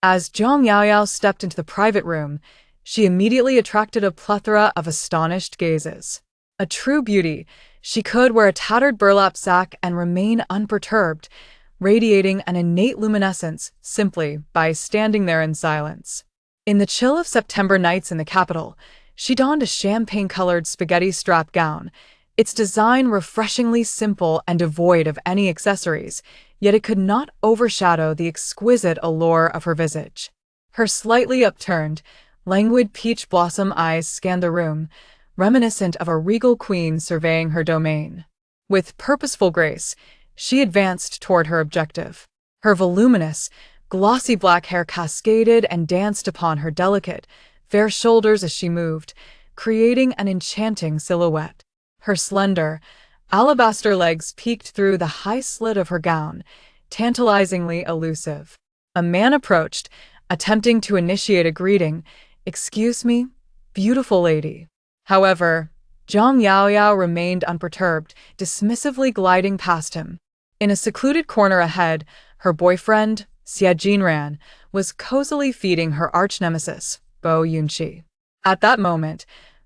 As Zhang Yaoyao stepped into the private room, she immediately attracted a plethora of astonished gazes. A true beauty, she could wear a tattered burlap sack and remain unperturbed, radiating an innate luminescence simply by standing there in silence. In the chill of September nights in the capital, she donned a champagne-colored spaghetti strap gown, its design refreshingly simple and devoid of any accessories, yet it could not overshadow the exquisite allure of her visage. Her slightly upturned, languid peach blossom eyes scanned the room, reminiscent of a regal queen surveying her domain. With purposeful grace, she advanced toward her objective. Her voluminous, glossy black hair cascaded and danced upon her delicate, fair shoulders as she moved, creating an enchanting silhouette. Her slender, alabaster legs peeked through the high slit of her gown, tantalizingly elusive. A man approached, attempting to initiate a greeting. "Excuse me, beautiful lady." However, Zhang Yaoyao remained unperturbed, dismissively gliding past him. In a secluded corner ahead, her boyfriend, Xie Jinran, was cozily feeding her arch-nemesis, Bo Yunxi. At that moment,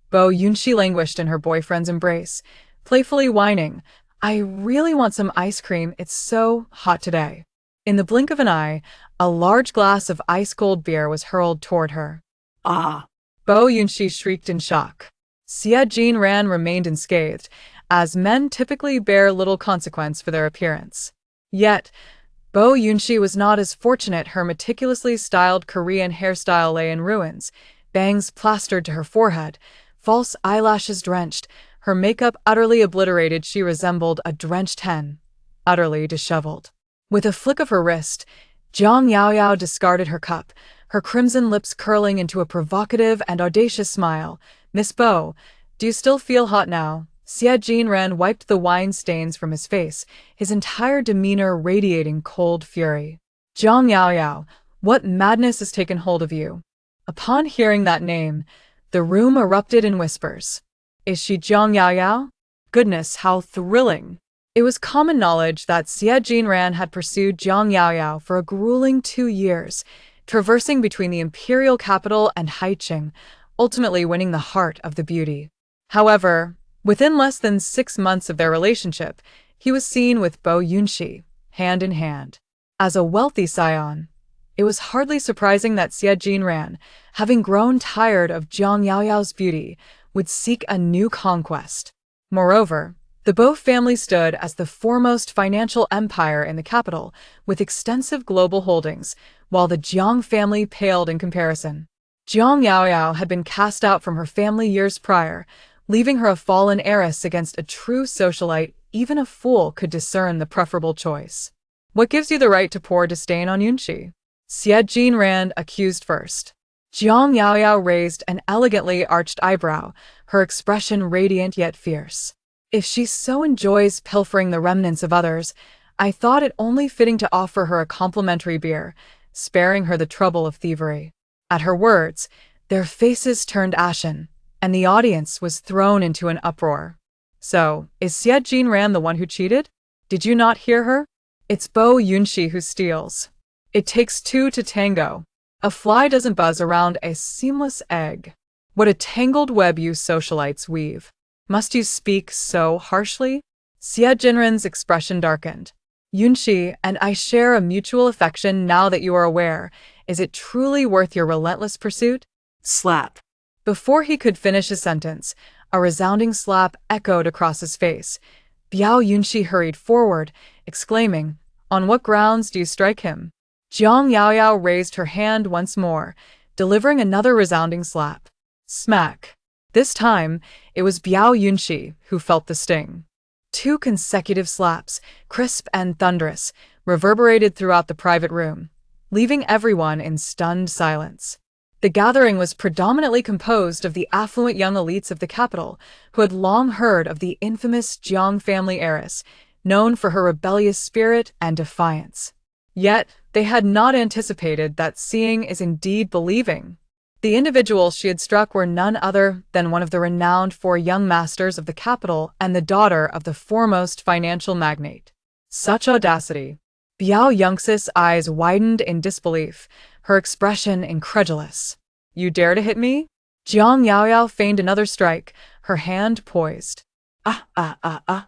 Bo Yunxi languished in her boyfriend's embrace, playfully whining, "I really want some ice cream, it's so hot today." In the blink of an eye, a large glass of ice-cold beer was hurled toward her. "Ah!" Bo Yunxi shrieked in shock. Xie Jinran remained unscathed, as men typically bear little consequence for their appearance. Yet, Bo Yunxi was not as fortunate. Her meticulously styled Korean hairstyle lay in ruins, bangs plastered to her forehead, false eyelashes drenched, her makeup utterly obliterated. She resembled a drenched hen, utterly disheveled. With a flick of her wrist, Zhang Yaoyao discarded her cup, her crimson lips curling into a provocative and audacious smile. "Miss Bo, do you still feel hot now?" Xie Jinran wiped the wine stains from his face, his entire demeanor radiating cold fury. "Zhang Yaoyao, what madness has taken hold of you?" Upon hearing that name, the room erupted in whispers. "Is she Zhang Yaoyao? Goodness, how thrilling!" It was common knowledge that Xie Jinran had pursued Zhang Yaoyao for a grueling 2 years, traversing between the imperial capital and Haiqing, ultimately winning the heart of the beauty. However, within less than 6 months of their relationship, he was seen with Bo Yunxi, hand in hand. As a wealthy scion, it was hardly surprising that Xie Jinran, having grown tired of Zhang Yaoyao's beauty, would seek a new conquest. Moreover, the Bo family stood as the foremost financial empire in the capital, with extensive global holdings, while the Jiang family paled in comparison. Zhang Yaoyao had been cast out from her family years prior, leaving her a fallen heiress against a true socialite. Even a fool could discern the preferable choice. "What gives you the right to pour disdain on Yunxi?" Xie Jinran accused first. Zhang Yaoyao raised an elegantly arched eyebrow, her expression radiant yet fierce. "If she so enjoys pilfering the remnants of others, I thought it only fitting to offer her a complimentary beer, sparing her the trouble of thievery." At her words, their faces turned ashen, and the audience was thrown into an uproar. "So, is Xie Jinran the one who cheated? Did you not hear her? It's Bo Yunxi who steals. It takes two to tango. A fly doesn't buzz around a seamless egg. What a tangled web you socialites weave. Must you speak so harshly?" Xie Jinran's expression darkened. "Yunxi and I share a mutual affection now that you are aware. Is it truly worth your relentless pursuit?" Slap. Before he could finish his sentence, a resounding slap echoed across his face. Biao Yunxi hurried forward, exclaiming, "On what grounds do you strike him?" Zhang Yaoyao raised her hand once more, delivering another resounding slap. Smack. This time, it was Biao Yunxi who felt the sting. 2 consecutive slaps, crisp and thunderous, reverberated throughout the private room, leaving everyone in stunned silence. The gathering was predominantly composed of the affluent young elites of the capital, who had long heard of the infamous Jiang family heiress, known for her rebellious spirit and defiance. Yet, they had not anticipated that seeing is indeed believing. The individuals she had struck were none other than one of the renowned 4 young masters of the capital and the daughter of the foremost financial magnate. Such audacity! Biao Yangtze's eyes widened in disbelief, her expression incredulous. You dare to hit me? Jiang Yaoyao feigned another strike, her hand poised. Ah, ah, ah, ah.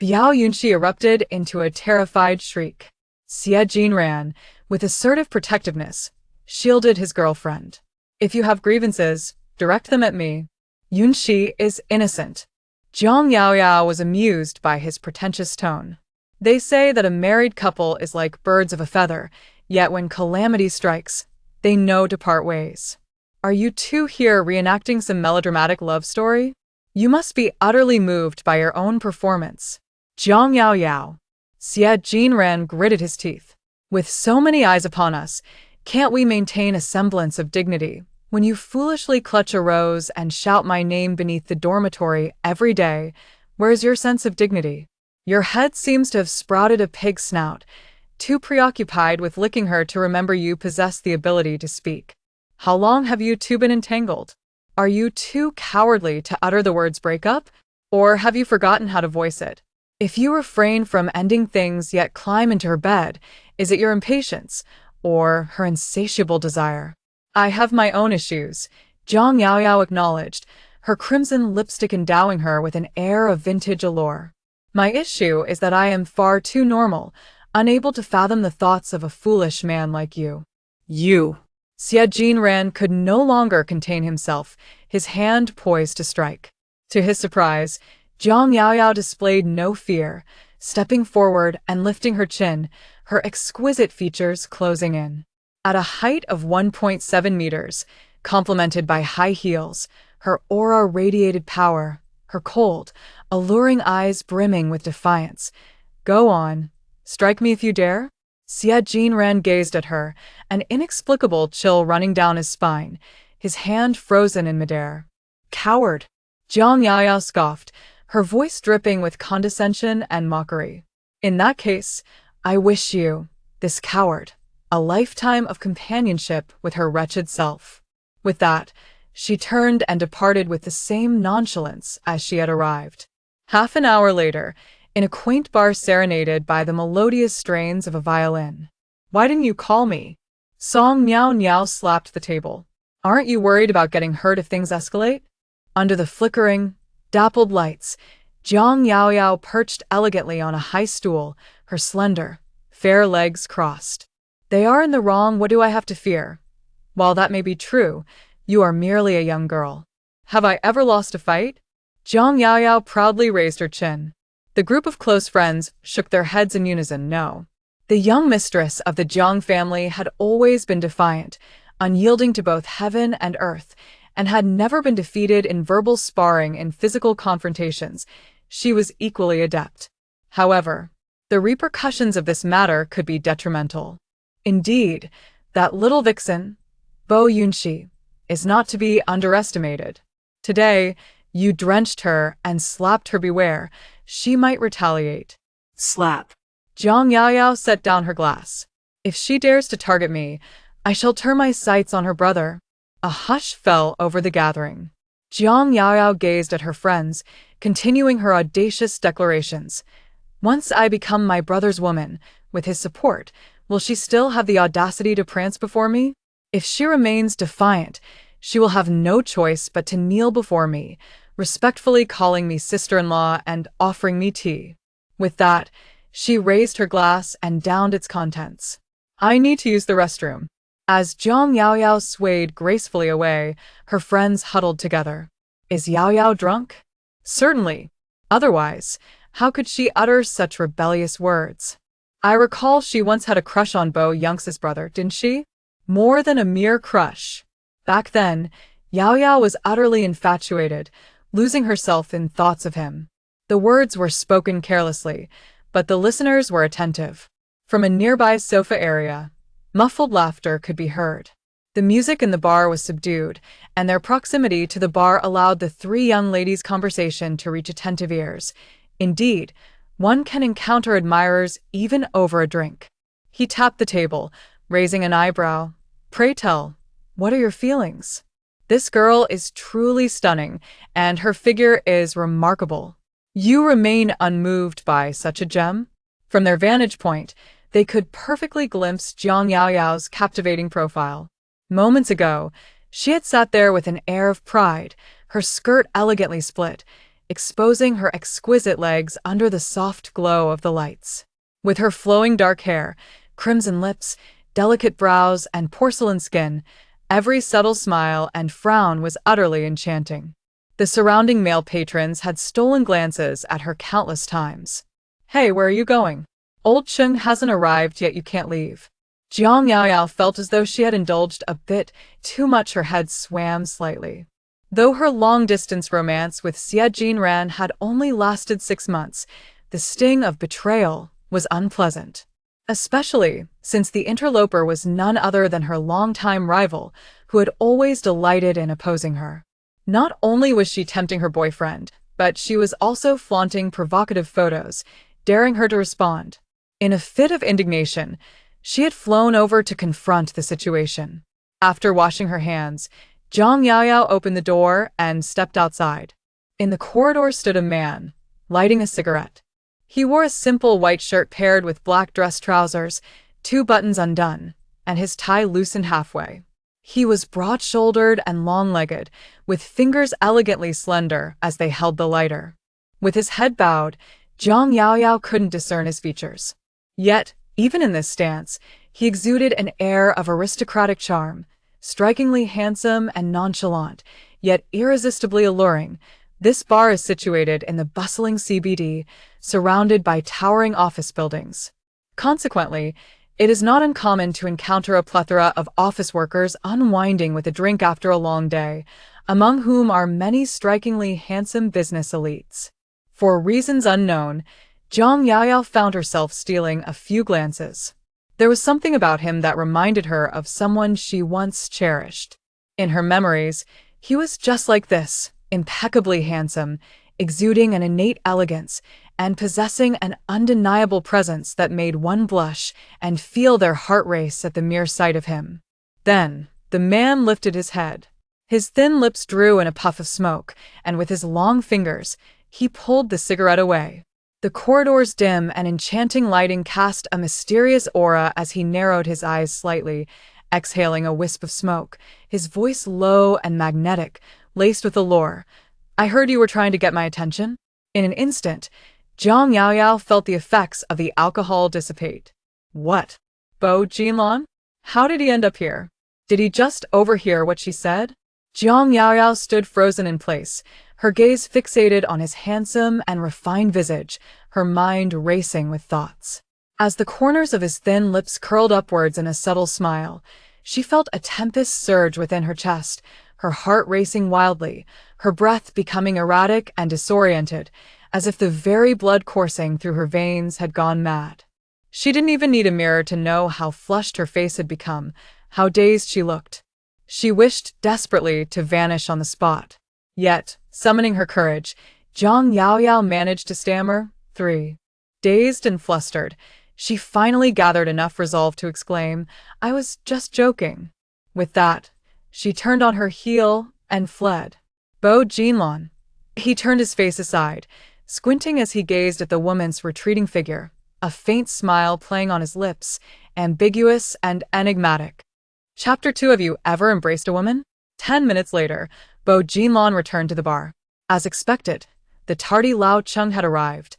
Biao Yunxi erupted into a terrified shriek. Xie Jin ran, with assertive protectiveness, shielded his girlfriend. If you have grievances, direct them at me. Yunxi is innocent. Jiang Yaoyao was amused by his pretentious tone. They say that a married couple is like birds of a feather, yet when calamity strikes, they know to part ways. Are you two here reenacting some melodramatic love story? You must be utterly moved by your own performance. Jiang Yaoyao. Xie Jinran gritted his teeth. With so many eyes upon us, can't we maintain a semblance of dignity when you foolishly clutch a rose and shout my name beneath the dormitory every day? Where's your sense of dignity? Your head seems to have sprouted a pig's snout, too preoccupied with licking her to remember you possess the ability to speak. How long have you two been entangled? Are you too cowardly to utter the words break up? Or have you forgotten how to voice it? If you refrain from ending things yet climb into her bed, is it your impatience or her insatiable desire? I have my own issues, Jiang Yaoyao acknowledged, her crimson lipstick endowing her with an air of vintage allure. My issue is that I am far too normal, unable to fathom the thoughts of a foolish man like you. You. Xie Jinran could no longer contain himself, his hand poised to strike. To his surprise, Jiang Yaoyao displayed no fear, stepping forward and lifting her chin, her exquisite features closing in. At a height of 1.7 meters, complemented by high heels, her aura radiated power, her cold, alluring eyes brimming with defiance. Go on, strike me if you dare? Xie Jinran gazed at her, an inexplicable chill running down his spine, his hand frozen in midair. Coward! Jiang Yaoyao scoffed, her voice dripping with condescension and mockery. In that case, I wish you, this coward, a lifetime of companionship with her wretched self. With that, she turned and departed with the same nonchalance as she had arrived. Half an hour later, in a quaint bar serenaded by the melodious strains of a violin. Why didn't you call me? Song Miao Miao slapped the table. Aren't you worried about getting hurt if things escalate? Under the flickering, dappled lights, Jiang Yaoyao perched elegantly on a high stool, her slender, fair legs crossed. They are in the wrong, what do I have to fear? While that may be true, you are merely a young girl. Have I ever lost a fight? Jiang Yaoyao proudly raised her chin. The group of close friends shook their heads in unison, no. The young mistress of the Jiang family had always been defiant, unyielding to both heaven and earth, and had never been defeated in verbal sparring and physical confrontations. She was equally adept. However, the repercussions of this matter could be detrimental. Indeed, that little vixen, Bo Yunxi, is not to be underestimated. Today, you drenched her and slapped her. Beware, she might retaliate. Slap. Jiang Yaoyao set down her glass. If she dares to target me, I shall turn my sights on her brother. A hush fell over the gathering. Jiang Yaoyao gazed at her friends, continuing her audacious declarations. Once I become my brother's woman, with his support, will she still have the audacity to prance before me? If she remains defiant, she will have no choice but to kneel before me, respectfully calling me sister-in-law and offering me tea. With that, she raised her glass and downed its contents. I need to use the restroom. As Jiang Yaoyao swayed gracefully away, her friends huddled together. Is Yaoyao drunk? Certainly. Otherwise, how could she utter such rebellious words? I recall she once had a crush on Bo Yunx's brother, didn't she? More than a mere crush. Back then, Yaoyao was utterly infatuated, losing herself in thoughts of him. The words were spoken carelessly, but the listeners were attentive. From a nearby sofa area, muffled laughter could be heard. The music in the bar was subdued, and their proximity to the bar allowed the three young ladies' conversation to reach attentive ears. Indeed, one can encounter admirers even over a drink. He tapped the table, raising an eyebrow. Pray tell, what are your feelings? This girl is truly stunning, and her figure is remarkable. You remain unmoved by such a gem? From their vantage point, They could perfectly glimpse Jiang Yaoyao's captivating profile. Moments ago, she had sat there with an air of pride, her skirt elegantly split, exposing her exquisite legs under the soft glow of the lights. With her flowing dark hair, crimson lips, delicate brows, and porcelain skin, every subtle smile and frown was utterly enchanting. The surrounding male patrons had stolen glances at her countless times. "Hey, where are you going? Old Chung hasn't arrived yet, you can't leave." Jiang Yaoyao felt as though she had indulged a bit too much. Her head swam slightly. Though her long-distance romance with Xie Jinran had only lasted 6 months, the sting of betrayal was unpleasant. Especially since the interloper was none other than her longtime rival, who had always delighted in opposing her. Not only was she tempting her boyfriend, but she was also flaunting provocative photos, daring her to respond. In a fit of indignation, she had flown over to confront the situation. After washing her hands, Jiang Yaoyao opened the door and stepped outside. In the corridor stood a man, lighting a cigarette. He wore a simple white shirt paired with black dress trousers, 2 buttons undone, and his tie loosened halfway. He was broad-shouldered and long-legged, with fingers elegantly slender as they held the lighter. With his head bowed, Jiang Yaoyao couldn't discern his features. Yet, even in this stance, he exuded an air of aristocratic charm, strikingly handsome and nonchalant, yet irresistibly alluring. This bar is situated in the bustling CBD, surrounded by towering office buildings. Consequently, it is not uncommon to encounter a plethora of office workers unwinding with a drink after a long day, among whom are many strikingly handsome business elites. For reasons unknown, Jiang Yaoyao found herself stealing a few glances. There was something about him that reminded her of someone she once cherished. In her memories, he was just like this, impeccably handsome, exuding an innate elegance, and possessing an undeniable presence that made one blush and feel their heart race at the mere sight of him. Then, the man lifted his head. His thin lips drew in a puff of smoke, and with his long fingers, he pulled the cigarette away. The corridor's dim and enchanting lighting cast a mysterious aura as he narrowed his eyes slightly, exhaling a wisp of smoke, his voice low and magnetic, laced with allure. "I heard you were trying to get my attention?" In an instant, Jiang Yaoyao felt the effects of the alcohol dissipate. "What? Bo Jinlan? How did he end up here? Did he just overhear what she said?" Jiang Yaoyao stood frozen in place, her gaze fixated on his handsome and refined visage, her mind racing with thoughts. As the corners of his thin lips curled upwards in a subtle smile, she felt a tempest surge within her chest, her heart racing wildly, her breath becoming erratic and disoriented, as if the very blood coursing through her veins had gone mad. She didn't even need a mirror to know how flushed her face had become, how dazed she looked. She wished desperately to vanish on the spot. Yet, summoning her courage, Jiang Yaoyao managed to stammer, "3." Dazed and flustered, she finally gathered enough resolve to exclaim, "I was just joking." With that, she turned on her heel and fled. Bo Jinlan. He turned his face aside, squinting as he gazed at the woman's retreating figure, a faint smile playing on his lips, ambiguous and enigmatic. Chapter 2. Have you ever embraced a woman? 10 minutes later, Bo Jinlan returned to the bar. As expected, the tardy Lao Chung had arrived,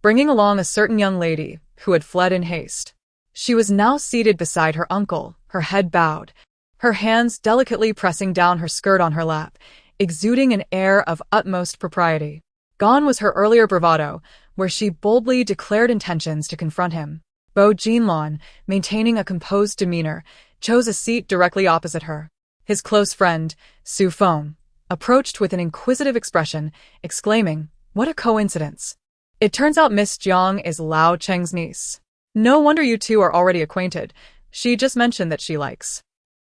bringing along a certain young lady who had fled in haste. She was now seated beside her uncle, her head bowed, her hands delicately pressing down her skirt on her lap, exuding an air of utmost propriety. Gone was her earlier bravado, where she boldly declared intentions to confront him. Bo Jinlan, maintaining a composed demeanor, chose a seat directly opposite her. His close friend, Su Feng, approached with an inquisitive expression, exclaiming, "What a coincidence! It turns out Miss Jiang is Lao Cheng's niece. No wonder you two are already acquainted. She just mentioned that she likes."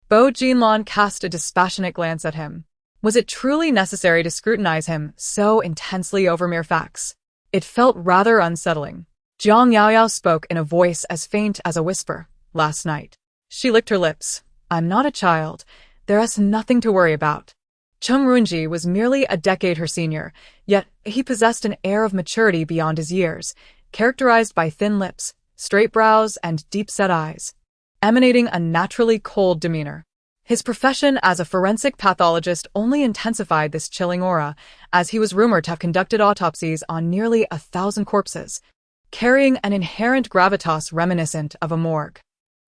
Bo Jinlan cast a dispassionate glance at him. Was it truly necessary to scrutinize him so intensely over mere facts? It felt rather unsettling. Jiang Yaoyao spoke in a voice as faint as a whisper. "Last night." She licked her lips. "I'm not a child. There's nothing to worry about." Chung Runji was merely a decade her senior, yet he possessed an air of maturity beyond his years, characterized by thin lips, straight brows and deep-set eyes, emanating a naturally cold demeanor. His profession as a forensic pathologist only intensified this chilling aura, as he was rumored to have conducted autopsies on nearly 1,000 corpses, carrying an inherent gravitas reminiscent of a morgue.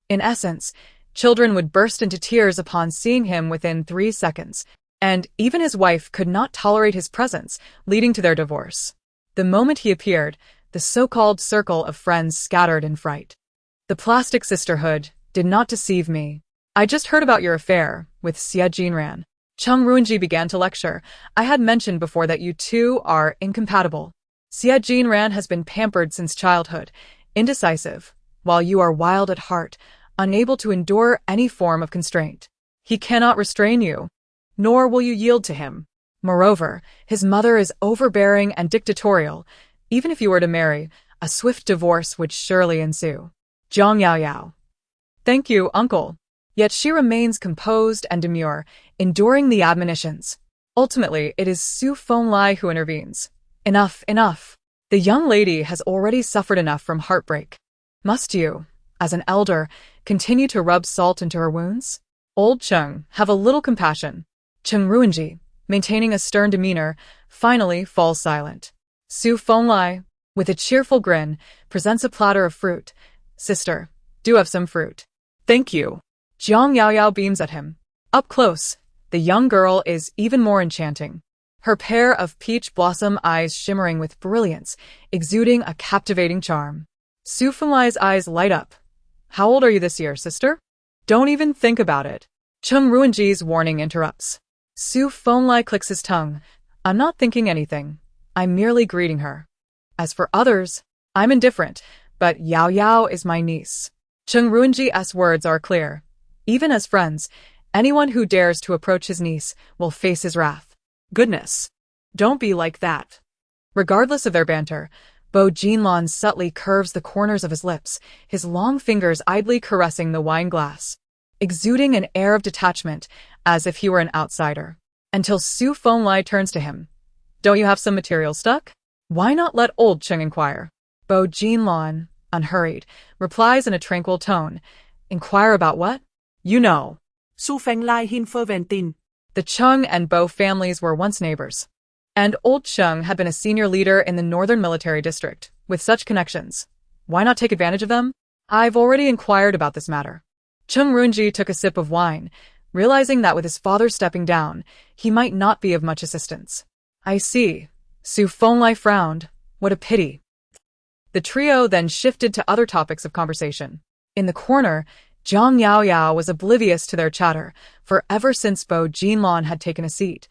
In essence, children would burst into tears upon seeing him within 3 seconds, and even his wife could not tolerate his presence, leading to their divorce. The moment he appeared, the so-called circle of friends scattered in fright. The plastic sisterhood did not deceive me. I just heard about your affair with Xie Jinran. Chung Ruinji began to lecture. I had mentioned before that you two are incompatible. Xie Jinran has been pampered since childhood, indecisive, while you are wild at heart, unable to endure any form of constraint. He cannot restrain you, nor will you yield to him. Moreover, his mother is overbearing and dictatorial. Even if you were to marry, a swift divorce would surely ensue. Zhang Yaoyao. Thank you, uncle. Yet she remains composed and demure, enduring the admonitions. Ultimately, it is Su Fenglai who intervenes. Enough, enough. The young lady has already suffered enough from heartbreak. Must you, as an elder, continue to rub salt into her wounds? Old Chung, have a little compassion. Chung Ruinji, maintaining a stern demeanor, finally falls silent. Su Fenglai, with a cheerful grin, presents a platter of fruit. Sister, do have some fruit. Thank you. Zhang Yaoyao beams at him. Up close, the young girl is even more enchanting. Her pair of peach blossom eyes shimmering with brilliance, exuding a captivating charm. Su Fenglai's eyes light up. How old are you this year, sister? Don't even think about it. Chung Ruinji's warning interrupts. Su Fenglai clicks his tongue. I'm not thinking anything. I'm merely greeting her. As for others, I'm indifferent, but Yao Yao is my niece. Chung Ruinji's words are clear. Even as friends, anyone who dares to approach his niece will face his wrath. Goodness. Don't be like that. Regardless of their banter, Bo Jinlan subtly curves the corners of his lips, his long fingers idly caressing the wine glass, exuding an air of detachment as if he were an outsider. Until Su Fenglai turns to him. Don't you have some material stuck? Why not let old Chung inquire? Bo Jinlan, unhurried, replies in a tranquil tone. Inquire about what? You know. Su Fenglai hin ferventin. The Chung and Bo families were once neighbors. And old Chung had been a senior leader in the Northern Military District. With such connections, why not take advantage of them? I've already inquired about this matter. Chung Ruinji took a sip of wine, realizing that with his father stepping down, he might not be of much assistance. I see. Su Fenglai frowned. What a pity. The trio then shifted to other topics of conversation. In the corner, Zhang Yaoyao was oblivious to their chatter, for ever since Bo Jinlan had taken a seat,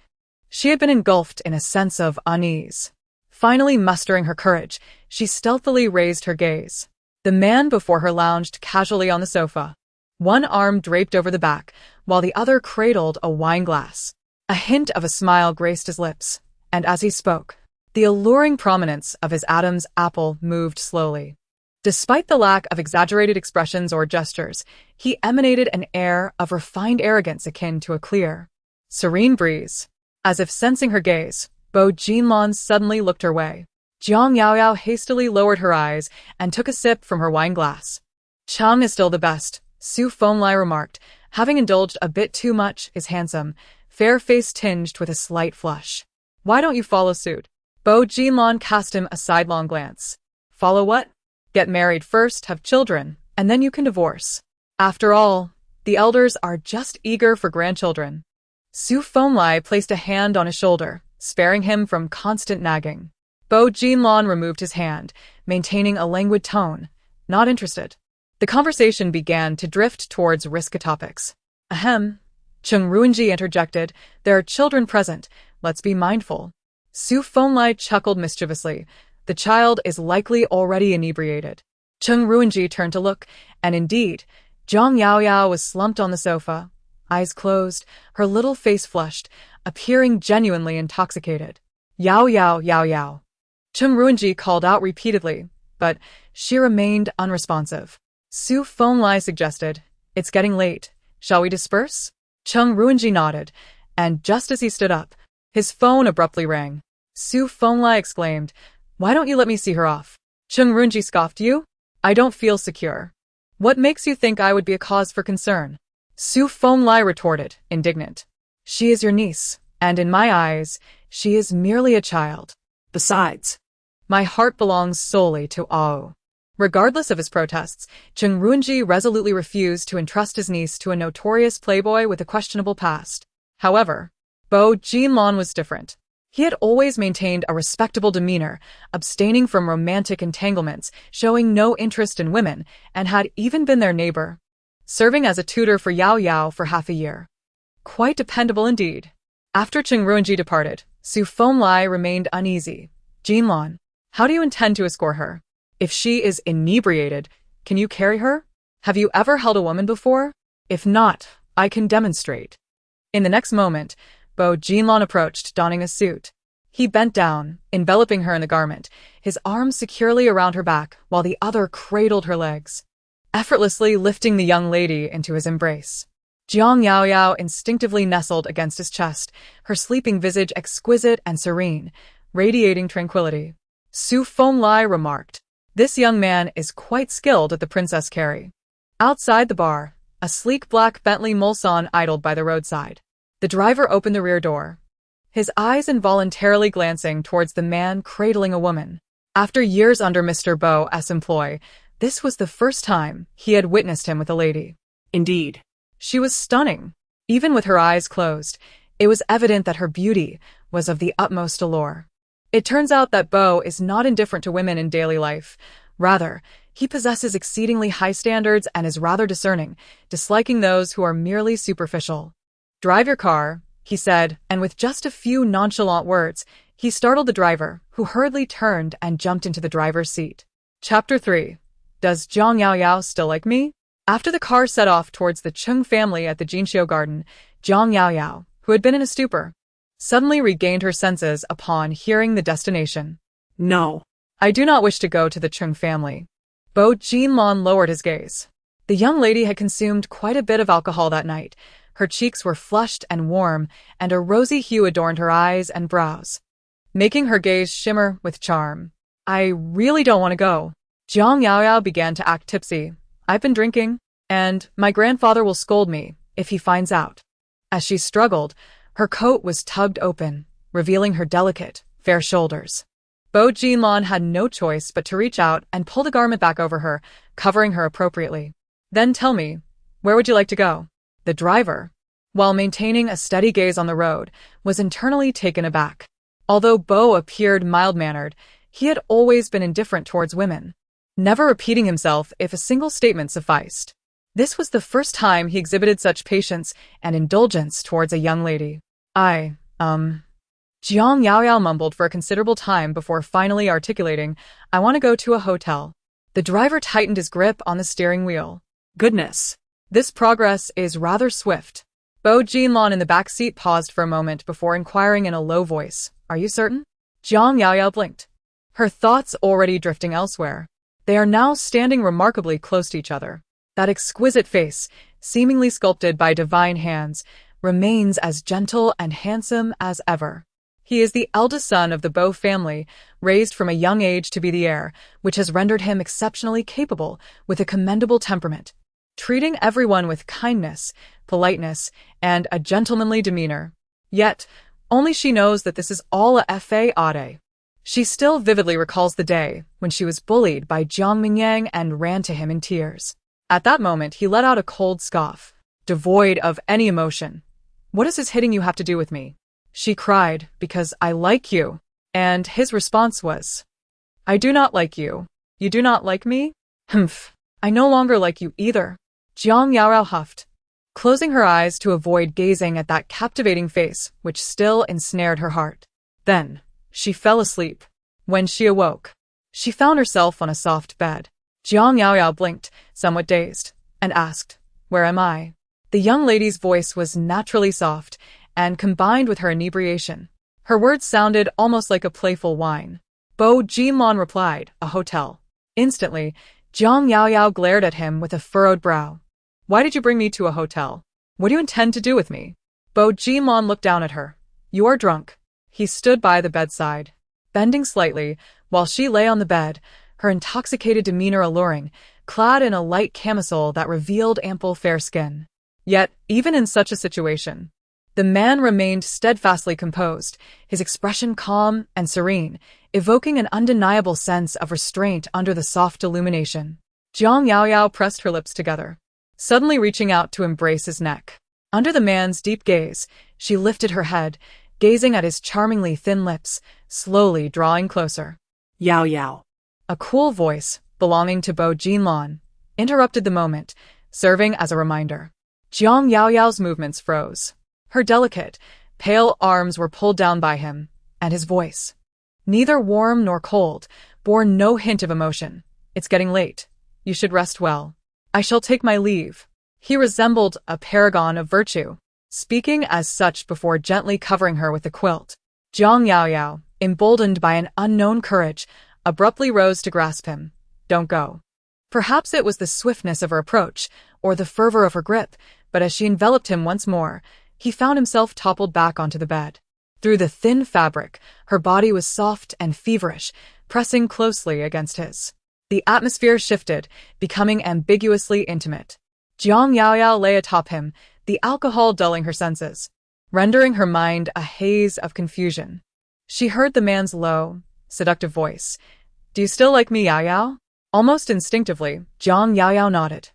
she had been engulfed in a sense of unease. Finally mustering her courage, she stealthily raised her gaze. The man before her lounged casually on the sofa, one arm draped over the back, while the other cradled a wine glass. A hint of a smile graced his lips, and as he spoke, the alluring prominence of his Adam's apple moved slowly. Despite the lack of exaggerated expressions or gestures, he emanated an air of refined arrogance akin to a clear, serene breeze. As if sensing her gaze, Bo Jinlan suddenly looked her way. Zhang Yaoyao hastily lowered her eyes and took a sip from her wine glass. Chung is still the best, Su Fenglai remarked. Having indulged a bit too much is handsome, fair face tinged with a slight flush. Why don't you follow suit? Bo Jinlan cast him a sidelong glance. Follow what? Get married first, have children, and then you can divorce. After all, the elders are just eager for grandchildren. Su Fenglai placed a hand on his shoulder, sparing him from constant nagging. Bo Jinlan removed his hand, maintaining a languid tone. Not interested. The conversation began to drift towards risky topics. Ahem. Chung Ruinji interjected. There are children present. Let's be mindful. Su Fenglai chuckled mischievously. The child is likely already inebriated. Chung Ruinji turned to look, and indeed, Zhang Yaoyao was slumped on the sofa, eyes closed, her little face flushed, appearing genuinely intoxicated. Yao Yao Yao Yao. Chung Ruinji called out repeatedly, but she remained unresponsive. Su Fenglai suggested, It's getting late. Shall we disperse? Chung Ruinji nodded, and just as he stood up, his phone abruptly rang. Su Fenglai exclaimed, Why don't you let me see her off? Chung Ruinji scoffed. You? I don't feel secure. What makes you think I would be a cause for concern? Su Fengli retorted, indignant. She is your niece, and in my eyes, she is merely a child. Besides, My heart belongs solely to Ao. Regardless of his protests, Cheng Runji resolutely refused to entrust his niece to a notorious playboy with a questionable past. However, Bo Jinlong was different. He had always maintained a respectable demeanor, abstaining from romantic entanglements, showing no interest in women, and had even been their neighbor, serving as a tutor for Yao Yao for half a year. Quite dependable indeed. After Cheng Runji departed, Su Fengli remained uneasy. Jinlong, how do you intend to escort her? If she is inebriated, can you carry her? Have you ever held a woman before? If not, I can demonstrate. In the next moment, Bo Jinlong approached, donning a suit. He bent down, enveloping her in the garment, his arms securely around her back while the other cradled her legs, effortlessly lifting the young lady into his embrace. Jiang Yaoyao instinctively nestled against his chest, her sleeping visage exquisite and serene, radiating tranquility. Su Fengli remarked, "This young man is quite skilled at the princess carry." Outside the bar, a sleek black Bentley Mulsanne idled by the roadside. The driver opened the rear door, his eyes involuntarily glancing towards the man cradling a woman. After years under Mr. Bo's employ, this was the first time he had witnessed him with a lady. indeed. She was stunning. Even with her eyes closed, it was evident that her beauty was of the utmost allure. It turns out that Bo is not indifferent to women in daily life. Rather, he possesses exceedingly high standards and is rather discerning, disliking those who are merely superficial. "Drive your car," he said, and with just a few nonchalant words, he startled the driver, who hurriedly turned and jumped into the driver's seat. Chapter 3. Does Jiang Yaoyao still like me? After the car set off towards the Cheng family at the Jinxiu garden, Jiang Yaoyao, who had been in a stupor, suddenly regained her senses upon hearing the destination. No. I do not wish to go to the Cheng family. Bo Jinlong lowered his gaze. The young lady had consumed quite a bit of alcohol that night. Her cheeks were flushed and warm, and a rosy hue adorned her eyes and brows, making her gaze shimmer with charm. I really don't want to go. Jiang Yaoyao began to act tipsy. I've been drinking, and my grandfather will scold me if he finds out. As she struggled, her coat was tugged open, revealing her delicate, fair shoulders. Bo Jinlong had no choice but to reach out and pull the garment back over her, covering her appropriately. Then tell me, where would you like to go? The driver, while maintaining a steady gaze on the road, was internally taken aback. Although Bo appeared mild-mannered, he had always been indifferent towards women, never repeating himself if a single statement sufficed. This was the first time he exhibited such patience and indulgence towards a young lady. Jiang Yaoyao mumbled for a considerable time before finally articulating, I want to go to a hotel. The driver tightened his grip on the steering wheel. Goodness. This progress is rather swift. Bo Jinlong in the back seat paused for a moment before inquiring in a low voice, Are you certain? Jiang Yaoyao blinked, her thoughts already drifting elsewhere. They are now standing remarkably close to each other. That exquisite face, seemingly sculpted by divine hands, remains as gentle and handsome as ever. He is the eldest son of the Bo family, raised from a young age to be the heir, which has rendered him exceptionally capable, with a commendable temperament, treating everyone with kindness, politeness, and a gentlemanly demeanor. Yet, only she knows that this is all a fade. She still vividly recalls the day when she was bullied by Jiang Mingyang and ran to him in tears. At that moment, he let out a cold scoff, devoid of any emotion. What does his hitting you have to do with me? She cried, because I like you. And his response was, I do not like you. You do not like me? Humph. I no longer like you either. Jiang Yaoyao huffed, closing her eyes to avoid gazing at that captivating face which still ensnared her heart. Then, she fell asleep. When she awoke, she found herself on a soft bed. Jiang Yaoyao blinked, somewhat dazed, and asked, Where am I? The young lady's voice was naturally soft, and combined with her inebriation, her words sounded almost like a playful whine. Bo Jinlong replied, A hotel. Instantly, Jiang Yaoyao glared at him with a furrowed brow. Why did you bring me to a hotel? What do you intend to do with me? Bo Jinlong looked down at her. You are drunk. He stood by the bedside, bending slightly, while she lay on the bed, her intoxicated demeanor alluring, clad in a light camisole that revealed ample fair skin. Yet, even in such a situation, the man remained steadfastly composed, his expression calm and serene, evoking an undeniable sense of restraint under the soft illumination. Jiang Yaoyao pressed her lips together, suddenly reaching out to embrace his neck. Under the man's deep gaze, she lifted her head, gazing at his charmingly thin lips, slowly drawing closer. Yao Yao. A cool voice, belonging to Bo Jinlan, interrupted the moment, serving as a reminder. Jiang Yaoyao's movements froze. Her delicate, pale arms were pulled down by him, and his voice, neither warm nor cold, bore no hint of emotion. It's getting late. You should rest well. I shall take my leave. He resembled a paragon of virtue, speaking as such before gently covering her with the quilt. Jiang Yaoyao, emboldened by an unknown courage, abruptly rose to grasp him. Don't go. Perhaps it was the swiftness of her approach, or the fervor of her grip, but as she enveloped him once more, he found himself toppled back onto the bed. Through the thin fabric, her body was soft and feverish, pressing closely against his. The atmosphere shifted, becoming ambiguously intimate. Jiang Yaoyao lay atop him, the alcohol dulling her senses, rendering her mind a haze of confusion. She heard the man's low, seductive voice. Do you still like me, Yaoyao? Almost instinctively, Jiang Yaoyao nodded.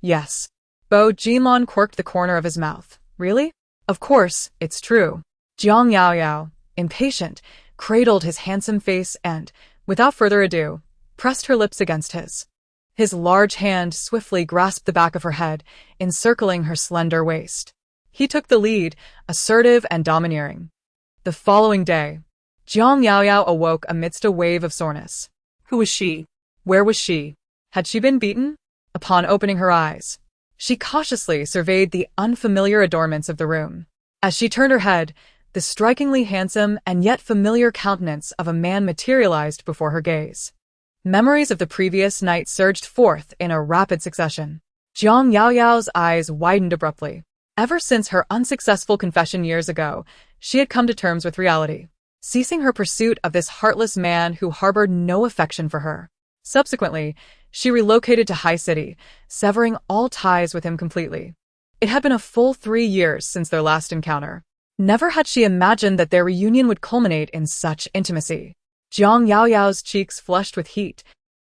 Yes. Bo Jinlan quirked the corner of his mouth. Really? Of course, it's true. Jiang Yaoyao, impatient, cradled his handsome face and, without further ado, pressed her lips against his. His large hand swiftly grasped the back of her head, encircling her slender waist. He took the lead, assertive and domineering. The following day, Jiang Yaoyao awoke amidst a wave of soreness. Who was she? Where was she? Had she been beaten? Upon opening her eyes, she cautiously surveyed the unfamiliar adornments of the room. As she turned her head, the strikingly handsome and yet familiar countenance of a man materialized before her gaze. Memories of the previous night surged forth in a rapid succession. Jiang Yaoyao's eyes widened abruptly. Ever since her unsuccessful confession years ago, she had come to terms with reality, ceasing her pursuit of this heartless man who harbored no affection for her. Subsequently, she relocated to High City, severing all ties with him completely. It had been a full 3 years since their last encounter. Never had she imagined that their reunion would culminate in such intimacy. Jiang Yaoyao's cheeks flushed with heat,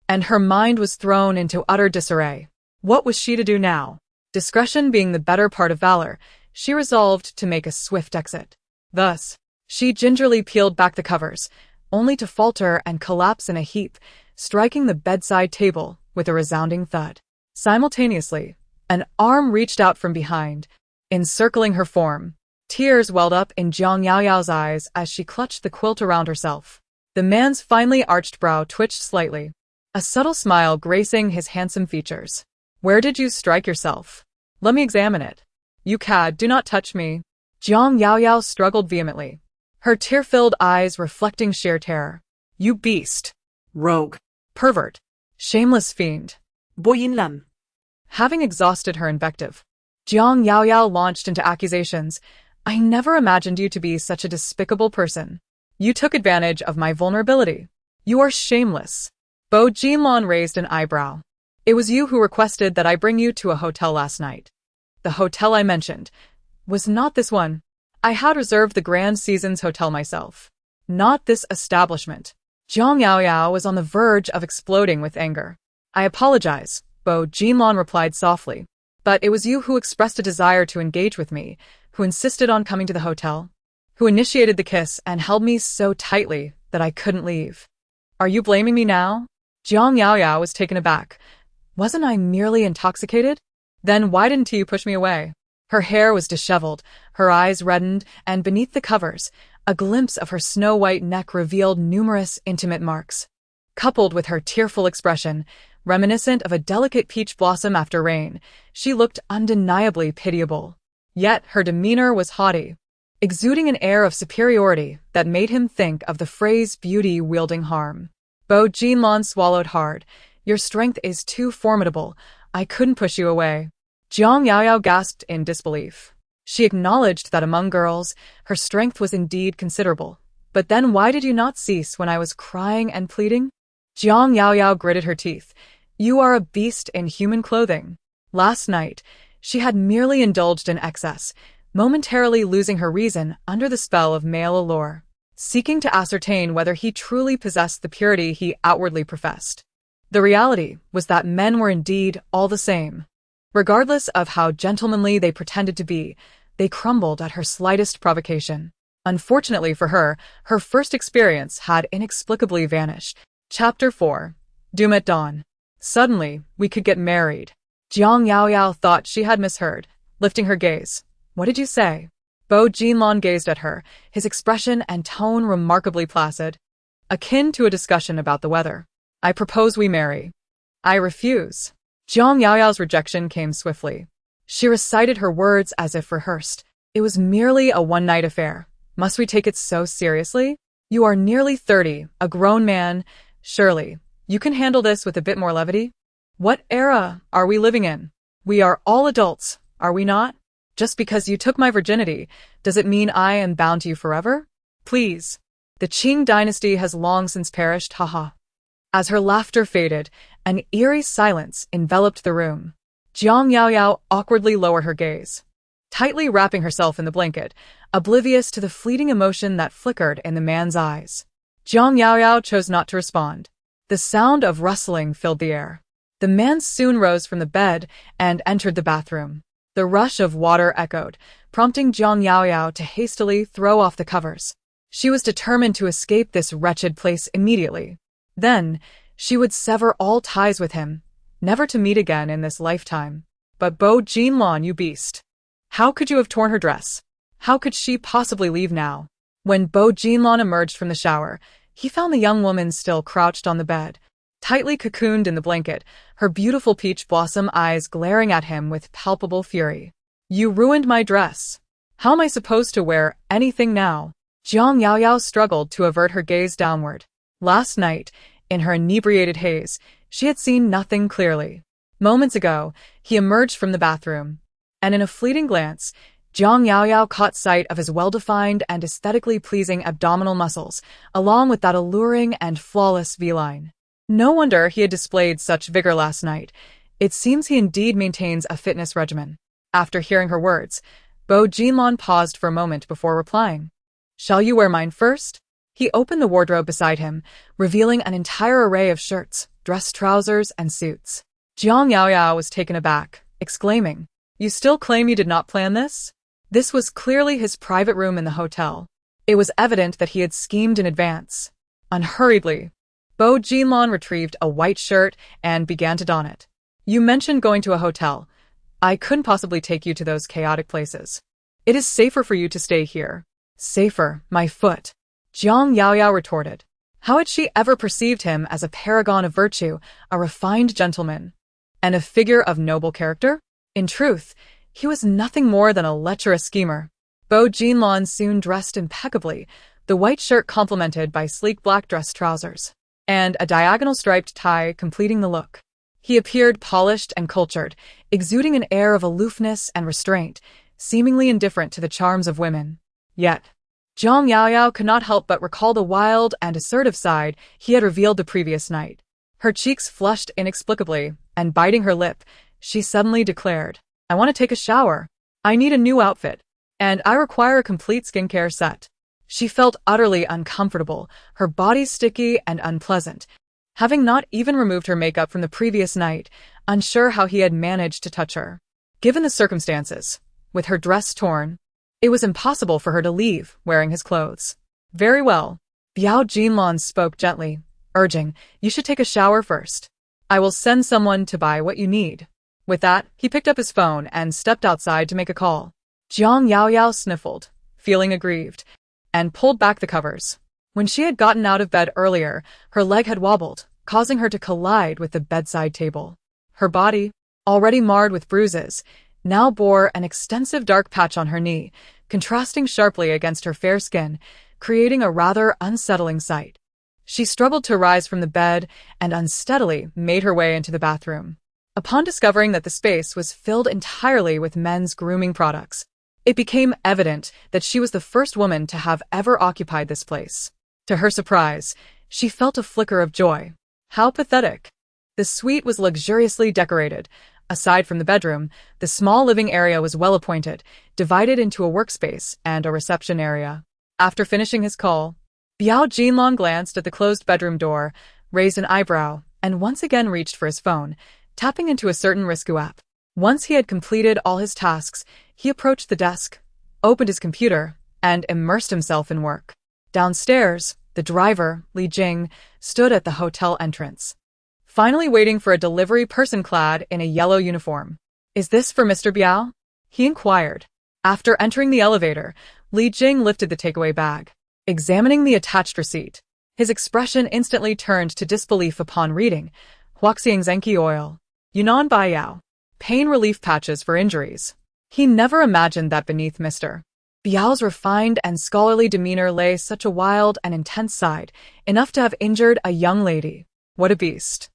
and her mind was thrown into utter disarray. What was she to do now? Discretion being the better part of valor, she resolved to make a swift exit. Thus, she gingerly peeled back the covers, only to falter and collapse in a heap, striking the bedside table with a resounding thud. Simultaneously, an arm reached out from behind, encircling her form. Tears welled up in Jiang Yaoyao's eyes as she clutched the quilt around herself. The man's finely arched brow twitched slightly, a subtle smile gracing his handsome features. Where did you strike yourself? Let me examine it. You cad, do not touch me. Jiang Yaoyao struggled vehemently, her tear-filled eyes reflecting sheer terror. You beast. Rogue. Pervert. Shameless fiend. Bo Jinlan. Having exhausted her invective, Jiang Yaoyao launched into accusations. I never imagined you to be such a despicable person. You took advantage of my vulnerability. You are shameless. Bo Jinlan raised an eyebrow. It was you who requested that I bring you to a hotel last night. The hotel I mentioned was not this one. I had reserved the Grand Seasons Hotel myself. Not this establishment. Jiang Yaoyao was on the verge of exploding with anger. I apologize, Bo Jinlan replied softly. But it was you who expressed a desire to engage with me, who insisted on coming to the hotel, who initiated the kiss and held me so tightly that I couldn't leave. Are you blaming me now? Jiang Yaoyao was taken aback. Wasn't I merely intoxicated? Then why didn't you push me away? Her hair was disheveled, her eyes reddened, and beneath the covers, a glimpse of her snow-white neck revealed numerous intimate marks. Coupled with her tearful expression, reminiscent of a delicate peach blossom after rain, she looked undeniably pitiable. Yet her demeanor was haughty, exuding an air of superiority that made him think of the phrase beauty wielding harm. Bo Jinlan swallowed hard. Your strength is too formidable. I couldn't push you away. Jiang Yaoyao gasped in disbelief. She acknowledged that among girls, her strength was indeed considerable. But then why did you not cease when I was crying and pleading? Jiang Yaoyao gritted her teeth. You are a beast in human clothing. Last night, she had merely indulged in excess, momentarily losing her reason under the spell of male allure, seeking to ascertain whether he truly possessed the purity he outwardly professed. The reality was that men were indeed all the same. Regardless of how gentlemanly they pretended to be, they crumbled at her slightest provocation. Unfortunately for her, her first experience had inexplicably vanished. Chapter 4. Doom at Dawn. Suddenly, we could get married. Jiang Yaoyao thought she had misheard, lifting her gaze. What did you say? Bo Jinlong gazed at her, his expression and tone remarkably placid, akin to a discussion about the weather. I propose we marry. I refuse. Jiang Yaoyao's rejection came swiftly. She recited her words as if rehearsed. It was merely a one-night affair. Must we take it so seriously? You are nearly 30, a grown man. Surely, you can handle this with a bit more levity? What era are we living in? We are all adults, are we not? Just because you took my virginity, does it mean I am bound to you forever? Please. The Qing dynasty has long since perished, haha. As her laughter faded, an eerie silence enveloped the room. Jiang Yaoyao awkwardly lowered her gaze, tightly wrapping herself in the blanket, oblivious to the fleeting emotion that flickered in the man's eyes. Jiang Yaoyao chose not to respond. The sound of rustling filled the air. The man soon rose from the bed and entered the bathroom. The rush of water echoed, prompting Jiang Yaoyao to hastily throw off the covers. She was determined to escape this wretched place immediately. Then, she would sever all ties with him, never to meet again in this lifetime. But Bo Jinlong, you beast! How could you have torn her dress? How could she possibly leave now? When Bo Jinlong emerged from the shower, he found the young woman still crouched on the bed, tightly cocooned in the blanket, her beautiful peach blossom eyes glaring at him with palpable fury. You ruined my dress. How am I supposed to wear anything now? Jiang Yaoyao struggled to avert her gaze downward. Last night, in her inebriated haze, she had seen nothing clearly. Moments ago, he emerged from the bathroom, and in a fleeting glance, Jiang Yaoyao caught sight of his well-defined and aesthetically pleasing abdominal muscles, along with that alluring and flawless V-line. No wonder he had displayed such vigor last night. It seems he indeed maintains a fitness regimen. After hearing her words, Bo Jinlong paused for a moment before replying. Shall you wear mine first? He opened the wardrobe beside him, revealing an entire array of shirts, dress trousers, and suits. Jiang Yaoyao was taken aback, exclaiming, You still claim you did not plan this? This was clearly his private room in the hotel. It was evident that he had schemed in advance. Unhurriedly, Bo Jinlong retrieved a white shirt and began to don it. You mentioned going to a hotel. I couldn't possibly take you to those chaotic places. It is safer for you to stay here. Safer, my foot. Jiang Yaoyao retorted. How had she ever perceived him as a paragon of virtue, a refined gentleman, and a figure of noble character? In truth, he was nothing more than a lecherous schemer. Bo Jinlong soon dressed impeccably, the white shirt complemented by sleek black dress trousers, and a diagonal striped tie completing the look. He appeared polished and cultured, exuding an air of aloofness and restraint, seemingly indifferent to the charms of women. Yet, Jiang Yaoyao could not help but recall the wild and assertive side he had revealed the previous night. Her cheeks flushed inexplicably, and biting her lip, she suddenly declared, I want to take a shower. I need a new outfit, and I require a complete skincare set. She felt utterly uncomfortable, her body sticky and unpleasant, having not even removed her makeup from the previous night, unsure how he had managed to touch her. Given the circumstances, with her dress torn, it was impossible for her to leave wearing his clothes. Very well. Biao Jinlong spoke gently, urging, You should take a shower first. I will send someone to buy what you need. With that, he picked up his phone and stepped outside to make a call. Jiang Yaoyao sniffled, feeling aggrieved, and pulled back the covers. When she had gotten out of bed earlier, her leg had wobbled, causing her to collide with the bedside table. Her body, already marred with bruises, now bore an extensive dark patch on her knee, contrasting sharply against her fair skin, creating a rather unsettling sight. She struggled to rise from the bed and unsteadily made her way into the bathroom. Upon discovering that the space was filled entirely with men's grooming products, it became evident that she was the first woman to have ever occupied this place. To her surprise, she felt a flicker of joy. How pathetic. The suite was luxuriously decorated. Aside from the bedroom, the small living area was well appointed, divided into a workspace and a reception area. After finishing his call, Biao Jinlong glanced at the closed bedroom door, raised an eyebrow, and once again reached for his phone, tapping into a certain Risku app. Once he had completed all his tasks, he approached the desk, opened his computer, and immersed himself in work. Downstairs, the driver, Li Jing, stood at the hotel entrance, finally waiting for a delivery person clad in a yellow uniform. "Is this for Mr. Biao?" he inquired. After entering the elevator, Li Jing lifted the takeaway bag, examining the attached receipt. His expression instantly turned to disbelief upon reading, Huaxiang Zenki oil, Yunnan Baiyao, pain relief patches for injuries. He never imagined that beneath Mr. Biao's refined and scholarly demeanor lay such a wild and intense side, enough to have injured a young lady. What a beast.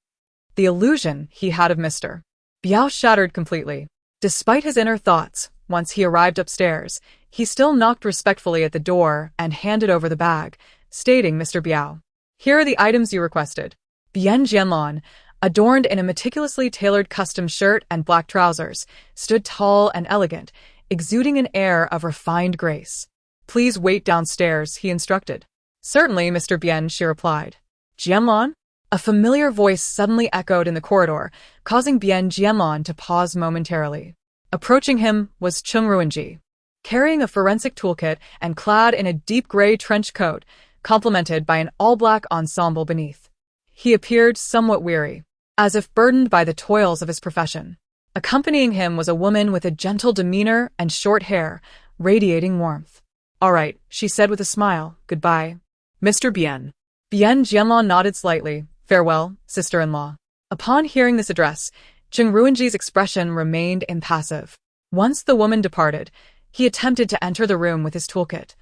The illusion he had of Mr. Biao shattered completely. Despite his inner thoughts, once he arrived upstairs, he still knocked respectfully at the door and handed over the bag, stating, "Mr. Biao, here are the items you requested." Bian Jianlan, adorned in a meticulously tailored custom shirt and black trousers, stood tall and elegant, exuding an air of refined grace. "Please wait downstairs," he instructed. "Certainly, Mr. Bian," she replied. "Jianlan?" A familiar voice suddenly echoed in the corridor, causing Bian Jianlan to pause momentarily. Approaching him was Chung Ruinji, carrying a forensic toolkit and clad in a deep gray trench coat, complemented by an all-black ensemble beneath. He appeared somewhat weary, as if burdened by the toils of his profession. Accompanying him was a woman with a gentle demeanor and short hair, radiating warmth. "All right," she said with a smile. "Goodbye, Mr. Bian." Bian Jianlan nodded slightly. "Farewell, sister-in-law." Upon hearing this address, Chung Ruinji's expression remained impassive. Once the woman departed, he attempted to enter the room with his toolkit,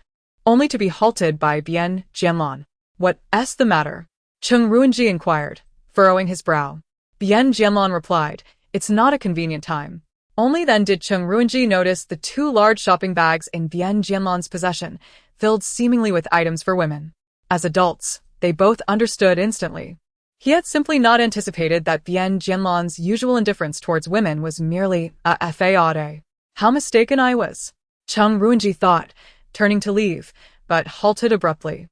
only to be halted by Bian Jianlan. "What's the matter?" Chung Ruinji inquired, furrowing his brow. Bian Jianlan replied, "It's not a convenient time." Only then did Chung Ruinji notice the two large shopping bags in Bian Jianlan's possession, filled seemingly with items for women. As adults, they both understood instantly. He had simply not anticipated that Bian Jianlan's usual indifference towards women was merely a fade. How mistaken I was, Chung Ruinji thought, turning to leave, but halted abruptly.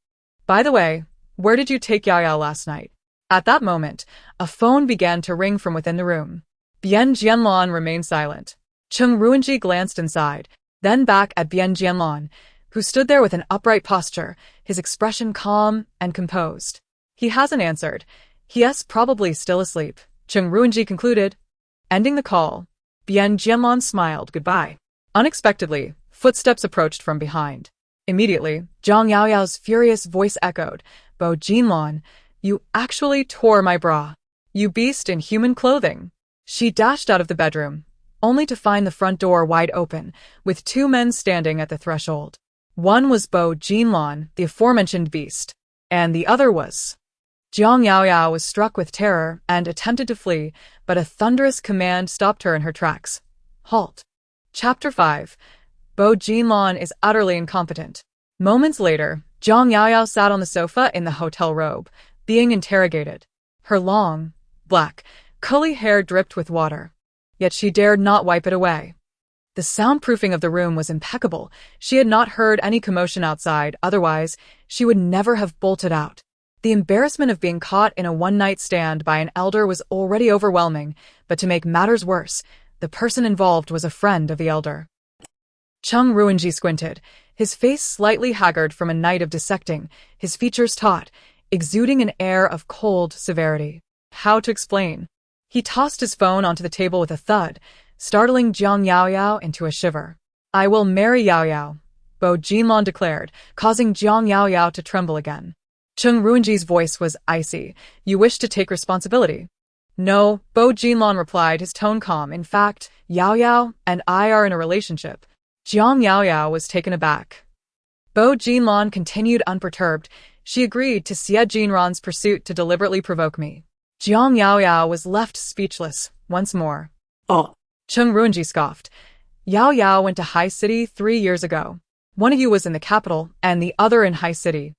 "By the way, where did you take Yao Yao last night?" At that moment, a phone began to ring from within the room. Bian Jianlan remained silent. Chung Ruinji glanced inside, then back at Bian Jianlan, who stood there with an upright posture, his expression calm and composed. "He hasn't answered. He's probably still asleep," Chung Ruinji concluded. Ending the call, Bian Jianlan smiled goodbye. Unexpectedly, footsteps approached from behind. Immediately, Zhang Yaoyao's furious voice echoed, "Bo Jinlan, you actually tore my bra. You beast in human clothing." She dashed out of the bedroom, only to find the front door wide open, with two men standing at the threshold. One was Bo Jinlan, the aforementioned beast, and the other was... Zhang Yaoyao was struck with terror and attempted to flee, but a thunderous command stopped her in her tracks. "Halt." Chapter 5. Bo Jinlan is utterly incompetent. Moments later, Zhang Yaoyao sat on the sofa in the hotel robe, being interrogated. Her long, black, curly hair dripped with water, yet she dared not wipe it away. The soundproofing of the room was impeccable. She had not heard any commotion outside, otherwise she would never have bolted out. The embarrassment of being caught in a one-night stand by an elder was already overwhelming, but to make matters worse, the person involved was a friend of the elder. Chung Ruinji squinted, his face slightly haggard from a night of dissecting, his features taut, exuding an air of cold severity. How to explain? He tossed his phone onto the table with a thud, startling Zhang Yaoyao into a shiver. "I will marry Yao Yao," Bo Jinlan declared, causing Zhang Yaoyao to tremble again. Chung Ruinji's voice was icy. "You wish to take responsibility?" "No," Bo Jinlan replied, his tone calm. "In fact, Yao Yao and I are in a relationship." Zhang Yaoyao was taken aback. Bo Jinlan continued unperturbed. "She agreed to Xie Jinran's pursuit to deliberately provoke me." Zhang Yaoyao was left speechless once more. "Oh." Chung Ruinji scoffed. "Yao Yao went to High City 3 years ago. One of you was in the capital and the other in High City.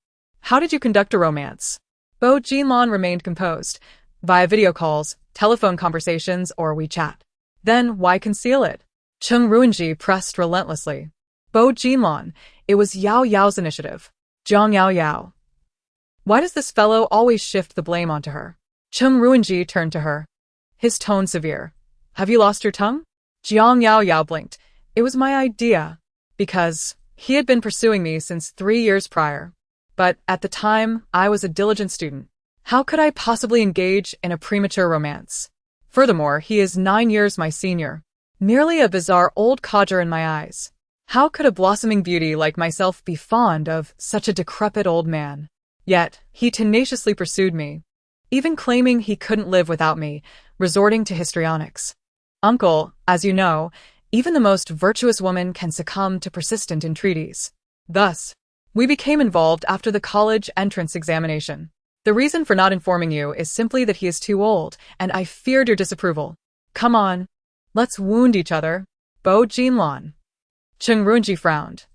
How did you conduct a romance?" Bo Jinlon remained composed, via video calls, telephone conversations, or WeChat. Then why conceal it? Chung Ruinji pressed relentlessly. Bo Jinlon, it was Yao Yao's initiative. Zhang Yao Yao. Why does this fellow always shift the blame onto her? Chung Ruinji turned to her, his tone severe. Have you lost your tongue? Jiang Yao Yao blinked. It was my idea. Because he had been pursuing me since 3 years prior. But at the time, I was a diligent student. How could I possibly engage in a premature romance? Furthermore, he is 9 years my senior. Merely a bizarre old codger in my eyes. How could a blossoming beauty like myself be fond of such a decrepit old man? Yet, he tenaciously pursued me, even claiming he couldn't live without me, resorting to histrionics. Uncle, as you know, even the most virtuous woman can succumb to persistent entreaties. Thus, we became involved after the college entrance examination. The reason for not informing you is simply that he is too old, and I feared your disapproval. Come on, let's wound each other. Bo Jinlon. Chung Runji frowned.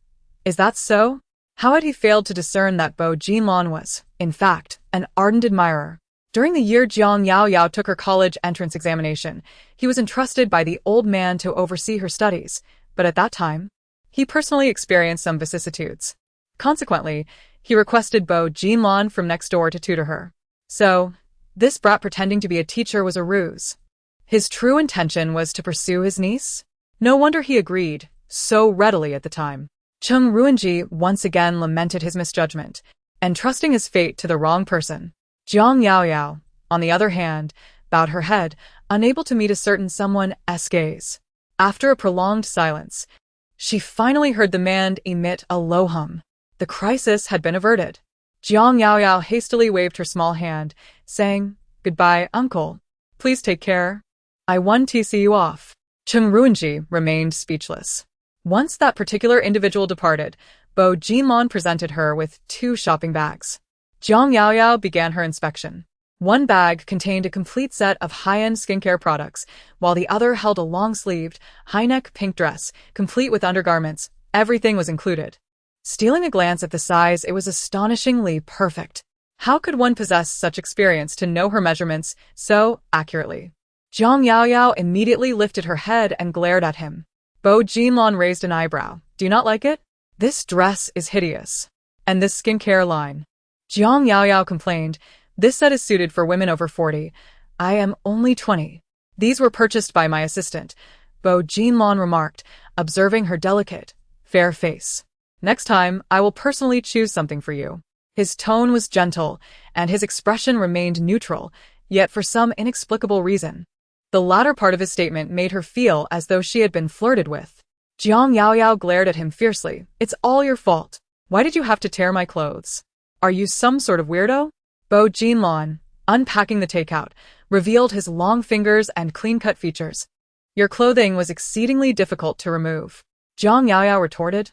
Is that so? How had he failed to discern that Bo Jinlon was, in fact, an ardent admirer? During the year Jiang Yao Yao took her college entrance examination, he was entrusted by the old man to oversee her studies, but at that time, he personally experienced some vicissitudes. Consequently, he requested Bo Jinlon from next door to tutor her. So, this brat pretending to be a teacher was a ruse. His true intention was to pursue his niece? No wonder he agreed so readily at the time. Chung Ruinji once again lamented his misjudgment, entrusting his fate to the wrong person. Jiang Yao Yao, on the other hand, bowed her head, unable to meet a certain someone's gaze. After a prolonged silence, she finally heard the man emit a low hum. The crisis had been averted. Jiang Yao Yao hastily waved her small hand, saying, Goodbye, uncle. Please take care. I want to see you off. Chung Ruinji remained speechless. Once that particular individual departed, Bo Jinlon presented her with 2 shopping bags. Jiang Yao Yao began her inspection. One bag contained a complete set of high-end skincare products, while the other held a long-sleeved, high-neck pink dress, complete with undergarments. Everything was included. Stealing a glance at the size, it was astonishingly perfect. How could one possess such experience to know her measurements so accurately? Jiang Yao Yao immediately lifted her head and glared at him. Bo Jinlon raised an eyebrow. Do you not like it? This dress is hideous. And this skincare line. Jiang Yao Yao complained. This set is suited for women over 40. I am only 20. These were purchased by my assistant, Bo Jinlon remarked, observing her delicate, fair face. Next time, I will personally choose something for you. His tone was gentle, and his expression remained neutral, yet for some inexplicable reason. The latter part of his statement made her feel as though she had been flirted with. Jiang Yao Yao glared at him fiercely. It's all your fault. Why did you have to tear my clothes? Are you some sort of weirdo? Bo Jinlon, unpacking the takeout, revealed his long fingers and clean-cut features. Your clothing was exceedingly difficult to remove. Jiang Yao Yao retorted.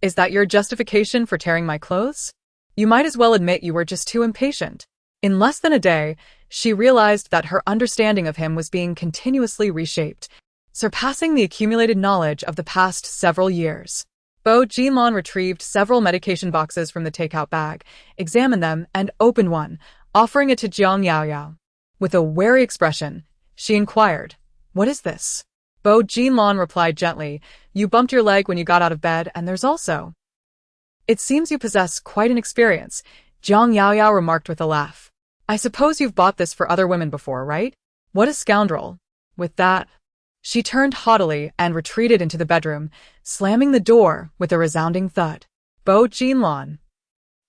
Is that your justification for tearing my clothes? You might as well admit you were just too impatient. In less than a day, she realized that her understanding of him was being continuously reshaped, surpassing the accumulated knowledge of the past several years. Bo Jinlon retrieved several medication boxes from the takeout bag, examined them, and opened one, offering it to Jiang Yao Yao. With a wary expression, she inquired, What is this? Bo Jinlon replied gently, You bumped your leg when you got out of bed, and there's also. It seems you possess quite an experience, Jiang Yao Yao remarked with a laugh. I suppose you've bought this for other women before, right? What a scoundrel. With that, she turned haughtily and retreated into the bedroom, slamming the door with a resounding thud. Bo Jinlon.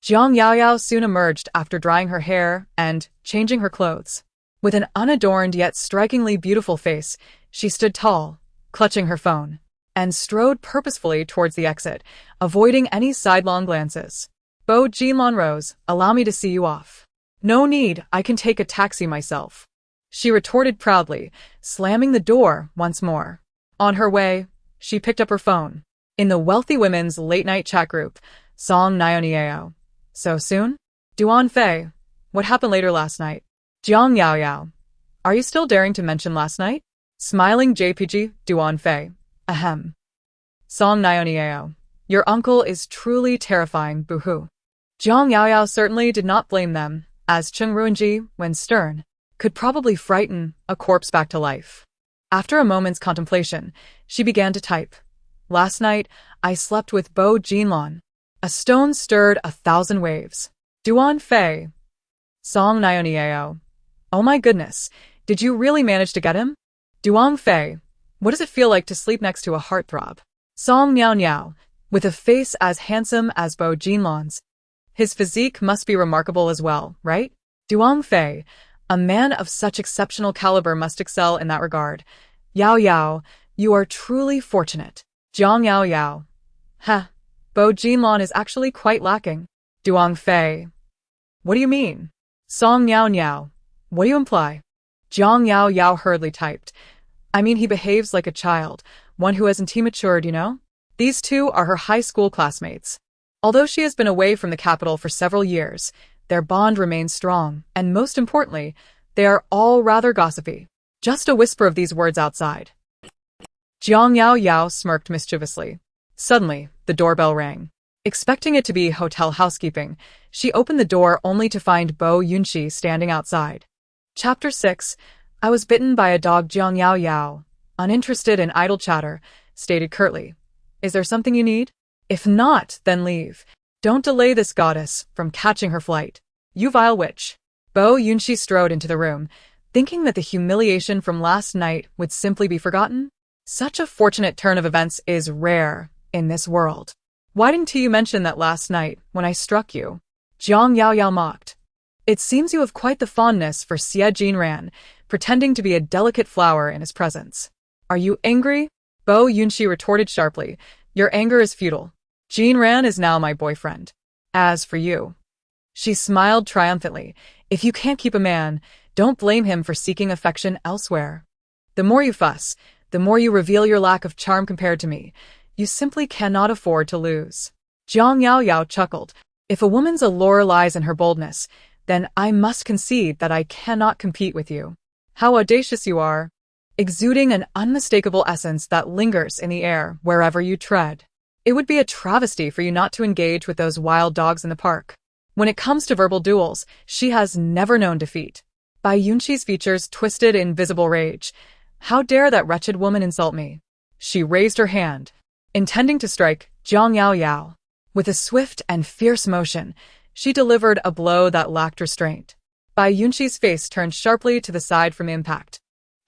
Jiang Yao Yao soon emerged after drying her hair and changing her clothes. With an unadorned yet strikingly beautiful face, she stood tall, clutching her phone, and strode purposefully towards the exit, avoiding any sidelong glances. Bo Jinlon rose. Allow me to see you off. No need, I can take a taxi myself. She retorted proudly, slamming the door once more. On her way, she picked up her phone. In the wealthy women's late-night chat group, Song Nionieo. So soon? Duan Fei. What happened later last night? Jiang Yao Yao. Are you still daring to mention last night? Smiling JPG, Duan Fei. Ahem. Song Nionieo. Your uncle is truly terrifying, boo-hoo. Jiang Yao Yao certainly did not blame them, as Chung Ruinji, when stern, could probably frighten a corpse back to life. After a moment's contemplation, she began to type. Last night, I slept with Bo Jinlon. A stone stirred 1,000 waves. Duan Fei. Song Nyonieo. Oh my goodness, did you really manage to get him? Duan Fei. What does it feel like to sleep next to a heartthrob? Song Niao Niao. With a face as handsome as Bo Jinlon's. His physique must be remarkable as well, right? Duan Fei. A man of such exceptional caliber must excel in that regard. Yao Yao, you are truly fortunate. Jiang Yao Yao. Heh, Bo Jinlon is actually quite lacking. Duan Fei. What do you mean? Song Niao Niao. What do you imply? Jiang Yao Yao hurriedly typed. I mean he behaves like a child, one who hasn't matured, you know? These two are her high school classmates. Although she has been away from the capital for several years, their bond remains strong, and most importantly, they are all rather gossipy. Just a whisper of these words outside. Jiang Yao Yao smirked mischievously. Suddenly, the doorbell rang. Expecting it to be hotel housekeeping, she opened the door only to find Bo Yunxi standing outside. Chapter 6. I was bitten by a dog. Jiang Yao Yao, uninterested in idle chatter, stated curtly. Is there something you need? If not, then leave. Don't delay this goddess from catching her flight. You vile witch. Bo Yunxi strode into the room, thinking that the humiliation from last night would simply be forgotten. Such a fortunate turn of events is rare in this world. Why didn't you mention that last night when I struck you? Jiang Yao Yao mocked. It seems you have quite the fondness for Xie Jinran, pretending to be a delicate flower in his presence. Are you angry? Bo Yunxi retorted sharply. Your anger is futile. Jinran is now my boyfriend. As for you. She smiled triumphantly. If you can't keep a man, don't blame him for seeking affection elsewhere. The more you fuss, the more you reveal your lack of charm compared to me. You simply cannot afford to lose. Jiang Yao Yao chuckled. If a woman's allure lies in her boldness, then I must concede that I cannot compete with you. How audacious you are, exuding an unmistakable essence that lingers in the air wherever you tread. It would be a travesty for you not to engage with those wild dogs in the park. When it comes to verbal duels, she has never known defeat. Bai Yunxi's features twisted in visible rage. How dare that wretched woman insult me? She raised her hand, intending to strike Jiang Yao Yao. With a swift and fierce motion, she delivered a blow that lacked restraint. Bai Yunxi's face turned sharply to the side from impact.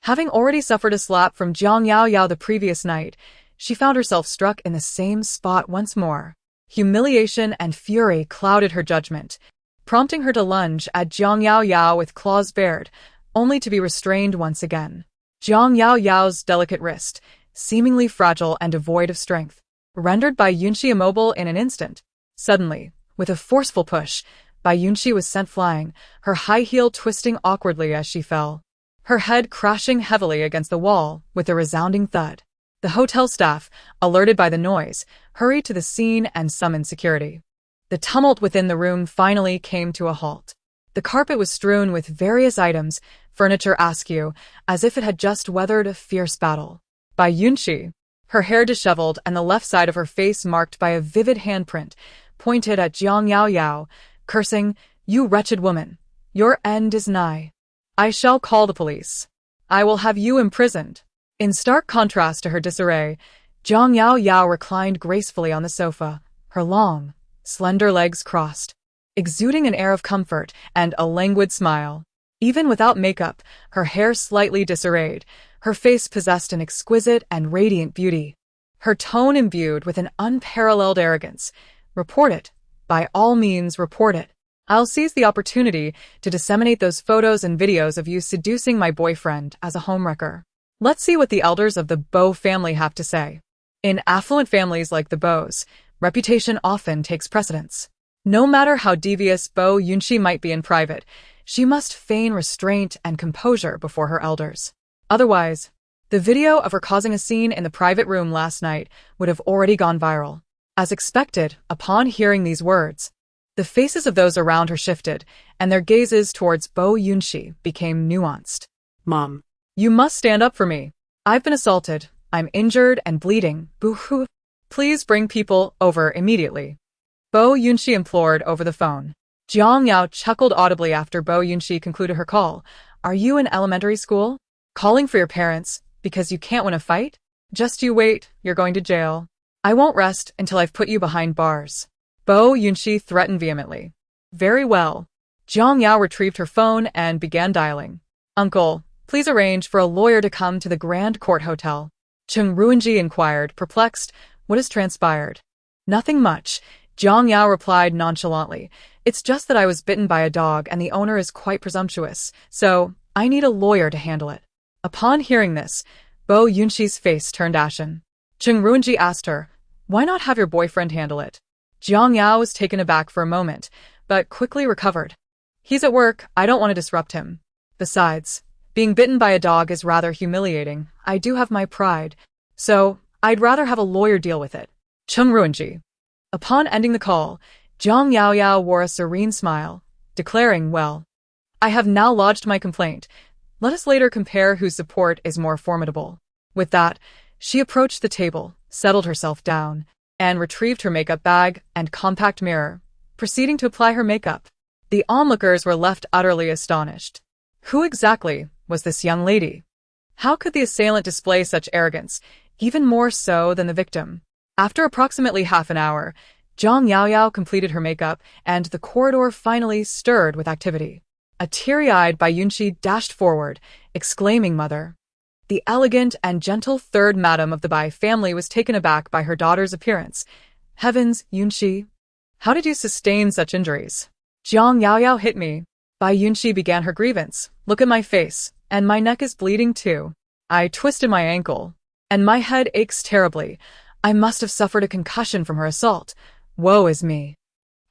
Having already suffered a slap from Jiang Yao Yao the previous night, she found herself struck in the same spot once more. Humiliation and fury clouded her judgment, prompting her to lunge at Jiang Yao Yao with claws bared, only to be restrained once again. Jiang Yao Yao's delicate wrist, seemingly fragile and devoid of strength, rendered Bai Yunxi immobile in an instant. Suddenly, with a forceful push, Bai Yunxi was sent flying, her high heel twisting awkwardly as she fell, her head crashing heavily against the wall with a resounding thud. The hotel staff, alerted by the noise, hurried to the scene and summoned security. The tumult within the room finally came to a halt. The carpet was strewn with various items, furniture askew, as if it had just weathered a fierce battle. Bai Yunxi, her hair disheveled and the left side of her face marked by a vivid handprint, pointed at Jiang Yao Yao, cursing, You wretched woman! Your end is nigh. I shall call the police. I will have you imprisoned. In stark contrast to her disarray, Jiang Yao Yao reclined gracefully on the sofa, her long, slender legs crossed, exuding an air of comfort and a languid smile. Even without makeup, her hair slightly disarrayed, her face possessed an exquisite and radiant beauty. Her tone imbued with an unparalleled arrogance. Report it. By all means, report it. I'll seize the opportunity to disseminate those photos and videos of you seducing my boyfriend as a homewrecker. Let's see what the elders of the Bo family have to say. In affluent families like the Bo's, reputation often takes precedence. No matter how devious Bo Yunxi might be in private, she must feign restraint and composure before her elders. Otherwise, the video of her causing a scene in the private room last night would have already gone viral. As expected, upon hearing these words, the faces of those around her shifted, and their gazes towards Bo Yunxi became nuanced. Mom. You must stand up for me. I've been assaulted. I'm injured and bleeding. Boo-hoo. Please bring people over immediately. Bo Yunxi implored over the phone. Jiang Yao chuckled audibly after Bo Yunxi concluded her call. Are you in elementary school? Calling for your parents because you can't win a fight? Just you wait, you're going to jail. I won't rest until I've put you behind bars. Bo Yunxi threatened vehemently. Very well. Jiang Yao retrieved her phone and began dialing. Uncle, please arrange for a lawyer to come to the Grand Court Hotel. Cheng Ruinji inquired, perplexed. What has transpired? Nothing much. Jiang Yao replied nonchalantly. It's just that I was bitten by a dog and the owner is quite presumptuous, so I need a lawyer to handle it. Upon hearing this, Bo Yunxi's face turned ashen. Cheng Ruinji asked her, why not have your boyfriend handle it? Jiang Yao was taken aback for a moment, but quickly recovered. He's at work, I don't want to disrupt him. Besides, being bitten by a dog is rather humiliating. I do have my pride, so I'd rather have a lawyer deal with it. Cheng Ruinji. Upon ending the call, Jiang Yaoyao wore a serene smile, declaring, well, I have now lodged my complaint. Let us later compare whose support is more formidable. With that, she approached the table, settled herself down, and retrieved her makeup bag and compact mirror, proceeding to apply her makeup. The onlookers were left utterly astonished. Who exactly was this young lady? How could the assailant display such arrogance, even more so than the victim? After approximately half an hour, Jiang Yaoyao completed her makeup, and the corridor finally stirred with activity. A teary-eyed Bai Yunxi dashed forward, exclaiming, Mother. The elegant and gentle third madam of the Bai family was taken aback by her daughter's appearance. Heavens, Yunxi! How did you sustain such injuries? Jiang Yaoyao hit me. Bai Yunxi began her grievance. Look at my face, and my neck is bleeding too. I twisted my ankle, and my head aches terribly. I must have suffered a concussion from her assault. Woe is me.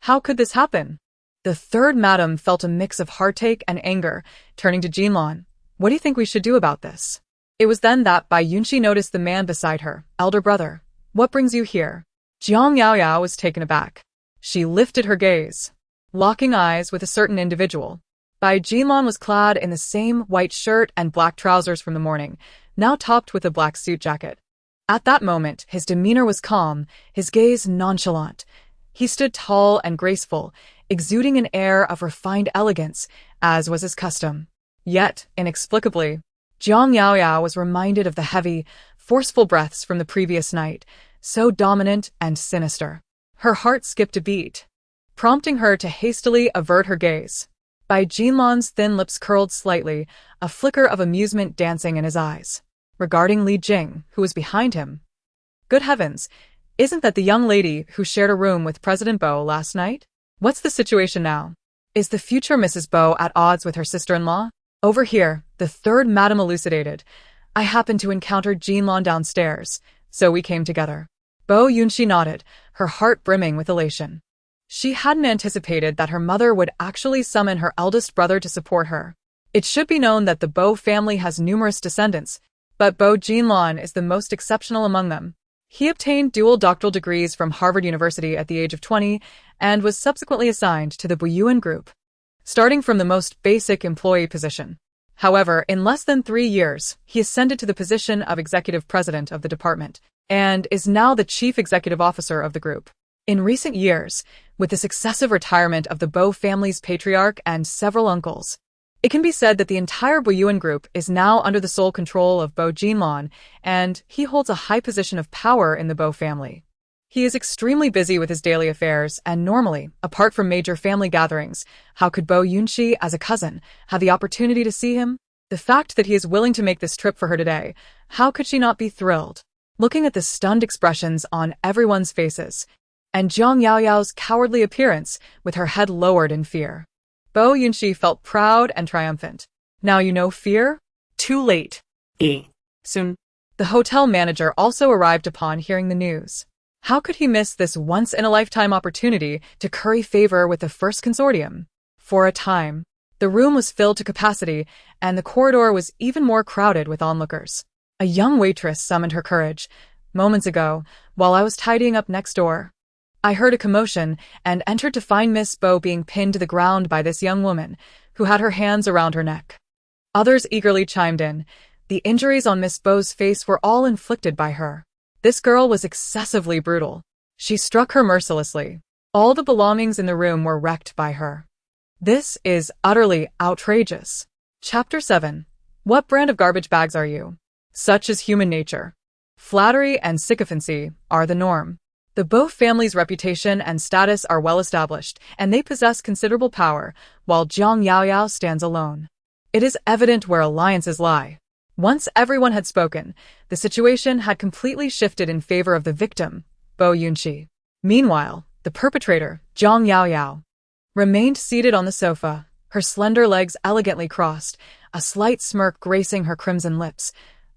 How could this happen? The third madam felt a mix of heartache and anger, turning to Jinlan. What do you think we should do about this? It was then that Bai Yunxi noticed the man beside her. Elder brother, what brings you here? Jiang Yaoyao was taken aback. She lifted her gaze, locking eyes with a certain individual. Bai Jinlan was clad in the same white shirt and black trousers from the morning, now topped with a black suit jacket. At that moment, his demeanor was calm, his gaze nonchalant. He stood tall and graceful, exuding an air of refined elegance, as was his custom. Yet, inexplicably, Jiang Yaoyao was reminded of the heavy, forceful breaths from the previous night, so dominant and sinister. Her heart skipped a beat, prompting her to hastily avert her gaze. Bai Jinlan's thin lips curled slightly, a flicker of amusement dancing in his eyes. Regarding Li Jing, who was behind him. Good heavens, isn't that the young lady who shared a room with President Bo last night? What's the situation now? Is the future Mrs. Bo at odds with her sister-in-law? Over here, the third madam elucidated. I happened to encounter Jinlan downstairs, so we came together. Bo Yunxi nodded, her heart brimming with elation. She hadn't anticipated that her mother would actually summon her eldest brother to support her. It should be known that the Bo family has numerous descendants, but Bo Jinlan is the most exceptional among them. He obtained dual doctoral degrees from Harvard University at the age of 20 and was subsequently assigned to the Buyuan Group, starting from the most basic employee position. However, in less than 3 years, he ascended to the position of executive president of the department and is now the chief executive officer of the group. In recent years, with the successive retirement of the Bo family's patriarch and several uncles, it can be said that the entire Buyuan Group is now under the sole control of Bo Jinlan, and he holds a high position of power in the Bo family. He is extremely busy with his daily affairs, and normally, apart from major family gatherings, how could Bo Yunxi, as a cousin, have the opportunity to see him? The fact that he is willing to make this trip for her today, how could she not be thrilled? Looking at the stunned expressions on everyone's faces, and Jiang Yaoyao's cowardly appearance with her head lowered in fear, Bo Yunxi felt proud and triumphant. Now you know fear? Too late. Soon. The hotel manager also arrived upon hearing the news. How could he miss this once-in-a-lifetime opportunity to curry favor with the first consortium? For a time, the room was filled to capacity, and the corridor was even more crowded with onlookers. A young waitress summoned her courage. Moments ago, while I was tidying up next door, I heard a commotion and entered to find Miss Bo being pinned to the ground by this young woman, who had her hands around her neck. Others eagerly chimed in. The injuries on Miss Bo's face were all inflicted by her. This girl was excessively brutal. She struck her mercilessly, All the belongings in the room were wrecked by her. This is utterly outrageous. Chapter 7. What brand of garbage bags are you? Such is human nature. Flattery and sycophancy are the norm. The Bo family's reputation and status are well established, and they possess considerable power, while Jiang Yaoyao stands alone. It is evident where alliances lie. Once everyone had spoken, the situation had completely shifted in favor of the victim, Bo Yunqi. Meanwhile, the perpetrator, Jiang Yaoyao, remained seated on the sofa, her slender legs elegantly crossed, a slight smirk gracing her crimson lips,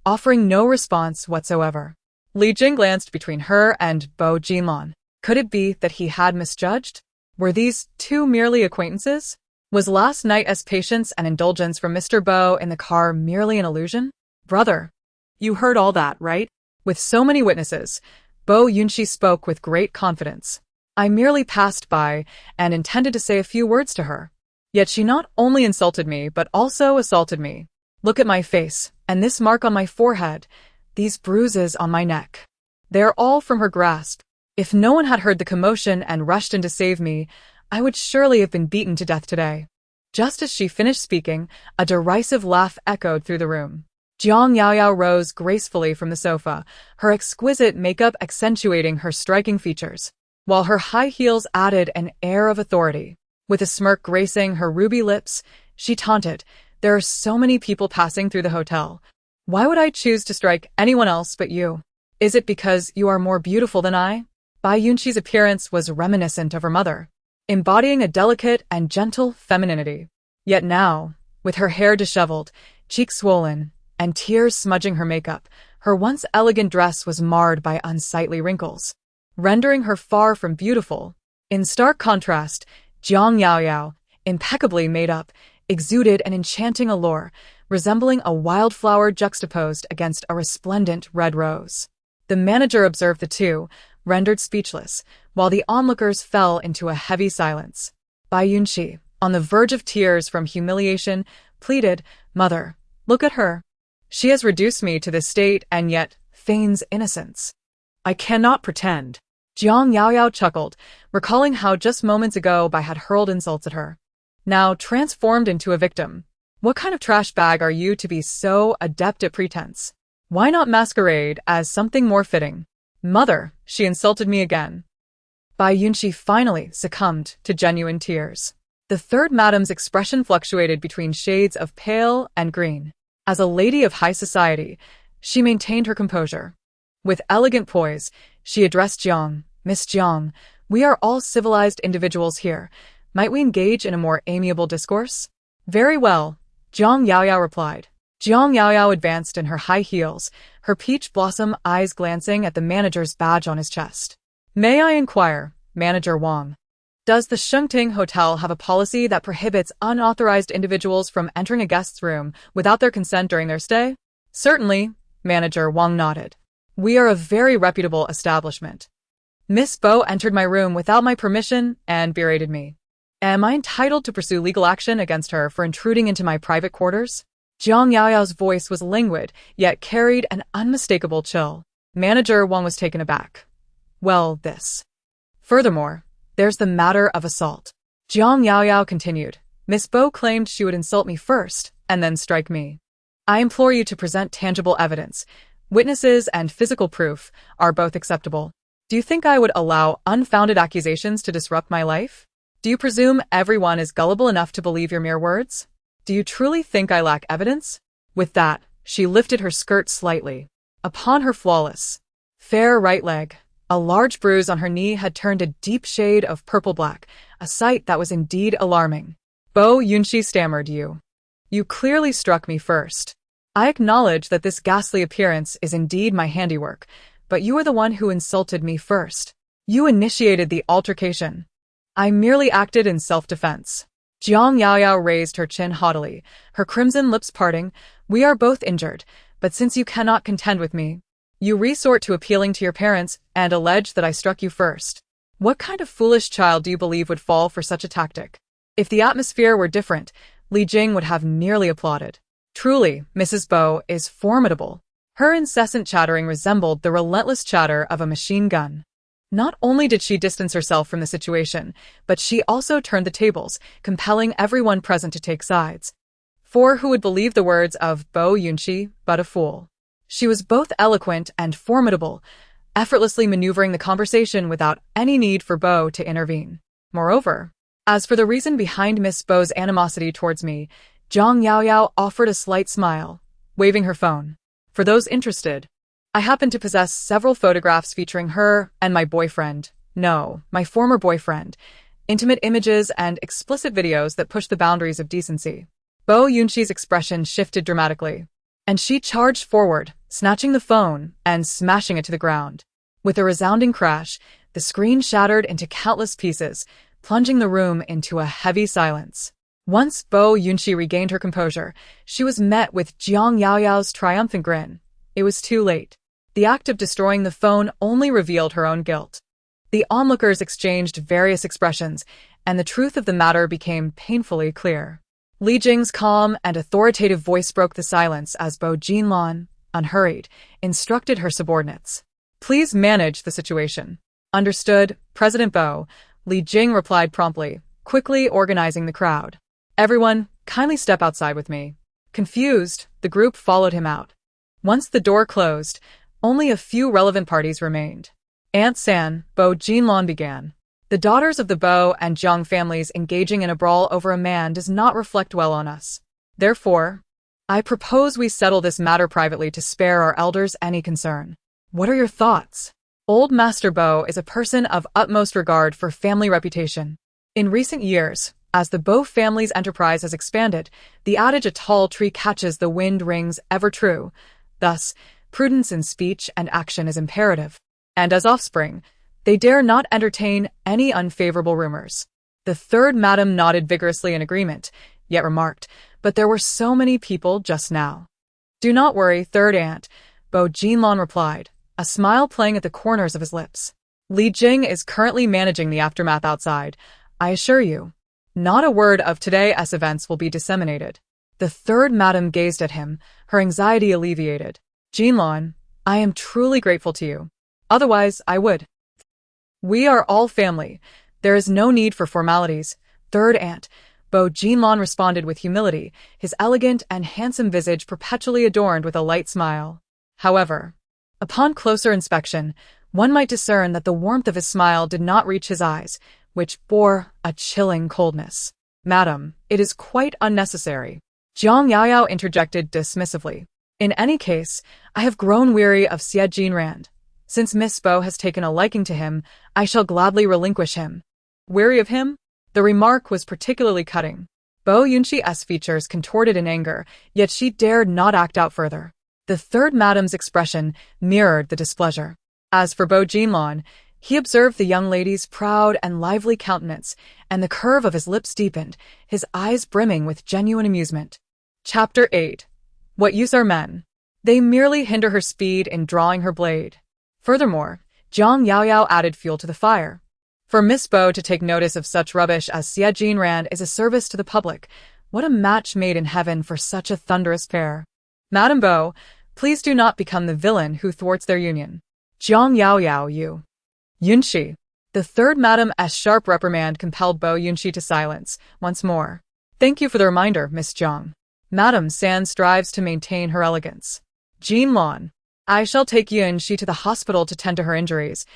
offering no response whatsoever. Li Jing glanced between her and Bo Jinlan. Could it be that he had misjudged? Were these two merely acquaintances? Was last night's patience and indulgence from Mr. Bo in the car merely an illusion? Brother, You heard all that, right? with so many witnesses, Bo Yunqi spoke with great confidence. I merely passed by and intended to say a few words to her. Yet she not only insulted me but also assaulted me. Look at my face, and this mark on my forehead, these bruises on my neck. They're all from her grasp. If no one had heard the commotion and rushed in to save me, I would surely have been beaten to death today. Just as she finished speaking, a derisive laugh echoed through the room. Jiang Yaoyao rose gracefully from the sofa, her exquisite makeup accentuating her striking features, while her high heels added an air of authority. With a smirk gracing her ruby lips, she taunted, "There are so many people passing through the hotel. Why would I choose to strike anyone else but you? Is it because you are more beautiful than I?" Bai Yunqi's appearance was reminiscent of her mother, embodying a delicate and gentle femininity. Yet now, with her hair disheveled, cheeks swollen, and tears smudging her makeup, her once elegant dress was marred by unsightly wrinkles, rendering her far from beautiful. In stark contrast, Jiang Yaoyao, impeccably made up, exuded an enchanting allure, resembling a wildflower juxtaposed against a resplendent red rose. The manager observed the two, rendered speechless, while the onlookers fell into a heavy silence. Bai Yunqi, on the verge of tears from humiliation, pleaded, "Mother, look at her. She has reduced me to this state and yet feigns innocence." I cannot pretend. Jiang Yaoyao chuckled, recalling how just moments ago Bai had hurled insults at her. Now transformed into a victim. What kind of trash bag are you to be so adept at pretense? Why not masquerade as something more fitting? Mother, she insulted me again. Bai Yunqi finally succumbed to genuine tears. The third madam's expression fluctuated between shades of pale and green. As a lady of high society, she maintained her composure. With elegant poise, she addressed Jiang. "Miss Jiang, we are all civilized individuals here. Might we engage in a more amiable discourse?" "Very well," Jiang Yaoyao replied. Jiang Yaoyao advanced in her high heels, her peach blossom eyes glancing at the manager's badge on his chest. "May I inquire, Manager Wang, does the Shengting Hotel have a policy that prohibits unauthorized individuals from entering a guest's room without their consent during their stay?" "Certainly," Manager Wang nodded. "We are a very reputable establishment. Miss Bo entered my room without my permission and berated me. Am I entitled to pursue legal action against her for intruding into my private quarters?" Jiang Yaoyao's voice was languid, yet carried an unmistakable chill. Manager Wang was taken aback. "Well, this. Furthermore, there's the matter of assault." Jiang Yaoyao continued. "Miss Bo claimed she would insult me first, and then strike me. I implore you to present tangible evidence. Witnesses and physical proof are both acceptable. Do you think I would allow unfounded accusations to disrupt my life? Do you presume everyone is gullible enough to believe your mere words? Do you truly think I lack evidence?" With that, she lifted her skirt slightly. Upon her flawless, fair right leg, a large bruise on her knee had turned a deep shade of purple-black, a sight that was indeed alarming. "Bo Yunqi stammered, You clearly struck me first. I acknowledge that this ghastly appearance is indeed my handiwork, but you are the one who insulted me first. You initiated the altercation. I merely acted in self-defense." Jiang Yaoyao raised her chin haughtily, her crimson lips parting. "We are both injured, but since you cannot contend with me, you resort to appealing to your parents and allege that I struck you first. What kind of foolish child do you believe would fall for such a tactic? If the atmosphere were different, Li Jing would have nearly applauded. Truly, Mrs. Bo is formidable." Her incessant chattering resembled the relentless chatter of a machine gun. Not only did she distance herself from the situation, but she also turned the tables, compelling everyone present to take sides. For who would believe the words of Bo Yunxi but a fool? She was both eloquent and formidable, effortlessly maneuvering the conversation without any need for Bo to intervene. Moreover, as for the reason behind Miss Bo's animosity towards me, Zhang Yaoyao offered a slight smile, waving her phone. For those interested, I happen to possess several photographs featuring her and my boyfriend. No, my former boyfriend. Intimate images and explicit videos that push the boundaries of decency. Bo Yunxi's expression shifted dramatically, and she charged forward, snatching the phone and smashing it to the ground. With a resounding crash, the screen shattered into countless pieces, plunging the room into a heavy silence. Once Bo Yunxi regained her composure, she was met with Jiang Yaoyao's triumphant grin. It was too late. The act of destroying the phone only revealed her own guilt. The onlookers exchanged various expressions, and the truth of the matter became painfully clear. Li Jing's calm and authoritative voice broke the silence as Bo Jinlan, unhurried, instructed her subordinates. Please manage the situation. Understood, President Bo, Li Jing replied promptly, quickly organizing the crowd. Everyone, kindly step outside with me. Confused, the group followed him out. Once the door closed, only a few relevant parties remained. Aunt San, Bo Jinlan began. The daughters of the Bo and Jiang families engaging in a brawl over a man does not reflect well on us. Therefore, I propose we settle this matter privately to spare our elders any concern. What are your thoughts? Old Master Bo is a person of utmost regard for family reputation. In recent years, as the Bo family's enterprise has expanded, the adage "a tall tree catches the wind" rings ever true. Thus, prudence in speech and action is imperative. And as offspring, they dare not entertain any unfavorable rumors. The third madam nodded vigorously in agreement, yet remarked, but there were so many people just now. Do not worry, third aunt, Bo Jinlan replied, a smile playing at the corners of his lips. Li Jing is currently managing the aftermath outside, I assure you. Not a word of today's events will be disseminated. The third madam gazed at him, her anxiety alleviated. Jinlan, I am truly grateful to you. Otherwise, I would. We are all family. There is no need for formalities. Third aunt, Bo Jinlan responded with humility, his elegant and handsome visage perpetually adorned with a light smile. However, upon closer inspection, one might discern that the warmth of his smile did not reach his eyes, which bore a chilling coldness. Madam, it is quite unnecessary. Jiang Yaoyao interjected dismissively. In any case, I have grown weary of Xie Jinran. Since Miss Bo has taken a liking to him, I shall gladly relinquish him. Weary of him? The remark was particularly cutting. Bo Yunxi's features contorted in anger, yet she dared not act out further. The third madam's expression mirrored the displeasure. As for Bo Jinlan, he observed the young lady's proud and lively countenance, and the curve of his lips deepened, his eyes brimming with genuine amusement. Chapter 8. What use are men? They merely hinder her speed in drawing her blade. Furthermore, Jiang Yaoyao added fuel to the fire. For Miss Bo to take notice of such rubbish as Xie Jinran is a service to the public. What a match made in heaven for such a thunderous pair. Madame Bo, please do not become the villain who thwarts their union. Jiang Yaoyao, you. Yunxi. The third madam's sharp reprimand compelled Bo Yunxi to silence, once more. Thank you for the reminder, Miss Jiang. Madame San strives to maintain her elegance. Jinlan. I shall take Yunxi to the hospital to tend to her injuries.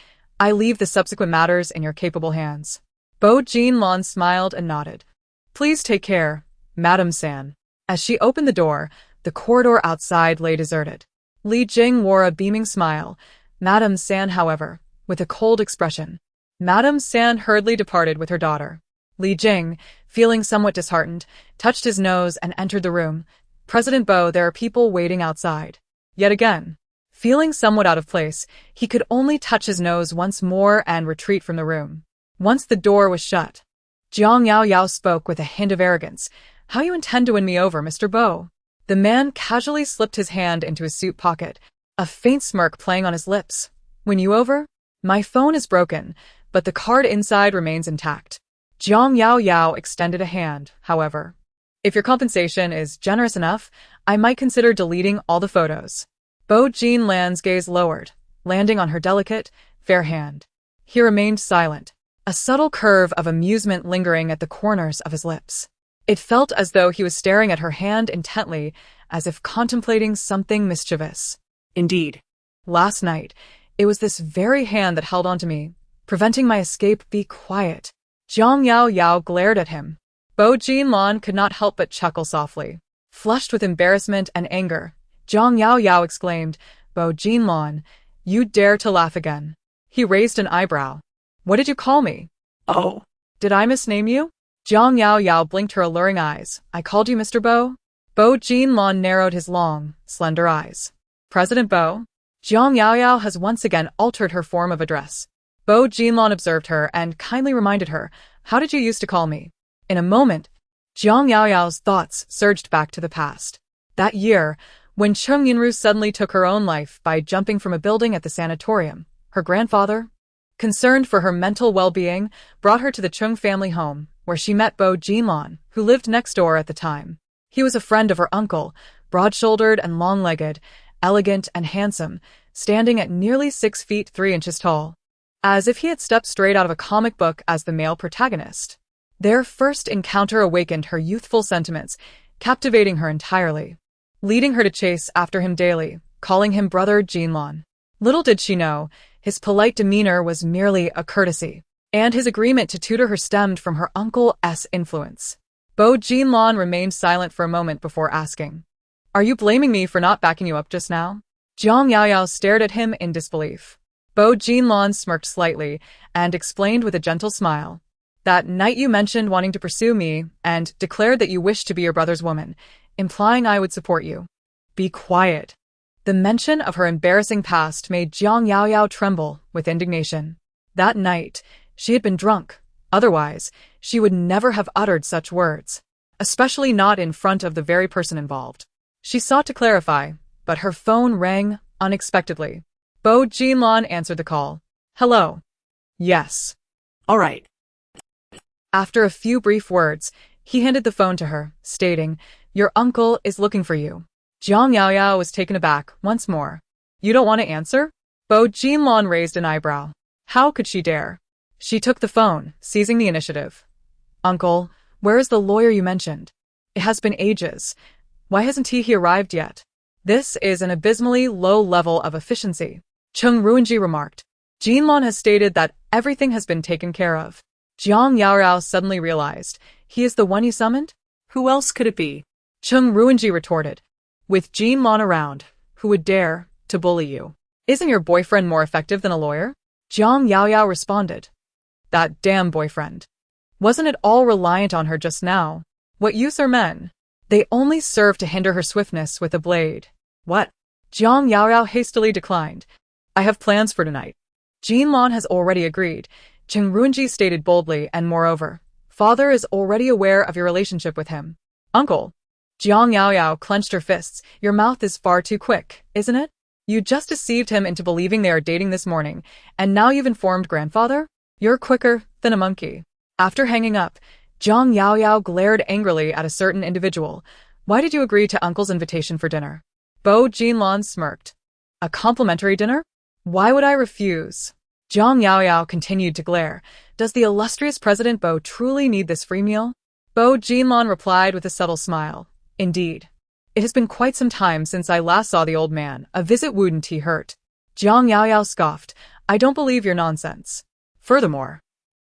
I leave the subsequent matters in your capable hands. Bo Jinlan smiled and nodded. Please take care, Madame San. As she opened the door, the corridor outside lay deserted. Li Jing wore a beaming smile. Madame San, however, with a cold expression. Madame San hurriedly departed with her daughter. Li Jing, feeling somewhat disheartened, touched his nose and entered the room. President Bo, there are people waiting outside. Yet again. Feeling somewhat out of place, he could only touch his nose once more and retreat from the room. Once the door was shut, Jiang Yaoyao spoke with a hint of arrogance. How you intend to win me over, Mr. Bo? The man casually slipped his hand into his suit pocket, a faint smirk playing on his lips. Win you over? My phone is broken, but the card inside remains intact. Jiang Yaoyao extended a hand, however. If your compensation is generous enough, I might consider deleting all the photos. Bo Jinlan's gaze lowered, landing on her delicate, fair hand. He remained silent, a subtle curve of amusement lingering at the corners of his lips. It felt as though he was staring at her hand intently, as if contemplating something mischievous. Indeed. Last night, it was this very hand that held onto me, preventing my escape. Be quiet. Jiang Yao Yao glared at him. Bo Jinlan could not help but chuckle softly. Flushed with embarrassment and anger, Jiang Yao Yao exclaimed, Bo Jinlan, you dare to laugh again. He raised an eyebrow. What did you call me? Oh. Did I misname you? Jiang Yao Yao blinked her alluring eyes. I called you Mr. Bo? Bo Jinlan narrowed his long, slender eyes. President Bo? Jiang Yao Yao has once again altered her form of address. Bo Jinlan observed her and kindly reminded her, how did you used to call me? In a moment, Jiang Yao Yao's thoughts surged back to the past. That year, when Cheng Yinru suddenly took her own life by jumping from a building at the sanatorium, her grandfather, concerned for her mental well-being, brought her to the Chung family home, where she met Bo Jinlan, who lived next door at the time. He was a friend of her uncle, broad-shouldered and long-legged, elegant and handsome, standing at nearly 6 feet 3 inches tall, as if he had stepped straight out of a comic book as the male protagonist. Their first encounter awakened her youthful sentiments, captivating her entirely, leading her to chase after him daily, calling him Brother Jinlan. Little did she know, his polite demeanor was merely a courtesy, and his agreement to tutor her stemmed from her uncle's influence. Bo Jinlan remained silent for a moment before asking, Are you blaming me for not backing you up just now? Jiang Yao Yao stared at him in disbelief. Bo Jinlan smirked slightly and explained with a gentle smile. That night you mentioned wanting to pursue me and declared that you wished to be your brother's woman, implying I would support you. Be quiet. The mention of her embarrassing past made Jiang Yao Yao tremble with indignation. That night, she had been drunk. Otherwise, she would never have uttered such words, especially not in front of the very person involved. She sought to clarify, but her phone rang unexpectedly. Bo Jinlan answered the call. Hello. Yes. All right. After a few brief words, he handed the phone to her, stating, Your uncle is looking for you. Jiang Yao Yao was taken aback once more. You don't want to answer? Bo Jinlan raised an eyebrow. How could she dare? She took the phone, seizing the initiative. Uncle, where is the lawyer you mentioned? It has been ages. Why hasn't he arrived yet? This is an abysmally low level of efficiency, Cheng Ruinji remarked. Jinlan has stated that everything has been taken care of. Jiang Yao Yao suddenly realized, he is the one you summoned? Who else could it be? Cheng Ruinji retorted. With Jinlan around, who would dare to bully you? Isn't your boyfriend more effective than a lawyer? Jiang Yao Yao responded. That damn boyfriend. Wasn't it all reliant on her just now? What use are men? They only serve to hinder her swiftness with a blade. What? Jiang Yao Yao hastily declined. I have plans for tonight. Jinlan has already agreed, Cheng Ruinji stated boldly, and moreover, father is already aware of your relationship with him. Uncle. Jiang Yao Yao clenched her fists. Your mouth is far too quick, isn't it? You just deceived him into believing they are dating this morning, and now you've informed grandfather? You're quicker than a monkey. After hanging up, Jiang Yao Yao glared angrily at a certain individual. Why did you agree to uncle's invitation for dinner? Bo Jinlan smirked. A complimentary dinner? Why would I refuse? Jiang Yao Yao continued to glare. Does the illustrious President Bo truly need this free meal? Bo Jinlan replied with a subtle smile. Indeed. It has been quite some time since I last saw the old man. A visit wouldn't he hurt? Jiang Yao Yao scoffed. I don't believe your nonsense. Furthermore,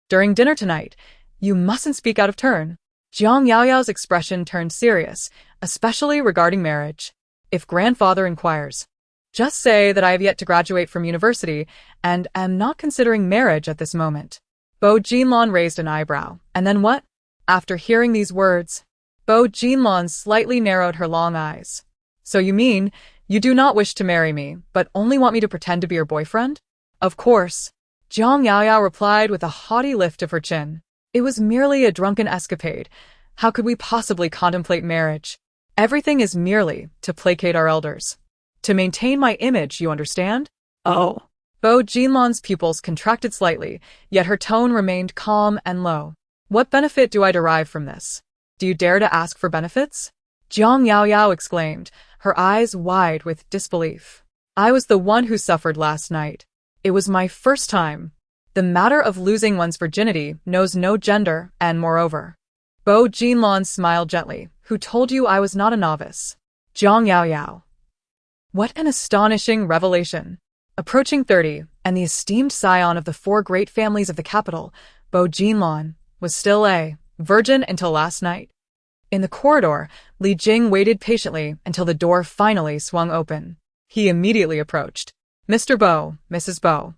during dinner tonight, you mustn't speak out of turn. Jiang Yao Yao's expression turned serious, especially regarding marriage. If grandfather inquires, just say that I have yet to graduate from university and am not considering marriage at this moment. Bo Jinlan raised an eyebrow. And then what? After hearing these words, Bo Jinlan slightly narrowed her long eyes. So you mean, you do not wish to marry me, but only want me to pretend to be your boyfriend? Of course. Jiang Yao Yao replied with a haughty lift of her chin. It was merely a drunken escapade. How could we possibly contemplate marriage? Everything is merely to placate our elders. To maintain my image, you understand? Oh. Bo Jinlan's pupils contracted slightly, yet her tone remained calm and low. What benefit do I derive from this? Do you dare to ask for benefits? Jiang Yao Yao exclaimed, her eyes wide with disbelief. I was the one who suffered last night. It was my first time. The matter of losing one's virginity knows no gender, and moreover. Bo Jinlong smiled gently. Who told you I was not a novice? Zhang Yaoyao. What an astonishing revelation. Approaching 30, and the esteemed scion of the four great families of the capital, Bo Jinlong, was still a virgin until last night. In the corridor, Li Jing waited patiently until the door finally swung open. He immediately approached. Mr. Bo, Mrs. Bo.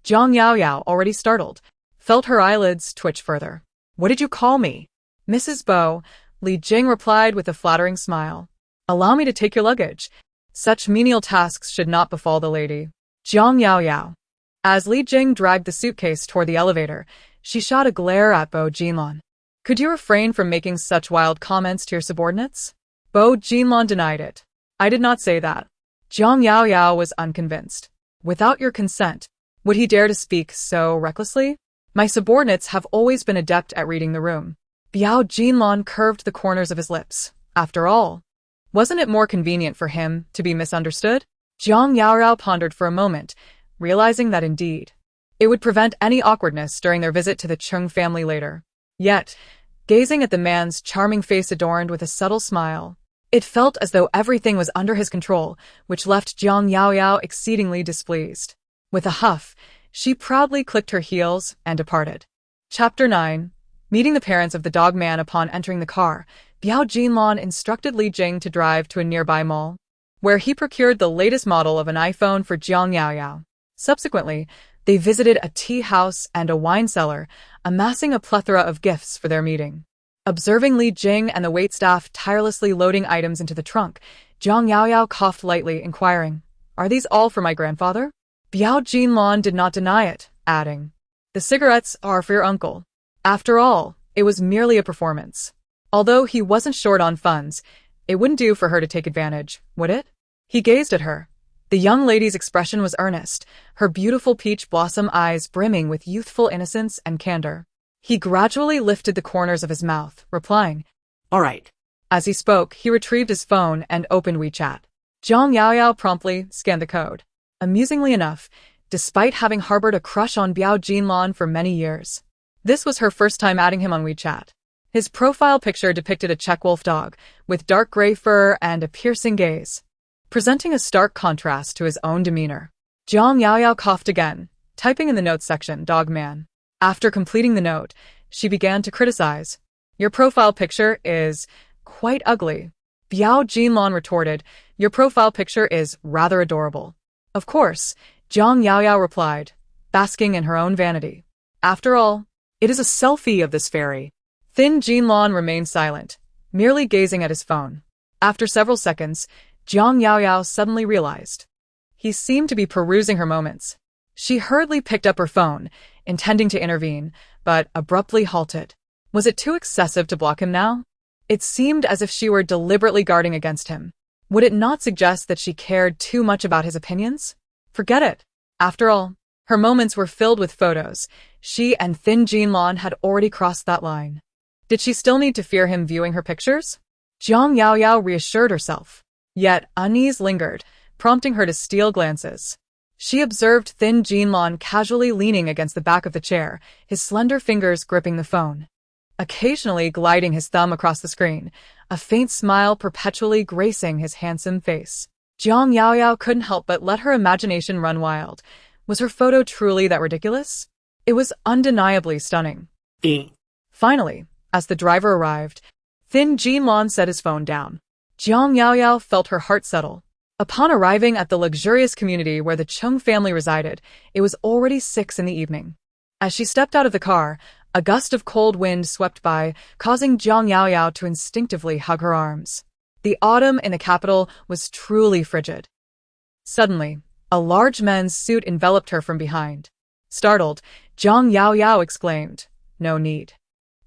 Zhang Yaoyao, already startled, felt her eyelids twitch further. What did you call me? Mrs. Bo, Li Jing replied with a flattering smile. Allow me to take your luggage. Such menial tasks should not befall the lady. Zhang Yaoyao. As Li Jing dragged the suitcase toward the elevator, she shot a glare at Bo Jinlong. Could you refrain from making such wild comments to your subordinates? Bo Jinlong denied it. I did not say that. Zhang Yaoyao was unconvinced. Without your consent, would he dare to speak so recklessly? My subordinates have always been adept at reading the room. Biao Jinlong curved the corners of his lips. After all, wasn't it more convenient for him to be misunderstood? Zhang Yaoyao pondered for a moment, realizing that indeed, it would prevent any awkwardness during their visit to the Chung family later. Yet, gazing at the man's charming face adorned with a subtle smile, it felt as though everything was under his control, which left Zhang Yaoyao exceedingly displeased. With a huff, she proudly clicked her heels and departed. Chapter 9. Meeting the parents of the dog man upon entering the car, Biao Jinlong instructed Li Jing to drive to a nearby mall, where he procured the latest model of an iPhone for Zhang Yaoyao. Subsequently, they visited a tea house and a wine cellar, amassing a plethora of gifts for their meeting. Observing Li Jing and the waitstaff tirelessly loading items into the trunk, Zhang Yaoyao coughed lightly, inquiring, Are these all for my grandfather? Biao Jinlong did not deny it, adding, The cigarettes are for your uncle. After all, it was merely a performance. Although he wasn't short on funds, it wouldn't do for her to take advantage, would it? He gazed at her. The young lady's expression was earnest, her beautiful peach blossom eyes brimming with youthful innocence and candor. He gradually lifted the corners of his mouth, replying, All right. As he spoke, he retrieved his phone and opened WeChat. Zhang Yaoyao promptly scanned the code. Amusingly enough, despite having harbored a crush on Biao Jinlong for many years, this was her first time adding him on WeChat. His profile picture depicted a Czech wolf dog, with dark gray fur and a piercing gaze, presenting a stark contrast to his own demeanor. Zhang Yaoyao coughed again, typing in the notes section, Dog man. After completing the note, she began to criticize. Your profile picture is quite ugly. Biao Jinlong retorted, Your profile picture is rather adorable. Of course, Zhang Yaoyao replied, basking in her own vanity. After all, it is a selfie of this fairy. Thin Jinlong remained silent, merely gazing at his phone. After several seconds, Zhang Yaoyao suddenly realized. He seemed to be perusing her moments. She hurriedly picked up her phone, intending to intervene, but abruptly halted. Was it too excessive to block him now? It seemed as if she were deliberately guarding against him. Would it not suggest that she cared too much about his opinions? Forget it. After all, her moments were filled with photos. She and Thin Jinlong had already crossed that line. Did she still need to fear him viewing her pictures? Zhang Yaoyao reassured herself. Yet unease lingered, prompting her to steal glances. She observed Thin Jinlong casually leaning against the back of the chair, his slender fingers gripping the phone, occasionally gliding his thumb across the screen, a faint smile perpetually gracing his handsome face. Zhang Yaoyao couldn't help but let her imagination run wild. Was her photo truly that ridiculous? It was undeniably stunning. Finally, as the driver arrived, Thin Jinlong set his phone down. Zhang Yaoyao felt her heart settle. Upon arriving at the luxurious community where the Chung family resided, it was already 6 in the evening. As she stepped out of the car, a gust of cold wind swept by, causing Zhang Yaoyao to instinctively hug her arms. The autumn in the capital was truly frigid. Suddenly, a large men's suit enveloped her from behind. Startled, Zhang Yaoyao exclaimed, No need.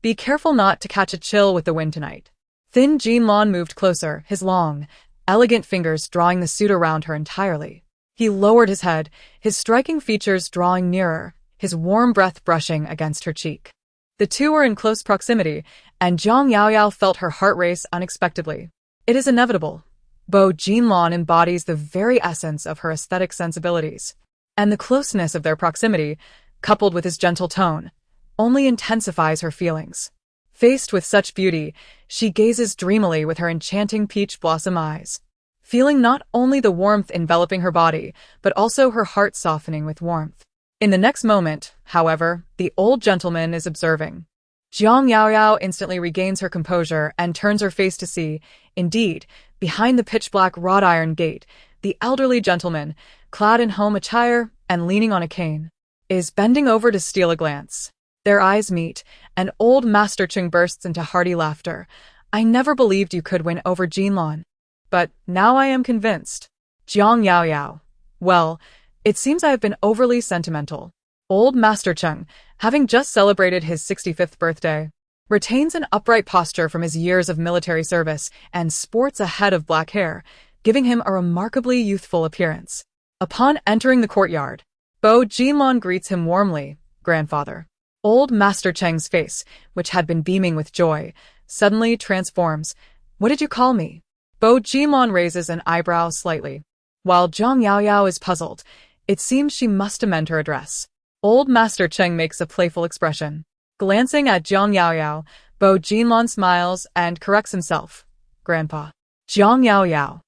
Be careful not to catch a chill with the wind tonight. Thin Jinlong moved closer, his long, elegant fingers drawing the suit around her entirely. He lowered his head, his striking features drawing nearer, his warm breath brushing against her cheek. The two were in close proximity, and Zhang Yaoyao felt her heart race unexpectedly. It is inevitable. Bo Jinlong embodies the very essence of her aesthetic sensibilities, and the closeness of their proximity coupled with his gentle tone, only intensifies her feelings. Faced with such beauty, she gazes dreamily with her enchanting peach blossom eyes, feeling not only the warmth enveloping her body, but also her heart softening with warmth. In the next moment, however, the old gentleman is observing. Jiang Yaoyao instantly regains her composure and turns her face to see. Indeed, behind the pitch-black wrought-iron gate, the elderly gentleman, clad in home attire and leaning on a cane, is bending over to steal a glance. Their eyes meet, and old Master Cheng bursts into hearty laughter. I never believed you could win over Jinlan. But now I am convinced. Jiang Yaoyao. Well, it seems I have been overly sentimental. Old Master Cheng, having just celebrated his 65th birthday, retains an upright posture from his years of military service and sports a head of black hair, giving him a remarkably youthful appearance. Upon entering the courtyard, Bo Jinlan greets him warmly, "Grandfather." Old Master Cheng's face, which had been beaming with joy, suddenly transforms. "What did you call me?" Bo Jinlan raises an eyebrow slightly. While Jiang Yaoyao is puzzled, it seems she must amend her address. Old Master Cheng makes a playful expression. Glancing at Jiang Yaoyao, Bo Jinlan smiles and corrects himself. "Grandpa." Jiang Yaoyao.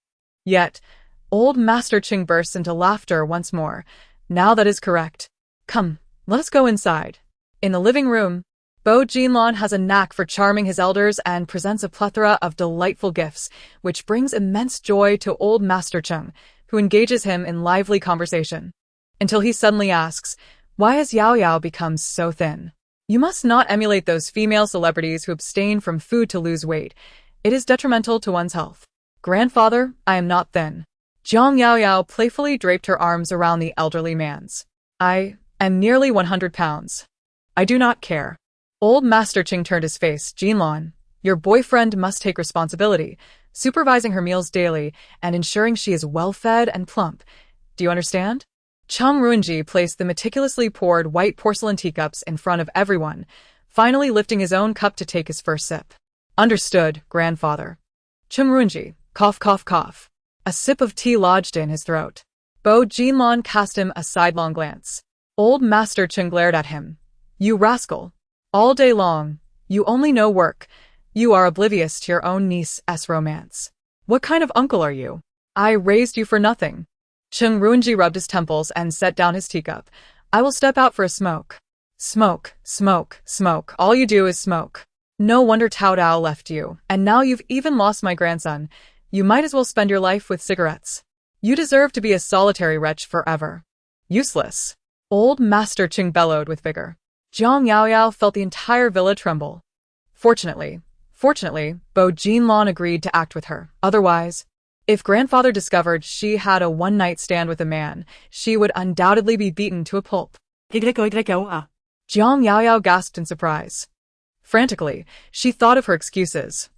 Yet, old Master Cheng bursts into laughter once more. "Now that is correct. Come, let us go inside." In the living room, Bo Jinlan has a knack for charming his elders and presents a plethora of delightful gifts, which brings immense joy to old Master Cheng, who engages him in lively conversation. Until he suddenly asks, "Why has Yao Yao become so thin?" "You must not emulate those female celebrities who abstain from food to lose weight. It is detrimental to one's health." "Grandfather, I am not thin." Jiang Yaoyao playfully draped her arms around the elderly man's. "I am nearly 100 pounds. I do not care." Old Master Cheng turned his face. "Jinlan, your boyfriend must take responsibility, supervising her meals daily and ensuring she is well-fed and plump. Do you understand?" Cheng Ruinji placed the meticulously poured white porcelain teacups in front of everyone, finally lifting his own cup to take his first sip. "Understood, grandfather." Cheng Ruinji, cough cough cough. A sip of tea lodged in his throat. Bo Jinlan cast him a sidelong glance. Old Master Cheng glared at him. "You rascal. All day long, you only know work. You are oblivious to your own niece's romance. What kind of uncle are you? I raised you for nothing." Cheng Ruinji rubbed his temples and set down his teacup. "I will step out for a smoke." "Smoke, smoke, smoke. All you do is smoke. No wonder Tao Dao left you, and now you've even lost my grandson. You might as well spend your life with cigarettes. You deserve to be a solitary wretch forever." "Useless." Old Master Cheng bellowed with vigor. Jiang Yaoyao felt the entire villa tremble. Fortunately, Bo Jinlan agreed to act with her. Otherwise, if grandfather discovered she had a one-night stand with a man, she would undoubtedly be beaten to a pulp. Jiang Yaoyao gasped in surprise. Frantically, she thought of her excuses.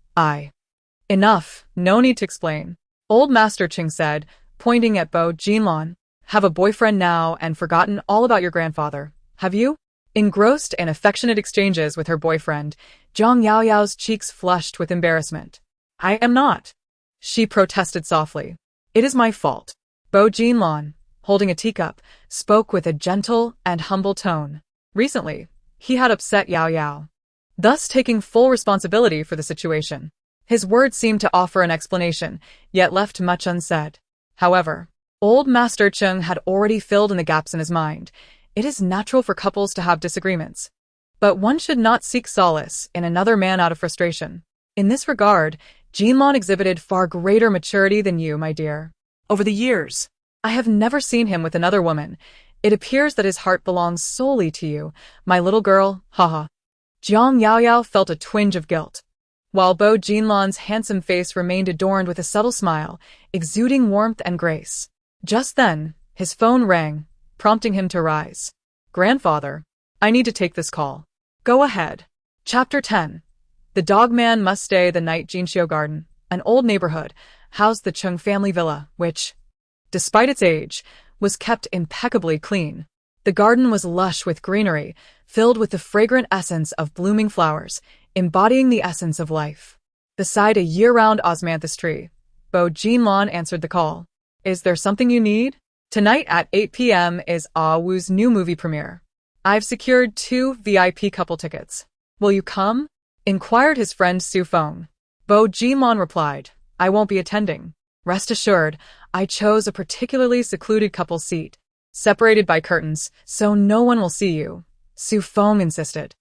Enough, no need to explain. Old Master Cheng said, pointing at Bo Jinlan. "Have a boyfriend now and forgotten all about your grandfather, have you?" Engrossed in affectionate exchanges with her boyfriend, Jiang Yaoyao's cheeks flushed with embarrassment. "I am not," she protested softly. "It is my fault." Bo Jinlan, holding a teacup, spoke with a gentle and humble tone. Recently, he had upset Yao Yao, thus taking full responsibility for the situation. His words seemed to offer an explanation, yet left much unsaid. However, old Master Cheng had already filled in the gaps in his mind. It is natural for couples to have disagreements, but one should not seek solace in another man out of frustration. In this regard, Jinlan exhibited far greater maturity than you, my dear. Over the years, I have never seen him with another woman. It appears that his heart belongs solely to you, my little girl, haha. Jiang Yaoyao felt a twinge of guilt, while Bo Jinlan's handsome face remained adorned with a subtle smile, exuding warmth and grace. Just then, his phone rang, prompting him to rise. "Grandfather, I need to take this call." "Go ahead." Chapter 10. The Dogman must stay the night. Jinxiu Garden, an old neighborhood, housed the Cheng family villa, which, despite its age, was kept impeccably clean. The garden was lush with greenery, filled with the fragrant essence of blooming flowers, embodying the essence of life. Beside a year-round osmanthus tree, Bo Jinlan answered the call. "Is there something you need?" "Tonight at 8 p.m. is Ah Wu's new movie premiere. I've secured 2 VIP couple tickets. Will you come? Inquired his friend Su Feng. Bo Jimon replied, I won't be attending. Rest assured, I chose a particularly secluded couple seat, separated by curtains, so no one will see you. Su Feng insisted.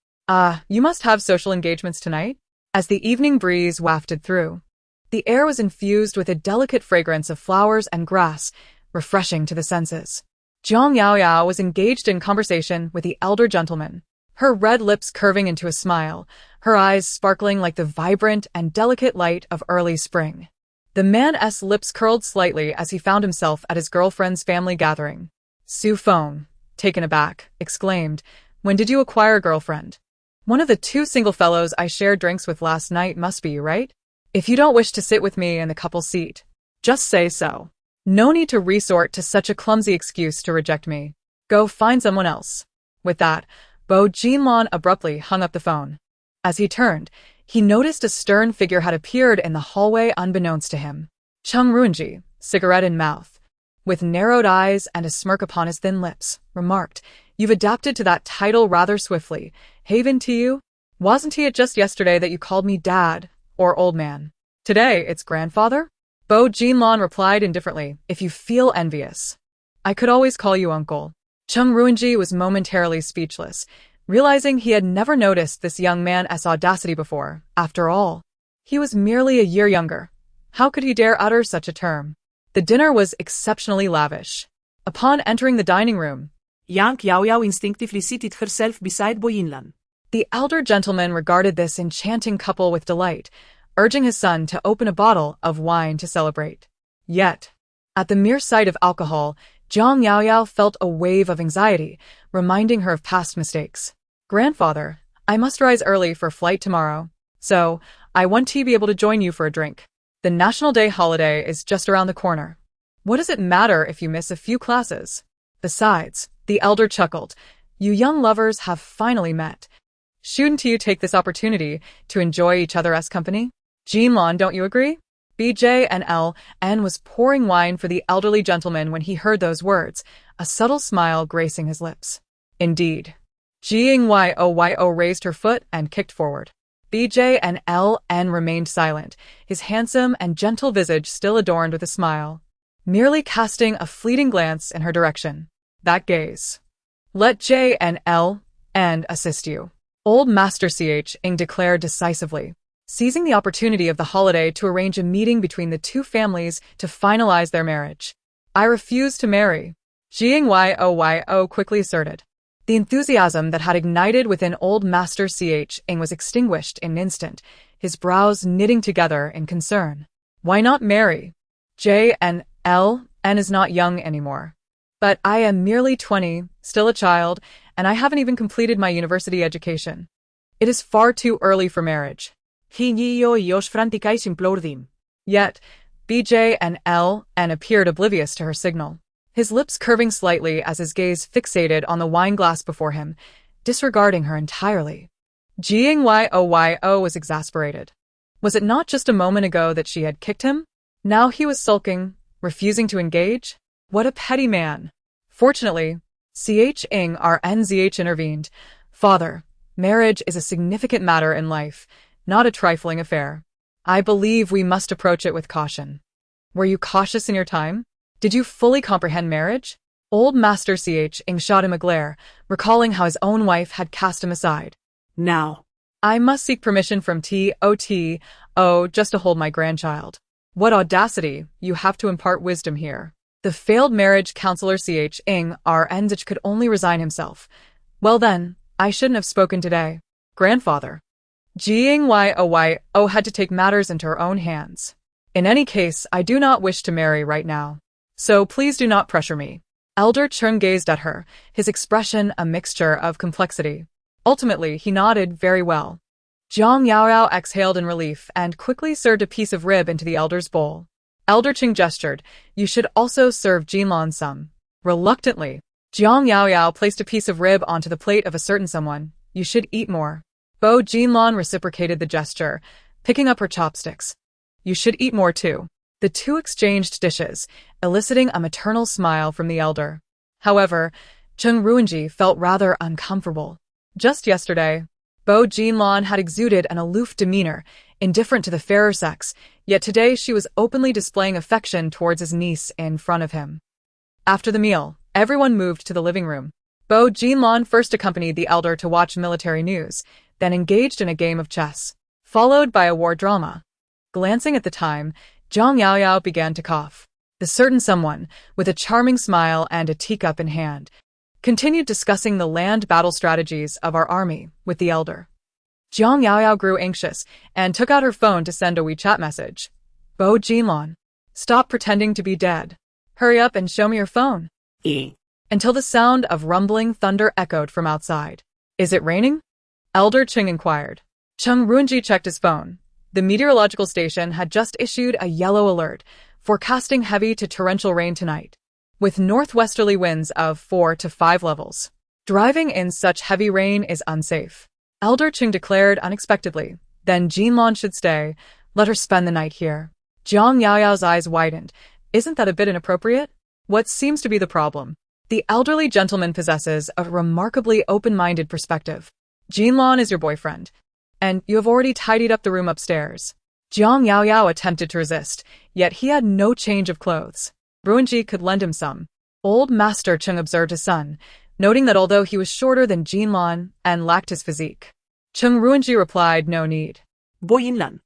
You must have social engagements tonight? As the evening breeze wafted through, the air was infused with a delicate fragrance of flowers and grass, refreshing to the senses. Jiang Yaoyao was engaged in conversation with the elder gentleman, her red lips curving into a smile, her eyes sparkling like the vibrant and delicate light of early spring. The man's lips curled slightly as he found himself at his girlfriend's family gathering. Su Feng, taken aback, exclaimed, When did you acquire a girlfriend? One of the 2 single fellows I shared drinks with last night must be you, right? If you don't wish to sit with me in the couple seat, just say so. No need to resort to such a clumsy excuse to reject me. Go find someone else. With that, Bo Jinlon abruptly hung up the phone. As he turned, he noticed a stern figure had appeared in the hallway unbeknownst to him. Chung Ruinji, cigarette in mouth, with narrowed eyes and a smirk upon his thin lips, remarked, You've adapted to that title rather swiftly. Haven to you? Wasn't it just yesterday that you called me dad, or old man? Today, it's grandfather? Bo Jinlon replied indifferently, If you feel envious, I could always call you uncle. Chung Ruinji was momentarily speechless, realizing he had never noticed this young man's audacity before. After all, he was merely a year younger. How could he dare utter such a term? The dinner was exceptionally lavish. Upon entering the dining room, Yang Yaoyao instinctively seated herself beside Bo Yinlan. The elder gentleman regarded this enchanting couple with delight, urging his son to open a bottle of wine to celebrate. Yet, at the mere sight of alcohol, Jiang Yaoyao felt a wave of anxiety, reminding her of past mistakes. Grandfather, I must rise early for flight tomorrow, so I want to be able to join you for a drink. The National Day holiday is just around the corner. What does it matter if you miss a few classes? Besides, the elder chuckled, you young lovers have finally met. Shouldn't you take this opportunity to enjoy each other's company? Jinlon, don't you agree? BJNL was pouring wine for the elderly gentleman when he heard those words, a subtle smile gracing his lips. Indeed. Jingyoyo raised her foot and kicked forward. BJNL remained silent, his handsome and gentle visage still adorned with a smile, merely casting a fleeting glance in her direction. That gaze. Let JNL assist you. Old Master Ing declared decisively, seizing the opportunity of the holiday to arrange a meeting between the 2 families to finalize their marriage. I refuse to marry, Jingyoyo quickly asserted. The enthusiasm that had ignited within Old Master Ing was extinguished in an instant, his brows knitting together in concern. Why not marry? JNL is not young anymore. But I am merely 20, still a child, and I haven't even completed my university education. It is far too early for marriage. Yet, BJNL appeared oblivious to her signal, his lips curving slightly as his gaze fixated on the wine glass before him, disregarding her entirely. Jingyoyo was exasperated. Was it not just a moment ago that she had kicked him? Now he was sulking, refusing to engage? What a petty man. Fortunately, CHNZH intervened. Father, marriage is a significant matter in life, not a trifling affair. I believe we must approach it with caution. Were you cautious in your time? Did you fully comprehend marriage? Old Master Ing shot him a glare, recalling how his own wife had cast him aside. Now, I must seek permission from TOTO just to hold my grandchild. What audacity, you have to impart wisdom here. The failed marriage counselor Ing could only resign himself. Well then, I shouldn't have spoken today. Grandfather. Jingyoyo had to take matters into her own hands. In any case, I do not wish to marry right now. So please do not pressure me. Elder Chung gazed at her, his expression a mixture of complexity. Ultimately, he nodded very well. Jiang Yaoyao exhaled in relief and quickly served a piece of rib into the elder's bowl. Elder Chung gestured, you should also serve Jinlon some. Reluctantly, Jiang Yaoyao placed a piece of rib onto the plate of a certain someone. You should eat more. Bo Jinlon reciprocated the gesture, picking up her chopsticks. You should eat more too. The 2 exchanged dishes, eliciting a maternal smile from the elder. However, Chung Ruinji felt rather uncomfortable. Just yesterday, Bo Jinlon had exuded an aloof demeanor, indifferent to the fairer sex, yet today she was openly displaying affection towards his niece in front of him. After the meal, everyone moved to the living room. Bo Jinlon first accompanied the elder to watch military news, then engaged in a game of chess, followed by a war drama. Glancing at the time, Zhang Yaoyao began to cough. The certain someone, with a charming smile and a teacup in hand, continued discussing the land battle strategies of our army with the elder. Zhang Yaoyao grew anxious and took out her phone to send a WeChat message. Bo Jinlon, stop pretending to be dead. Hurry up and show me your phone. Until the sound of rumbling thunder echoed from outside. Is it raining? Elder Cheng inquired. Chung Ruinji checked his phone. The meteorological station had just issued a yellow alert, forecasting heavy to torrential rain tonight, with northwesterly winds of 4 to 5 levels. Driving in such heavy rain is unsafe, Elder Cheng declared unexpectedly. Then Jinlon should stay. Let her spend the night here. Zhang Yaoyao's eyes widened. Isn't that a bit inappropriate? What seems to be the problem? The elderly gentleman possesses a remarkably open-minded perspective. Jinlon is your boyfriend, and you have already tidied up the room upstairs. Zhang Yaoyao attempted to resist, yet he had no change of clothes. Ruinji could lend him some. Old Master Cheng observed his son, noting that although he was shorter than Jinlon and lacked his physique, Chung Ruinji replied no need. Boyinlan.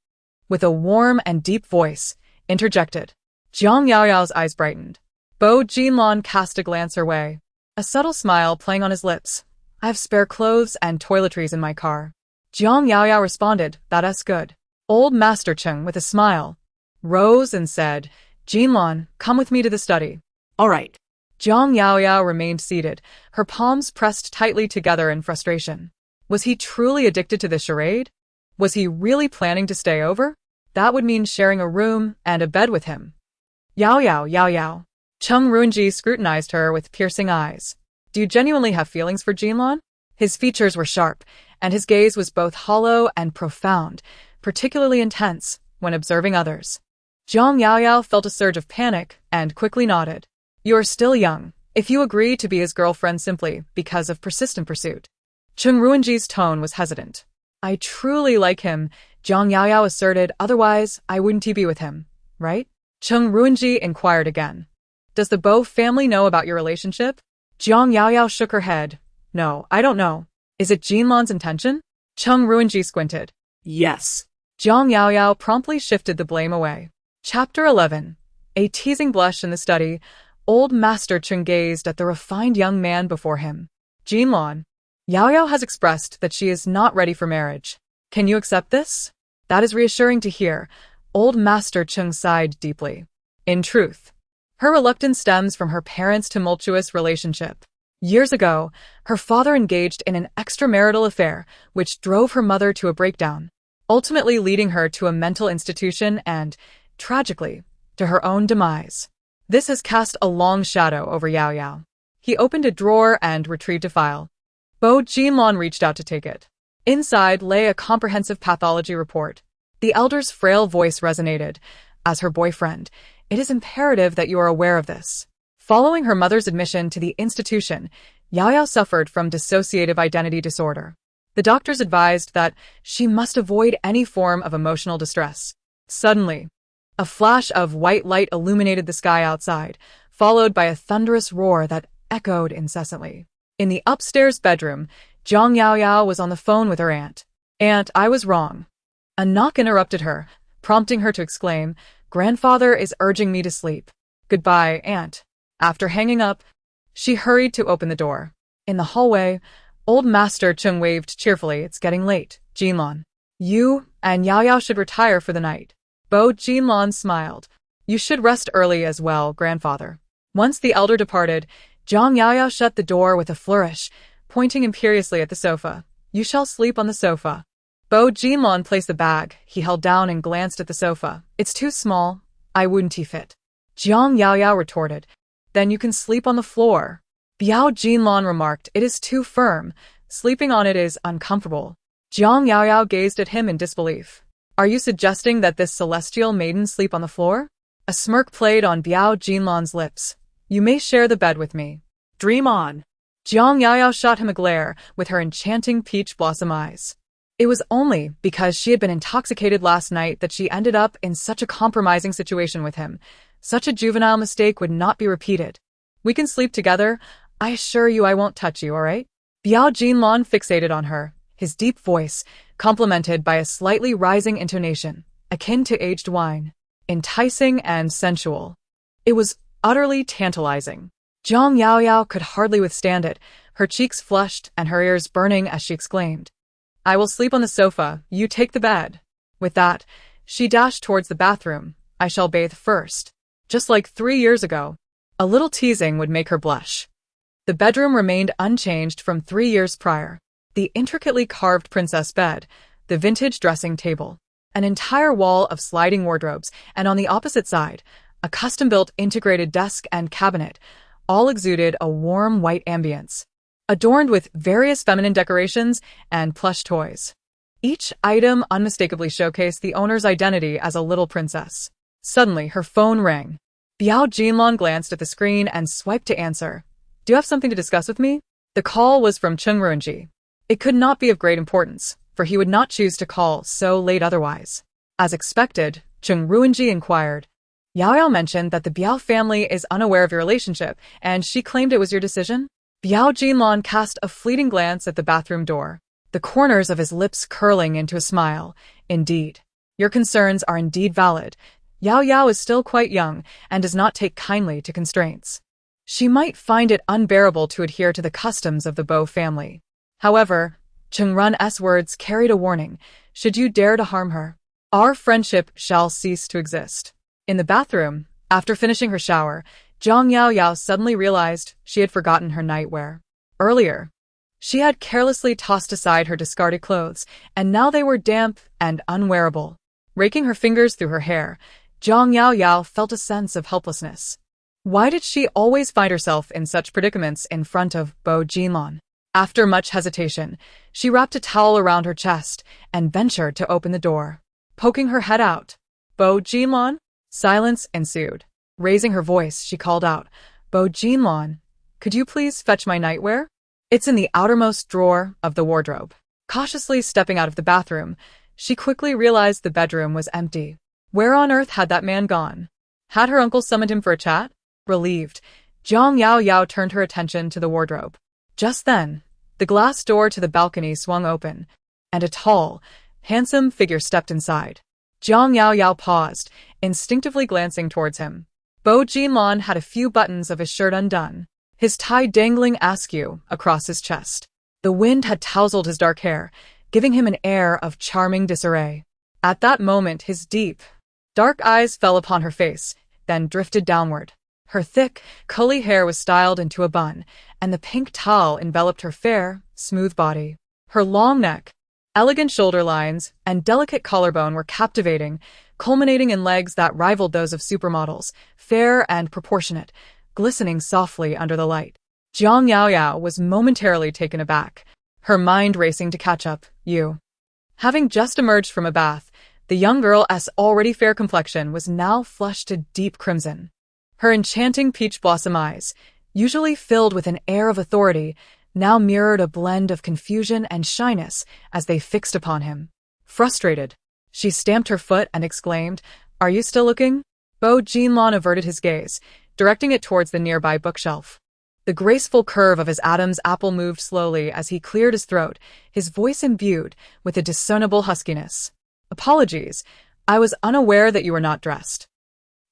With a warm and deep voice, interjected. Zhang Yaoyao's eyes brightened. Bo Jinlon cast a glance her way, a subtle smile playing on his lips. I have spare clothes and toiletries in my car. Zhang Yaoyao responded, that's good. Old Master Cheng, with a smile, rose and said, Jinlon, come with me to the study. All right. Zhang Yaoyao remained seated, her palms pressed tightly together in frustration. Was he truly addicted to the charade? Was he really planning to stay over? That would mean sharing a room and a bed with him. Yaoyao. Chung Ruinji scrutinized her with piercing eyes. Do you genuinely have feelings for Jinlon? His features were sharp, and his gaze was both hollow and profound, particularly intense when observing others. Zhang Yaoyao felt a surge of panic and quickly nodded. You are still young, if you agree to be his girlfriend simply because of persistent pursuit. Chung Ruinji's tone was hesitant. I truly like him, Zhang Yaoyao asserted, otherwise I wouldn't be with him, right? Chung Ruinji inquired again. Does the Bo family know about your relationship? Zhang Yaoyao shook her head. No, I don't know. Is it Jinlon's intention? Chung Ruinji squinted. Yes. Zhang Yaoyao promptly shifted the blame away. Chapter 11. A teasing blush in the study. Old Master Cheng gazed at the refined young man before him. Jinlon. Yaoyao has expressed that she is not ready for marriage. Can you accept this? That is reassuring to hear. Old Master Cheng sighed deeply. In truth, her reluctance stems from her parents' tumultuous relationship. Years ago, her father engaged in an extramarital affair, which drove her mother to a breakdown, ultimately leading her to a mental institution and, tragically, to her own demise. This has cast a long shadow over Yaoyao. He opened a drawer and retrieved a file. Bo Jinlon reached out to take it. Inside lay a comprehensive pathology report. The elder's frail voice resonated. As her boyfriend, it is imperative that you are aware of this. Following her mother's admission to the institution, Yaoyao suffered from dissociative identity disorder. The doctors advised that she must avoid any form of emotional distress. Suddenly, a flash of white light illuminated the sky outside, followed by a thunderous roar that echoed incessantly. In the upstairs bedroom, Zhang Yaoyao was on the phone with her aunt. Aunt, I was wrong. A knock interrupted her, prompting her to exclaim, Grandfather is urging me to sleep. Goodbye, Aunt. After hanging up, she hurried to open the door. In the hallway, Old Master Cheng waved cheerfully. It's getting late, Jinlon. You and Yaoyao should retire for the night. Bo Jinlon smiled. You should rest early as well, Grandfather. Once the elder departed, Zhang Yaoyao shut the door with a flourish, pointing imperiously at the sofa. You shall sleep on the sofa. Bo Jinlon placed the bag he held down and glanced at the sofa. It's too small. I wouldn't fit. Zhang Yaoyao retorted. Then you can sleep on the floor. Biao Jinlon remarked. It is too firm. Sleeping on it is uncomfortable. Zhang Yaoyao gazed at him in disbelief. Are you suggesting that this celestial maiden sleep on the floor? A smirk played on Biao Jinlon's lips. You may share the bed with me. Dream on. Jiang Yaoyao shot him a glare with her enchanting peach blossom eyes. It was only because she had been intoxicated last night that she ended up in such a compromising situation with him. Such a juvenile mistake would not be repeated. We can sleep together. I assure you I won't touch you, all right? Biao Jinlan fixated on her, his deep voice, complemented by a slightly rising intonation, akin to aged wine, enticing and sensual. It was utterly tantalizing. Jiang Yaoyao could hardly withstand it, her cheeks flushed and her ears burning as she exclaimed, "I will sleep on the sofa, you take the bed." With that, she dashed towards the bathroom. "I shall bathe first." Just like 3 years ago. A little teasing would make her blush. The bedroom remained unchanged from 3 years prior. The intricately carved princess bed, the vintage dressing table, an entire wall of sliding wardrobes, and on the opposite side, a custom-built integrated desk and cabinet, all exuded a warm white ambience, adorned with various feminine decorations and plush toys. Each item unmistakably showcased the owner's identity as a little princess. Suddenly, her phone rang. Biao Jinlan glanced at the screen and swiped to answer. "Do you have something to discuss with me?" The call was from Cheng Ruinji. It could not be of great importance, for he would not choose to call so late otherwise. As expected, Cheng Ruinji inquired. "Yao Yao mentioned that the Biao family is unaware of your relationship, and she claimed it was your decision?" Biao Jinlan cast a fleeting glance at the bathroom door, the corners of his lips curling into a smile. "Indeed. Your concerns are indeed valid. Yao Yao is still quite young and does not take kindly to constraints. She might find it unbearable to adhere to the customs of the Bo family. However, Cheng Run's words carried a warning. Should you dare to harm her, our friendship shall cease to exist." In the bathroom, after finishing her shower, Jiang Yaoyao suddenly realized she had forgotten her nightwear. Earlier, she had carelessly tossed aside her discarded clothes, and now they were damp and unwearable. Raking her fingers through her hair, Jiang Yaoyao felt a sense of helplessness. Why did she always find herself in such predicaments in front of Bo Jinlan? After much hesitation, she wrapped a towel around her chest and ventured to open the door. Poking her head out, "Bo Jinlan?" Silence ensued. Raising her voice, she called out, "Bo Jinlan, could you please fetch my nightwear? It's in the outermost drawer of the wardrobe." Cautiously stepping out of the bathroom, she quickly realized the bedroom was empty. Where on earth had that man gone? Had her uncle summoned him for a chat? Relieved, Jiang Yaoyao turned her attention to the wardrobe. Just then, the glass door to the balcony swung open, and a tall, handsome figure stepped inside. Jiang Yaoyao paused, instinctively glancing towards him. Bo Jinlan had a few buttons of his shirt undone, his tie dangling askew across his chest. The wind had tousled his dark hair, giving him an air of charming disarray. At that moment, his deep, dark eyes fell upon her face, then drifted downward. Her thick, curly hair was styled into a bun, and the pink towel enveloped her fair, smooth body. Her long neck, elegant shoulder lines, and delicate collarbone were captivating, culminating in legs that rivaled those of supermodels, fair and proportionate, glistening softly under the light. Jiang Yaoyao was momentarily taken aback, her mind racing to catch up. Having just emerged from a bath, the young girl's already fair complexion was now flushed to deep crimson. Her enchanting peach blossom eyes, usually filled with an air of authority, now mirrored a blend of confusion and shyness as they fixed upon him. Frustrated, she stamped her foot and exclaimed, "Are you still looking?" Bo Jinlan averted his gaze, directing it towards the nearby bookshelf. The graceful curve of his Adam's apple moved slowly as he cleared his throat, his voice imbued with a discernible huskiness. "Apologies, I was unaware that you were not dressed."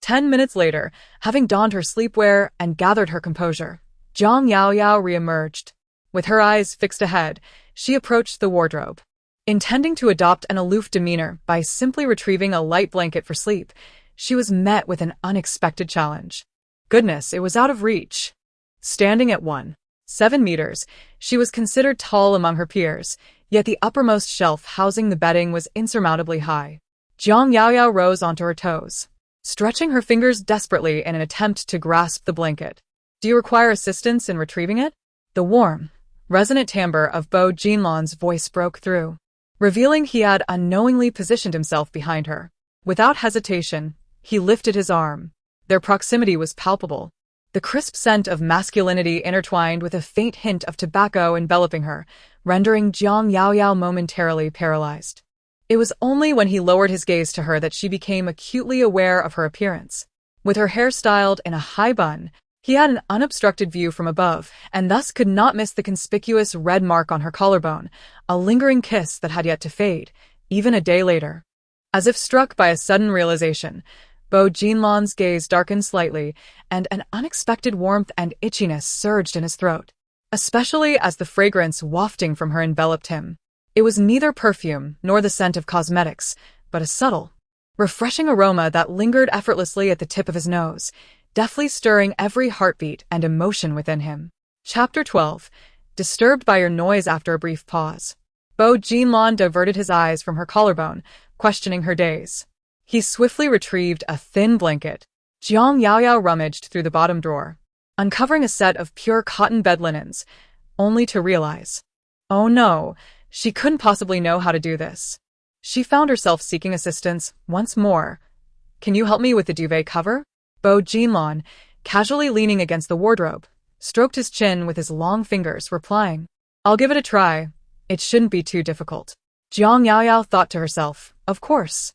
10 minutes later, having donned her sleepwear and gathered her composure, Jiang Yaoyao re-emerged. With her eyes fixed ahead, she approached the wardrobe. Intending to adopt an aloof demeanor by simply retrieving a light blanket for sleep, she was met with an unexpected challenge. Goodness, it was out of reach. Standing at 1.7 meters, she was considered tall among her peers, yet the uppermost shelf housing the bedding was insurmountably high. Jiang Yaoyao rose onto her toes, stretching her fingers desperately in an attempt to grasp the blanket. "Do you require assistance in retrieving it?" The warm, resonant timbre of Bo Jinlan's voice broke through, revealing he had unknowingly positioned himself behind her. Without hesitation, he lifted his arm. Their proximity was palpable. the crisp scent of masculinity intertwined with a faint hint of tobacco enveloping her, rendering Jiang Yaoyao momentarily paralyzed. It was only when he lowered his gaze to her that she became acutely aware of her appearance. With her hair styled in a high bun, he had an unobstructed view from above, and thus could not miss the conspicuous red mark on her collarbone, a lingering kiss that had yet to fade, even a day later. As if struck by a sudden realization, Bo Jinlan's gaze darkened slightly, and an unexpected warmth and itchiness surged in his throat, especially as the fragrance wafting from her enveloped him. It was neither perfume nor the scent of cosmetics, but a subtle, refreshing aroma that lingered effortlessly at the tip of his nose, deftly stirring every heartbeat and emotion within him. Chapter 12. Disturbed by your noise after a brief pause. Bo Jinlan diverted his eyes from her collarbone, questioning her daze. He swiftly retrieved a thin blanket. Jiang Yaoyao rummaged through the bottom drawer, uncovering a set of pure cotton bed linens, only to realize, oh no, she couldn't possibly know how to do this. She found herself seeking assistance once more. Can you help me with the duvet cover? Bo Jinlan, casually leaning against the wardrobe, stroked his chin with his long fingers, replying, I'll give it a try. It shouldn't be too difficult. Jiang Yaoyao thought to herself, of course.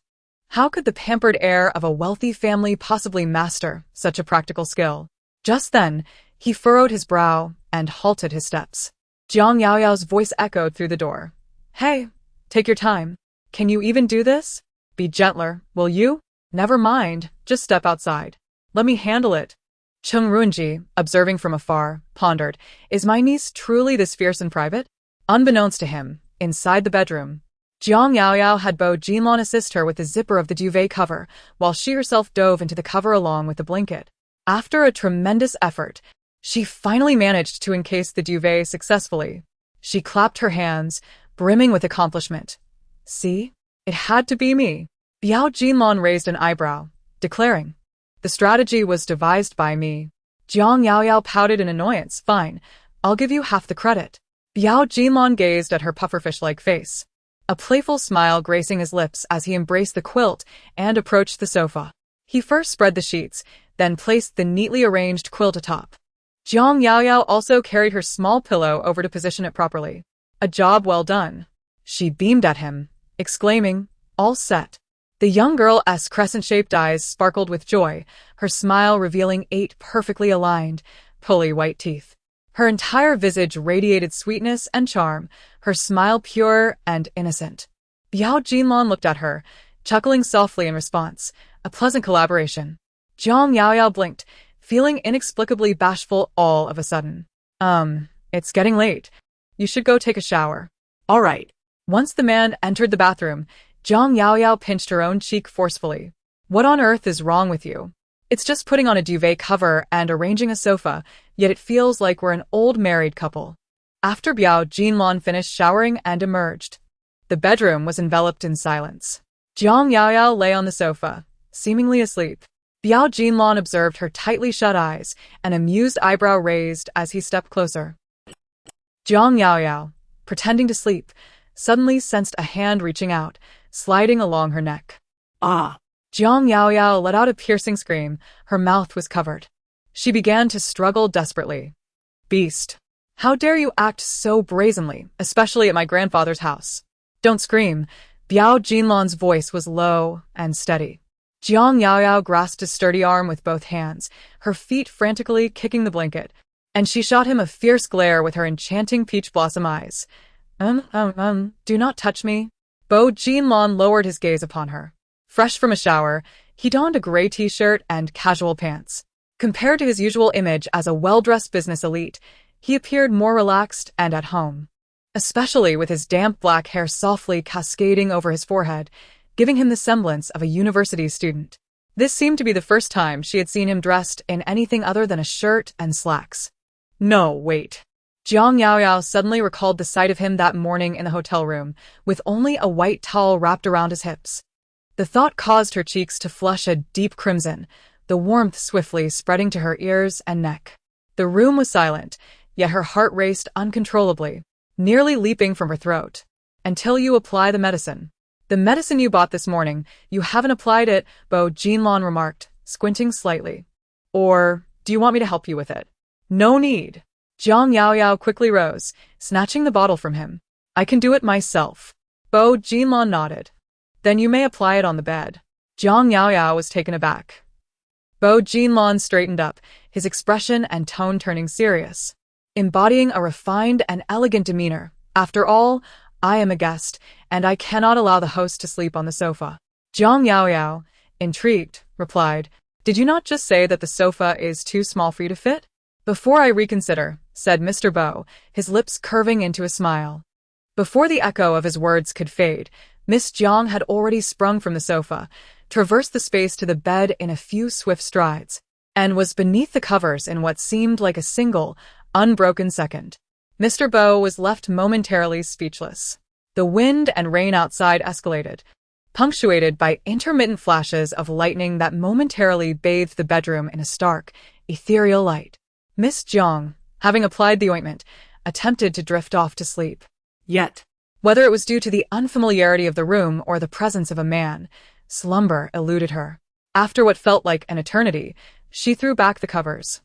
How could the pampered heir of a wealthy family possibly master such a practical skill? Just then, he furrowed his brow and halted his steps. Jiang Yaoyao's voice echoed through the door. Hey, take your time. Can you even do this? Be gentler, will you? Never mind, just step outside. Let me handle it. Cheng Ruanji, observing from afar, pondered, is my niece truly this fierce in private? Unbeknownst to him, inside the bedroom, Jiang Yaoyao had Bo Jinlan assist her with the zipper of the duvet cover, while she herself dove into the cover along with the blanket. After a tremendous effort, she finally managed to encase the duvet successfully. She clapped her hands, brimming with accomplishment. See? It had to be me. Biao Jinlan raised an eyebrow, declaring, the strategy was devised by me. Jiang Yaoyao pouted in annoyance. Fine, I'll give you half the credit. Biao Jinlan gazed at her pufferfish-like face, a playful smile gracing his lips as he embraced the quilt and approached the sofa. He first spread the sheets, then placed the neatly arranged quilt atop. Jiang Yaoyao also carried her small pillow over to position it properly. A job well done. She beamed at him, exclaiming, all set. The young girl's crescent-shaped eyes sparkled with joy, her smile revealing 8 perfectly aligned, pulley white teeth. Her entire visage radiated sweetness and charm, her smile pure and innocent. Biao Jinlan looked at her, chuckling softly in response, a pleasant collaboration. Jiang Yaoyao blinked, feeling inexplicably bashful all of a sudden. It's getting late. You should go take a shower. All right. Once the man entered the bathroom, Jiang Yaoyao pinched her own cheek forcefully. What on earth is wrong with you? It's just putting on a duvet cover and arranging a sofa, yet it feels like we're an old married couple. After Biao Jinlan finished showering and emerged, the bedroom was enveloped in silence. Jiang Yaoyao lay on the sofa, seemingly asleep. Biao Jinlan observed her tightly shut eyes, an amused eyebrow raised as he stepped closer. Jiang Yaoyao, pretending to sleep, suddenly sensed a hand reaching out, sliding along her neck. Ah! Jiang Yaoyao let out a piercing scream, her mouth was covered. She began to struggle desperately. Beast! How dare you act so brazenly, especially at my grandfather's house? Don't scream. Biao Jinlan's voice was low and steady. Jiang Yaoyao grasped his sturdy arm with both hands, her feet frantically kicking the blanket, and she shot him a fierce glare with her enchanting peach blossom eyes. Do not touch me. Bo Jinlan lowered his gaze upon her. Fresh from a shower, he donned a gray t-shirt and casual pants. Compared to his usual image as a well-dressed business elite, he appeared more relaxed and at home, especially with his damp black hair softly cascading over his forehead, giving him the semblance of a university student. This seemed to be the first time she had seen him dressed in anything other than a shirt and slacks. No, wait. Jiang Yaoyao suddenly recalled the sight of him that morning in the hotel room, with only a white towel wrapped around his hips. The thought caused her cheeks to flush a deep crimson, the warmth swiftly spreading to her ears and neck. The room was silent, yet her heart raced uncontrollably, nearly leaping from her throat. Until you apply the medicine. The medicine you bought this morning, you haven't applied it, Bo Jinlan remarked, squinting slightly. Or, Do you want me to help you with it? No need. Jiang Yaoyao quickly rose, snatching the bottle from him. I can do it myself. Bo Jinlan nodded. Then you may apply it on the bed. Jiang Yaoyao was taken aback. Bo Jinlan straightened up, his expression and tone turning serious, embodying a refined and elegant demeanor. After all, I am a guest, and I cannot allow the host to sleep on the sofa. Jiang Yaoyao, intrigued, replied, Did you not just say that the sofa is too small for you to fit? Before I reconsider, said Mr. Bo, his lips curving into a smile. Before the echo of his words could fade, Miss Jiang had already sprung from the sofa, traversed the space to the bed in a few swift strides, and was beneath the covers in what seemed like a single, unbroken second. Mr. Bo was left momentarily speechless. The wind and rain outside escalated, punctuated by intermittent flashes of lightning that momentarily bathed the bedroom in a stark, ethereal light. Miss Jiang, having applied the ointment, attempted to drift off to sleep. Yet, whether it was due to the unfamiliarity of the room or the presence of a man, slumber eluded her. After what felt like an eternity, she threw back the covers.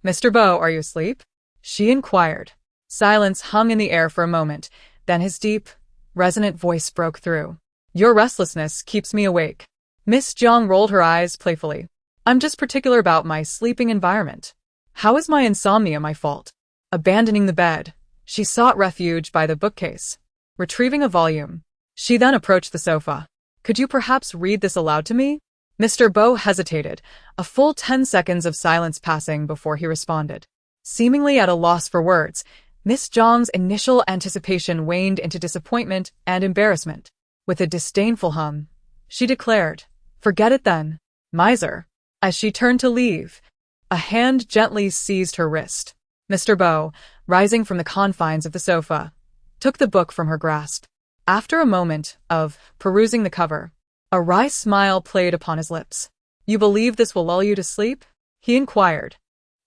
Mr. Bo, are you asleep? She inquired. Silence hung in the air for a moment, then his deep, resonant voice broke through. Your restlessness keeps me awake. Miss Jiang rolled her eyes playfully. I'm just particular about my sleeping environment. How is my insomnia my fault? Abandoning the bed, she sought refuge by the bookcase. Retrieving a volume, she then approached the sofa. Could you perhaps read this aloud to me? Mr. Bo hesitated, a full 10 seconds of silence passing before he responded. Seemingly at a loss for words, Miss Jiang's initial anticipation waned into disappointment and embarrassment. With a disdainful hum, she declared, Forget it then, miser. As she turned to leave, a hand gently seized her wrist. Mr. Bo, rising from the confines of the sofa, took the book from her grasp. After a moment of perusing the cover, a wry smile played upon his lips. You believe this will lull you to sleep? He inquired.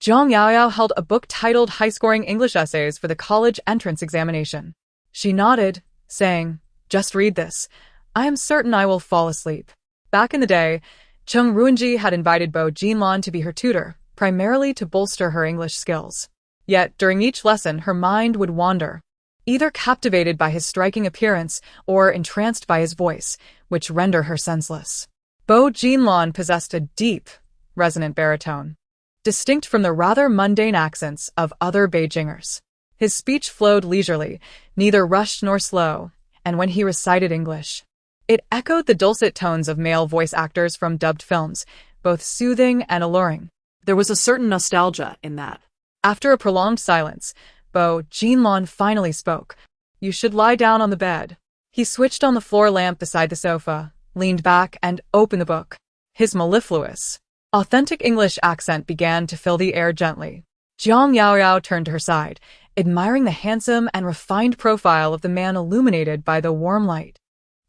Jiang Yaoyao held a book titled High-Scoring English Essays for the College Entrance Examination. She nodded, saying, Just read this. I am certain I will fall asleep. Back in the day, Chung Ruinji had invited Bo Jinlan to be her tutor, primarily to bolster her English skills. Yet, during each lesson, her mind would wander, either captivated by his striking appearance or entranced by his voice, which rendered her senseless. Bo Jinlan possessed a deep, resonant baritone, distinct from the rather mundane accents of other Beijingers. His speech flowed leisurely, neither rushed nor slow, and when he recited English, it echoed the dulcet tones of male voice actors from dubbed films, both soothing and alluring. there was a certain nostalgia in that. After a prolonged silence, Bo Jinlan finally spoke. You should lie down on the bed. He switched on the floor lamp beside the sofa, leaned back, and opened the book. His mellifluous, authentic English accent began to fill the air gently. Jiang Yaoyao turned to her side, admiring the handsome and refined profile of the man illuminated by the warm light.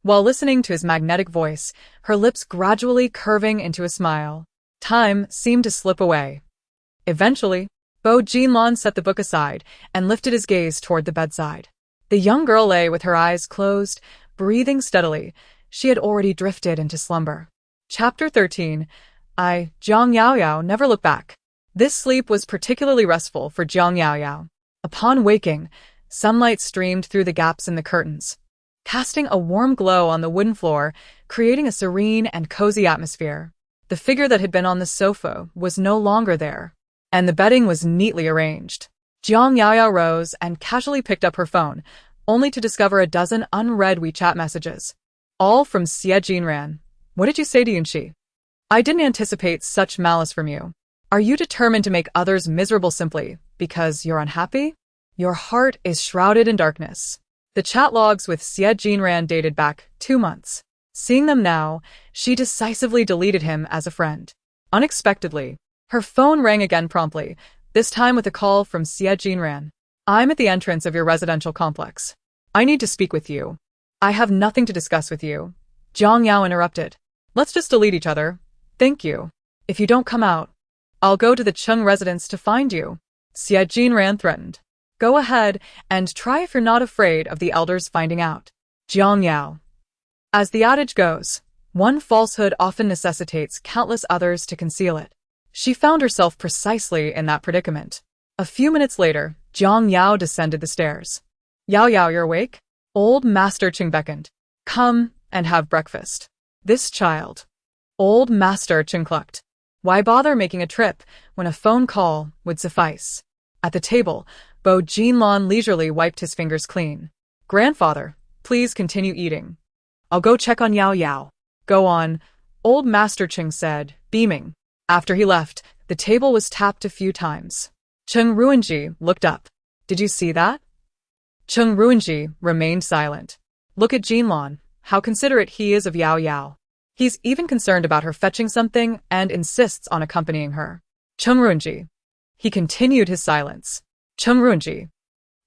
While listening to his magnetic voice, her lips gradually curving into a smile, time seemed to slip away. Eventually, Bo Jinlan set the book aside and lifted his gaze toward the bedside. The young girl lay with her eyes closed, breathing steadily. She had already drifted into slumber. Chapter 13. Jiang Yaoyao never looked back. This sleep was particularly restful for Jiang Yaoyao. Upon waking, sunlight streamed through the gaps in the curtains, casting a warm glow on the wooden floor, creating a serene and cozy atmosphere. The figure that had been on the sofa was no longer there, and the bedding was neatly arranged. Jiang Yaoyao rose and casually picked up her phone, only to discover a dozen unread WeChat messages, all from Xie Jinran. What did you say to Yunxi? I didn't anticipate such malice from you. Are you determined to make others miserable simply because you're unhappy? Your heart is shrouded in darkness. The chat logs with Xie Jinran dated back 2 months. Seeing them now, she decisively deleted him as a friend. Unexpectedly, her phone rang again promptly, this time with a call from Xie Jinran. I'm at the entrance of your residential complex. I need to speak with you. I have nothing to discuss with you. Jiang Yao interrupted. Let's just delete each other. Thank you. If you don't come out, I'll go to the Chung residence to find you. Xie Jinran threatened. Go ahead and try if you're not afraid of the elders finding out. Jiang Yao. As the adage goes, one falsehood often necessitates countless others to conceal it. She found herself precisely in that predicament. A few minutes later, Jiang Yao descended the stairs. Yao Yao, you're awake? Old Master Ching beckoned. Come and have breakfast. This child. Old Master Ching clucked. Why bother making a trip when a phone call would suffice? At the table, Bo Jinlong leisurely wiped his fingers clean. Grandfather, please continue eating. I'll go check on Yao Yao. Go on, Old Master Ching said, beaming. After he left, the table was tapped a few times. Cheng Ruinji looked up. Did you see that? Cheng Ruinji remained silent. Look at Jinlong, how considerate he is of Yao Yao. He's even concerned about her fetching something and insists on accompanying her. Cheng Ruinji. He continued his silence. Cheng Ruinji.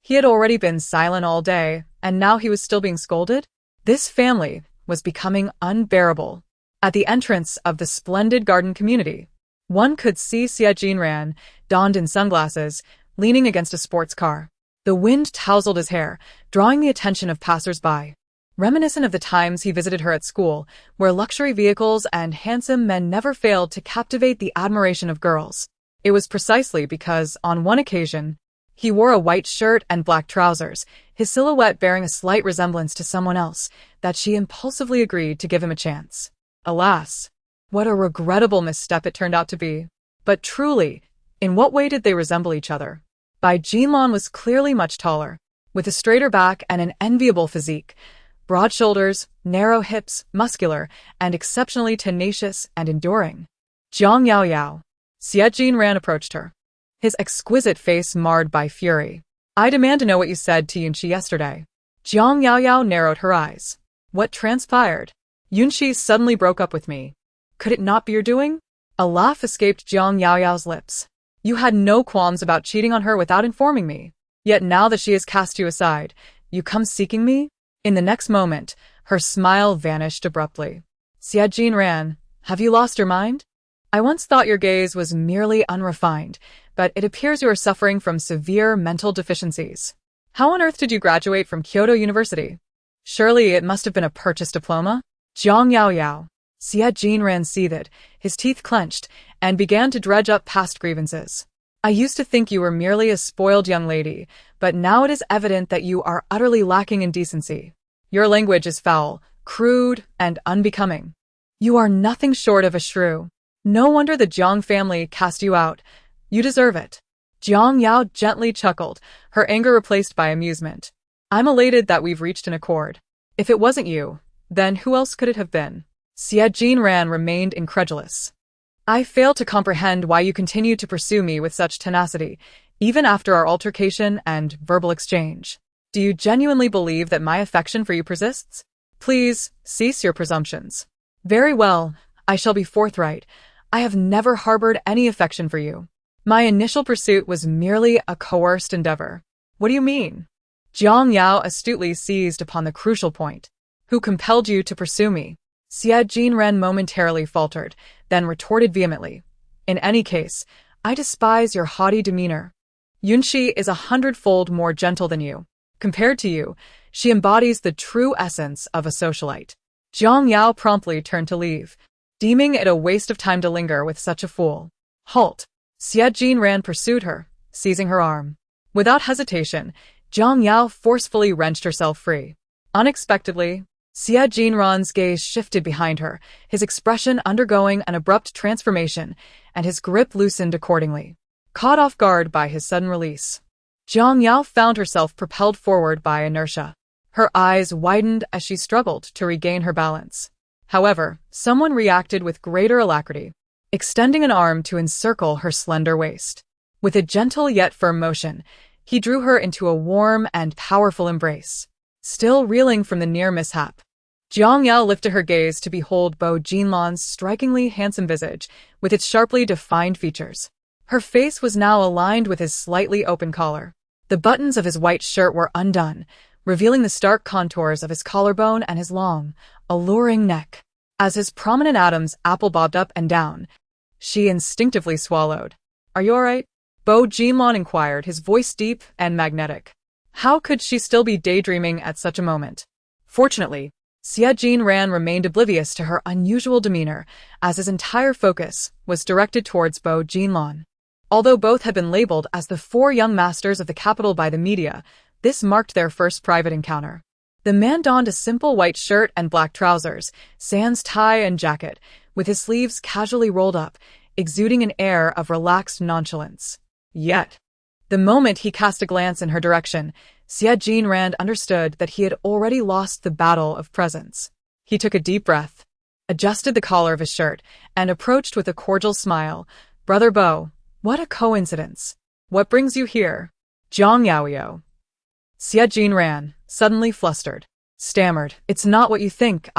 He had already been silent all day, and now he was still being scolded? This family was becoming unbearable. At the entrance of the splendid garden community, one could see Xie Jinran, donned in sunglasses, leaning against a sports car. The wind tousled his hair, drawing the attention of passers-by. Reminiscent of the times he visited her at school, where luxury vehicles and handsome men never failed to captivate the admiration of girls. It was precisely because, on one occasion, he wore a white shirt and black trousers, his silhouette bearing a slight resemblance to someone else, that she impulsively agreed to give him a chance. Alas, what a regrettable misstep it turned out to be. But truly, in what way did they resemble each other? Bai Jinlong was clearly much taller, with a straighter back and an enviable physique, broad shoulders, narrow hips, muscular, and exceptionally tenacious and enduring. Jiang Yao Yao. Xie Jinran approached her, his exquisite face marred by fury. I demand to know what you said to Yunqi yesterday. Jiang Yao Yao narrowed her eyes. What transpired? Yunqi suddenly broke up with me. Could it not be your doing? A laugh escaped Jiang Yao Yao's lips. You had no qualms about cheating on her without informing me. Yet now that she has cast you aside, you come seeking me? In the next moment, her smile vanished abruptly. Xie Jinran, have you lost your mind? I once thought your gaze was merely unrefined, but it appears you are suffering from severe mental deficiencies. How on earth did you graduate from Kyoto University? Surely it must have been a purchased diploma? Jiang Yao Yao. Xie Jinran seethed, his teeth clenched, and began to dredge up past grievances. I used to think you were merely a spoiled young lady, but now it is evident that you are utterly lacking in decency. Your language is foul, crude, and unbecoming. You are nothing short of a shrew. No wonder the Jiang family cast you out. You deserve it. Jiang Yao gently chuckled, her anger replaced by amusement. I'm elated that we've reached an accord. If it wasn't you, then who else could it have been? Xie Jinran remained incredulous. I fail to comprehend why you continue to pursue me with such tenacity, even after our altercation and verbal exchange. Do you genuinely believe that my affection for you persists? Please, cease your presumptions. Very well, I shall be forthright. I have never harbored any affection for you. My initial pursuit was merely a coerced endeavor. What do you mean? Jiang Yao astutely seized upon the crucial point. Who compelled you to pursue me? Xie Jinran momentarily faltered, then retorted vehemently. In any case, I despise your haughty demeanor. Yunqi is 100-fold more gentle than you. Compared to you, she embodies the true essence of a socialite. Jiang Yao promptly turned to leave, deeming it a waste of time to linger with such a fool. Halt! Xie Jinran pursued her, seizing her arm. Without hesitation, Jiang Yao forcefully wrenched herself free. Unexpectedly, Xie Jinran's gaze shifted behind her, his expression undergoing an abrupt transformation, and his grip loosened accordingly. Caught off guard by his sudden release, Jiang Yao found herself propelled forward by inertia. Her eyes widened as she struggled to regain her balance. However, someone reacted with greater alacrity, extending an arm to encircle her slender waist. With a gentle yet firm motion, he drew her into a warm and powerful embrace. Still reeling from the near mishap, Jiang Yao lifted her gaze to behold Bo Jinlong's strikingly handsome visage with its sharply defined features. Her face was now aligned with his slightly open collar. The buttons of his white shirt were undone, revealing the stark contours of his collarbone and his long, alluring neck. As his prominent atoms apple-bobbed up and down, she instinctively swallowed. Are you all right? Bo Jinlong inquired, his voice deep and magnetic. How could she still be daydreaming at such a moment? Fortunately, Xie Jinran remained oblivious to her unusual demeanor, as his entire focus was directed towards Bo Jinlan. Although both had been labeled as the four young masters of the capital by the media, this marked their first private encounter. The man donned a simple white shirt and black trousers, sans tie and jacket, with his sleeves casually rolled up, exuding an air of relaxed nonchalance. Yet, the moment he cast a glance in her direction, Xie Jinran understood that he had already lost the battle of presence. He took a deep breath, adjusted the collar of his shirt, and approached with a cordial smile. "Brother Bo, what a coincidence. What brings you here?" "Jiang Yaoyao." Xie Jinran, suddenly flustered, stammered, "It's not what you think,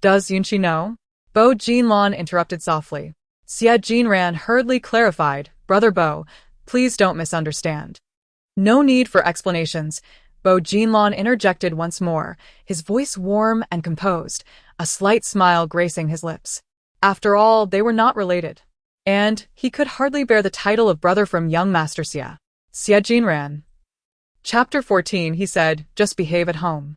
Does Yunqi know?" Bo Jinlan interrupted softly. Xie Jinran hurriedly clarified, "Brother Bo, please don't misunderstand." "No need for explanations," Bo Jinlan interjected once more, his voice warm and composed, a slight smile gracing his lips. After all, they were not related. And he could hardly bear the title of brother from young Master Xie. Xie Jinran. Chapter 14, he said, "Just behave at home."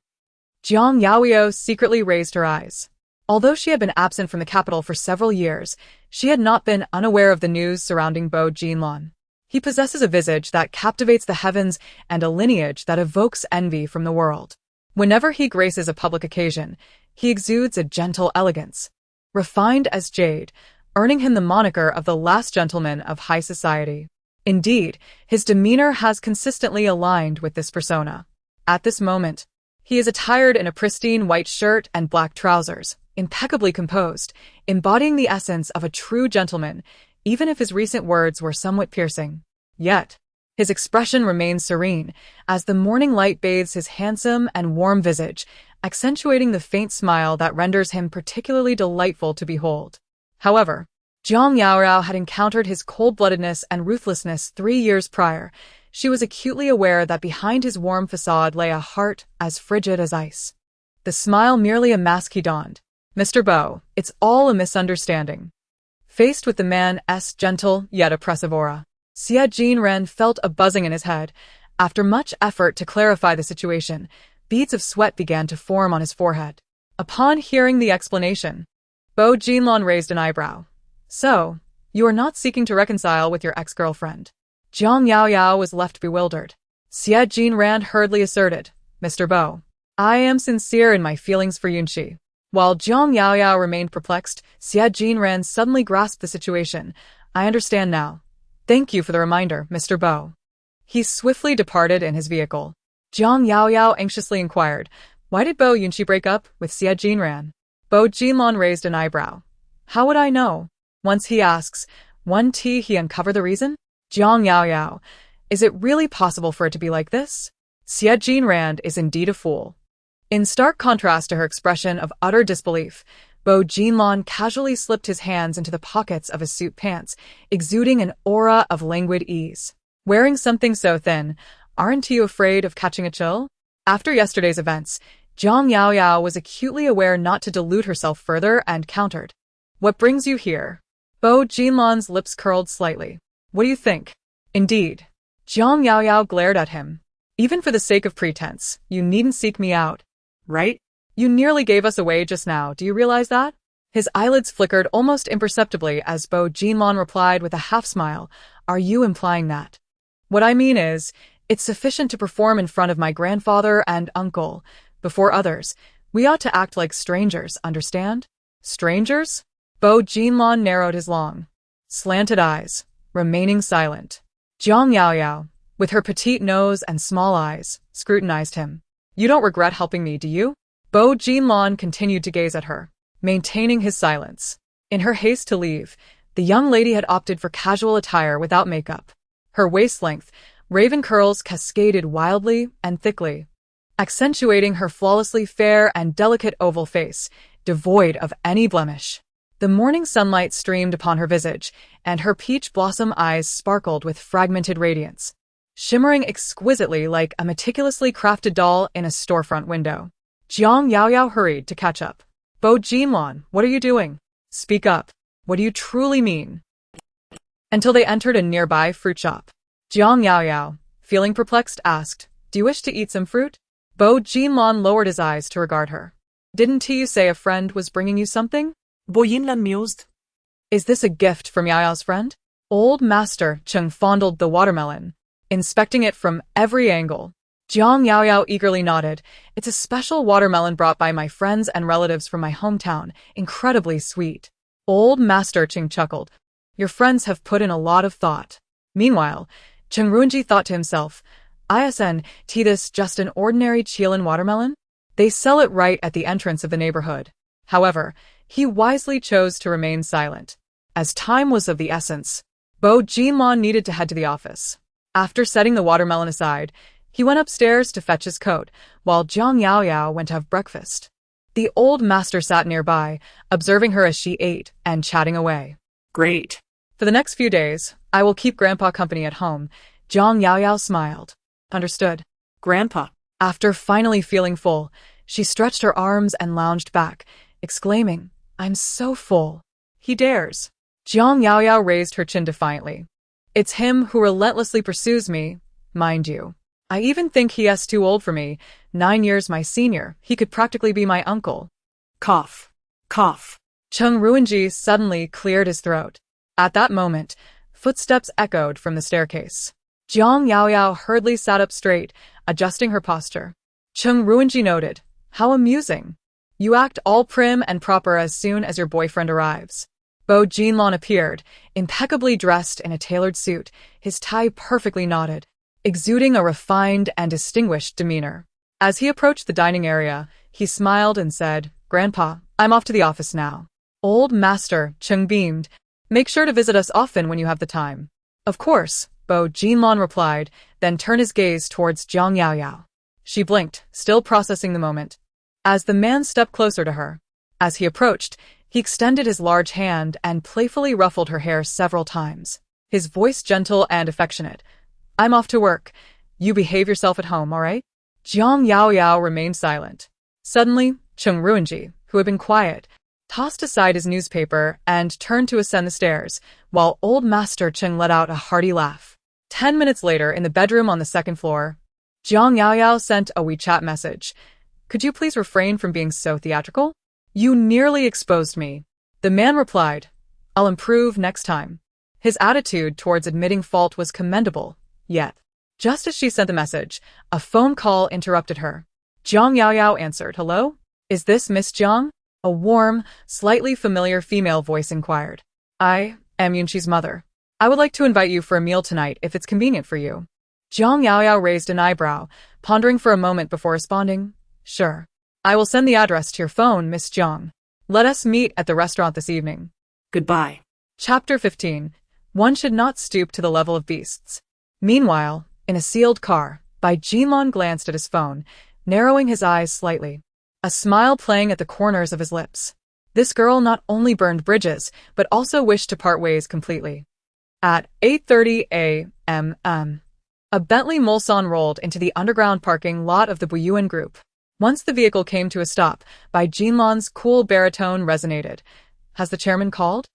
Jiang Yaoyao secretly raised her eyes. Although she had been absent from the capital for several years, she had not been unaware of the news surrounding Bo Jinlan. He possesses a visage that captivates the heavens and a lineage that evokes envy from the world. Whenever he graces a public occasion, he exudes a gentle elegance, refined as jade, earning him the moniker of the last gentleman of high society. Indeed, his demeanor has consistently aligned with this persona. At this moment, he is attired in a pristine white shirt and black trousers, impeccably composed, embodying the essence of a true gentleman, even if his recent words were somewhat piercing. Yet, his expression remains serene, as the morning light bathes his handsome and warm visage, accentuating the faint smile that renders him particularly delightful to behold. However, Jiang Yaoyao had encountered his cold-bloodedness and ruthlessness 3 years prior. She was acutely aware that behind his warm facade lay a heart as frigid as ice. The smile merely a mask he donned. "Mr. Bo, it's all a misunderstanding." Faced with the man's gentle yet oppressive aura, Xie Jinran felt a buzzing in his head. After much effort to clarify the situation, beads of sweat began to form on his forehead. Upon hearing the explanation, Bo Jinlan raised an eyebrow. "So, you are not seeking to reconcile with your ex-girlfriend?" Jiang Yaoyao was left bewildered. Xie Jinran hurriedly asserted, "Mr. Bo, I am sincere in my feelings for Yunqi." While Jiang Yaoyao remained perplexed, Xie Jinran suddenly grasped the situation. "I understand now. Thank you for the reminder, Mr. Bo." He swiftly departed in his vehicle. Jiang Yaoyao anxiously inquired, "Why did Bo Yunqi break up with Xie Jinran?" Bo Jinlan raised an eyebrow. "How would I know? Once he asks, he uncover the reason?" Jiang Yaoyao, "Is it really possible for it to be like this?" Xie Jinran is indeed a fool. In stark contrast to her expression of utter disbelief, Bo Jinlan casually slipped his hands into the pockets of his suit pants, exuding an aura of languid ease. "Wearing something so thin, aren't you afraid of catching a chill?" After yesterday's events, Jiang Yaoyao was acutely aware not to delude herself further and countered, "What brings you here?" Bo Jinlan's lips curled slightly. "What do you think?" "Indeed." Jiang Yaoyao glared at him. "Even for the sake of pretense, you needn't seek me out. Right? You nearly gave us away just now, do you realize that?" His eyelids flickered almost imperceptibly as Bo Jinlan replied with a half-smile, "Are you implying that?" "What I mean is, it's sufficient to perform in front of my grandfather and uncle. Before others, we ought to act like strangers, understand?" "Strangers?" Bo Jinlan narrowed his long, slanted eyes, remaining silent. Jiang Yaoyao, with her petite nose and small eyes, scrutinized him. "You don't regret helping me, do you?" Bo Jinlan continued to gaze at her, maintaining his silence. In her haste to leave, the young lady had opted for casual attire without makeup. Her waist-length, raven curls cascaded wildly and thickly, accentuating her flawlessly fair and delicate oval face, devoid of any blemish. The morning sunlight streamed upon her visage, and her peach blossom eyes sparkled with fragmented radiance, shimmering exquisitely like a meticulously crafted doll in a storefront window. Jiang Yaoyao hurried to catch up. "Bo Jinlan, what are you doing? Speak up. What do you truly mean?" Until they entered a nearby fruit shop. Jiang Yaoyao, feeling perplexed, asked, "Do you wish to eat some fruit?" Bo Jinlan lowered his eyes to regard her. Didn't you say a friend was bringing you something? Boyin lan miozd. Is this a gift from Yaoyao's friend? Old Master Cheng fondled the watermelon, inspecting it from every angle. Jiang Yaoyao eagerly nodded. It's a special watermelon brought by my friends and relatives from my hometown, incredibly sweet. Old Master Cheng chuckled. Your friends have put in a lot of thought. Meanwhile, Cheng Ruinji thought to himself, this just an ordinary Chilean watermelon? They sell it right at the entrance of the neighborhood. However, he wisely chose to remain silent. As time was of the essence, Bo Jinlong needed to head to the office. After setting the watermelon aside, he went upstairs to fetch his coat, while Jiang Yaoyao went to have breakfast. The old master sat nearby, observing her as she ate and chatting away. Great. For the next few days, I will keep Grandpa company at home. Jiang Yaoyao smiled. Understood. Grandpa. After finally feeling full, she stretched her arms and lounged back, exclaiming, I'm so full. He dares. Jiang Yaoyao raised her chin defiantly. It's him who relentlessly pursues me, mind you. I even think he is too old for me, 9 years my senior. He could practically be my uncle. Cough. Cough. Cheng Ruinji suddenly cleared his throat. At that moment, footsteps echoed from the staircase. Jiang Yaoyao hurriedly sat up straight, adjusting her posture. Cheng Ruinji noted, how amusing. You act all prim and proper as soon as your boyfriend arrives. Bo Jinlong appeared, impeccably dressed in a tailored suit, his tie perfectly knotted, exuding a refined and distinguished demeanor. As he approached the dining area, he smiled and said, Grandpa, I'm off to the office now. Old Master Cheng beamed. Make sure to visit us often when you have the time. Of course, Bo Jinlong replied, then turned his gaze towards Jiang Yaoyao. She blinked, still processing the moment. As the man stepped closer to her. As he approached, he extended his large hand and playfully ruffled her hair several times. His voice gentle and affectionate. I'm off to work. You behave yourself at home, all right? Jiang Yaoyao remained silent. Suddenly, Cheng Ruinji, who had been quiet, tossed aside his newspaper and turned to ascend the stairs, while old Master Cheng let out a hearty laugh. 10 minutes later, in the bedroom on the second floor, Jiang Yaoyao sent a WeChat message. Could you please refrain from being so theatrical? You nearly exposed me. The man replied, I'll improve next time. His attitude towards admitting fault was commendable, yet, just as she sent the message, a phone call interrupted her. Jiang Yaoyao answered, Hello? Is this Miss Jiang? A warm, slightly familiar female voice inquired. I am Yunqi's mother. I would like to invite you for a meal tonight if it's convenient for you. Jiang Yaoyao raised an eyebrow, pondering for a moment before responding, Sure. I will send the address to your phone, Miss Jiang. Let us meet at the restaurant this evening. Goodbye. Chapter 15. One should not stoop to the level of beasts. Meanwhile, in a sealed car, Bai Jinlong glanced at his phone, narrowing his eyes slightly, a smile playing at the corners of his lips. This girl not only burned bridges, but also wished to part ways completely. At 8:30 a.m., a Bentley Mulsanne rolled into the underground parking lot of the Buyuan Group. Once the vehicle came to a stop, Bai Jinlong's cool baritone resonated. Has the chairman called?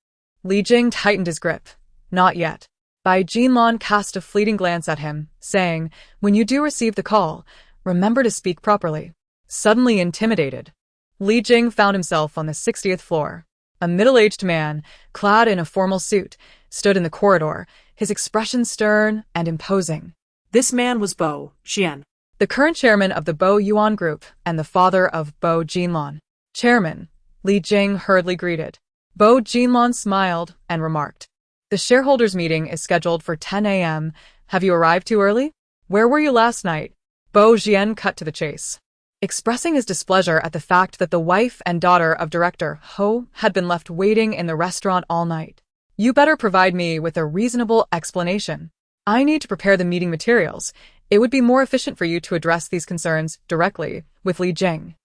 Li Jing tightened his grip. Not yet. Bai Jinlong cast a fleeting glance at him, saying, When you do receive the call, remember to speak properly. Suddenly intimidated, Li Jing found himself on the 60th floor. A middle-aged man, clad in a formal suit, stood in the corridor, his expression stern and imposing. This man was Bo Xian, the current chairman of the Bo Yuan Group and the father of Bo Jinlong. Chairman, Li Jing hurriedly greeted. Bo Jinlong smiled and remarked, The shareholders' meeting is scheduled for 10 a.m. Have you arrived too early? Where were you last night? Bo Xian cut to the chase, expressing his displeasure at the fact that the wife and daughter of Director Ho had been left waiting in the restaurant all night. You better provide me with a reasonable explanation. I need to prepare the meeting materials. It would be more efficient for you to address these concerns directly with Li Jing.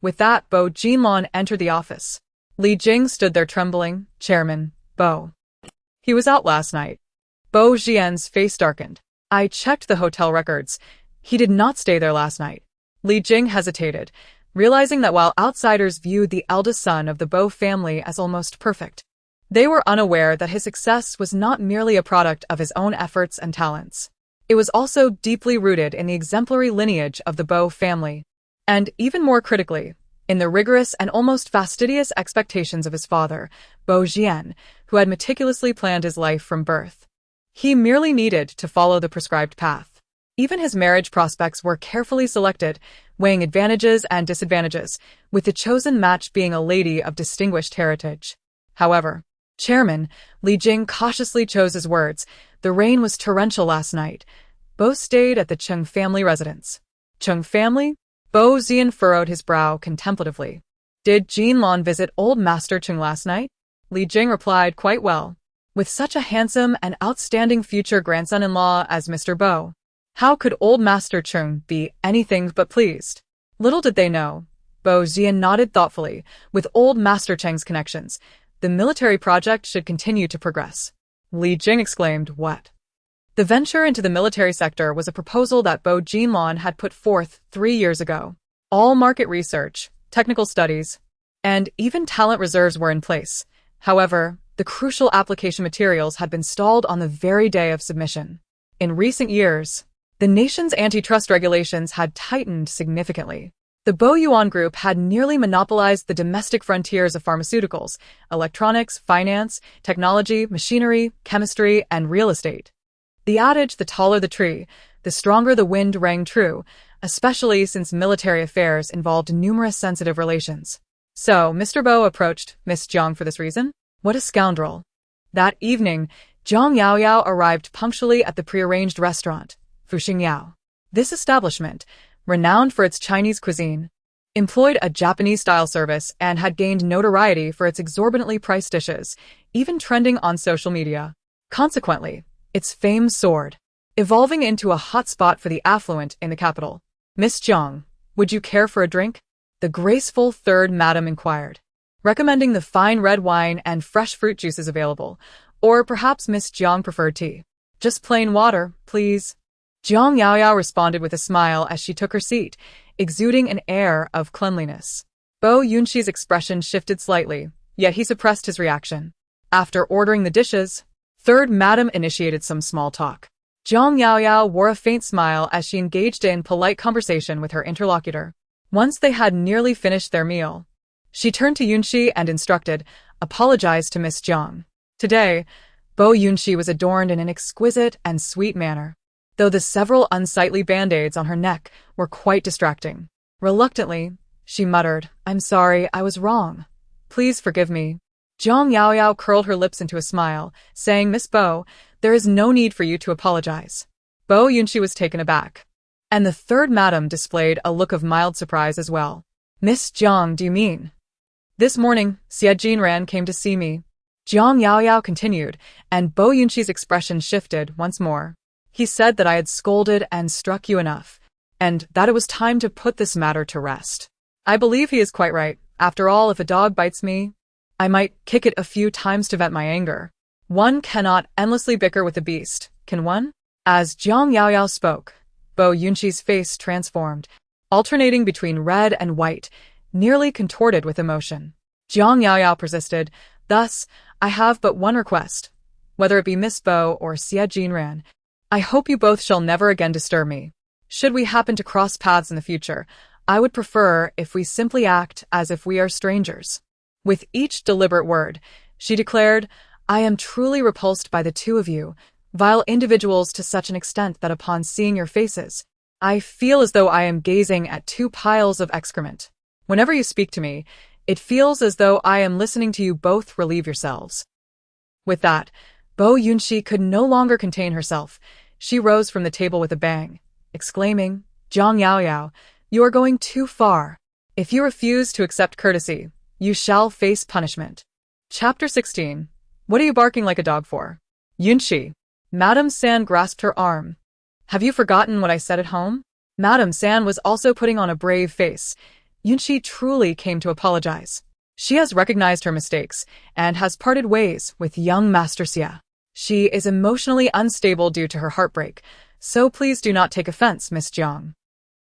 With that, Bo Jinlong entered the office. Li Jing stood there trembling. Chairman, Bo. He was out last night. Bo Xian's face darkened. I checked the hotel records. He did not stay there last night. Li Jing hesitated, realizing that while outsiders viewed the eldest son of the Bo family as almost perfect, they were unaware that his success was not merely a product of his own efforts and talents. It was also deeply rooted in the exemplary lineage of the Bo family, and even more critically, in the rigorous and almost fastidious expectations of his father, Bo Jian, who had meticulously planned his life from birth. He merely needed to follow the prescribed path. Even his marriage prospects were carefully selected, weighing advantages and disadvantages, with the chosen match being a lady of distinguished heritage. However, Chairman Li Jing cautiously chose his words. The rain was torrential last night. Bo stayed at the Cheng family residence. Cheng family? Bo Xian furrowed his brow contemplatively. Did Jin Lan visit old Master Cheng last night? Li Jing replied, quite well. With such a handsome and outstanding future grandson-in-law as Mr. Bo, how could old Master Cheng be anything but pleased? Little did they know. Bo Xian nodded thoughtfully. With old Master Cheng's connections, the military project should continue to progress. Li Jing exclaimed, what? The venture into the military sector was a proposal that Bo Jinlan had put forth 3 years ago. All market research, technical studies, and even talent reserves were in place. However, the crucial application materials had been stalled on the very day of submission. In recent years, the nation's antitrust regulations had tightened significantly. The Bo Yuan Group had nearly monopolized the domestic frontiers of pharmaceuticals, electronics, finance, technology, machinery, chemistry, and real estate. The adage, the taller the tree, the stronger the wind, rang true, especially since military affairs involved numerous sensitive relations. So, Mr. Bo approached Miss Jiang for this reason? What a scoundrel. That evening, Zhang Yaoyao arrived punctually at the prearranged restaurant, Fuxing Yao. This establishment, renowned for its Chinese cuisine, employed a Japanese-style service and had gained notoriety for its exorbitantly priced dishes, even trending on social media. Consequently, its fame soared, evolving into a hotspot for the affluent in the capital. Miss Jiang, would you care for a drink? The graceful third madam inquired, recommending the fine red wine and fresh fruit juices available, or perhaps Miss Jiang preferred tea. Just plain water, please. Jiang Yaoyao responded with a smile as she took her seat, exuding an air of cleanliness. Bo Yunxi's expression shifted slightly, yet he suppressed his reaction. After ordering the dishes, third madam initiated some small talk. Zhang Yaoyao wore a faint smile as she engaged in polite conversation with her interlocutor. Once they had nearly finished their meal, she turned to Yunxi and instructed, apologize to Miss Jiang. Today, Bo Yunxi was adorned in an exquisite and sweet manner, though the several unsightly band-aids on her neck were quite distracting. Reluctantly, she muttered, I'm sorry, I was wrong. Please forgive me. Zhang Yaoyao curled her lips into a smile, saying, Miss Bo, there is no need for you to apologize. Bo Yunxi was taken aback, and the third madam displayed a look of mild surprise as well. Miss Jiang, do you mean? This morning, Xie Jinran came to see me. Zhang Yaoyao continued, and Bo Yunxi's expression shifted once more. He said that I had scolded and struck you enough, and that it was time to put this matter to rest. I believe he is quite right. After all, if a dog bites me, I might kick it a few times to vent my anger. One cannot endlessly bicker with a beast, can one? As Zhang Yaoyao spoke, Bo Yunxi's face transformed, alternating between red and white, nearly contorted with emotion. Zhang Yaoyao persisted, thus, I have but one request. Whether it be Miss Bo or Xie Jinran, I hope you both shall never again disturb me. Should we happen to cross paths in the future, I would prefer if we simply act as if we are strangers. With each deliberate word, she declared, I am truly repulsed by the two of you, vile individuals, to such an extent that upon seeing your faces, I feel as though I am gazing at two piles of excrement. Whenever you speak to me, it feels as though I am listening to you both relieve yourselves. With that, Bo Yunxi could no longer contain herself. She rose from the table with a bang, exclaiming, Zhang Yaoyao, you are going too far. If you refuse to accept courtesy, you shall face punishment. Chapter 16. What are you barking like a dog for? Yunxi. Madame San grasped her arm. Have you forgotten what I said at home? Madame San was also putting on a brave face. Yunxi truly came to apologize. She has recognized her mistakes and has parted ways with young Master Xie. She is emotionally unstable due to her heartbreak, so please do not take offense, Miss Jiang.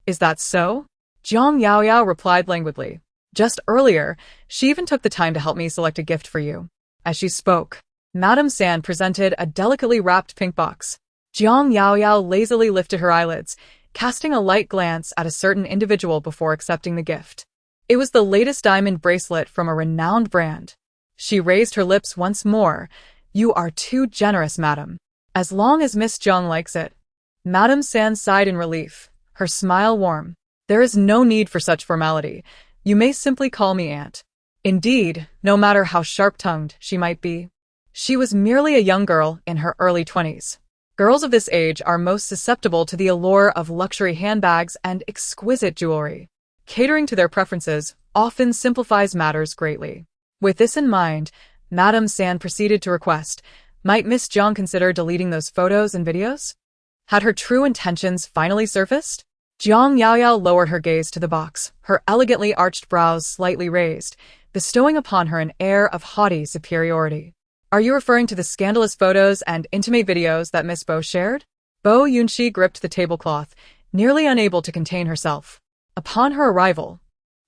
Is that so? Zhang Yaoyao replied languidly. Just earlier, she even took the time to help me select a gift for you. As she spoke, Madame San presented a delicately wrapped pink box. Zhang Yaoyao lazily lifted her eyelids, casting a light glance at a certain individual before accepting the gift. It was the latest diamond bracelet from a renowned brand. She raised her lips once more. "You are too generous, madam. As long as Miss Jiang likes it." Madame San sighed in relief, her smile warm. "There is no need for such formality. You may simply call me Aunt." Indeed, no matter how sharp-tongued she might be, she was merely a young girl in her early 20s. Girls of this age are most susceptible to the allure of luxury handbags and exquisite jewelry. Catering to their preferences often simplifies matters greatly. With this in mind, Madame San proceeded to request, might Miss Jiang consider deleting those photos and videos? Had her true intentions finally surfaced? Jiang Yaoyao lowered her gaze to the box, her elegantly arched brows slightly raised, bestowing upon her an air of haughty superiority. "Are you referring to the scandalous photos and intimate videos that Miss Bo shared?" Bo Yunxi gripped the tablecloth, nearly unable to contain herself. Upon her arrival,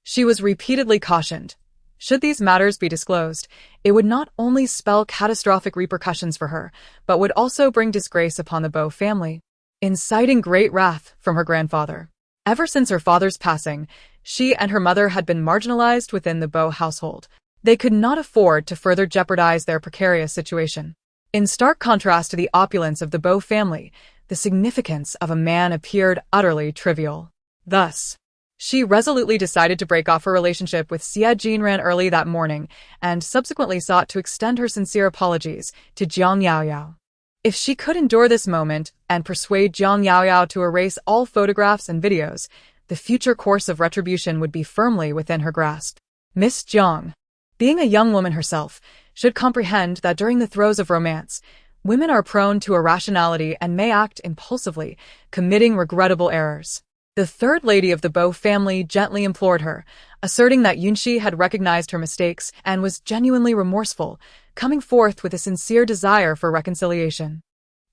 she was repeatedly cautioned. Should these matters be disclosed, it would not only spell catastrophic repercussions for her, but would also bring disgrace upon the Bo family, inciting great wrath from her grandfather. Ever since her father's passing, she and her mother had been marginalized within the Bo household. They could not afford to further jeopardize their precarious situation. In stark contrast to the opulence of the Bo family, the significance of a man appeared utterly trivial. Thus, she resolutely decided to break off her relationship with Xie Jinran early that morning and subsequently sought to extend her sincere apologies to Jiang Yaoyao. If she could endure this moment and persuade Jiang Yaoyao to erase all photographs and videos, the future course of retribution would be firmly within her grasp. Miss Jiang, being a young woman herself, should comprehend that during the throes of romance, women are prone to irrationality and may act impulsively, committing regrettable errors. The third lady of the Bo family gently implored her, asserting that Yunxi had recognized her mistakes and was genuinely remorseful, coming forth with a sincere desire for reconciliation.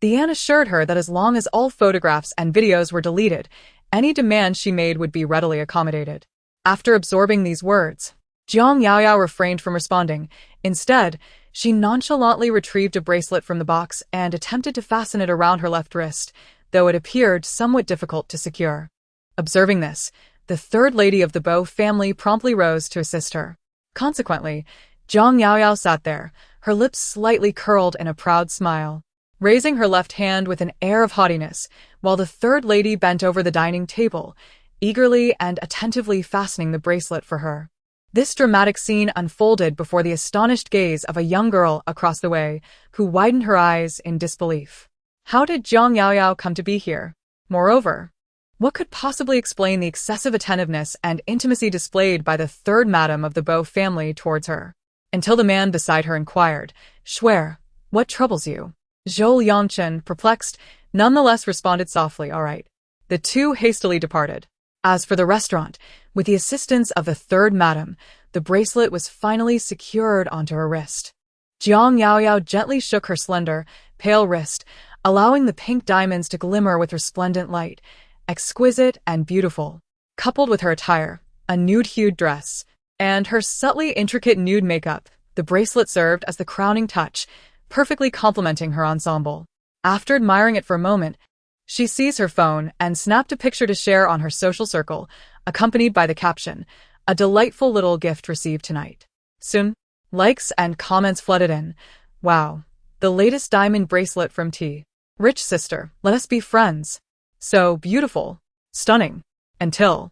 The aunt assured her that as long as all photographs and videos were deleted, any demand she made would be readily accommodated. After absorbing these words, Jiang Yaoyao refrained from responding. Instead, she nonchalantly retrieved a bracelet from the box and attempted to fasten it around her left wrist, though it appeared somewhat difficult to secure. Observing this, the third lady of the Bo family promptly rose to assist her. Consequently, Jiang Yaoyao sat there, her lips slightly curled in a proud smile, raising her left hand with an air of haughtiness, while the third lady bent over the dining table, eagerly and attentively fastening the bracelet for her. This dramatic scene unfolded before the astonished gaze of a young girl across the way, who widened her eyes in disbelief. How did Jiang Yaoyao come to be here? Moreover, what could possibly explain the excessive attentiveness and intimacy displayed by the third madam of the Bo family towards her? Until the man beside her inquired, "Shuer, what troubles you?" Zhou Yangchen, perplexed, nonetheless responded softly, "All right." The two hastily departed. As for the restaurant, with the assistance of the third madam, the bracelet was finally secured onto her wrist. Jiang Yaoyao gently shook her slender, pale wrist, allowing the pink diamonds to glimmer with resplendent light. Exquisite and beautiful, coupled with her attire, a nude-hued dress, and her subtly intricate nude makeup, the bracelet served as the crowning touch, perfectly complementing her ensemble. After admiring it for a moment, she seized her phone and snapped a picture to share on her social circle, accompanied by the caption, "A delightful little gift received tonight." Soon, likes and comments flooded in. "Wow, the latest diamond bracelet from T. Rich sister, let us be friends. So beautiful, stunning." Until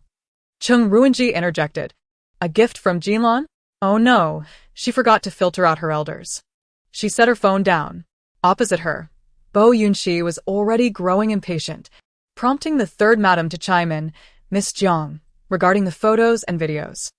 Chung Ruinji interjected, "A gift from Jinlan?" Oh no, she forgot to filter out her elders. She set her phone down. Opposite her, Bo Yunxi was already growing impatient, prompting the third madam to chime in, "Miss Jiang, regarding the photos and videos."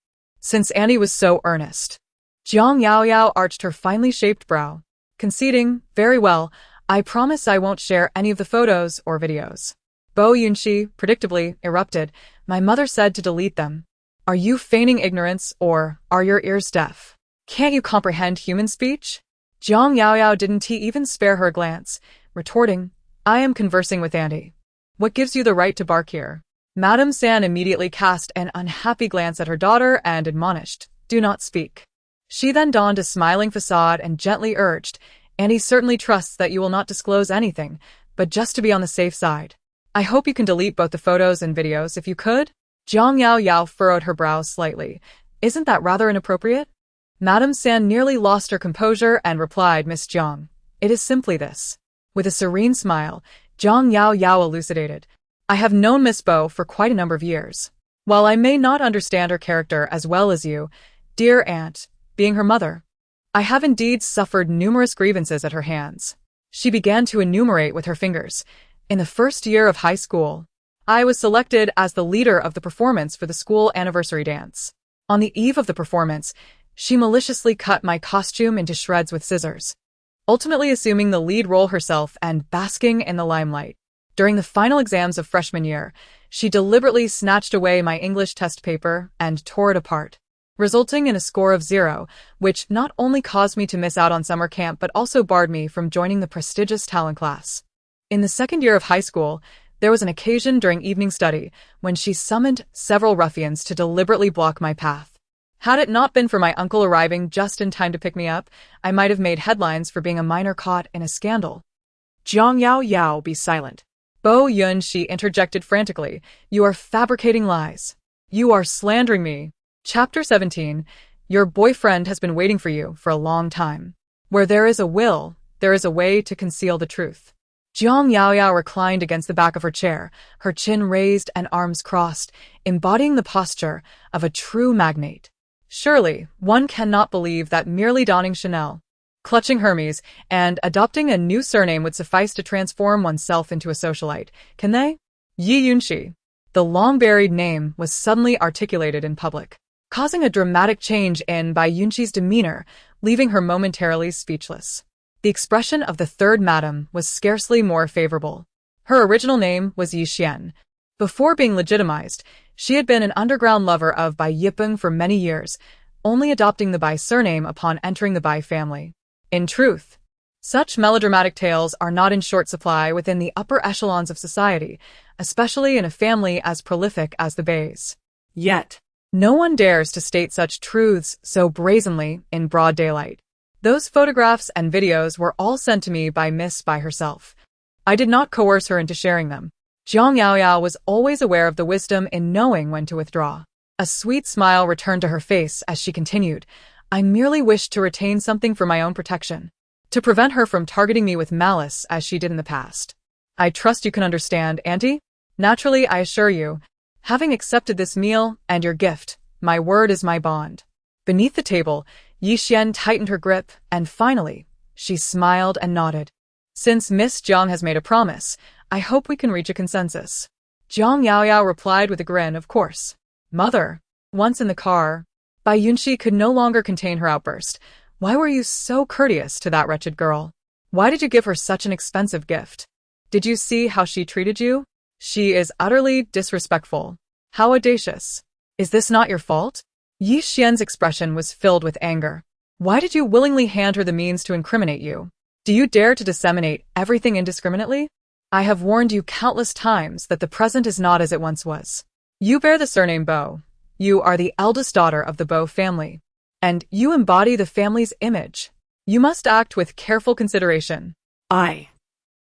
Since Annie was so earnest, Jiang Yaoyao arched her finely shaped brow, conceding, "Very well, I promise I won't share any of the photos or videos." Bo Yunxi, predictably, erupted, "My mother said to delete them." Are you feigning ignorance, or are your ears deaf? Can't you comprehend human speech? Jiang Yaoyao didn't even spare her a glance, retorting, "I am conversing with Auntie. What gives you the right to bark here?" Madame San immediately cast an unhappy glance at her daughter and admonished, "Do not speak." She then donned a smiling facade and gently urged, "Auntie certainly trusts that you will not disclose anything, but just to be on the safe side, I hope you can delete both the photos and videos if you could." Zhang Yao Yao furrowed her brows slightly. Isn't that rather inappropriate? Madame San nearly lost her composure and replied, Miss Jiang, it is simply this. With a serene smile, Zhang Yao Yao elucidated. I have known Miss Bo for quite a number of years. While I may not understand her character as well as you, dear aunt, being her mother, I have indeed suffered numerous grievances at her hands. She began to enumerate with her fingers. In the first year of high school, I was selected as the leader of the performance for the school anniversary dance. On the eve of the performance, she maliciously cut my costume into shreds with scissors, ultimately assuming the lead role herself and basking in the limelight. During the final exams of freshman year, she deliberately snatched away my English test paper and tore it apart, resulting in a score of 0, which not only caused me to miss out on summer camp but also barred me from joining the prestigious talent class. In the second year of high school, there was an occasion during evening study when she summoned several ruffians to deliberately block my path. Had it not been for my uncle arriving just in time to pick me up, I might have made headlines for being a minor caught in a scandal. Zhang Yao Yao, be silent. Bo Yun, she interjected frantically. You are fabricating lies. You are slandering me. Chapter 17. Your boyfriend has been waiting for you for a long time. Where there is a will, there is a way to conceal the truth. Zhang Yao Yao reclined against the back of her chair, her chin raised and arms crossed, embodying the posture of a true magnate. Surely, one cannot believe that merely donning Chanel, clutching Hermes, and adopting a new surname would suffice to transform oneself into a socialite, can they? Yi Yunxi. The long-buried name was suddenly articulated in public, causing a dramatic change in Bai Yunxi's demeanor, leaving her momentarily speechless. The expression of the third madam was scarcely more favorable. Her original name was Yi Xian. Before being legitimized, she had been an underground lover of Bai Yipeng for many years, only adopting the Bai surname upon entering the Bai family. In truth, such melodramatic tales are not in short supply within the upper echelons of society, especially in a family as prolific as the Bais. Yet, no one dares to state such truths so brazenly in broad daylight. Those photographs and videos were all sent to me by Miss Bai herself. I did not coerce her into sharing them. Zhang Yao Yao was always aware of the wisdom in knowing when to withdraw. A sweet smile returned to her face as she continued. I merely wished to retain something for my own protection, to prevent her from targeting me with malice as she did in the past. I trust you can understand, Auntie? Naturally, I assure you, having accepted this meal and your gift, my word is my bond. Beneath the table, Yi Xian tightened her grip, and finally, she smiled and nodded. Since Miss Jiang has made a promise, I hope we can reach a consensus. Zhang Yao Yao replied with a grin, of course. Mother. Once in the car, Bai Yunxi could no longer contain her outburst. Why were you so courteous to that wretched girl? Why did you give her such an expensive gift? Did you see how she treated you? She is utterly disrespectful. How audacious. Is this not your fault? Yi Xian's expression was filled with anger. Why did you willingly hand her the means to incriminate you? Do you dare to disseminate everything indiscriminately? I have warned you countless times that the present is not as it once was. You bear the surname Bo. You are the eldest daughter of the Bo family, and you embody the family's image. You must act with careful consideration. I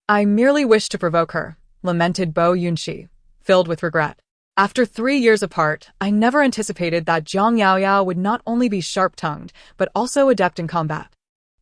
merely wish to provoke her, lamented Bo Yunxi, filled with regret. After 3 years apart, I never anticipated that Zhang Yao Yao would not only be sharp-tongued, but also adept in combat.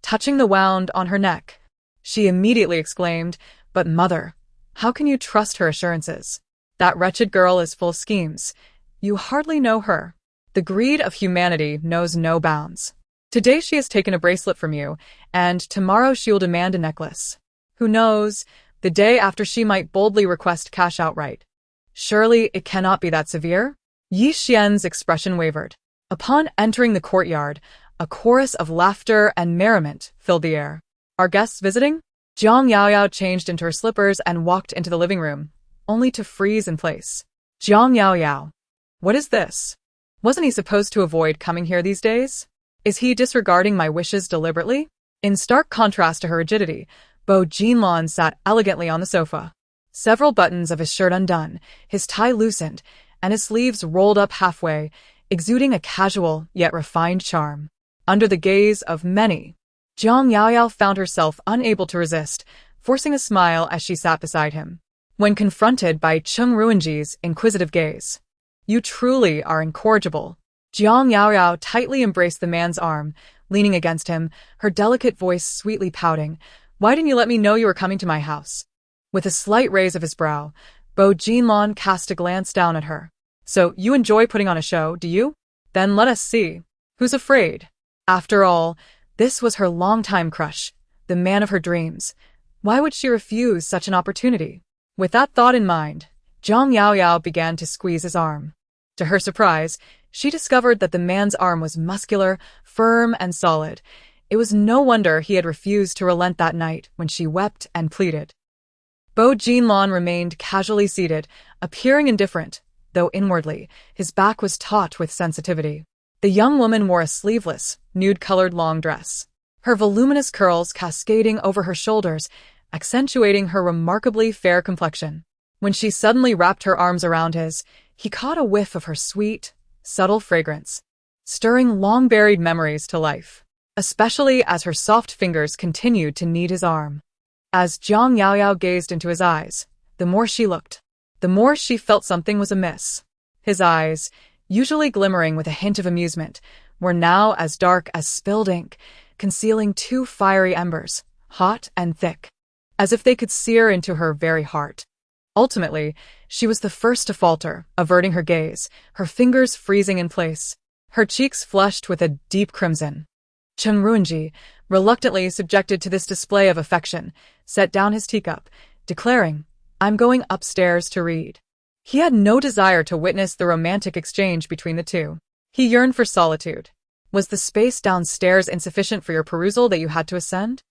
Touching the wound on her neck, she immediately exclaimed, But mother, how can you trust her assurances? That wretched girl is full of schemes. You hardly know her. The greed of humanity knows no bounds. Today she has taken a bracelet from you, and tomorrow she will demand a necklace. Who knows, the day after she might boldly request cash outright. Surely it cannot be that severe? Yi Xian's expression wavered. Upon entering the courtyard, a chorus of laughter and merriment filled the air. Our guests visiting? Zhang Yao Yao changed into her slippers and walked into the living room, only to freeze in place. Zhang Yao Yao. What is this? Wasn't he supposed to avoid coming here these days? Is he disregarding my wishes deliberately? In stark contrast to her rigidity, Bo Jinlan sat elegantly on the sofa. Several buttons of his shirt undone, his tie loosened, and his sleeves rolled up halfway, exuding a casual yet refined charm. Under the gaze of many, Zhang Yao Yao found herself unable to resist, forcing a smile as she sat beside him. When confronted by Cheng Ruinji's inquisitive gaze, You truly are incorrigible. Jiang Yaoyao tightly embraced the man's arm, leaning against him, her delicate voice sweetly pouting. Why didn't you let me know you were coming to my house? With a slight raise of his brow, Bo Jinlong cast a glance down at her. So, you enjoy putting on a show, do you? Then let us see. Who's afraid? After all, this was her longtime crush, the man of her dreams. Why would she refuse such an opportunity? With that thought in mind, Jiang Yaoyao began to squeeze his arm. To her surprise, she discovered that the man's arm was muscular, firm, and solid. It was no wonder he had refused to relent that night when she wept and pleaded. Bo Jinlong remained casually seated, appearing indifferent, though inwardly, his back was taut with sensitivity. The young woman wore a sleeveless, nude-colored long dress, her voluminous curls cascading over her shoulders, accentuating her remarkably fair complexion. When she suddenly wrapped her arms around his, he caught a whiff of her sweet, subtle fragrance, stirring long-buried memories to life, especially as her soft fingers continued to knead his arm. As Jiang Yaoyao gazed into his eyes, the more she looked, the more she felt something was amiss. His eyes, usually glimmering with a hint of amusement, were now as dark as spilled ink, concealing two fiery embers, hot and thick, as if they could sear into her very heart. Ultimately, she was the first to falter, averting her gaze, her fingers freezing in place, her cheeks flushed with a deep crimson. Cheng Ruinji, reluctantly subjected to this display of affection, set down his teacup, declaring, I'm going upstairs to read. He had no desire to witness the romantic exchange between the two. He yearned for solitude. Was the space downstairs insufficient for your perusal that you had to ascend?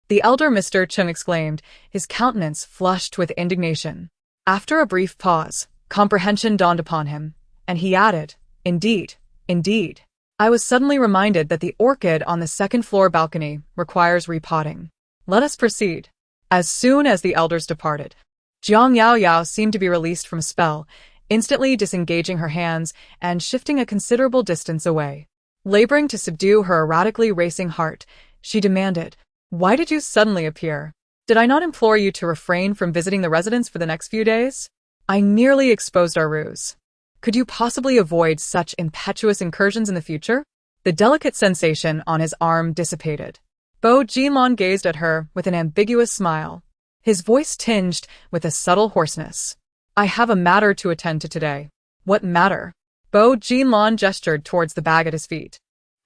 The elder Mr. Cheng exclaimed, his countenance flushed with indignation. After a brief pause, comprehension dawned upon him, and he added, Indeed, indeed. I was suddenly reminded that the orchid on the second-floor balcony requires repotting. Let us proceed. As soon as the elders departed, Jiang Yaoyao seemed to be released from a spell, instantly disengaging her hands and shifting a considerable distance away. Laboring to subdue her erratically racing heart, she demanded, Why did you suddenly appear? Did I not implore you to refrain from visiting the residence for the next few days? I nearly exposed our ruse. Could you possibly avoid such impetuous incursions in the future? The delicate sensation on his arm dissipated. Bo Jinlong gazed at her with an ambiguous smile, his voice tinged with a subtle hoarseness. I have a matter to attend to today. What matter? Bo Jinlong gestured towards the bag at his feet.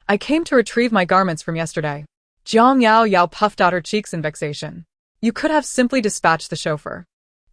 I came to retrieve my garments from yesterday. Jiang Yaoyao puffed out her cheeks in vexation. You could have simply dispatched the chauffeur.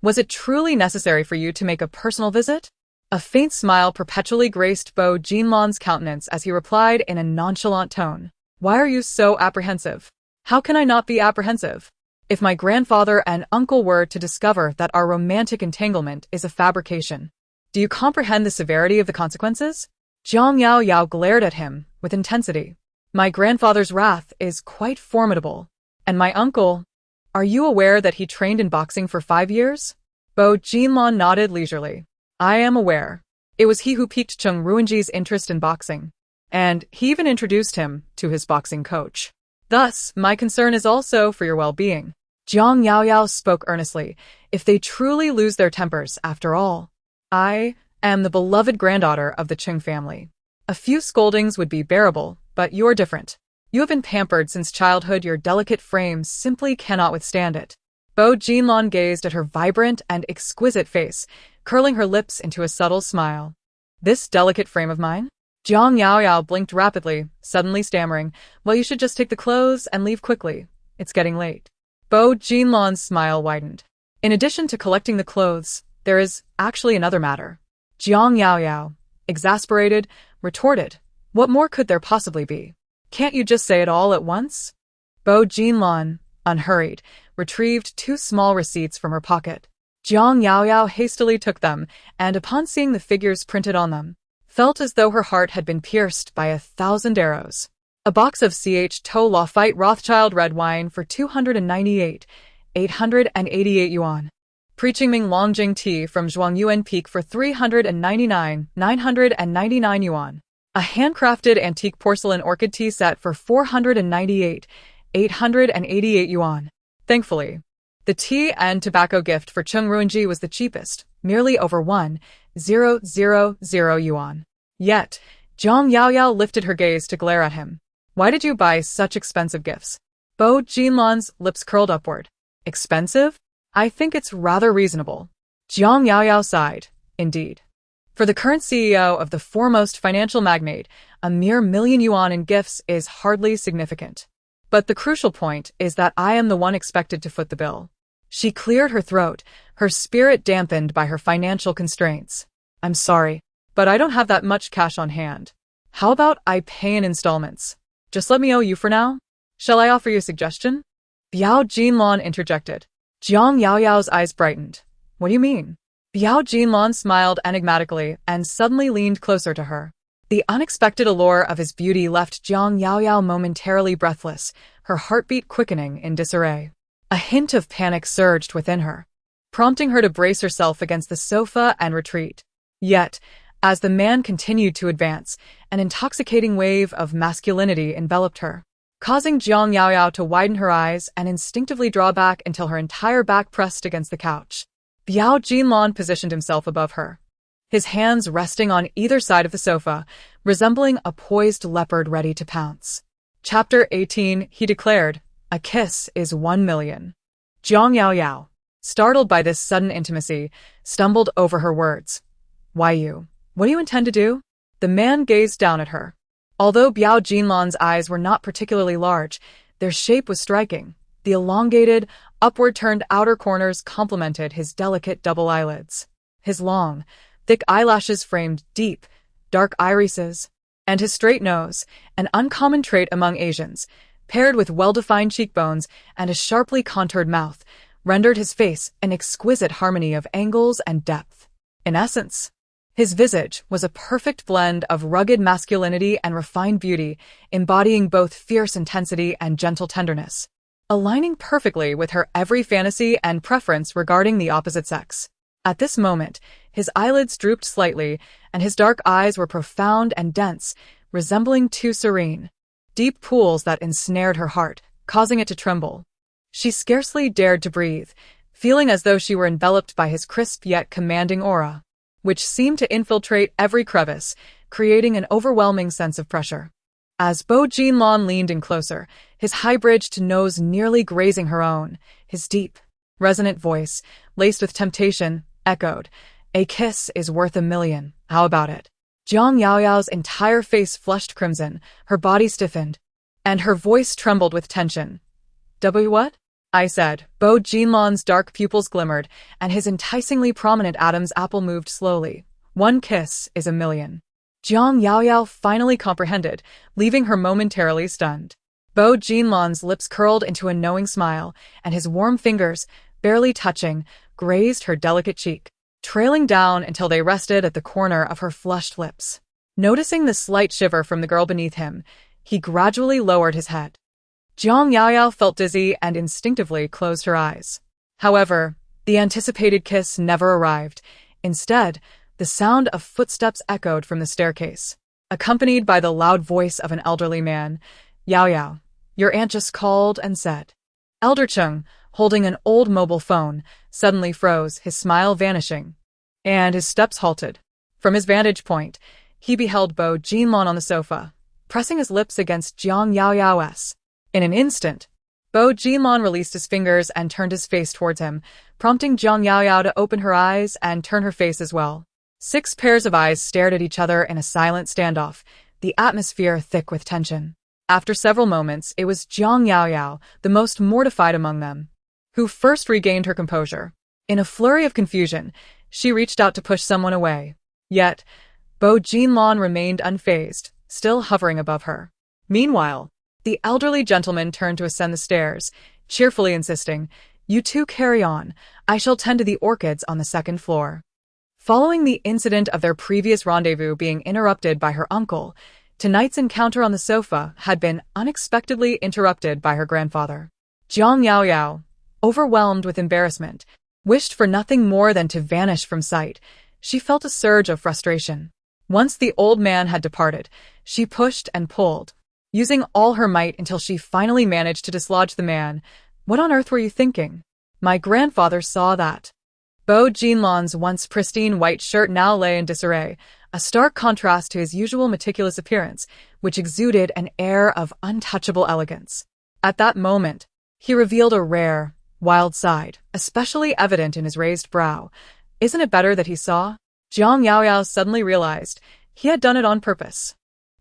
Was it truly necessary for you to make a personal visit? A faint smile perpetually graced Bo Jinlong's countenance as he replied in a nonchalant tone. Why are you so apprehensive? How can I not be apprehensive? If my grandfather and uncle were to discover that our romantic entanglement is a fabrication, do you comprehend the severity of the consequences? Jiang Yaoyao glared at him with intensity. My grandfather's wrath is quite formidable. And my uncle, are you aware that he trained in boxing for 5 years? Bo Jinlong nodded leisurely. I am aware. It was he who piqued Cheng Ruinji's interest in boxing, and he even introduced him to his boxing coach. Thus, my concern is also for your well-being. Jiang Yaoyao spoke earnestly. If they truly lose their tempers, after all, I am the beloved granddaughter of the Cheng family. A few scoldings would be bearable, but you're different. You have been pampered since childhood, your delicate frame simply cannot withstand it. Bo Jinlong gazed at her vibrant and exquisite face, curling her lips into a subtle smile. This delicate frame of mine? Jiang Yaoyao blinked rapidly, suddenly stammering, Well, you should just take the clothes and leave quickly. It's getting late. Bo Jinlong's smile widened. In addition to collecting the clothes, there is actually another matter. Jiang Yaoyao, exasperated, retorted, What more could there possibly be? Can't you just say it all at once? Bo Jinlong, unhurried, retrieved 2 small receipts from her pocket. Jiang Yaoyao hastily took them, and upon seeing the figures printed on them, felt as though her heart had been pierced by 1,000 arrows. A box of Ch. Lafite Rothschild red wine for 298, 888 yuan. Preaching Ming Longjing tea from Zhuangyuan Peak for 399, 999 yuan. A handcrafted antique porcelain orchid tea set for 498, 888 yuan. Thankfully, the tea and tobacco gift for Cheng Ruinji was the cheapest, merely over 1, 000 yuan. Yet, Jiang Yaoyao lifted her gaze to glare at him. Why did you buy such expensive gifts? Bo Jinlan's lips curled upward. Expensive? I think it's rather reasonable. Jiang Yaoyao sighed. Indeed. For the current CEO of the foremost financial magnate, a mere £1,000,000 in gifts is hardly significant. But the crucial point is that I am the one expected to foot the bill. She cleared her throat, her spirit dampened by her financial constraints. I'm sorry, but I don't have that much cash on hand. How about I pay in installments? Just let me owe you for now? Shall I offer you a suggestion? Biao Jinlan interjected. Jiang Yaoyao's eyes brightened. What do you mean? Biao Jinlan smiled enigmatically and suddenly leaned closer to her. The unexpected allure of his beauty left Jiang Yaoyao momentarily breathless, her heartbeat quickening in disarray. A hint of panic surged within her, prompting her to brace herself against the sofa and retreat. Yet, as the man continued to advance, an intoxicating wave of masculinity enveloped her, causing Jiang Yaoyao to widen her eyes and instinctively draw back until her entire back pressed against the couch. Biao Jinlan positioned himself above her, his hands resting on either side of the sofa, resembling a poised leopard ready to pounce. Chapter 18, he declared, a kiss is 1,000,000. Jiang Yaoyao, startled by this sudden intimacy, stumbled over her words. Why you? What do you intend to do? The man gazed down at her. Although Biao Jinlan's eyes were not particularly large, their shape was striking. The elongated, upward-turned outer corners complemented his delicate double eyelids. His long, thick eyelashes framed deep, dark irises, and his straight nose, an uncommon trait among Asians, paired with well-defined cheekbones and a sharply contoured mouth, rendered his face an exquisite harmony of angles and depth. In essence, his visage was a perfect blend of rugged masculinity and refined beauty, embodying both fierce intensity and gentle tenderness, aligning perfectly with her every fantasy and preference regarding the opposite sex. At this moment, his eyelids drooped slightly, and his dark eyes were profound and dense, resembling two serene, deep pools that ensnared her heart, causing it to tremble. She scarcely dared to breathe, feeling as though she were enveloped by his crisp yet commanding aura, which seemed to infiltrate every crevice, creating an overwhelming sense of pressure. As Bo Jinlan leaned in closer, his high-bridged nose nearly grazing her own, his deep, resonant voice, laced with temptation, echoed, a kiss is worth 1,000,000. How about it? Jiang Yaoyao's entire face flushed crimson, her body stiffened, and her voice trembled with tension. What? I said. Bo Jinlan's dark pupils glimmered, and his enticingly prominent Adam's apple moved slowly. 1 kiss is 1,000,000. Jiang Yaoyao finally comprehended, leaving her momentarily stunned. Bo Jinlan's lips curled into a knowing smile, and his warm fingers, barely touching, grazed her delicate cheek, trailing down until they rested at the corner of her flushed lips. Noticing the slight shiver from the girl beneath him, he gradually lowered his head. Jiang Yaoyao felt dizzy and instinctively closed her eyes. However, the anticipated kiss never arrived. Instead, the sound of footsteps echoed from the staircase, accompanied by the loud voice of an elderly man. Yaoyao, your aunt just called and said. Elder Chung, holding an old mobile phone, suddenly froze, his smile vanishing, and his steps halted. From his vantage point, he beheld Bo Jinlan on the sofa, pressing his lips against Jiang Yaoyao's. In an instant, Bo Jinlan released his fingers and turned his face towards him, prompting Jiang Yaoyao to open her eyes and turn her face as well. 6 pairs of eyes stared at each other in a silent standoff, the atmosphere thick with tension. After several moments, it was Jiang Yaoyao, the most mortified among them, who first regained her composure. In a flurry of confusion, she reached out to push someone away. Yet, Bo Jinlan remained unfazed, still hovering above her. Meanwhile, the elderly gentleman turned to ascend the stairs, cheerfully insisting, You two carry on, I shall tend to the orchids on the 2nd floor. Following the incident of their previous rendezvous being interrupted by her uncle, tonight's encounter on the sofa had been unexpectedly interrupted by her grandfather. Jiang Yaoyao, overwhelmed with embarrassment, wished for nothing more than to vanish from sight. She felt a surge of frustration. Once the old man had departed, she pushed and pulled, using all her might until she finally managed to dislodge the man. What on earth were you thinking? My grandfather saw that. Bo Jinlan's once pristine white shirt now lay in disarray, a stark contrast to his usual meticulous appearance, which exuded an air of untouchable elegance. At that moment, he revealed a rare, wild side, especially evident in his raised brow. Isn't it better that he saw? Jiang Yaoyao suddenly realized he had done it on purpose.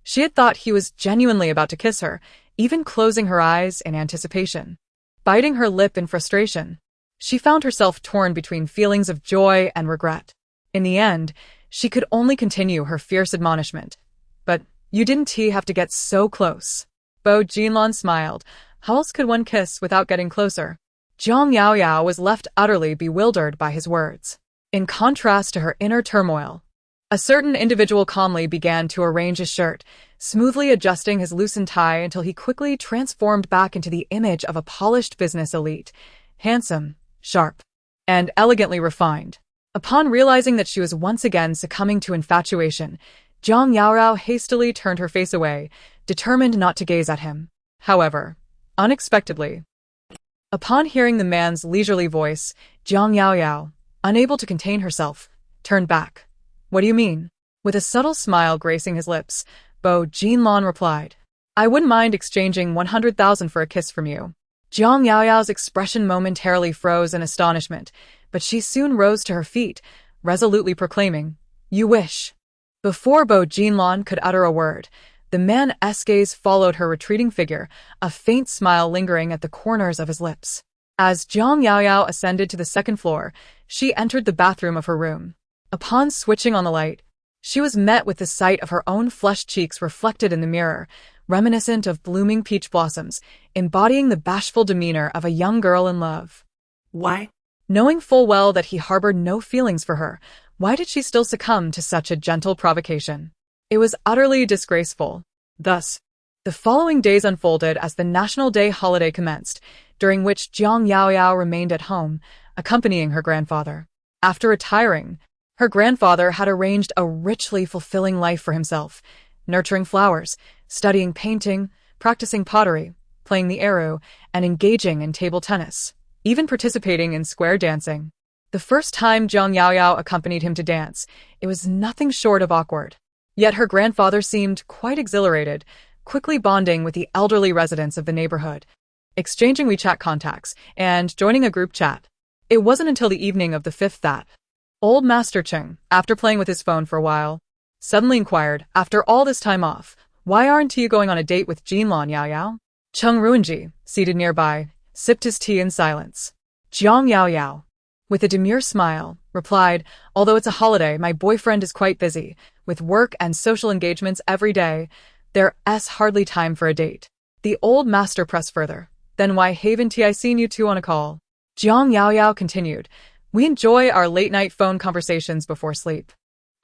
She had thought he was genuinely about to kiss her, even closing her eyes in anticipation. Biting her lip in frustration, she found herself torn between feelings of joy and regret. In the end, she could only continue her fierce admonishment. But you didn't have to get so close. Bo Jinlan smiled. How else could one kiss without getting closer? Jiang Yaoyao was left utterly bewildered by his words. In contrast to her inner turmoil, a certain individual calmly began to arrange his shirt, smoothly adjusting his loosened tie until he quickly transformed back into the image of a polished business elite, handsome, sharp, and elegantly refined. Upon realizing that she was once again succumbing to infatuation, Jiang Yaoyao hastily turned her face away, determined not to gaze at him. However, unexpectedly, upon hearing the man's leisurely voice, Jiang Yaoyao, unable to contain herself, turned back. What do you mean? With a subtle smile gracing his lips, Bo Jinlan replied, I wouldn't mind exchanging 100,000 for a kiss from you. Jiang Yaoyao's expression momentarily froze in astonishment, but she soon rose to her feet, resolutely proclaiming, You wish. Before Bo Jinlan could utter a word, the man's gaze followed her retreating figure, a faint smile lingering at the corners of his lips. As Jiang Yaoyao ascended to the second floor, she entered the bathroom of her room. Upon switching on the light, she was met with the sight of her own flushed cheeks reflected in the mirror, reminiscent of blooming peach blossoms, embodying the bashful demeanor of a young girl in love. Why? Knowing full well that he harbored no feelings for her, why did she still succumb to such a gentle provocation? It was utterly disgraceful. Thus, the following days unfolded as the National Day holiday commenced, during which Jiang Yaoyao remained at home, accompanying her grandfather. After retiring, her grandfather had arranged a richly fulfilling life for himself, nurturing flowers, studying painting, practicing pottery, playing the arrow, and engaging in table tennis, even participating in square dancing. The first time Jiang Yaoyao accompanied him to dance, it was nothing short of awkward. Yet her grandfather seemed quite exhilarated, quickly bonding with the elderly residents of the neighborhood, exchanging WeChat contacts, and joining a group chat. It wasn't until the evening of the 5th that old Master Cheng, after playing with his phone for a while, suddenly inquired, after all this time off, why aren't you going on a date with Jinlan Yaoyao? Cheng Ruinji, seated nearby, sipped his tea in silence. Jiang Yaoyao, with a demure smile, replied, although it's a holiday, my boyfriend is quite busy, with work and social engagements every day. There's hardly time for a date. The old master pressed further. Then why haven't I seen you two on a call? Jiang Yaoyao continued, we enjoy our late-night phone conversations before sleep.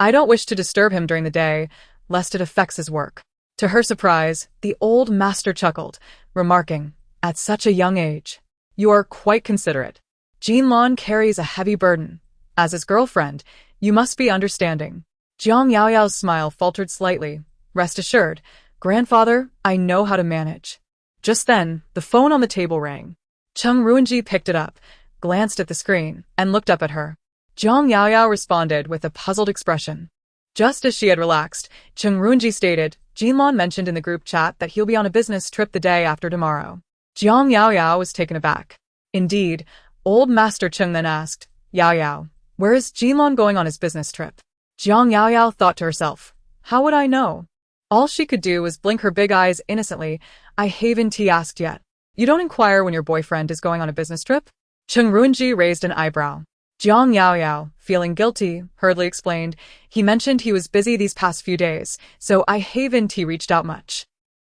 I don't wish to disturb him during the day, lest it affects his work. To her surprise, the old master chuckled, remarking, at such a young age, you are quite considerate. Jinlan carries a heavy burden. As his girlfriend, you must be understanding. Jiang Yaoyao's smile faltered slightly. Rest assured, grandfather, I know how to manage. Just then, the phone on the table rang. Cheng Ruinji picked it up, glanced at the screen, and looked up at her. Jiang Yaoyao responded with a puzzled expression. Just as she had relaxed, Cheng Ruinji stated, Jinlan mentioned in the group chat that he'll be on a business trip the day after tomorrow. Jiang Yaoyao was taken aback. Indeed, old Master Cheng then asked, Yaoyao, where is Jinlan going on his business trip? Jiang Yaoyao thought to herself, how would I know? All she could do was blink her big eyes innocently. I haven't asked yet. You don't inquire when your boyfriend is going on a business trip? Cheng Ruinji raised an eyebrow. Jiang Yaoyao, feeling guilty, hurriedly explained, he mentioned he was busy these past few days, so I haven't reached out much.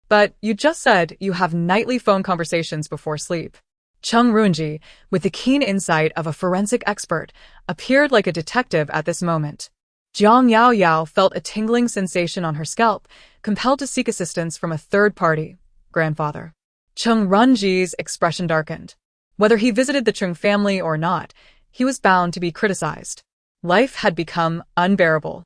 But you just said you have nightly phone conversations before sleep. Cheng Ruinji, with the keen insight of a forensic expert, appeared like a detective at this moment. Jiang Yaoyao felt a tingling sensation on her scalp, compelled to seek assistance from a third party, grandfather. Cheng Ruinji's expression darkened. Whether he visited the Cheng family or not, he was bound to be criticized. Life had become unbearable.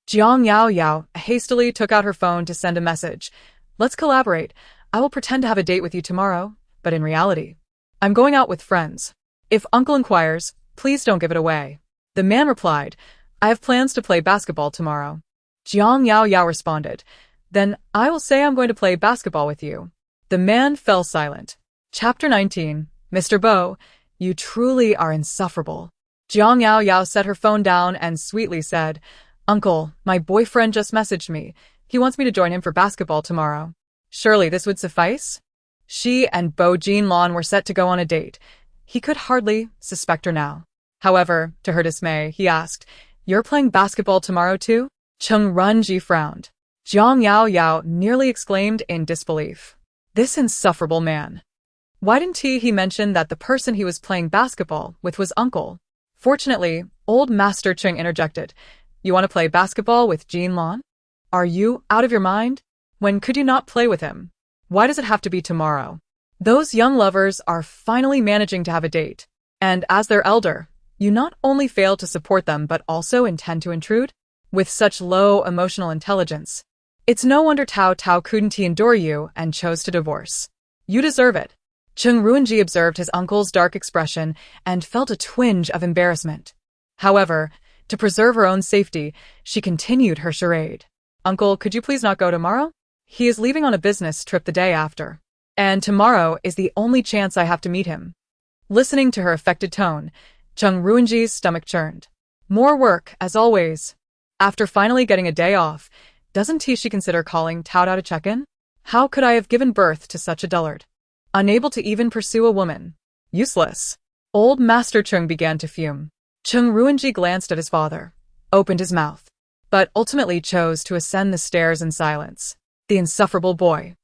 Jiang Yaoyao hastily took out her phone to send a message. Let's collaborate. I will pretend to have a date with you tomorrow, but in reality, I'm going out with friends. If uncle inquires, Please don't give it away. The man replied, I have plans to play basketball tomorrow. Jiang Yao Yao responded, Then I will say I'm going to play basketball with you. The man fell silent. Chapter 19. Mr. Bo, you truly are insufferable. Jiang Yao Yao set her phone down and sweetly said, Uncle, my boyfriend just messaged me. He wants me to join him for basketball tomorrow. Surely this would suffice? She and Bo Jinlon were set to go on a date. He could hardly suspect her now. However, to her dismay, he asked, You're playing basketball tomorrow too? Cheng Runji frowned. Jiang Yao Yao nearly exclaimed in disbelief. This insufferable man. Why didn't he mention that the person he was playing basketball with was Uncle? Fortunately, old Master Cheng interjected. You want to play basketball with Jinlon? Are you out of your mind? When could you not play with him? Why does it have to be tomorrow? Those young lovers are finally managing to have a date. And as their elder, you not only fail to support them but also intend to intrude? With such low emotional intelligence. It's no wonder Tao couldn't endure you and chose to divorce. You deserve it. Cheng Ruinji observed his uncle's dark expression and felt a twinge of embarrassment. However, to preserve her own safety, she continued her charade. Uncle, could you please not go tomorrow? He is leaving on a business trip the day after. And tomorrow is the only chance I have to meet him. Listening to her affected tone, Cheng Ruinji's stomach churned. More work, as always. After finally getting a day off, doesn't she consider calling Tao to check in? How could I have given birth to such a dullard? Unable to even pursue a woman. Useless. Old Master Cheng began to fume. Cheng Ruinji glanced at his father, opened his mouth, but ultimately chose to ascend the stairs in silence. The insufferable boy.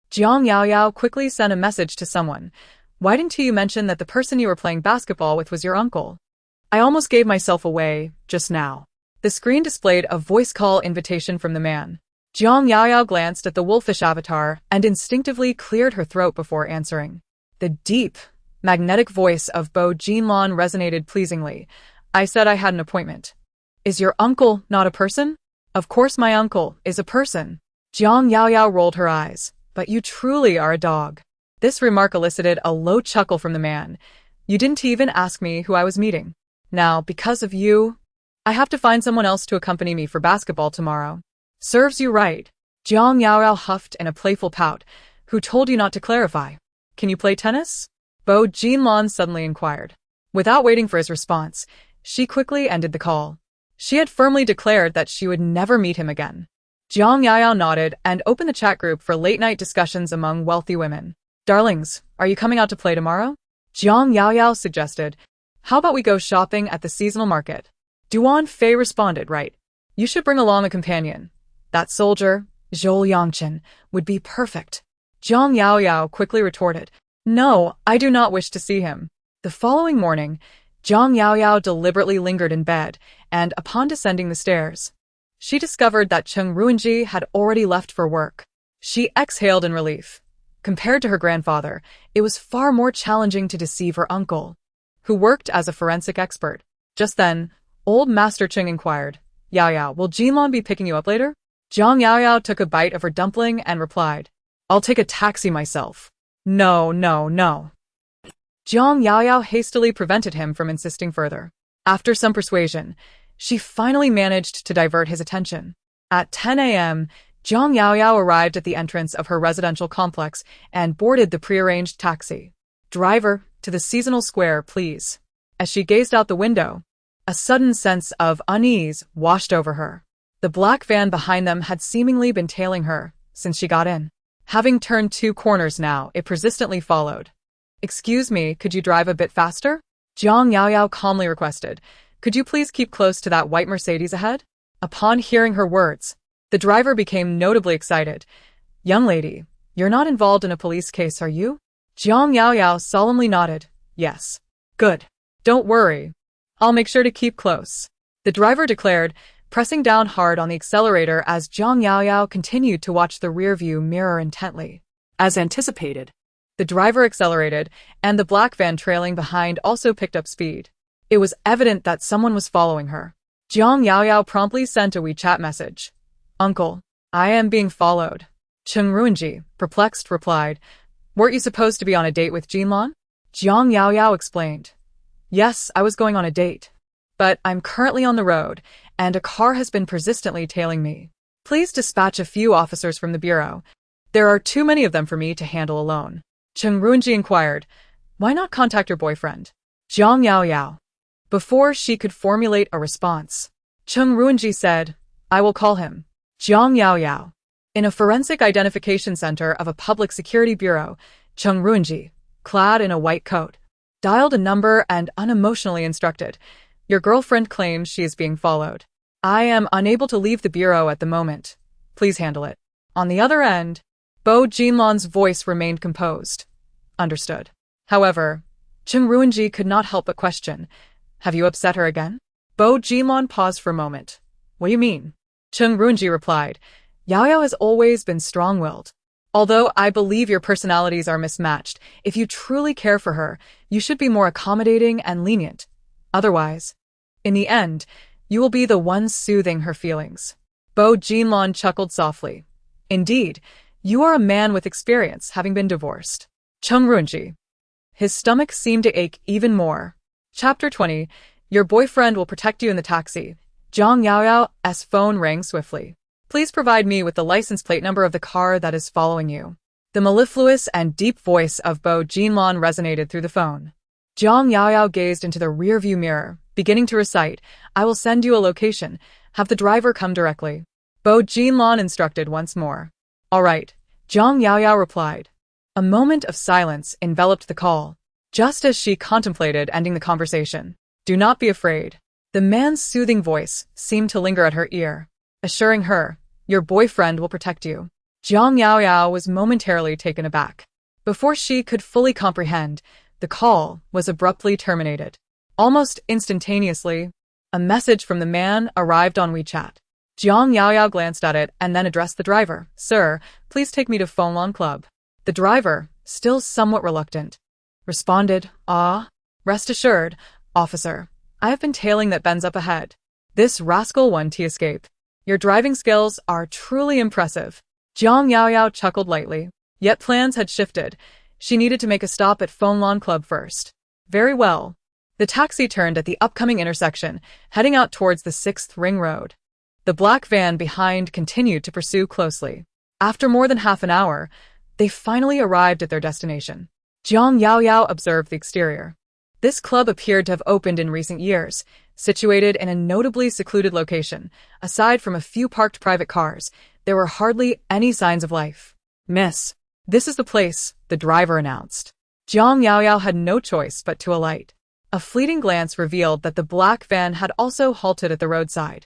Jiang Yao Yao quickly sent a message to someone. Why didn't you mention that the person you were playing basketball with was your uncle? I almost gave myself away, just now. The screen displayed a voice call invitation from the man. Jiang Yao Yao glanced at the wolfish avatar and instinctively cleared her throat before answering. The deep, magnetic voice of Bo Jinlon resonated pleasingly. I said I had an appointment. Is your uncle not a person? Of course my uncle is a person. Jiang Yao Yao rolled her eyes. But you truly are a dog. This remark elicited a low chuckle from the man. You didn't even ask me who I was meeting. Now, because of you, I have to find someone else to accompany me for basketball tomorrow. Serves you right. Jiang Yao Yao huffed in a playful pout. Who told you not to clarify? Can you play tennis? Bo Jinlon suddenly inquired. Without waiting for his response, she quickly ended the call. She had firmly declared that she would never meet him again. Jiang Yao Yao nodded and opened the chat group for late-night discussions among wealthy women. Darlings, are you coming out to play tomorrow? Jiang Yao Yao suggested. How about we go shopping at the seasonal market? Duan Fei responded, right. You should bring along a companion. That soldier, Zhou Yangchen, would be perfect. Jiang Yao Yao quickly retorted. No, I do not wish to see him. The following morning, Jiang Yao Yao deliberately lingered in bed, and upon descending the stairs, she discovered that Cheng Ruinji had already left for work. She exhaled in relief. Compared to her grandfather, it was far more challenging to deceive her uncle, who worked as a forensic expert. Just then, old Master Cheng inquired, Yao Yao, will Jinlon be picking you up later? Jiang Yao Yao took a bite of her dumpling and replied, I'll take a taxi myself. No. Jiang Yao Yao hastily prevented him from insisting further. After some persuasion, she finally managed to divert his attention. At 10 a.m., Jiang Yao Yao arrived at the entrance of her residential complex and boarded the prearranged taxi. Driver, to the seasonal square, please. As she gazed out the window, a sudden sense of unease washed over her. The black van behind them had seemingly been tailing her since she got in. Having turned 2 corners now, it persistently followed. Excuse me, could you drive a bit faster? Jiang Yao Yao calmly requested. Could you please keep close to that white Mercedes ahead? Upon hearing her words, the driver became notably excited. Young lady, you're not involved in a police case, are you? Jiang Yao Yao solemnly nodded. Yes. Good. Don't worry. I'll make sure to keep close. The driver declared, pressing down hard on the accelerator as Jiang Yao Yao continued to watch the rearview mirror intently. As anticipated, the driver accelerated, and the black van trailing behind also picked up speed. It was evident that someone was following her. Jiang Yao Yao promptly sent a WeChat message. Uncle, I am being followed. Cheng Ruinji, perplexed, replied, Weren't you supposed to be on a date with Jinlon? Jiang Yao Yao explained. Yes, I was going on a date. But I'm currently on the road, and a car has been persistently tailing me. Please dispatch a few officers from the bureau. There are too many of them for me to handle alone. Cheng Ruinji inquired, why not contact your boyfriend? Jiang Yao Yao. Before she could formulate a response, Cheng Ruinji said, I will call him. Jiang Yao Yao. In a forensic identification center of a public security bureau, Cheng Ruinji, clad in a white coat, dialed a number and unemotionally instructed, your girlfriend claims she is being followed. I am unable to leave the bureau at the moment. Please handle it. On the other end, Bo Jinlan's voice remained composed. Understood. However, Cheng Ruinji could not help but question, have you upset her again? Bo Jinlan paused for a moment. What do you mean? Cheng Ruinji replied, Yao Yao has always been strong-willed. Although I believe your personalities are mismatched, if you truly care for her, you should be more accommodating and lenient. Otherwise, in the end, you will be the one soothing her feelings. Bo Jinlan chuckled softly. Indeed, you are a man with experience, having been divorced. Cheng Ruinji. His stomach seemed to ache even more. Chapter 20. Your boyfriend will protect you in the taxi. Jiang Yaoyao's phone rang swiftly. Please provide me with the license plate number of the car that is following you. The mellifluous and deep voice of Bo Jinlan resonated through the phone. Jiang Yaoyao gazed into the rearview mirror, beginning to recite, I will send you a location. Have the driver come directly. Bo Jinlan instructed once more. All right, Jiang Yaoyao replied. A moment of silence enveloped the call, just as she contemplated ending the conversation. Do not be afraid. The man's soothing voice seemed to linger at her ear, assuring her, your boyfriend will protect you. Jiang Yaoyao was momentarily taken aback. Before she could fully comprehend, the call was abruptly terminated. Almost instantaneously, a message from the man arrived on WeChat. Jiang Yaoyao glanced at it and then addressed the driver. Sir, please take me to Fenglong Club. The driver, still somewhat reluctant, responded, rest assured, officer. I have been tailing that Benz up ahead. This rascal won to escape. Your driving skills are truly impressive. Jiang Yaoyao chuckled lightly. Yet plans had shifted. She needed to make a stop at Fenglong Club first. Very well. The taxi turned at the upcoming intersection, heading out towards the 6th Ring Road. The black van behind continued to pursue closely. After more than half an hour, they finally arrived at their destination. Jiang Yaoyao observed the exterior. This club appeared to have opened in recent years, situated in a notably secluded location. Aside from a few parked private cars, there were hardly any signs of life. Miss, this is the place, the driver announced. Jiang Yaoyao had no choice but to alight. A fleeting glance revealed that the black van had also halted at the roadside.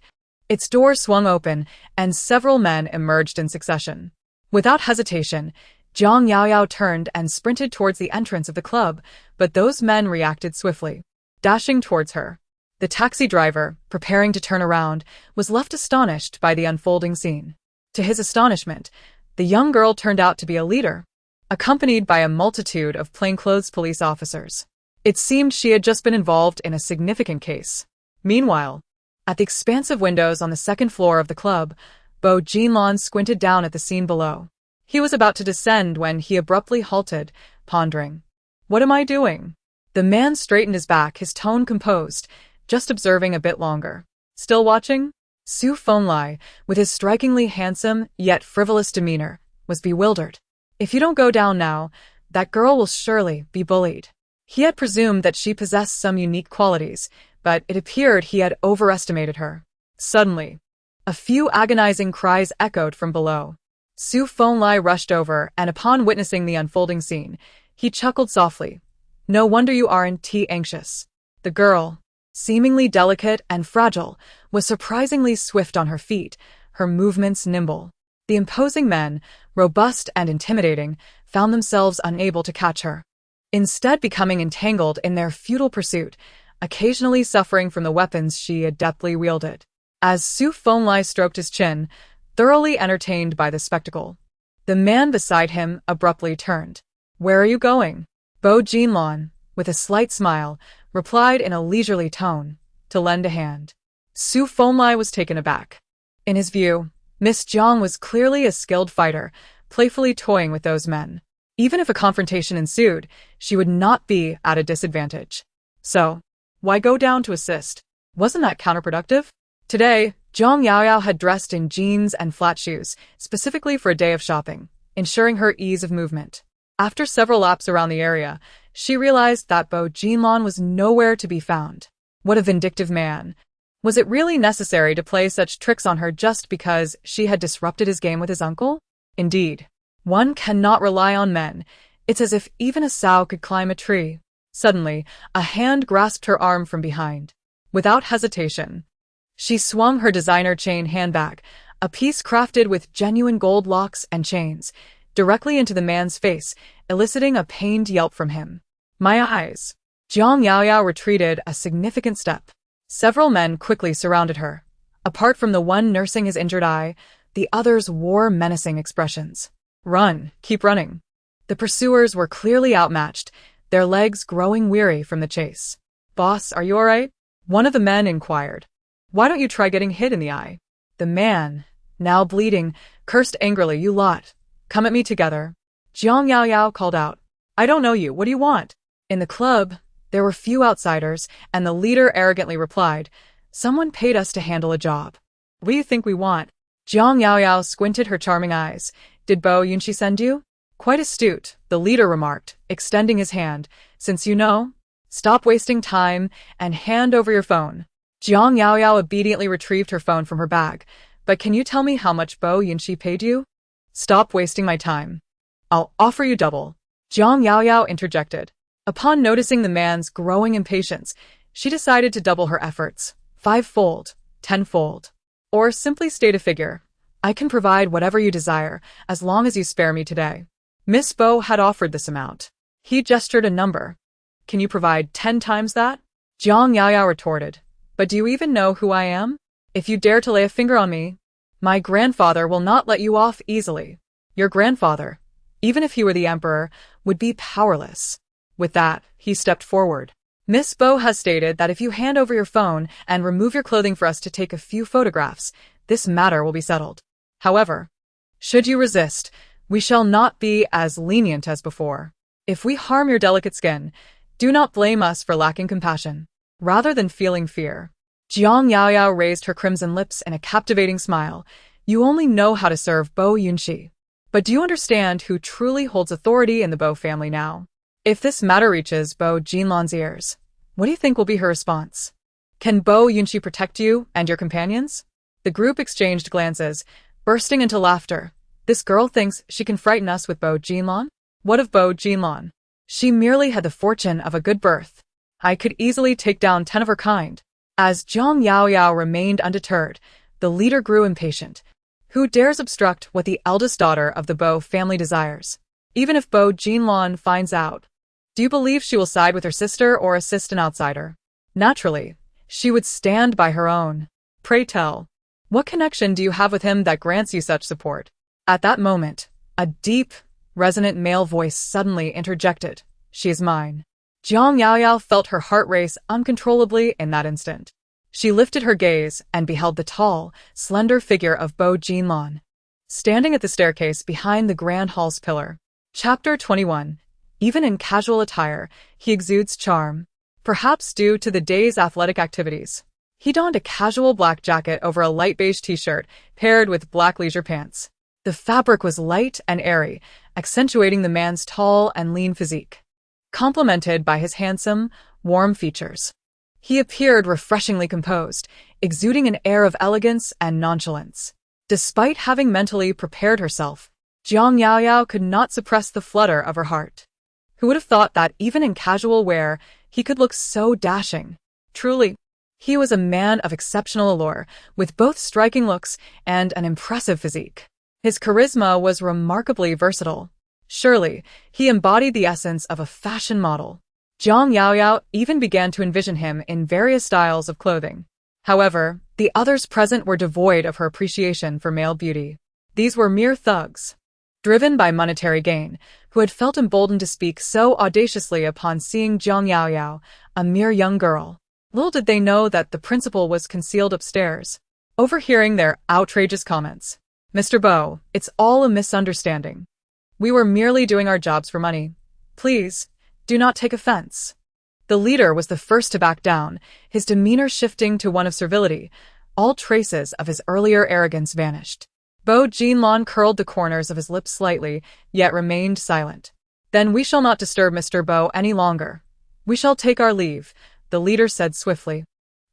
Its door swung open, and several men emerged in succession. Without hesitation, Jiang Yaoyao turned and sprinted towards the entrance of the club, but those men reacted swiftly, dashing towards her. The taxi driver, preparing to turn around, was left astonished by the unfolding scene. To his astonishment, the young girl turned out to be a leader, accompanied by a multitude of plainclothes police officers. It seemed she had just been involved in a significant case. Meanwhile, at the expansive windows on the second floor of the club, Bo Jinlan squinted down at the scene below. He was about to descend when he abruptly halted, pondering. What am I doing? The man straightened his back, his tone composed, just observing a bit longer. Still watching? Su Fenglai, with his strikingly handsome yet frivolous demeanor, was bewildered. If you don't go down now, that girl will surely be bullied. He had presumed that she possessed some unique qualities, but it appeared he had overestimated her. Suddenly, a few agonizing cries echoed from below. Su Fenglai rushed over, and upon witnessing the unfolding scene, he chuckled softly. No wonder you aren't anxious. The girl, seemingly delicate and fragile, was surprisingly swift on her feet, her movements nimble. The imposing men, robust and intimidating, found themselves unable to catch her, instead becoming entangled in their futile pursuit, occasionally suffering from the weapons she adeptly wielded. As Su Fenglai stroked his chin, thoroughly entertained by the spectacle, the man beside him abruptly turned. Where are you going? Bo Jinlan, with a slight smile, replied in a leisurely tone, to lend a hand. Su Fenglai was taken aback. In his view, Miss Jiang was clearly a skilled fighter, playfully toying with those men. Even if a confrontation ensued, she would not be at a disadvantage. So, Why go down to assist? Wasn't that counterproductive? Today, Zhang Yaoyao had dressed in jeans and flat shoes, specifically for a day of shopping, ensuring her ease of movement. After several laps around the area, she realized that Bo Jinlan was nowhere to be found. What a vindictive man. Was it really necessary to play such tricks on her just because she had disrupted his game with his uncle? Indeed. One cannot rely on men. It's as if even a sow could climb a tree. Suddenly, a hand grasped her arm from behind. Without hesitation, she swung her designer chain handbag, a piece crafted with genuine gold locks and chains, directly into the man's face, eliciting a pained yelp from him. My eyes. Zhang Yaoyao retreated a significant step. Several men quickly surrounded her. Apart from the one nursing his injured eye, the others wore menacing expressions. Run, keep running. The pursuers were clearly outmatched, their legs growing weary from the chase. Boss, are you alright? One of the men inquired. Why don't you try getting hit in the eye? The man, now bleeding, cursed angrily. You lot. Come at me together. Zhang Yaoyao called out. I don't know you. What do you want? In the club, there were few outsiders, and the leader arrogantly replied, Someone paid us to handle a job. What do you think we want? Zhang Yaoyao squinted her charming eyes. Did Bo Yunxi send you? Quite astute, the leader remarked, extending his hand. Since you know, stop wasting time and hand over your phone. Zhang Yaoyao obediently retrieved her phone from her bag. But can you tell me how much Bo Yunxi paid you? Stop wasting my time. I'll offer you double. Zhang Yaoyao interjected. Upon noticing the man's growing impatience, she decided to double her efforts. 5-fold, 10-fold. Or simply state a figure. I can provide whatever you desire, as long as you spare me today. Miss Bo had offered this amount. He gestured a number. Can you provide 10 times that? Zhang Yaoyao retorted. But do you even know who I am? If you dare to lay a finger on me, my grandfather will not let you off easily. Your grandfather, even if he were the emperor, would be powerless. With that, he stepped forward. Miss Bo has stated that if you hand over your phone and remove your clothing for us to take a few photographs, this matter will be settled. However, should you resist, we shall not be as lenient as before. If we harm your delicate skin, do not blame us for lacking compassion. Rather than feeling fear, Zhang Yaoyao raised her crimson lips in a captivating smile. You only know how to serve Bo Yunxi. But do you understand who truly holds authority in the Bo family now? If this matter reaches Bo Jinlan's ears, what do you think will be her response? Can Bo Yunxi protect you and your companions? The group exchanged glances, bursting into laughter. This girl thinks she can frighten us with Bo Jinlan? What of Bo Jinlan? She merely had the fortune of a good birth. I could easily take down 10 of her kind. As Zhang Yaoyao remained undeterred, the leader grew impatient. Who dares obstruct what the eldest daughter of the Bo family desires? Even if Bo Jinlan finds out, do you believe she will side with her sister or assist an outsider? Naturally, she would stand by her own. Pray tell, what connection do you have with him that grants you such support? At that moment, a deep, resonant male voice suddenly interjected. She is mine. Zhang Yaoyao felt her heart race uncontrollably in that instant. She lifted her gaze and beheld the tall, slender figure of Bo Jinlan, standing at the staircase behind the grand hall's pillar. Chapter 21. Even in casual attire, he exudes charm. Perhaps due to the day's athletic activities. He donned a casual black jacket over a light beige t-shirt paired with black leisure pants. The fabric was light and airy, accentuating the man's tall and lean physique, complemented by his handsome, warm features. He appeared refreshingly composed, exuding an air of elegance and nonchalance. Despite having mentally prepared herself, Zhang Yaoyao could not suppress the flutter of her heart. Who would have thought that even in casual wear, he could look so dashing? Truly, he was a man of exceptional allure, with both striking looks and an impressive physique. His charisma was remarkably versatile. Surely, he embodied the essence of a fashion model. Zhang Yaoyao even began to envision him in various styles of clothing. However, the others present were devoid of her appreciation for male beauty. These were mere thugs, driven by monetary gain, who had felt emboldened to speak so audaciously upon seeing Zhang Yaoyao, a mere young girl. Little did they know that the principal was concealed upstairs, overhearing their outrageous comments. Mr. Bo, it's all a misunderstanding. We were merely doing our jobs for money. Please, do not take offense. The leader was the first to back down, his demeanor shifting to one of servility. All traces of his earlier arrogance vanished. Bo Jinlong curled the corners of his lips slightly, yet remained silent. Then we shall not disturb Mr. Bo any longer. We shall take our leave, the leader said swiftly,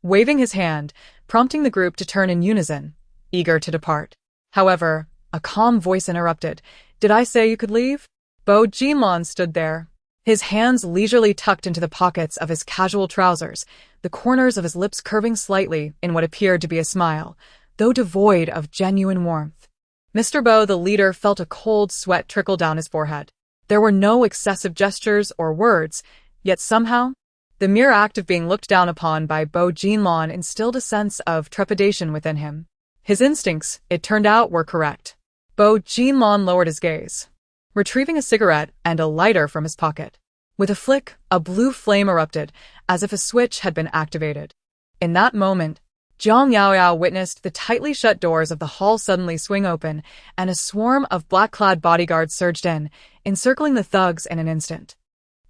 waving his hand, prompting the group to turn in unison, eager to depart. However, a calm voice interrupted. Did I say you could leave? Bo Jinlong stood there, his hands leisurely tucked into the pockets of his casual trousers, the corners of his lips curving slightly in what appeared to be a smile, though devoid of genuine warmth. Mr. Bo, the leader, felt a cold sweat trickle down his forehead. There were no excessive gestures or words, yet somehow, the mere act of being looked down upon by Bo Jinlong instilled a sense of trepidation within him. His instincts, it turned out, were correct. Bo Jinlong lowered his gaze, retrieving a cigarette and a lighter from his pocket. With a flick, a blue flame erupted, as if a switch had been activated. In that moment, Zhang Yaoyao witnessed the tightly shut doors of the hall suddenly swing open, and a swarm of black-clad bodyguards surged in, encircling the thugs in an instant.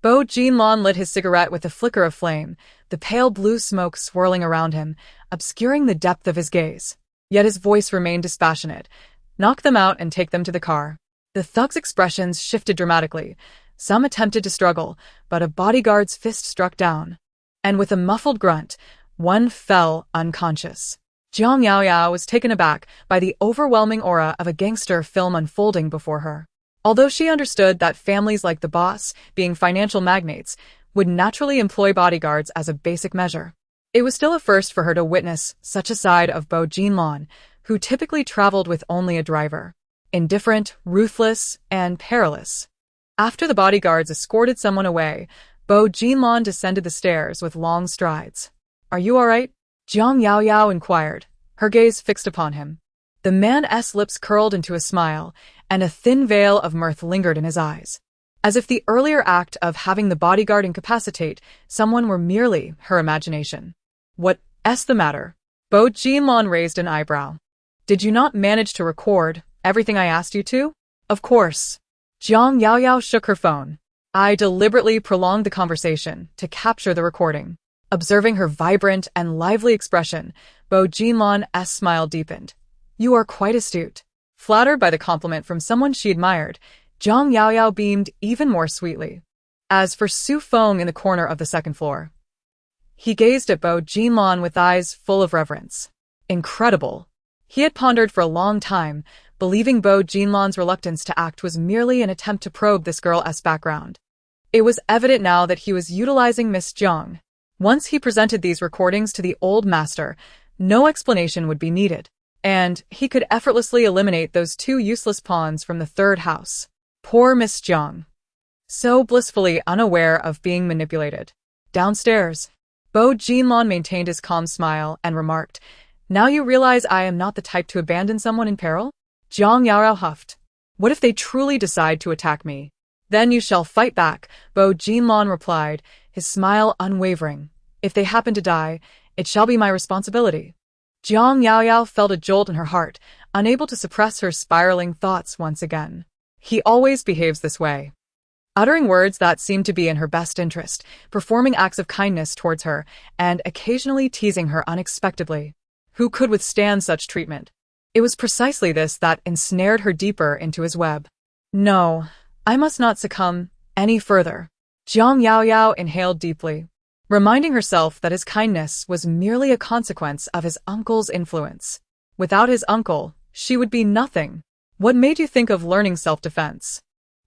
Bo Jinlong lit his cigarette with a flicker of flame, the pale blue smoke swirling around him, obscuring the depth of his gaze. Yet his voice remained dispassionate. Knock them out and take them to the car. The thugs' expressions shifted dramatically. Some attempted to struggle, but a bodyguard's fist struck down. And with a muffled grunt, one fell unconscious. Zhang Yaoyao was taken aback by the overwhelming aura of a gangster film unfolding before her. Although she understood that families like the boss, being financial magnates, would naturally employ bodyguards as a basic measure, it was still a first for her to witness such a side of Bo Jinlong, who typically traveled with only a driver. Indifferent, ruthless, and perilous. After the bodyguards escorted someone away, Bo Jinlong descended the stairs with long strides. Are you all right? Zhang Yaoyao inquired, her gaze fixed upon him. The man's lips curled into a smile, and a thin veil of mirth lingered in his eyes, as if the earlier act of having the bodyguard incapacitate someone were merely her imagination. What's the matter? Bo Jinlong raised an eyebrow. Did you not manage to record everything I asked you to? Of course. Zhang Yaoyao shook her phone. I deliberately prolonged the conversation to capture the recording. Observing her vibrant and lively expression, Bo Jinlong's smile deepened. You are quite astute. Flattered by the compliment from someone she admired, Zhang Yaoyao beamed even more sweetly. As for Su Feng in the corner of the second floor, he gazed at Bo Jinlong with eyes full of reverence. Incredible. He had pondered for a long time, believing Bo Jinlong's reluctance to act was merely an attempt to probe this girl's background. It was evident now that he was utilizing Miss Zhang. Once he presented these recordings to the old master, no explanation would be needed, and he could effortlessly eliminate those two useless pawns from the third house. Poor Miss Zhang. So blissfully unaware of being manipulated. Downstairs, Bo Jinlong maintained his calm smile and remarked, Now you realize I am not the type to abandon someone in peril? Zhang Yaoyao huffed. What if they truly decide to attack me? Then you shall fight back, Bo Jinlong replied, his smile unwavering. If they happen to die, it shall be my responsibility. Zhang Yaoyao felt a jolt in her heart, unable to suppress her spiraling thoughts once again. He always behaves this way. Uttering words that seemed to be in her best interest, performing acts of kindness towards her, and occasionally teasing her unexpectedly. Who could withstand such treatment? It was precisely this that ensnared her deeper into his web. No, I must not succumb any further. Zhang Yaoyao inhaled deeply, reminding herself that his kindness was merely a consequence of his uncle's influence. Without his uncle, she would be nothing. What made you think of learning self-defense?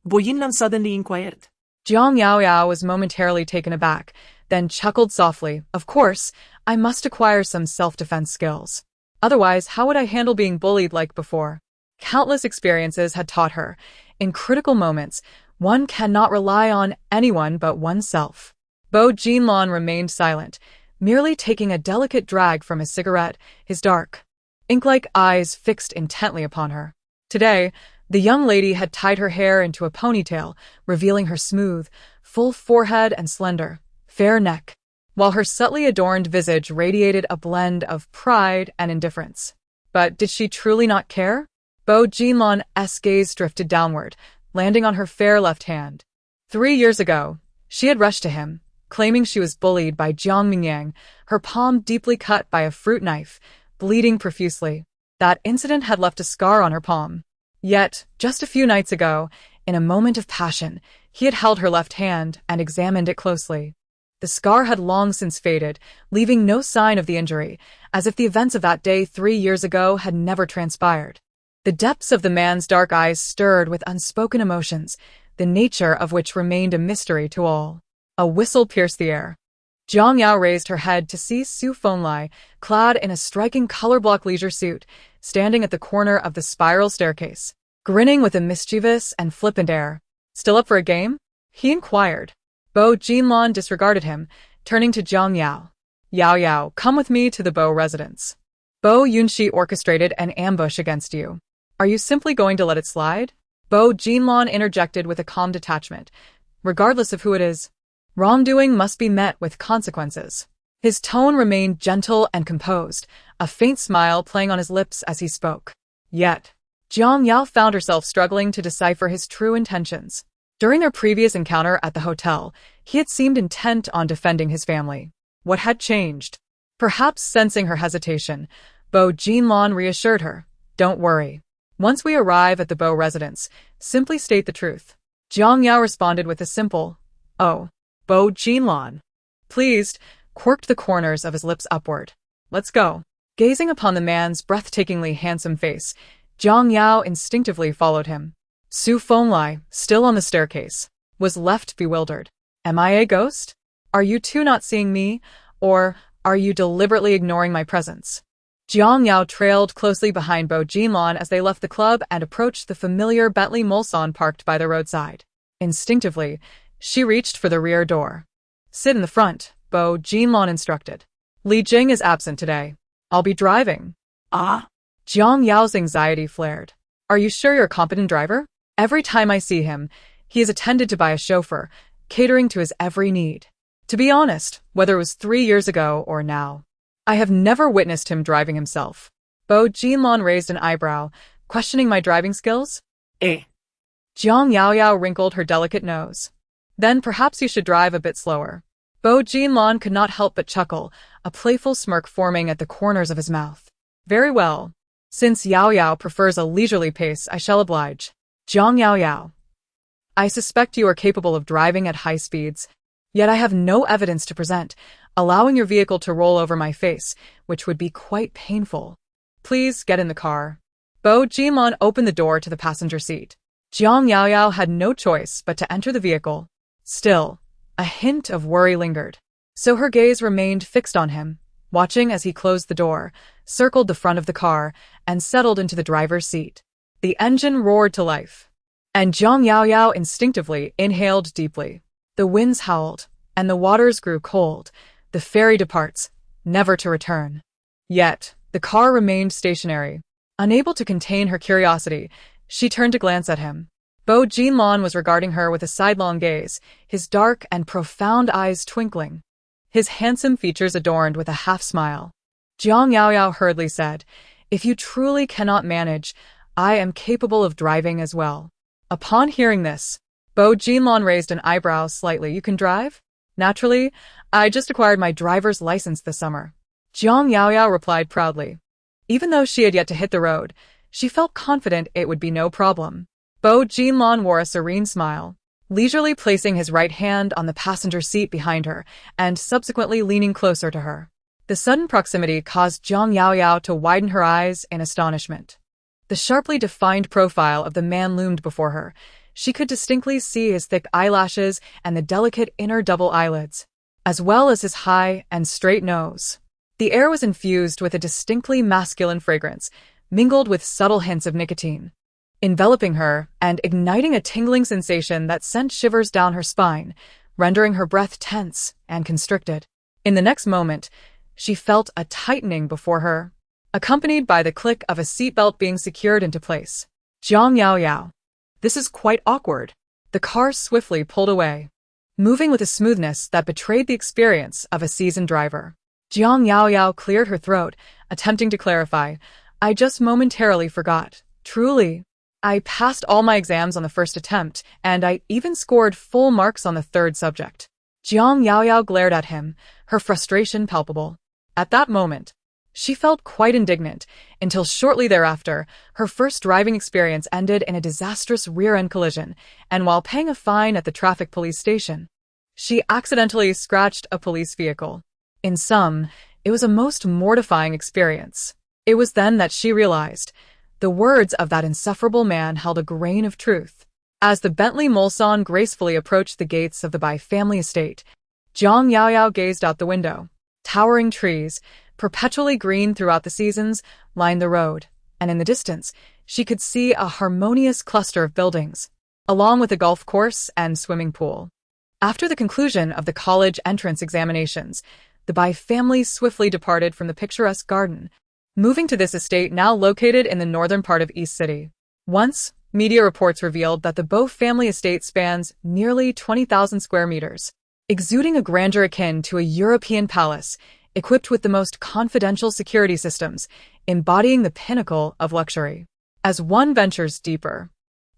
Bo Jinlong suddenly inquired. Zhang Yaoyao was momentarily taken aback, then chuckled softly. Of course, I must acquire some self-defense skills. Otherwise, how would I handle being bullied like before? Countless experiences had taught her. In critical moments, one cannot rely on anyone but oneself. Bo Jinlong remained silent, merely taking a delicate drag from his cigarette, his dark, ink-like eyes fixed intently upon her. Today, the young lady had tied her hair into a ponytail, revealing her smooth, full forehead and slender, fair neck, while her subtly adorned visage radiated a blend of pride and indifference. But did she truly not care? Bo Jinlong's gaze drifted downward, landing on her fair left hand. 3 years ago, she had rushed to him, claiming she was bullied by Jiang Mingyang, her palm deeply cut by a fruit knife, bleeding profusely. That incident had left a scar on her palm. Yet, just a few nights ago, in a moment of passion, he had held her left hand and examined it closely. The scar had long since faded, leaving no sign of the injury, as if the events of that day 3 years ago had never transpired. The depths of the man's dark eyes stirred with unspoken emotions, the nature of which remained a mystery to all. A whistle pierced the air. Jiang Yao raised her head to see Su Fenlai, clad in a striking color-block leisure suit, standing at the corner of the spiral staircase, grinning with a mischievous and flippant air. "Still up for a game?" he inquired. Bo Jinlan disregarded him, turning to Jiang Yao. "Yao Yao, come with me to the Bo residence. Bo Yunxi orchestrated an ambush against you. Are you simply going to let it slide?" Bo Jinlan interjected with a calm detachment. "Regardless of who it is, wrongdoing must be met with consequences." His tone remained gentle and composed, a faint smile playing on his lips as he spoke. Yet, Jiang Yao found herself struggling to decipher his true intentions. During their previous encounter at the hotel, he had seemed intent on defending his family. What had changed? Perhaps sensing her hesitation, Bo Jinlan reassured her. "Don't worry. Once we arrive at the Bo residence, simply state the truth." Jiang Yao responded with a simple, "Oh." Bo Jinlan, pleased, quirked the corners of his lips upward. "Let's go." Gazing upon the man's breathtakingly handsome face, Jiang Yao instinctively followed him. Su Fenlai, still on the staircase, was left bewildered. "Am I a ghost? Are you two not seeing me, or are you deliberately ignoring my presence?" Jiang Yao trailed closely behind Bo Jinlan as they left the club and approached the familiar Bentley Mulsanne parked by the roadside. Instinctively, she reached for the rear door. "Sit in the front," Bo Jinlan instructed. "Li Jing is absent today. I'll be driving." "Ah?" Jiang Yao's anxiety flared. "Are you sure you're a competent driver? Every time I see him, he is attended to by a chauffeur, catering to his every need. To be honest, whether it was 3 years ago or now, I have never witnessed him driving himself." Bo Jinlan raised an eyebrow, questioning my driving skills. Jiang Yao wrinkled her delicate nose. "Then perhaps you should drive a bit slower." Bo Jinlan could not help but chuckle, a playful smirk forming at the corners of his mouth. "Very well. Since Yao Yao prefers a leisurely pace, I shall oblige." Jiang Yao, "I suspect you are capable of driving at high speeds, yet I have no evidence to present, allowing your vehicle to roll over my face, which would be quite painful. Please get in the car." Bo Jinlan opened the door to the passenger seat. Jiang Yao had no choice but to enter the vehicle. Still, a hint of worry lingered, so her gaze remained fixed on him, watching as he closed the door, circled the front of the car, and settled into the driver's seat. The engine roared to life, and Jiang Yao instinctively inhaled deeply. The winds howled, and the waters grew cold. The ferry departs, never to return. Yet, the car remained stationary. Unable to contain her curiosity, she turned to glance at him. Bo Jinlan was regarding her with a sidelong gaze, his dark and profound eyes twinkling, his handsome features adorned with a half-smile. Jiang Yao hurriedly said, "If you truly cannot manage, I am capable of driving as well." Upon hearing this, Bo Jinlan raised an eyebrow slightly. "You can drive?" "Naturally, I just acquired my driver's license this summer." Jiang Yao replied proudly. Even though she had yet to hit the road, she felt confident it would be no problem. Bo Jinlan wore a serene smile, leisurely placing his right hand on the passenger seat behind her and subsequently leaning closer to her. The sudden proximity caused Jiang Yao to widen her eyes in astonishment. The sharply defined profile of the man loomed before her. She could distinctly see his thick eyelashes and the delicate inner double eyelids, as well as his high and straight nose. The air was infused with a distinctly masculine fragrance, mingled with subtle hints of nicotine, enveloping her and igniting a tingling sensation that sent shivers down her spine, rendering her breath tense and constricted. In the next moment, she felt a tightening before her, accompanied by the click of a seatbelt being secured into place. Jiang Yao. "This is quite awkward." The car swiftly pulled away, moving with a smoothness that betrayed the experience of a seasoned driver. Jiang Yao cleared her throat, attempting to clarify. "I just momentarily forgot. Truly. I passed all my exams on the first attempt, and I even scored full marks on the third subject." Jiang Yaoyao glared at him, her frustration palpable. At that moment, she felt quite indignant, until shortly thereafter, her first driving experience ended in a disastrous rear-end collision, and while paying a fine at the traffic police station, she accidentally scratched a police vehicle. In sum, it was a most mortifying experience. It was then that she realized the words of that insufferable man held a grain of truth. As the Bentley Mulsanne gracefully approached the gates of the Bai family estate, Jiang Yaoyao gazed out the window. Towering trees, perpetually green throughout the seasons, lined the road, and in the distance, she could see a harmonious cluster of buildings, along with a golf course and swimming pool. After the conclusion of the college entrance examinations, the Bai family swiftly departed from the picturesque garden, moving to this estate now located in the northern part of East City. Once, media reports revealed that the Bo family estate spans nearly 20,000 square meters, exuding a grandeur akin to a European palace, equipped with the most confidential security systems, embodying the pinnacle of luxury. As one ventures deeper,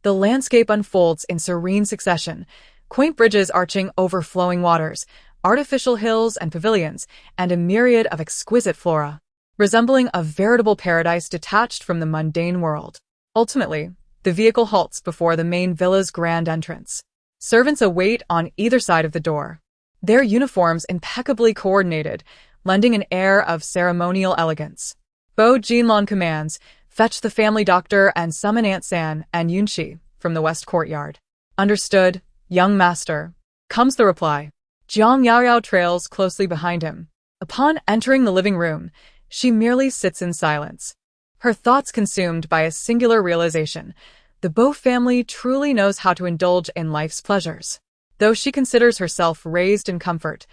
the landscape unfolds in serene succession, quaint bridges arching over flowing waters, artificial hills and pavilions, and a myriad of exquisite flora, resembling a veritable paradise detached from the mundane world. Ultimately, the vehicle halts before the main villa's grand entrance. Servants await on either side of the door, their uniforms impeccably coordinated, lending an air of ceremonial elegance. Bo Jinlong commands, "Fetch the family doctor and summon Aunt San and Yunxi from the west courtyard." "Understood, young master," comes the reply. Jiang Yaoyao trails closely behind him. Upon entering the living room, she merely sits in silence, her thoughts consumed by a singular realization. The Bo family truly knows how to indulge in life's pleasures. Though she considers herself raised in comfort,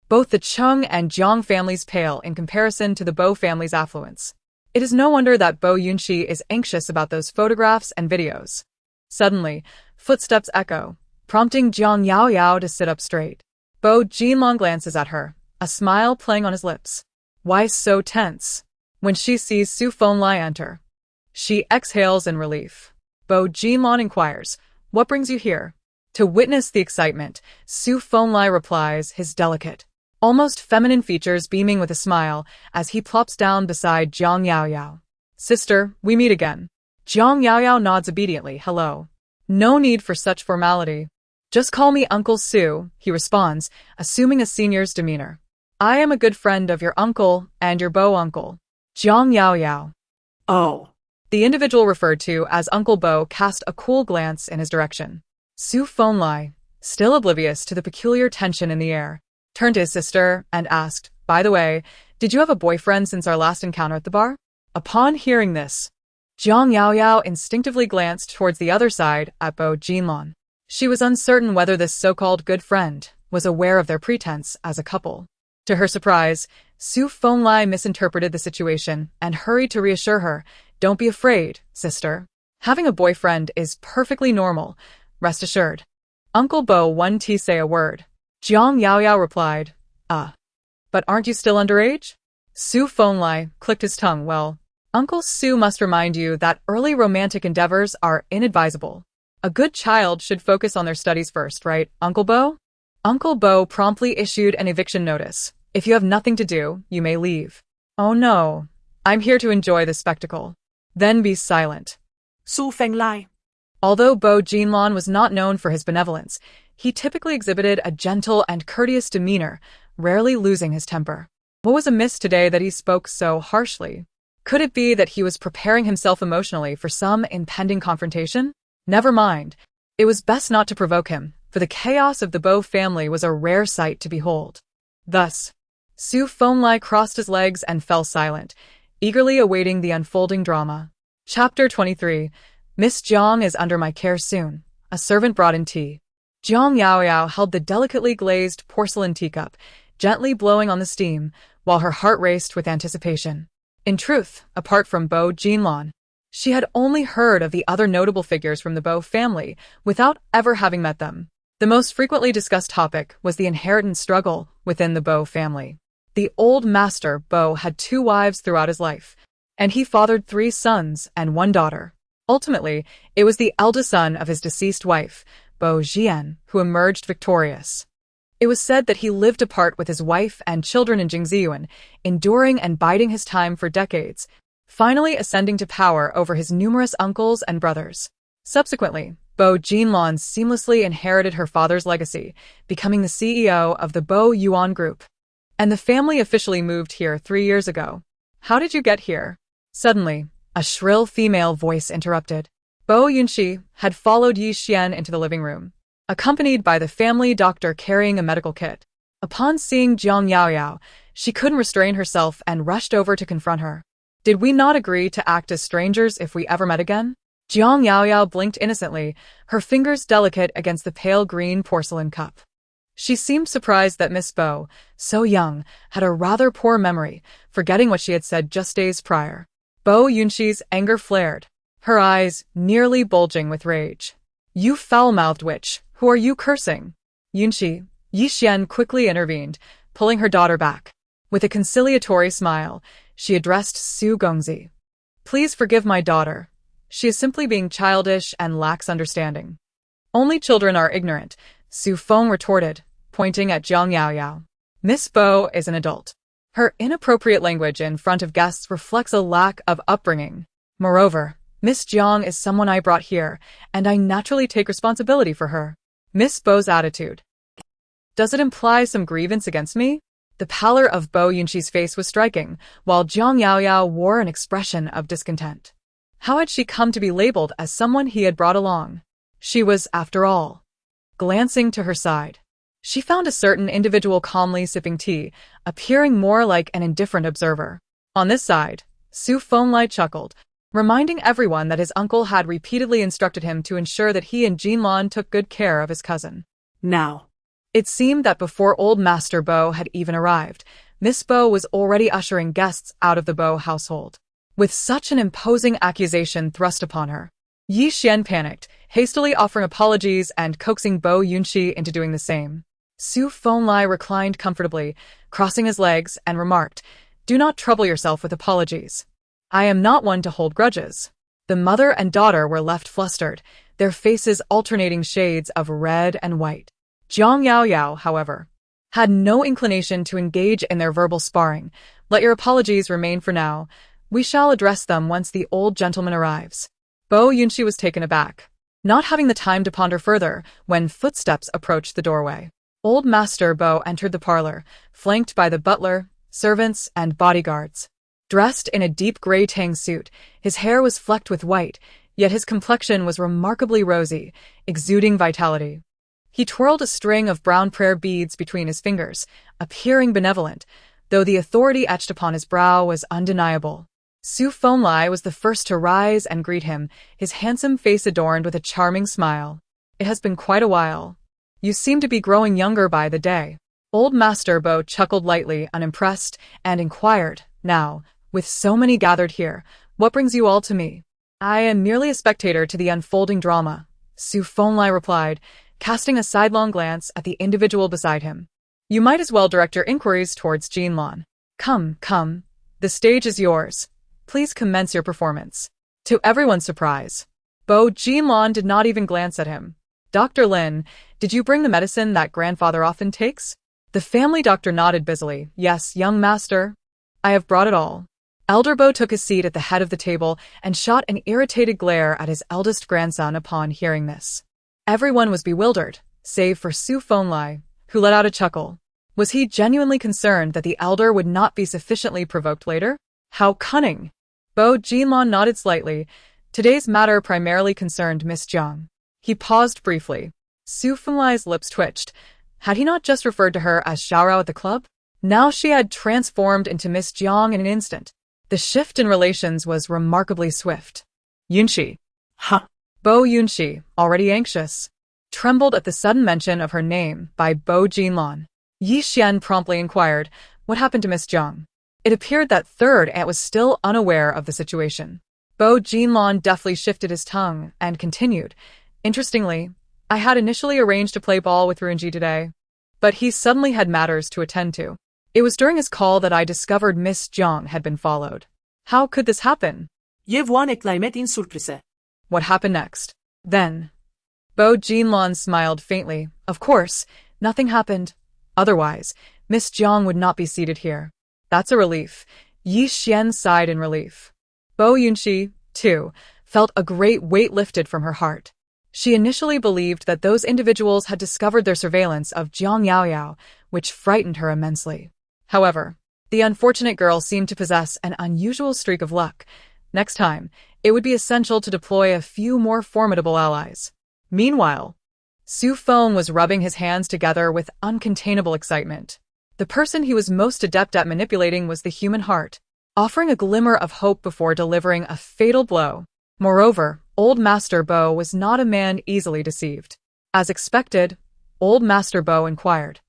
both the Chung and Jiang families pale in comparison to the Bo family's affluence. It is no wonder that Bo Yunxi is anxious about those photographs and videos. Suddenly, footsteps echo, prompting Jiang Yaoyao to sit up straight. Bo Jinlong glances at her, a smile playing on his lips. Why so tense? When she sees Su Fenlai enter, she exhales in relief. Bo Jinlong inquires, "What brings you here?" To witness the excitement, Su Fenlai replies, his delicate, almost feminine features beaming with a smile as he plops down beside Jiang Yaoyao. "Sister, we meet again." Jiang Yaoyao nods obediently, "Hello. No need for such formality. Just call me Uncle Su," he responds, assuming a senior's demeanor. "I am a good friend of your uncle and your Bo uncle, Jiang Yaoyao." Oh. The individual referred to as Uncle Bo cast a cool glance in his direction. Su Fenlai, still oblivious to the peculiar tension in the air, turned to his sister and asked, "By the way, did you have a boyfriend since our last encounter at the bar?" Upon hearing this, Jiang Yaoyao instinctively glanced towards the other side at Bo Jinlong. She was uncertain whether this so-called good friend was aware of their pretense as a couple. To her surprise, Su Fenlai misinterpreted the situation and hurried to reassure her, "Don't be afraid, sister. Having a boyfriend is perfectly normal. Rest assured." Uncle Bo wouldn't say a word. Jiang Yaoyao replied, But aren't you still underage?" Su Fenlai clicked his tongue. "Well, Uncle Su must remind you that early romantic endeavors are inadvisable. A good child should focus on their studies first, right, Uncle Bo?" Uncle Bo promptly issued an eviction notice. "If you have nothing to do, you may leave." "Oh no, I'm here to enjoy the spectacle." "Then be silent." Su Fenlai. Although Bo Jinlong was not known for his benevolence, he typically exhibited a gentle and courteous demeanor, rarely losing his temper. What was amiss today that he spoke so harshly? Could it be that he was preparing himself emotionally for some impending confrontation? Never mind. It was best not to provoke him, for the chaos of the Bo family was a rare sight to behold. Thus, Su Fenlai crossed his legs and fell silent, eagerly awaiting the unfolding drama. Chapter 23. Miss Jiang is under my care soon. A servant brought in tea. Jiang Yaoyao held the delicately glazed porcelain teacup, gently blowing on the steam, while her heart raced with anticipation. In truth, apart from Bo Jinlong, she had only heard of the other notable figures from the Bo family without ever having met them. The most frequently discussed topic was the inheritance struggle within the Bo family. The old master Bo had 2 wives throughout his life, and he fathered 3 sons and 1 daughter. Ultimately, it was the eldest son of his deceased wife, Bo Jian, who emerged victorious. It was said that he lived apart with his wife and children in Jingziyuan, enduring and biding his time for decades, finally ascending to power over his numerous uncles and brothers. Subsequently, Bo Jinlong seamlessly inherited her father's legacy, becoming the CEO of the Bo Yuan Group. And the family officially moved here 3 years ago. How did you get here? Suddenly, a shrill female voice interrupted. Bo Yunxi had followed Yi Xian into the living room, accompanied by the family doctor carrying a medical kit. Upon seeing Jiang Yaoyao, she couldn't restrain herself and rushed over to confront her. Did we not agree to act as strangers if we ever met again? Jiang Yaoyao blinked innocently, her fingers delicate against the pale green porcelain cup. She seemed surprised that Miss Bo, so young, had a rather poor memory, forgetting what she had said just days prior. Bo Yunxi's anger flared, her eyes nearly bulging with rage. You foul-mouthed witch, who are you cursing? Yunxi, Yi Xian quickly intervened, pulling her daughter back. With a conciliatory smile, she addressed Su Gongzi. Please forgive my daughter. She is simply being childish and lacks understanding. Only children are ignorant, Su Feng retorted, pointing at Jiang Yaoyao. Miss Bo is an adult. Her inappropriate language in front of guests reflects a lack of upbringing. Moreover, Miss Jiang is someone I brought here, and I naturally take responsibility for her. Miss Bo's attitude. Does it imply some grievance against me? The pallor of Bo Yunxi's face was striking, while Jiang Yaoyao wore an expression of discontent. How had she come to be labeled as someone he had brought along? She was, after all. Glancing to her side, she found a certain individual calmly sipping tea, appearing more like an indifferent observer. On this side, Su Fenglai chuckled, reminding everyone that his uncle had repeatedly instructed him to ensure that he and Jinlong took good care of his cousin. Now, it seemed that before old Master Bo had even arrived, Miss Bo was already ushering guests out of the Bo household. With such an imposing accusation thrust upon her, Yi Xian panicked, hastily offering apologies and coaxing Bo Yunxi into doing the same. Su Fenglai reclined comfortably, crossing his legs, and remarked, Do not trouble yourself with apologies. I am not one to hold grudges. The mother and daughter were left flustered, their faces alternating shades of red and white. Jiang Yaoyao, however, had no inclination to engage in their verbal sparring. Let your apologies remain for now. We shall address them once the old gentleman arrives. Bo Yunxi was taken aback, not having the time to ponder further, when footsteps approached the doorway. Old Master Bo entered the parlor, flanked by the butler, servants, and bodyguards. Dressed in a deep gray tang suit, his hair was flecked with white, yet his complexion was remarkably rosy, exuding vitality. He twirled a string of brown prayer beads between his fingers, appearing benevolent, though the authority etched upon his brow was undeniable. Su Fenglai was the first to rise and greet him, his handsome face adorned with a charming smile. It has been quite a while. You seem to be growing younger by the day. Old Master Bo chuckled lightly, unimpressed, and inquired, Now, with so many gathered here, what brings you all to me? I am merely a spectator to the unfolding drama, Su Fenglai replied, casting a sidelong glance at the individual beside him. You might as well direct your inquiries towards Jinlong. Come, the stage is yours. Please commence your performance. To everyone's surprise, Bo Jinlong did not even glance at him. Dr. Lin, did you bring the medicine that grandfather often takes? The family doctor nodded busily. Yes, young master. I have brought it all. Elder Bo took his seat at the head of the table and shot an irritated glare at his eldest grandson upon hearing this. Everyone was bewildered, save for Su Fenglai, who let out a chuckle. Was he genuinely concerned that the elder would not be sufficiently provoked later? How cunning! Bo Jinlong nodded slightly. Today's matter primarily concerned Miss Jiang. He paused briefly. Su Fenglai's lips twitched. Had he not just referred to her as Xiaorao at the club? Now she had transformed into Miss Jiang in an instant. The shift in relations was remarkably swift. Yunxi. Huh. Bo Yunxi, already anxious, trembled at the sudden mention of her name by Bo Jinlong. Yi Xian promptly inquired, What happened to Miss Jiang? It appeared that third aunt was still unaware of the situation. Bo Jinlong deftly shifted his tongue and continued, Interestingly, I had initially arranged to play ball with Runji today, but he suddenly had matters to attend to. It was during his call that I discovered Miss Jiang had been followed. How could this happen? What happened next? Then, Bo Jinlong smiled faintly. Of course, nothing happened. Otherwise, Miss Jiang would not be seated here. That's a relief. Yi Xian sighed in relief. Bo Yunxi, too, felt a great weight lifted from her heart. She initially believed that those individuals had discovered their surveillance of Jiang Yaoyao, which frightened her immensely. However, the unfortunate girl seemed to possess an unusual streak of luck. Next time, it would be essential to deploy a few more formidable allies. Meanwhile, Su Feng was rubbing his hands together with uncontainable excitement. The person he was most adept at manipulating was the human heart, offering a glimmer of hope before delivering a fatal blow. Moreover, Old Master Bo was not a man easily deceived. As expected, Old Master Bo inquired,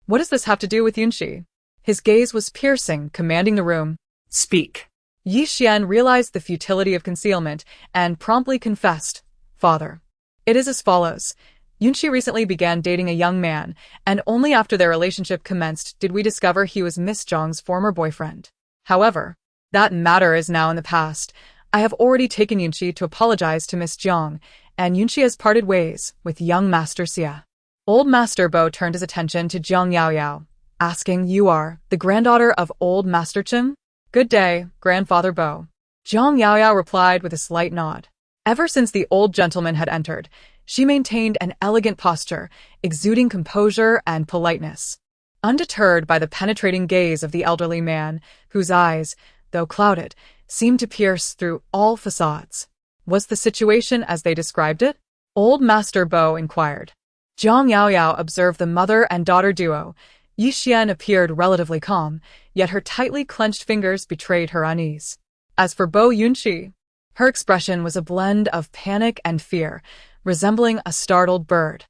"What does this have to do with Yunxi?" His gaze was piercing, commanding the room. Speak. Yi Xian realized the futility of concealment and promptly confessed, "Father, it is as follows. Yunxi recently began dating a young man, and only after their relationship commenced did we discover he was Miss Zhang's former boyfriend. However, that matter is now in the past. I have already taken Yunxi to apologize to Miss Jiang, and Yunxi has parted ways with young Master Xia." Old Master Bo turned his attention to Jiang Yaoyao, asking, "You are the granddaughter of Old Master Chim?" "Good day, Grandfather Bo." Jiang Yaoyao replied with a slight nod. Ever since the old gentleman had entered, she maintained an elegant posture, exuding composure and politeness. Undeterred by the penetrating gaze of the elderly man, whose eyes, though clouded, seemed to pierce through all facades. Was the situation as they described it? Old Master Bo inquired. Jiang Yaoyao observed the mother and daughter duo. Yi Xian appeared relatively calm, yet her tightly clenched fingers betrayed her unease. As for Bo Yunxi, her expression was a blend of panic and fear, resembling a startled bird.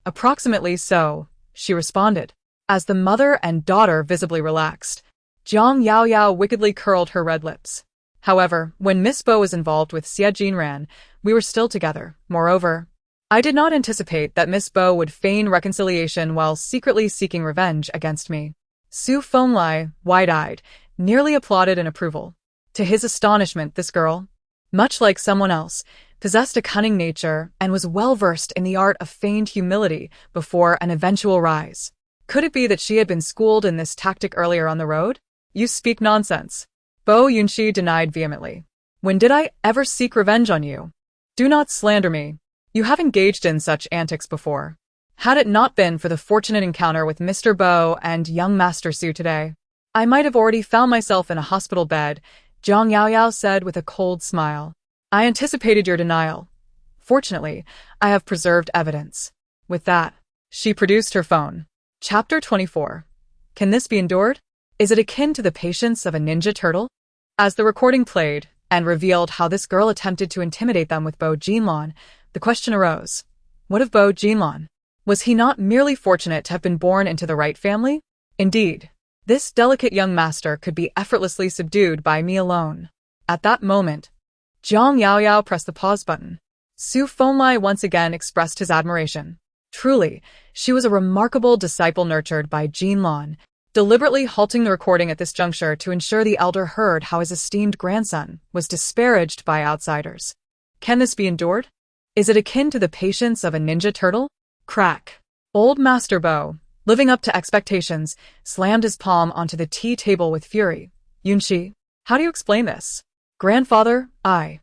"Approximately so," she responded. As the mother and daughter visibly relaxed, Jiang Yaoyao wickedly curled her red lips. However, when Miss Bo was involved with Xie Jinran, we were still together. Moreover, I did not anticipate that Miss Bo would feign reconciliation while secretly seeking revenge against me. Su Fenglai, wide-eyed, nearly applauded in approval. To his astonishment, this girl, much like someone else, possessed a cunning nature and was well-versed in the art of feigned humility before an eventual rise. Could it be that she had been schooled in this tactic earlier on the road? "You speak nonsense." Bo Yunxi denied vehemently. "When did I ever seek revenge on you? Do not slander me. You have engaged in such antics before. Had it not been for the fortunate encounter with Mr. Bo and young Master Su today, I might have already found myself in a hospital bed," Jiang Yaoyao said with a cold smile. "I anticipated your denial. Fortunately, I have preserved evidence." With that, she produced her phone. Chapter 24. Can this be endured? Is it akin to the patience of a ninja turtle? As the recording played and revealed how this girl attempted to intimidate them with Bo Jinlan, the question arose, what of Bo Jinlan? Was he not merely fortunate to have been born into the right family? Indeed, this delicate young master could be effortlessly subdued by me alone. At that moment, Jiang Yaoyao pressed the pause button. Su Fenglai once again expressed his admiration. Truly, she was a remarkable disciple nurtured by Jinlan, deliberately halting the recording at this juncture to ensure the elder heard how his esteemed grandson was disparaged by outsiders. Can this be endured? Is it akin to the patience of a ninja turtle? Crack. Old Master Bo, living up to expectations, slammed his palm onto the tea table with fury. "Yunxi, how do you explain this?" "Grandfather, I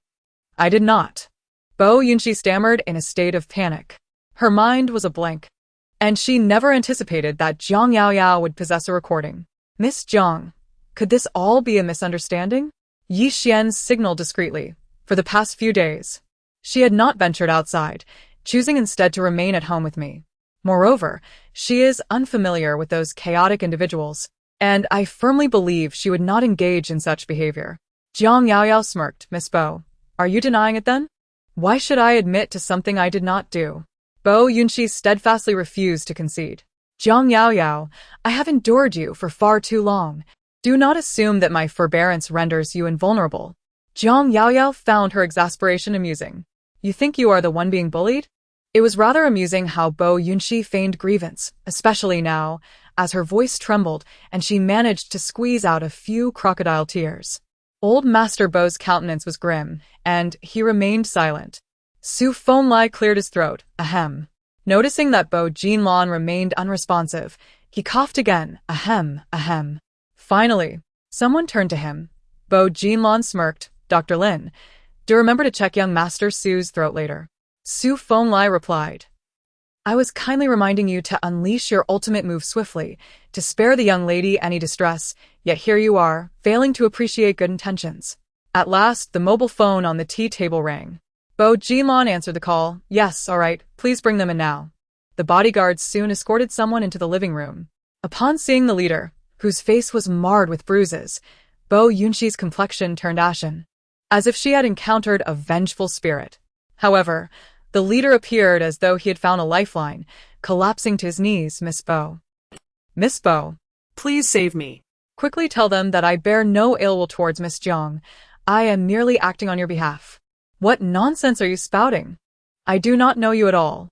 did not." Bo Yunxi stammered in a state of panic. Her mind was a blank, and she never anticipated that Jiang Yaoyao would possess a recording. "Miss Jiang, could this all be a misunderstanding?" Yi Xian signaled discreetly. For the past few days, she had not ventured outside, choosing instead to remain at home with me. Moreover, she is unfamiliar with those chaotic individuals, and I firmly believe she would not engage in such behavior. Jiang Yaoyao smirked. "Miss Bo, are you denying it then? Why should I admit to something I did not do?" Bo Yunxi steadfastly refused to concede. "Jiang Yaoyao, I have endured you for far too long. Do not assume that my forbearance renders you invulnerable." Jiang Yaoyao found her exasperation amusing. "You think you are the one being bullied?" It was rather amusing how Bo Yunxi feigned grievance, especially now, as her voice trembled and she managed to squeeze out a few crocodile tears. Old Master Bo's countenance was grim, and he remained silent. Su Fenglai cleared his throat. Ahem. Noticing that Bo Jinlan remained unresponsive, He coughed again. Ahem, ahem. Finally, someone turned to him. Bo Jinlon smirked. Dr. Lin, do remember to check young Master Su's throat later. Su Fenglai replied. I was kindly reminding you to unleash your ultimate move swiftly, to spare the young lady any distress, yet here you are, failing to appreciate good intentions. At last, the mobile phone on the tea table rang. Bo Jinlon answered the call. Yes, all right, please bring them in now. The bodyguards soon escorted someone into the living room. Upon seeing the leader, whose face was marred with bruises, Bo Yunxi's complexion turned ashen, as if she had encountered a vengeful spirit. However, the leader appeared as though he had found a lifeline, collapsing to his knees. Miss Bo. Miss Bo. Please save me. Quickly tell them that I bear no ill will towards Miss Jiang. I am merely acting on your behalf. What nonsense are you spouting? I do not know you at all.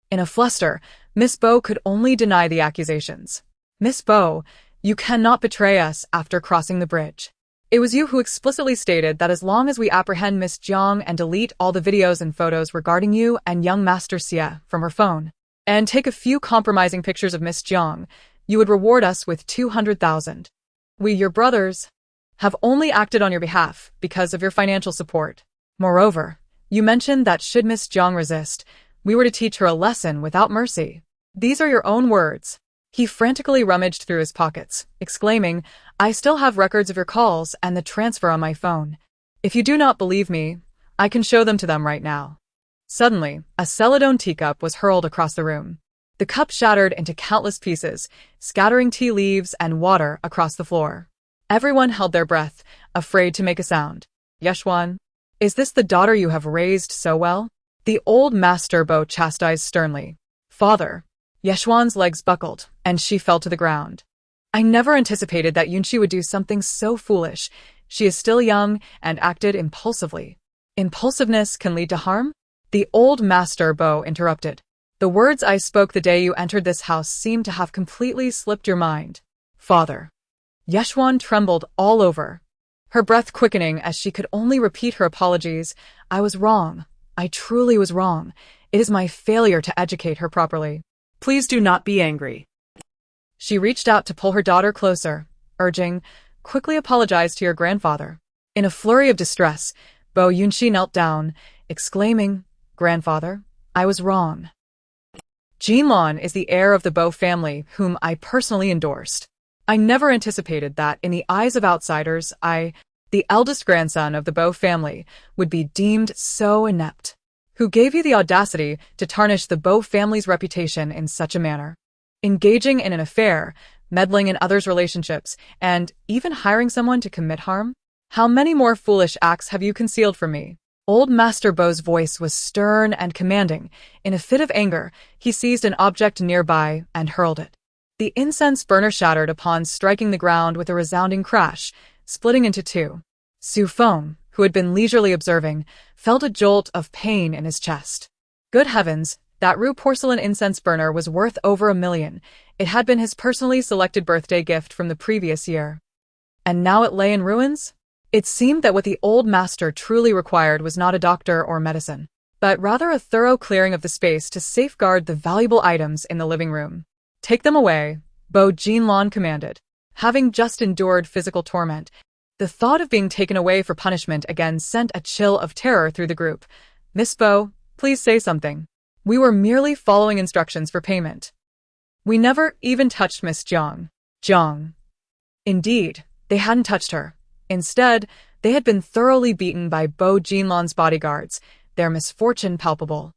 In a fluster, Miss Bo could only deny the accusations. Miss Bo, you cannot betray us after crossing the bridge. It was you who explicitly stated that as long as we apprehend Miss Jiang and delete all the videos and photos regarding you and young Master Xie from her phone, and take a few compromising pictures of Miss Jiang, you would reward us with 200,000. We, your brothers, have only acted on your behalf because of your financial support. Moreover, you mentioned that should Miss Jiang resist, we were to teach her a lesson without mercy. These are your own words. He frantically rummaged through his pockets, exclaiming, I still have records of your calls and the transfer on my phone. If you do not believe me, I can show them to them right now. Suddenly, a celadone teacup was hurled across the room. The cup shattered into countless pieces, scattering tea leaves and water across the floor. Everyone held their breath, afraid to make a sound. Yeshwan, is this the daughter you have raised so well? The old master Bo chastised sternly. Father. Yeshwan's legs buckled, and she fell to the ground. I never anticipated that Yunxi would do something so foolish. She is still young and acted impulsively. Impulsiveness can lead to harm? The old master Bo interrupted. The words I spoke the day you entered this house seem to have completely slipped your mind. Father. Yeshwan trembled all over, her breath quickening as she could only repeat her apologies. I was wrong. I truly was wrong. It is my failure to educate her properly. Please do not be angry. She reached out to pull her daughter closer, urging, quickly apologize to your grandfather. In a flurry of distress, Bo Yunxi knelt down, exclaiming, Grandfather, I was wrong. Jinlon is the heir of the Bo family, whom I personally endorsed. I never anticipated that, in the eyes of outsiders, I, the eldest grandson of the Bo family, would be deemed so inept. Who gave you the audacity to tarnish the Bo family's reputation in such a manner? Engaging in an affair, meddling in others' relationships, and even hiring someone to commit harm? How many more foolish acts have you concealed from me? Old Master Bo's voice was stern and commanding. In a fit of anger, he seized an object nearby and hurled it. The incense burner shattered upon striking the ground with a resounding crash, splitting into two. Su Feng, who had been leisurely observing, felt a jolt of pain in his chest. Good heavens, that Rue porcelain incense burner was worth over $1 million. It had been his personally selected birthday gift from the previous year. And now it lay in ruins? It seemed that what the old master truly required was not a doctor or medicine, but rather a thorough clearing of the space to safeguard the valuable items in the living room. Take them away, Bo Jinlon commanded. Having just endured physical torment, the thought of being taken away for punishment again sent a chill of terror through the group. Miss Bo, please say something. We were merely following instructions for payment. We never even touched Miss Jiang. Jiang. Indeed, they hadn't touched her. Instead, they had been thoroughly beaten by Bo Jinlon's bodyguards, their misfortune palpable.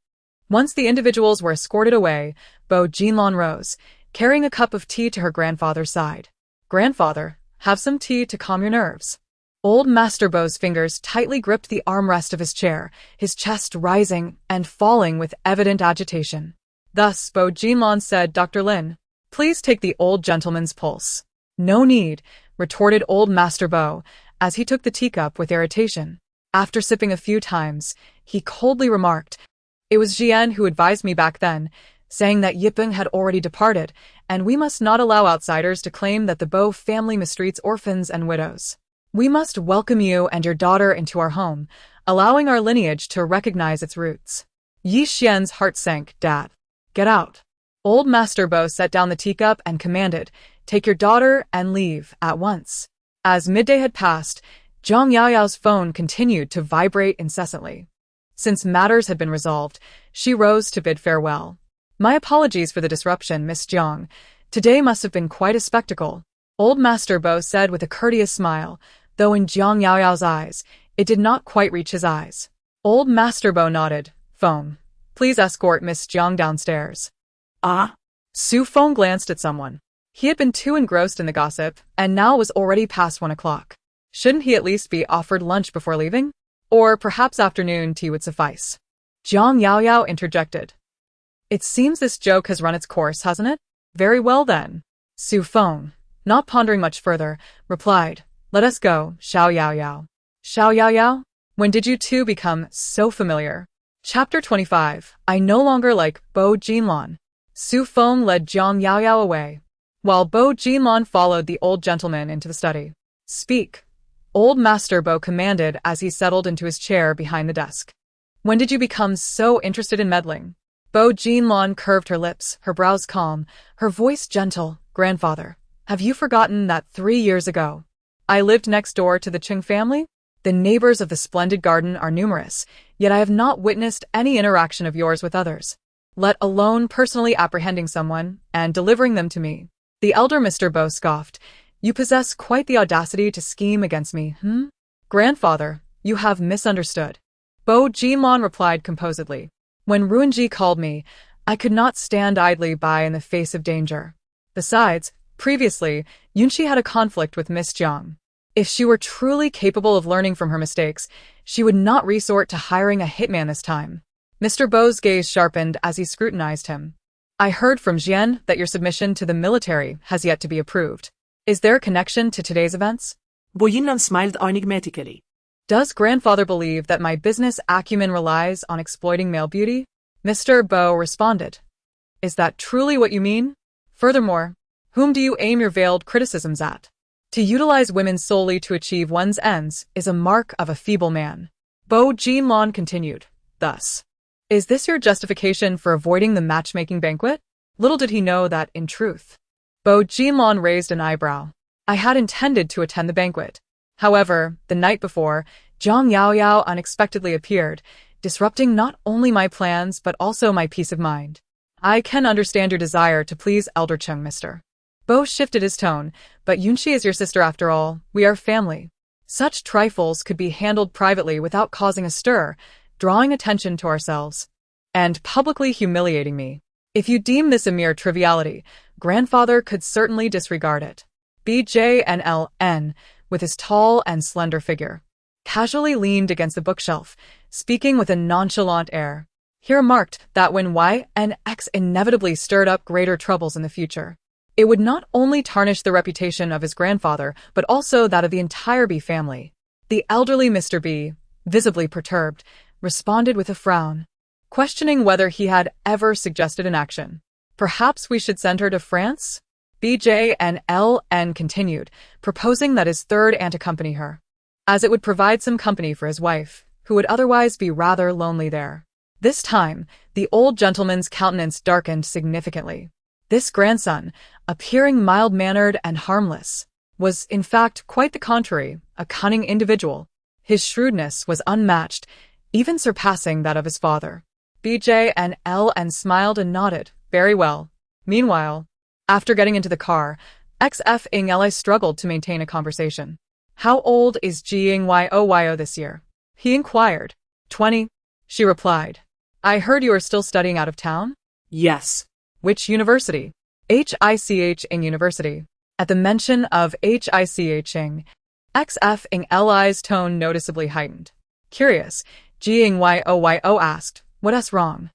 Once the individuals were escorted away, Bo Jinlon rose, carrying a cup of tea to her grandfather's side. Grandfather, have some tea to calm your nerves. Old Master Bo's fingers tightly gripped the armrest of his chair, his chest rising and falling with evident agitation. Thus, Bo Jinlon said, Dr. Lin, please take the old gentleman's pulse. No need, retorted Old Master Bo, as he took the teacup with irritation. After sipping a few times, he coldly remarked, It was Jian who advised me back then, saying that Yipeng had already departed, and we must not allow outsiders to claim that the Bo family mistreats orphans and widows. We must welcome you and your daughter into our home, allowing our lineage to recognize its roots. Yi Xian's heart sank. Dad. Get out. Old Master Bo set down the teacup and commanded, "Take your daughter and leave at once." As midday had passed, Zhang Yaoyao's phone continued to vibrate incessantly. Since matters had been resolved, she rose to bid farewell. "My apologies for the disruption, Miss Jiang. Today must have been quite a spectacle," Old Master Bo said with a courteous smile, though in Zhang Yaoyao's eyes, it did not quite reach his eyes. Old Master Bo nodded. "Phone. Please escort Miss Jiang downstairs." Ah? Su Feng glanced at someone. He had been too engrossed in the gossip, and now it was already past 1 o'clock. Shouldn't he at least be offered lunch before leaving? Or perhaps afternoon tea would suffice. Zhang Yaoyao interjected. "It seems this joke has run its course, hasn't it? Very well then." Su Feng, not pondering much further, replied, "Let us go, Xiao Yaoyao." "Xiao Yaoyao? When did you two become so familiar?" Chapter 25. I no longer like Bo Jinlan. Su Feng led Zhang Yaoyao away, while Bo Jinlan followed the old gentleman into the study. "Speak," Old Master Bo commanded as he settled into his chair behind the desk. "When did you become so interested in meddling?" Bo Jinlan curved her lips, her brows calm, her voice gentle. "Grandfather, have you forgotten that 3 years ago I lived next door to the Qing family? The neighbors of the splendid garden are numerous, yet I have not witnessed any interaction of yours with others, let alone personally apprehending someone and delivering them to me." The elder Mr. Bo scoffed. "You possess quite the audacity to scheme against me, Grandfather, you have misunderstood." Bo Jinlan replied composedly. "When Ruinji called me, I could not stand idly by in the face of danger. Besides, previously, Yunxi had a conflict with Miss Jiang. If she were truly capable of learning from her mistakes, she would not resort to hiring a hitman this time." Mr. Bo's gaze sharpened as he scrutinized him. "I heard from Jian that your submission to the military has yet to be approved. Is there a connection to today's events?" Bo Yinlan smiled enigmatically. "Does grandfather believe that my business acumen relies on exploiting male beauty?" Mr. Bo responded. "Is that truly what you mean? Furthermore, whom do you aim your veiled criticisms at? To utilize women solely to achieve one's ends is a mark of a feeble man." Bo Jinlan continued, "Thus, is this your justification for avoiding the matchmaking banquet?" Little did he know that, in truth, Bo Jinlan raised an eyebrow. "I had intended to attend the banquet. However, the night before, Zhang Yaoyao unexpectedly appeared, disrupting not only my plans but also my peace of mind. I can understand your desire to please Elder Cheng, Mr. Bo shifted his tone, but Yunxi is your sister after all. We are family. Such trifles could be handled privately without causing a stir, drawing attention to ourselves, and publicly humiliating me. If you deem this a mere triviality, grandfather could certainly disregard it." BJNLN, with his tall and slender figure, casually leaned against the bookshelf, speaking with a nonchalant air. He remarked that when YNX inevitably stirred up greater troubles in the future, it would not only tarnish the reputation of his grandfather, but also that of the entire B family. The elderly Mr. B, visibly perturbed, responded with a frown, questioning whether he had ever suggested an action. "Perhaps we should send her to France?" BJNLN continued, proposing that his third aunt accompany her, as it would provide some company for his wife, who would otherwise be rather lonely there. This time, the old gentleman's countenance darkened significantly. This grandson, appearing mild-mannered and harmless, was, in fact, quite the contrary, a cunning individual. His shrewdness was unmatched, even surpassing that of his father. BJNLN smiled and nodded. "Very well." Meanwhile, after getting into the car, XF struggled to maintain a conversation. "How old is Jingyoyo this year?" he inquired. 20, she replied. "I heard you are still studying out of town?" "Yes." "Which university?" "HICH University." At the mention of HICH XF tone noticeably heightened. Curious, Jingyoyo asked, "What is wrong?"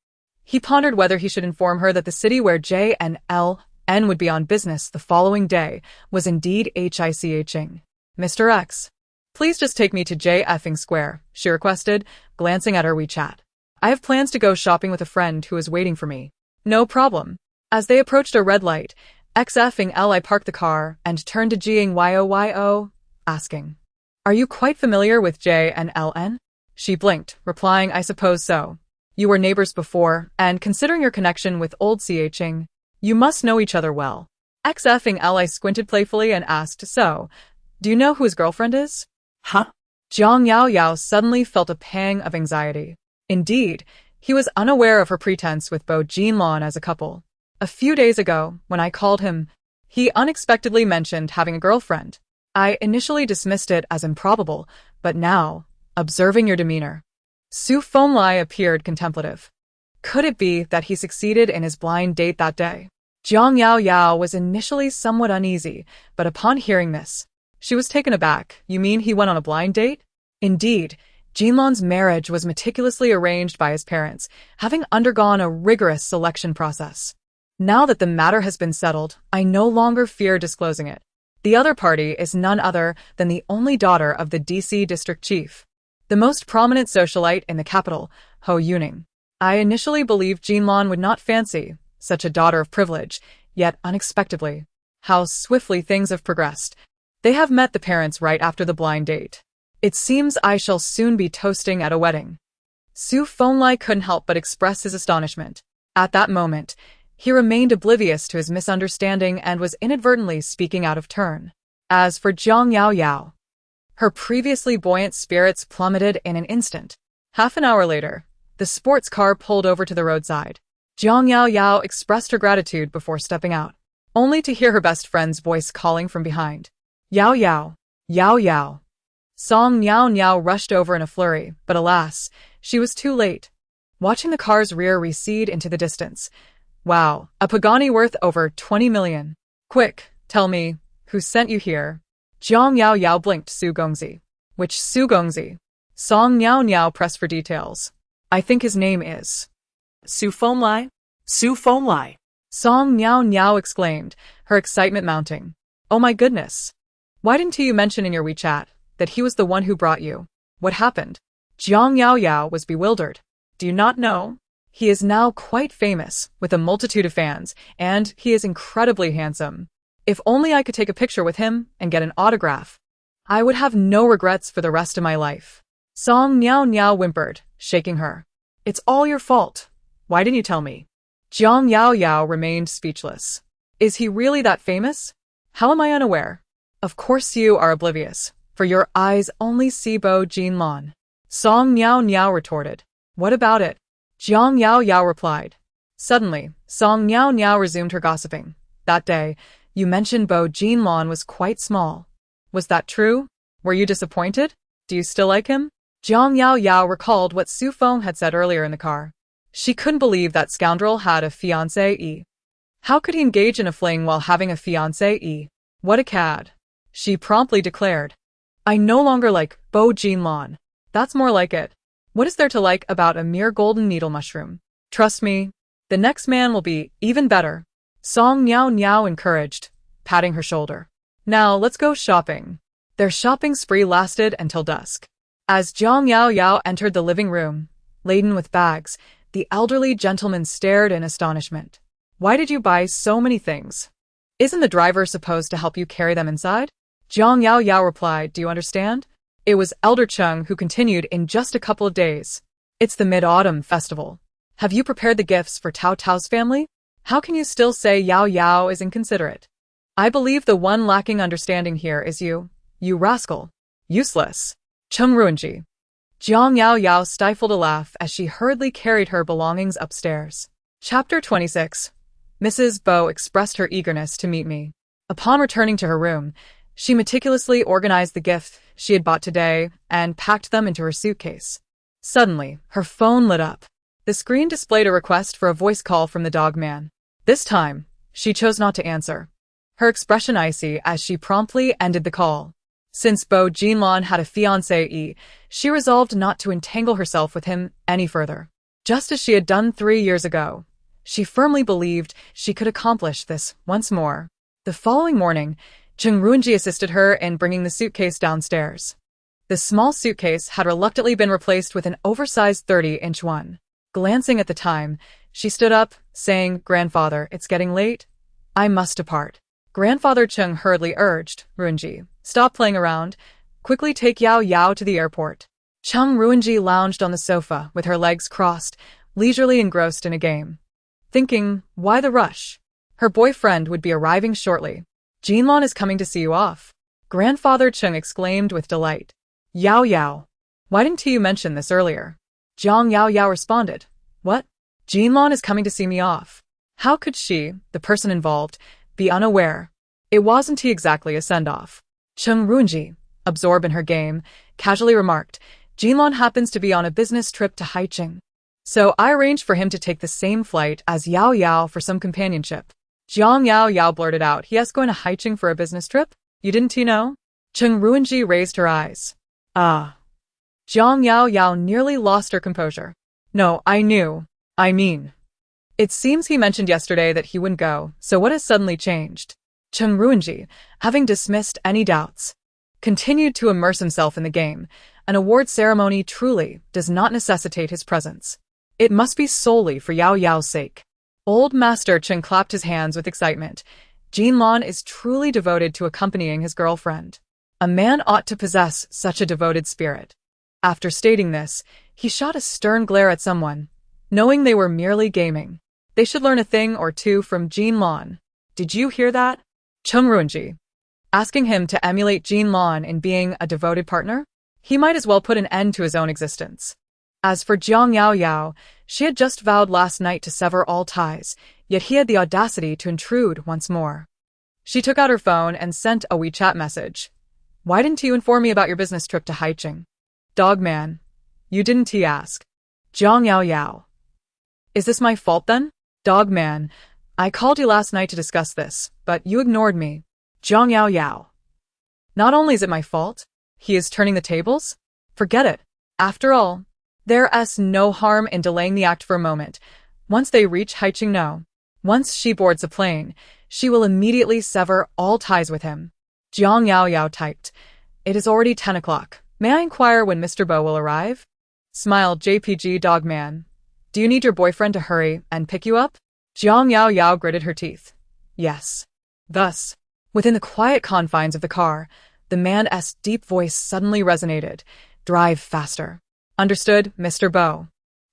He pondered whether he should inform her that the city where J and LN would be on business the following day was indeed HICH. "Mr. X, please just take me to J Square," she requested, glancing at her WeChat. "I have plans to go shopping with a friend who is waiting for me." "No problem." As they approached a red light, XF parked the car and turned to Jingyoyo, asking, "Are you quite familiar with J and LN?" She blinked, replying, "I suppose so. You were neighbors before, and considering your connection with old Ching, You must know each other well. XFing Ally squinted playfully and asked, so, do you know who his girlfriend is? Huh? Jiang Yao Yao suddenly felt a pang of anxiety. Indeed, he was unaware of her pretense with Bo Jinlong as a couple. A few days ago, when I called him, he unexpectedly mentioned having a girlfriend. I initially dismissed it as improbable, but now, observing your demeanor, Su Fengli appeared contemplative. Could it be that he succeeded in his blind date that day? Jiang Yao Yao was initially somewhat uneasy, but upon hearing this, she was taken aback. You mean he went on a blind date? Indeed, Jinlong's marriage was meticulously arranged by his parents, having undergone a rigorous selection process. Now that the matter has been settled, I no longer fear disclosing it. The other party is none other than the only daughter of the DC district chief, the most prominent socialite in the capital, Ho Yuning. I initially believed Jinlong would not fancy such a daughter of privilege, yet unexpectedly, how swiftly things have progressed. They have met the parents right after the blind date. It seems I shall soon be toasting at a wedding. Su Fengli couldn't help but express his astonishment. At that moment, he remained oblivious to his misunderstanding and was inadvertently speaking out of turn. As for Jiang Yao Yao, her previously buoyant spirits plummeted in an instant. Half an hour later, the sports car pulled over to the roadside. Jiang Yao Yao expressed her gratitude before stepping out, only to hear her best friend's voice calling from behind. Yao Yao, Yao Yao. Song Niao Niao rushed over in a flurry, but alas, she was too late. Watching the car's rear recede into the distance. Wow, a Pagani worth over 20 million. Quick, tell me, who sent you here? Jiang Yao Yao blinked Su Gongzi. Which Su Gongzi? Song Niao Niao pressed for details. I think his name is Su Fengli? Su Fengli. Song Niao Niao exclaimed, her excitement mounting. Oh my goodness. Why didn't you mention in your WeChat that he was the one who brought you? What happened? Jiang Yao Yao was bewildered. Do you not know? He is now quite famous, with a multitude of fans, and he is incredibly handsome. If only I could take a picture with him and get an autograph, I would have no regrets for the rest of my life. Song Niao Niao whimpered, shaking her. It's all your fault. Why didn't you tell me? Jiang Yao Yao remained speechless. Is he really that famous? How am I unaware? Of course you are oblivious, for your eyes only see Bo Jinlong. Song Niao Niao retorted. What about it? Jiang Yao Yao replied. Suddenly, Song Niao Niao resumed her gossiping. That day, you mentioned Bo Jinlong was quite small. Was that true? Were you disappointed? Do you still like him? Jiang Yao Yao recalled what Su Feng had said earlier in the car. She couldn't believe that scoundrel had a fiancé. How could he engage in a fling while having a fiancé? What a cad. She promptly declared. I no longer like Bo Jinlong. That's more like it. What is there to like about a mere golden needle mushroom? Trust me, the next man will be even better. Song Niao Niao encouraged, patting her shoulder. Now let's go shopping. Their shopping spree lasted until dusk. As Jiang Yao Yao entered the living room, laden with bags, the elderly gentleman stared in astonishment. Why did you buy so many things? Isn't the driver supposed to help you carry them inside? Jiang Yao Yao replied, do you understand? It was Elder Cheng who continued in just a couple of days. It's the Mid-Autumn Festival. Have you prepared the gifts for Tao Tao's family? How can you still say Yao Yao is inconsiderate? I believe the one lacking understanding here is you. You rascal. Useless. Cheng Ruanji. Jiang Yao Yao stifled a laugh as she hurriedly carried her belongings upstairs. Chapter 26. Mrs. Bo expressed her eagerness to meet me. Upon returning to her room, she meticulously organized the gifts she had bought today and packed them into her suitcase. Suddenly, her phone lit up. The screen displayed a request for a voice call from the dog man. This time, she chose not to answer, her expression icy as she promptly ended the call. Since Bo Jinlong had a fiancé, she resolved not to entangle herself with him any further. Just as she had done 3 years ago, she firmly believed she could accomplish this once more. The following morning, Cheng Ruanji assisted her in bringing the suitcase downstairs. The small suitcase had reluctantly been replaced with an oversized 30-inch one. Glancing at the time, she stood up, saying, Grandfather, it's getting late. I must depart. Grandfather Cheng hurriedly urged, Ruanji, stop playing around. Quickly take Yao Yao to the airport. Cheng Ruanji lounged on the sofa with her legs crossed, leisurely engrossed in a game. Thinking, why the rush? Her boyfriend would be arriving shortly. Jinlon is coming to see you off. Grandfather Chung exclaimed with delight. Yao Yao. Why didn't you mention this earlier? Jiang Yao Yao responded. What? Jinlon is coming to see me off. How could she, the person involved, be unaware? It wasn't exactly a send-off. Chung Runji, absorbed in her game, casually remarked, Jinlon happens to be on a business trip to Haicheng. So I arranged for him to take the same flight as Yao Yao for some companionship. Jiang Yao Yao blurted out, he is going to Haicheng for a business trip? You didn't know? Chung Ruinji raised her eyes. Ah. Jiang Yao Yao nearly lost her composure. No, I knew. I mean. It seems he mentioned yesterday that he wouldn't go, so what has suddenly changed? Chung Ruinji, having dismissed any doubts, continued to immerse himself in the game. An award ceremony truly does not necessitate his presence. It must be solely for Yao Yao's sake. Old Master Chen clapped his hands with excitement. Jinlon is truly devoted to accompanying his girlfriend. A man ought to possess such a devoted spirit. After stating this, he shot a stern glare at someone. Knowing they were merely gaming, they should learn a thing or two from Jinlon. Did you hear that? Chung Ruinji. Asking him to emulate Jinlon in being a devoted partner? He might as well put an end to his own existence. As for Jiang Yao Yao, she had just vowed last night to sever all ties, yet he had the audacity to intrude once more. She took out her phone and sent a WeChat message. Why didn't you inform me about your business trip to Haicheng? Dogman. You didn't, he asked. Jiang Yao Yao. Is this my fault then? Dogman. I called you last night to discuss this, but you ignored me. Jiang Yao Yao. Not only is it my fault, he is turning the tables? Forget it. After all, there's no harm in delaying the act for a moment. Once they reach Haicheng, once she boards a plane, she will immediately sever all ties with him. Jiang Yao Yao typed. It is already 10 o'clock. May I inquire when Mr. Bo will arrive? Smiled JPG Dogman. Do you need your boyfriend to hurry and pick you up? Jiang Yao Yao gritted her teeth. Yes. Thus, within the quiet confines of the car, the man's deep voice suddenly resonated. Drive faster. Understood, Mr. Bo.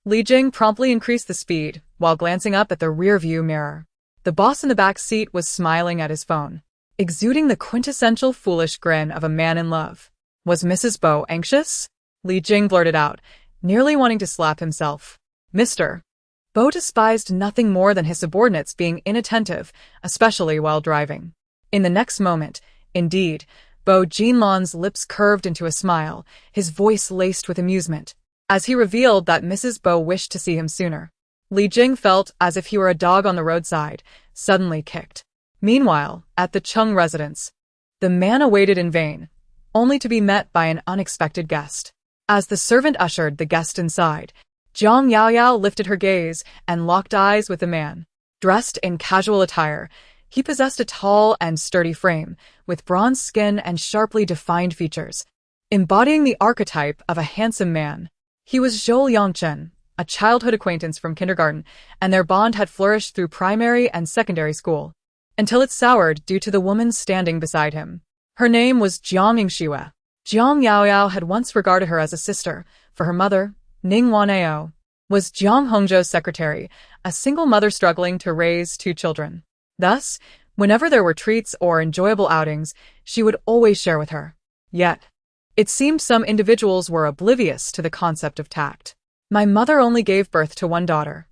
Li Jing promptly increased the speed, while glancing up at the rear-view mirror. The boss in the back seat was smiling at his phone, exuding the quintessential foolish grin of a man in love. Was Mrs. Bo anxious? Li Jing blurted out, nearly wanting to slap himself. Mr. Bo despised nothing more than his subordinates being inattentive, especially while driving. In the next moment, indeed, Bo Jinlon's lips curved into a smile, his voice laced with amusement, as he revealed that Mrs. Bo wished to see him sooner. Li Jing felt as if he were a dog on the roadside, suddenly kicked. Meanwhile, at the Chung residence, the man awaited in vain, only to be met by an unexpected guest. As the servant ushered the guest inside, Jiang Yao Yao lifted her gaze and locked eyes with the man. Dressed in casual attire, he possessed a tall and sturdy frame, with bronze skin and sharply defined features, embodying the archetype of a handsome man. He was Zhou Yongchen, a childhood acquaintance from kindergarten, and their bond had flourished through primary and secondary school, until it soured due to the woman standing beside him. Her name was Jiang Yingxue. Jiang Yao Yao had once regarded her as a sister, for her mother, Ning Wanao, was Jiang Hongzhou's secretary, a single mother struggling to raise 2 children. Thus, whenever there were treats or enjoyable outings, she would always share with her. Yet, it seemed some individuals were oblivious to the concept of tact. My mother only gave birth to 1 daughter.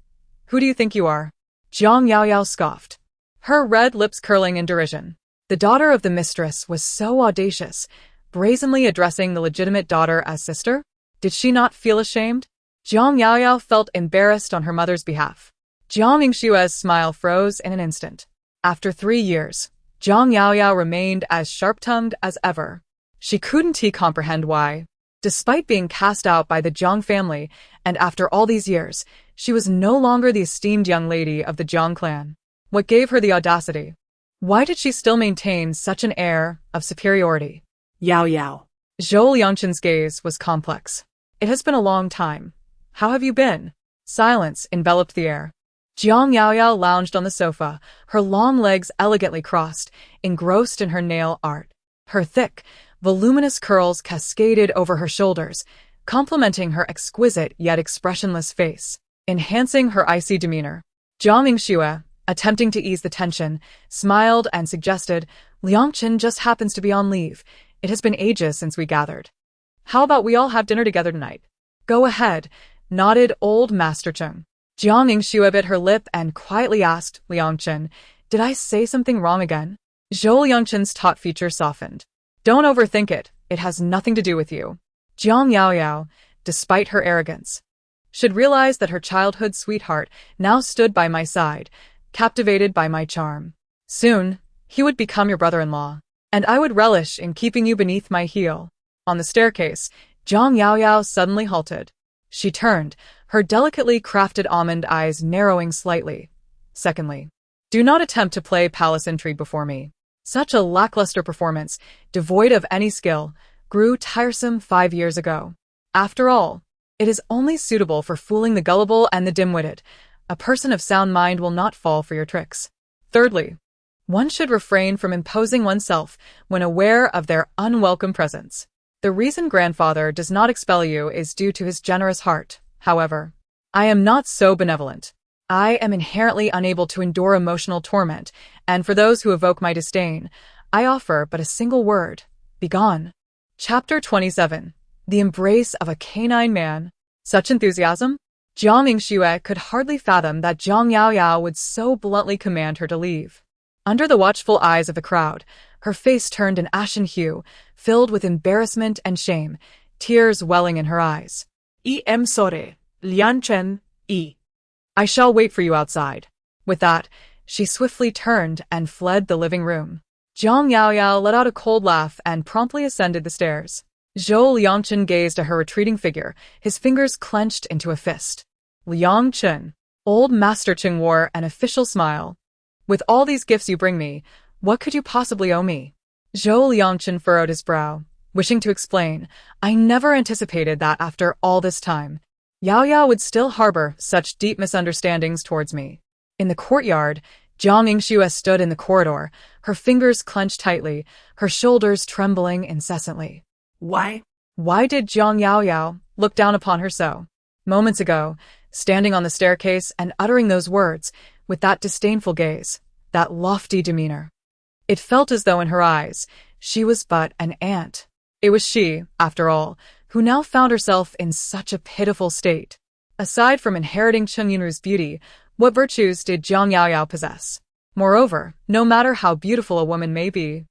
Who do you think you are? Jiang Yao Yao scoffed, her red lips curling in derision. The daughter of the mistress was so audacious, brazenly addressing the legitimate daughter as sister? Did she not feel ashamed? Jiang Yao Yao felt embarrassed on her mother's behalf. Jiang Yingxue's smile froze in an instant. After 3 years, Jiang Yao Yao remained as sharp-tongued as ever. She couldn't comprehend why, despite being cast out by the Jiang family, and after all these years, she was no longer the esteemed young lady of the Jiang clan. What gave her the audacity? Why did she still maintain such an air of superiority? Yao Yao. Zhou Yongchen's gaze was complex. It has been a long time. How have you been? Silence enveloped the air. Jiang Yao Yao lounged on the sofa, her long legs elegantly crossed, engrossed in her nail art. Her thick, voluminous curls cascaded over her shoulders, complementing her exquisite yet expressionless face, enhancing her icy demeanor. Jiang Yingxue, attempting to ease the tension, smiled and suggested, Liangchen just happens to be on leave. It has been ages since we gathered. How about we all have dinner together tonight? Go ahead, nodded old Master Cheng. Jiang Yingxue bit her lip and quietly asked Liangchen, did I say something wrong again? Zhou Liangchen's taut features softened. Don't overthink it. It has nothing to do with you. Jiang Yaoyao, despite her arrogance, should realize that her childhood sweetheart now stood by my side, captivated by my charm. Soon, he would become your brother-in-law, and I would relish in keeping you beneath my heel. On the staircase, Jiang Yaoyao suddenly halted. She turned, her delicately crafted almond eyes narrowing slightly. Secondly, do not attempt to play palace intrigue before me. Such a lackluster performance, devoid of any skill, grew tiresome 5 years ago. After all, it is only suitable for fooling the gullible and the dim-witted. A person of sound mind will not fall for your tricks. Thirdly, one should refrain from imposing oneself when aware of their unwelcome presence. The reason grandfather does not expel you is due to his generous heart. However, I am not so benevolent. I am inherently unable to endure emotional torment, and for those who evoke my disdain, I offer but a single word: begone. Chapter 27. The Embrace of a Canine Man. Such enthusiasm? Jiang Yingxue could hardly fathom that Jiang Yaoyao would so bluntly command her to leave. Under the watchful eyes of the crowd, her face turned an ashen hue, filled with embarrassment and shame, tears welling in her eyes. Em sorry, Liangchen, I shall wait for you outside. With that, she swiftly turned and fled the living room. Jiang Yaoyao let out a cold laugh and promptly ascended the stairs. Zhou Liangchen gazed at her retreating figure, his fingers clenched into a fist. Liangchen. Old Master Cheng wore an official smile. With all these gifts you bring me, what could you possibly owe me? Zhou Liangchen furrowed his brow, wishing to explain. I never anticipated that after all this time, Yaoyao would still harbor such deep misunderstandings towards me. In the courtyard, Jiang Yingxue stood in the corridor, her fingers clenched tightly, her shoulders trembling incessantly. Why did Jiang Yaoyao look down upon her so? Moments ago, standing on the staircase and uttering those words, with that disdainful gaze, that lofty demeanor. It felt as though in her eyes, she was but an ant. It was she, after all, who now found herself in such a pitiful state. Aside from inheriting Cheng Yunru's beauty, what virtues did Jiang Yaoyao possess? Moreover, no matter how beautiful a woman may be,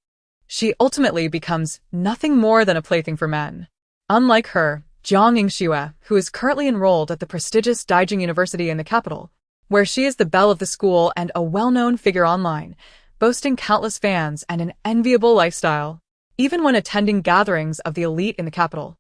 she ultimately becomes nothing more than a plaything for men. Unlike her, Jiang Yingxue, who is currently enrolled at the prestigious Daijing University in the capital, where she is the belle of the school and a well-known figure online, boasting countless fans and an enviable lifestyle, even when attending gatherings of the elite in the capital,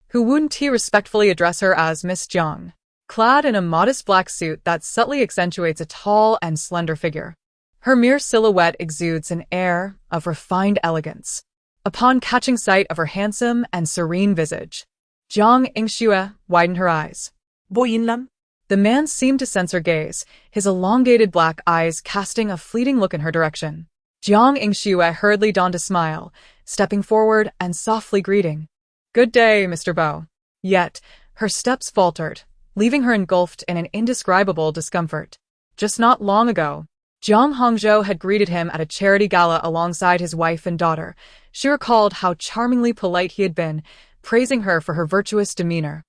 who wouldn't respectfully address her as Miss Jiang, clad in a modest black suit that subtly accentuates a tall and slender figure. Her mere silhouette exudes an air of refined elegance. Upon catching sight of her handsome and serene visage, Jiang Yingxue widened her eyes. Boy Yinlam? The man seemed to sense her gaze, his elongated black eyes casting a fleeting look in her direction. Jiang Yingxue hurriedly donned a smile, stepping forward and softly greeting. Good day, Mr. Bo. Yet, her steps faltered, leaving her engulfed in an indescribable discomfort. Just not long ago, Jiang Hongzhou had greeted him at a charity gala alongside his wife and daughter. She recalled how charmingly polite he had been, praising her for her virtuous demeanor.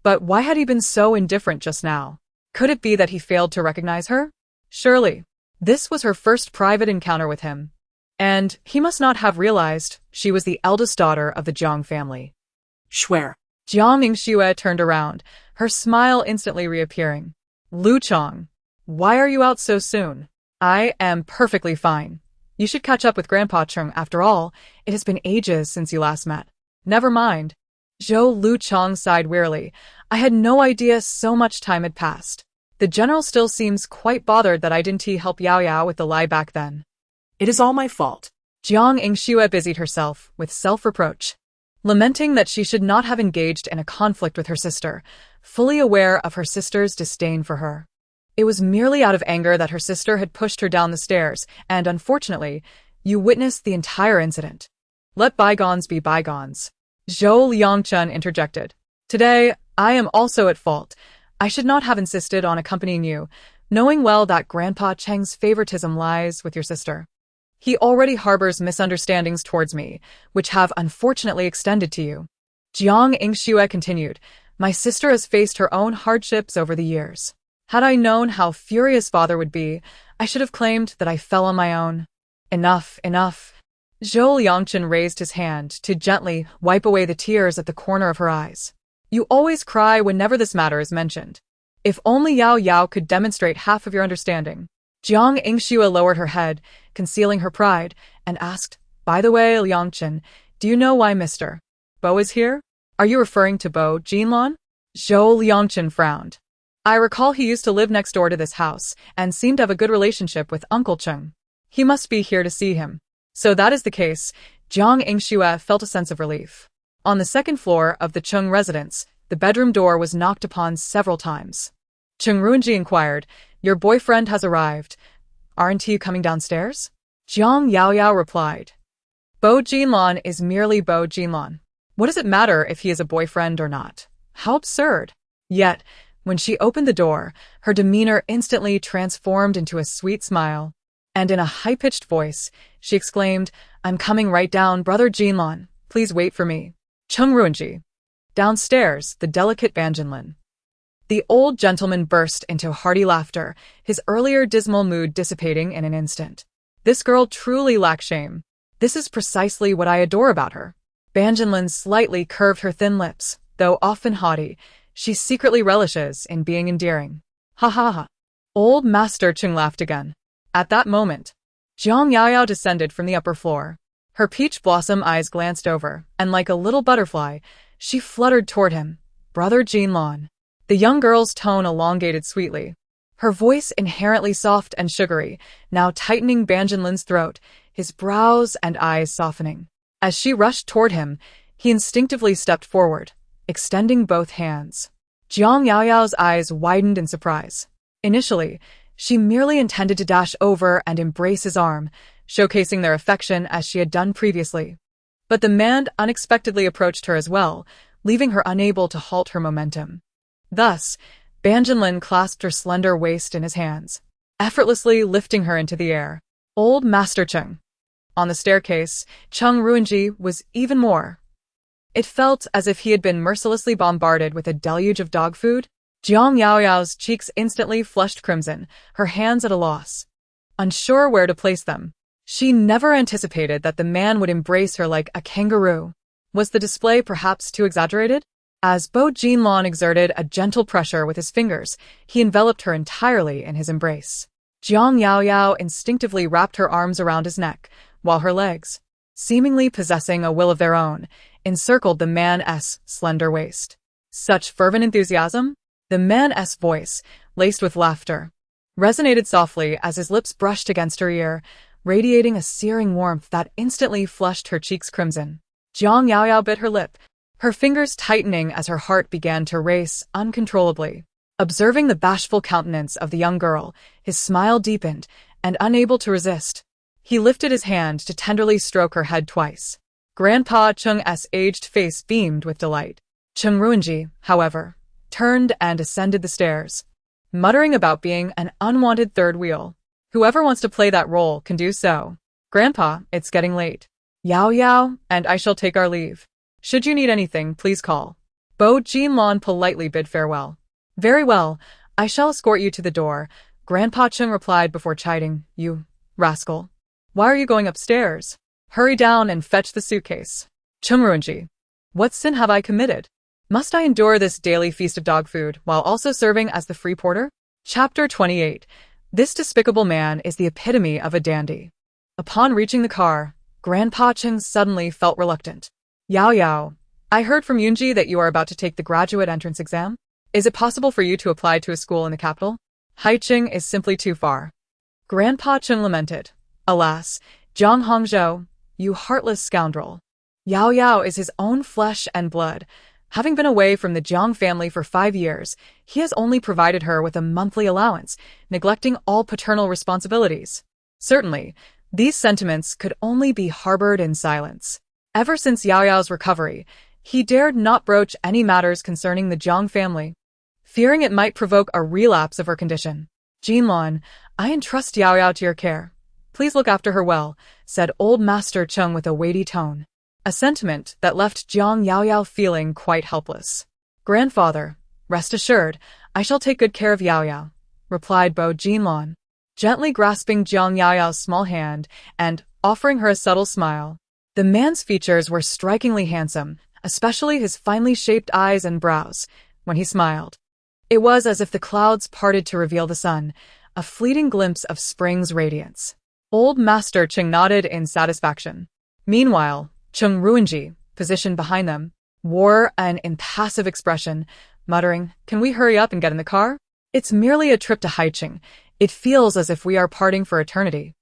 But why had he been so indifferent just now? Could it be that he failed to recognize her? Surely, this was her first private encounter with him. And he must not have realized she was the eldest daughter of the Jiang family. Schwer. Jiang Yingxue turned around, her smile instantly reappearing. Lu Chong, why are you out so soon? I am perfectly fine. You should catch up with Grandpa Cheng. After all, it has been ages since you last met. Never mind. Zhou Lu Chong sighed wearily. I had no idea so much time had passed. The general still seems quite bothered that I didn't help Yao Yao with the lie back then. It is all my fault. Jiang Yingxue busied herself with self-reproach, lamenting that she should not have engaged in a conflict with her sister, fully aware of her sister's disdain for her. It was merely out of anger that her sister had pushed her down the stairs, and unfortunately, you witnessed the entire incident. Let bygones be bygones. Zhou Liangchen interjected. Today, I am also at fault. I should not have insisted on accompanying you, knowing well that Grandpa Cheng's favoritism lies with your sister. He already harbors misunderstandings towards me, which have unfortunately extended to you. Jiang Ingxue continued, my sister has faced her own hardships over the years. Had I known how furious father would be, I should have claimed that I fell on my own. Enough, enough. Zhou Liangchen raised his hand to gently wipe away the tears at the corner of her eyes. You always cry whenever this matter is mentioned. If only Yao Yao could demonstrate half of your understanding. Jiang Ingxue lowered her head, concealing her pride, and asked, by the way, Liangchen, do you know why Mr. Bo is here? Are you referring to Bo Jinlan? Zhou Liangchen frowned. I recall he used to live next door to this house and seemed to have a good relationship with Uncle Cheng. He must be here to see him. So that is the case. Jiang Ingxue felt a sense of relief. On the second floor of the Cheng residence, the bedroom door was knocked upon several times. Cheng Ruanji inquired, your boyfriend has arrived. Aren't you coming downstairs? Jiang Yaoyao replied, Bo Jinlan is merely Bo Jinlan. What does it matter if he is a boyfriend or not? How absurd. Yet, when she opened the door, her demeanor instantly transformed into a sweet smile. And in a high-pitched voice, she exclaimed, I'm coming right down, brother Jinlan. Please wait for me. Cheng Ruanji. Downstairs, the delicate Banjinlin. The old gentleman burst into hearty laughter, his earlier dismal mood dissipating in an instant. This girl truly lacks shame. This is precisely what I adore about her. Banjinlin slightly curved her thin lips. Though often haughty, she secretly relishes in being endearing. Ha ha ha. Old Master Cheng laughed again. At that moment, Jiang Yaoyao descended from the upper floor. Her peach blossom eyes glanced over, and like a little butterfly, she fluttered toward him. Brother Jinlan. The young girl's tone elongated sweetly. Her voice inherently soft and sugary, now tightening Banjinlin's throat, his brows and eyes softening. As she rushed toward him, he instinctively stepped forward, extending both hands. Jiang Yaoyao's eyes widened in surprise. Initially, she merely intended to dash over and embrace his arm, showcasing their affection as she had done previously. But the man unexpectedly approached her as well, leaving her unable to halt her momentum. Thus, Banjinlin clasped her slender waist in his hands, effortlessly lifting her into the air. Old Master Cheng. On the staircase, Cheng Ruanji was even more. It felt as if he had been mercilessly bombarded with a deluge of dog food. Jiang Yaoyao's cheeks instantly flushed crimson, her hands at a loss. Unsure where to place them, she never anticipated that the man would embrace her like a kangaroo. Was the display perhaps too exaggerated? As Bo Jinlan exerted a gentle pressure with his fingers, he enveloped her entirely in his embrace. Jiang Yaoyao instinctively wrapped her arms around his neck, while her legs, seemingly possessing a will of their own, encircled the man's slender waist. Such fervent enthusiasm? The man's voice, laced with laughter, resonated softly as his lips brushed against her ear, radiating a searing warmth that instantly flushed her cheeks crimson. Jiang Yaoyao bit her lip, her fingers tightening as her heart began to race uncontrollably. Observing the bashful countenance of the young girl, his smile deepened, and unable to resist, he lifted his hand to tenderly stroke her head twice. Grandpa Cheng's aged face beamed with delight. Cheng Ruanji, however, turned and ascended the stairs, muttering about being an unwanted third wheel. Whoever wants to play that role can do so. Grandpa, it's getting late. Yao Yao and I shall take our leave. Should you need anything, please call. Bo Jinlan politely bid farewell. Very well, I shall escort you to the door, Grandpa Cheng replied before chiding, you rascal. Why are you going upstairs? Hurry down and fetch the suitcase. Cheng Ruanji. What sin have I committed? Must I endure this daily feast of dog food while also serving as the free porter? Chapter 28. This despicable man is the epitome of a dandy. Upon reaching the car, Grandpa Cheng suddenly felt reluctant. Yao Yao, I heard from Yunji that you are about to take the graduate entrance exam. Is it possible for you to apply to a school in the capital? Haicheng is simply too far. Grandpa Cheng lamented. Alas, Zhang Hongzhou, you heartless scoundrel. Yao Yao is his own flesh and blood. Having been away from the Jiang family for 5 years, he has only provided her with a monthly allowance, neglecting all paternal responsibilities. Certainly, these sentiments could only be harbored in silence. Ever since Yao Yao's recovery, he dared not broach any matters concerning the Jiang family, fearing it might provoke a relapse of her condition. Jinlon, I entrust Yao Yao to your care. Please look after her well, said old Master Chung with a weighty tone. A sentiment that left Jiang Yaoyao feeling quite helpless. Grandfather, rest assured, I shall take good care of Yaoyao, replied Bo Jinlon, gently grasping Jiang Yaoyao's small hand and offering her a subtle smile. The man's features were strikingly handsome, especially his finely shaped eyes and brows, when he smiled. It was as if the clouds parted to reveal the sun, a fleeting glimpse of spring's radiance. Old Master Chung nodded in satisfaction. Meanwhile, Chung Ruinji, positioned behind them, wore an impassive expression, muttering, "Can we hurry up and get in the car? It's merely a trip to Haicheng. It feels as if we are parting for eternity."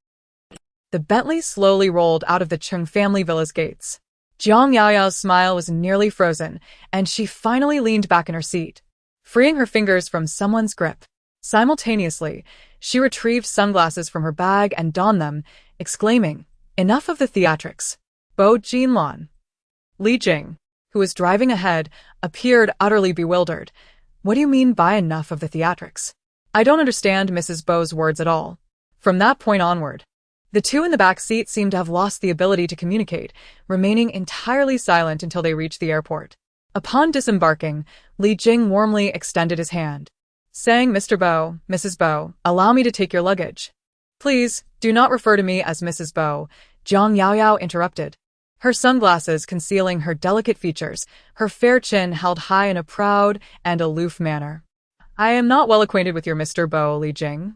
The Bentley slowly rolled out of the Chung family villa's gates. Jiang Yaoyao's smile was nearly frozen, and she finally leaned back in her seat, freeing her fingers from someone's grip. Simultaneously, she retrieved sunglasses from her bag and donned them, exclaiming, "Enough of the theatrics." Bo Jinlon. Li Jing, who was driving ahead, appeared utterly bewildered. "What do you mean by enough of the theatrics? I don't understand Mrs. Bo's words at all." From that point onward, the two in the back seat seemed to have lost the ability to communicate, remaining entirely silent until they reached the airport. Upon disembarking, Li Jing warmly extended his hand, saying, "Mr. Bo, Mrs. Bo, allow me to take your luggage." "Please, do not refer to me as Mrs. Bo," Jiang Yaoyao interrupted, her sunglasses concealing her delicate features, her fair chin held high in a proud and aloof manner. "I am not well acquainted with your Mr. Bo, Li Jing."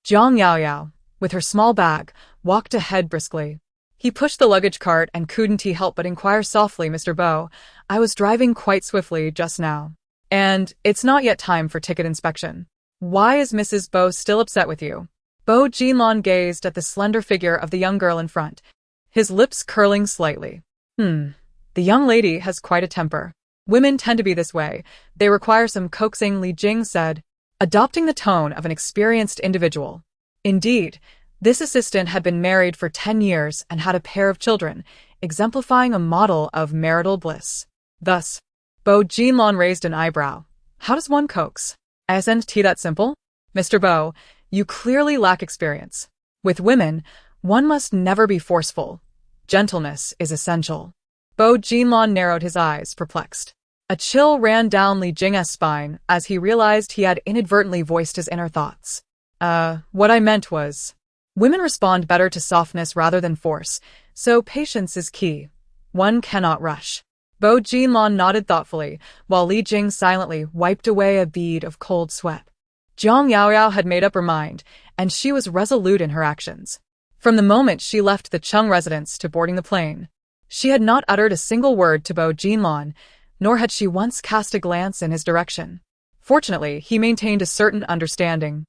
Jiang Yaoyao, with her small bag, walked ahead briskly. He pushed the luggage cart and couldn't he help but inquire softly, "Mr. Bo, I was driving quite swiftly just now. And it's not yet time for ticket inspection. Why is Mrs. Bo still upset with you?" Bo Jinlon gazed at the slender figure of the young girl in front, his lips curling slightly. The young lady has quite a temper. Women tend to be this way. They require some coaxing, Li Jing said, adopting the tone of an experienced individual. Indeed, this assistant had been married for 10 years and had a pair of children, exemplifying a model of marital bliss. Thus, Bo Jinlon raised an eyebrow. "How does one coax? Isn't that simple? Mr. Bo, you clearly lack experience. With women, one must never be forceful. Gentleness is essential." Bo Jinlon narrowed his eyes, perplexed. A chill ran down Li Jing's spine as he realized he had inadvertently voiced his inner thoughts. What I meant was, women respond better to softness rather than force, so patience is key. One cannot rush." Bo Jinlon nodded thoughtfully, while Li Jing silently wiped away a bead of cold sweat. Jiang Yaoyao had made up her mind, and she was resolute in her actions. From the moment she left the Chung residence to boarding the plane, she had not uttered a single word to Bo Jinlon, nor had she once cast a glance in his direction. Fortunately, he maintained a certain understanding.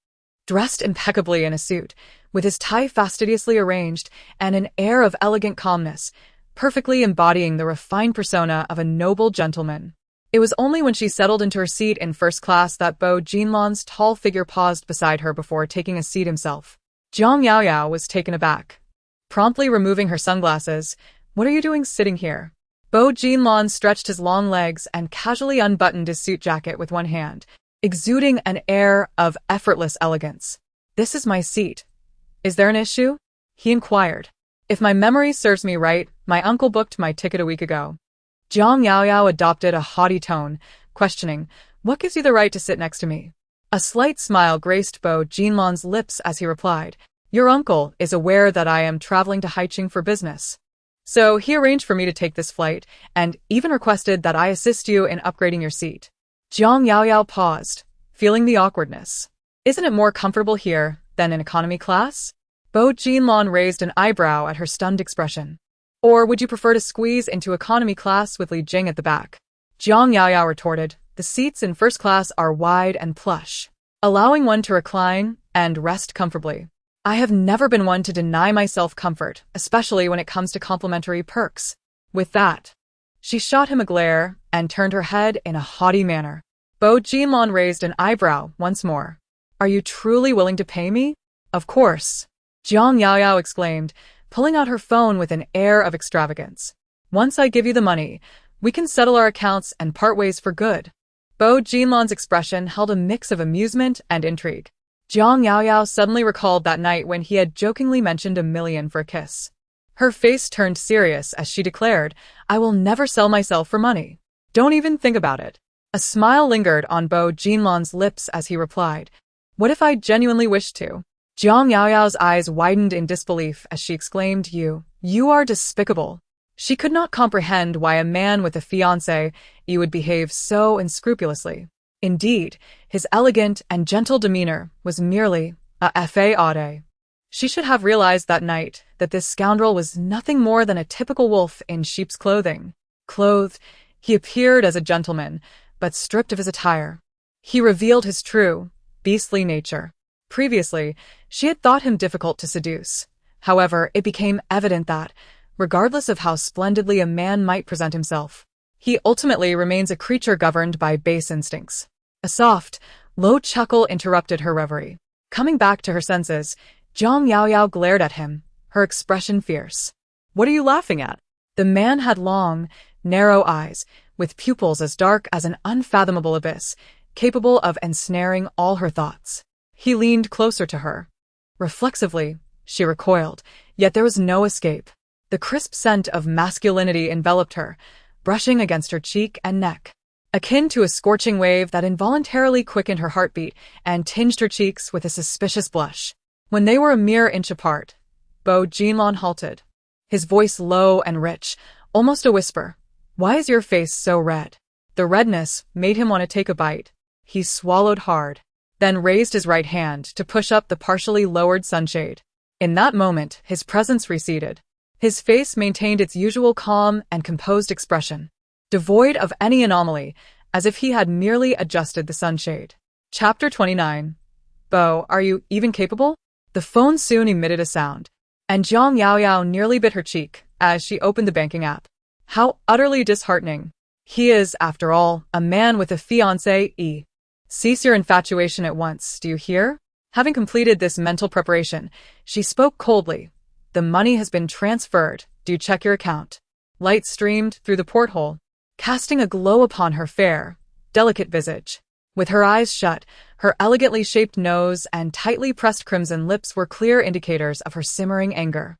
Dressed impeccably in a suit, with his tie fastidiously arranged and an air of elegant calmness, perfectly embodying the refined persona of a noble gentleman. It was only when she settled into her seat in first class that Bo Jinlon's tall figure paused beside her before taking a seat himself. Jiang Yaoyao was taken aback. Promptly removing her sunglasses, "What are you doing sitting here?" Bo Jinlon stretched his long legs and casually unbuttoned his suit jacket with one hand, exuding an air of effortless elegance. "This is my seat. Is there an issue?" he inquired. "If my memory serves me right, my uncle booked my ticket a week ago." Jiang Yaoyao adopted a haughty tone, questioning, "What gives you the right to sit next to me?" A slight smile graced Bo Jinlon's lips as he replied, "Your uncle is aware that I am traveling to Haicheng for business. So he arranged for me to take this flight, and even requested that I assist you in upgrading your seat." Jiang Yaoyao paused, feeling the awkwardness. "Isn't it more comfortable here than in economy class?" Bo Jinlon raised an eyebrow at her stunned expression. "Or would you prefer to squeeze into economy class with Li Jing at the back?" Jiang Yaoyao retorted, "The seats in first class are wide and plush, allowing one to recline and rest comfortably. I have never been one to deny myself comfort, especially when it comes to complimentary perks." With that, she shot him a glare and turned her head in a haughty manner. Bo Jinlon raised an eyebrow once more. "Are you truly willing to pay me?" "Of course," Jiang Yaoyao exclaimed, pulling out her phone with an air of extravagance. "Once I give you the money, we can settle our accounts and part ways for good." Bo Jinlon's expression held a mix of amusement and intrigue. Jiang Yaoyao suddenly recalled that night when he had jokingly mentioned 1 million for a kiss. Her face turned serious as she declared, "I will never sell myself for money. Don't even think about it." A smile lingered on Bo Jinlan's lips as he replied, "What if I genuinely wished to?" Jiang Yaoyao's eyes widened in disbelief as she exclaimed, You are despicable." She could not comprehend why a man with a fiancé would behave so unscrupulously. Indeed, his elegant and gentle demeanor was merely a fade. She should have realized that night that this scoundrel was nothing more than a typical wolf in sheep's clothing. Clothed, he appeared as a gentleman, but stripped of his attire. He revealed his true, beastly nature. Previously, she had thought him difficult to seduce. However, it became evident that, regardless of how splendidly a man might present himself, he ultimately remains a creature governed by base instincts. A soft, low chuckle interrupted her reverie. Coming back to her senses, Jiang Yaoyao glared at him, her expression fierce. "What are you laughing at?" The man had long, narrow eyes, with pupils as dark as an unfathomable abyss, capable of ensnaring all her thoughts. He leaned closer to her. Reflexively, she recoiled, yet there was no escape. The crisp scent of masculinity enveloped her, brushing against her cheek and neck, akin to a scorching wave that involuntarily quickened her heartbeat and tinged her cheeks with a suspicious blush. When they were a mere inch apart, Bo Jinlan halted, his voice low and rich, almost a whisper. "Why is your face so red?" The redness made him want to take a bite. He swallowed hard, then raised his right hand to push up the partially lowered sunshade. In that moment, his presence receded. His face maintained its usual calm and composed expression, devoid of any anomaly, as if he had merely adjusted the sunshade. Chapter 29. Bo, are you even capable? The phone soon emitted a sound, and Jiang Yaoyao nearly bit her cheek as she opened the banking app. How utterly disheartening. He is, after all, a man with a fiancée. Cease your infatuation at once, do you hear? Having completed this mental preparation, she spoke coldly. The money has been transferred. Do you check your account? Light streamed through the porthole, casting a glow upon her fair, delicate visage. With her eyes shut, her elegantly shaped nose and tightly pressed crimson lips were clear indicators of her simmering anger.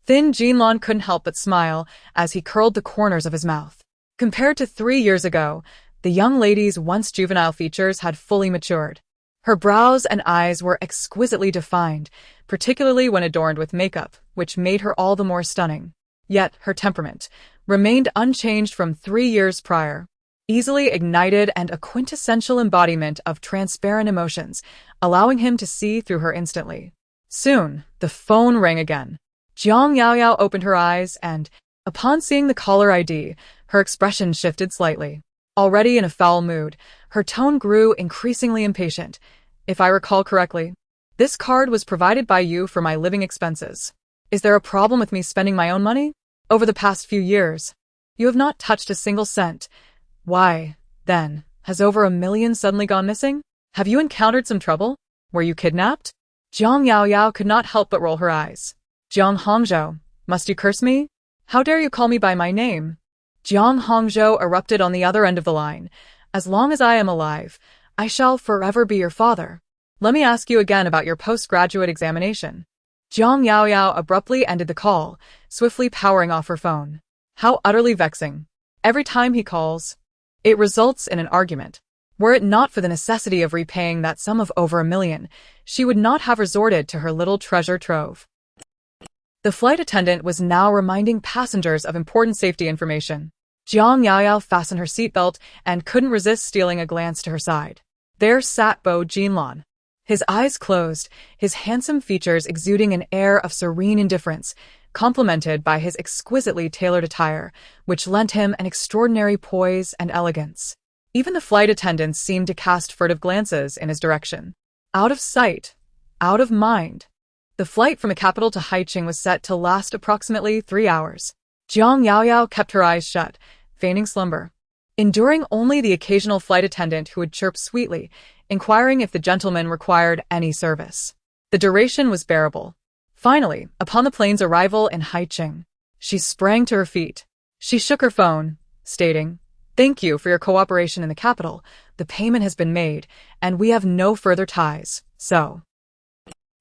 Thin Jinlan couldn't help but smile as he curled the corners of his mouth. Compared to 3 years ago, the young lady's once juvenile features had fully matured. Her brows and eyes were exquisitely defined, particularly when adorned with makeup, which made her all the more stunning. Yet her temperament remained unchanged from 3 years prior, easily ignited and a quintessential embodiment of transparent emotions, allowing him to see through her instantly. Soon, the phone rang again. Jiang Yaoyao opened her eyes and, upon seeing the caller ID, her expression shifted slightly. Already in a foul mood, her tone grew increasingly impatient. "If I recall correctly, this card was provided by you for my living expenses. Is there a problem with me spending my own money? Over the past few years, you have not touched a single cent. Why, then, has over 1 million suddenly gone missing? Have you encountered some trouble? Were you kidnapped?" Jiang Yaoyao could not help but roll her eyes. "Jiang Hongzhou, must you curse me? How dare you call me by my name?" Jiang Hongzhou erupted on the other end of the line. "As long as I am alive, I shall forever be your father. Let me ask you again about your postgraduate examination." Jiang Yaoyao abruptly ended the call, swiftly powering off her phone. How utterly vexing. Every time he calls, it results in an argument. Were it not for the necessity of repaying that sum of over 1 million, she would not have resorted to her little treasure trove. The flight attendant was now reminding passengers of important safety information. Jiang Yaoyao fastened her seatbelt and couldn't resist stealing a glance to her side. There sat Bo Jinlan, his eyes closed, his handsome features exuding an air of serene indifference, complemented by his exquisitely tailored attire, which lent him an extraordinary poise and elegance. Even the flight attendants seemed to cast furtive glances in his direction. Out of sight, out of mind. The flight from the capital to Haicheng was set to last approximately 3 hours. Jiang Yaoyao kept her eyes shut, feigning slumber, enduring only the occasional flight attendant who would chirp sweetly, inquiring if the gentleman required any service. The duration was bearable. Finally, upon the plane's arrival in Haicheng, she sprang to her feet. She shook her phone, stating, "Thank you for your cooperation in the capital. The payment has been made, and we have no further ties. So,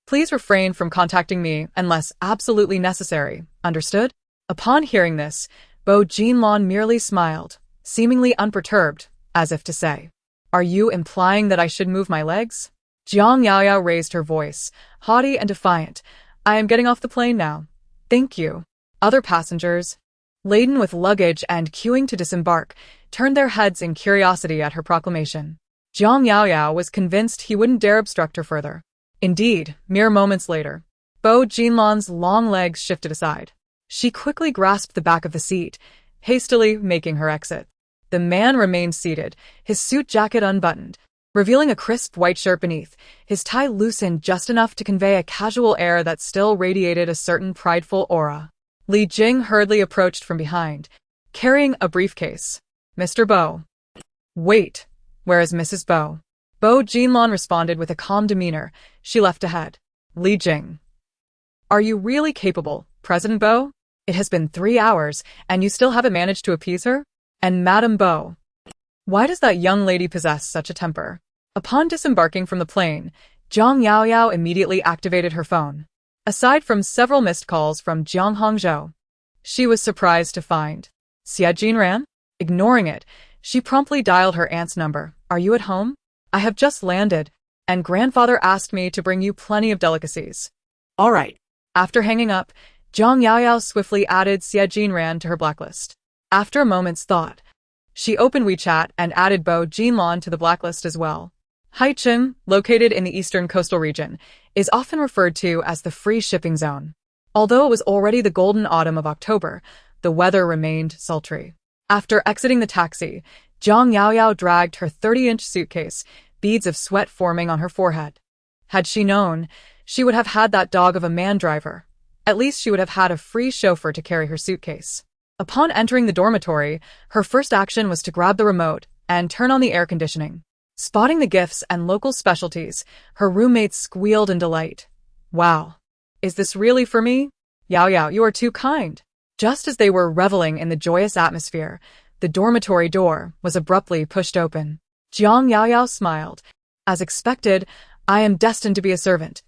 please refrain from contacting me unless absolutely necessary, understood? Upon hearing this, Bo Jinlon merely smiled, seemingly unperturbed, as if to say, "Are you implying that I should move my legs?" Jiang Yaoyao raised her voice, haughty and defiant. "I am getting off the plane now. Thank you." Other passengers, laden with luggage and queuing to disembark, turned their heads in curiosity at her proclamation. Jiang Yaoyao was convinced he wouldn't dare obstruct her further. Indeed, mere moments later, Bo Jinlon's long legs shifted aside. She quickly grasped the back of the seat, hastily making her exit. The man remained seated, his suit jacket unbuttoned, revealing a crisp white shirt beneath, his tie loosened just enough to convey a casual air that still radiated a certain prideful aura. Li Jing hurriedly approached from behind, carrying a briefcase. "Mr. Bo." "Wait, where is Mrs. Bo?" Bo Jinlon responded with a calm demeanor. She left ahead. Li Jing. "Are you really capable, President Bo? It has been 3 hours, and you still haven't managed to appease her? And Madame Bo, why does that young lady possess such a temper?" Upon disembarking from the plane, Jiang Yaoyao immediately activated her phone. Aside from several missed calls from Jiang Hongzhou, she was surprised to find Xie Jinran. Ignoring it, she promptly dialed her aunt's number. "Are you at home? I have just landed, and grandfather asked me to bring you plenty of delicacies." All right. After hanging up, Jiang Yaoyao swiftly added Xie Jinran to her blacklist. After a moment's thought, she opened WeChat and added Bo Jinlon to the blacklist as well. Haicheng, located in the eastern coastal region, is often referred to as the free shipping zone. Although it was already the golden autumn of October, the weather remained sultry. After exiting the taxi, Jiang Yaoyao dragged her 30-inch suitcase, beads of sweat forming on her forehead. Had she known, she would have had that dog of a man driver. At least she would have had a free chauffeur to carry her suitcase. Upon entering the dormitory, her first action was to grab the remote and turn on the air conditioning. Spotting the gifts and local specialties, her roommates squealed in delight. "Wow. Is this really for me? Yaoyao, you are too kind." Just as they were reveling in the joyous atmosphere, the dormitory door was abruptly pushed open. Jiang Yaoyao smiled. "As expected, I am destined to be a servant.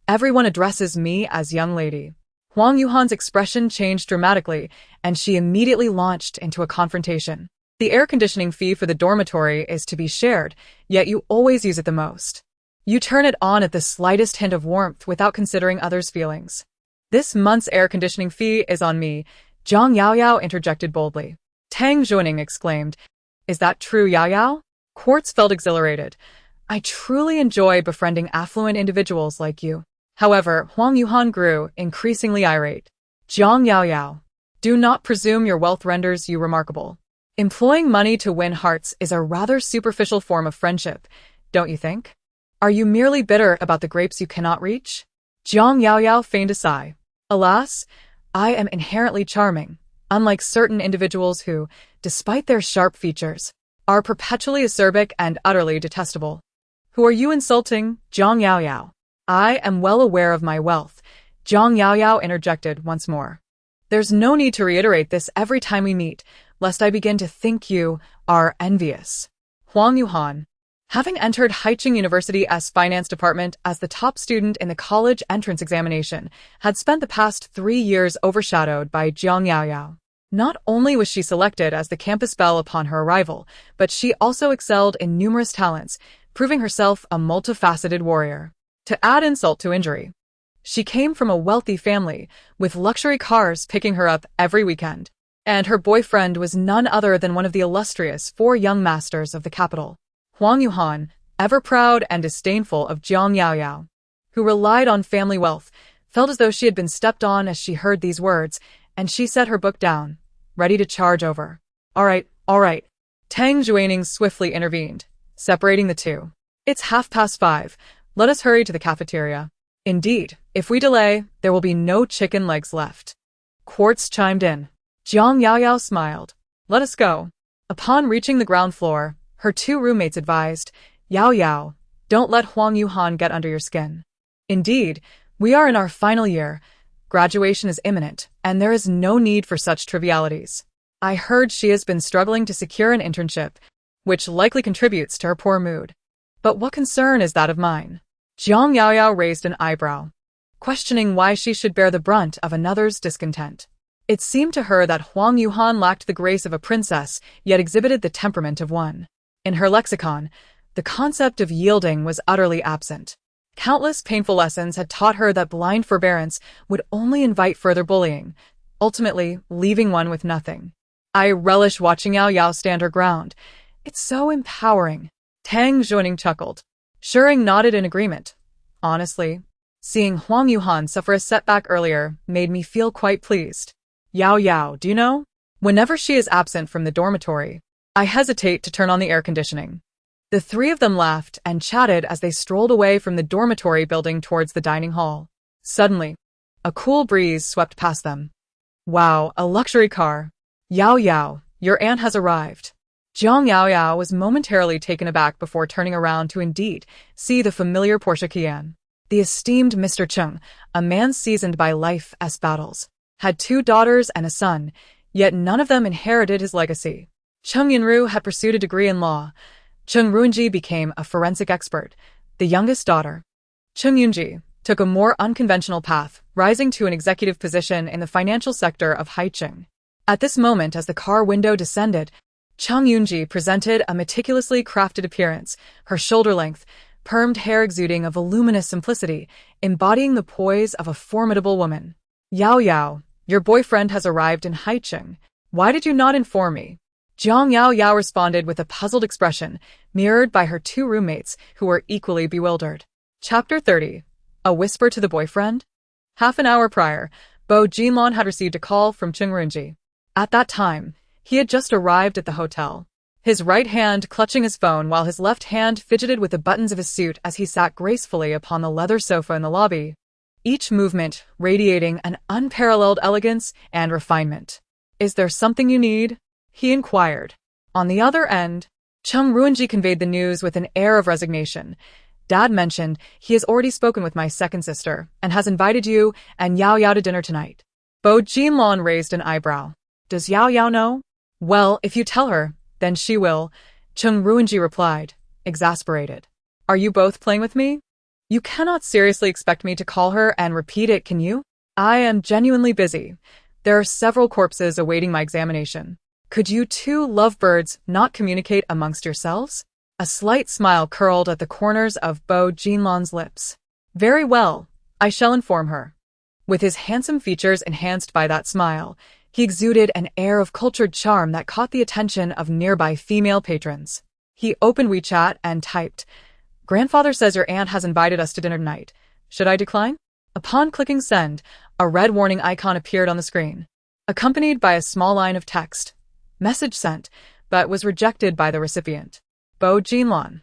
Everyone addresses me as young lady." Huang Yuhan's expression changed dramatically, and she immediately launched into a confrontation. "The air conditioning fee for the dormitory is to be shared, yet you always use it the most. You turn it on at the slightest hint of warmth without considering others' feelings. This month's air conditioning fee is on me," Jiang Yaoyao interjected boldly. Tang Zhuaning exclaimed, "Is that true, Yaoyao?" Quartz felt exhilarated. "I truly enjoy befriending affluent individuals like you." However, Huang Yuhan grew increasingly irate. "Jiang Yaoyao, do not presume your wealth renders you remarkable. Employing money to win hearts is a rather superficial form of friendship, don't you think? Are you merely bitter about the grapes you cannot reach?" Jiang Yaoyao feigned a sigh. "Alas, I am inherently charming, unlike certain individuals who, despite their sharp features, are perpetually acerbic and utterly detestable." "Who are you insulting, Jiang Yaoyao?" "I am well aware of my wealth," Jiang Yaoyao interjected once more. "There's no need to reiterate this every time we meet, lest I begin to think you are envious." Huang Yuhan, having entered Haicheng University's finance department as the top student in the college entrance examination, had spent the past 3 years overshadowed by Jiang Yaoyao. Not only was she selected as the campus belle upon her arrival, but she also excelled in numerous talents, proving herself a multifaceted warrior. To add insult to injury, she came from a wealthy family, with luxury cars picking her up every weekend, and her boyfriend was none other than one of the illustrious 4 young masters of the capital. Huang Yuhan, ever proud and disdainful of Jiang Yaoyao, who relied on family wealth, felt as though she had been stepped on as she heard these words, and she set her book down, ready to charge over. All right. Tang Zhuaning swiftly intervened, separating the two. "It's 5:30. Let us hurry to the cafeteria. Indeed, if we delay, there will be no chicken legs left." Quartz chimed in. Jiang Yaoyao smiled. "Let us go." Upon reaching the ground floor, her 2 roommates advised, "Yaoyao, don't let Huang Yuhan get under your skin. Indeed, we are in our final year. Graduation is imminent, and there is no need for such trivialities. I heard she has been struggling to secure an internship, which likely contributes to her poor mood. But what concern is that of mine?" Jiang Yaoyao raised an eyebrow, questioning why she should bear the brunt of another's discontent. It seemed to her that Huang Yuhan lacked the grace of a princess, yet exhibited the temperament of one. In her lexicon, the concept of yielding was utterly absent. Countless painful lessons had taught her that blind forbearance would only invite further bullying, ultimately leaving one with nothing. I relish watching Yao Yao stand her ground. It's so empowering. Tang Zhuaning chuckled. Shering nodded in agreement. Honestly, seeing Huang Yuhan suffer a setback earlier made me feel quite pleased. Yao Yao, do you know? Whenever she is absent from the dormitory, I hesitate to turn on the air conditioning. The three of them laughed and chatted as they strolled away from the dormitory building towards the dining hall. Suddenly, a cool breeze swept past them. Wow, a luxury car. Yao Yao, your aunt has arrived. Jiang Yaoyao was momentarily taken aback before turning around to indeed see the familiar Porsche Cayenne. The esteemed Mr. Cheng, a man seasoned by life as battles, had 2 daughters and a son, yet none of them inherited his legacy. Cheng Yunru had pursued a degree in law. Cheng Ruinji became a forensic expert. The youngest daughter, Cheng Yunji, took a more unconventional path, rising to an executive position in the financial sector of Haicheng. At this moment, as the car window descended, Cheng Yunji presented a meticulously crafted appearance, her shoulder-length, permed hair exuding a voluminous simplicity, embodying the poise of a formidable woman. Yao Yao, your boyfriend has arrived in Haicheng. Why did you not inform me? Jiang Yao Yao responded with a puzzled expression, mirrored by her 2 roommates, who were equally bewildered. Chapter 30. A whisper to the boyfriend? Half an hour prior, Bo Jinlon had received a call from Cheng Runji. At that time, he had just arrived at the hotel, his right hand clutching his phone while his left hand fidgeted with the buttons of his suit as he sat gracefully upon the leather sofa in the lobby, each movement radiating an unparalleled elegance and refinement. Is there something you need? He inquired. On the other end, Cheng Ruinji conveyed the news with an air of resignation. Dad mentioned he has already spoken with my second sister and has invited you and Yao Yao to dinner tonight. Bo Jinlon raised an eyebrow. Does Yao Yao know? Well, if you tell her, then she will, Cheng Ruinji replied, exasperated. Are you both playing with me? You cannot seriously expect me to call her and repeat it, can you? I am genuinely busy. There are several corpses awaiting my examination. Could you 2 lovebirds not communicate amongst yourselves? A slight smile curled at the corners of Bo Jinlon's lips. Very well, I shall inform her. With his handsome features enhanced by that smile, he exuded an air of cultured charm that caught the attention of nearby female patrons. He opened WeChat and typed, Grandfather says your aunt has invited us to dinner tonight. Should I decline? Upon clicking send, a red warning icon appeared on the screen, accompanied by a small line of text. Message sent, but was rejected by the recipient. Bo Jinlon.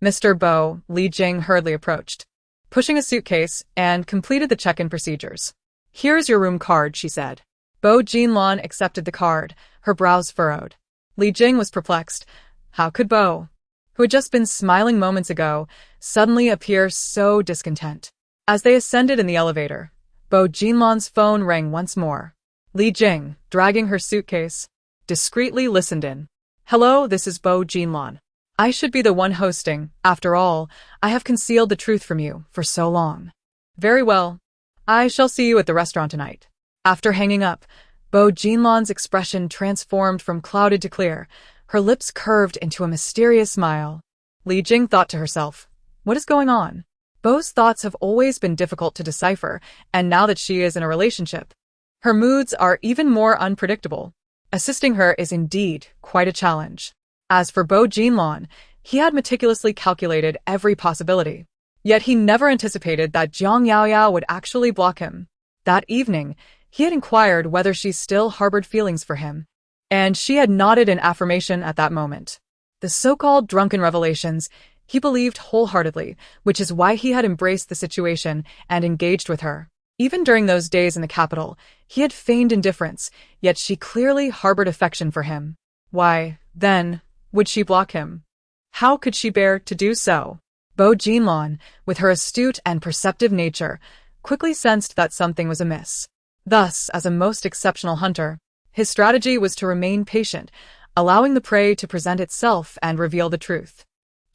Mr. Bo, Li Jing hurriedly approached, pushing a suitcase, and completed the check-in procedures. Here's your room card, she said. Bo Jinlon accepted the card, her brows furrowed. Li Jing was perplexed. How could Bo, who had just been smiling moments ago, suddenly appear so discontent? As they ascended in the elevator, Bo Jinlon's phone rang once more. Li Jing, dragging her suitcase, discreetly listened in. Hello, this is Bo Jinlon. I should be the one hosting. After all, I have concealed the truth from you for so long. Very well. I shall see you at the restaurant tonight. After hanging up, Bo Jinlon's expression transformed from clouded to clear, her lips curved into a mysterious smile. Li Jing thought to herself, what is going on? Bo's thoughts have always been difficult to decipher, and now that she is in a relationship, her moods are even more unpredictable. Assisting her is indeed quite a challenge. As for Bo Jinlon, he had meticulously calculated every possibility. Yet he never anticipated that Jiang Yaoyao would actually block him. That evening, he had inquired whether she still harbored feelings for him, and she had nodded in affirmation at that moment. The so-called drunken revelations he believed wholeheartedly, which is why he had embraced the situation and engaged with her. Even during those days in the capital, he had feigned indifference, yet she clearly harbored affection for him. Why, then, would she block him? How could she bear to do so? Bo Jinlon, with her astute and perceptive nature, quickly sensed that something was amiss. Thus, as a most exceptional hunter, his strategy was to remain patient, allowing the prey to present itself and reveal the truth.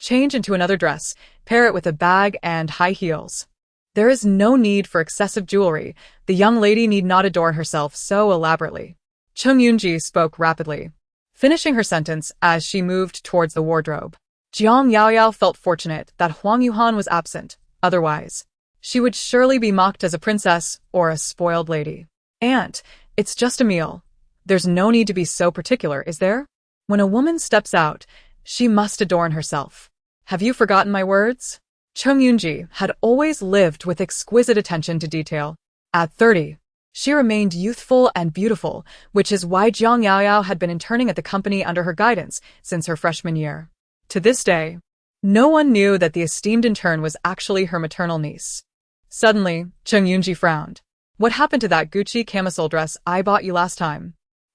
Change into another dress, pair it with a bag and high heels. There is no need for excessive jewelry. The young lady need not adorn herself so elaborately. Chung Yunji spoke rapidly, finishing her sentence as she moved towards the wardrobe. Jiang Yaoyao felt fortunate that Huang Yuhan was absent. Otherwise, she would surely be mocked as a princess or a spoiled lady. Aunt, it's just a meal. There's no need to be so particular, is there? When a woman steps out, she must adorn herself. Have you forgotten my words? Chung Yunji had always lived with exquisite attention to detail. At 30, she remained youthful and beautiful, which is why Jiang Yaoyao had been interning at the company under her guidance since her freshman year. To this day, no one knew that the esteemed intern was actually her maternal niece. Suddenly, Chung Yunji frowned. What happened to that Gucci camisole dress I bought you last time?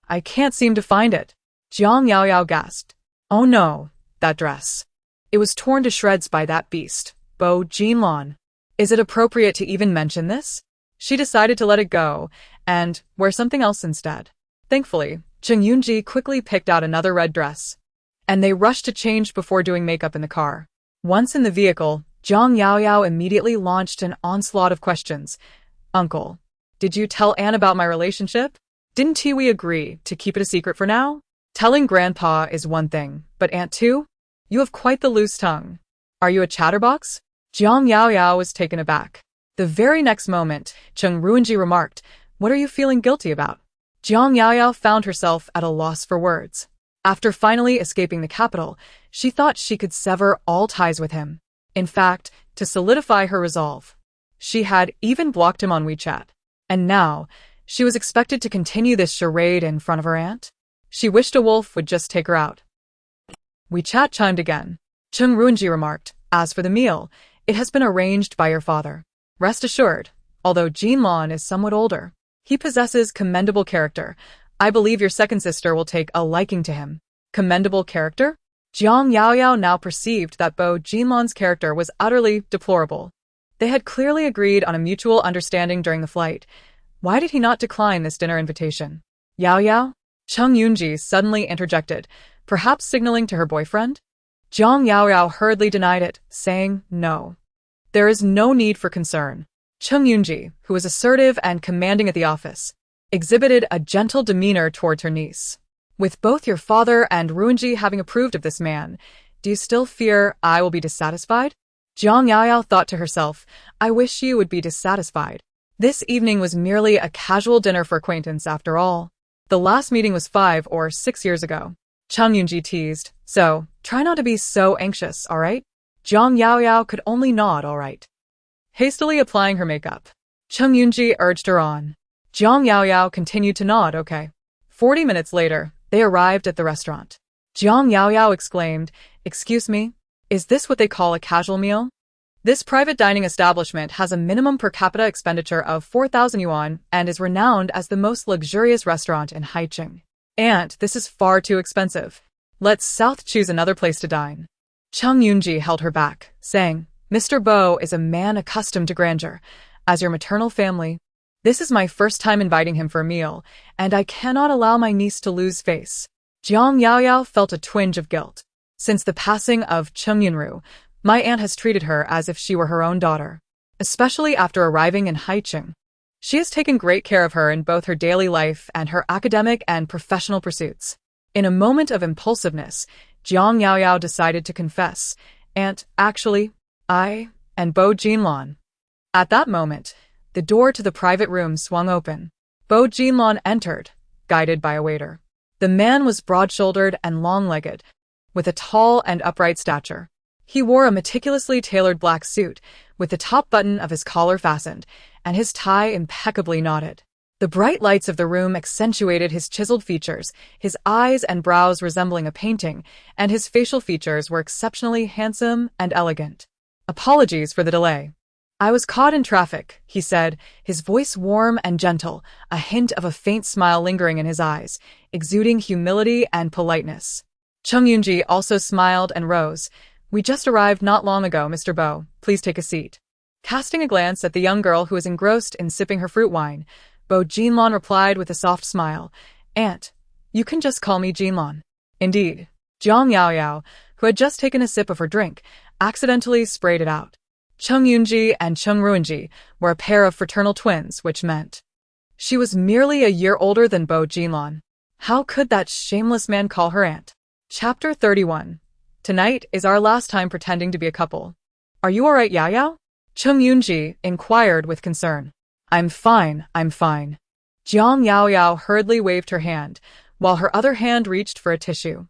I can't seem to find it. Jiang Yaoyao gasped. Oh no, that dress. It was torn to shreds by that beast, Bo Jinlan. Is it appropriate to even mention this? She decided to let it go and wear something else instead. Thankfully, Chung Yunji quickly picked out another red dress, and they rushed to change before doing makeup in the car. Once in the vehicle, Jiang Yaoyao immediately launched an onslaught of questions. Uncle, did you tell Anne about my relationship? Didn't we agree to keep it a secret for now? Telling Grandpa is one thing, but Aunt too? You have quite the loose tongue. Are you a chatterbox? Jiang Yaoyao was taken aback. The very next moment, Chung Ruinji remarked, What are you feeling guilty about? Jiang Yaoyao found herself at a loss for words. After finally escaping the capital, she thought she could sever all ties with him. In fact, to solidify her resolve, she had even blocked him on WeChat. And now, she was expected to continue this charade in front of her aunt? She wished a wolf would just take her out. WeChat chimed again. Chung Ruinji remarked, As for the meal, it has been arranged by your father. Rest assured, although Jinlan is somewhat older, he possesses commendable character. I believe your second sister will take a liking to him. Commendable character? Jiang Yaoyao now perceived that Bo Jinlan's character was utterly deplorable. They had clearly agreed on a mutual understanding during the flight. Why did he not decline this dinner invitation? Yaoyao? Chung Yunji suddenly interjected, perhaps signaling to her boyfriend? Jiang Yaoyao hurriedly denied it, saying no. There is no need for concern. Chung Yunji, who was assertive and commanding at the office, exhibited a gentle demeanor towards her niece. With both your father and Ruinji having approved of this man, do you still fear I will be dissatisfied? Jiang Yaoyao thought to herself, I wish you would be dissatisfied. This evening was merely a casual dinner for acquaintance after all. The last meeting was 5 or 6 years ago. Chung Yunji teased, so, try not to be so anxious, alright? Jiang Yaoyao could only nod alright. Hastily applying her makeup, Chung Yunji urged her on. Jiang Yaoyao continued to nod, okay. 40 minutes later, they arrived at the restaurant. Jiang Yaoyao exclaimed, Excuse me, is this what they call a casual meal? This private dining establishment has a minimum per capita expenditure of 4,000 yuan and is renowned as the most luxurious restaurant in Haicheng. And this is far too expensive. Let's South choose another place to dine. Chung Yunji held her back, saying, Mr. Bo is a man accustomed to grandeur. As your maternal family, this is my first time inviting him for a meal, and I cannot allow my niece to lose face. Jiang Yaoyao felt a twinge of guilt. Since the passing of Chung Yunru, my aunt has treated her as if she were her own daughter, especially after arriving in Haicheng. She has taken great care of her in both her daily life and her academic and professional pursuits. In a moment of impulsiveness, Jiang Yaoyao decided to confess, Aunt, actually, I and Bo Jinlan. At that moment, the door to the private room swung open. Bo Jinlan entered, guided by a waiter. The man was broad-shouldered and long-legged, with a tall and upright stature. He wore a meticulously tailored black suit, with the top button of his collar fastened, and his tie impeccably knotted. The bright lights of the room accentuated his chiseled features, his eyes and brows resembling a painting, and his facial features were exceptionally handsome and elegant. Apologies for the delay. I was caught in traffic, he said, his voice warm and gentle, a hint of a faint smile lingering in his eyes, exuding humility and politeness. Chung Yunji also smiled and rose. We just arrived not long ago, Mr. Bo. Please take a seat. Casting a glance at the young girl who was engrossed in sipping her fruit wine, Bo Jinlan replied with a soft smile, Aunt, you can just call me Jinlan. Indeed, Jiang Yaoyao, who had just taken a sip of her drink, accidentally sprayed it out. Chung Yunji and Chung Ruinji were a pair of fraternal twins, which meant she was merely a year older than Bo Jinlon. How could that shameless man call her aunt? Chapter 31. Tonight is our last time pretending to be a couple. Are you alright, Yao Yao? Chung Yunji inquired with concern. I'm fine. Jiang Yao Yao hurriedly waved her hand, while her other hand reached for a tissue,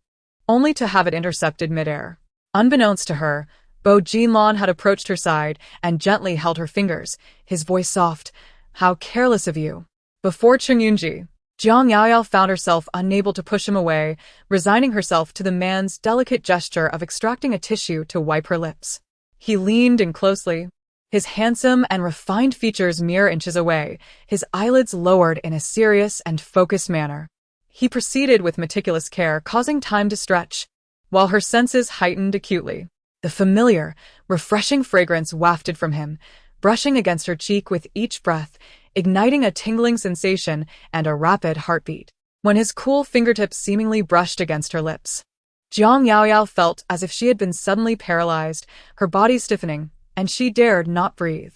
only to have it intercepted midair. Unbeknownst to her, Bo Jinlon had approached her side and gently held her fingers, his voice soft. How careless of you. Before Chung Yunji, Jiang Yao Yao found herself unable to push him away, resigning herself to the man's delicate gesture of extracting a tissue to wipe her lips. He leaned in closely, his handsome and refined features mere inches away, his eyelids lowered in a serious and focused manner. He proceeded with meticulous care, causing time to stretch, while her senses heightened acutely. The familiar, refreshing fragrance wafted from him, brushing against her cheek with each breath, igniting a tingling sensation and a rapid heartbeat. When his cool fingertips seemingly brushed against her lips, Jiang Yao Yao felt as if she had been suddenly paralyzed, her body stiffening, and she dared not breathe.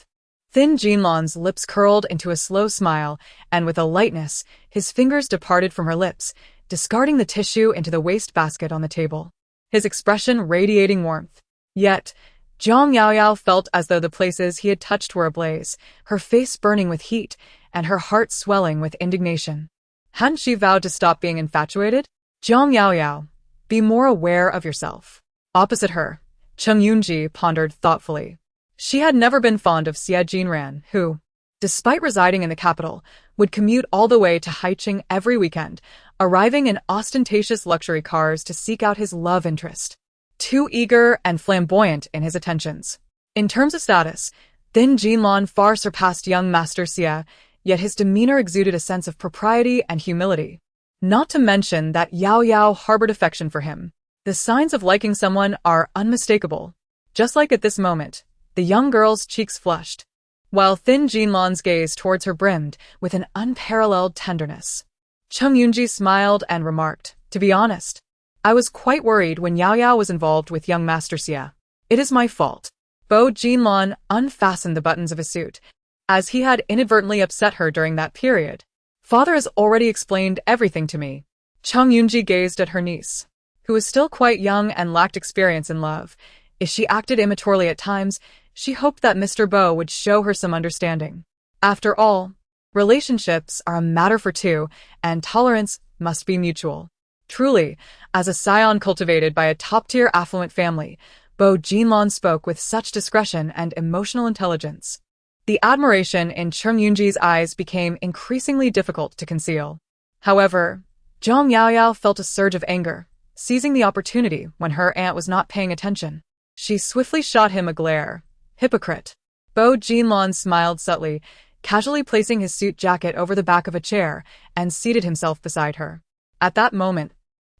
Thin Jinlon's lips curled into a slow smile, and with a lightness, his fingers departed from her lips, discarding the tissue into the wastebasket on the table, his expression radiating warmth. Yet, Jiang Yao Yao felt as though the places he had touched were ablaze, her face burning with heat, and her heart swelling with indignation. Hadn't she vowed to stop being infatuated? Jiang Yao Yao, be more aware of yourself. Opposite her, Chung Yunji pondered thoughtfully. She had never been fond of Xie Jinran, who, despite residing in the capital, would commute all the way to Haicheng every weekend, arriving in ostentatious luxury cars to seek out his love interest. Too eager and flamboyant in his attentions. In terms of status, Thin Jinlon far surpassed young Master Xie, yet his demeanor exuded a sense of propriety and humility. Not to mention that Yao Yao harbored affection for him. The signs of liking someone are unmistakable. Just like at this moment, the young girl's cheeks flushed, while Thin Jinlon's gaze towards her brimmed with an unparalleled tenderness. Chung Yunji smiled and remarked, to be honest, I was quite worried when Yao Yao was involved with young Master Xie. It is my fault. Bo Jinlon unfastened the buttons of his suit, as he had inadvertently upset her during that period. Father has already explained everything to me. Chung Yunji gazed at her niece, who was still quite young and lacked experience in love. If she acted immaturely at times, she hoped that Mr. Bo would show her some understanding. After all, relationships are a matter for two, and tolerance must be mutual. Truly, as a scion cultivated by a top-tier affluent family, Bo Jinlon spoke with such discretion and emotional intelligence. The admiration in Chung Yunji's eyes became increasingly difficult to conceal. However, Jiang Yao Yao felt a surge of anger, seizing the opportunity when her aunt was not paying attention. She swiftly shot him a glare. Hypocrite. Bo Jinlon smiled subtly, casually placing his suit jacket over the back of a chair, and seated himself beside her. At that moment,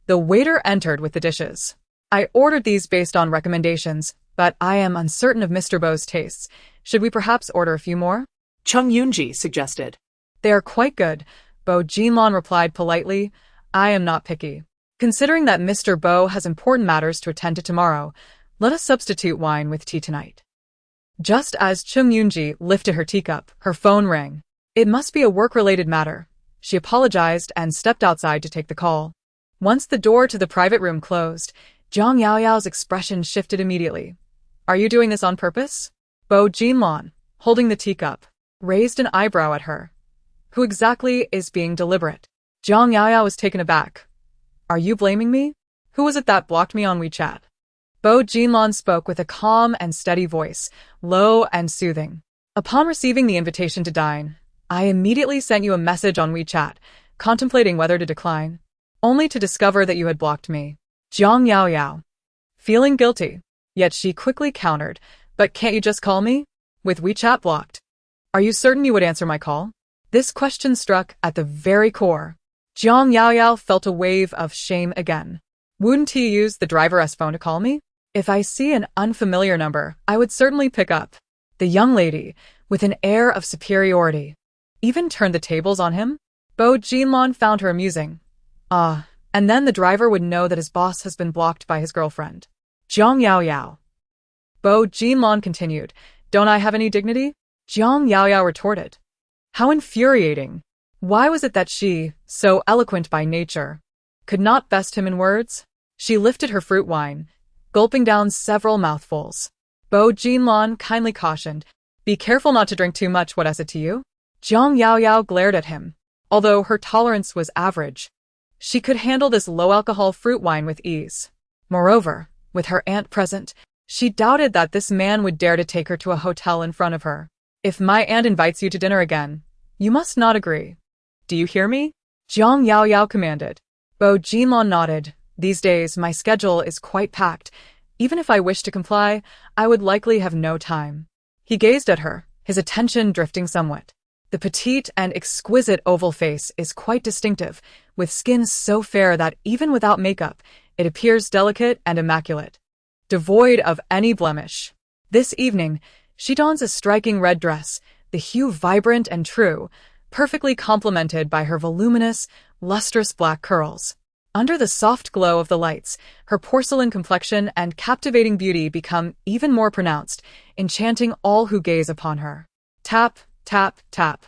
the waiter entered with the dishes. I ordered these based on recommendations, but I am uncertain of Mr. Bo's tastes. Should we perhaps order a few more? Chung Yunji suggested. They are quite good, Bo Jinlon replied politely. I am not picky. Considering that Mr. Bo has important matters to attend to tomorrow, let us substitute wine with tea tonight. Just as Chung Yunji lifted her teacup, her phone rang. It must be a work-related matter. She apologized and stepped outside to take the call. Once the door to the private room closed, Jiang Yao Yao's expression shifted immediately. Are you doing this on purpose? Bo Jinlon, holding the teacup, raised an eyebrow at her. Who exactly is being deliberate? Jiang Yao Yao was taken aback. Are you blaming me? Who was it that blocked me on WeChat? Bo Jinlon spoke with a calm and steady voice, low and soothing. Upon receiving the invitation to dine, I immediately sent you a message on WeChat, contemplating whether to decline, only to discover that you had blocked me. Jiang Yao Yao. Feeling guilty, yet she quickly countered, but can't you just call me? With WeChat blocked. Are you certain you would answer my call? This question struck at the very core. Jiang Yao Yao felt a wave of shame again. Wouldn't he use the driver's phone to call me? If I see an unfamiliar number, I would certainly pick up. The young lady, with an air of superiority, even turned the tables on him. Bo Jinlon found her amusing. And then the driver would know that his boss has been blocked by his girlfriend. Jiang Yao Yao. Bo Jinlong continued. Don't I have any dignity? Jiang Yao Yao retorted. How infuriating. Why was it that she, so eloquent by nature, could not best him in words? She lifted her fruit wine, gulping down several mouthfuls. Bo Jinlong kindly cautioned, be careful not to drink too much, what I said to you? Jiang Yao Yao glared at him. Although her tolerance was average, she could handle this low-alcohol fruit wine with ease. Moreover, with her aunt present, she doubted that this man would dare to take her to a hotel in front of her. If my aunt invites you to dinner again, you must not agree. Do you hear me? Jiang Yao Yao commanded. Bo Jinlong nodded. These days, my schedule is quite packed. Even if I wished to comply, I would likely have no time. He gazed at her, his attention drifting somewhat. The petite and exquisite oval face is quite distinctive, with skin so fair that even without makeup, it appears delicate and immaculate, devoid of any blemish. This evening, she dons a striking red dress, the hue vibrant and true, perfectly complemented by her voluminous, lustrous black curls. Under the soft glow of the lights, her porcelain complexion and captivating beauty become even more pronounced, enchanting all who gaze upon her. Tap, tap, tap.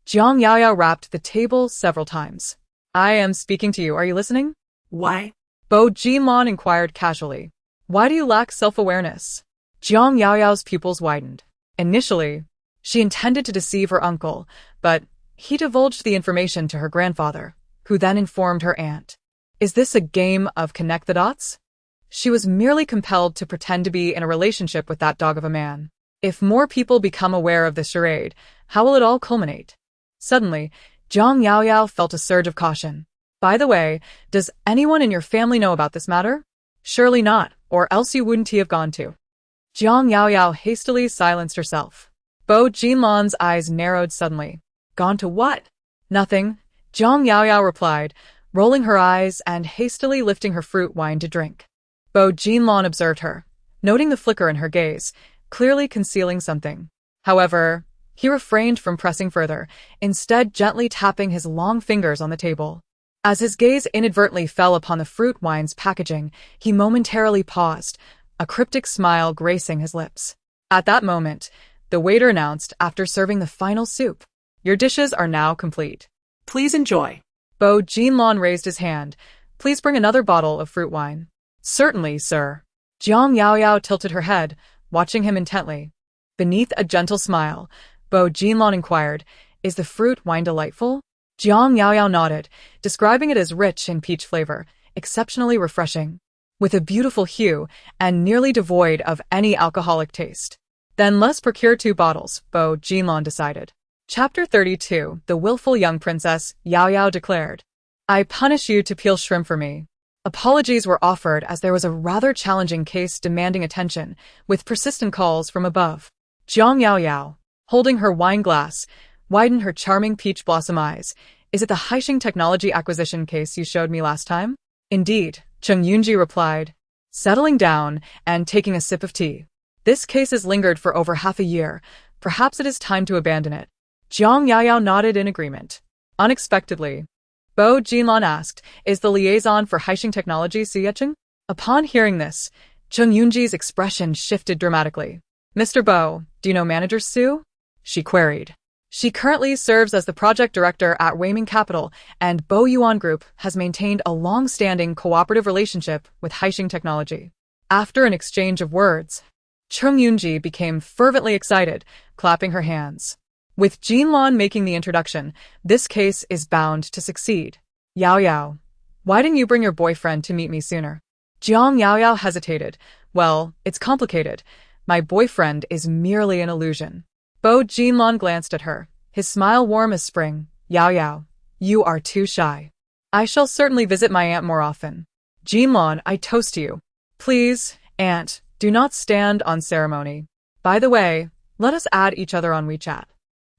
Jiang Yao Yao rapped the table several times. I am speaking to you, are you listening? Why? Bo Jinlong inquired casually. Why do you lack self-awareness? Jiang Yao Yao's pupils widened. Initially, she intended to deceive her uncle, but he divulged the information to her grandfather, who then informed her aunt. Is this a game of connect the dots? She was merely compelled to pretend to be in a relationship with that dog of a man. If more people become aware of the charade, how will it all culminate? Suddenly, Jiang Yao Yao felt a surge of caution. By the way, does anyone in your family know about this matter? Surely not, or else you wouldn't have gone to. Jiang Yao Yao hastily silenced herself. Bo Jinlong's eyes narrowed suddenly. Gone to what? Nothing, Jiang Yao Yao replied, rolling her eyes and hastily lifting her fruit wine to drink. Bo Jinlong observed her, noting the flicker in her gaze, clearly concealing something. However, he refrained from pressing further, instead gently tapping his long fingers on the table. As his gaze inadvertently fell upon the fruit wine's packaging, he momentarily paused, a cryptic smile gracing his lips. At that moment, the waiter announced after serving the final soup, your dishes are now complete. Please enjoy. Bo Jinlong raised his hand. Please bring another bottle of fruit wine. Certainly, sir. Jiang Yao Yao tilted her head, watching him intently. Beneath a gentle smile, Bo Jinlong inquired, is the fruit wine delightful? Jiang Yao Yao nodded, describing it as rich in peach flavor, exceptionally refreshing, with a beautiful hue and nearly devoid of any alcoholic taste. Then let's procure 2 bottles, Bo Jinlong decided. Chapter 32, The Willful Young Princess, Yao Yao declared. I punish you to peel shrimp for me. Apologies were offered as there was a rather challenging case demanding attention, with persistent calls from above. Jiang Yao Yao, holding her wine glass, widened her charming peach blossom eyes. Is it the Haixing technology acquisition case you showed me last time? Indeed, Cheng Yunji replied, settling down and taking a sip of tea. This case has lingered for over half a year. Perhaps it is time to abandon it. Jiang Yao Yao nodded in agreement. Unexpectedly, Bo Jinlong asked, is the liaison for Haixing technology Su Yecheng? Upon hearing this, Cheng Yunji's expression shifted dramatically. Mr. Bo, do you know Manager Su? She queried. She currently serves as the project director at Weiming Capital, and Bo Yuan Group has maintained a long-standing cooperative relationship with Haixing Technology. After an exchange of words, Cheng Yunji became fervently excited, clapping her hands. With Jinlong making the introduction, this case is bound to succeed. Yao Yao, why didn't you bring your boyfriend to meet me sooner? Jiang Yao Yao hesitated. Well, it's complicated. My boyfriend is merely an illusion. Bo Jinlong glanced at her, his smile warm as spring. Yao Yao, you are too shy. I shall certainly visit my aunt more often. Jinlong, I toast you. Please, aunt, do not stand on ceremony. By the way, let us add each other on WeChat.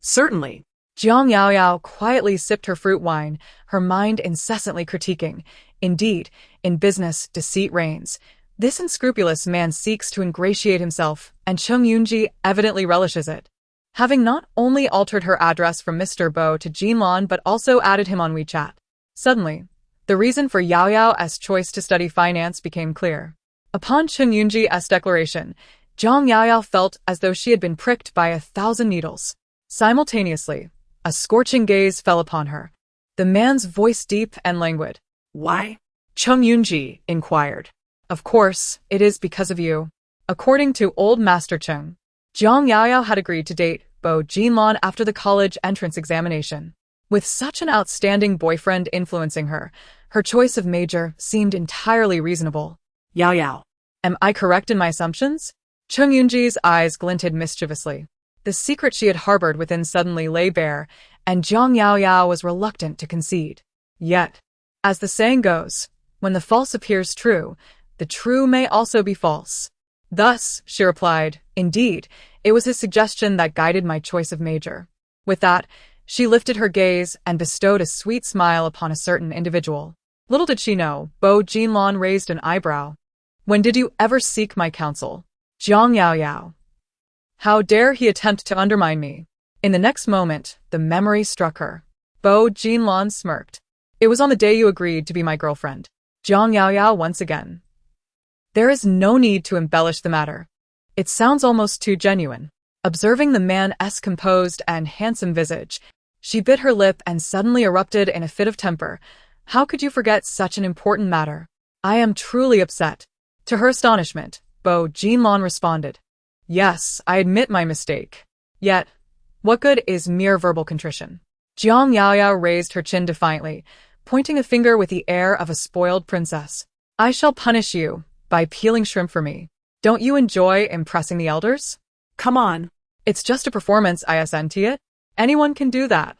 Certainly. Jiang Yao Yao quietly sipped her fruit wine, her mind incessantly critiquing. Indeed, in business, deceit reigns. This unscrupulous man seeks to ingratiate himself, and Cheng Yunji evidently relishes it. Having not only altered her address from Mr. Bo to Jinlong but also added him on WeChat. Suddenly, the reason for Yao Yao's choice to study finance became clear. Upon Cheng Yunji's declaration, Zhang Yaoyao felt as though she had been pricked by 1,000 needles. Simultaneously, a scorching gaze fell upon her, the man's voice deep and languid. Why? Cheng Yunji inquired. Of course, it is because of you. According to old Master Cheng, Zhang Yaoyao had agreed to date Bo Jinlan after the college entrance examination. With such an outstanding boyfriend influencing her, her choice of major seemed entirely reasonable. Yao Yao. Am I correct in my assumptions? Cheng Yunji's eyes glinted mischievously. The secret she had harbored within suddenly lay bare, and Zhang Yaoyao was reluctant to concede. Yet, as the saying goes, when the false appears true, the true may also be false. Thus, she replied, indeed, it was his suggestion that guided my choice of major. With that, she lifted her gaze and bestowed a sweet smile upon a certain individual. Little did she know, Bo Jinlan raised an eyebrow. When did you ever seek my counsel? Zhang Yaoyao. How dare he attempt to undermine me? In the next moment, the memory struck her. Bo Jinlan smirked. It was on the day you agreed to be my girlfriend. Zhang Yaoyao once again. There is no need to embellish the matter. It sounds almost too genuine. Observing the man's composed and handsome visage, she bit her lip and suddenly erupted in a fit of temper. How could you forget such an important matter? I am truly upset. To her astonishment, Bo Jinlan responded. Yes, I admit my mistake. Yet, what good is mere verbal contrition? Zhang Yaoyao raised her chin defiantly, pointing a finger with the air of a spoiled princess. I shall punish you by peeling shrimp for me. Don't you enjoy impressing the elders? Come on. It's just a performance, isn't it? Anyone can do that.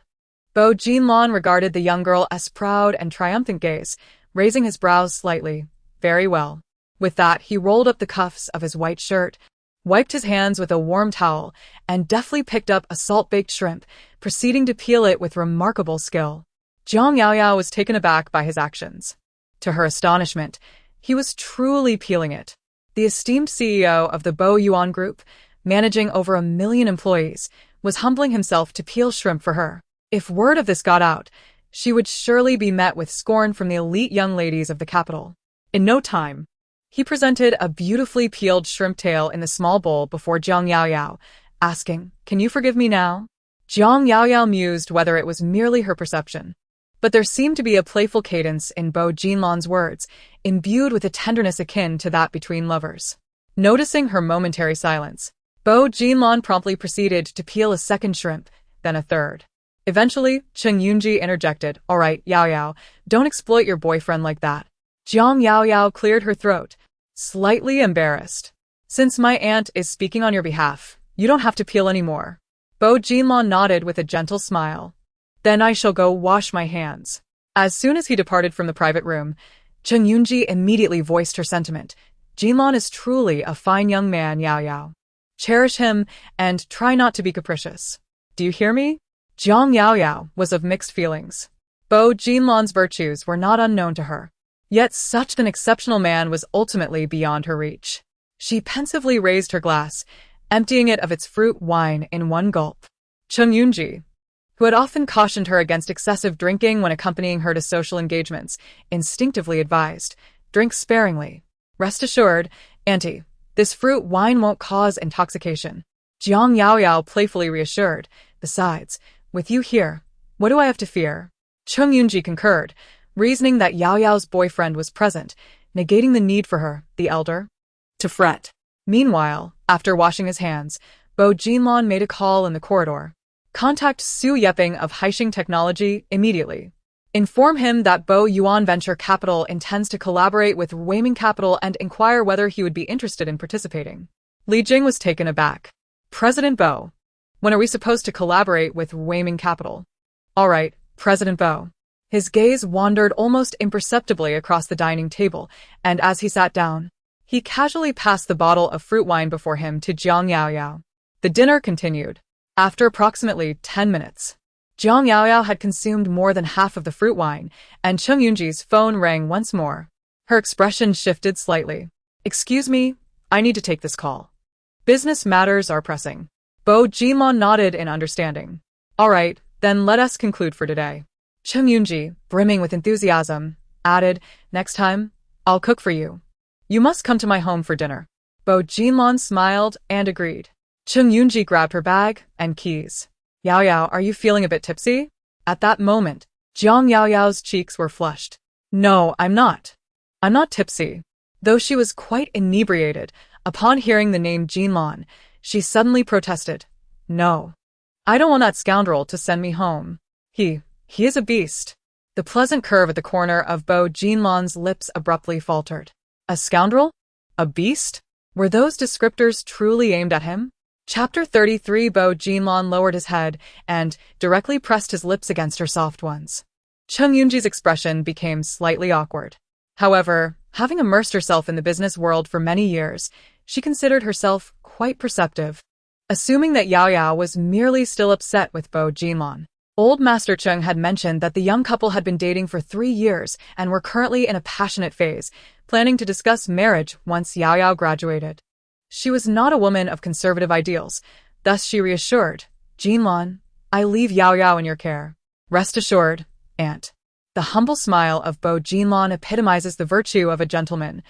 Bo Jinlan regarded the young girl as proud and triumphant gaze, raising his brows slightly. Very well. With that, he rolled up the cuffs of his white shirt, wiped his hands with a warm towel, and deftly picked up a salt-baked shrimp, proceeding to peel it with remarkable skill. Zhang Yaoyao was taken aback by his actions. To her astonishment, he was truly peeling it. The esteemed CEO of the Bo Yuan Group, managing over 1 million employees, was humbling himself to peel shrimp for her. If word of this got out, she would surely be met with scorn from the elite young ladies of the capital. In no time, he presented a beautifully peeled shrimp tail in the small bowl before Zhang Yaoyao, asking, Can you forgive me now? Zhang Yaoyao mused whether it was merely her perception. But there seemed to be a playful cadence in Bo Jinlan's words, imbued with a tenderness akin to that between lovers. Noticing her momentary silence, Bo Jinlan promptly proceeded to peel a second shrimp, then a third. Eventually, Cheng Yunji interjected, All right, Yaoyao, don't exploit your boyfriend like that. Zhang Yaoyao cleared her throat, slightly embarrassed. Since my aunt is speaking on your behalf, you don't have to peel anymore. Bo Jinlan nodded with a gentle smile. Then I shall go wash my hands. As soon as he departed from the private room, Cheng Yunji immediately voiced her sentiment. Jinlan is truly a fine young man, Yaoyao. Cherish him and try not to be capricious. Do you hear me? Zhang Yaoyao was of mixed feelings. Bo Jinlan's virtues were not unknown to her. Yet such an exceptional man was ultimately beyond her reach. She pensively raised her glass, emptying it of its fruit wine in one gulp. Cheng Yunji, who had often cautioned her against excessive drinking when accompanying her to social engagements, instinctively advised, drink sparingly. Rest assured, Auntie, this fruit wine won't cause intoxication. Zhang Yaoyao playfully reassured, besides, with you here, what do I have to fear? Cheng Yunji concurred, reasoning that Yaoyao's boyfriend was present, negating the need for her, the elder, to fret. Meanwhile, after washing his hands, Bo Jinlan made a call in the corridor. Contact Su Yeping of Haixing Technology immediately. Inform him that Bo Yuan Venture Capital intends to collaborate with Weiming Capital and inquire whether he would be interested in participating. Li Jing was taken aback. President Bo, when are we supposed to collaborate with Weiming Capital? All right, President Bo. His gaze wandered almost imperceptibly across the dining table, and as he sat down, he casually passed the bottle of fruit wine before him to Zhang Yaoyao. The dinner continued. After approximately 10 minutes, Zhang Yaoyao had consumed more than half of the fruit wine, and Cheng Yunji's phone rang once more. Her expression shifted slightly. Excuse me, I need to take this call. Business matters are pressing. Bo Jinlan nodded in understanding. All right, then let us conclude for today. Cheng Yunji, brimming with enthusiasm, added, Next time, I'll cook for you. You must come to my home for dinner. Bo Jinlon smiled and agreed. Chung Yunji grabbed her bag and keys. Yao Yao, are you feeling a bit tipsy? At that moment, Jiang Yao Yao's cheeks were flushed. No, I'm not. I'm not tipsy. Though she was quite inebriated, upon hearing the name Jinlon, she suddenly protested. No. I don't want that scoundrel to send me home. He is a beast. The pleasant curve at the corner of Bo Jinlon's lips abruptly faltered. A scoundrel? A beast? Were those descriptors truly aimed at him? Chapter 33. Bo Jinlon lowered his head and directly pressed his lips against her soft ones. Chung Yunji's expression became slightly awkward. However, having immersed herself in the business world for many years, she considered herself quite perceptive. Assuming that Yao Yao was merely still upset with Bo Jinlon, Old Master Chung had mentioned that the young couple had been dating for 3 years and were currently in a passionate phase, planning to discuss marriage once Yao Yao graduated. She was not a woman of conservative ideals, thus she reassured, Jinlon, I leave Yao Yao in your care. Rest assured, Aunt. The humble smile of Bo Jinlon epitomizes the virtue of a gentleman.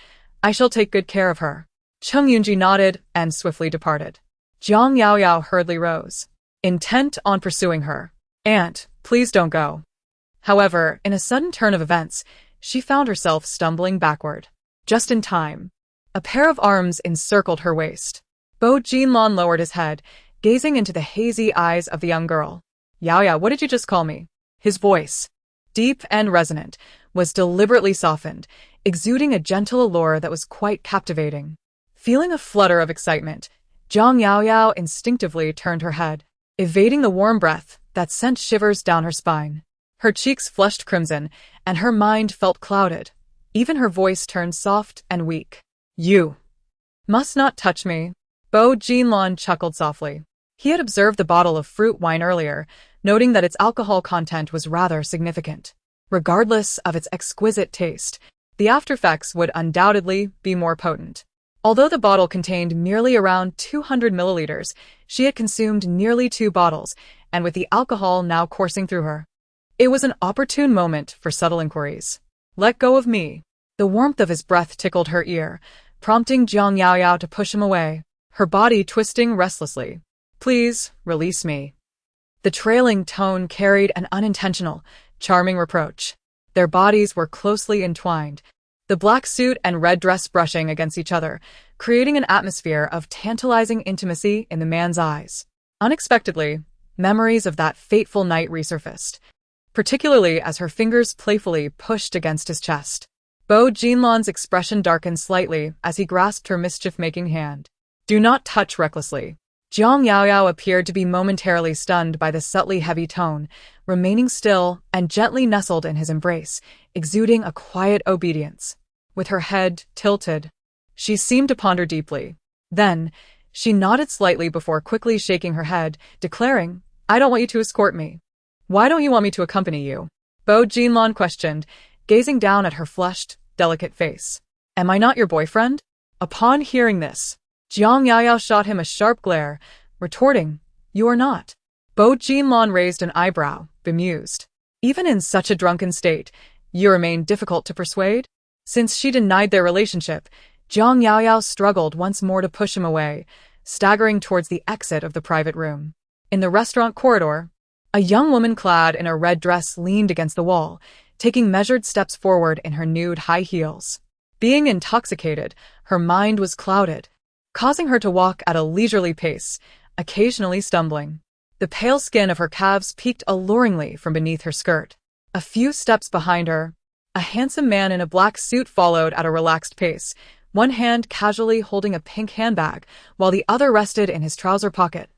I shall take good care of her. Chung Yunji nodded and swiftly departed. Jiang Yao Yao hurriedly rose, intent on pursuing her. Aunt, please don't go. However, in a sudden turn of events, she found herself stumbling backward. Just in time. A pair of arms encircled her waist. Bo Jinlon lowered his head, gazing into the hazy eyes of the young girl. Yao Yao, what did you just call me? His voice, deep and resonant, was deliberately softened, exuding a gentle allure that was quite captivating. Feeling a flutter of excitement, Jiang Yao Yao instinctively turned her head, evading the warm breath that sent shivers down her spine. Her cheeks flushed crimson, and her mind felt clouded. Even her voice turned soft and weak. You must not touch me. Bo Jinlon chuckled softly. He had observed the bottle of fruit wine earlier, noting that its alcohol content was rather significant. Regardless of its exquisite taste, the aftereffects would undoubtedly be more potent. Although the bottle contained merely around 200 milliliters, she had consumed nearly 2 bottles, and with the alcohol now coursing through her, it was an opportune moment for subtle inquiries. Let go of me. The warmth of his breath tickled her ear, prompting Jiang Yao Yao to push him away, her body twisting restlessly. Please, release me. The trailing tone carried an unintentional, charming reproach. Their bodies were closely entwined, the black suit and red dress brushing against each other, creating an atmosphere of tantalizing intimacy in the man's eyes. Unexpectedly, memories of that fateful night resurfaced, particularly as her fingers playfully pushed against his chest. Bo Jinlon's expression darkened slightly as he grasped her mischief-making hand. Do not touch recklessly. Jiang Yao Yao appeared to be momentarily stunned by the subtly heavy tone, remaining still and gently nestled in his embrace, exuding a quiet obedience. With her head tilted, she seemed to ponder deeply. Then, she nodded slightly before quickly shaking her head, declaring, I don't want you to escort me. Why don't you want me to accompany you? Bo Jinlon questioned, gazing down at her flushed, delicate face. Am I not your boyfriend? Upon hearing this, Jiang Yao Yao shot him a sharp glare, retorting, You are not. Bo Jinlon raised an eyebrow, bemused. Even in such a drunken state, you remain difficult to persuade? Since she denied their relationship, Jiang Yao Yao struggled once more to push him away, staggering towards the exit of the private room. In the restaurant corridor, a young woman clad in a red dress leaned against the wall, taking measured steps forward in her nude high heels. Being intoxicated, her mind was clouded, causing her to walk at a leisurely pace, occasionally stumbling. The pale skin of her calves peeked alluringly from beneath her skirt. A few steps behind her, a handsome man in a black suit followed at a relaxed pace, one hand casually holding a pink handbag, while the other rested in his trouser pocket,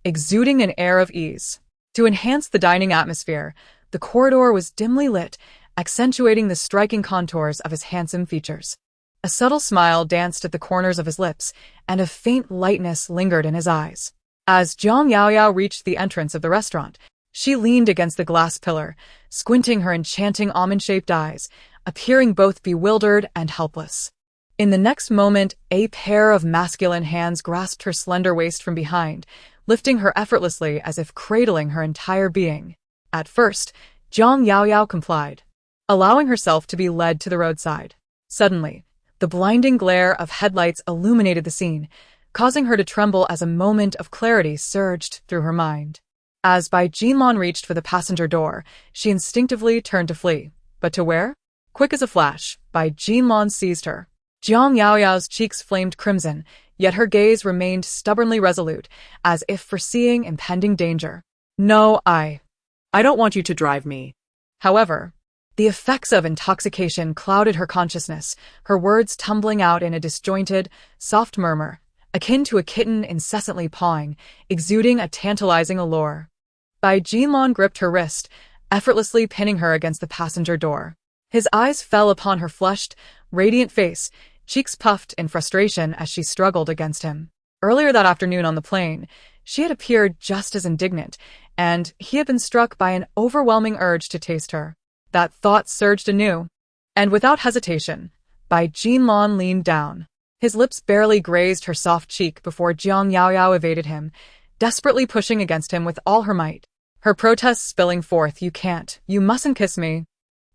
exuding an air of ease. To enhance the dining atmosphere, the corridor was dimly lit, accentuating the striking contours of his handsome features. A subtle smile danced at the corners of his lips, and a faint lightness lingered in his eyes. As Jiang Yao Yao reached the entrance of the restaurant, she leaned against the glass pillar, squinting her enchanting almond-shaped eyes, appearing both bewildered and helpless. In the next moment, a pair of masculine hands grasped her slender waist from behind, lifting her effortlessly as if cradling her entire being. At first, Jiang Yao Yao complied, allowing herself to be led to the roadside. Suddenly, The blinding glare of headlights illuminated the scene, causing her to tremble as a moment of clarity surged through her mind. As Bai Jinlong reached for the passenger door, she instinctively turned to flee. But to where? Quick as a flash, Bai Jinlong seized her. Jiang Yaoyao's cheeks flamed crimson, yet her gaze remained stubbornly resolute, as if foreseeing impending danger. No, I don't want you to drive me. However, the effects of intoxication clouded her consciousness, her words tumbling out in a disjointed, soft murmur, akin to a kitten incessantly pawing, exuding a tantalizing allure. Bai Jinlong gripped her wrist, effortlessly pinning her against the passenger door. His eyes fell upon her flushed, radiant face, cheeks puffed in frustration as she struggled against him. Earlier that afternoon on the plane, she had appeared just as indignant, and he had been struck by an overwhelming urge to taste her. That thought surged anew, and without hesitation, Bai Jinlong leaned down. His lips barely grazed her soft cheek before Jiang Yaoyao evaded him, desperately pushing against him with all her might. Her protests spilling forth, you mustn't kiss me.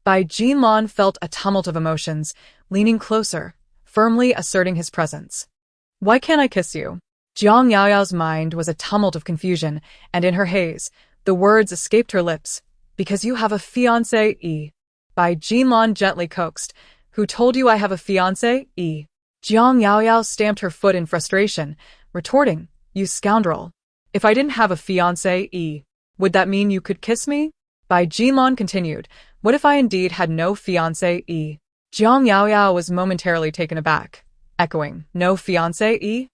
Bai Jinlong felt a tumult of emotions, leaning closer, firmly asserting his presence. Why can't I kiss you? Jiang Yaoyao's mind was a tumult of confusion, and in her haze, the words escaped her lips. Because you have a fiancé, Bai Jinlong gently coaxed. Who told you I have a fiancé? Jiang Yaoyao stamped her foot in frustration, retorting, You scoundrel. If I didn't have a fiancé, would that mean you could kiss me? Bai Jinlong continued, What if I indeed had no fiancé? Jiang Yaoyao was momentarily taken aback, echoing, No fiancé?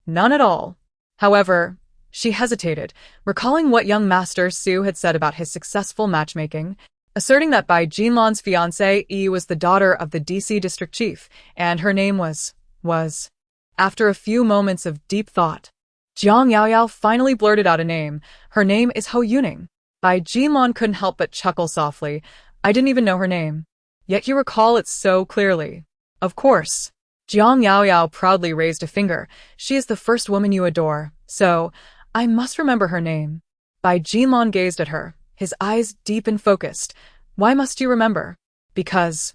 None at all. However, she hesitated, recalling what young Master Su had said about his successful matchmaking, asserting that Bai Jinlong's fiancée was the daughter of the DC district chief, and her name was. After a few moments of deep thought, Jiang Yaoyao finally blurted out a name. Her name is Ho Yuning. Bai Jinlong couldn't help but chuckle softly. I didn't even know her name. Yet you recall it so clearly. Of course. Jiang Yaoyao proudly raised a finger. She is the first woman you adore, so I must remember her name. Bai Jinlong gazed at her, his eyes deep and focused. Why must you remember? Because.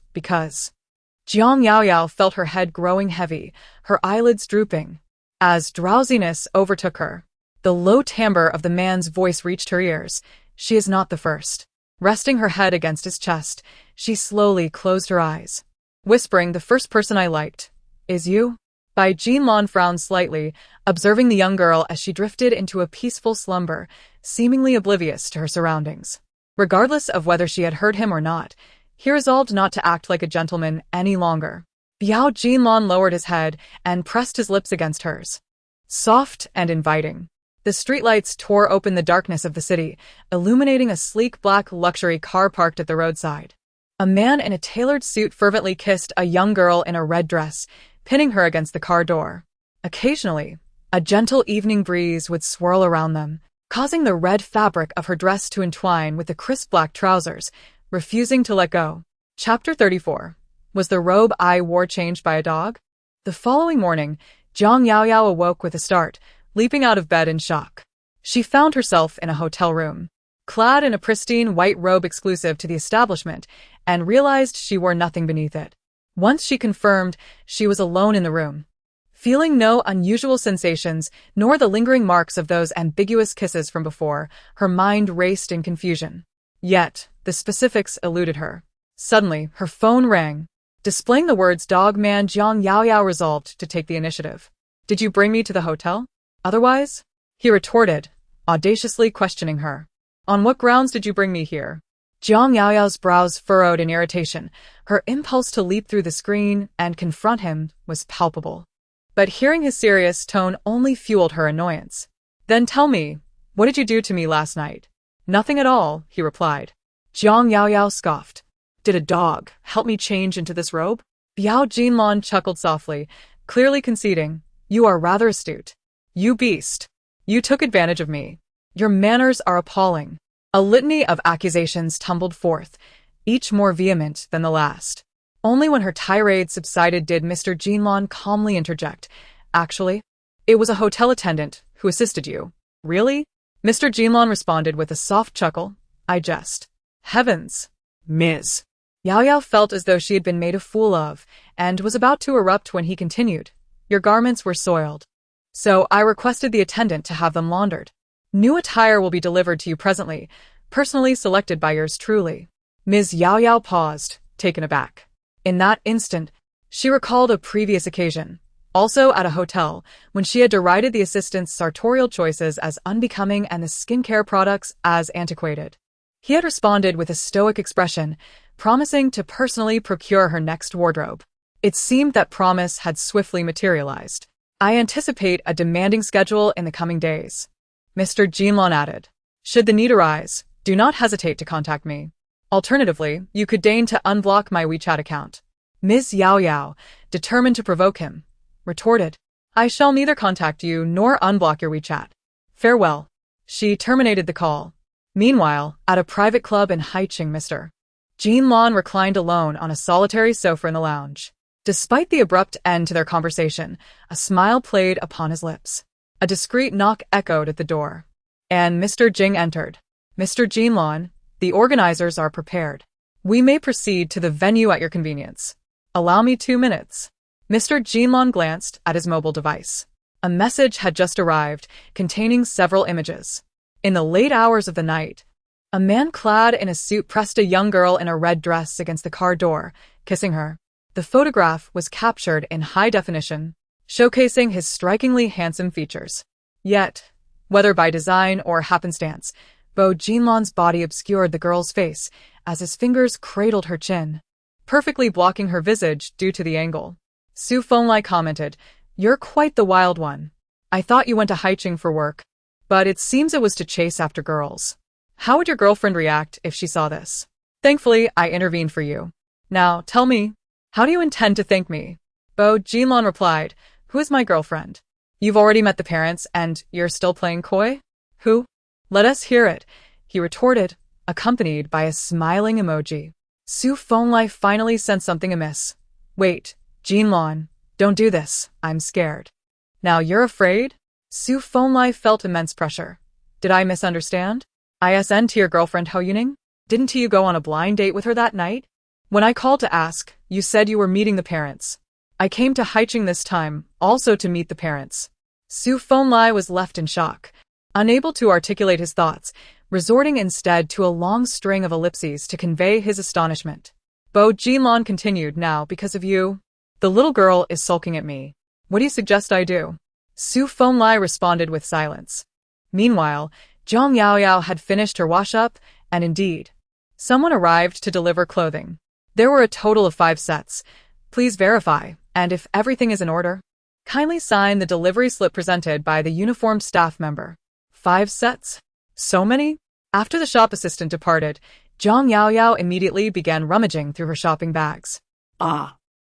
Jiang Yaoyao felt her head growing heavy, her eyelids drooping. As drowsiness overtook her, the low timbre of the man's voice reached her ears. She is not the first. Resting her head against his chest, she slowly closed her eyes, whispering, The first person I liked is you. Bai Jinlong frowned slightly, observing the young girl as she drifted into a peaceful slumber, seemingly oblivious to her surroundings. Regardless of whether she had heard him or not, he resolved not to act like a gentleman any longer. Biao Jinlong lowered his head and pressed his lips against hers. Soft and inviting. The streetlights tore open the darkness of the city, illuminating a sleek black luxury car parked at the roadside. A man in a tailored suit fervently kissed a young girl in a red dress, pinning her against the car door. Occasionally, a gentle evening breeze would swirl around them, causing the red fabric of her dress to entwine with the crisp black trousers, refusing to let go. Chapter 34. Was the robe I wore changed by a dog? The following morning, Jiang Yaoyao awoke with a start, leaping out of bed in shock. She found herself in a hotel room, clad in a pristine white robe exclusive to the establishment, and realized she wore nothing beneath it. Once she confirmed, she was alone in the room. Feeling no unusual sensations, nor the lingering marks of those ambiguous kisses from before, her mind raced in confusion. Yet, the specifics eluded her. Suddenly, her phone rang. Displaying the words Dog Man, Jiang Yaoyao resolved to take the initiative. Did you bring me to the hotel? Otherwise? He retorted, audaciously questioning her. On what grounds did you bring me here? Jiang Yaoyao's brows furrowed in irritation. Her impulse to leap through the screen and confront him was palpable. But hearing his serious tone only fueled her annoyance. Then tell me, what did you do to me last night? Nothing at all, he replied. Jiang Yaoyao scoffed. Did a dog help me change into this robe? Biao Jinlong chuckled softly, clearly conceding. You are rather astute. You beast. You took advantage of me. Your manners are appalling. A litany of accusations tumbled forth, each more vehement than the last. Only when her tirade subsided did Mr. Jinlong calmly interject. Actually, it was a hotel attendant who assisted you. Really? Mr. Jinlong responded with a soft chuckle. I jest. Heavens. Ms. Yao Yao felt as though she had been made a fool of, and was about to erupt when he continued. Your garments were soiled. So I requested the attendant to have them laundered. New attire will be delivered to you presently, personally selected by yours truly. Ms. Yao Yao paused, taken aback. In that instant, she recalled a previous occasion, also at a hotel, when she had derided the assistant's sartorial choices as unbecoming and the skincare products as antiquated. He had responded with a stoic expression, promising to personally procure her next wardrobe. It seemed that promise had swiftly materialized. I anticipate a demanding schedule in the coming days. Mr. Jinlon added. Should the need arise, do not hesitate to contact me. Alternatively, you could deign to unblock my WeChat account. Ms. Yao Yao, determined to provoke him, retorted. I shall neither contact you nor unblock your WeChat. Farewell. She terminated the call. Meanwhile, at a private club in Haicheng, Mr. Jinlon reclined alone on a solitary sofa in the lounge. Despite the abrupt end to their conversation, a smile played upon his lips. A discreet knock echoed at the door, and Mr. Jing entered. Mr. Jinlon, the organizers are prepared. We may proceed to the venue at your convenience. Allow me 2 minutes. Mr. Jinlon glanced at his mobile device. A message had just arrived, containing several images. In the late hours of the night, a man clad in a suit pressed a young girl in a red dress against the car door, kissing her. The photograph was captured in high definition, showcasing his strikingly handsome features. Yet, whether by design or happenstance, Bo Jinlon's body obscured the girl's face as his fingers cradled her chin, perfectly blocking her visage due to the angle. Su Fenglai commented, You're quite the wild one. I thought you went to Haicheng for work, but it seems it was to chase after girls. How would your girlfriend react if she saw this? Thankfully, I intervened for you. Now, tell me, how do you intend to thank me? Bo Jinlon replied, Who is my girlfriend? You've already met the parents, and you're still playing coy? Who? Let us hear it, he retorted, accompanied by a smiling emoji. Su Fenglai finally sensed something amiss. Wait, Jinlon, don't do this, I'm scared. Now you're afraid? Su Fenglai felt immense pressure. Did I misunderstand? ISN to your girlfriend Hou Yuning? Didn't you go on a blind date with her that night? When I called to ask, you said you were meeting the parents. I came to Haicheng this time, also to meet the parents. Su Fenglai was left in shock, unable to articulate his thoughts, resorting instead to a long string of ellipses to convey his astonishment. Bo Jinlon continued, Now, because of you, the little girl is sulking at me. What do you suggest I do? Su Fenglai responded with silence. Meanwhile, Zhang Yaoyao had finished her wash-up, and indeed, someone arrived to deliver clothing. There were a total of 5 sets. Please verify, and if everything is in order, kindly sign the delivery slip presented by the uniformed staff member. 5 sets? So many? After the shop assistant departed, Zhang Yaoyao immediately began rummaging through her shopping bags.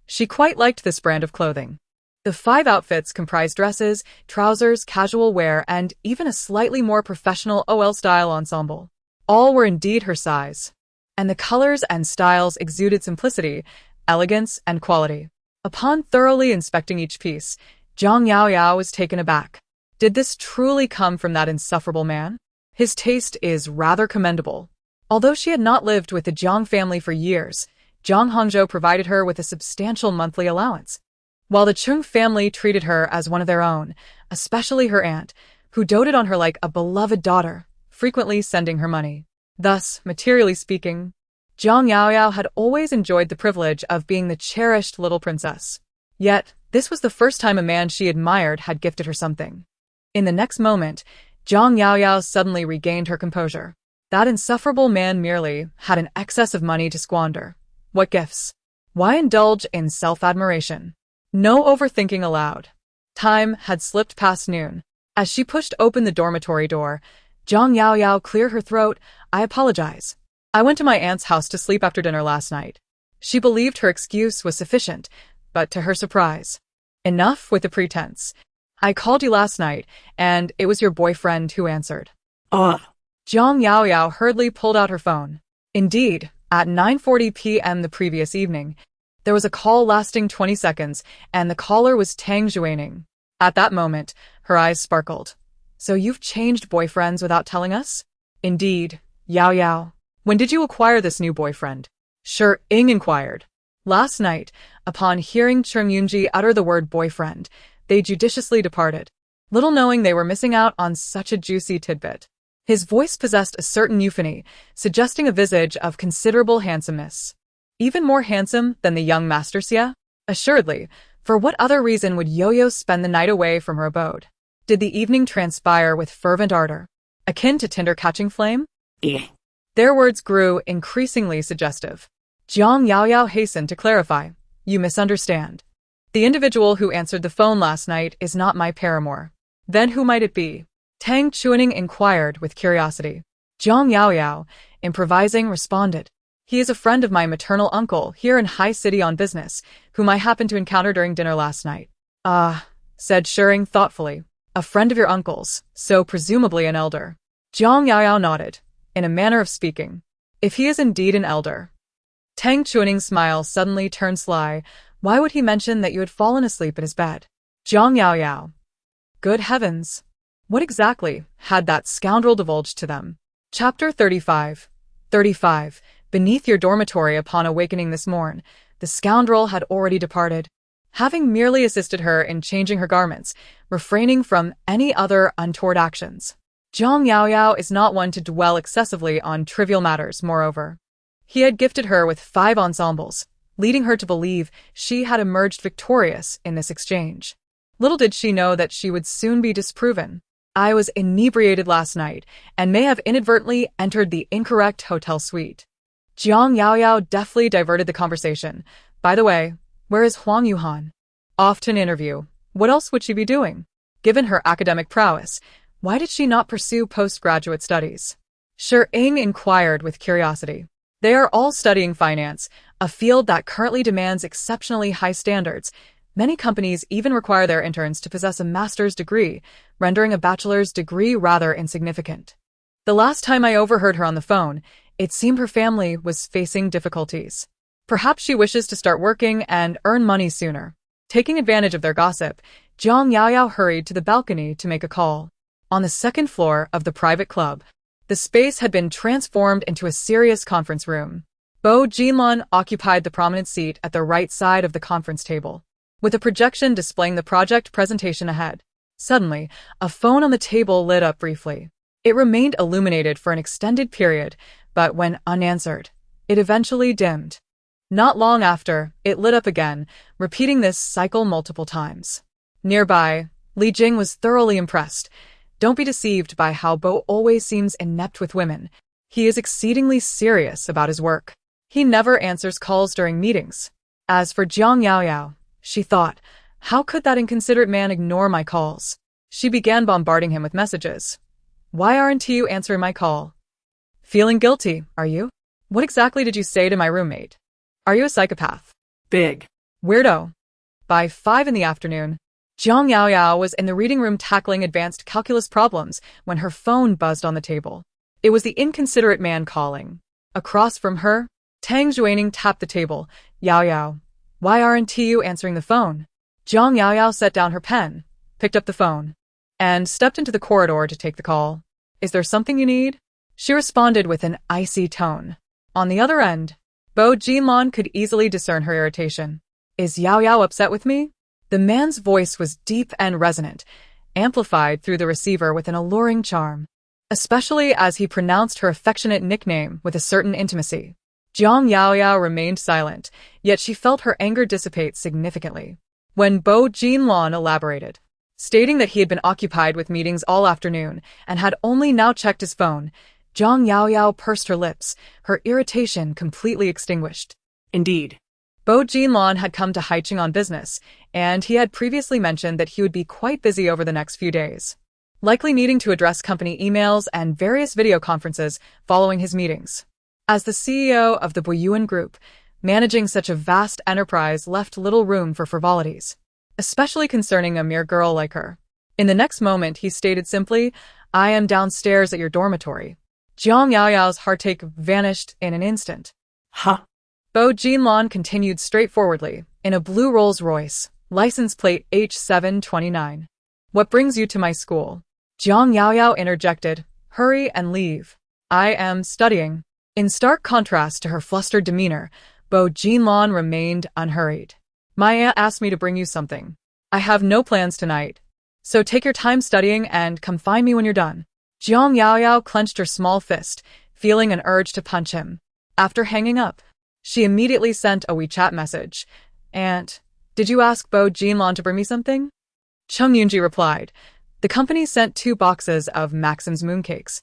She quite liked this brand of clothing. The 5 outfits comprised dresses, trousers, casual wear, and even a slightly more professional OL-style ensemble. All were indeed her size, and the colors and styles exuded simplicity, elegance, and quality. Upon thoroughly inspecting each piece, Zhang Yaoyao was taken aback. Did this truly come from that insufferable man? His taste is rather commendable. Although she had not lived with the Jiang family for years, Zhang Hongzhou provided her with a substantial monthly allowance, while the Chung family treated her as one of their own, especially her aunt, who doted on her like a beloved daughter, frequently sending her money. Thus, materially speaking, Zhang Yaoyao had always enjoyed the privilege of being the cherished little princess. Yet, this was the first time a man she admired had gifted her something. In the next moment, Zhang Yaoyao suddenly regained her composure. That insufferable man merely had an excess of money to squander. What gifts? Why indulge in self-admiration? No overthinking allowed. Time had slipped past noon. As she pushed open the dormitory door, Zhang Yaoyao cleared her throat. I apologize. I went to my aunt's house to sleep after dinner last night. She believed her excuse was sufficient, but to her surprise. Enough with the pretense. I called you last night, and it was your boyfriend who answered. Zhang Yaoyao hurriedly pulled out her phone. Indeed, at 9:40 p.m. the previous evening, there was a call lasting 20 seconds, and the caller was Tang Zhuaning. At that moment, her eyes sparkled. So you've changed boyfriends without telling us? Indeed, Yao Yao. When did you acquire this new boyfriend? Shi-ing inquired. Last night, upon hearing Chung Yunji utter the word boyfriend, they judiciously departed, little knowing they were missing out on such a juicy tidbit. His voice possessed a certain euphony, suggesting a visage of considerable handsomeness. Even more handsome than the young Master Xie? Assuredly, for what other reason would Yo-Yo spend the night away from her abode? Did the evening transpire with fervent ardor, akin to tinder-catching flame? Their words grew increasingly suggestive. Jiang Yaoyao hastened to clarify. You misunderstand. The individual who answered the phone last night is not my paramour. Then who might it be? Tang Chuaning inquired with curiosity. Jiang Yaoyao, improvising, responded. He is a friend of my maternal uncle here in High City on business, whom I happened to encounter during dinner last night. Ah, said Shi-ing thoughtfully. A friend of your uncle's, so presumably an elder. Jiang Yaoyao nodded, in a manner of speaking. If he is indeed an elder. Tang Chuaning's smile suddenly turned sly. Why would he mention that you had fallen asleep in his bed? Jiang Yaoyao. Good heavens! What exactly had that scoundrel divulged to them? Chapter 35. Beneath your dormitory upon awakening this morn, the scoundrel had already departed, having merely assisted her in changing her garments, refraining from any other untoward actions. Jiang Yaoyao is not one to dwell excessively on trivial matters, moreover. He had gifted her with 5 ensembles, leading her to believe she had emerged victorious in this exchange. Little did she know that she would soon be disproven. I was inebriated last night, and may have inadvertently entered the incorrect hotel suite. Jiang Yaoyao deftly diverted the conversation. By the way, where is Huang Yuhan? Off to an interview. What else would she be doing? Given her academic prowess, why did she not pursue postgraduate studies? Shi-ing inquired with curiosity. They are all studying finance, a field that currently demands exceptionally high standards. Many companies even require their interns to possess a master's degree, rendering a bachelor's degree rather insignificant. The last time I overheard her on the phone, it seemed her family was facing difficulties. Perhaps she wishes to start working and earn money sooner. Taking advantage of their gossip, Jiang Yaoyao hurried to the balcony to make a call. On the 2nd floor of the private club, the space had been transformed into a serious conference room. Bo Jinlun occupied the prominent seat at the right side of the conference table, with a projection displaying the project presentation ahead. Suddenly, a phone on the table lit up briefly. It remained illuminated for an extended period, but when unanswered, it eventually dimmed. Not long after, it lit up again, repeating this cycle multiple times. Nearby, Li Jing was thoroughly impressed. Don't be deceived by how Bo always seems inept with women. He is exceedingly serious about his work. He never answers calls during meetings. As for Jiang Yaoyao, she thought, how could that inconsiderate man ignore my calls? She began bombarding him with messages. Why aren't you answering my call? Feeling guilty, are you? What exactly did you say to my roommate? Are you a psychopath? Big. Weirdo. By 5 in the afternoon, Jiang Yaoyao was in the reading room tackling advanced calculus problems when her phone buzzed on the table. It was the inconsiderate man calling. Across from her, Tang Xuaning tapped the table. Yaoyao, why aren't you answering the phone? Jiang Yaoyao set down her pen, picked up the phone, and stepped into the corridor to take the call. Is there something you need? She responded with an icy tone. On the other end, Bo Jinlun could easily discern her irritation. Is Yaoyao upset with me? The man's voice was deep and resonant, amplified through the receiver with an alluring charm, especially as he pronounced her affectionate nickname with a certain intimacy. Jiang Yaoyao remained silent, yet she felt her anger dissipate significantly. When Bo Jinlun elaborated, stating that he had been occupied with meetings all afternoon and had only now checked his phone, Jiang Yaoyao pursed her lips, her irritation completely extinguished. Indeed. Bo Jinlun had come to Haicheng on business, and he had previously mentioned that he would be quite busy over the next few days, likely needing to address company emails and various video conferences following his meetings. As the CEO of the Boyuan Group, managing such a vast enterprise left little room for frivolities, especially concerning a mere girl like her. In the next moment, he stated simply, I am downstairs at your dormitory. Jiang Yaoyao's heartache vanished in an instant. Huh? Bo Jinlun continued straightforwardly, in a blue Rolls-Royce, license plate H729. What brings you to my school? Jiang Yaoyao interjected, hurry and leave. I am studying. In stark contrast to her flustered demeanor, Bo Jinlon remained unhurried. My aunt asked me to bring you something. I have no plans tonight, so take your time studying and come find me when you're done. Jiang Yaoyao clenched her small fist, feeling an urge to punch him. After hanging up, she immediately sent a WeChat message. Aunt, did you ask Bo Jinlon to bring me something? Chung Yunji replied. The company sent 2 boxes of Maxim's mooncakes.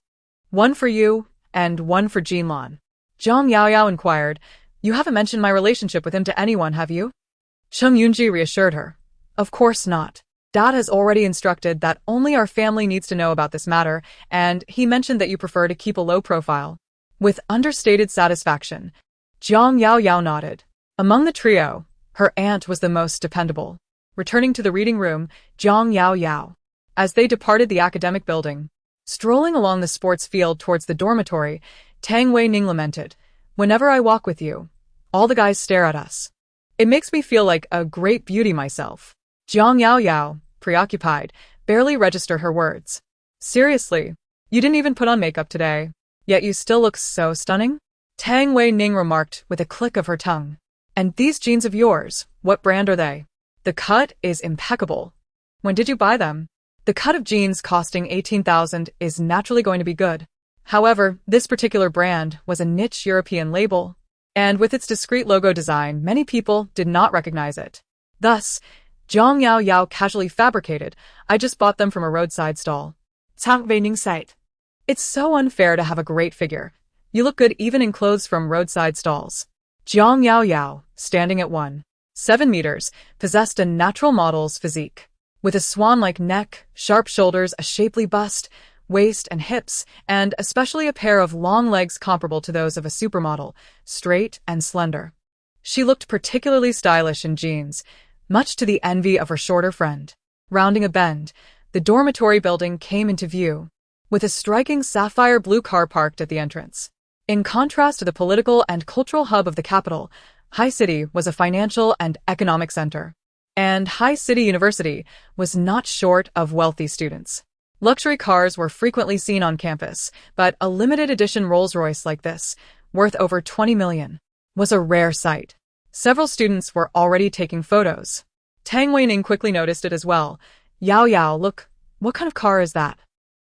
One for you, and one for Jinlon. Jiang Yaoyao inquired, You haven't mentioned my relationship with him to anyone, have you? Chung Yunji reassured her. Of course not. Dad has already instructed that only our family needs to know about this matter, and he mentioned that you prefer to keep a low profile. With understated satisfaction, Jiang Yaoyao nodded. Among the trio, her aunt was the most dependable. Returning to the reading room, Jiang Yaoyao. As they departed the academic building, strolling along the sports field towards the dormitory, Tang Wei-ning lamented, Whenever I walk with you, all the guys stare at us. It makes me feel like a great beauty myself. Jiang Yaoyao, preoccupied, barely registered her words. Seriously, you didn't even put on makeup today, yet you still look so stunning? Tang Wei-ning remarked with a click of her tongue. And these jeans of yours, what brand are they? The cut is impeccable. When did you buy them? The cut of jeans costing 18,000 is naturally going to be good. However, this particular brand was a niche European label, and with its discreet logo design, many people did not recognize it. Thus, Jiang Yaoyao casually fabricated, I just bought them from a roadside stall. Tang Wei-ning sighed. It's so unfair to have a great figure. You look good even in clothes from roadside stalls. Jiang Yaoyao, standing at 1.7 meters, possessed a natural model's physique. With a swan-like neck, sharp shoulders, a shapely bust, waist and hips, and especially a pair of long legs comparable to those of a supermodel, straight and slender. She looked particularly stylish in jeans, much to the envy of her shorter friend. Rounding a bend, the dormitory building came into view, with a striking sapphire blue car parked at the entrance. In contrast to the political and cultural hub of the capital, High City was a financial and economic center. And High City University was not short of wealthy students. Luxury cars were frequently seen on campus, but a limited edition Rolls-Royce like this, worth over 20 million, was a rare sight. Several students were already taking photos. Tang Wei-ning quickly noticed it as well. Yao Yao, look, what kind of car is that?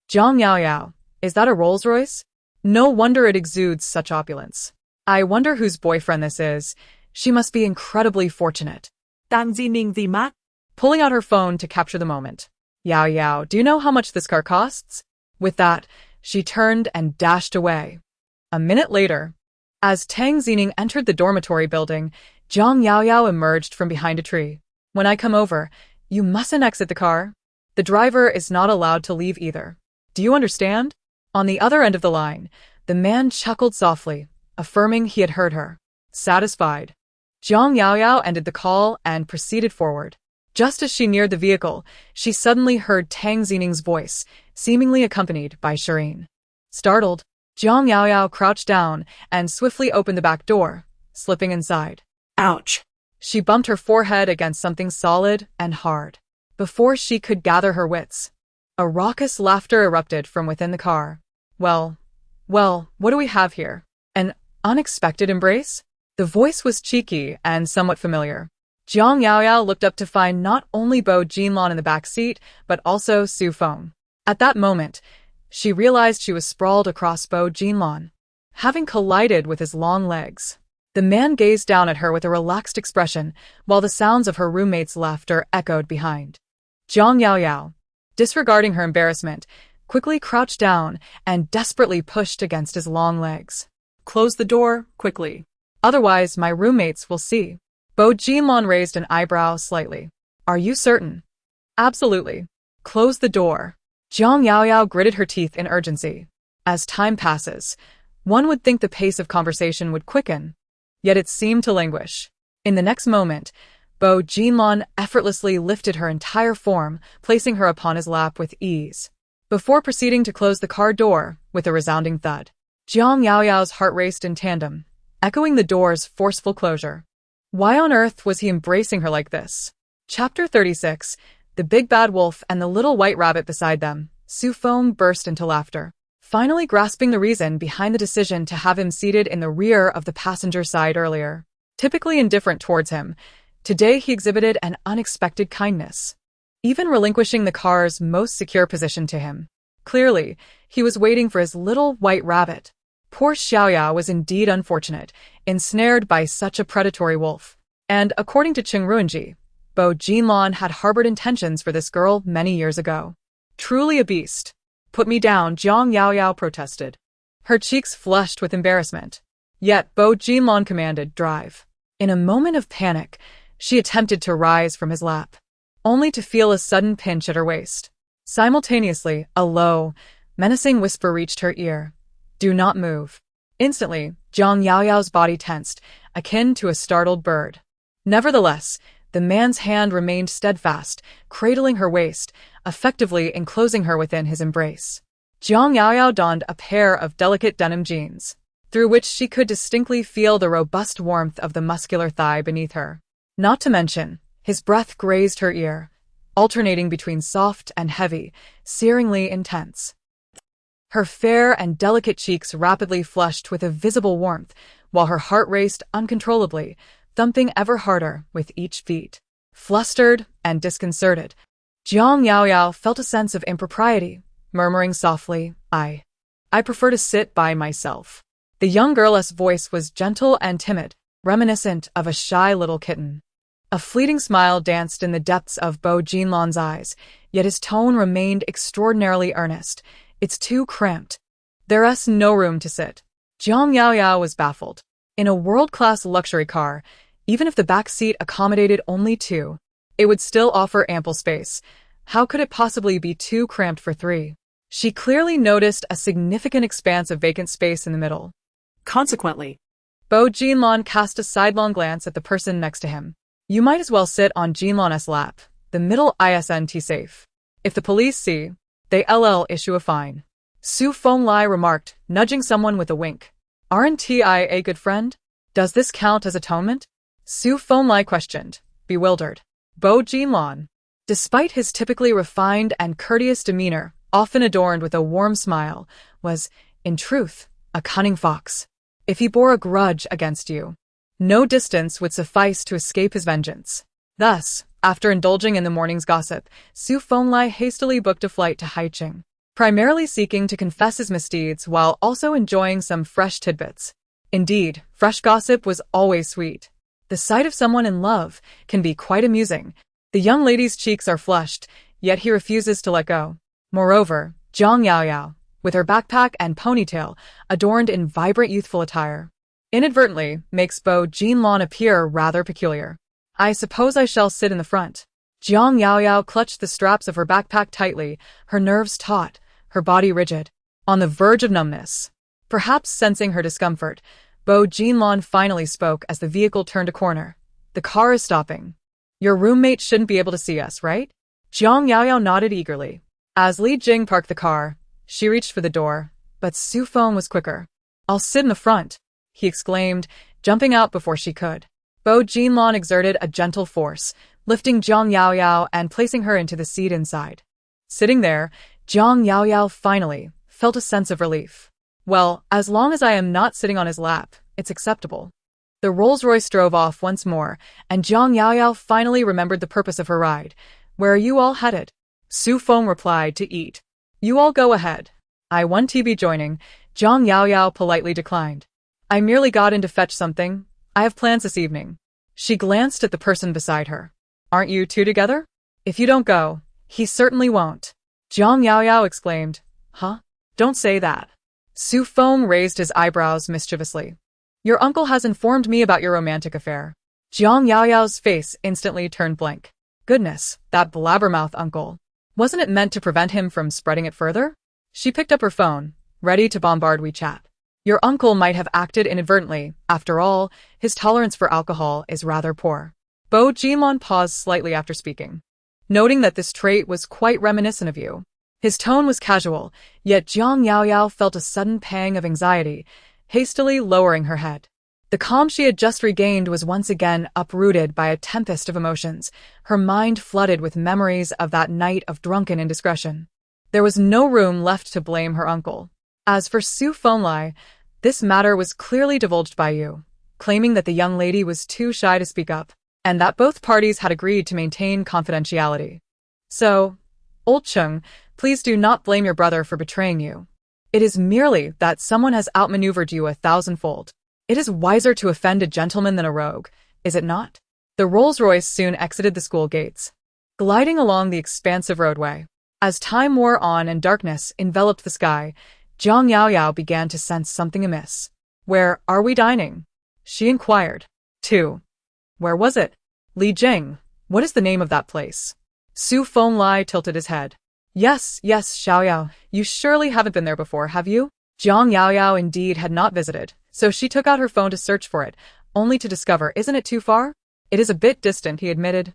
Jiang Yaoyao, is that a Rolls-Royce? No wonder it exudes such opulence. I wonder whose boyfriend this is. She must be incredibly fortunate. Tang Zining the Mac. Pulling out her phone to capture the moment. Yao Yao, do you know how much this car costs? With that, she turned and dashed away. A minute later, as Tang Zining entered the dormitory building, Jiang Yaoyao emerged from behind a tree. When I come over, you mustn't exit the car. The driver is not allowed to leave either. Do you understand? On the other end of the line, the man chuckled softly, affirming he had heard her. Satisfied, Jiang Yaoyao ended the call and proceeded forward. Just as she neared the vehicle, she suddenly heard Tang Zining's voice, seemingly accompanied by Shireen. Startled, Jiang Yaoyao crouched down and swiftly opened the back door, slipping inside. Ouch. She bumped her forehead against something solid and hard. Before she could gather her wits, a raucous laughter erupted from within the car. Well, what do we have here? An unexpected embrace? The voice was cheeky and somewhat familiar. Jiang Yaoyao looked up to find not only Bo Jinlon in the back seat, but also Su Feng. At that moment, she realized she was sprawled across Bo Jinlon, having collided with his long legs. The man gazed down at her with a relaxed expression, while the sounds of her roommate's laughter echoed behind. Jiang Yaoyao, disregarding her embarrassment, quickly crouched down and desperately pushed against his long legs. Close the door, quickly. Otherwise, my roommates will see. Bo Jinlon raised an eyebrow slightly. Are you certain? Absolutely. Close the door. Jiang Yaoyao gritted her teeth in urgency. As time passes, one would think the pace of conversation would quicken, yet it seemed to languish. In the next moment, Bo Jinlon effortlessly lifted her entire form, placing her upon his lap with ease, before proceeding to close the car door with a resounding thud. Jiang Yaoyao's heart raced in tandem, echoing the door's forceful closure. Why on earth was he embracing her like this? Chapter 36, The Big Bad Wolf and the Little White Rabbit Beside Them. Su Feng burst into laughter. finally grasping the reason behind the decision to have him seated in the rear of the passenger side earlier. Typically indifferent towards him, today he exhibited an unexpected kindness, even relinquishing the car's most secure position to him. Clearly, he was waiting for his little white rabbit. Poor Xiaoyao was indeed unfortunate, ensnared by such a predatory wolf. And according to Qing Ruanji, Bo Jinlan had harbored intentions for this girl many years ago. Truly a beast. Put me down, Jiang Yaoyao protested. Her cheeks flushed with embarrassment. Yet Bo Jinlan commanded, drive. In a moment of panic, she attempted to rise from his lap, only to feel a sudden pinch at her waist. Simultaneously, a low, menacing whisper reached her ear. Do not move. Instantly, Jiang Yaoyao's body tensed, akin to a startled bird. Nevertheless, the man's hand remained steadfast, cradling her waist, effectively enclosing her within his embrace. Jiang Yaoyao donned a pair of delicate denim jeans, through which she could distinctly feel the robust warmth of the muscular thigh beneath her. Not to mention, his breath grazed her ear, alternating between soft and heavy, searingly intense. Her fair and delicate cheeks rapidly flushed with a visible warmth, while her heart raced uncontrollably, thumping ever harder with each beat. Flustered and disconcerted, Jiang Yaoyao felt a sense of impropriety, murmuring softly, I prefer to sit by myself. The young girl's voice was gentle and timid, reminiscent of a shy little kitten. A fleeting smile danced in the depths of Bo Jinlan's eyes, yet his tone remained extraordinarily earnest. It's too cramped. There's no room to sit. Jiang Yaoyao was baffled. In a world-class luxury car, even if the back seat accommodated only two, it would still offer ample space. How could it possibly be too cramped for three? She clearly noticed a significant expanse of vacant space in the middle. Consequently, Bo Jinlan cast a sidelong glance at the person next to him. You might as well sit on Jinlan's lap. The middle isn't safe. If the police see, they issue a fine. Su Fenglai remarked, nudging someone with a wink. Aren't I a good friend? Does this count as atonement? Su Fenglai questioned, bewildered. Bo Jinlan, despite his typically refined and courteous demeanor, often adorned with a warm smile, was, in truth, a cunning fox. If he bore a grudge against you, no distance would suffice to escape his vengeance. Thus, after indulging in the morning's gossip, Su Fenglai hastily booked a flight to Haiqing, primarily seeking to confess his misdeeds while also enjoying some fresh tidbits. Indeed, fresh gossip was always sweet. The sight of someone in love can be quite amusing. The young lady's cheeks are flushed, yet he refuses to let go. Moreover, Jiang Yaoyao, with her backpack and ponytail, adorned in vibrant youthful attire, inadvertently makes Bo Jinlan appear rather peculiar. I suppose I shall sit in the front. Jiang Yaoyao clutched the straps of her backpack tightly, her nerves taut, her body rigid, on the verge of numbness. Perhaps sensing her discomfort, Bo Jinlan finally spoke as the vehicle turned a corner. The car is stopping. Your roommate shouldn't be able to see us, right? Jiang Yaoyao nodded eagerly. As Li Jing parked the car, she reached for the door, but Su Feng was quicker. I'll sit in the front, he exclaimed, jumping out before she could. Bo Jinlan exerted a gentle force, lifting Jiang Yaoyao and placing her into the seat inside. Sitting there, Jiang Yaoyao finally felt a sense of relief. Well, as long as I am not sitting on his lap, it's acceptable. The Rolls-Royce drove off once more, and Jiang Yaoyao finally remembered the purpose of her ride. Where are you all headed? Su Feng replied, to eat. You all go ahead. I won't be joining. Jiang Yaoyao politely declined. I merely got in to fetch something. I have plans this evening. She glanced at the person beside her. Aren't you two together? If you don't go, he certainly won't. Jiang Yaoyao exclaimed. Huh? Don't say that. Su Feng raised his eyebrows mischievously. Your uncle has informed me about your romantic affair. Jiang Yaoyao's face instantly turned blank. Goodness, that blabbermouth uncle. Wasn't it meant to prevent him from spreading it further? She picked up her phone, ready to bombard WeChat. Your uncle might have acted inadvertently. After all, his tolerance for alcohol is rather poor. Bo Jinlan paused slightly after speaking, noting that this trait was quite reminiscent of you. His tone was casual, yet Jiang Yaoyao felt a sudden pang of anxiety, hastily lowering her head. The calm she had just regained was once again uprooted by a tempest of emotions, her mind flooded with memories of that night of drunken indiscretion. There was no room left to blame her uncle. As for Su Fenlai, this matter was clearly divulged by you, claiming that the young lady was too shy to speak up, and that both parties had agreed to maintain confidentiality. So, Old Chung, please do not blame your brother for betraying you. It is merely that someone has outmaneuvered you 1,000-fold. It is wiser to offend a gentleman than a rogue, is it not? The Rolls-Royce soon exited the school gates, gliding along the expansive roadway. As time wore on and darkness enveloped the sky, Jiang Yaoyao began to sense something amiss. "Where are we dining?" she inquired. 2. "Where was it?" "Li Jing, what is the name of that place?" Su Fenlai tilted his head. Yes, Xiaoyao, you surely haven't been there before, have you?" Jiang Yaoyao indeed had not visited, so she took out her phone to search for it, only to discover, "Isn't it too far?" "It is a bit distant," he admitted.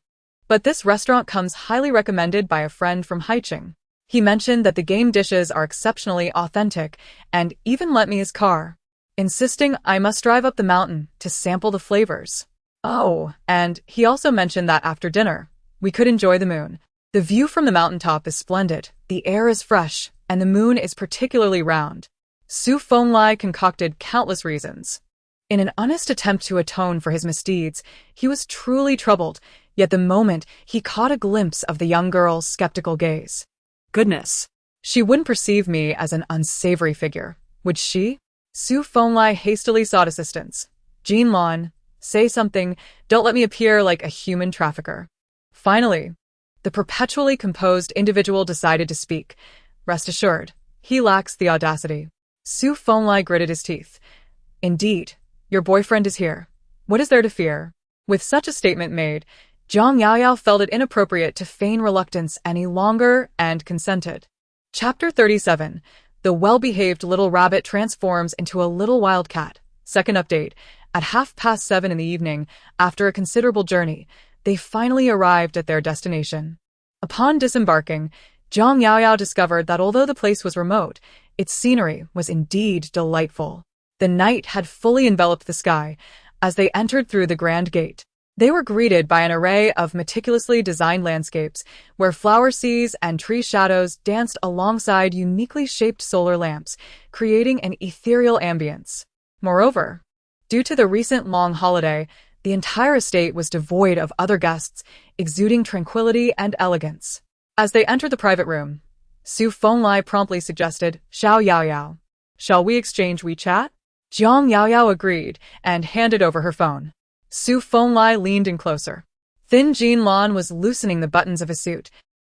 "But this restaurant comes highly recommended by a friend from Haicheng. He mentioned that the game dishes are exceptionally authentic and even lent me his car, insisting I must drive up the mountain to sample the flavors. Oh, and he also mentioned that after dinner, we could enjoy the moon. The view from the mountaintop is splendid, the air is fresh, and the moon is particularly round." Su Fenlai concocted countless reasons. In an honest attempt to atone for his misdeeds, he was truly troubled, yet the moment he caught a glimpse of the young girl's skeptical gaze. Goodness, she wouldn't perceive me as an unsavory figure, would she? Su Fenlai hastily sought assistance. "Jean Lan, say something, don't let me appear like a human trafficker." Finally, the perpetually composed individual decided to speak. Rest assured, he lacks the audacity. Su Fenlai gritted his teeth. "Indeed, your boyfriend is here. What is there to fear?" With such a statement made, Jiang Yaoyao felt it inappropriate to feign reluctance any longer and consented. Chapter 37. The well-behaved little rabbit transforms into a little wildcat. Second update. At 7:30 in the evening, after a considerable journey, they finally arrived at their destination. Upon disembarking, Jiang Yaoyao discovered that although the place was remote, its scenery was indeed delightful. The night had fully enveloped the sky. As they entered through the grand gate, they were greeted by an array of meticulously designed landscapes, where flower seas and tree shadows danced alongside uniquely shaped solar lamps, creating an ethereal ambience. Moreover, due to the recent long holiday, the entire estate was devoid of other guests, exuding tranquility and elegance. As they entered the private room, Su Fenlai promptly suggested, "Xiao Yaoyao, shall we exchange WeChat?" Jiang Yaoyao agreed and handed over her phone. Su Fenlai leaned in closer. Thin Jean Lan was loosening the buttons of his suit,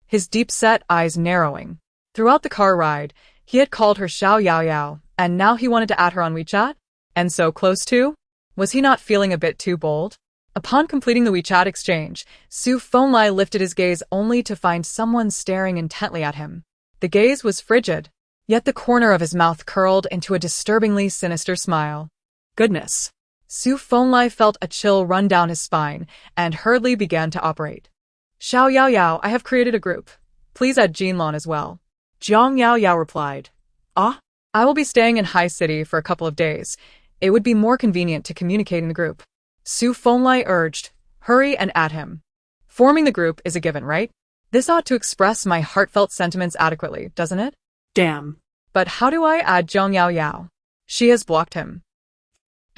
his deep-set eyes narrowing. Throughout the car ride, he had called her Xiao Yaoyao, and now he wanted to add her on WeChat? And so close to? Was he not feeling a bit too bold? Upon completing the WeChat exchange, Su Fenlai lifted his gaze only to find someone staring intently at him. The gaze was frigid, yet the corner of his mouth curled into a disturbingly sinister smile. Goodness! Su Fenlai felt a chill run down his spine and hurriedly began to operate. "Xiao Yaoyao, I have created a group. Please add Jean Lan as well." Jiang Yaoyao replied. "Ah? I will be staying in High City for a couple of days. It would be more convenient to communicate in the group." Su Fenlai urged, "Hurry and add him. Forming the group is a given, right? This ought to express my heartfelt sentiments adequately, doesn't it?" Damn. "But how do I add Jiang Yaoyao? She has blocked him."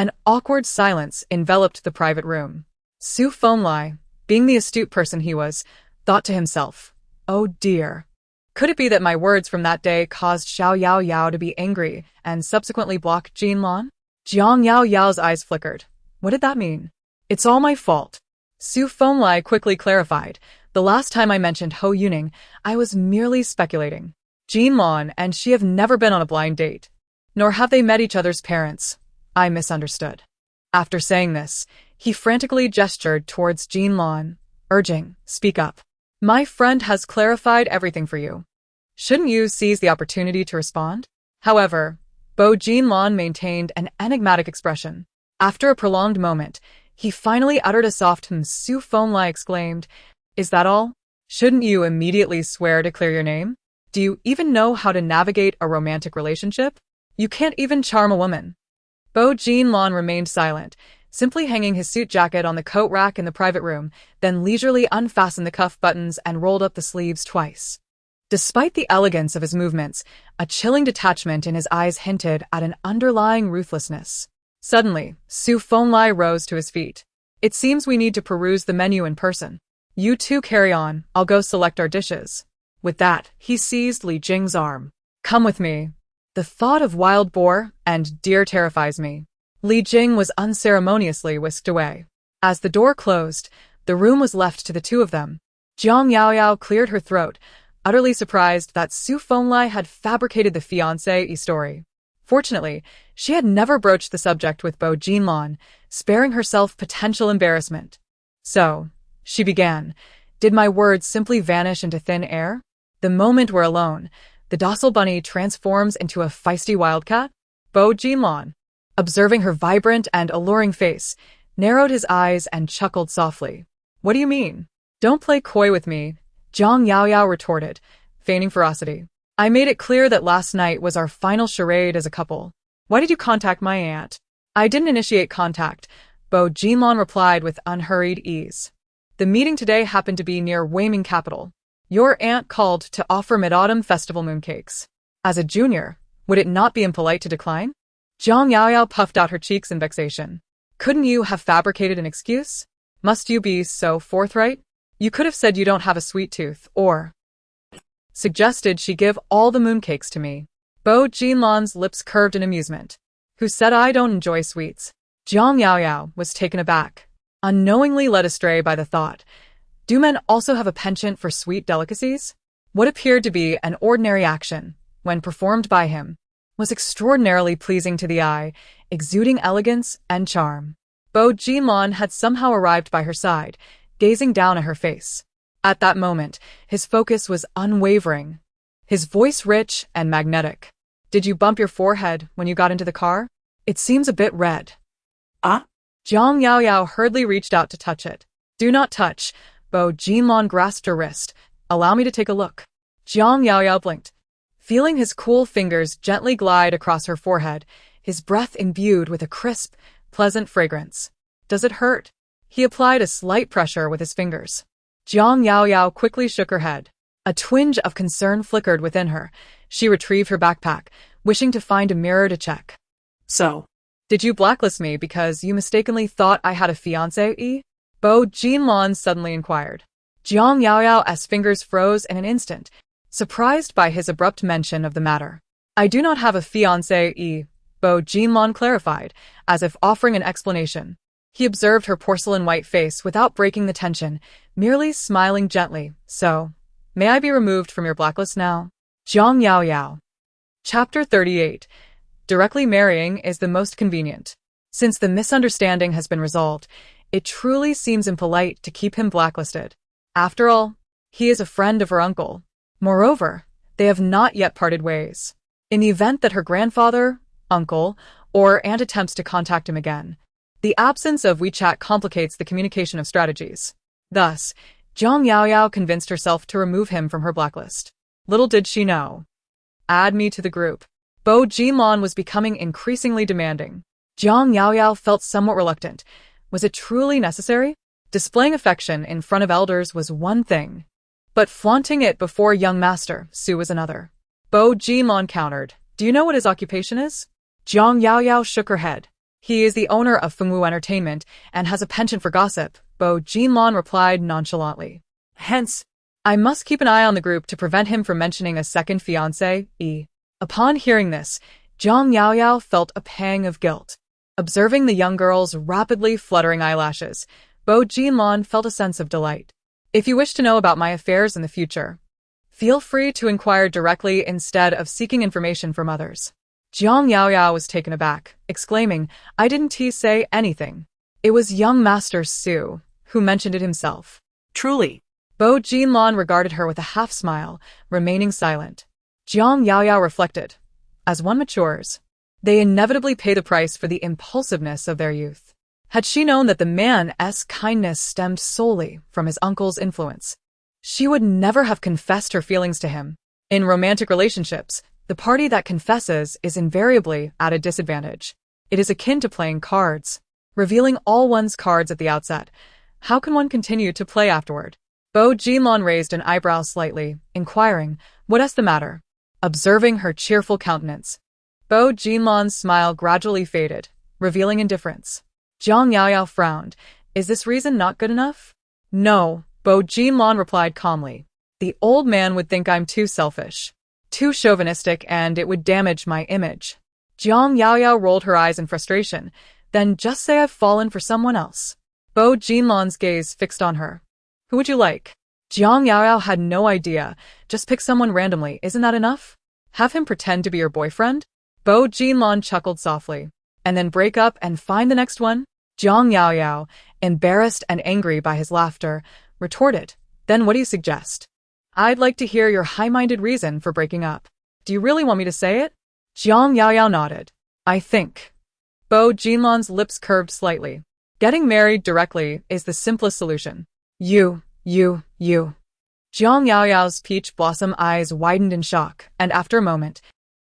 An awkward silence enveloped the private room. Su Fenlai, being the astute person he was, thought to himself, "Oh dear. Could it be that my words from that day caused Xiao Yaoyao to be angry and subsequently block Jean Lan?" Jiang Yaoyao's eyes flickered. What did that mean? "It's all my fault." Su Fenlai quickly clarified. "The last time I mentioned Ho Yuning, I was merely speculating. Jean Lan and she have never been on a blind date, nor have they met each other's parents. I misunderstood." After saying this, he frantically gestured towards Jean Lan, urging, "Speak up. My friend has clarified everything for you. Shouldn't you seize the opportunity to respond?" However, Jean Lan maintained an enigmatic expression. After a prolonged moment, he finally uttered a soft "Hmm." Su Fenlai exclaimed, "Is that all? Shouldn't you immediately swear to clear your name? Do you even know how to navigate a romantic relationship? You can't even charm a woman." Jean Lan remained silent, simply hanging his suit jacket on the coat rack in the private room, then leisurely unfastened the cuff buttons and rolled up the sleeves twice. Despite the elegance of his movements, a chilling detachment in his eyes hinted at an underlying ruthlessness. Suddenly, Su Fenglai rose to his feet. It seems we need to peruse the menu in person. You two carry on, I'll go select our dishes. With that, he seized Li Jing's arm. Come with me. The thought of wild boar and deer terrifies me. Li Jing was unceremoniously whisked away. As the door closed, the room was left to the two of them. Jiang Yaoyao cleared her throat, utterly surprised that Su Fenglai had fabricated the fiancé story. Fortunately, she had never broached the subject with Bo Jinlan, sparing herself potential embarrassment. So, she began, did my words simply vanish into thin air? The moment we're alone, the docile bunny transforms into a feisty wildcat? Bo Jinlan, observing her vibrant and alluring face, narrowed his eyes and chuckled softly. What do you mean? Don't play coy with me, Jiang Yaoyao retorted, feigning ferocity. I made it clear that last night was our final charade as a couple. Why did you contact my aunt? I didn't initiate contact, Bo Jinlan replied with unhurried ease. The meeting today happened to be near Weiming capital. Your aunt called to offer Mid-Autumn Festival mooncakes. As a junior, would it not be impolite to decline? Jiang Yaoyao puffed out her cheeks in vexation. Couldn't you have fabricated an excuse? Must you be so forthright? You could have said you don't have a sweet tooth, or suggested she give all the mooncakes to me. Bo Jinlan's lips curved in amusement. Who said I don't enjoy sweets? Jiang Yaoyao was taken aback, unknowingly led astray by the thought. Do men also have a penchant for sweet delicacies? What appeared to be an ordinary action, when performed by him, was extraordinarily pleasing to the eye, exuding elegance and charm. Bo Jinlan had somehow arrived by her side, gazing down at her face. At that moment, his focus was unwavering, his voice rich and magnetic. Did you bump your forehead when you got into the car? It seems a bit red. Ah? Jiang Yaoyao hurriedly reached out to touch it. Do not touch. Bo Jinlan grasped her wrist. Allow me to take a look. Jiang Yaoyao blinked, feeling his cool fingers gently glide across her forehead, his breath imbued with a crisp, pleasant fragrance. Does it hurt? He applied a slight pressure with his fingers. Jiang Yaoyao quickly shook her head. A twinge of concern flickered within her. She retrieved her backpack, wishing to find a mirror to check. So, did you blacklist me because you mistakenly thought I had a fiancé? Bo Jinlan suddenly inquired. Jiang Yaoyao's fingers froze in an instant, surprised by his abrupt mention of the matter. I do not have a fiancé, Bo Jinlan clarified, as if offering an explanation. He observed her porcelain-white face without breaking the tension, merely smiling gently. So, may I be removed from your blacklist now? Jiang Yaoyao. Chapter 38. Directly marrying is the most convenient. Since the misunderstanding has been resolved, it truly seems impolite to keep him blacklisted. After all, he is a friend of her uncle. Moreover, they have not yet parted ways. In the event that her grandfather, uncle, or aunt attempts to contact him again, the absence of WeChat complicates the communication of strategies. Thus, Jiang Yaoyao convinced herself to remove him from her blacklist. Little did she know. Add me to the group. Bo Jinlan was becoming increasingly demanding. Jiang Yaoyao felt somewhat reluctant. Was it truly necessary? Displaying affection in front of elders was one thing, but flaunting it before young master Su was another. Bo Jinlan countered. Do you know what his occupation is? Jiang Yaoyao shook her head. He is the owner of Fengwu Entertainment and has a penchant for gossip, Bo Jinlan replied nonchalantly. Hence, I must keep an eye on the group to prevent him from mentioning a second fiancé. Upon hearing this, Jiang Yaoyao felt a pang of guilt. Observing the young girl's rapidly fluttering eyelashes, Bo Jinlan felt a sense of delight. If you wish to know about my affairs in the future, feel free to inquire directly instead of seeking information from others. Jiang Yaoyao was taken aback, exclaiming, I didn't say anything. It was young Master Su who mentioned it himself. Truly. Bo Jinlan regarded her with a half-smile, remaining silent. Jiang Yaoyao reflected. As one matures, they inevitably pay the price for the impulsiveness of their youth. Had she known that the man's kindness stemmed solely from his uncle's influence, she would never have confessed her feelings to him. In romantic relationships, the party that confesses is invariably at a disadvantage. It is akin to playing cards. Revealing all one's cards at the outset, how can one continue to play afterward? Bo Jinlan raised an eyebrow slightly, inquiring, What's the matter? Observing her cheerful countenance, Bo Jinlan's smile gradually faded, revealing indifference. Jiang Yaoyao frowned. Is this reason not good enough? No, Bo Jinlan replied calmly. The old man would think I'm too selfish, too chauvinistic, and it would damage my image. Jiang Yaoyao rolled her eyes in frustration. Then just say I've fallen for someone else. Bo Jinlan's gaze fixed on her. Who would you like? Jiang Yaoyao had no idea. Just pick someone randomly, isn't that enough? Have him pretend to be your boyfriend? Bo Jinlan chuckled softly. And then break up and find the next one? Jiang Yaoyao, embarrassed and angry by his laughter, retorted. Then what do you suggest? I'd like to hear your high-minded reason for breaking up. Do you really want me to say it? Jiang Yaoyao nodded. I think. Bo Jinlan's lips curved slightly. Getting married directly is the simplest solution. You. Jiang Yaoyao's peach blossom eyes widened in shock, and after a moment,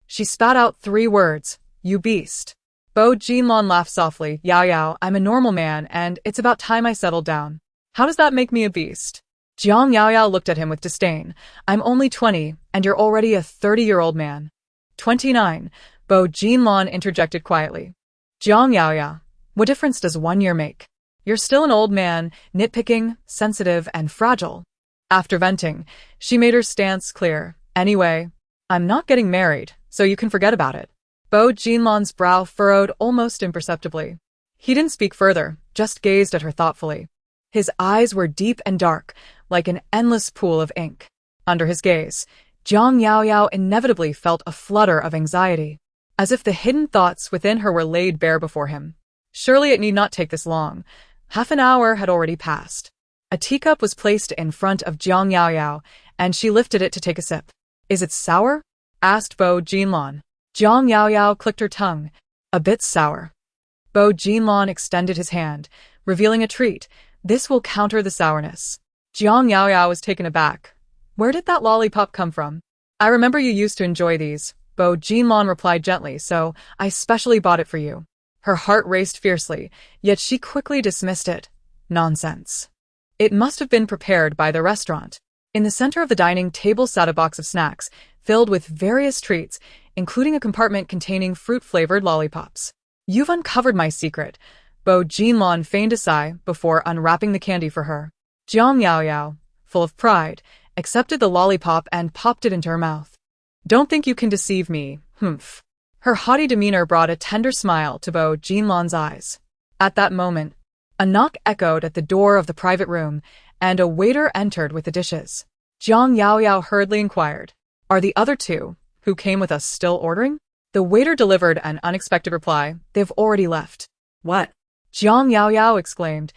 she spat out 3 words. You beast. Bo Jinlan laughed softly. Yaoyao, I'm a normal man, and it's about time I settled down. How does that make me a beast? Jiang Yaoyao looked at him with disdain. I'm only 20, and you're already a 30-year-old man. 29, Bo Jinlan interjected quietly. Jiang Yaoyao, what difference does 1 year make? You're still an old man, nitpicking, sensitive, and fragile. After venting, she made her stance clear. Anyway, I'm not getting married, so you can forget about it. Bo Jinlan's brow furrowed almost imperceptibly. He didn't speak further, just gazed at her thoughtfully. His eyes were deep and dark, like an endless pool of ink. Under his gaze, Jiang Yaoyao inevitably felt a flutter of anxiety, as if the hidden thoughts within her were laid bare before him. Surely it need not take this long. Half an hour had already passed. A teacup was placed in front of Jiang Yaoyao, and she lifted it to take a sip. Is it sour? Asked Bo Jinlan. Jiang Yaoyao clicked her tongue. A bit sour. Bo Jinlan extended his hand, revealing a treat. This will counter the sourness. Jiang Yaoyao was taken aback. Where did that lollipop come from? I remember you used to enjoy these, Bo Jinlan replied gently, so I specially bought it for you. Her heart raced fiercely, yet she quickly dismissed it. Nonsense. It must have been prepared by the restaurant. In the center of the dining table sat a box of snacks, filled with various treats, including a compartment containing fruit-flavored lollipops. You've uncovered my secret. Bo Jinlan feigned a sigh before unwrapping the candy for her. Jiang Yaoyao, full of pride, accepted the lollipop and popped it into her mouth. Don't think you can deceive me, humph. Her haughty demeanor brought a tender smile to Bo Jinlan's eyes. At that moment, a knock echoed at the door of the private room, and a waiter entered with the dishes. Jiang Yaoyao hurriedly inquired, Are the other 2, who came with us, still ordering? The waiter delivered an unexpected reply. They've already left. What? Jiang Yaoyao exclaimed,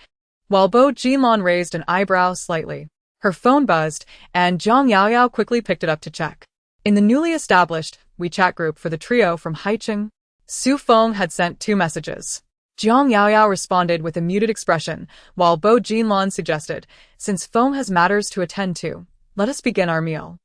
while Bo Jinlan raised an eyebrow slightly. Her phone buzzed, and Jiang Yaoyao quickly picked it up to check. In the newly established WeChat group for the trio from Haicheng, Su Feng had sent 2 messages. Jiang Yaoyao responded with a muted expression, while Bo Jinlan suggested, Since Feng has matters to attend to, let us begin our meal.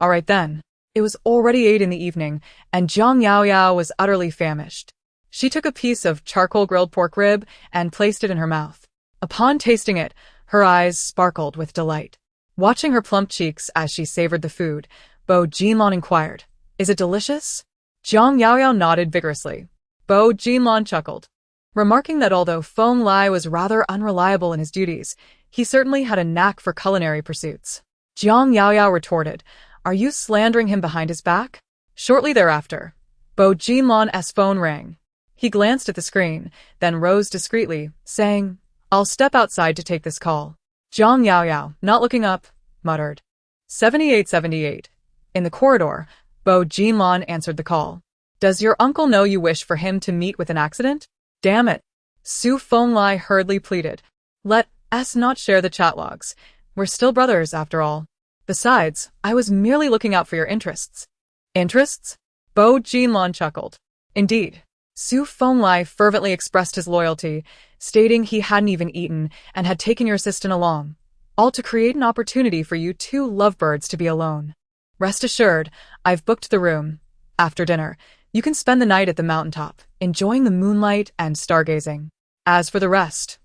All right then. It was already 8 in the evening, and Jiang Yaoyao was utterly famished. She took a piece of charcoal grilled pork rib and placed it in her mouth. Upon tasting it, her eyes sparkled with delight. Watching her plump cheeks as she savored the food, Bo Jinlan inquired, Is it delicious? Jiang Yaoyao nodded vigorously. Bo Jinlan chuckled, remarking that although Feng Lai was rather unreliable in his duties, he certainly had a knack for culinary pursuits. Jiang Yaoyao retorted, Are you slandering him behind his back? Shortly thereafter, Bo Jinlan's phone rang. He glanced at the screen, then rose discreetly, saying, I'll step outside to take this call. Jiang Yaoyao, not looking up, muttered, 7878. In the corridor, Bo Jinlan answered the call. Does your uncle know you wish for him to meet with an accident? Damn it. Su Fenglai hurriedly pleaded. Let us not share the chat logs. We're still brothers, after all. Besides, I was merely looking out for your interests. Interests? Bo Jinlan chuckled. Indeed. Su Fenglai fervently expressed his loyalty, stating he hadn't even eaten and had taken your assistant along, all to create an opportunity for you 2 lovebirds to be alone. Rest assured, I've booked the room. After dinner, you can spend the night at the mountaintop, enjoying the moonlight and stargazing. As for the rest,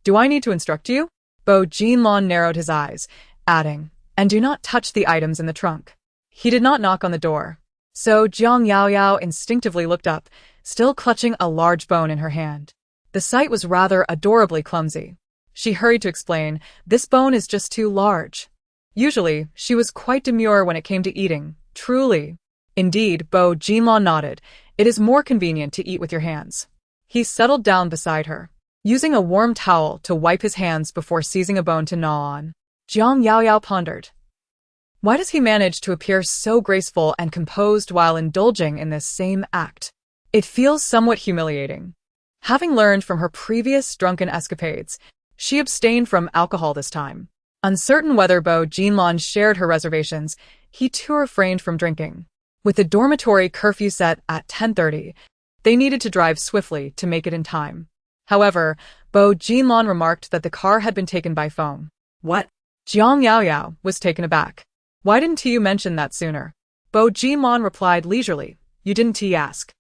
do I need to instruct you? Bo Jinlan narrowed his eyes, adding, and do not touch the items in the trunk. He did not knock on the door. So Jiang Yaoyao instinctively looked up, still clutching a large bone in her hand. The sight was rather adorably clumsy. She hurried to explain, "This bone is just too large." Usually, she was quite demure when it came to eating, truly. Indeed, Bo Jinlan nodded. "It is more convenient to eat with your hands." He settled down beside her, using a warm towel to wipe his hands before seizing a bone to gnaw on. Jiang Yaoyao pondered. Why does he manage to appear so graceful and composed while indulging in this same act? It feels somewhat humiliating. Having learned from her previous drunken escapades, she abstained from alcohol this time. Uncertain whether Bo Jinlan shared her reservations, he too refrained from drinking. With the dormitory curfew set at 10:30, they needed to drive swiftly to make it in time. However, Bo Jinlan remarked that the car had been taken by phone. What? Jiang Yaoyao was taken aback. Why didn't you mention that sooner? Bo Jinlan replied leisurely. You didn't ask.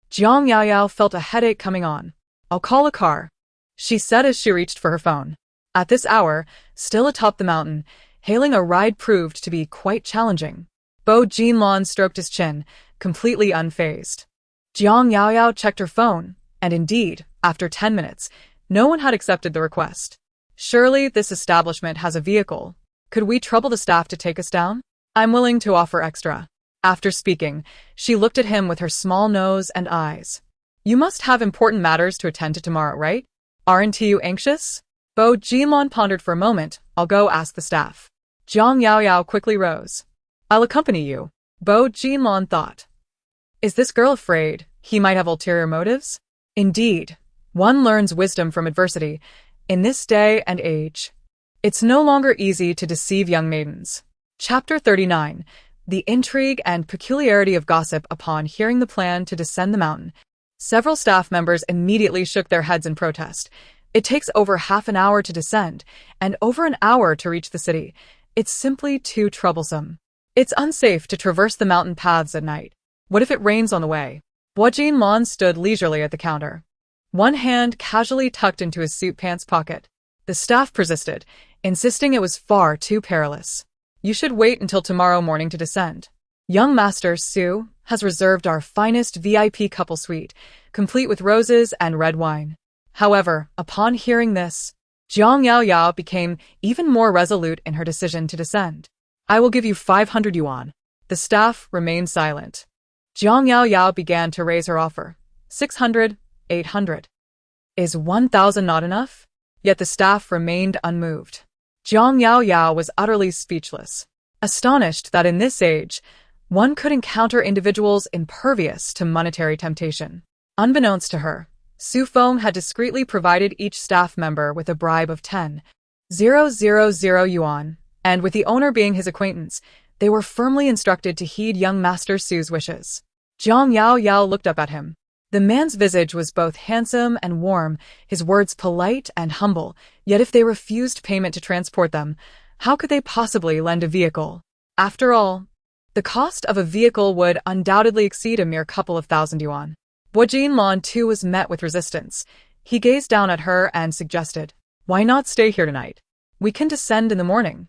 Jiang Yaoyao felt a headache coming on. I'll call a car, she said as she reached for her phone. At this hour, still atop the mountain, hailing a ride proved to be quite challenging. Bo Jinlan stroked his chin, completely unfazed. Jiang Yaoyao checked her phone, and indeed, after 10 minutes, no one had accepted the request. Surely this establishment has a vehicle. Could we trouble the staff to take us down? I'm willing to offer extra. After speaking, she looked at him with her small nose and eyes. You must have important matters to attend to tomorrow, right? Aren't you anxious? Bo Jinlan pondered for a moment. I'll go ask the staff. Jiang Yaoyao quickly rose. I'll accompany you, Bo Jinlan thought. Is this girl afraid he might have ulterior motives? Indeed, one learns wisdom from adversity. In this day and age, it's no longer easy to deceive young maidens. Chapter 39. The intrigue and peculiarity of gossip. Upon hearing the plan to descend the mountain, several staff members immediately shook their heads in protest. It takes over half an hour to descend, and over an hour to reach the city. It's simply too troublesome. It's unsafe to traverse the mountain paths at night. What if it rains on the way? Bo Jinlan stood leisurely at the counter, one hand casually tucked into his suit pants pocket. The staff persisted, insisting it was far too perilous. You should wait until tomorrow morning to descend. Young Master Su has reserved our finest VIP couple suite, complete with roses and red wine. However, upon hearing this, Jiang Yaoyao became even more resolute in her decision to descend. I will give you 500 yuan. The staff remained silent. Jiang Yaoyao began to raise her offer. 600, 800. Is 1,000 not enough? Yet the staff remained unmoved. Jiang Yaoyao was utterly speechless, astonished that in this age, one could encounter individuals impervious to monetary temptation. Unbeknownst to her, Su Feng had discreetly provided each staff member with a bribe of 10,000 yuan, and with the owner being his acquaintance, they were firmly instructed to heed young Master Su's wishes. Jiang Yaoyao looked up at him. The man's visage was both handsome and warm, his words polite and humble, yet if they refused payment to transport them, how could they possibly lend a vehicle? After all, the cost of a vehicle would undoubtedly exceed a mere couple of thousand yuan. Bo Jinlan too was met with resistance. He gazed down at her and suggested, Why not stay here tonight? We can descend in the morning.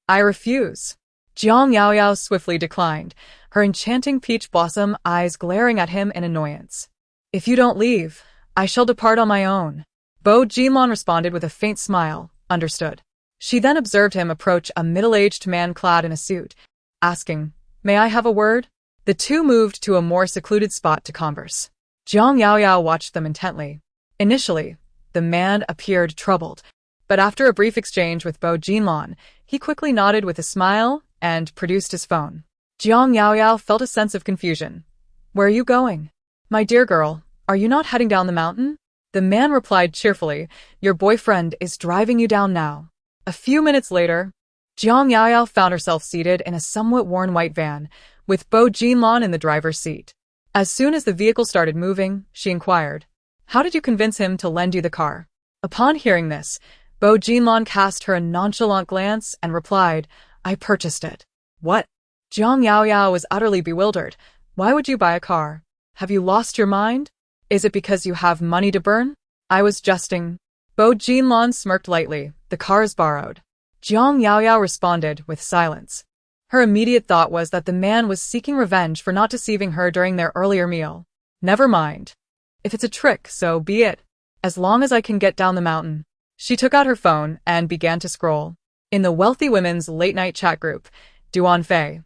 I refuse. Jiang Yaoyao swiftly declined, her enchanting peach blossom eyes glaring at him in annoyance. If you don't leave, I shall depart on my own. Bo Jinlan responded with a faint smile. Understood. She then observed him approach a middle-aged man clad in a suit, asking, May I have a word? The two moved to a more secluded spot to converse. Jiang Yaoyao watched them intently. Initially, the man appeared troubled, but after a brief exchange with Bo Jinlan, he quickly nodded with a smile and produced his phone. Jiang Yaoyao felt a sense of confusion. Where are you going? My dear girl, are you not heading down the mountain? The man replied cheerfully, Your boyfriend is driving you down now. A few minutes later, Jiang Yaoyao found herself seated in a somewhat worn white van, with Bo Jinlan in the driver's seat. As soon as the vehicle started moving, she inquired, How did you convince him to lend you the car? Upon hearing this, Bo Jinlan cast her a nonchalant glance and replied, I purchased it. What? Jiang Yaoyao was utterly bewildered. Why would you buy a car? Have you lost your mind? Is it because you have money to burn? I was jesting. Bo Jinlan smirked lightly. The car is borrowed. Jiang Yaoyao responded with silence. Her immediate thought was that the man was seeking revenge for not deceiving her during their earlier meal. Never mind. If it's a trick, so be it. As long as I can get down the mountain. She took out her phone and began to scroll. In the Wealthy Women's late-night chat group, Duan Fei.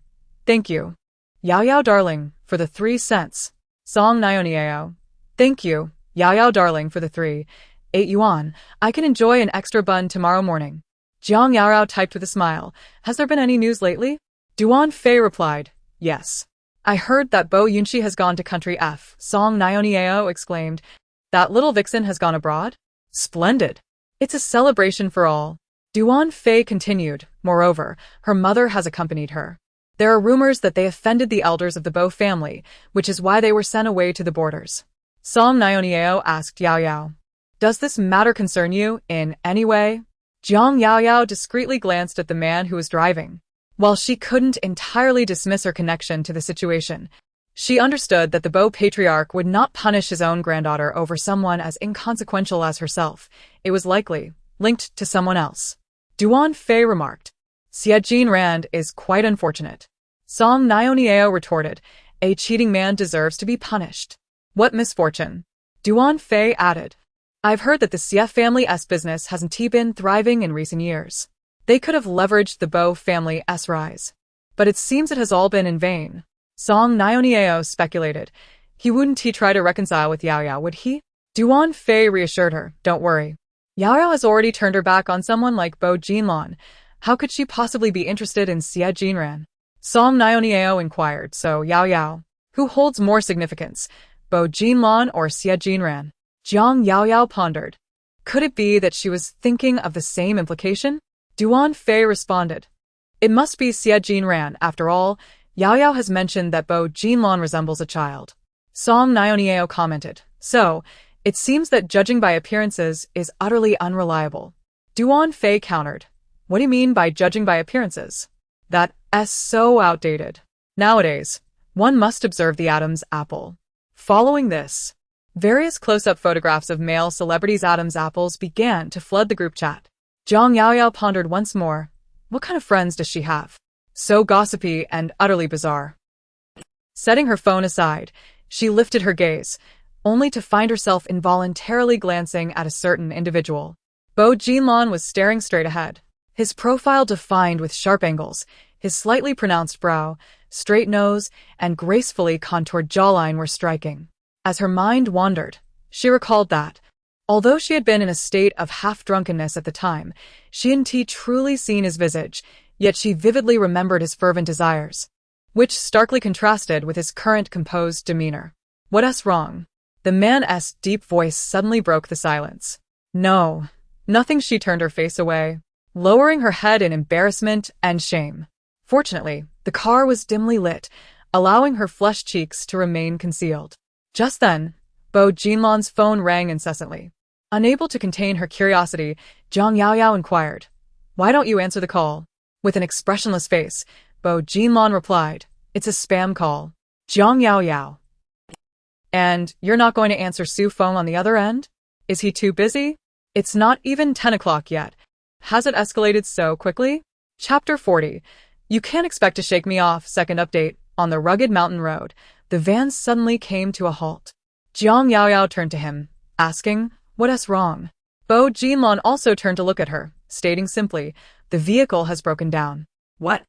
Thank you. Yao Yao darling, for the 3 cents. Song Nioniao. Thank you, Yao Yao darling, for the 8 yuan. I can enjoy an extra bun tomorrow morning. Jiang Yaorao typed with a smile. Has there been any news lately? Duan Fei replied, yes. I heard that Bo Yunxi has gone to country F. Song Nioniao exclaimed. That little vixen has gone abroad? Splendid. It's a celebration for all. Duan Fei continued. Moreover, her mother has accompanied her. There are rumors that they offended the elders of the Bo family, which is why they were sent away to the borders. Song Nioniao asked Yao Yao. Does this matter concern you in any way? Jiang Yao Yao discreetly glanced at the man who was driving. While she couldn't entirely dismiss her connection to the situation, she understood that the Bo patriarch would not punish his own granddaughter over someone as inconsequential as herself. It was likely linked to someone else. Duan Fei remarked. Xie Rand is quite unfortunate. Song Nioniao retorted. A cheating man deserves to be punished. What misfortune? Duan Fei added. I've heard that the Xie family's business hasn't been thriving in recent years. They could have leveraged the Bo family's rise. But it seems it has all been in vain. Song Nioniao speculated. He wouldn't try to reconcile with Yao Yao, would he? Duan Fei reassured her. Don't worry. Yao Yao has already turned her back on someone like Bo Jinlan. How could she possibly be interested in Xie Jinran? Song Nioniao inquired. So Yao Yao. Who holds more significance? Bo Jinlan or Xie Jinran? Jiang Yao Yao pondered. Could it be that she was thinking of the same implication? Duan Fei responded. It must be Xie Jinran. After all, Yao Yao has mentioned that Bo Jinlan resembles a child. Song Nioniao commented. So, it seems that judging by appearances is utterly unreliable. Duan Fei countered. What do you mean by judging by appearances? That's so outdated. Nowadays, one must observe the Adam's apple. Following this, various close-up photographs of male celebrities' Adam's apples began to flood the group chat. Jiang Yao Yao pondered once more. What kind of friends does she have? So gossipy and utterly bizarre. Setting her phone aside, she lifted her gaze, only to find herself involuntarily glancing at a certain individual. Bo Jinlan was staring straight ahead. His profile defined with sharp angles, his slightly pronounced brow, straight nose, and gracefully contoured jawline were striking. As her mind wandered, she recalled that, although she had been in a state of half-drunkenness at the time, she hadn't truly seen his visage, yet she vividly remembered his fervent desires, which starkly contrasted with his current composed demeanor. What's wrong? The man's deep voice suddenly broke the silence. No, nothing. She turned her face away, lowering her head in embarrassment and shame. Fortunately, the car was dimly lit, allowing her flushed cheeks to remain concealed. Just then, Bo Jinlan's phone rang incessantly. Unable to contain her curiosity, Jiang Yao Yao inquired, "Why don't you answer the call?" With an expressionless face, Bo Jinlan replied, "It's a spam call." Jiang Yao Yao. And you're not going to answer Su Feng on the other end? Is he too busy? It's not even 10 o'clock yet. Has it escalated so quickly? Chapter 40. You can't expect to shake me off. Second update. On the rugged mountain road, the van suddenly came to a halt. Jiang Yao Yao turned to him, asking, "What's wrong?" Bo Jinlan also turned to look at her, stating simply, "The vehicle has broken down." What?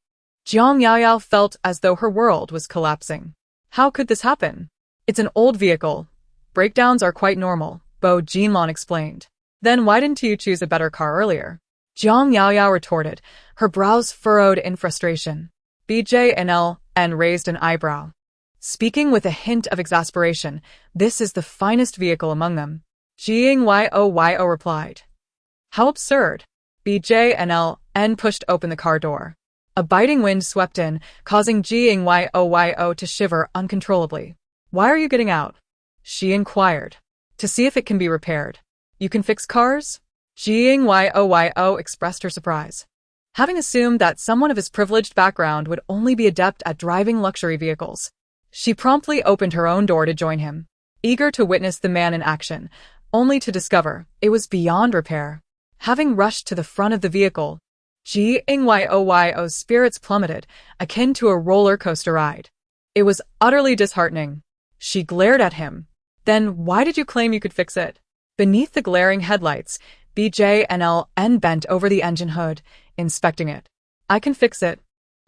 Jiang Yao Yao felt as though her world was collapsing. How could this happen? It's an old vehicle. Breakdowns are quite normal, Bo Jinlan explained. Then why didn't you choose a better car earlier? Jiang Yao Yao retorted, her brows furrowed in frustration. BJNL and raised an eyebrow. Speaking with a hint of exasperation, "This is the finest vehicle among them." Jing Yo replied. How absurd. BJNL pushed open the car door. A biting wind swept in, causing Jing Yo to shiver uncontrollably. Why are you getting out? She inquired. To see if it can be repaired. You can fix cars? Jing Yo expressed her surprise. Having assumed that someone of his privileged background would only be adept at driving luxury vehicles, she promptly opened her own door to join him, eager to witness the man in action, only to discover it was beyond repair. Having rushed to the front of the vehicle, Jingyoyo's spirits plummeted, akin to a roller coaster ride. It was utterly disheartening. She glared at him. Then why did you claim you could fix it? Beneath the glaring headlights, BJNLN bent over the engine hood, inspecting it. I can fix it,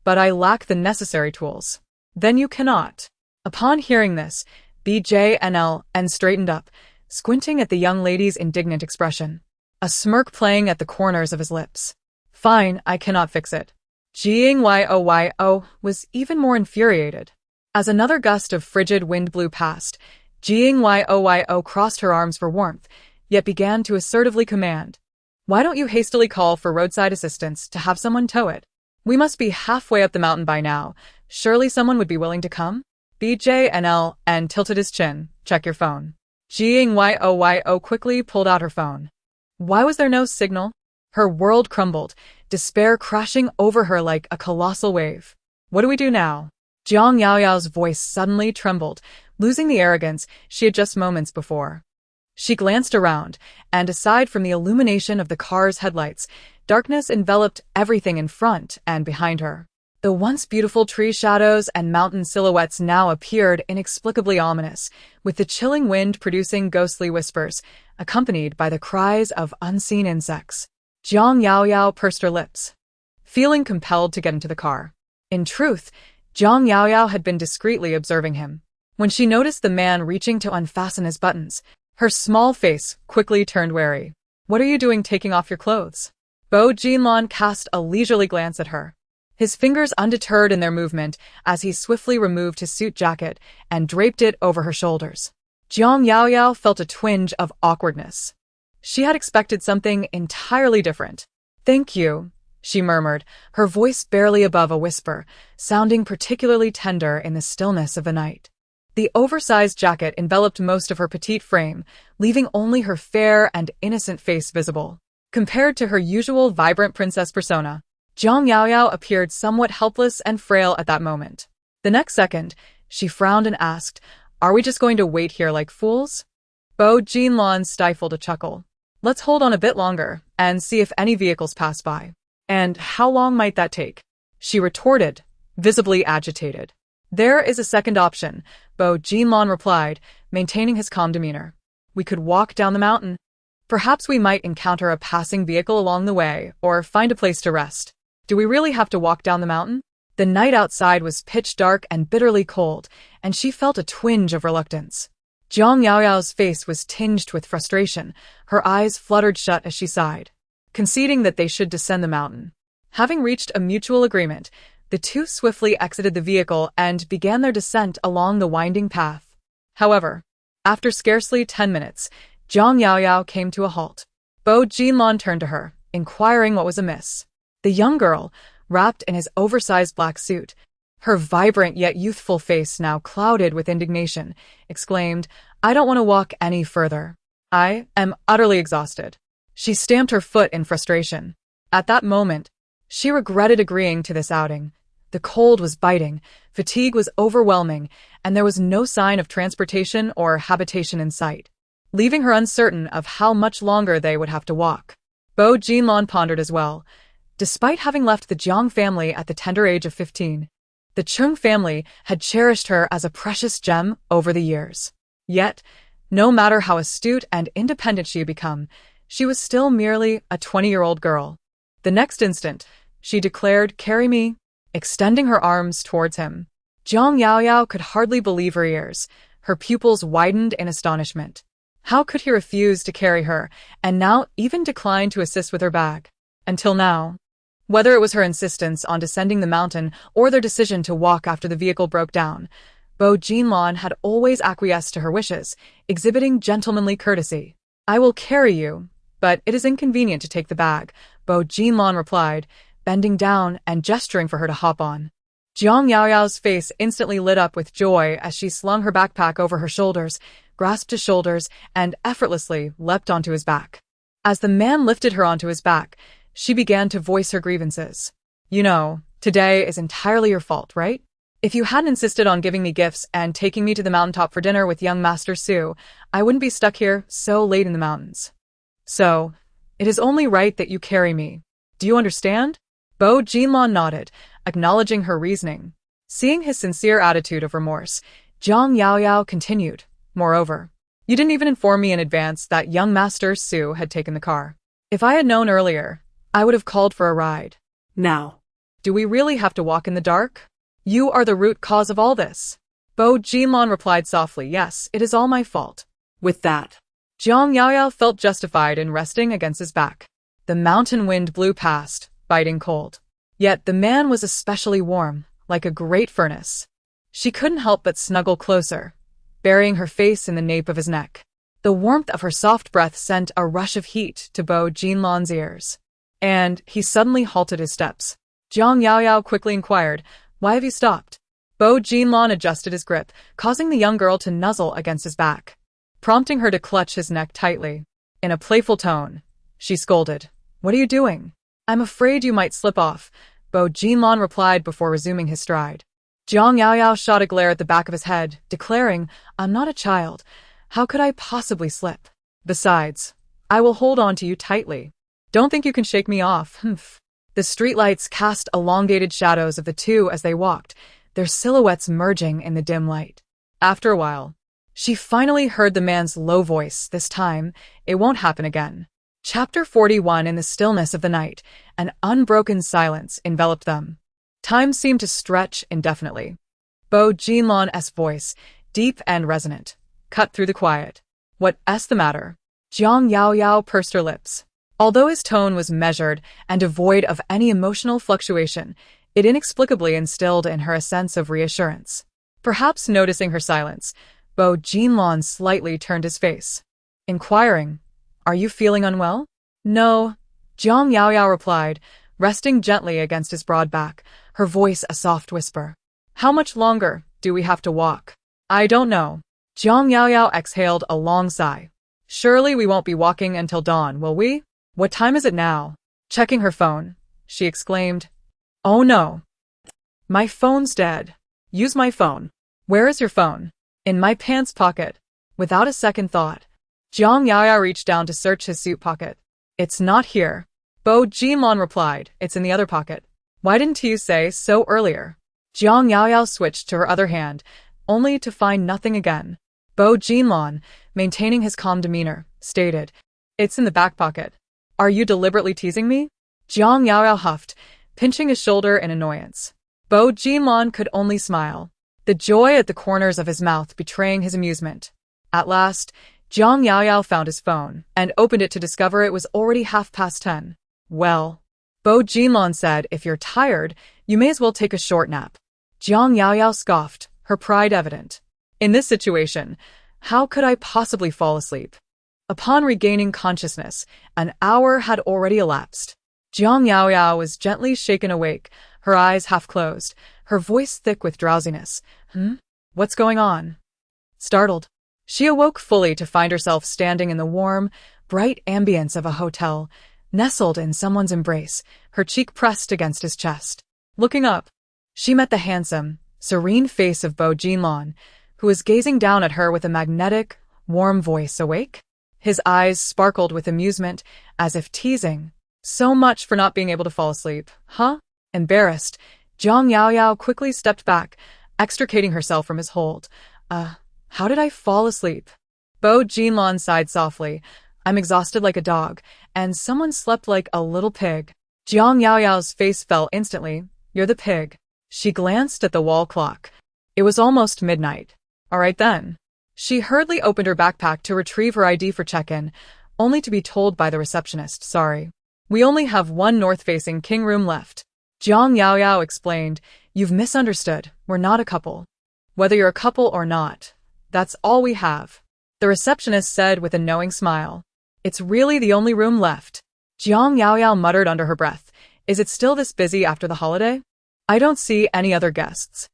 but I lack the necessary tools. Then you cannot. Upon hearing this, BJNLN straightened up, squinting at the young lady's indignant expression, a smirk playing at the corners of his lips. Fine, I cannot fix it. Jingyoyo was even more infuriated. As another gust of frigid wind blew past, Jingyoyo crossed her arms for warmth, yet began to assertively command. Why don't you hastily call for roadside assistance to have someone tow it? We must be halfway up the mountain by now. Surely someone would be willing to come? BJNLN tilted his chin. Check your phone. Jingyoyo quickly pulled out her phone. Why was there no signal? Her world crumbled, despair crashing over her like a colossal wave. What do we do now? Jiang Yaoyao's voice suddenly trembled, losing the arrogance she had just moments before. She glanced around, and aside from the illumination of the car's headlights, darkness enveloped everything in front and behind her. The once beautiful tree shadows and mountain silhouettes now appeared inexplicably ominous, with the chilling wind producing ghostly whispers, accompanied by the cries of unseen insects. Jiang Yaoyao pursed her lips, feeling compelled to get into the car. In truth, Jiang Yaoyao had been discreetly observing him. When she noticed the man reaching to unfasten his buttons, her small face quickly turned wary. What are you doing taking off your clothes? Bo Jinlong cast a leisurely glance at her, his fingers undeterred in their movement as he swiftly removed his suit jacket and draped it over her shoulders. Jiang Yaoyao felt a twinge of awkwardness. She had expected something entirely different. Thank you, she murmured, her voice barely above a whisper, sounding particularly tender in the stillness of the night. The oversized jacket enveloped most of her petite frame, leaving only her fair and innocent face visible. Compared to her usual vibrant princess persona, Jiang Yaoyao appeared somewhat helpless and frail at that moment. The next second, she frowned and asked, Are we just going to wait here like fools? Bo Jinlong stifled a chuckle. Let's hold on a bit longer and see if any vehicles pass by. And how long might that take? She retorted, visibly agitated. There is a second option, Bo Jinlong replied, maintaining his calm demeanor. We could walk down the mountain. Perhaps we might encounter a passing vehicle along the way, or find a place to rest. Do we really have to walk down the mountain? The night outside was pitch dark and bitterly cold, and she felt a twinge of reluctance. Jiang Yaoyao's face was tinged with frustration, her eyes fluttered shut as she sighed, conceding that they should descend the mountain. Having reached a mutual agreement, the two swiftly exited the vehicle and began their descent along the winding path. However, after scarcely 10 minutes, Jiang Yaoyao came to a halt. Bo Jinlong turned to her, inquiring what was amiss. The young girl, wrapped in his oversized black suit, her vibrant yet youthful face now clouded with indignation, exclaimed, I don't want to walk any further. I am utterly exhausted. She stamped her foot in frustration. At that moment, she regretted agreeing to this outing. The cold was biting, fatigue was overwhelming, and there was no sign of transportation or habitation in sight, leaving her uncertain of how much longer they would have to walk. Bo Jinlong pondered as well. Despite having left the Jiang family at the tender age of 15, the Chung family had cherished her as a precious gem over the years. Yet, no matter how astute and independent she had become, she was still merely a 20-year-old girl. The next instant, she declared, Carry me, extending her arms towards him. Jiang Yaoyao could hardly believe her ears. Her pupils widened in astonishment. How could he refuse to carry her, and now even decline to assist with her bag? Until now. Whether it was her insistence on descending the mountain or their decision to walk after the vehicle broke down, Bo Jinlong had always acquiesced to her wishes, exhibiting gentlemanly courtesy. I will carry you, but it is inconvenient to take the bag, Bo Jinlong replied, bending down and gesturing for her to hop on. Jiang Yaoyao's face instantly lit up with joy as she slung her backpack over her shoulders, grasped his shoulders, and effortlessly leapt onto his back. As the man lifted her onto his back, she began to voice her grievances. You know, today is entirely your fault, right? If you hadn't insisted on giving me gifts and taking me to the mountaintop for dinner with young Master Su, I wouldn't be stuck here so late in the mountains. So, it is only right that you carry me. Do you understand? Bo Jinlon nodded, acknowledging her reasoning. Seeing his sincere attitude of remorse, Jiang Yaoyao continued, "Moreover, you didn't even inform me in advance that young Master Su had taken the car. If I had known earlier, I would have called for a ride. Now, Do we really have to walk in the dark? You are the root cause of all this." Bo Jinlon replied softly, "Yes, it is all my fault." with that, Jiang Yaoyao felt justified in resting against his back. The mountain wind blew past, biting cold. Yet the man was especially warm, like a great furnace. She couldn't help but snuggle closer, burying her face in the nape of his neck. The warmth of her soft breath sent a rush of heat to Bo Jinlon's ears. And he suddenly halted his steps. Jiang Yaoyao quickly inquired, "Why have you stopped?" Bo Jinlon adjusted his grip, causing the young girl to nuzzle against his back, prompting her to clutch his neck tightly. In a playful tone, she scolded, "What are you doing? I'm afraid you might slip off," Bo Jinlon replied before resuming his stride. Jiang Yaoyao shot a glare at the back of his head, declaring, "I'm not a child. How could I possibly slip? Besides, I will hold on to you tightly. Don't think you can shake me off." Humph. The streetlights cast elongated shadows of the two as they walked, their silhouettes merging in the dim light. After a while, she finally heard the man's low voice. This time, it won't happen again. Chapter 41. In the stillness of the night, an unbroken silence enveloped them. Time seemed to stretch indefinitely. Bo Jinlon's voice, deep and resonant, cut through the quiet. "What's the matter?" Jiang Yaoyao pursed her lips. Although his tone was measured and devoid of any emotional fluctuation, it inexplicably instilled in her a sense of reassurance. Perhaps noticing her silence, Bo Jinlon slightly turned his face, inquiring, "Are you feeling unwell?" "No," Jiang Yaoyao replied, resting gently against his broad back, her voice a soft whisper. "How much longer do we have to walk?" "I don't know." Jiang Yaoyao exhaled a long sigh. "Surely we won't be walking until dawn, will we? What time is it now?" Checking her phone, she exclaimed, "Oh no. My phone's dead." "Use my phone." "Where is your phone?" "In my pants pocket." Without a second thought, Jiang Yaoyao reached down to search his suit pocket. "It's not here." Bo Jinlon replied, "It's in the other pocket." "Why didn't you say so earlier?" Jiang Yaoyao switched to her other hand, only to find nothing again. Bo Jinlon, maintaining his calm demeanor, stated, "It's in the back pocket." "Are you deliberately teasing me?" Jiang Yaoyao huffed, pinching his shoulder in annoyance. Bo Jinlon could only smile, the joy at the corners of his mouth betraying his amusement. At last, Jiang Yaoyao found his phone and opened it to discover it was already 10:30. "Well," Bo Jinlon said, "if you're tired, you may as well take a short nap." Jiang Yaoyao scoffed, her pride evident. "In this situation, how could I possibly fall asleep?" Upon regaining consciousness, an hour had already elapsed. Jiang Yaoyao was gently shaken awake, her eyes half closed, her voice thick with drowsiness. What's going on?" Startled, she awoke fully to find herself standing in the warm, bright ambience of a hotel, nestled in someone's embrace, her cheek pressed against his chest. Looking up, she met the handsome, serene face of Bo Jinlon, who was gazing down at her with a magnetic, warm voice. "Awake?" His eyes sparkled with amusement, as if teasing, "So much for not being able to fall asleep, huh?" Embarrassed, Jiang Yaoyao quickly stepped back, extricating herself from his hold. How did I fall asleep?" Bo Jinlon sighed softly. "I'm exhausted like a dog, and someone slept like a little pig." Jiang Yaoyao's face fell instantly. "You're the pig." She glanced at the wall clock. It was almost midnight. "All right then." She hurriedly opened her backpack to retrieve her ID for check-in, only to be told by the receptionist, "Sorry, we only have one north-facing king room left." Jiang Yaoyao explained, "You've misunderstood. We're not a couple. Whether you're a couple or not, that's all we have." The receptionist said with a knowing smile, "It's really the only room left." Jiang Yaoyao muttered under her breath, "Is it still this busy after the holiday? I don't see any other guests."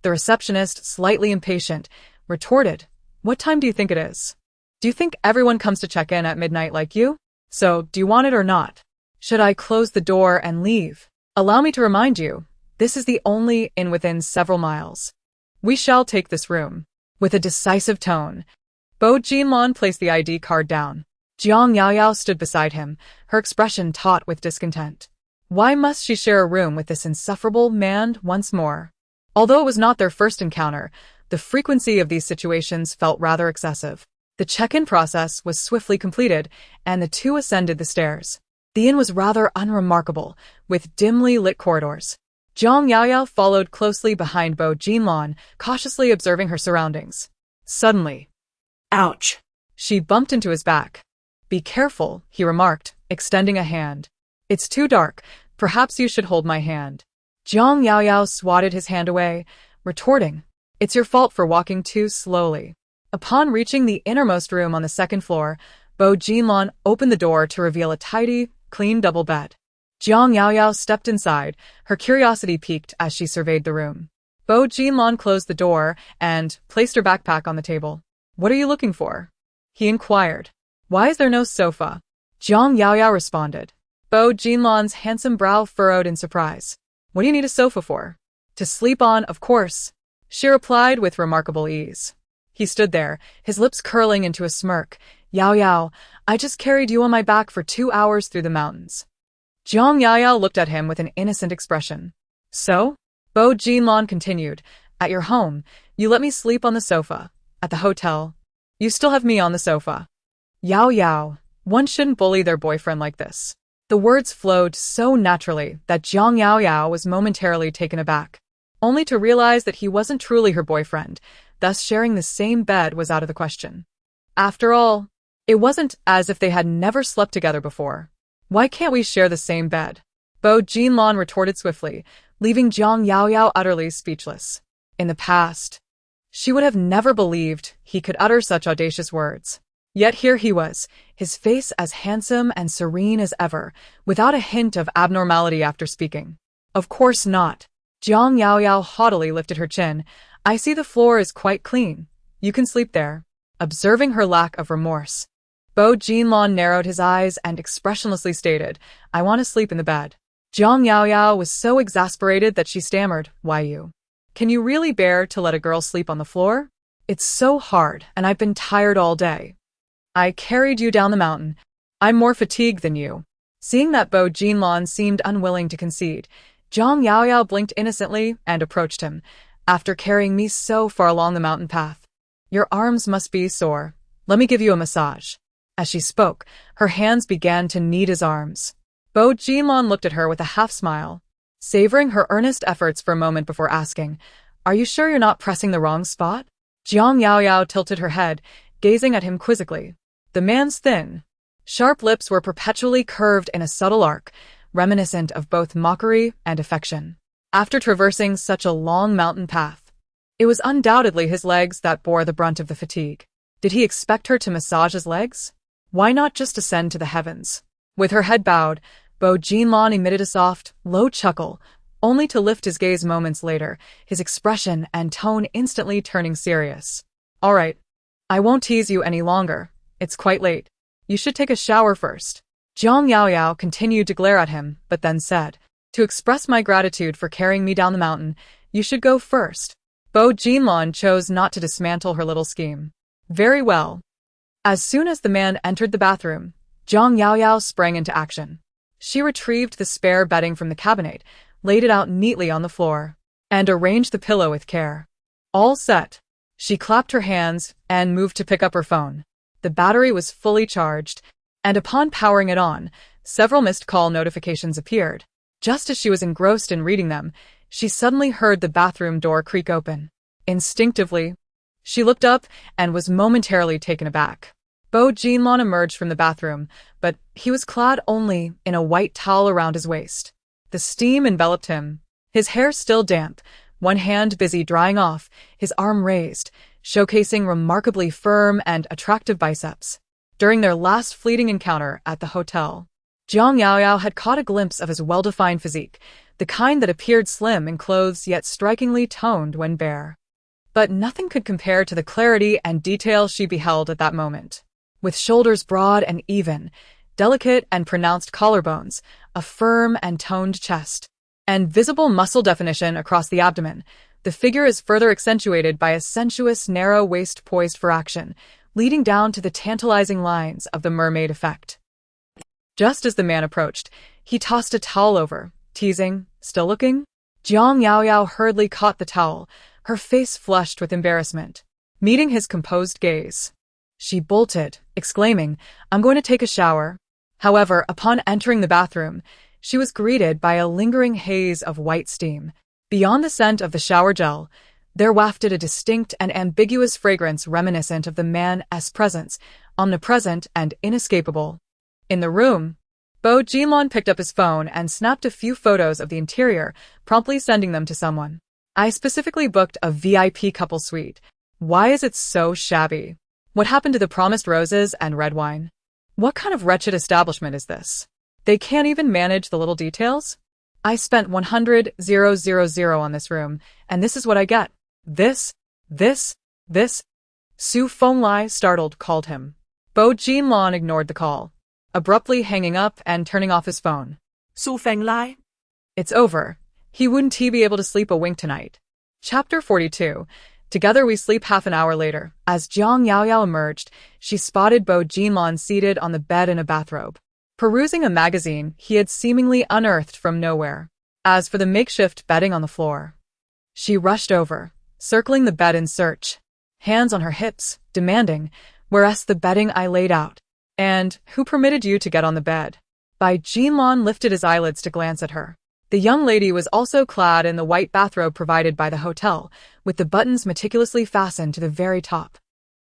The receptionist, slightly impatient, retorted, "What time do you think it is? Do you think everyone comes to check in at midnight like you? So, do you want it or not? Should I close the door and leave? Allow me to remind you, this is the only inn within several miles. We shall take this room." With a decisive tone, Bo Jinlon placed the ID card down. Jiang Yaoyao stood beside him, her expression taut with discontent. Why must she share a room with this insufferable man once more? Although it was not their first encounter, the frequency of these situations felt rather excessive. The check-in process was swiftly completed, and the two ascended the stairs. The inn was rather unremarkable, with dimly lit corridors. Zhang Yaoyao followed closely behind Bo Jinlan, cautiously observing her surroundings. Suddenly, Ouch. she bumped into his back. Be careful, he remarked, extending a hand. It's too dark. Perhaps you should hold my hand. Zhang Yaoyao swatted his hand away, retorting, It's your fault for walking too slowly. Upon reaching the innermost room on the second floor, Bo Jinlan opened the door to reveal a tidy, clean double bed. Zhang Yaoyao stepped inside, her curiosity piqued as she surveyed the room. Bo Jinlan closed the door and placed her backpack on the table. What are you looking for? He inquired. Why is there no sofa? Zhang Yaoyao responded. Bo Jinlan's handsome brow furrowed in surprise. What do you need a sofa for? To sleep on, of course, she replied with remarkable ease. He stood there, his lips curling into a smirk. Yaoyao, I just carried you on my back for 2 hours through the mountains. Zhang Yaoyao looked at him with an innocent expression. So? Bo Jinlan continued. At your home, you let me sleep on the sofa. At the hotel, you still have me on the sofa. Yaoyao, one shouldn't bully their boyfriend like this. The words flowed so naturally that Zhang Yaoyao was momentarily taken aback, only to realize that he wasn't truly her boyfriend, thus sharing the same bed was out of the question. After all, it wasn't as if they had never slept together before. Why can't we share the same bed? Bo Jinlan retorted swiftly, leaving Zhang Yaoyao utterly speechless. In the past, she would have never believed he could utter such audacious words. Yet here he was, his face as handsome and serene as ever, without a hint of abnormality after speaking. Of course not. Zhang Yaoyao haughtily lifted her chin. I see the floor is quite clean. You can sleep there. Observing her lack of remorse, Bo Jinlan narrowed his eyes and expressionlessly stated, I want to sleep in the bed. Zhang Yaoyao was so exasperated that she stammered, Why you? Can you really bear to let a girl sleep on the floor? It's so hard, and I've been tired all day. I carried you down the mountain. I'm more fatigued than you. Seeing that Bo Jinlan seemed unwilling to concede, Zhang Yaoyao blinked innocently and approached him. After carrying me so far along the mountain path, your arms must be sore. Let me give you a massage. As she spoke, her hands began to knead his arms. Bo Jinlan looked at her with a half-smile, savoring her earnest efforts for a moment before asking, Are you sure you're not pressing the wrong spot? Zhang Yaoyao tilted her head, gazing at him quizzically. The man's thin, sharp lips were perpetually curved in a subtle arc, reminiscent of both mockery and affection. After traversing such a long mountain path, it was undoubtedly his legs that bore the brunt of the fatigue. Did he expect her to massage his legs? Why not just ascend to the heavens? With her head bowed, Bo Jinlan emitted a soft, low chuckle, only to lift his gaze moments later, his expression and tone instantly turning serious. All right, I won't tease you any longer. It's quite late. You should take a shower first. Zhang Yaoyao continued to glare at him, but then said, To express my gratitude for carrying me down the mountain, you should go first. Bo Jinlan chose not to dismantle her little scheme. Very well. As soon as the man entered the bathroom, Zhang Yaoyao sprang into action. She retrieved the spare bedding from the cabinet, laid it out neatly on the floor, and arranged the pillow with care. All set. She clapped her hands and moved to pick up her phone. The battery was fully charged, and upon powering it on, several missed call notifications appeared. Just as she was engrossed in reading them, she suddenly heard the bathroom door creak open. Instinctively, she looked up and was momentarily taken aback. Bo Jinlan emerged from the bathroom, but he was clad only in a white towel around his waist. The steam enveloped him, his hair still damp, one hand busy drying off, his arm raised, showcasing remarkably firm and attractive biceps. During their last fleeting encounter at the hotel, Zhang Yaoyao had caught a glimpse of his well-defined physique, the kind that appeared slim in clothes yet strikingly toned when bare. But nothing could compare to the clarity and detail she beheld at that moment. With shoulders broad and even, delicate and pronounced collarbones, a firm and toned chest, and visible muscle definition across the abdomen, the figure is further accentuated by a sensuous, narrow waist poised for action, leading down to the tantalizing lines of the mermaid effect. Just as the man approached, he tossed a towel over, teasing, "Still looking?" Jiang Yaoyao hurriedly caught the towel, her face flushed with embarrassment. Meeting his composed gaze, she bolted, exclaiming, "I'm going to take a shower." However, upon entering the bathroom, she was greeted by a lingering haze of white steam. Beyond the scent of the shower gel, there wafted a distinct and ambiguous fragrance reminiscent of the man's presence, omnipresent and inescapable. In the room, Bo Jinlon picked up his phone and snapped a few photos of the interior, promptly sending them to someone. "I specifically booked a VIP couple suite. Why is it so shabby? What happened to the promised roses and red wine? What kind of wretched establishment is this? They can't even manage the little details? I spent 100,000 on this room, and this is what I get. This. Su Fenglai, startled, called him. Bo Jinlon ignored the call, abruptly hanging up and turning off his phone. Su Fenglai? It's over. He wouldn't be able to sleep a wink tonight. Chapter 42. Together we sleep. Half an hour later, as Jiang Yaoyao emerged, she spotted Bo Jinlon seated on the bed in a bathrobe, perusing a magazine he had seemingly unearthed from nowhere. As for the makeshift bedding on the floor, she rushed over, circling the bed in search, hands on her hips, demanding, "Where's the bedding I laid out? And who permitted you to get on the bed?" Bai Jinlon lifted his eyelids to glance at her. The young lady was also clad in the white bathrobe provided by the hotel, with the buttons meticulously fastened to the very top.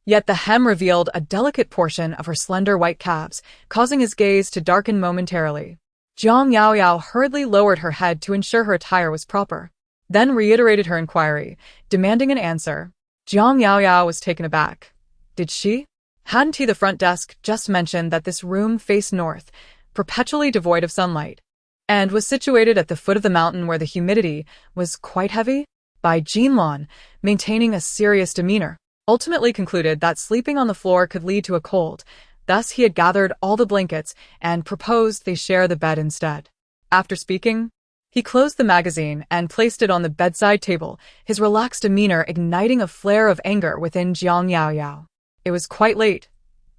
Yet the hem revealed a delicate portion of her slender white calves, causing his gaze to darken momentarily. Jiang Yaoyao hurriedly lowered her head to ensure her attire was proper, then reiterated her inquiry, demanding an answer. Jiang Yaoyao was taken aback. Did she? Hadn't he, the front desk, just mentioned that this room faced north, perpetually devoid of sunlight, and was situated at the foot of the mountain where the humidity was quite heavy? Bai Jinlon, maintaining a serious demeanor, ultimately concluded that sleeping on the floor could lead to a cold. Thus he had gathered all the blankets and proposed they share the bed instead. After speaking, he closed the magazine and placed it on the bedside table, his relaxed demeanor igniting a flare of anger within Jiang Yaoyao. It was quite late.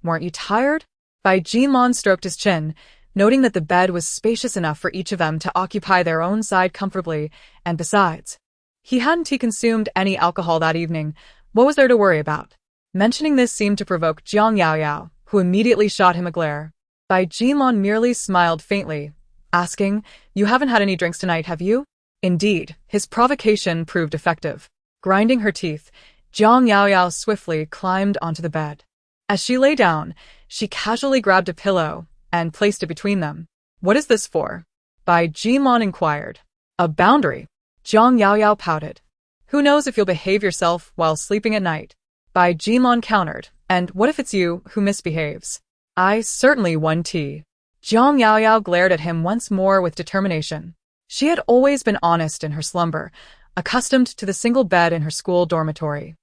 Weren't you tired? Bai Jinlon stroked his chin, noting that the bed was spacious enough for each of them to occupy their own side comfortably, and besides, he hadn't consumed any alcohol that evening. What was there to worry about? Mentioning this seemed to provoke Jiang Yaoyao, who immediately shot him a glare. Bai Jinlon merely smiled faintly, asking, "You haven't had any drinks tonight, have you?" Indeed, his provocation proved effective. Grinding her teeth, Jiang Yaoyao swiftly climbed onto the bed. As she lay down, she casually grabbed a pillow and placed it between them. "What is this for?" Bai Jinlon inquired. "A boundary." Jiang Yaoyao pouted. "Who knows if you'll behave yourself while sleeping at night?" Bai Jinlon countered. "And what if it's you who misbehaves?" "I certainly won't." Jiang Yaoyao glared at him once more with determination. She had always been honest in her slumber, accustomed to the single bed in her school dormitory.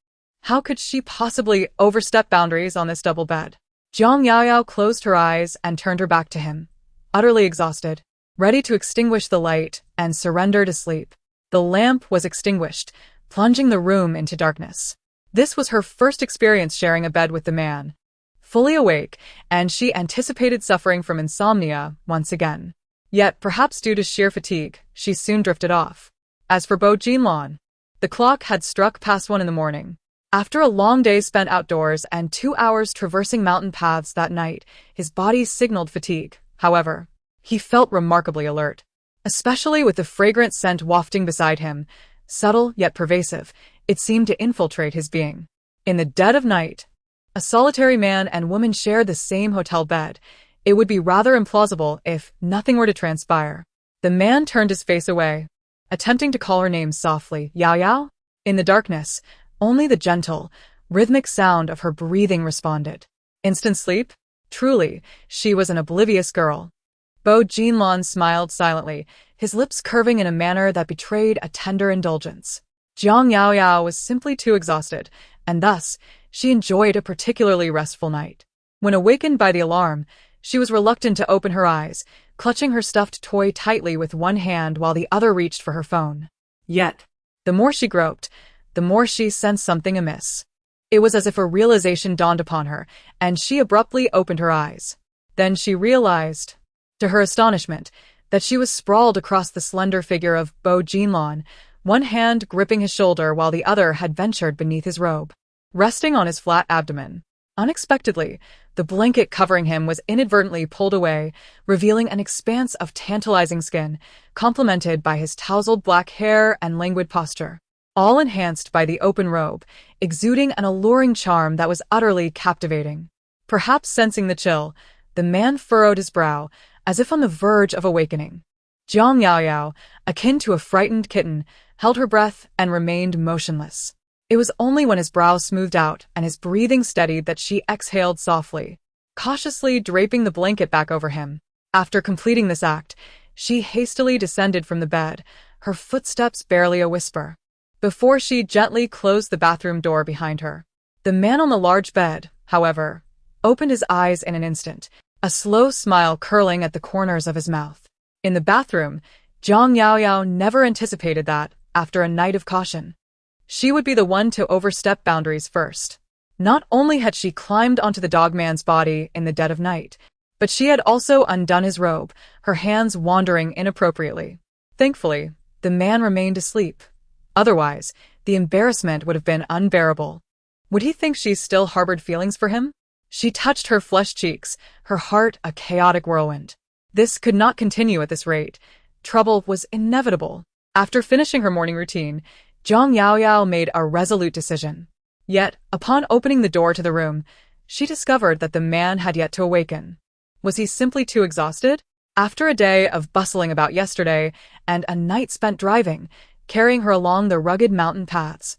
How could she possibly overstep boundaries on this double bed? Jiang Yaoyao closed her eyes and turned her back to him, utterly exhausted, ready to extinguish the light and surrender to sleep. The lamp was extinguished, plunging the room into darkness. This was her first experience sharing a bed with the man. Fully awake, and she anticipated suffering from insomnia once again. Yet, perhaps due to sheer fatigue, she soon drifted off. As for Bo Jinlon, the clock had struck past 1 in the morning. After a long day spent outdoors and 2 hours traversing mountain paths that night, his body signaled fatigue. However, he felt remarkably alert, especially with the fragrant scent wafting beside him. Subtle yet pervasive, it seemed to infiltrate his being. In the dead of night, a solitary man and woman shared the same hotel bed. It would be rather implausible if nothing were to transpire. The man turned his face away, attempting to call her name softly. "Yao Yao?" In the darkness, only the gentle, rhythmic sound of her breathing responded. Instant sleep? Truly, she was an oblivious girl. Bo Jinlon smiled silently, his lips curving in a manner that betrayed a tender indulgence. Jiang Yaoyao was simply too exhausted, and thus, she enjoyed a particularly restful night. When awakened by the alarm, she was reluctant to open her eyes, clutching her stuffed toy tightly with one hand while the other reached for her phone. Yet, the more she groped, the more she sensed something amiss. It was as if a realization dawned upon her, and she abruptly opened her eyes. Then she realized To her astonishment, that she was sprawled across the slender figure of Bo Jinlon, one hand gripping his shoulder while the other had ventured beneath his robe, resting on his flat abdomen. Unexpectedly, the blanket covering him was inadvertently pulled away, revealing an expanse of tantalizing skin, complemented by his tousled black hair and languid posture, all enhanced by the open robe, exuding an alluring charm that was utterly captivating. Perhaps sensing the chill, the man furrowed his brow, as if on the verge of awakening. Jiang Yaoyao, akin to a frightened kitten, held her breath and remained motionless. It was only when his brow smoothed out and his breathing steadied that she exhaled softly, cautiously draping the blanket back over him. After completing this act, she hastily descended from the bed, her footsteps barely a whisper, before she gently closed the bathroom door behind her. The man on the large bed, however, opened his eyes in an instant, a slow smile curling at the corners of his mouth. In the bathroom, Jiang Yaoyao never anticipated that, after a night of caution, she would be the one to overstep boundaries first. Not only had she climbed onto the dogman's body in the dead of night, but she had also undone his robe, her hands wandering inappropriately. Thankfully, the man remained asleep. Otherwise, the embarrassment would have been unbearable. Would he think she still harbored feelings for him? She touched her flushed cheeks, her heart a chaotic whirlwind. This could not continue at this rate. Trouble was inevitable. After finishing her morning routine, Jiang Yaoyao made a resolute decision. Yet, upon opening the door to the room, she discovered that the man had yet to awaken. Was he simply too exhausted? After a day of bustling about yesterday and a night spent driving, carrying her along the rugged mountain paths,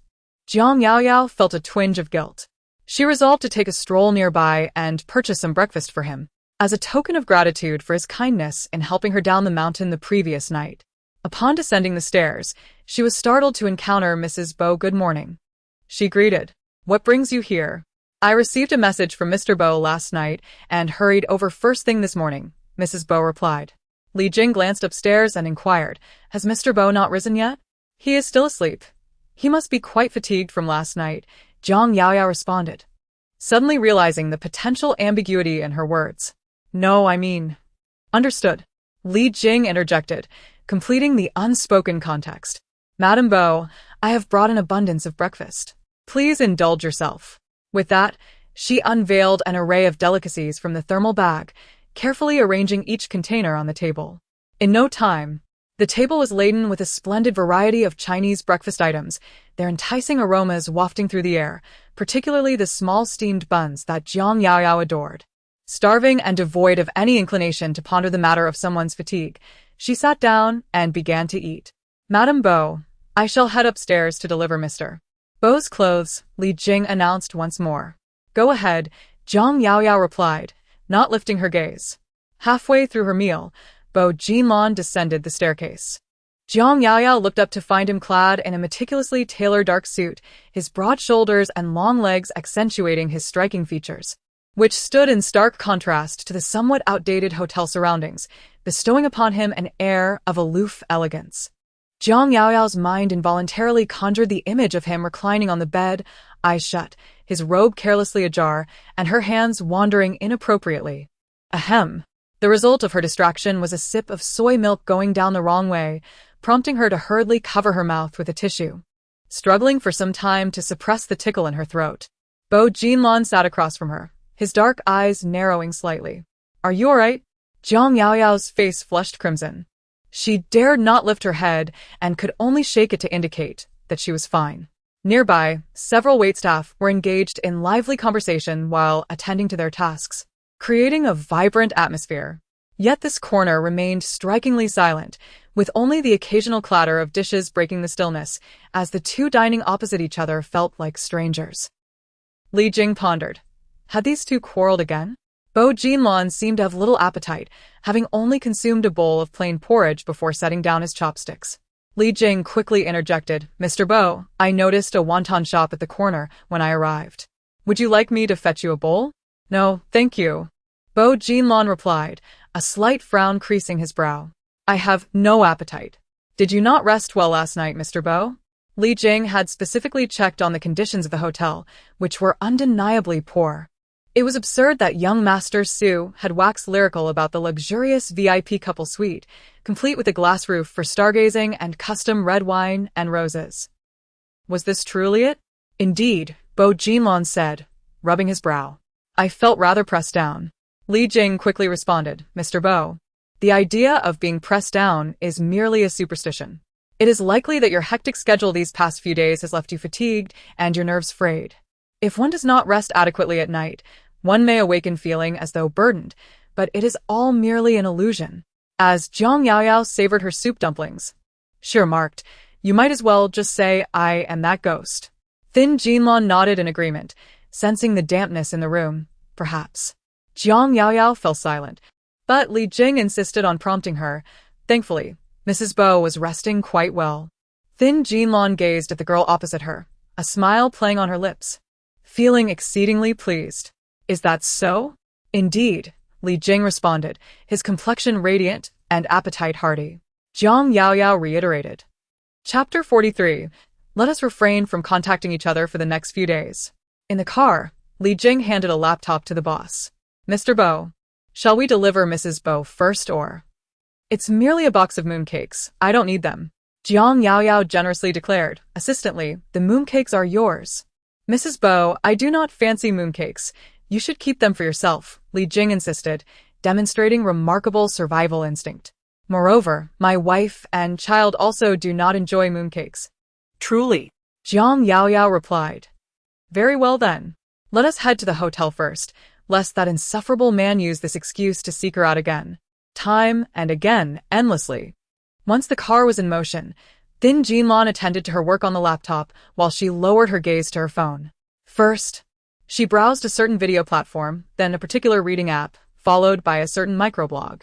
Jiang Yaoyao felt a twinge of guilt. She resolved to take a stroll nearby and purchase some breakfast for him, as a token of gratitude for his kindness in helping her down the mountain the previous night. Upon descending the stairs, she was startled to encounter Mrs. Bo. Good morning. She greeted. What brings you here? I received a message from Mr. Bo last night and hurried over first thing this morning, Mrs. Bo replied. Li Jing glanced upstairs and inquired, Has Mr. Bo not risen yet? He is still asleep. He must be quite fatigued from last night, Jiang Yaoyao responded, suddenly realizing the potential ambiguity in her words. No, I mean. Understood. Li Jing interjected, completing the unspoken context. Madam Bo, I have brought an abundance of breakfast. Please indulge yourself. With that, she unveiled an array of delicacies from the thermal bag, carefully arranging each container on the table. In no time, the table was laden with a splendid variety of Chinese breakfast items, their enticing aromas wafting through the air, particularly the small steamed buns that Jiang Yaoyao adored. Starving and devoid of any inclination to ponder the matter of someone's fatigue, she sat down and began to eat. Madam Bo, I shall head upstairs to deliver Mr. Bo's clothes, Li Jing announced once more. Go ahead, Jiang Yaoyao replied, not lifting her gaze. Halfway through her meal, Bo Jinlon descended the staircase. Jiang Yaoyao looked up to find him clad in a meticulously tailored dark suit, his broad shoulders and long legs accentuating his striking features, which stood in stark contrast to the somewhat outdated hotel surroundings, bestowing upon him an air of aloof elegance. Jiang Yaoyao's mind involuntarily conjured the image of him reclining on the bed, eyes shut, his robe carelessly ajar, and her hands wandering inappropriately. Ahem. The result of her distraction was a sip of soy milk going down the wrong way, prompting her to hurriedly cover her mouth with a tissue. Struggling for some time to suppress the tickle in her throat, Bo Jinlon sat across from her, his dark eyes narrowing slightly. Are you all right? Jiang Yaoyao's face flushed crimson. She dared not lift her head and could only shake it to indicate that she was fine. Nearby, several waitstaff were engaged in lively conversation while attending to their tasks, creating a vibrant atmosphere. Yet this corner remained strikingly silent, with only the occasional clatter of dishes breaking the stillness, as the two dining opposite each other felt like strangers. Li Jing pondered. Had these two quarreled again? Bo Jinlon seemed to have little appetite, having only consumed a bowl of plain porridge before setting down his chopsticks. Li Jing quickly interjected, Mr. Bo, I noticed a wonton shop at the corner when I arrived. Would you like me to fetch you a bowl? No, thank you. Bo Jinlon replied, a slight frown creasing his brow. I have no appetite. Did you not rest well last night, Mr. Bo? Li Jing had specifically checked on the conditions of the hotel, which were undeniably poor. It was absurd that young Master Su had waxed lyrical about the luxurious VIP couple suite, complete with a glass roof for stargazing and custom red wine and roses. Was this truly it? Indeed, Bo Jinlong said, rubbing his brow. I felt rather pressed down. Li Jing quickly responded, Mr. Bo, the idea of being pressed down is merely a superstition. It is likely that your hectic schedule these past few days has left you fatigued and your nerves frayed. If one does not rest adequately at night, one may awaken feeling as though burdened, but it is all merely an illusion. As Jiang Yaoyao savored her soup dumplings, she remarked, you might as well just say, I am that ghost. Thin Jinlong nodded in agreement, sensing the dampness in the room, perhaps. Jiang Yaoyao fell silent, but Li Jing insisted on prompting her. Thankfully, Mrs. Bo was resting quite well. Thin Jinlong gazed at the girl opposite her, a smile playing on her lips, feeling exceedingly pleased. Is that so? Indeed, Li Jing responded, his complexion radiant and appetite hearty. Jiang Yaoyao reiterated. Chapter 43. Let us refrain from contacting each other for the next few days. In the car, Li Jing handed a laptop to the boss. Mr. Bo, shall we deliver Mrs. Bo first or? It's merely a box of mooncakes. I don't need them. Jiang Yaoyao generously declared. Assistantly, the mooncakes are yours. Mrs. Bo, I do not fancy mooncakes. You should keep them for yourself, Li Jing insisted, demonstrating remarkable survival instinct. Moreover, my wife and child also do not enjoy mooncakes. Truly. Jiang Yaoyao replied. Very well then. Let us head to the hotel first, lest that insufferable man use this excuse to seek her out again. Time and again, endlessly. Once the car was in motion, Thin Jinlong attended to her work on the laptop while she lowered her gaze to her phone. First, she browsed a certain video platform, then a particular reading app, followed by a certain microblog.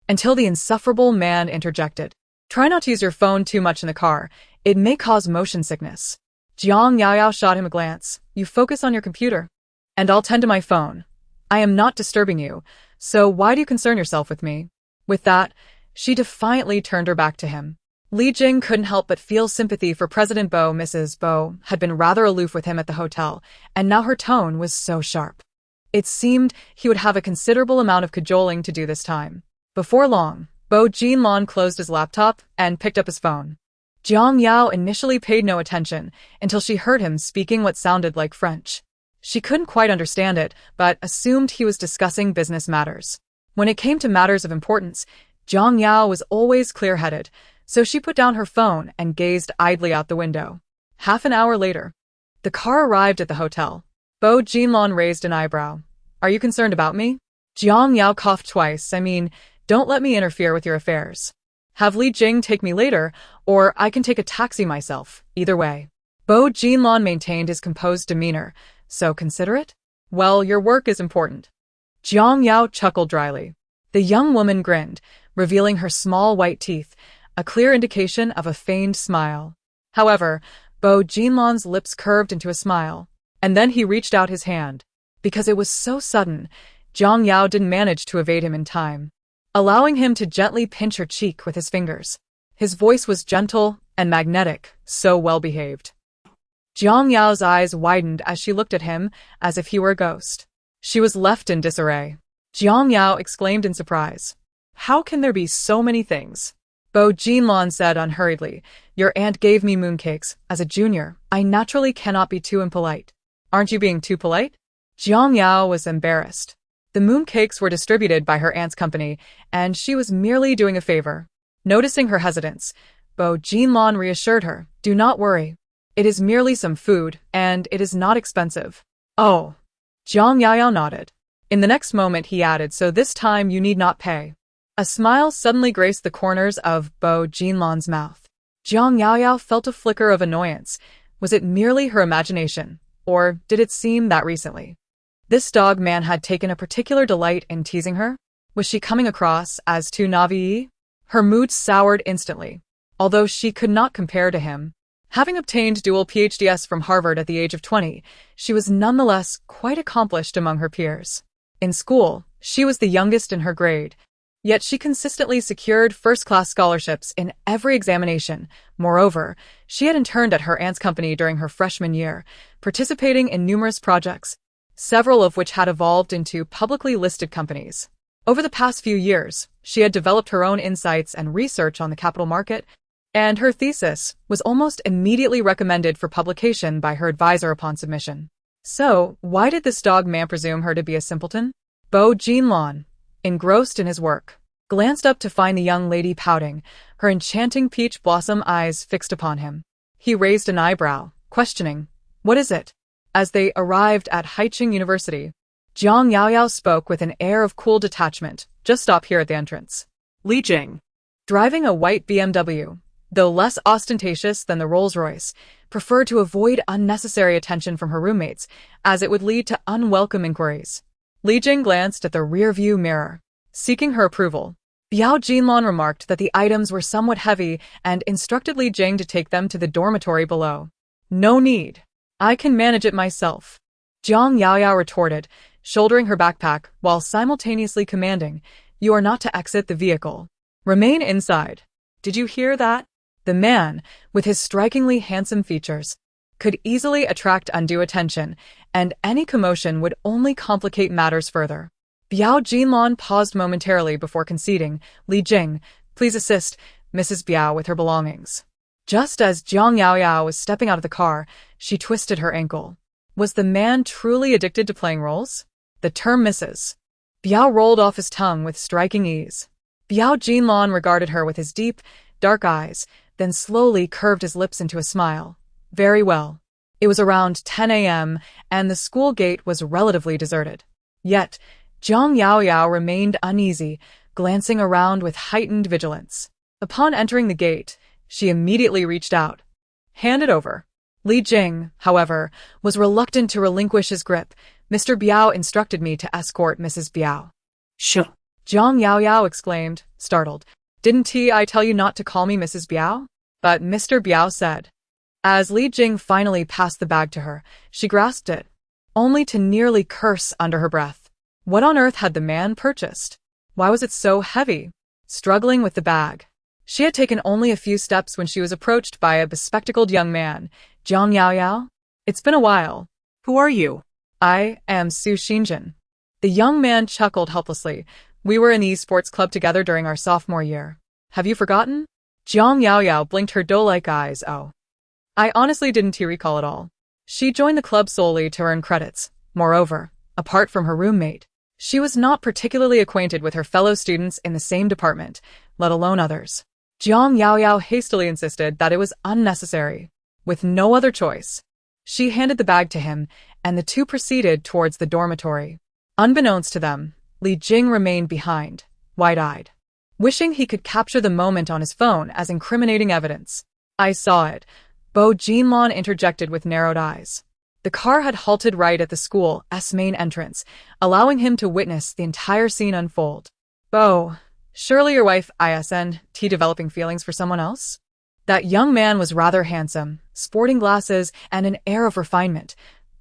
Until the insufferable man interjected. Try not to use your phone too much in the car. It may cause motion sickness. Jiang Yaoyao shot him a glance. You focus on your computer. And I'll tend to my phone. I am not disturbing you, so why do you concern yourself with me? With that, she defiantly turned her back to him. Li Jing couldn't help but feel sympathy for President Bo. Mrs. Bo had been rather aloof with him at the hotel, and now her tone was so sharp. It seemed he would have a considerable amount of cajoling to do this time. Before long, Bo Jinlong closed his laptop and picked up his phone. Jiang Yao initially paid no attention until she heard him speaking what sounded like French. She couldn't quite understand it, but assumed he was discussing business matters. When it came to matters of importance, Jiang Yao was always clear-headed, so she put down her phone and gazed idly out the window. Half an hour later, the car arrived at the hotel. Bo Jinlong raised an eyebrow. Are you concerned about me? Jiang Yao coughed twice. Don't let me interfere with your affairs. Have Li Jing take me later, or I can take a taxi myself, either way. Bo Jinlong maintained his composed demeanor. So considerate? Well, your work is important. Jiang Yao chuckled dryly. The young woman grinned, revealing her small white teeth, a clear indication of a feigned smile. However, Bo Jinlong's lips curved into a smile, and then he reached out his hand. Because it was so sudden, Jiang Yao didn't manage to evade him in time, allowing him to gently pinch her cheek with his fingers. His voice was gentle and magnetic, so well-behaved. Jiang Yao's eyes widened as she looked at him as if he were a ghost. She was left in disarray. Jiang Yao exclaimed in surprise. How can there be so many things? Bo Jinlong said unhurriedly, Your aunt gave me mooncakes. As a junior, I naturally cannot be too impolite. Aren't you being too polite? Jiang Yao was embarrassed. The mooncakes were distributed by her aunt's company, and she was merely doing a favor. Noticing her hesitance, Bo Jinlong reassured her, Do not worry. It is merely some food, and it is not expensive. Oh. Jiang Yao nodded. In the next moment he added, So this time you need not pay. A smile suddenly graced the corners of Bo Jinlong's mouth. Jiang Yao felt a flicker of annoyance. Was it merely her imagination, or did it seem that recently this dog man had taken a particular delight in teasing her? Was she coming across as too naïve? Her mood soured instantly, although she could not compare to him. Having obtained dual PhDs from Harvard at the age of 20, she was nonetheless quite accomplished among her peers. In school, she was the youngest in her grade, yet she consistently secured first-class scholarships in every examination. Moreover, she had interned at her aunt's company during her freshman year, participating in numerous projects. several of which had evolved into publicly listed companies. Over the past few years, she had developed her own insights and research on the capital market, and her thesis was almost immediately recommended for publication by her advisor upon submission. So, why did this dog man presume her to be a simpleton? Bo Jinlon, engrossed in his work, glanced up to find the young lady pouting, her enchanting peach blossom eyes fixed upon him. He raised an eyebrow, questioning, "What is it?" As they arrived at Haicheng University, Jiang Yaoyao spoke with an air of cool detachment. "Just stop here at the entrance." Li Jing, Driving a white BMW, though less ostentatious than the Rolls-Royce, preferred to avoid unnecessary attention from her roommates, as it would lead to unwelcome inquiries. Li Jing glanced at the rear-view mirror, seeking her approval. Biao Jinlon remarked that the items were somewhat heavy and instructed Li Jing to take them to the dormitory below. "No need. I can manage it myself," Jiang Yaoyao retorted, shouldering her backpack while simultaneously commanding, "You are not to exit the vehicle. Remain inside." "Did you hear that?" The man, with his strikingly handsome features, could easily attract undue attention, and any commotion would only complicate matters further. Biao Jinlon paused momentarily before conceding, "Li Jing, please assist Mrs. Biao with her belongings." Just as Jiang Yaoyao was stepping out of the car, she twisted her ankle. Was the man truly addicted to playing roles? The term Mrs. Biao rolled off his tongue with striking ease. Biao Jinlon regarded her with his deep, dark eyes, then slowly curved his lips into a smile. Very well. It was around 10 a.m., and the school gate was relatively deserted. Yet, Jiang Yaoyao remained uneasy, glancing around with heightened vigilance. Upon entering the gate, she immediately reached out. "Hand it over." Li Jing, however, was reluctant to relinquish his grip. "Mr. Biao instructed me to escort Mrs. Biao." Sure. Jiang Yaoyao exclaimed, startled. "Didn't I tell you not to call me Mrs. Biao?" But Mr. Biao said. As Li Jing finally passed the bag to her, she grasped it, only to nearly curse under her breath. What on earth had the man purchased? Why was it so heavy? Struggling with the bag, she had taken only a few steps when she was approached by a bespectacled young man. "Jiang Yaoyao? It's been a while." Who are you? "I am Su Xinjin." The young man chuckled helplessly. "We were in the esports club together during our sophomore year. Have you forgotten?" Jiang Yaoyao blinked her doe-like eyes. "Oh. I honestly didn't recall it all." She joined the club solely to earn credits. Moreover, apart from her roommate, she was not particularly acquainted with her fellow students in the same department, let alone others. Jiang Yaoyao hastily insisted that it was unnecessary. With no other choice, she handed the bag to him, and the two proceeded towards the dormitory. Unbeknownst to them, Li Jing remained behind, wide-eyed, wishing he could capture the moment on his phone as incriminating evidence. "I saw it," Bo Jinlon interjected with narrowed eyes. The car had halted right at the school's main entrance, allowing him to witness the entire scene unfold. "Bo, surely your wife isn't developing feelings for someone else?" That young man was rather handsome, sporting glasses and an air of refinement,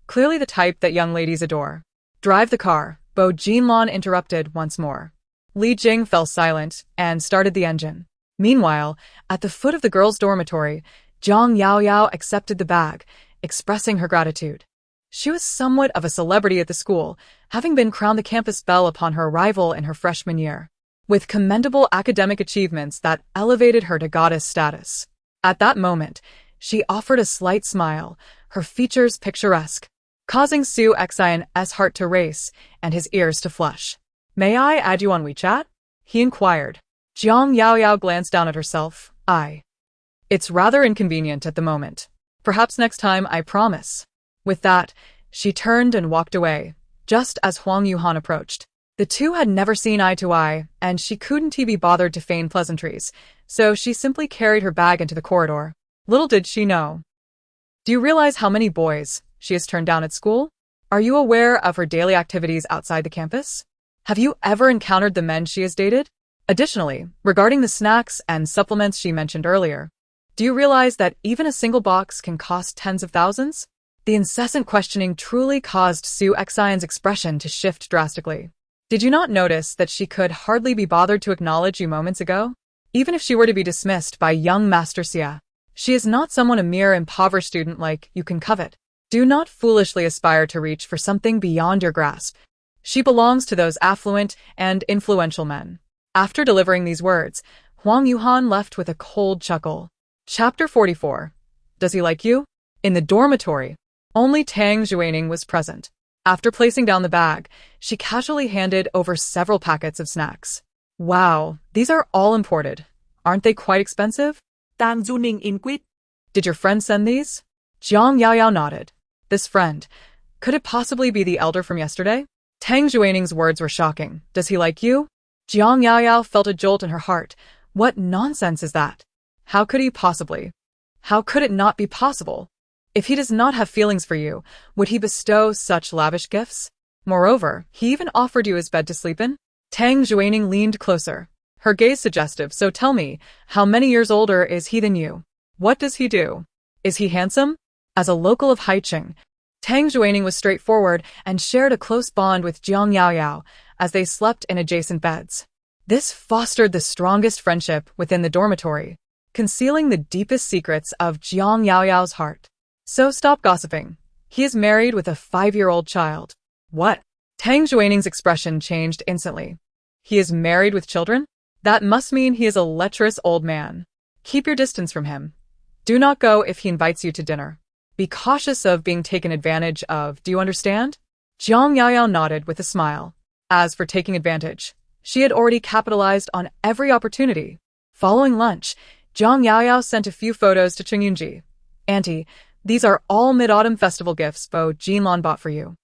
clearly the type that young ladies adore. "Drive the car," Bo Jinlon interrupted once more. Li Jing fell silent and started the engine. Meanwhile, at the foot of the girls' dormitory, Jiang Yaoyao accepted the bag, expressing her gratitude. She was somewhat of a celebrity at the school, having been crowned the campus belle upon her arrival in her freshman year, with commendable academic achievements that elevated her to goddess status. At that moment, she offered a slight smile, her features picturesque, causing Su Xin's heart to race and his ears to flush. "May I add you on WeChat?" he inquired. Jiang Yaoyao glanced down at herself. It's rather inconvenient at the moment. Perhaps next time, I promise." With that, she turned and walked away, just as Huang Yuhan approached. The two had never seen eye to eye, and she couldn't be bothered to feign pleasantries, so she simply carried her bag into the corridor. Little did she know. Do you realize how many boys she has turned down at school? Are you aware of her daily activities outside the campus? Have you ever encountered the men she has dated? Additionally, regarding the snacks and supplements she mentioned earlier, do you realize that even a single box can cost tens of thousands? The incessant questioning truly caused Su Xin's expression to shift drastically. Did you not notice that she could hardly be bothered to acknowledge you moments ago? Even if she were to be dismissed by young Master Xia, she is not someone a mere impoverished student like you can covet. Do not foolishly aspire to reach for something beyond your grasp. She belongs to those affluent and influential men. After delivering these words, Huang Yuhan left with a cold chuckle. Chapter 44. Does he like you? In the dormitory, only Tang Xuening was present. After placing down the bag, she casually handed over several packets of snacks. Wow, these are all imported. Aren't they quite expensive? Tang Xuening inquired. Did your friend send these? Jiang Yaoyao nodded. This friend. Could it possibly be the elder from yesterday? Tang Xuaning's words were shocking. Does he like you? Jiang Yaoyao felt a jolt in her heart. What nonsense is that? How could he possibly? How could it not be possible? If he does not have feelings for you, would he bestow such lavish gifts? Moreover, he even offered you his bed to sleep in? Tang Xuaning leaned closer, her gaze suggestive. So tell me, how many years older is he than you? What does he do? Is he handsome? As a local of Haiqing, Tang Xuaning was straightforward and shared a close bond with Jiang Yaoyao as they slept in adjacent beds. This fostered the strongest friendship within the dormitory, concealing the deepest secrets of Jiang Yaoyao's heart. So stop gossiping. He is married with a 5-year-old child. What? Tang Xuaning's expression changed instantly. He is married with children? That must mean he is a lecherous old man. Keep your distance from him. Do not go if he invites you to dinner. Be cautious of being taken advantage of, do you understand? Jiang Yaoyao nodded with a smile. As for taking advantage, she had already capitalized on every opportunity. Following lunch, Jiang Yaoyao sent a few photos to Cheng Yunji. Auntie, these are all Mid-Autumn Festival gifts Bo Jinlan bought for you.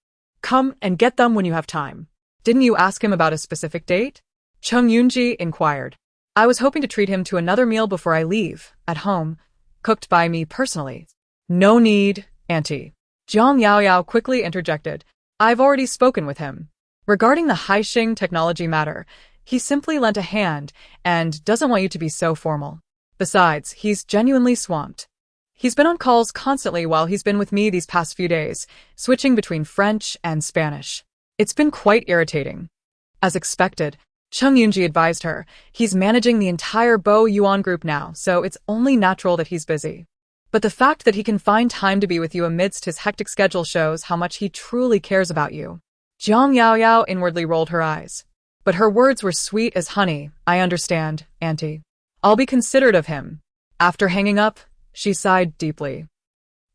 Come and get them when you have time. Didn't you ask him about a specific date? Cheng Yunji inquired. I was hoping to treat him to another meal before I leave, at home, cooked by me personally. No need, Auntie. Jiang Yaoyao quickly interjected. I've already spoken with him. Regarding the Haixing technology matter, he simply lent a hand and doesn't want you to be so formal. Besides, he's genuinely swamped. He's been on calls constantly while he's been with me these past few days, switching between French and Spanish. It's been quite irritating. As expected, Cheng Yunji advised her, he's managing the entire Bo Yuan group now, so it's only natural that he's busy. But the fact that he can find time to be with you amidst his hectic schedule shows how much he truly cares about you. Jiang Yaoyao inwardly rolled her eyes. But her words were sweet as honey. I understand, Auntie. I'll be considerate of him. After hanging up, she sighed deeply.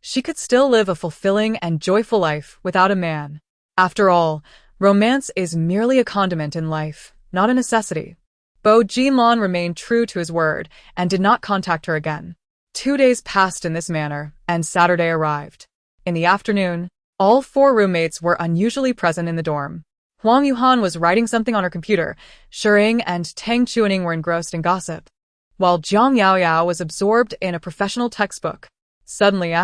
She could still live a fulfilling and joyful life without a man. After all, romance is merely a condiment in life, not a necessity. Bo Jinlan remained true to his word and did not contact her again. 2 days passed in this manner, and Saturday arrived. In the afternoon, all 4 roommates were unusually present in the dorm. Huang Yuhan was writing something on her computer. Shering and Tang Xuening were engrossed in gossip, while Jiang Yaoyao was absorbed in a professional textbook. Suddenly,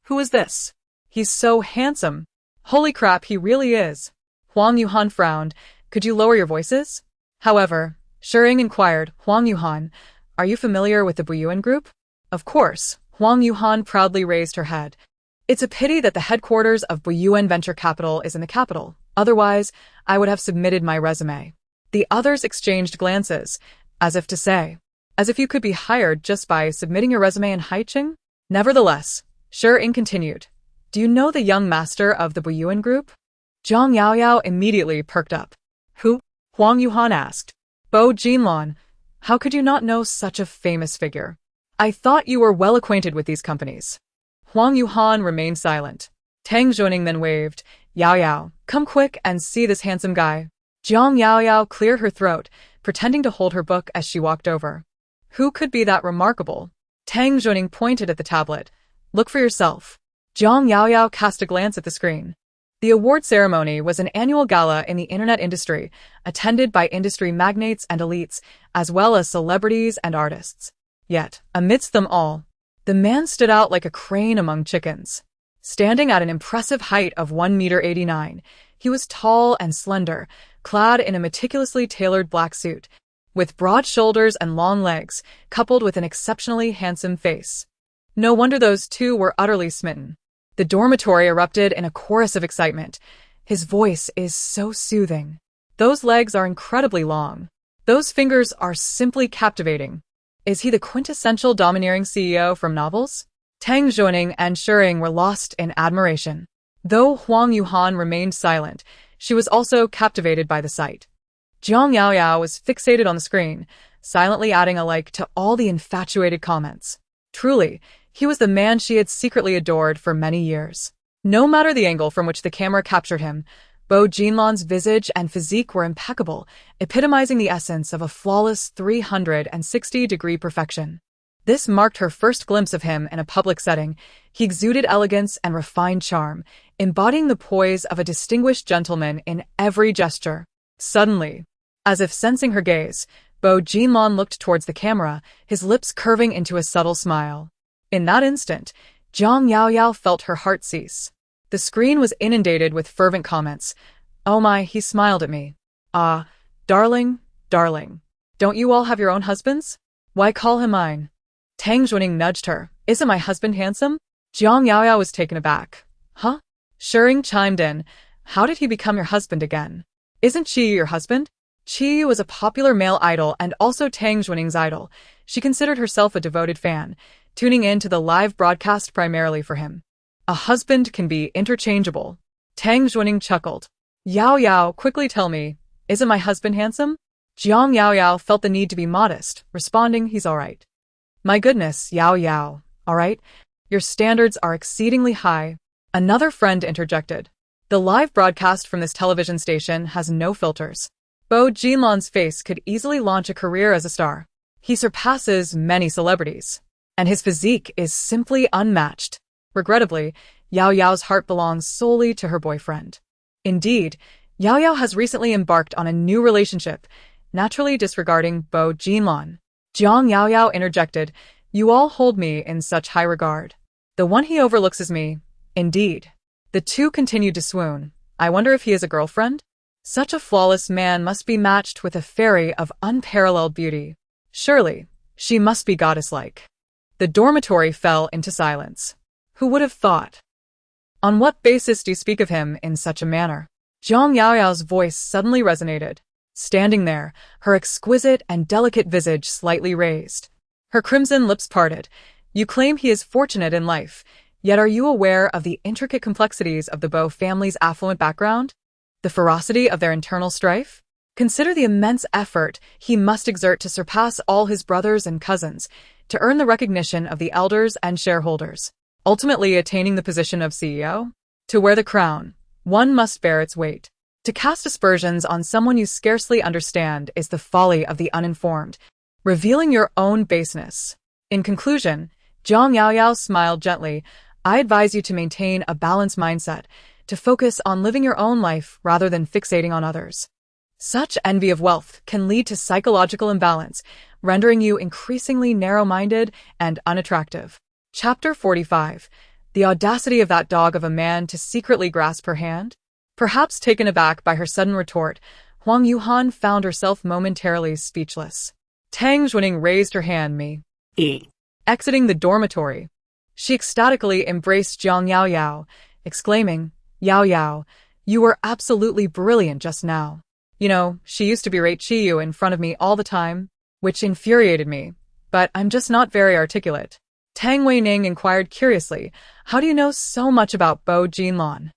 Who is this? He's so handsome. Holy crap, he really is. Huang Yuhan frowned. Could you lower your voices? However, Shering inquired, Huang Yuhan, are you familiar with the Buyuan group? Of course, Huang Yuhan proudly raised her head. It's a pity that the headquarters of Buyuan Venture Capital is in the capital. Otherwise, I would have submitted my resume. The others exchanged glances, as if to say, as if you could be hired just by submitting your resume in Haiqing? Nevertheless, Shering continued. Do you know the young master of the Buyuan group? Jiang Yaoyao immediately perked up. Who? Huang Yuhan asked. Bo Jinlan. How could you not know such a famous figure? I thought you were well acquainted with these companies. Huang Yuhan remained silent. Tang Xuening then waved. Yaoyao, come quick and see this handsome guy. Jiang Yaoyao cleared her throat, pretending to hold her book as she walked over. Who could be that remarkable? Tang Xuening pointed at the tablet. Look for yourself. Jiang Yaoyao cast a glance at the screen. The award ceremony was an annual gala in the internet industry, attended by industry magnates and elites, as well as celebrities and artists. Yet, amidst them all, the man stood out like a crane among chickens. Standing at an impressive height of 1.89 meters, he was tall and slender, clad in a meticulously tailored black suit, with broad shoulders and long legs, coupled with an exceptionally handsome face. No wonder those two were utterly smitten. The dormitory erupted in a chorus of excitement. His voice is so soothing. Those legs are incredibly long. Those fingers are simply captivating. Is he the quintessential domineering CEO from novels? Tang Zhuoning and Shering were lost in admiration. Though Huang Yuhan remained silent, she was also captivated by the sight. Jiang Yaoyao was fixated on the screen, silently adding a like to all the infatuated comments. Truly, he was the man she had secretly adored for many years. No matter the angle from which the camera captured him, Bo Jinlan's visage and physique were impeccable, epitomizing the essence of a flawless 360-degree perfection. This marked her first glimpse of him in a public setting. He exuded elegance and refined charm, embodying the poise of a distinguished gentleman in every gesture. Suddenly, as if sensing her gaze, Bo Jinlan looked towards the camera, his lips curving into a subtle smile. In that instant, Jiang Yaoyao felt her heart cease. The screen was inundated with fervent comments. "Oh my," he smiled at me. "Ah, darling, darling. Don't you all have your own husbands? Why call him mine?" Tang Zhuoning nudged her. "Isn't my husband handsome?" Jiang Yaoyao was taken aback. "Huh?" Shering chimed in. "How did he become your husband again? Isn't Qi your husband?" Qi was a popular male idol and also Tang Zhuoning's idol. She considered herself a devoted fan, tuning in to the live broadcast primarily for him. "A husband can be interchangeable." Tang Zhuoning chuckled. "Yao Yao, quickly tell me, isn't my husband handsome?" Jiang Yaoyao felt the need to be modest, responding, "He's all right." "My goodness, Yao Yao, all right? Your standards are exceedingly high." Another friend interjected. "The live broadcast from this television station has no filters." Bo Jinlan's face could easily launch a career as a star. He surpasses many celebrities, and his physique is simply unmatched. Regrettably, Yao Yao's heart belongs solely to her boyfriend. Indeed, Yao Yao has recently embarked on a new relationship, naturally disregarding Bo Jinlan. Jiang Yaoyao interjected, "You all hold me in such high regard. The one he overlooks is me." Indeed. The two continued to swoon. "I wonder if he has a girlfriend? Such a flawless man must be matched with a fairy of unparalleled beauty. Surely, she must be goddess-like." The dormitory fell into silence. Who would have thought? "On what basis do you speak of him in such a manner?" Jiang Yaoyao's voice suddenly resonated. Standing there, her exquisite and delicate visage slightly raised. Her crimson lips parted. "You claim he is fortunate in life, yet are you aware of the intricate complexities of the Bo family's affluent background? The ferocity of their internal strife? Consider the immense effort he must exert to surpass all his brothers and cousins, to earn the recognition of the elders and shareholders, ultimately attaining the position of CEO? To wear the crown, one must bear its weight. To cast aspersions on someone you scarcely understand is the folly of the uninformed, revealing your own baseness." In conclusion, Jiang Yaoyao smiled gently. "I advise you to maintain a balanced mindset, to focus on living your own life rather than fixating on others. Such envy of wealth can lead to psychological imbalance, rendering you increasingly narrow-minded and unattractive." Chapter 45. The audacity of that dog of a man to secretly grasp her hand? Perhaps taken aback by her sudden retort, Huang Yuhan found herself momentarily speechless. Tang Zhuoning raised her hand, "Me." Exiting the dormitory, she ecstatically embraced Jiang Yaoyao, exclaiming, "Yao Yao, you were absolutely brilliant just now. You know, she used to berate Chiyu in front of me all the time, which infuriated me, but I'm just not very articulate." Tang Weining inquired curiously, "How do you know so much about Bo Jinlan?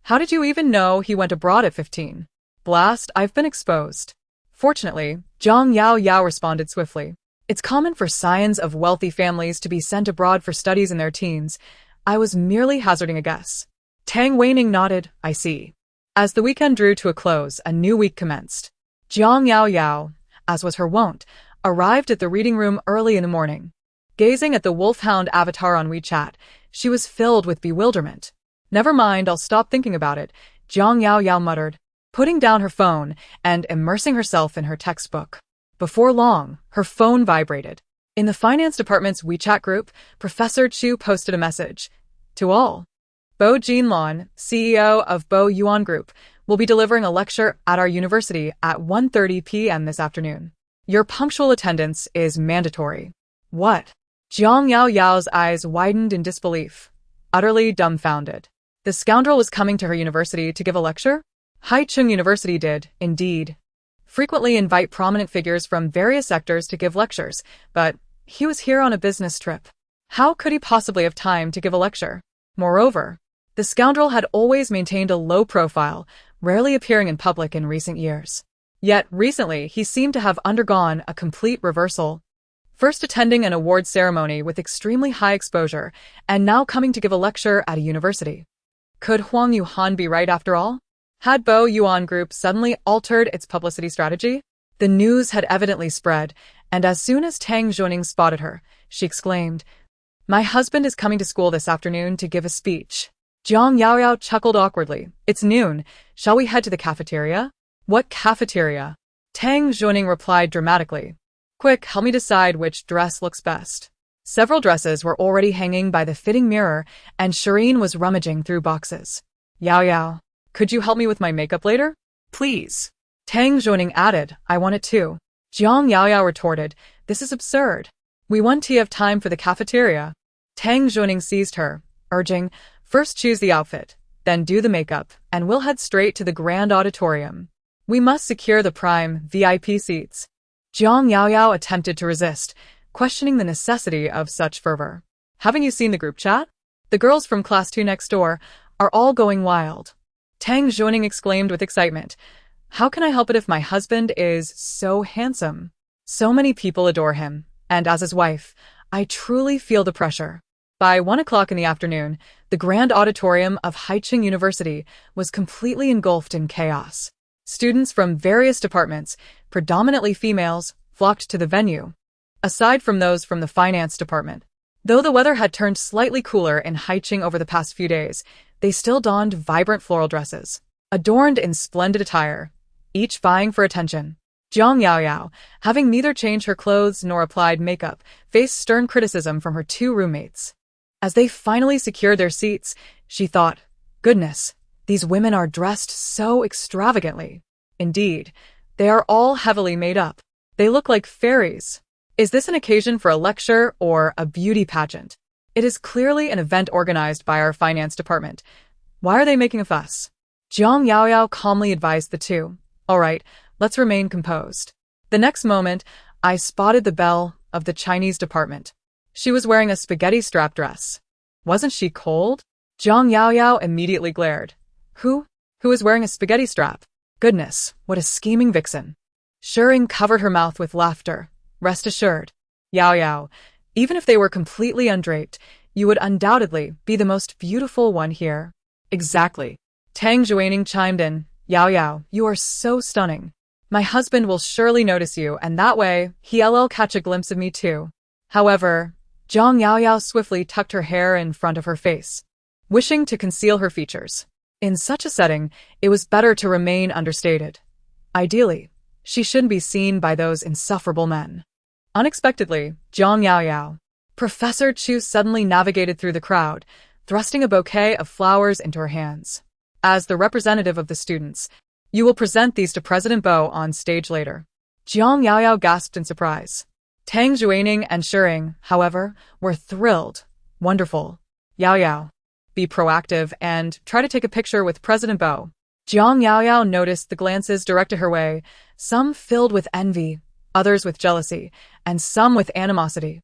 How did you even know he went abroad at 15? Blast, I've been exposed." Fortunately, Jiang Yaoyao responded swiftly. "It's common for scions of wealthy families to be sent abroad for studies in their teens. I was merely hazarding a guess." Tang Weining nodded, "I see." As the weekend drew to a close, a new week commenced. Jiang Yaoyao, as was her wont, arrived at the reading room early in the morning. Gazing at the wolfhound avatar on WeChat, she was filled with bewilderment. "Never mind, I'll stop thinking about it," Jiang Yaoyao muttered, putting down her phone and immersing herself in her textbook. Before long, her phone vibrated. In the finance department's WeChat group, Professor Chu posted a message. "To all. Bo Jinlan, CEO of Bo Yuan Group, will be delivering a lecture at our university at 1:30 p.m. this afternoon. Your punctual attendance is mandatory." What? Jiang Yaoyao's eyes widened in disbelief, utterly dumbfounded. The scoundrel was coming to her university to give a lecture? Haicheng University did, indeed, frequently invite prominent figures from various sectors to give lectures, but he was here on a business trip. How could he possibly have time to give a lecture? Moreover, the scoundrel had always maintained a low profile, rarely appearing in public in recent years. Yet recently he seemed to have undergone a complete reversal. First attending an award ceremony with extremely high exposure, and now coming to give a lecture at a university. Could Huang Yuhan be right after all? Had Bo Yuan Group suddenly altered its publicity strategy? The news had evidently spread, and as soon as Tang Zhuning spotted her, she exclaimed, "My husband is coming to school this afternoon to give a speech." Jiang Yaoyao chuckled awkwardly. "It's noon. Shall we head to the cafeteria?" "What cafeteria?" Tang Zhuning replied dramatically. "Quick, help me decide which dress looks best." Several dresses were already hanging by the fitting mirror, and Shireen was rummaging through boxes. "Yao Yao, could you help me with my makeup later?" Please. Tang Zhuning added, "I want it too." Jiang Yaoyao retorted, "This is absurd. We want to have time for the cafeteria." Tang Zhuning seized her, urging, "First choose the outfit, then do the makeup, and we'll head straight to the grand auditorium. We must secure the prime VIP seats." Jiang Yaoyao attempted to resist, questioning the necessity of such fervor. "Haven't you seen the group chat? The girls from class 2 next door are all going wild." Tang Zhuning exclaimed with excitement, "How can I help it if my husband is so handsome? So many people adore him, and as his wife, I truly feel the pressure." By 1 o'clock in the afternoon, the grand auditorium of Haicheng University was completely engulfed in chaos. Students from various departments, predominantly females, flocked to the venue. Aside from those from the finance department, though the weather had turned slightly cooler in Haicheng over the past few days, they still donned vibrant floral dresses, adorned in splendid attire, each vying for attention. Jiang Yaoyao, having neither changed her clothes nor applied makeup, faced stern criticism from her two roommates. As they finally secured their seats, she thought, "Goodness, these women are dressed so extravagantly. Indeed, they are all heavily made up. They look like fairies. Is this an occasion for a lecture or a beauty pageant? It is clearly an event organized by our finance department. Why are they making a fuss?" Jiang Yaoyao calmly advised the two, "All right, let's remain composed." The next moment, I spotted the belle of the Chinese department. She was wearing a spaghetti strap dress. Wasn't she cold? Jiang Yaoyao immediately glared. Who is wearing a spaghetti strap? Goodness, what a scheming vixen. Shireen covered her mouth with laughter. Rest assured, Yaoyao, even if they were completely undraped, you would undoubtedly be the most beautiful one here. Exactly. Tang Zhuaning chimed in. Yaoyao, you are so stunning. My husband will surely notice you, and that way, he'll catch a glimpse of me too. However, Jiang Yaoyao swiftly tucked her hair in front of her face, wishing to conceal her features. In such a setting, it was better to remain understated. Ideally, she shouldn't be seen by those insufferable men. Unexpectedly, Jiang Yaoyao, Professor Chu suddenly navigated through the crowd, thrusting a bouquet of flowers into her hands. As the representative of the students, you will present these to President Bo on stage later. Jiang Yaoyao gasped in surprise. Tang Zhuaning and Shireen, however, were thrilled. Wonderful. Yaoyao, be proactive and try to take a picture with President Bo. Jiang Yaoyao noticed the glances directed her way, some filled with envy, others with jealousy, and some with animosity.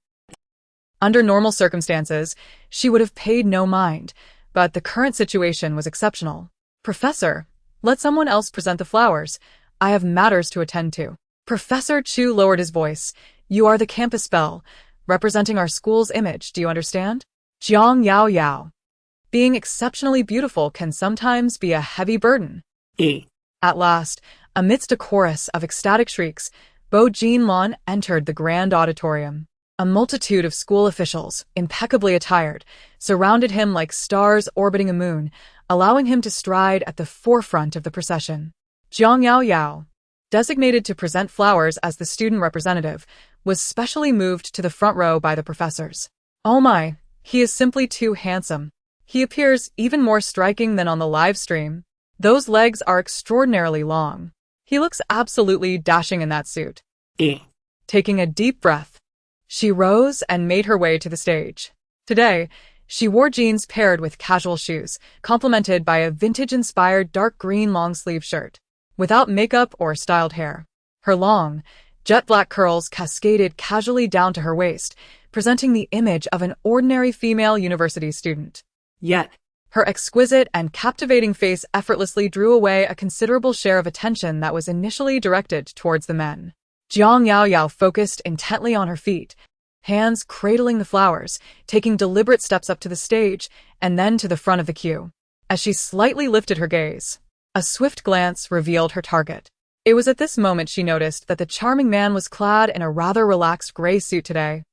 Under normal circumstances, she would have paid no mind, but the current situation was exceptional. Professor, let someone else present the flowers. I have matters to attend to. Professor Chu lowered his voice. You are the campus belle, representing our school's image, do you understand? Jiang Yaoyao. Being exceptionally beautiful can sometimes be a heavy burden. At last, amidst a chorus of ecstatic shrieks, Bo Jinlan entered the grand auditorium. A multitude of school officials, impeccably attired, surrounded him like stars orbiting a moon, allowing him to stride at the forefront of the procession. Jiang Yaoyao, designated to present flowers as the student representative, was specially moved to the front row by the professors. Oh my, he is simply too handsome. He appears even more striking than on the live stream. Those legs are extraordinarily long. He looks absolutely dashing in that suit. Taking a deep breath, she rose and made her way to the stage. Today, she wore jeans paired with casual shoes, complemented by a vintage-inspired dark green long-sleeve shirt. Without makeup or styled hair, her long, jet black curls cascaded casually down to her waist, presenting the image of an ordinary female university student. Yet, Her exquisite and captivating face effortlessly drew away a considerable share of attention that was initially directed towards the men. Jiang Yaoyao focused intently on her feet, hands cradling the flowers, taking deliberate steps up to the stage and then to the front of the queue. As she slightly lifted her gaze, a swift glance revealed her target. It was at this moment she noticed that the charming man was clad in a rather relaxed gray suit today.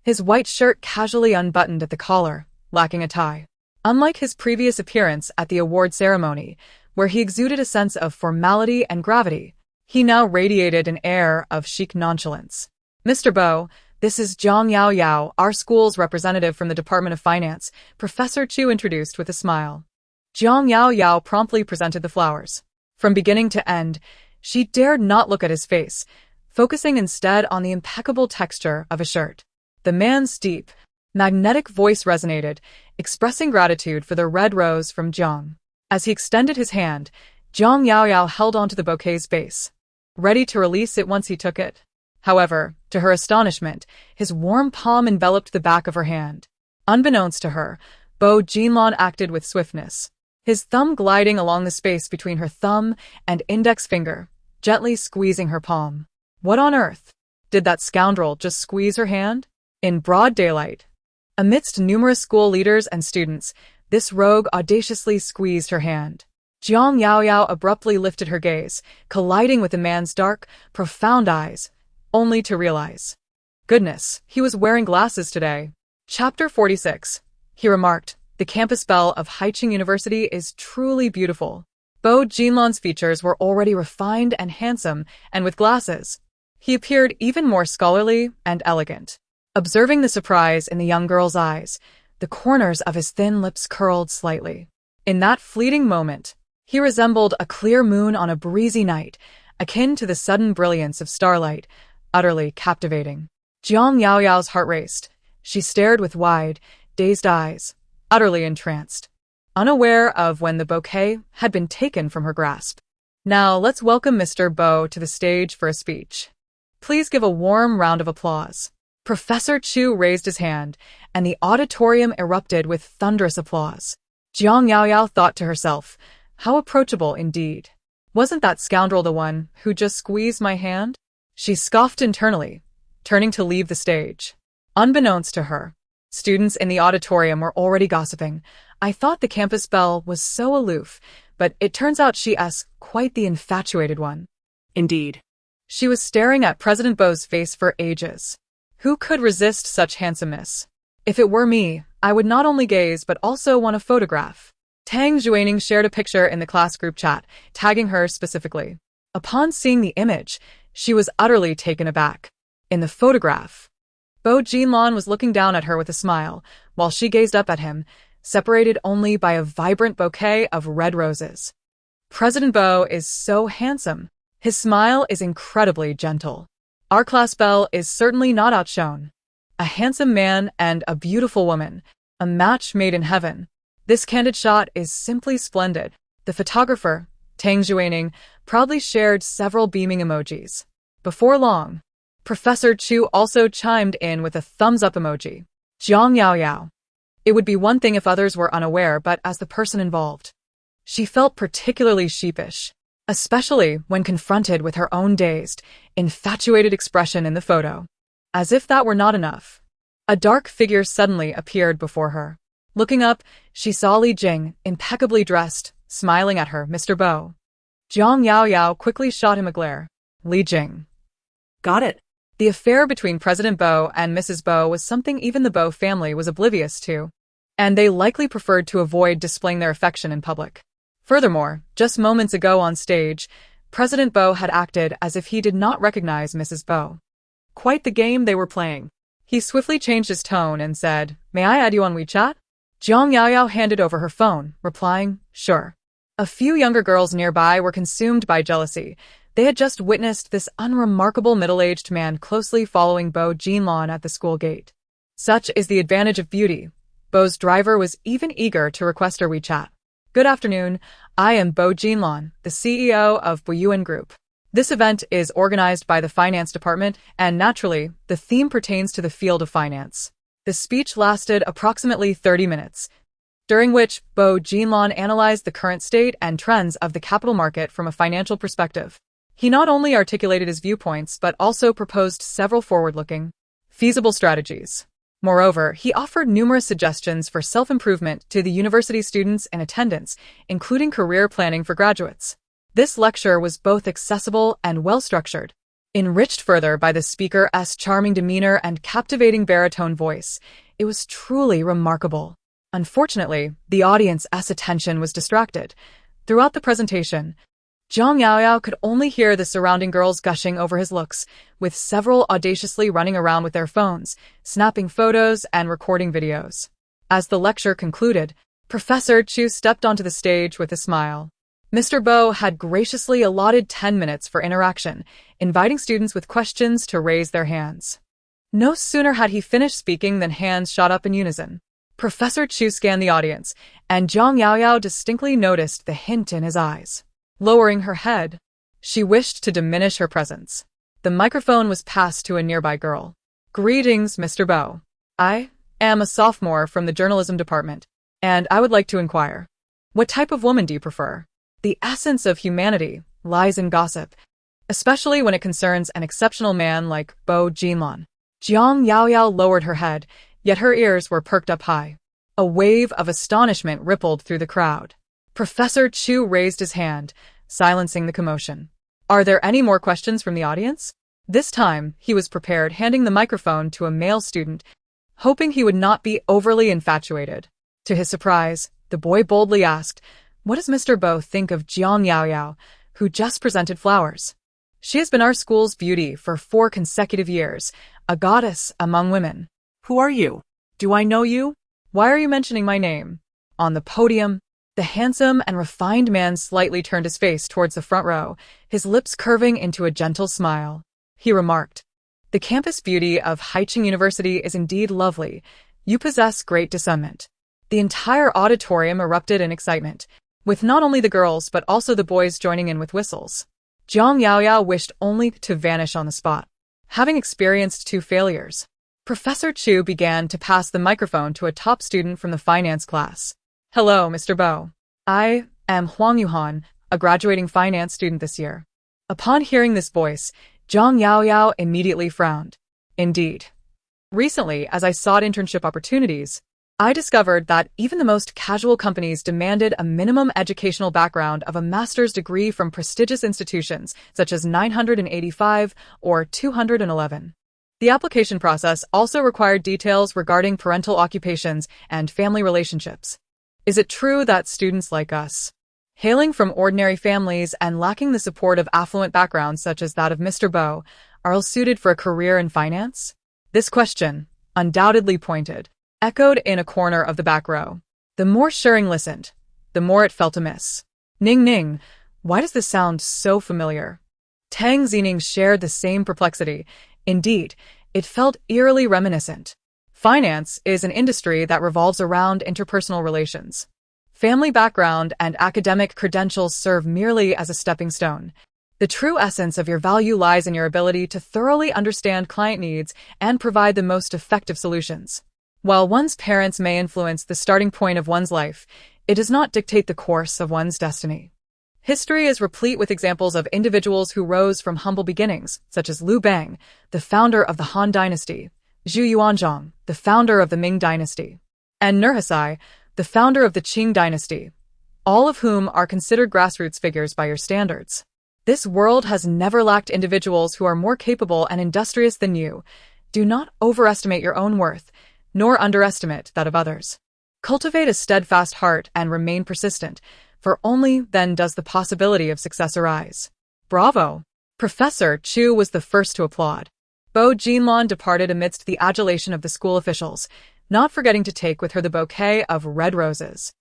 His white shirt casually unbuttoned at the collar, lacking a tie. Unlike his previous appearance at the award ceremony, where he exuded a sense of formality and gravity, he now radiated an air of chic nonchalance. "Mr. Bo, this is Jiang Yaoyao, our school's representative from the Department of Finance," Professor Chu introduced with a smile. Jiang Yaoyao promptly presented the flowers. From beginning to end, she dared not look at his face, focusing instead on the impeccable texture of his shirt. The man's deep, magnetic voice resonated, expressing gratitude for the red rose from Jiang. As he extended his hand, Jiang Yaoyao held onto the bouquet's base, ready to release it once he took it. However, to her astonishment, his warm palm enveloped the back of her hand. Unbeknownst to her, Bo Jinlon acted with swiftness, his thumb gliding along the space between her thumb and index finger, gently squeezing her palm. What on earth? Did that scoundrel just squeeze her hand? In broad daylight, amidst numerous school leaders and students, this rogue audaciously squeezed her hand. Jiang Yaoyao abruptly lifted her gaze, colliding with the man's dark, profound eyes, only to realize, goodness, he was wearing glasses today. Chapter 46. He remarked, "The campus belle of Haicheng University is truly beautiful." Bo Jinlon's features were already refined and handsome, and with glasses, he appeared even more scholarly and elegant. Observing the surprise in the young girl's eyes, the corners of his thin lips curled slightly. In that fleeting moment, he resembled a clear moon on a breezy night, akin to the sudden brilliance of starlight, utterly captivating. Jiang Yaoyao's heart raced. She stared with wide, dazed eyes, utterly entranced, unaware of when the bouquet had been taken from her grasp. "Now let's welcome Mr. Bo to the stage for a speech. Please give a warm round of applause." Professor Chu raised his hand, and the auditorium erupted with thunderous applause. Jiang Yaoyao thought to herself, how approachable indeed. Wasn't that scoundrel the one who just squeezed my hand? She scoffed internally, turning to leave the stage. Unbeknownst to her, students in the auditorium were already gossiping. "I thought the campus belle was so aloof, but it turns out she's quite the infatuated one." indeed. She was staring at President Bo's face for ages. Who could resist such handsomeness? If it were me, I would not only gaze but also want a photograph. Tang Juaning shared a picture in the class group chat, tagging her specifically. Upon seeing the image, she was utterly taken aback. In the photograph, Bo Jinlon was looking down at her with a smile, while she gazed up at him, separated only by a vibrant bouquet of red roses. President Bo is so handsome. His smile is incredibly gentle. Our class belle is certainly not outshone. A handsome man and a beautiful woman, a match made in heaven. This candid shot is simply splendid. The photographer, Tang Juaning, proudly shared several beaming emojis. Before long, Professor Chu also chimed in with a thumbs-up emoji. Jiang Yaoyao. It would be one thing if others were unaware, but as the person involved, she felt particularly sheepish, especially when confronted with her own dazed, infatuated expression in the photo. As if that were not enough, a dark figure suddenly appeared before her. Looking up, she saw Li Jing, impeccably dressed, smiling at her. "Mr. Bo." Jiang Yaoyao quickly shot him a glare. Li Jing. Got it. The affair between President Bo and Mrs. Bo was something even the Bo family was oblivious to, and they likely preferred to avoid displaying their affection in public. Furthermore, just moments ago on stage, President Bo had acted as if he did not recognize Mrs. Bo. Quite the game they were playing. He swiftly changed his tone and said, "May I add you on WeChat?" Jiang Yaoyao handed over her phone, replying, "Sure." A few younger girls nearby were consumed by jealousy. They had just witnessed this unremarkable middle-aged man closely following Bo Jinlon at the school gate. Such is the advantage of beauty. Bo's driver was even eager to request her WeChat. "Good afternoon, I am Bo Jinlon, the CEO of Boyuan Group. This event is organized by the finance department, and naturally, the theme pertains to the field of finance. The speech lasted approximately 30 minutes, during which Bo Jinlon analyzed the current state and trends of the capital market from a financial perspective. He not only articulated his viewpoints but also proposed several forward-looking, feasible strategies. Moreover, he offered numerous suggestions for self-improvement to the university students in attendance, including career planning for graduates. This lecture was both accessible and well-structured, enriched further by the speaker's charming demeanor and captivating baritone voice. It was truly remarkable. Unfortunately, the audience's attention was distracted. Throughout the presentation, Zhang Yaoyao could only hear the surrounding girls gushing over his looks, with several audaciously running around with their phones, snapping photos and recording videos. As the lecture concluded, Professor Chu stepped onto the stage with a smile. Mr. Bo had graciously allotted 10 minutes for interaction, inviting students with questions to raise their hands. No sooner had he finished speaking than hands shot up in unison. Professor Chu scanned the audience, and Zhang Yaoyao distinctly noticed the hint in his eyes. Lowering her head, she wished to diminish her presence. The microphone was passed to a nearby girl. "Greetings, Mr. Bo. I am a sophomore from the journalism department, and I would like to inquire, what type of woman do you prefer? The essence of humanity lies in gossip, especially when it concerns an exceptional man like Bo Jinlon." Zhang Yaoyao lowered her head, yet her ears were perked up high. A wave of astonishment rippled through the crowd. Professor Chu raised his hand, silencing the commotion. "Are there any more questions from the audience?" This time, he was prepared, handing the microphone to a male student, hoping he would not be overly infatuated. To his surprise, the boy boldly asked, "What does Mr. Bo think of Zhang Yaoyao, who just presented flowers? She has been our school's beauty for 4 consecutive years, a goddess among women." Who are you? Do I know you? "Why are you mentioning my name?" On the podium, the handsome and refined man slightly turned his face towards the front row, his lips curving into a gentle smile. He remarked, "The campus beauty of Haicheng University is indeed lovely. You possess great discernment." The entire auditorium erupted in excitement, with not only the girls but also the boys joining in with whistles. Zhang Yaoyao wished only to vanish on the spot. Having experienced 2 failures, Professor Chu began to pass the microphone to a top student from the finance class. "Hello, Mr. Bo. I am Huang Yuhan, a graduating finance student this year." Upon hearing this voice, Zhang Yaoyao immediately frowned. "Indeed. Recently, as I sought internship opportunities, I discovered that even the most casual companies demanded a minimum educational background of a master's degree from prestigious institutions such as 985 or 211. The application process also required details regarding parental occupations and family relationships. Is it true that students like us, hailing from ordinary families and lacking the support of affluent backgrounds such as that of Mr. Bo, are ill-suited for a career in finance?" This question, undoubtedly pointed, echoed in a corner of the back row. The more Shering listened, the more it felt amiss. "Ning Ning, why does this sound so familiar?" Tang Zining shared the same perplexity. Indeed, it felt eerily reminiscent. Finance is an industry that revolves around interpersonal relations. Family background and academic credentials serve merely as a stepping stone. The true essence of your value lies in your ability to thoroughly understand client needs and provide the most effective solutions. While one's parents may influence the starting point of one's life, it does not dictate the course of one's destiny. History is replete with examples of individuals who rose from humble beginnings, such as Liu Bang, the founder of the Han Dynasty, Zhu Yuanzhang, the founder of the Ming Dynasty, and Nurhaci, the founder of the Qing Dynasty, all of whom are considered grassroots figures by your standards. This world has never lacked individuals who are more capable and industrious than you. Do not overestimate your own worth, nor underestimate that of others. Cultivate a steadfast heart and remain persistent, for only then does the possibility of success arise. Bravo! Professor Chu was the first to applaud. Bo Jinlon departed amidst the adulation of the school officials, not forgetting to take with her the bouquet of red roses.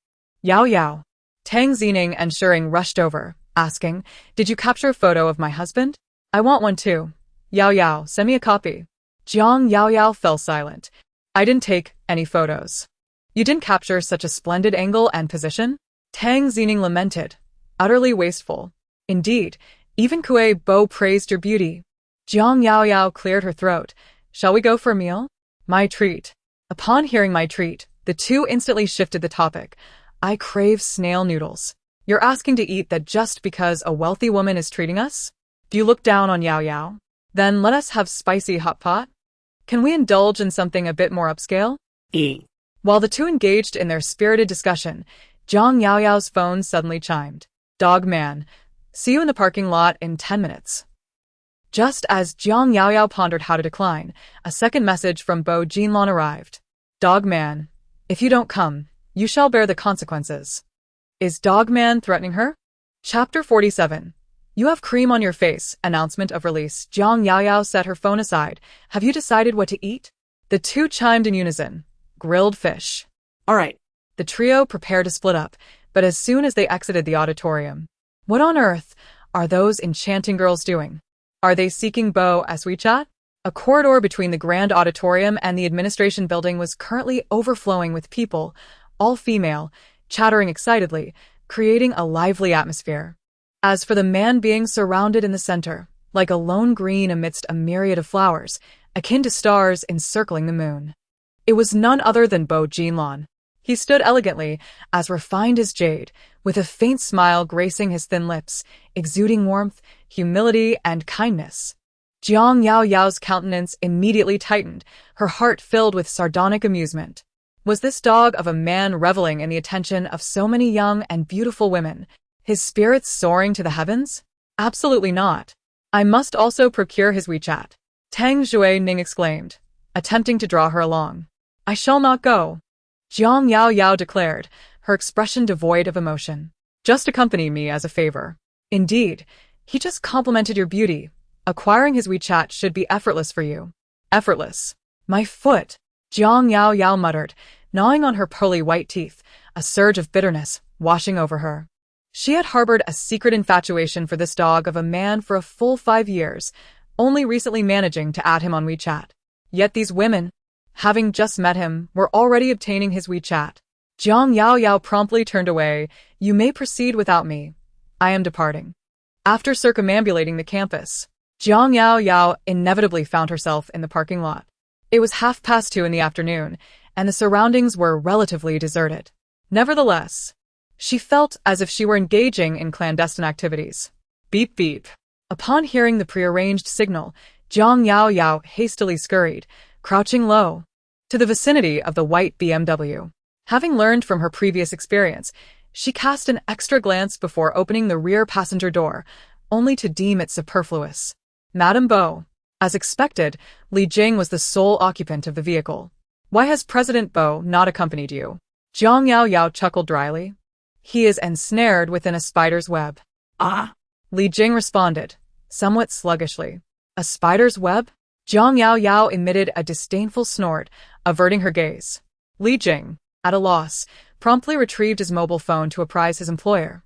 Yao Yao. Tang Zining and Shering rushed over, asking, "Did you capture a photo of my husband? I want one too. Yao Yao, send me a copy." Zhang Yaoyao fell silent. "I didn't take any photos." "You didn't capture such a splendid angle and position?" Tang Zining lamented, utterly wasteful. "Indeed, even Kue Bo praised your beauty." Zhang Yaoyao cleared her throat. "Shall we go for a meal?" "My treat." Upon hearing my treat, the two instantly shifted the topic. I crave snail noodles. You're asking to eat that just because a wealthy woman is treating us? Do you look down on Yao Yao? Then let us have spicy hot pot? Can we indulge in something a bit more upscale? While the two engaged in their spirited discussion, Zhang Yao Yao's phone suddenly chimed. Dog man, see you in the parking lot in 10 minutes. Just as Jiang Yao Yao pondered how to decline, a second message from Bo Jinlan arrived. Dog man, if you don't come, you shall bear the consequences. Is Dog man threatening her? Chapter 47. You have cream on your face. Announcement of release. Jiang Yao Yao set her phone aside. Have you decided what to eat? The two chimed in unison. Grilled fish. All right. The trio prepared to split up, but as soon as they exited the auditorium, what on earth are those enchanting girls doing? Are they seeking Bo as WeChat? A corridor between the grand auditorium and the administration building was currently overflowing with people, all female, chattering excitedly, creating a lively atmosphere. As for the man being surrounded in the center, like a lone green amidst a myriad of flowers, akin to stars encircling the moon, it was none other than Bo Jinlan. He stood elegantly, as refined as jade, with a faint smile gracing his thin lips, exuding warmth, humility, and kindness. Jiang Yao Yao's countenance immediately tightened, her heart filled with sardonic amusement. Was this dog of a man reveling in the attention of so many young and beautiful women, his spirits soaring to the heavens? Absolutely not. I must also procure his WeChat. Tang Zhui Ning exclaimed, attempting to draw her along. I shall not go. Jiang Yao Yao declared, her expression devoid of emotion. Just accompany me as a favor. Indeed, he just complimented your beauty. Acquiring his WeChat should be effortless for you. Effortless. My foot. Jiang Yao Yao muttered, gnawing on her pearly white teeth, a surge of bitterness washing over her. She had harbored a secret infatuation for this dog of a man for a full 5 years, only recently managing to add him on WeChat. Yet these women, having just met him, were already obtaining his WeChat. Jiang Yao Yao promptly turned away. You may proceed without me. I am departing. After circumambulating the campus, Jiang Yao Yao inevitably found herself in the parking lot. It was 2:30 in the afternoon, and the surroundings were relatively deserted. Nevertheless, she felt as if she were engaging in clandestine activities. Beep beep. Upon hearing the prearranged signal, Jiang Yao Yao hastily scurried, crouching low, to the vicinity of the white BMW. Having learned from her previous experience, she cast an extra glance before opening the rear passenger door, only to deem it superfluous. Madame Bo. As expected, Li Jing was the sole occupant of the vehicle. Why has President Bo not accompanied you? Jiang Yao Yao chuckled dryly. He is ensnared within a spider's web. Ah. Li Jing responded, somewhat sluggishly. A spider's web? Jiang Yao Yao emitted a disdainful snort, averting her gaze. Li Jing, at a loss, promptly retrieved his mobile phone to apprise his employer.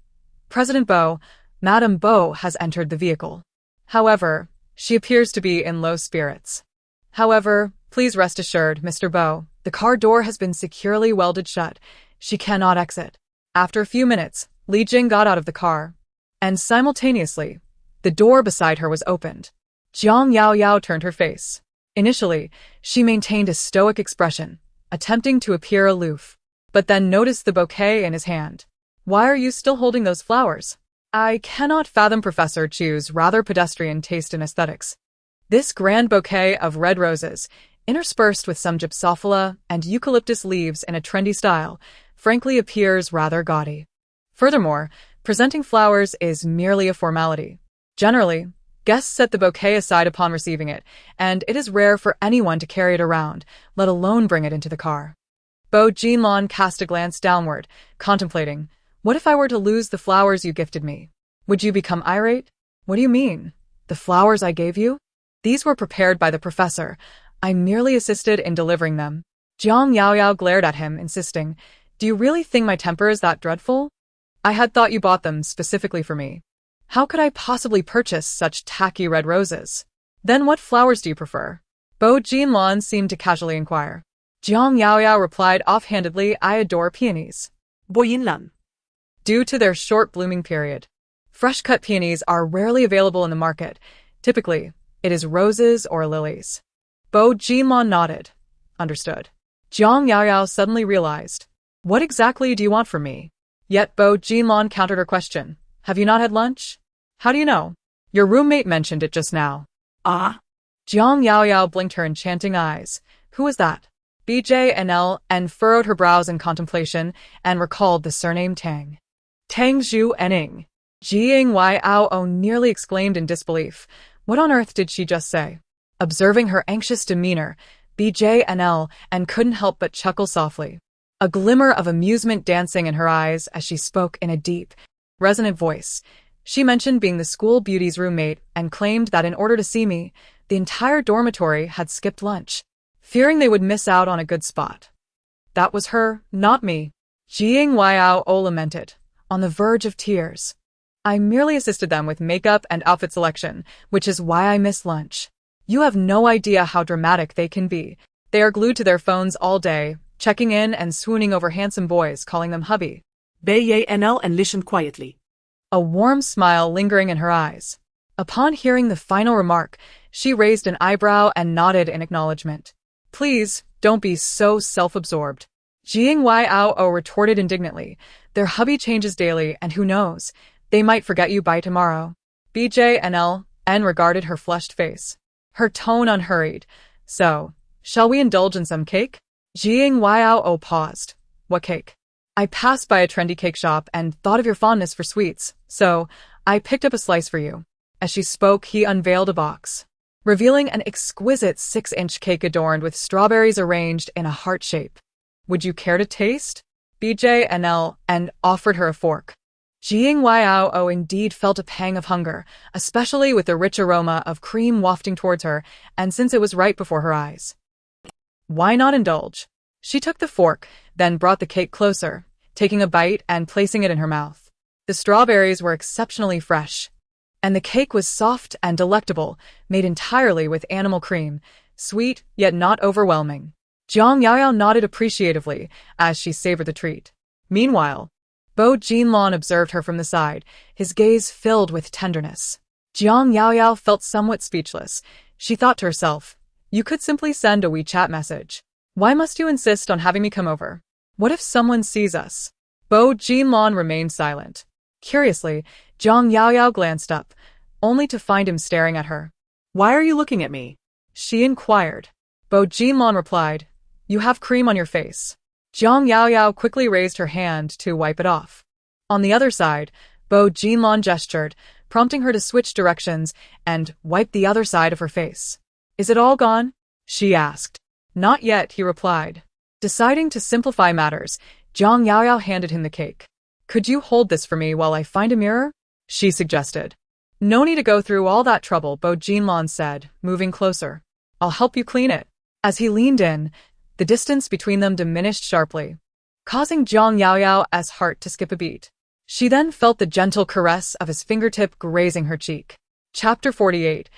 President Bo, Madame Bo has entered the vehicle. However, she appears to be in low spirits. However, please rest assured, Mr. Bo, the car door has been securely welded shut. She cannot exit. After a few minutes, Li Jing got out of the car, and simultaneously, the door beside her was opened. Jiang Yao Yao turned her face. Initially, she maintained a stoic expression, attempting to appear aloof, but then noticed the bouquet in his hand. Why are you still holding those flowers? I cannot fathom Professor Chu's rather pedestrian taste in aesthetics. This grand bouquet of red roses, interspersed with some gypsophila and eucalyptus leaves in a trendy style, frankly appears rather gaudy. Furthermore, presenting flowers is merely a formality. Generally, guests set the bouquet aside upon receiving it, and it is rare for anyone to carry it around, let alone bring it into the car. Bo Jinlan cast a glance downward, contemplating, what if I were to lose the flowers you gifted me? Would you become irate? What do you mean? The flowers I gave you? These were prepared by the professor. I merely assisted in delivering them. Jiang Yao Yao glared at him, insisting, do you really think my temper is that dreadful? I had thought you bought them specifically for me. How could I possibly purchase such tacky red roses? Then what flowers do you prefer? Bo Jinlan seemed to casually inquire. Jiang Yao Yao replied offhandedly, I adore peonies. Bo Jinlan. Due to their short blooming period, fresh-cut peonies are rarely available in the market. Typically, it is roses or lilies. Bo Jinlan nodded. Understood. Jiang Yaoyao suddenly realized. What exactly do you want from me? Yet Bo Jinlong countered her question. Have you not had lunch? How do you know? Your roommate mentioned it just now. Ah, Jiang Yaoyao blinked her enchanting eyes. Who was that? BJNL and furrowed her brows in contemplation and recalled the surname Tang. Tang Zhu Enning. Jing Yao nearly exclaimed in disbelief. What on earth did she just say? Observing her anxious demeanor, BJNL and couldn't help but chuckle softly. A glimmer of amusement dancing in her eyes as she spoke in a deep, resonant voice. She mentioned being the school beauty's roommate and claimed that in order to see me, the entire dormitory had skipped lunch, fearing they would miss out on a good spot. That was her, not me. Jing Yao lamented, on the verge of tears. I merely assisted them with makeup and outfit selection, which is why I missed lunch. You have no idea how dramatic they can be. They are glued to their phones all day, checking in and swooning over handsome boys, calling them hubby. BJNL and listen quietly. A warm smile lingering in her eyes. Upon hearing the final remark, she raised an eyebrow and nodded in acknowledgement. Please, don't be so self-absorbed. Jing Yao retorted indignantly. Their hubby changes daily, and who knows, they might forget you by tomorrow. BJNL regarded her flushed face, her tone unhurried. So, shall we indulge in some cake? Jing Yao paused. What cake? I passed by a trendy cake shop and thought of your fondness for sweets, so I picked up a slice for you. As she spoke, he unveiled a box, revealing an exquisite 6-inch cake adorned with strawberries arranged in a heart shape. Would you care to taste? BJNL offered her a fork. Jing Yao indeed felt a pang of hunger, especially with the rich aroma of cream wafting towards her, and since it was right before her eyes. Why not indulge? She took the fork, then brought the cake closer, taking a bite and placing it in her mouth. The strawberries were exceptionally fresh, and the cake was soft and delectable, made entirely with animal cream, sweet yet not overwhelming. Jiang Yaoyao nodded appreciatively as she savored the treat. Meanwhile, Bo Jinlong observed her from the side, his gaze filled with tenderness. Jiang Yaoyao felt somewhat speechless. She thought to herself, you could simply send a WeChat message. Why must you insist on having me come over? What if someone sees us? Bo Jinlong remained silent. Curiously, Jiang Yaoyao glanced up, only to find him staring at her. Why are you looking at me? She inquired. Bo Jinlong replied, you have cream on your face. Jiang Yaoyao quickly raised her hand to wipe it off. On the other side, Bo Jinlong gestured, prompting her to switch directions and wipe the other side of her face. Is it all gone? She asked. Not yet, he replied. Deciding to simplify matters, Jiang Yaoyao handed him the cake. Could you hold this for me while I find a mirror? She suggested. No need to go through all that trouble, Bo Jinlong said, moving closer. I'll help you clean it. As he leaned in, the distance between them diminished sharply, causing Jiang Yaoyao's heart to skip a beat. She then felt the gentle caress of his fingertip grazing her cheek. Chapter 48.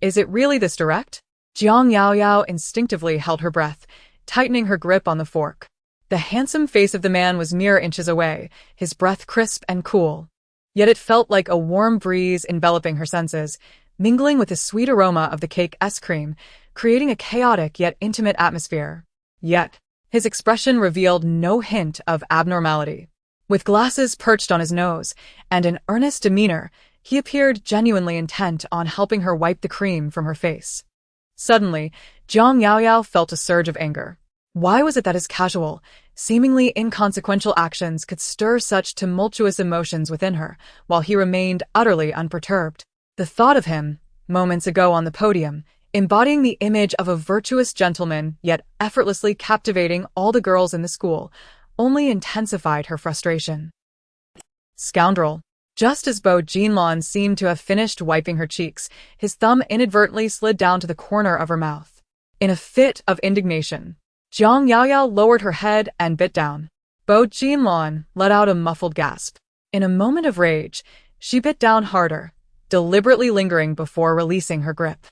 Is it really this direct? Jiang Yaoyao instinctively held her breath, tightening her grip on the fork. The handsome face of the man was mere inches away, his breath crisp and cool. Yet it felt like a warm breeze enveloping her senses, mingling with the sweet aroma of the cake ice cream, creating a chaotic yet intimate atmosphere. Yet, his expression revealed no hint of abnormality. With glasses perched on his nose and an earnest demeanor, he appeared genuinely intent on helping her wipe the cream from her face. Suddenly, Jiang Yaoyao felt a surge of anger. Why was it that his casual, seemingly inconsequential actions could stir such tumultuous emotions within her, while he remained utterly unperturbed? The thought of him, moments ago on the podium, embodying the image of a virtuous gentleman yet effortlessly captivating all the girls in the school, only intensified her frustration. Scoundrel. Just as Bo Jinlong seemed to have finished wiping her cheeks, his thumb inadvertently slid down to the corner of her mouth. In a fit of indignation, Jiang Yaoyao lowered her head and bit down. Bo Jinlong let out a muffled gasp. In a moment of rage, she bit down harder, deliberately lingering before releasing her grip.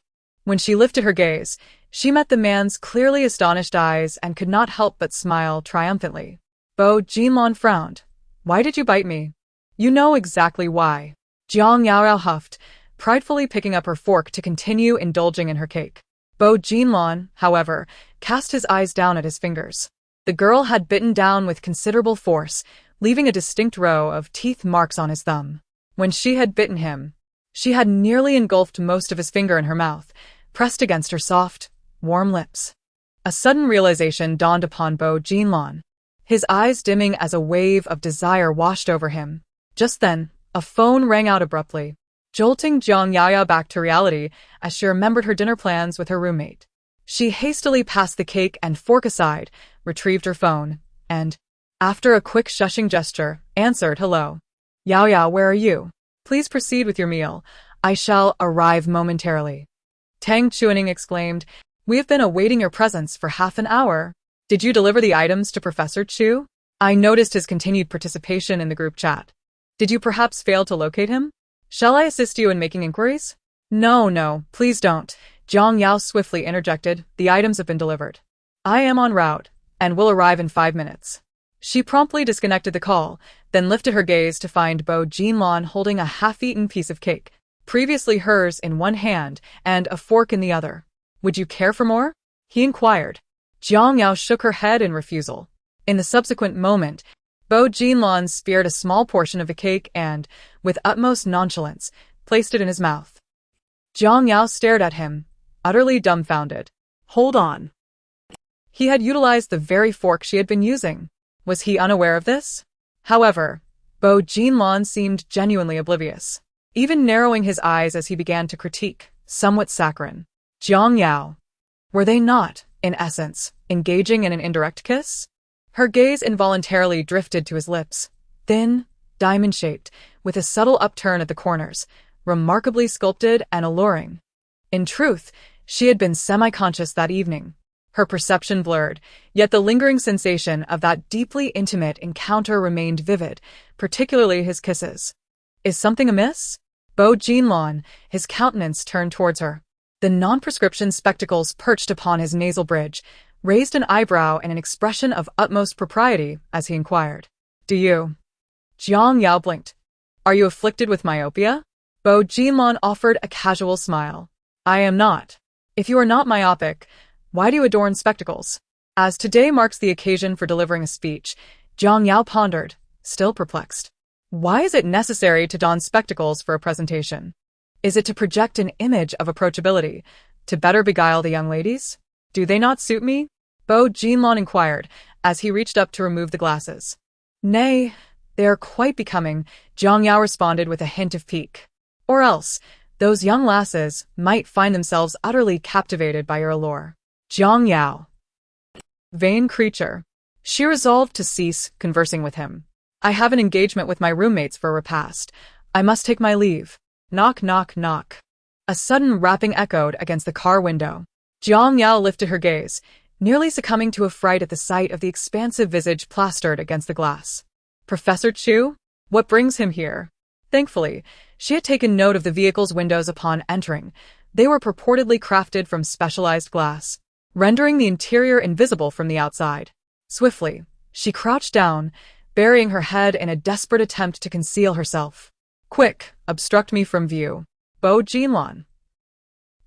When she lifted her gaze, she met the man's clearly astonished eyes and could not help but smile triumphantly. Bo Jinlong frowned. Why did you bite me? You know exactly why. Jiang Yaoyao huffed, pridefully picking up her fork to continue indulging in her cake. Bo Jinlon, however, cast his eyes down at his fingers. The girl had bitten down with considerable force, leaving a distinct row of teeth marks on his thumb. When she had bitten him, she had nearly engulfed most of his finger in her mouth, pressed against her soft, warm lips. A sudden realization dawned upon Bo Jinlon, his eyes dimming as a wave of desire washed over him. Just then, a phone rang out abruptly, jolting Jiang Yaya back to reality as she remembered her dinner plans with her roommate. She hastily passed the cake and fork aside, retrieved her phone, and, after a quick shushing gesture, answered hello. Yao Yao, where are you? Please proceed with your meal. I shall arrive momentarily. Tang Chuaning exclaimed, We have been awaiting your presence for half an hour. Did you deliver the items to Professor Chu? I noticed his continued participation in the group chat. Did you perhaps fail to locate him? Shall I assist you in making inquiries? No, please don't. Jiang Yao swiftly interjected, The items have been delivered. I am en route, and will arrive in 5 minutes. She promptly disconnected the call, then lifted her gaze to find Bo Jinlon holding a half-eaten piece of cake, previously hers in one hand and a fork in the other. Would you care for more? He inquired. Jiang Yao shook her head in refusal. In the subsequent moment, Bo Jinlon speared a small portion of the cake and, with utmost nonchalance, placed it in his mouth. Jiang Yao stared at him, utterly dumbfounded. Hold on. He had utilized the very fork she had been using. Was he unaware of this? However, Bo Jinlon seemed genuinely oblivious, even narrowing his eyes as he began to critique, somewhat saccharine. Jiang Yao. Were they not, in essence, engaging in an indirect kiss? Her gaze involuntarily drifted to his lips, thin, diamond-shaped, with a subtle upturn at the corners, remarkably sculpted and alluring. In truth, she had been semi-conscious that evening, her perception blurred, yet the lingering sensation of that deeply intimate encounter remained vivid, particularly his kisses. Is something amiss? Bo Jinlon, his countenance turned towards her. The non-prescription spectacles perched upon his nasal bridge, raised an eyebrow in an expression of utmost propriety as he inquired. Do you? Jiang Yao blinked. Are you afflicted with myopia? Bo Jinlon offered a casual smile. I am not. If you are not myopic, why do you adorn spectacles? As today marks the occasion for delivering a speech, Jiang Yao pondered, still perplexed. Why is it necessary to don spectacles for a presentation? Is it to project an image of approachability, to better beguile the young ladies? Do they not suit me? Bo Jinlon inquired, as he reached up to remove the glasses. Nay, they are quite becoming, Jiang Yao responded with a hint of pique. Or else, those young lasses might find themselves utterly captivated by your allure. Jiang Yao. Vain creature. She resolved to cease conversing with him. I have an engagement with my roommates for a repast. I must take my leave. Knock, knock, knock. A sudden rapping echoed against the car window. Jiang Yao lifted her gaze, nearly succumbing to a fright at the sight of the expansive visage plastered against the glass. Professor Chu? What brings him here? Thankfully, she had taken note of the vehicle's windows upon entering. They were purportedly crafted from specialized glass, rendering the interior invisible from the outside. Swiftly, she crouched down, burying her head in a desperate attempt to conceal herself. Quick, obstruct me from view. Bo Jinlon.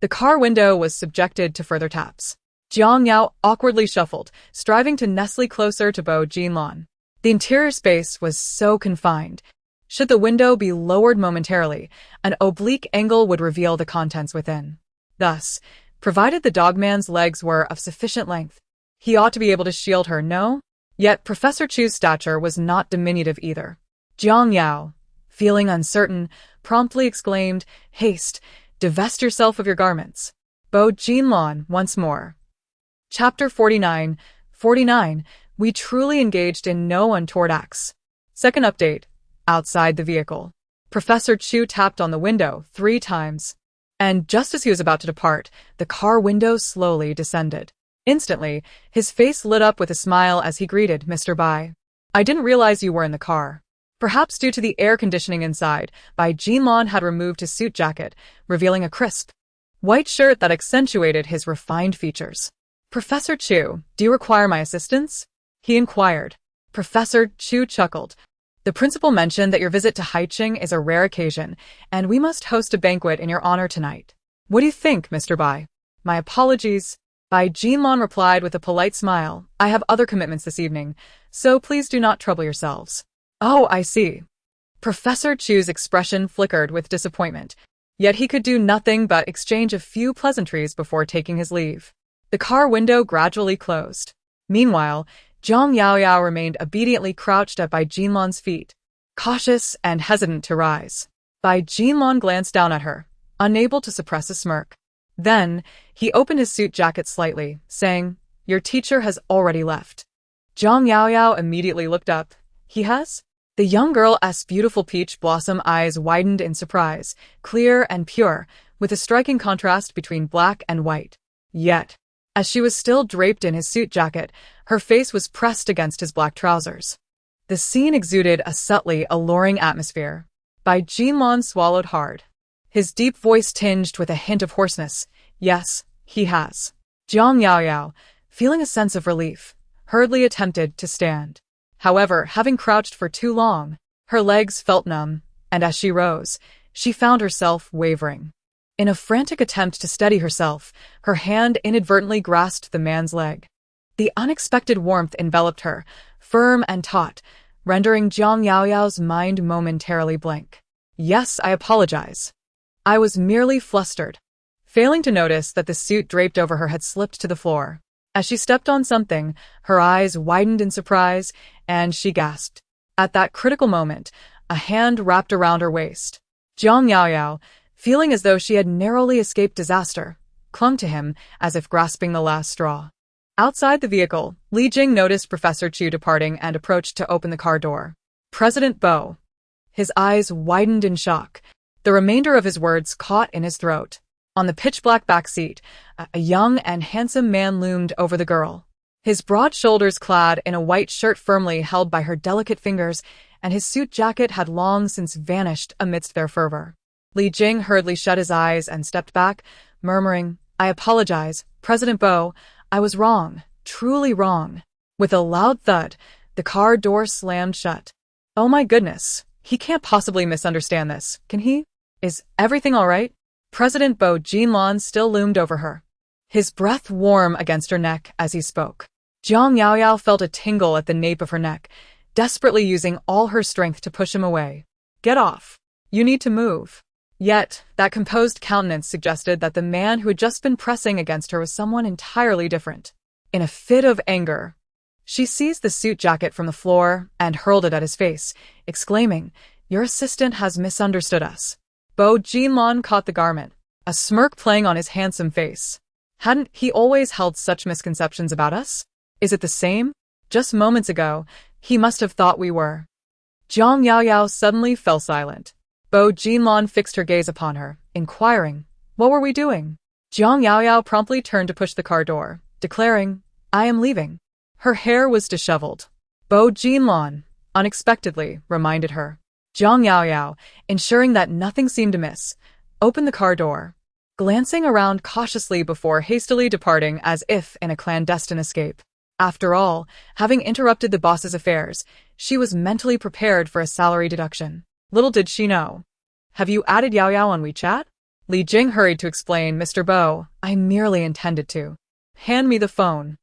The car window was subjected to further taps. Jiang Yao awkwardly shuffled, striving to nestle closer to Bo Jinlon. The interior space was so confined. Should the window be lowered momentarily, an oblique angle would reveal the contents within. Thus, provided the dogman's legs were of sufficient length, he ought to be able to shield her, no? Yet Professor Chu's stature was not diminutive either. Jiang Yao, feeling uncertain, promptly exclaimed, Haste, divest yourself of your garments. Bo Jinlon once more. Chapter 49. We truly engaged in no untoward acts. Second update. Outside the vehicle. Professor Chu tapped on the window 3 times. And just as he was about to depart, the car window slowly descended. Instantly, his face lit up with a smile as he greeted Mr. Bai. I didn't realize you were in the car. Perhaps due to the air conditioning inside, Bai Jinlon had removed his suit jacket, revealing a crisp white shirt that accentuated his refined features. Professor Chu, do you require my assistance? He inquired. Professor Chu chuckled. The principal mentioned that your visit to Haiqing is a rare occasion, and we must host a banquet in your honor tonight. What do you think, Mr. Bai? My apologies. Bai Jinlong replied with a polite smile. I have other commitments this evening, so please do not trouble yourselves. Oh, I see. Professor Chu's expression flickered with disappointment, yet he could do nothing but exchange a few pleasantries before taking his leave. The car window gradually closed. Meanwhile, Zhang Yaoyao remained obediently crouched at Bai Jinlong's feet, cautious and hesitant to rise. Bai Jinlong glanced down at her, unable to suppress a smirk. Then, he opened his suit jacket slightly, saying, Your teacher has already left. Zhang Yaoyao immediately looked up. He has? The young girl's beautiful peach blossom eyes widened in surprise, clear and pure, with a striking contrast between black and white. Yet, as she was still draped in his suit jacket, her face was pressed against his black trousers. The scene exuded a subtly alluring atmosphere. Bai Jinlong swallowed hard. His deep voice tinged with a hint of hoarseness. Yes, he has. Zhang Yaoyao, feeling a sense of relief, hurriedly attempted to stand. However, having crouched for too long, her legs felt numb, and as she rose, she found herself wavering. In a frantic attempt to steady herself, her hand inadvertently grasped the man's leg. The unexpected warmth enveloped her, firm and taut, rendering Zhang Yaoyao's mind momentarily blank. Yes, I apologize. I was merely flustered, failing to notice that the suit draped over her had slipped to the floor. As she stepped on something, her eyes widened in surprise, and she gasped. At that critical moment, a hand wrapped around her waist. Zhang Yaoyao, feeling as though she had narrowly escaped disaster, clung to him as if grasping the last straw. Outside the vehicle, Li Jing noticed Professor Chu departing and approached to open the car door. President Bo. His eyes widened in shock. The remainder of his words caught in his throat. On the pitch-black back seat, a young and handsome man loomed over the girl. His broad shoulders clad in a white shirt firmly held by her delicate fingers, and his suit jacket had long since vanished amidst their fervor. Li Jing hurriedly shut his eyes and stepped back, murmuring, I apologize, President Bo, I was wrong, truly wrong. With a loud thud, the car door slammed shut. Oh my goodness, he can't possibly misunderstand this, can he? Is everything all right? President Bai Jinlong still loomed over her, his breath warm against her neck as he spoke. Zhang Yaoyao felt a tingle at the nape of her neck, desperately using all her strength to push him away. Get off. You need to move. Yet, that composed countenance suggested that the man who had just been pressing against her was someone entirely different. In a fit of anger, she seized the suit jacket from the floor and hurled it at his face, exclaiming, Your assistant has misunderstood us. Bai Jinlong caught the garment, a smirk playing on his handsome face. Hadn't he always held such misconceptions about us? Is it the same? Just moments ago, he must have thought we were. Zhang Yaoyao suddenly fell silent. Bai Jinlong fixed her gaze upon her, inquiring, What were we doing? Zhang Yaoyao promptly turned to push the car door, declaring, I am leaving. Her hair was disheveled. Bai Jinlong, unexpectedly, reminded her. Zhang Yaoyao, ensuring that nothing seemed amiss, opened the car door, glancing around cautiously before hastily departing as if in a clandestine escape. After all, having interrupted the boss's affairs, she was mentally prepared for a salary deduction. Little did she know. Have you added Yao Yao on WeChat? Li Jing hurried to explain, Mr. Bo, I merely intended to. Hand me the phone.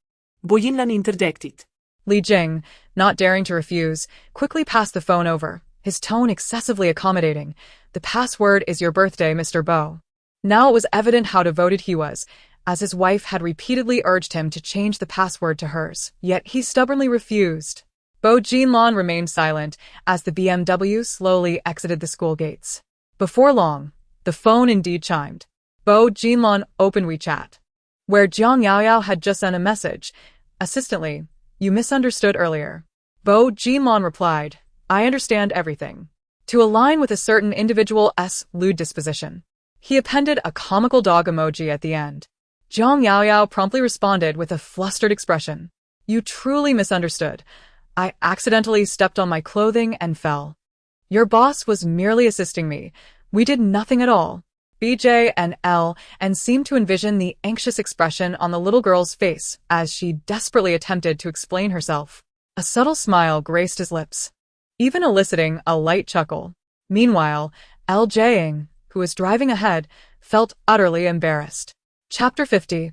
Bai Jinlong interdicted. Li Jing, not daring to refuse, quickly passed the phone over, his tone excessively accommodating. The password is your birthday, Mr. Bo. Now it was evident how devoted he was, as his wife had repeatedly urged him to change the password to hers, yet he stubbornly refused. Bai Jinlong remained silent as the BMW slowly exited the school gates. Before long, the phone indeed chimed. Bai Jinlong opened WeChat, where Zhang Yaoyao had just sent a message. Assistantly, you misunderstood earlier. Bai Jinlong replied, I understand everything. To align with a certain individual's lewd disposition, he appended a comical dog emoji at the end. Zhang Yaoyao promptly responded with a flustered expression. You truly misunderstood. I accidentally stepped on my clothing and fell. Your boss was merely assisting me. We did nothing at all. BJ and L and seemed to envision the anxious expression on the little girl's face as she desperately attempted to explain herself. A subtle smile graced his lips, even eliciting a light chuckle. Meanwhile, L Jing, who was driving ahead, felt utterly embarrassed. Chapter 50.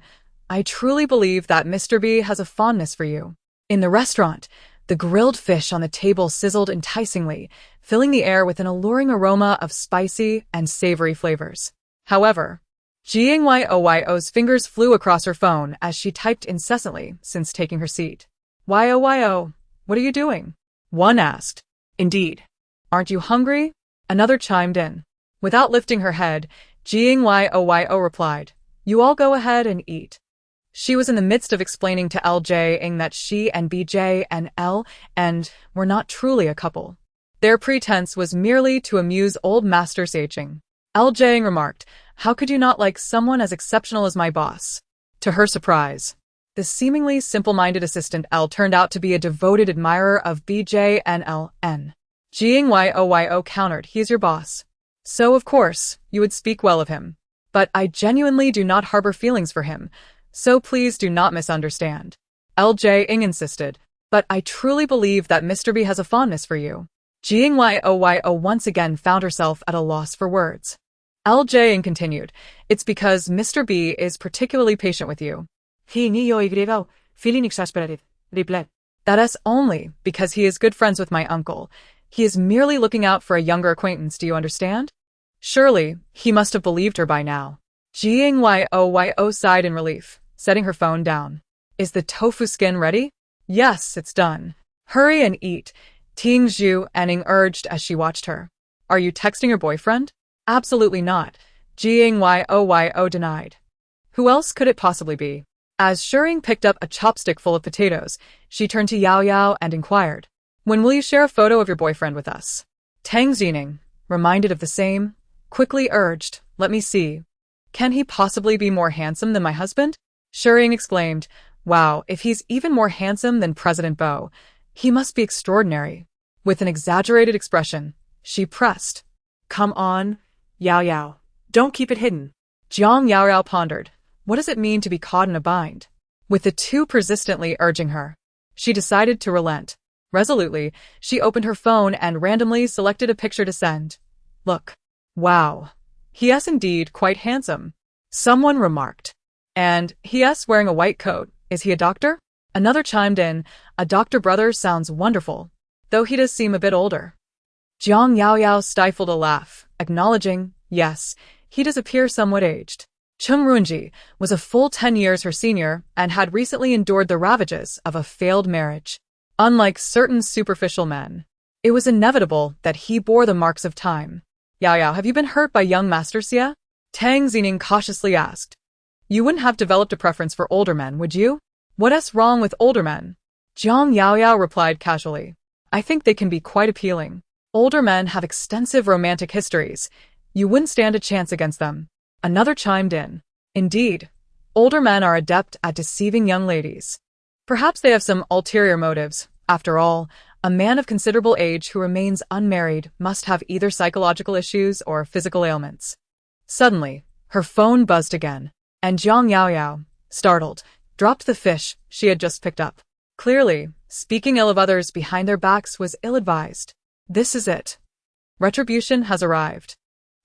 I truly believe that Mr. B has a fondness for you. In the restaurant, the grilled fish on the table sizzled enticingly, filling the air with an alluring aroma of spicy and savory flavors. However, Jiangyoyo's fingers flew across her phone as she typed incessantly since taking her seat. Yo, what are you doing? One asked. Indeed. Aren't you hungry? Another chimed in. Without lifting her head, Jiangyoyo replied, You all go ahead and eat. She was in the midst of explaining to LJ that she and BJ and L and were not truly a couple. Their pretense was merely to amuse old Master Seiching. LJ remarked, How could you not like someone as exceptional as my boss? To her surprise, the seemingly simple-minded assistant L turned out to be a devoted admirer of BJ and LN. Jiangyoyo countered, He's your boss. So, of course, you would speak well of him. But I genuinely do not harbor feelings for him, so please do not misunderstand. LJ insisted, But I truly believe that Mr. B has a fondness for you. Jiangyoyo once again found herself at a loss for words. LJ continued, It's because Mr. B is particularly patient with you. That is only because he is good friends with my uncle. He is merely looking out for a younger acquaintance, do you understand? Surely, he must have believed her by now. Jiangyoyo sighed in relief, setting her phone down. Is the tofu skin ready? Yes, it's done. Hurry and eat, Tingzhu Enning urged as she watched her. Are you texting your boyfriend? Absolutely not, Jiangyoyo denied. Who else could it possibly be? As Shering picked up a chopstick full of potatoes, she turned to Yao Yao and inquired, When will you share a photo of your boyfriend with us? Tang Zining, reminded of the same, quickly urged, Let me see. Can he possibly be more handsome than my husband? Shering exclaimed, Wow, if he's even more handsome than President Bo, he must be extraordinary. With an exaggerated expression, she pressed, Come on, Yao Yao. Don't keep it hidden. Jiang Yao pondered, What does it mean to be caught in a bind? With the two persistently urging her, she decided to relent. Resolutely, she opened her phone and randomly selected a picture to send. Look. Wow. He is indeed quite handsome. Someone remarked. And he is wearing a white coat. Is he a doctor? Another chimed in, A doctor brother sounds wonderful, though he does seem a bit older. Jiang Yao stifled a laugh, acknowledging, Yes, he does appear somewhat aged. Chung Runji was a full 10 years her senior and had recently endured the ravages of a failed marriage. Unlike certain superficial men, it was inevitable that he bore the marks of time. Yao, have you been hurt by young Master Xie? Tang Zining cautiously asked. You wouldn't have developed a preference for older men, would you? What's wrong with older men? Jiang Yao replied casually. I think they can be quite appealing. Older men have extensive romantic histories. You wouldn't stand a chance against them. Another chimed in. Indeed, older men are adept at deceiving young ladies. Perhaps they have some ulterior motives. After all, a man of considerable age who remains unmarried must have either psychological issues or physical ailments. Suddenly, her phone buzzed again, and Jiang Yao, startled, dropped the fish she had just picked up. Clearly, speaking ill of others behind their backs was ill-advised. This is it. Retribution has arrived.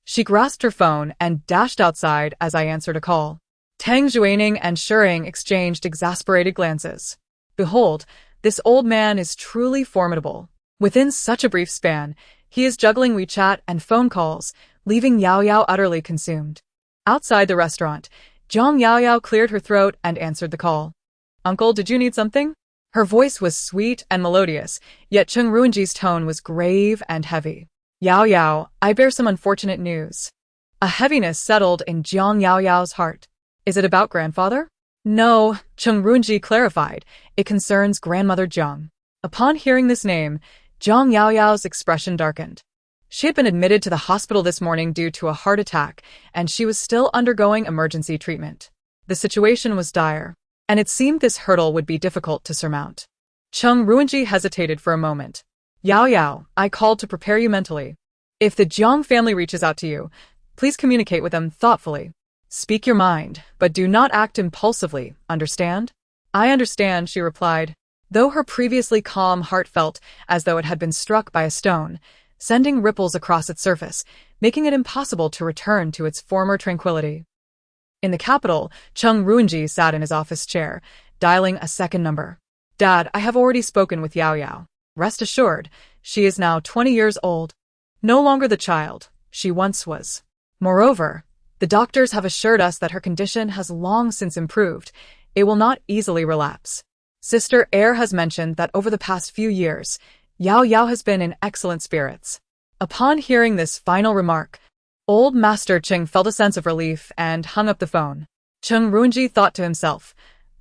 She grasped her phone and dashed outside as I answered a call. Tang Juaning and Shering exchanged exasperated glances. Behold, this old man is truly formidable. Within such a brief span, he is juggling WeChat and phone calls, leaving Yao utterly consumed. Outside the restaurant, Jiang Yao cleared her throat and answered the call. Uncle, did you need something? Her voice was sweet and melodious, yet Chung Ruinji's tone was grave and heavy. Yao, I bear some unfortunate news. A heaviness settled in Jiang Yao's heart. Is it about grandfather? No, Chung Ruinji clarified. It concerns grandmother Jiang. Upon hearing this name, Jiang Yao's expression darkened. She had been admitted to the hospital this morning due to a heart attack, and she was still undergoing emergency treatment. The situation was dire, and it seemed this hurdle would be difficult to surmount. Chung Ruinji hesitated for a moment. Yao, I called to prepare you mentally. If the Jiang family reaches out to you, please communicate with them thoughtfully. Speak your mind, but do not act impulsively, understand? I understand, she replied, though her previously calm heart felt as though it had been struck by a stone, sending ripples across its surface, making it impossible to return to its former tranquility. In the capital, Chung Ruinji sat in his office chair, dialing a second number. Dad, I have already spoken with Yao Yao. Rest assured, she is now 20 years old. No longer the child she once was. Moreover, the doctors have assured us that her condition has long since improved. It will not easily relapse. Sister Air has mentioned that over the past few years, Yao Yao has been in excellent spirits. Upon hearing this final remark, old Master Cheng felt a sense of relief and hung up the phone. Chung Ruinji thought to himself,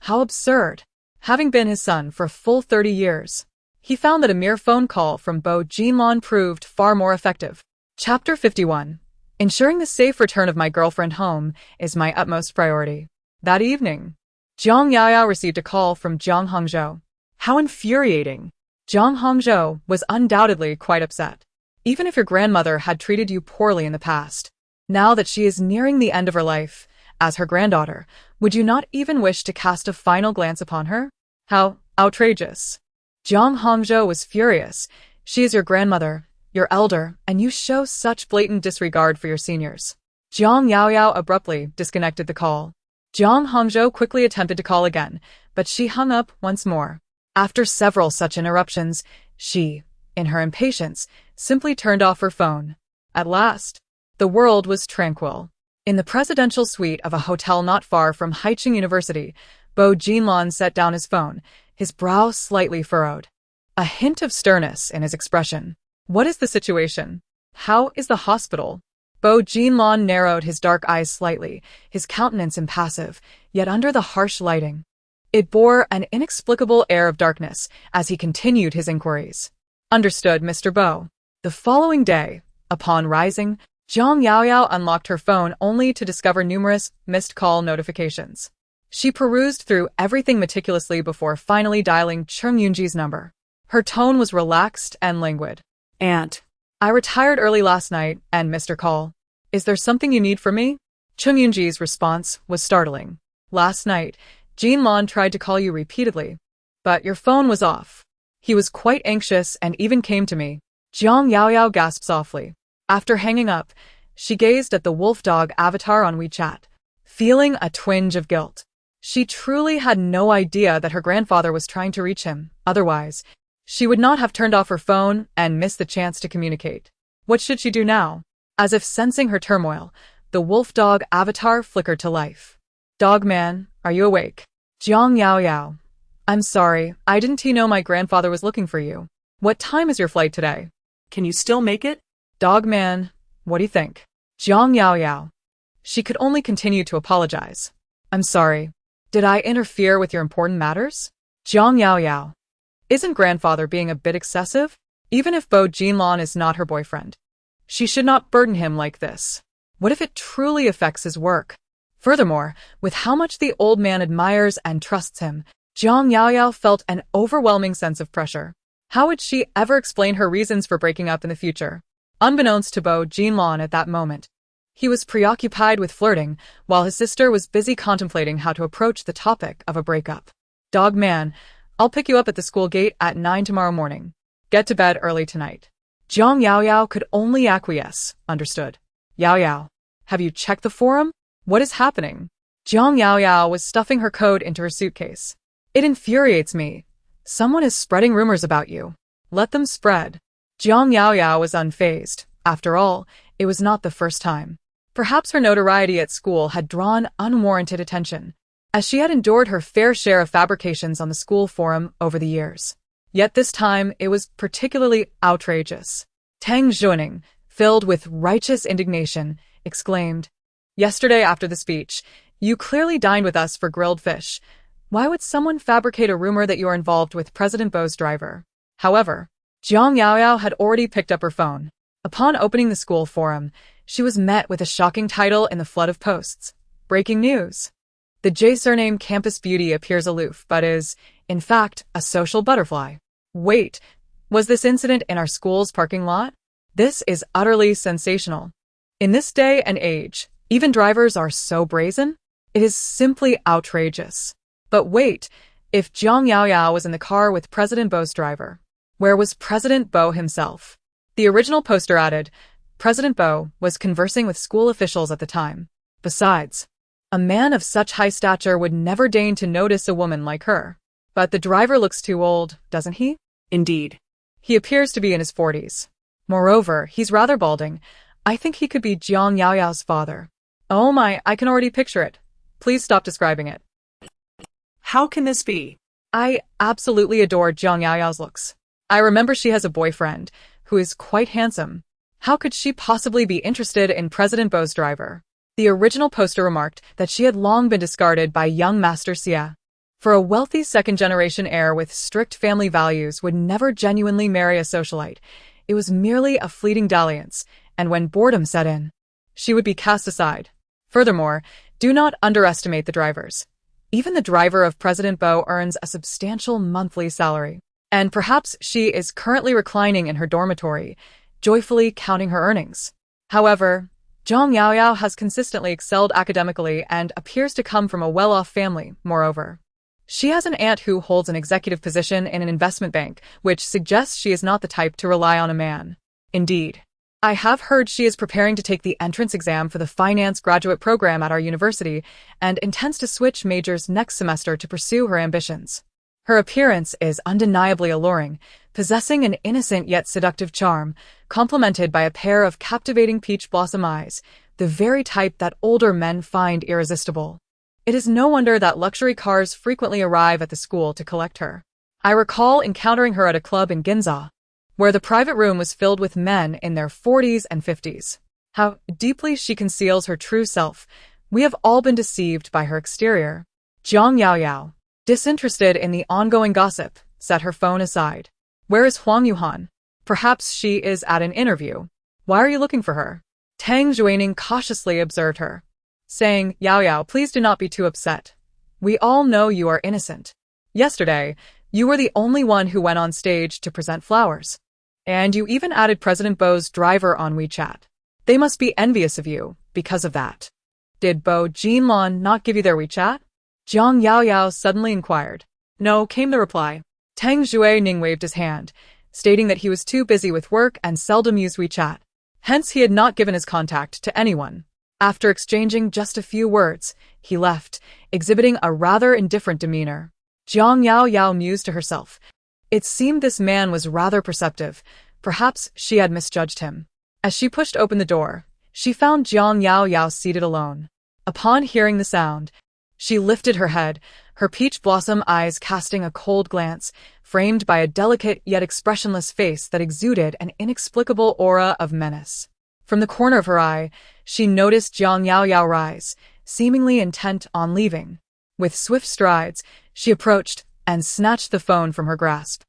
how absurd. Having been his son for a full 30 years, he found that a mere phone call from Bo Jinlong proved far more effective. Chapter 51. Ensuring the safe return of my girlfriend home is my utmost priority. That evening, Jiang Yaoyao received a call from Jiang Hongzhou. How infuriating! Jiang Hongzhou was undoubtedly quite upset. Even if your grandmother had treated you poorly in the past, now that she is nearing the end of her life, as her granddaughter, would you not even wish to cast a final glance upon her? How outrageous! Jiang Hongzhou was furious. She is your grandmother, your elder, and you show such blatant disregard for your seniors. Jiang Yaoyao abruptly disconnected the call. Jiang Hongzhou quickly attempted to call again, but she hung up once more. After several such interruptions, she, in her impatience, simply turned off her phone. At last, the world was tranquil. In the presidential suite of a hotel not far from Haicheng University, Bo Jinlong set down his phone, his brow slightly furrowed. A hint of sternness in his expression. What is the situation? How is the hospital? Bo Jinlong narrowed his dark eyes slightly, his countenance impassive, yet under the harsh lighting. It bore an inexplicable air of darkness as he continued his inquiries. Understood, Mr. Bo. The following day, upon rising, Jiang Yaoyao unlocked her phone only to discover numerous missed call notifications. She perused through everything meticulously before finally dialing Chung Yunji's number. Her tone was relaxed and languid. Aunt, I retired early last night and missed your call. Is there something you need from me? Chung Yunji's response was startling. Last night, Jinlong tried to call you repeatedly, but your phone was off. He was quite anxious and even came to me. Jiang Yaoyao gasped softly. After hanging up, she gazed at the wolf dog avatar on WeChat, feeling a twinge of guilt. She truly had no idea that her grandfather was trying to reach him. Otherwise, she would not have turned off her phone and missed the chance to communicate. What should she do now? As if sensing her turmoil, the wolf dog avatar flickered to life. Dogman, are you awake? Jiang Yaoyao. I'm sorry, I didn't know my grandfather was looking for you. What time is your flight today? Can you still make it? Dogman, what do you think? Jiang Yaoyao. She could only continue to apologize. I'm sorry. Did I interfere with your important matters? Jiang Yaoyao. Isn't grandfather being a bit excessive? Even if Bo Jinlong is not her boyfriend, she should not burden him like this. What if it truly affects his work? Furthermore, with how much the old man admires and trusts him, Jiang Yaoyao felt an overwhelming sense of pressure. How would she ever explain her reasons for breaking up in the future? Unbeknownst to Bo Jinlong at that moment, he was preoccupied with flirting, while his sister was busy contemplating how to approach the topic of a breakup. Dogman, I'll pick you up at the school gate at 9 tomorrow morning. Get to bed early tonight. Jiang Yaoyao could only acquiesce. Understood. Yaoyao, have you checked the forum? What is happening? Jiang Yaoyao was stuffing her code into her suitcase. It infuriates me. Someone is spreading rumors about you. Let them spread. Jiang Yaoyao was unfazed. After all, it was not the first time. Perhaps her notoriety at school had drawn unwarranted attention, as she had endured her fair share of fabrications on the school forum over the years. Yet this time, it was particularly outrageous. Tang Zhuning, filled with righteous indignation, exclaimed, Yesterday after the speech, you clearly dined with us for grilled fish. Why would someone fabricate a rumor that you are involved with President Bo's driver? However, Jiang Yaoyao had already picked up her phone. Upon opening the school forum, she was met with a shocking title in the flood of posts. Breaking news. The J surname Campus Beauty appears aloof, but is, in fact, a social butterfly. Wait, was this incident in our school's parking lot? This is utterly sensational. In this day and age, even drivers are so brazen? It is simply outrageous. But wait, if Jiang Yaoyao was in the car with President Bo's driver, where was President Bo himself? The original poster added, President Bo was conversing with school officials at the time. Besides, A man of such high stature would never deign to notice a woman like her. But the driver looks too old, doesn't he? Indeed. He appears to be in his 40s. Moreover, he's rather balding. I think he could be Jiang Yaoyao's father. Oh my, I can already picture it. Please stop describing it. How can this be? I absolutely adore Jiang Yaoyao's looks. I remember she has a boyfriend, who is quite handsome. How could she possibly be interested in President Bo's driver? The original poster remarked that she had long been discarded by young Master Xia. For a wealthy second-generation heir with strict family values would never genuinely marry a socialite. It was merely a fleeting dalliance, and when boredom set in, she would be cast aside. Furthermore, do not underestimate the drivers. Even the driver of President Bo earns a substantial monthly salary. And perhaps she is currently reclining in her dormitory, joyfully counting her earnings. However, Jiang Yaoyao has consistently excelled academically and appears to come from a well-off family, moreover. She has an aunt who holds an executive position in an investment bank, which suggests she is not the type to rely on a man. Indeed. I have heard she is preparing to take the entrance exam for the finance graduate program at our university and intends to switch majors next semester to pursue her ambitions. Her appearance is undeniably alluring, possessing an innocent yet seductive charm, complemented by a pair of captivating peach blossom eyes, the very type that older men find irresistible. It is no wonder that luxury cars frequently arrive at the school to collect her. I recall encountering her at a club in Ginza, where the private room was filled with men in their 40s and 50s. How deeply she conceals her true self. We have all been deceived by her exterior. Jiang Yaoyao, disinterested in the ongoing gossip, set her phone aside. Where is Huang Yuhan? Perhaps she is at an interview. Why are you looking for her? Tang Juaning cautiously observed her, saying, Yaoyao, please do not be too upset. We all know you are innocent. Yesterday, you were the only one who went on stage to present flowers. And you even added President Bo's driver on WeChat. They must be envious of you because of that. Did Bo Jinlong not give you their WeChat? Jiang Yaoyao suddenly inquired. No, came the reply. Tang Juaning waved his hand, stating that he was too busy with work and seldom used WeChat. Hence he had not given his contact to anyone. After exchanging just a few words, he left, exhibiting a rather indifferent demeanor. Jiang Yaoyao mused to herself. It seemed this man was rather perceptive. Perhaps she had misjudged him. As she pushed open the door, she found Jiang Yaoyao seated alone. Upon hearing the sound, she lifted her head, her peach blossom eyes casting a cold glance, framed by a delicate yet expressionless face that exuded an inexplicable aura of menace. From the corner of her eye, she noticed Jiang Yaoyao rise, seemingly intent on leaving. With swift strides, she approached and snatched the phone from her grasp.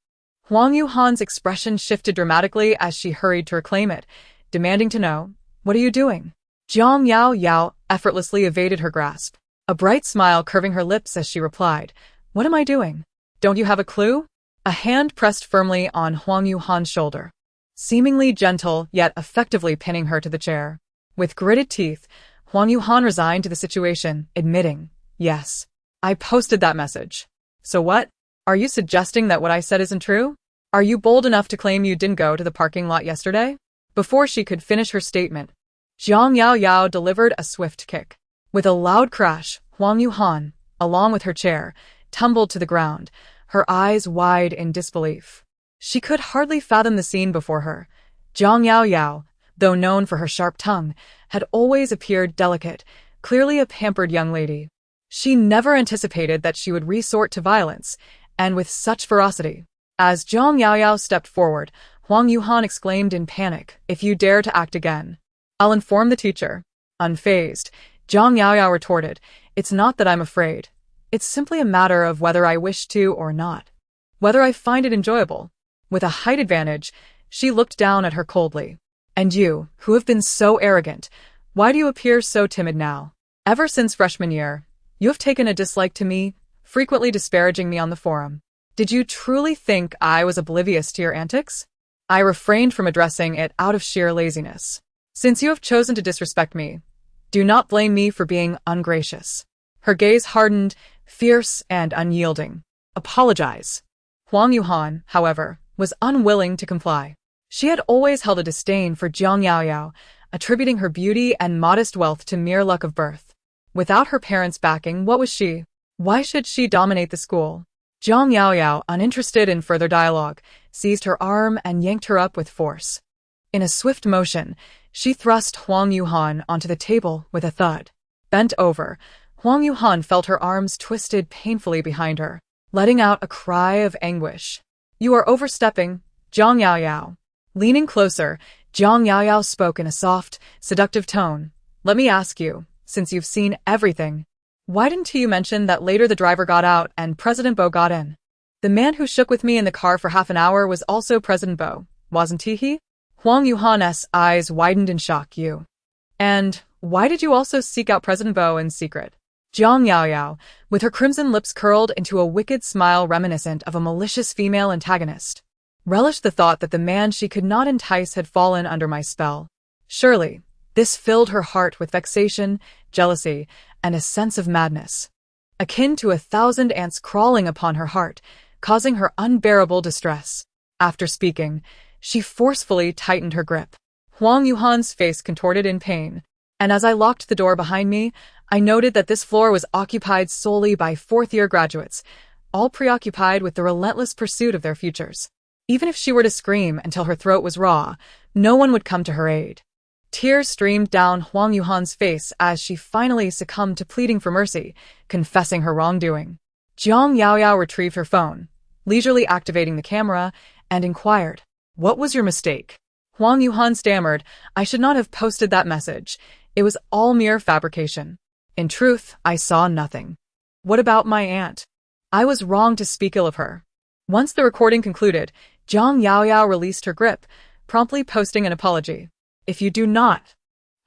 Huang Yuhan's expression shifted dramatically as she hurried to reclaim it, demanding to know, "What are you doing?" Jiang Yaoyao effortlessly evaded her grasp, a bright smile curving her lips as she replied, "What am I doing? Don't you have a clue?" A hand pressed firmly on Huang Yuhan's shoulder, seemingly gentle yet effectively pinning her to the chair. With gritted teeth, Huang Yuhan resigned to the situation, admitting, "Yes, I posted that message. So what? Are you suggesting that what I said isn't true? Are you bold enough to claim you didn't go to the parking lot yesterday?" Before she could finish her statement, Jiang Yaoyao delivered a swift kick. With a loud crash, Huang Yuhan, along with her chair, tumbled to the ground, her eyes wide in disbelief. She could hardly fathom the scene before her. Jiang Yaoyao, though known for her sharp tongue, had always appeared delicate, clearly a pampered young lady. She never anticipated that she would resort to violence, and with such ferocity. As Jiang Yaoyao stepped forward, Huang Yuhan exclaimed in panic, "If you dare to act again, I'll inform the teacher." Unfazed, Jiang Yaoyao retorted, "It's not that I'm afraid. It's simply a matter of whether I wish to or not. Whether I find it enjoyable." With a height advantage, she looked down at her coldly. "And you, who have been so arrogant, why do you appear so timid now? Ever since freshman year, you have taken a dislike to me, frequently disparaging me on the forum. Did you truly think I was oblivious to your antics? I refrained from addressing it out of sheer laziness. Since you have chosen to disrespect me, do not blame me for being ungracious." Her gaze hardened, fierce and unyielding. "Apologize." Huang Yuhan, however, was unwilling to comply. She had always held a disdain for Jiang Yaoyao, attributing her beauty and modest wealth to mere luck of birth. Without her parents' backing, what was she? Why should she dominate the school? Zhang Yaoyao, uninterested in further dialogue, seized her arm and yanked her up with force. In a swift motion, she thrust Huang Yuhan onto the table with a thud. Bent over, Huang Yuhan felt her arms twisted painfully behind her, letting out a cry of anguish. "You are overstepping, Zhang Yaoyao." Leaning closer, Zhang Yaoyao spoke in a soft, seductive tone. "Let me ask you, since you've seen everything, why didn't you mention that later the driver got out and President Bo got in? The man who shook with me in the car for half an hour was also President Bo, wasn't he?" Huang Yuhan's eyes widened in shock. "You. And why did you also seek out President Bo in secret?" Zhang Yaoyao, with her crimson lips curled into a wicked smile reminiscent of a malicious female antagonist, relished the thought that the man she could not entice had fallen under my spell. Surely, this filled her heart with vexation, jealousy, and a sense of madness, akin to 1,000 ants crawling upon her heart, causing her unbearable distress. After speaking, she forcefully tightened her grip. Huang Yuhan's face contorted in pain, and as I locked the door behind me, I noted that this floor was occupied solely by fourth-year graduates, all preoccupied with the relentless pursuit of their futures. Even if she were to scream until her throat was raw, no one would come to her aid. Tears streamed down Huang Yuhan's face as she finally succumbed to pleading for mercy, confessing her wrongdoing. Zhang Yaoyao retrieved her phone, leisurely activating the camera, and inquired, "What was your mistake?" Huang Yuhan stammered, "I should not have posted that message. It was all mere fabrication. In truth, I saw nothing." "What about my aunt?" "I was wrong to speak ill of her." Once the recording concluded, Zhang Yaoyao released her grip, promptly posting an apology. "If you do not,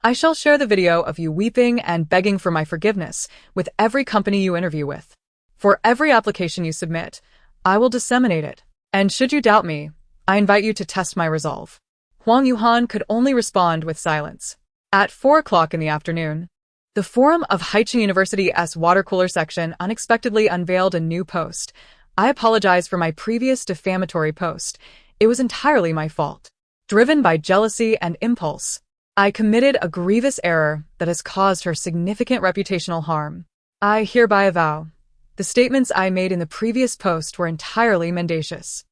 I shall share the video of you weeping and begging for my forgiveness with every company you interview with. For every application you submit, I will disseminate it. And should you doubt me, I invite you to test my resolve." Huang Yuhan could only respond with silence. At 4 o'clock in the afternoon, the forum of Haicheng University's water cooler section unexpectedly unveiled a new post. "I apologize for my previous defamatory post. It was entirely my fault. Driven by jealousy and impulse, I committed a grievous error that has caused her significant reputational harm. I hereby avow, the statements I made in the previous post were entirely mendacious.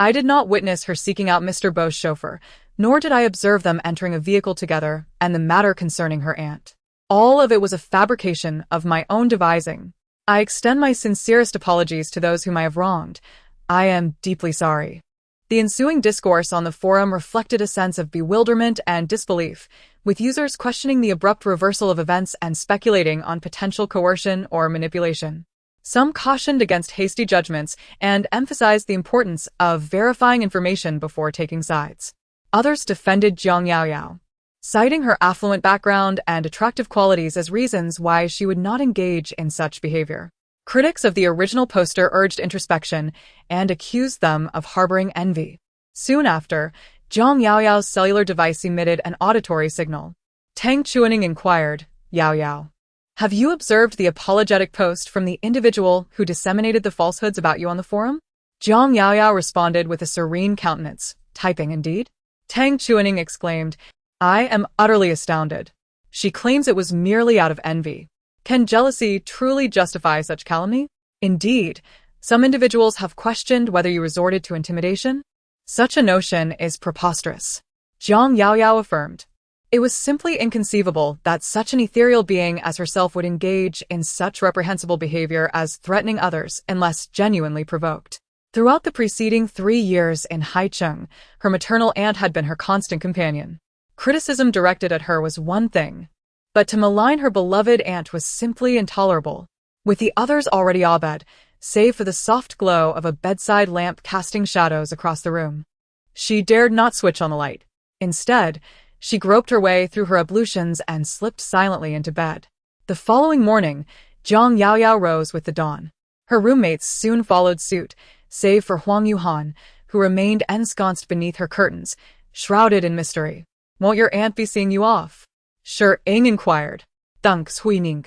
I did not witness her seeking out Mr. Bo's chauffeur, nor did I observe them entering a vehicle together and the matter concerning her aunt. All of it was a fabrication of my own devising. I extend my sincerest apologies to those whom I have wronged. I am deeply sorry." The ensuing discourse on the forum reflected a sense of bewilderment and disbelief, with users questioning the abrupt reversal of events and speculating on potential coercion or manipulation. Some cautioned against hasty judgments and emphasized the importance of verifying information before taking sides. Others defended Zhang Yaoyao, citing her affluent background and attractive qualities as reasons why she would not engage in such behavior. Critics of the original poster urged introspection and accused them of harboring envy. Soon after, Zhang Yaoyao's cellular device emitted an auditory signal. Tang Chuaning inquired, "Yaoyao, have you observed the apologetic post from the individual who disseminated the falsehoods about you on the forum?" Zhang Yaoyao responded with a serene countenance, "Typing indeed?" Tang Chuaning exclaimed, "I am utterly astounded. She claims it was merely out of envy. Can jealousy truly justify such calumny? Indeed, some individuals have questioned whether you resorted to intimidation. Such a notion is preposterous." Zhang Yaoyao affirmed. It was simply inconceivable that such an ethereal being as herself would engage in such reprehensible behavior as threatening others unless genuinely provoked. Throughout the preceding 3 years in Haicheng, her maternal aunt had been her constant companion. Criticism directed at her was one thing, but to malign her beloved aunt was simply intolerable. With the others already abed, save for the soft glow of a bedside lamp casting shadows across the room, she dared not switch on the light. Instead, she groped her way through her ablutions and slipped silently into bed. The following morning, Zhang Yaoyao rose with the dawn. Her roommates soon followed suit, save for Huang Yuhan, who remained ensconced beneath her curtains, shrouded in mystery. "Won't your aunt be seeing you off?" Shi Ing inquired. Thanks Huining,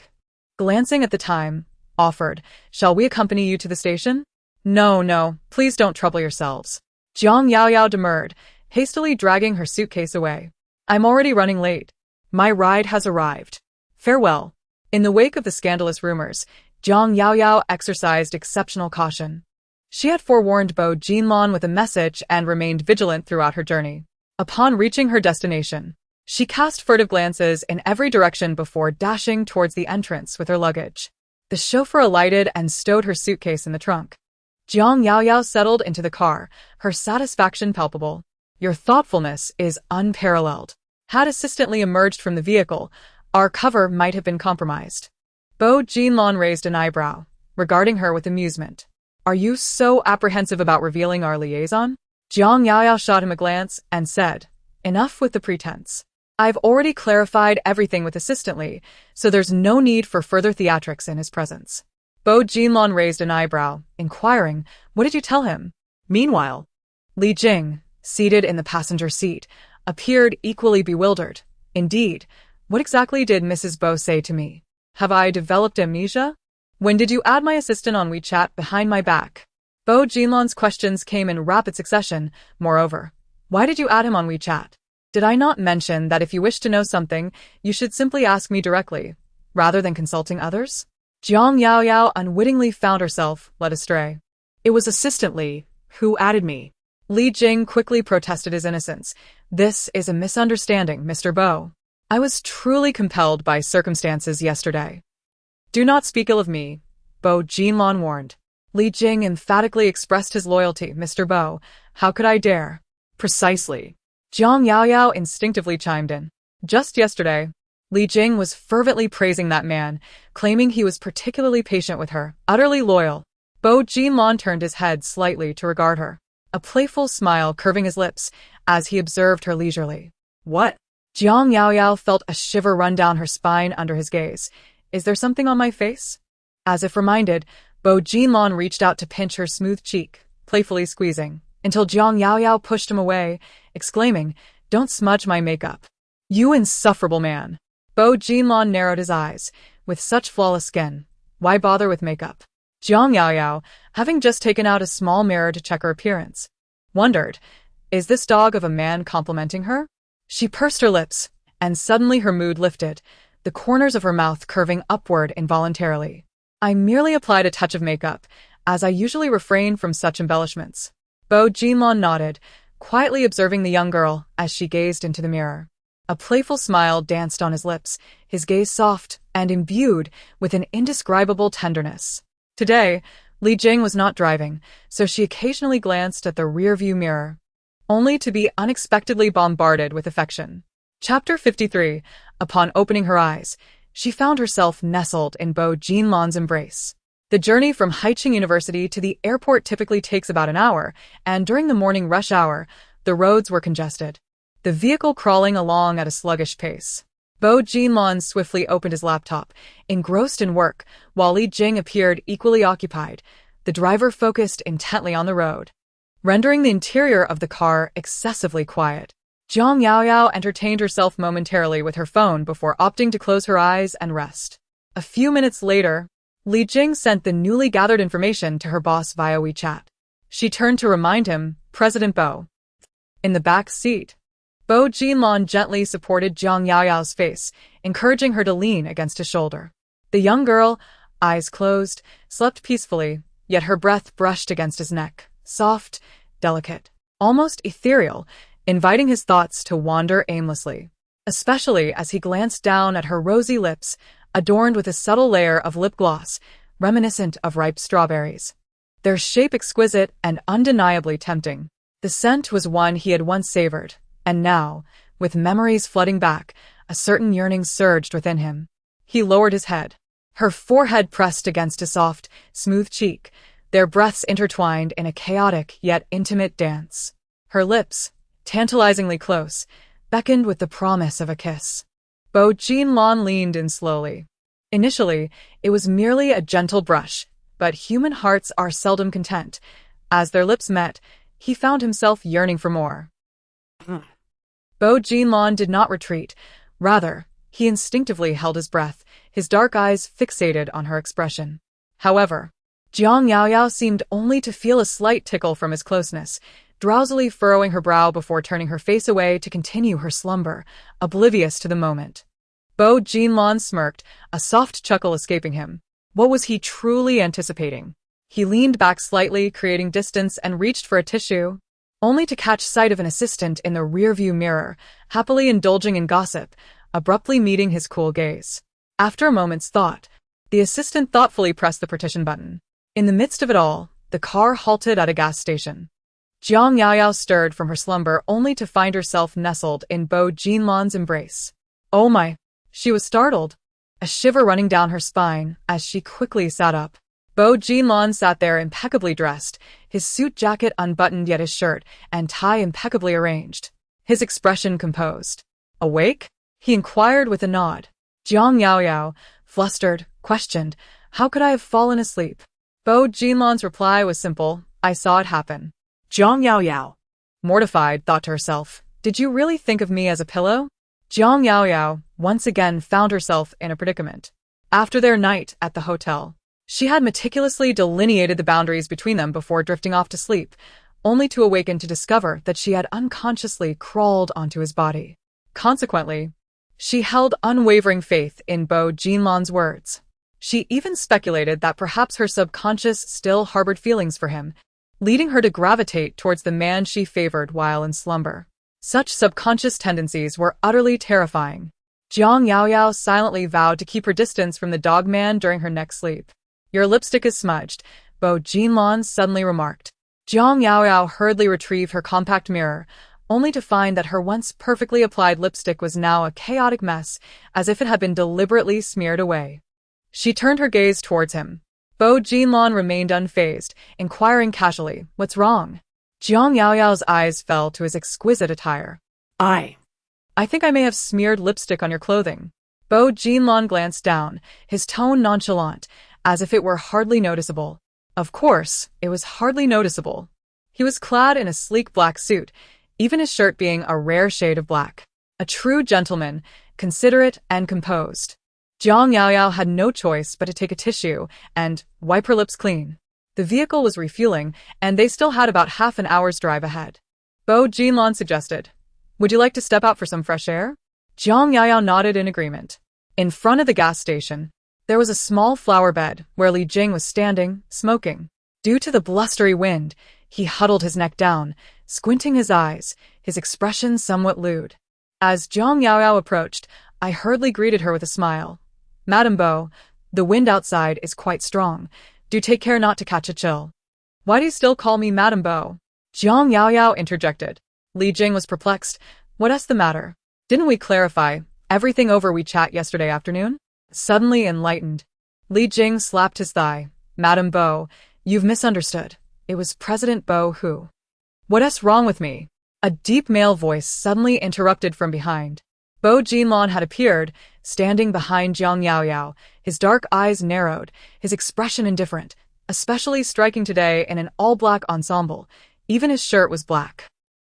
glancing at the time, offered, "Shall we accompany you to the station?" No, please don't trouble yourselves." Zhang Yaoyao demurred, hastily dragging her suitcase away. "I'm already running late. My ride has arrived. Farewell." In the wake of the scandalous rumors, Jiang Yaoyao exercised exceptional caution. She had forewarned Bo Jinlong with a message and remained vigilant throughout her journey. Upon reaching her destination, she cast furtive glances in every direction before dashing towards the entrance with her luggage. The chauffeur alighted and stowed her suitcase in the trunk. Jiang Yaoyao settled into the car, her satisfaction palpable. Your thoughtfulness is unparalleled. Had assistantly emerged from the vehicle, our cover might have been compromised. Bo Jinlong raised an eyebrow, regarding her with amusement. Are you so apprehensive about revealing our liaison? Jiang Yaoyao shot him a glance and said, enough with the pretense. I've already clarified everything with assistantly, so there's no need for further theatrics in his presence. Bo Jinlong raised an eyebrow, inquiring, what did you tell him? Meanwhile, Li Jing, seated in the passenger seat, appeared equally bewildered. Indeed, what exactly did Mrs. Bo say to me? Have I developed amnesia? When did you add my assistant on WeChat behind my back? Bo Jinlong's questions came in rapid succession. Moreover, why did you add him on WeChat? Did I not mention that if you wish to know something, you should simply ask me directly, rather than consulting others? Jiang Yaoyao unwittingly found herself led astray. It was Assistant Li who added me. Li Jing quickly protested his innocence. This is a misunderstanding, Mr. Bo. I was truly compelled by circumstances yesterday. Do not speak ill of me, Bo Jinlong warned. Li Jing emphatically expressed his loyalty. Mr. Bo, how could I dare? Precisely. Jiang Yaoyao instinctively chimed in. Just yesterday, Li Jing was fervently praising that man, claiming he was particularly patient with her, utterly loyal. Bo Jinlong turned his head slightly to regard her, a playful smile curving his lips as he observed her leisurely. What? Jiang Yaoyao felt a shiver run down her spine under his gaze. Is there something on my face? As if reminded, Bo Jinlong reached out to pinch her smooth cheek, playfully squeezing, until Jiang Yaoyao pushed him away, exclaiming, don't smudge my makeup. You insufferable man. Bo Jinlong narrowed his eyes. With such flawless skin, why bother with makeup? Jiang Yaoyao, having just taken out a small mirror to check her appearance, wondered, is this dog of a man complimenting her? She pursed her lips, and suddenly her mood lifted, the corners of her mouth curving upward involuntarily. I merely applied a touch of makeup, as I usually refrain from such embellishments. Bo Jinlong nodded, quietly observing the young girl as she gazed into the mirror. A playful smile danced on his lips, his gaze soft and imbued with an indescribable tenderness. Today, Li Jing was not driving, so she occasionally glanced at the rearview mirror, only to be unexpectedly bombarded with affection. Chapter 53. Upon opening her eyes, she found herself nestled in Bo Jinlong's embrace. The journey from Haiqing University to the airport typically takes about an hour, and during the morning rush hour, the roads were congested, the vehicle crawling along at a sluggish pace. Bo Jinlong swiftly opened his laptop, engrossed in work, while Li Jing appeared equally occupied. The driver focused intently on the road, rendering the interior of the car excessively quiet. Jiang Yaoyao entertained herself momentarily with her phone before opting to close her eyes and rest. A few minutes later, Li Jing sent the newly gathered information to her boss via WeChat. She turned to remind him, President Bo. In the back seat, Bo Jinlong gently supported Jiang Yaoyao's face, encouraging her to lean against his shoulder. The young girl, eyes closed, slept peacefully, yet her breath brushed against his neck, soft, delicate, almost ethereal, inviting his thoughts to wander aimlessly, especially as he glanced down at her rosy lips, adorned with a subtle layer of lip gloss, reminiscent of ripe strawberries. Their shape exquisite and undeniably tempting. The scent was one he had once savored, and now, with memories flooding back, a certain yearning surged within him. He lowered his head. Her forehead pressed against a soft, smooth cheek, their breaths intertwined in a chaotic yet intimate dance. Her lips, tantalizingly close, beckoned with the promise of a kiss. Bo Jinlong leaned in slowly. Initially, it was merely a gentle brush, but human hearts are seldom content. As their lips met, he found himself yearning for more. Bo Jinlong did not retreat. Rather, he instinctively held his breath, his dark eyes fixated on her expression. However, Jiang Yaoyao seemed only to feel a slight tickle from his closeness, drowsily furrowing her brow before turning her face away to continue her slumber, oblivious to the moment. Bo Jinlon smirked, a soft chuckle escaping him. What was he truly anticipating? He leaned back slightly, creating distance, and reached for a tissue, only to catch sight of an assistant in the rearview mirror, happily indulging in gossip, abruptly meeting his cool gaze. After a moment's thought, the assistant thoughtfully pressed the partition button. In the midst of it all, the car halted at a gas station. Jiang Yaoyao stirred from her slumber only to find herself nestled in Bo Jinlon's embrace. Oh my! She was startled, a shiver running down her spine as she quickly sat up. Bo Jinlon sat there impeccably dressed, his suit jacket unbuttoned yet his shirt and tie impeccably arranged, his expression composed. Awake? He inquired with a nod. Jiang Yaoyao, flustered, questioned, how could I have fallen asleep? Bo Jinlon's reply was simple, I saw it happen. Jiang Yaoyao, Mortified, thought to herself, did you really think of me as a pillow? Jiang Yaoyao once again found herself in a predicament. After their night at the hotel, she had meticulously delineated the boundaries between them before drifting off to sleep, only to awaken to discover that she had unconsciously crawled onto his body. Consequently, she held unwavering faith in Bo Jinlon's words. She even speculated that perhaps her subconscious still harbored feelings for him, leading her to gravitate towards the man she favored while in slumber. Such subconscious tendencies were utterly terrifying. Jiang Yaoyao silently vowed to keep her distance from the dog man during her next sleep. Your lipstick is smudged, Bo Jinlon suddenly remarked. Jiang Yaoyao hurriedly retrieved her compact mirror, only to find that her once perfectly applied lipstick was now a chaotic mess, as if it had been deliberately smeared away. She turned her gaze towards him. Bo Jinlon remained unfazed, inquiring casually, what's wrong? Jiang Yaoyao's eyes fell to his exquisite attire. I think I may have smeared lipstick on your clothing. Bo Jinlon glanced down, his tone nonchalant, as if it were hardly noticeable. Of course, it was hardly noticeable. He was clad in a sleek black suit, even his shirt being a rare shade of black. A true gentleman, considerate and composed. Jiang Yaoyao had no choice but to take a tissue and wipe her lips clean. The vehicle was refueling, and they still had about half an hour's drive ahead. Bo Jinlon suggested, would you like to step out for some fresh air? Jiang Yaoyao nodded in agreement. In front of the gas station, there was a small flower bed where Li Jing was standing, smoking. Due to the blustery wind, he huddled his neck down, squinting his eyes, his expression somewhat lewd. As Jiang Yaoyao approached, I hurriedly greeted her with a smile. Madam Bo, the wind outside is quite strong. Do take care not to catch a chill. Why do you still call me Madam Bo? Jiang Yaoyao interjected. Li Jing was perplexed. What's the matter? Didn't we clarify everything over WeChat yesterday afternoon? Suddenly enlightened, Li Jing slapped his thigh. Madam Bo, you've misunderstood. It was President Bo who. What's wrong with me? A deep male voice suddenly interrupted from behind. Bo Jinlon had appeared, standing behind Jiang Yaoyao, his dark eyes narrowed, his expression indifferent, especially striking today in an all-black ensemble. Even his shirt was black.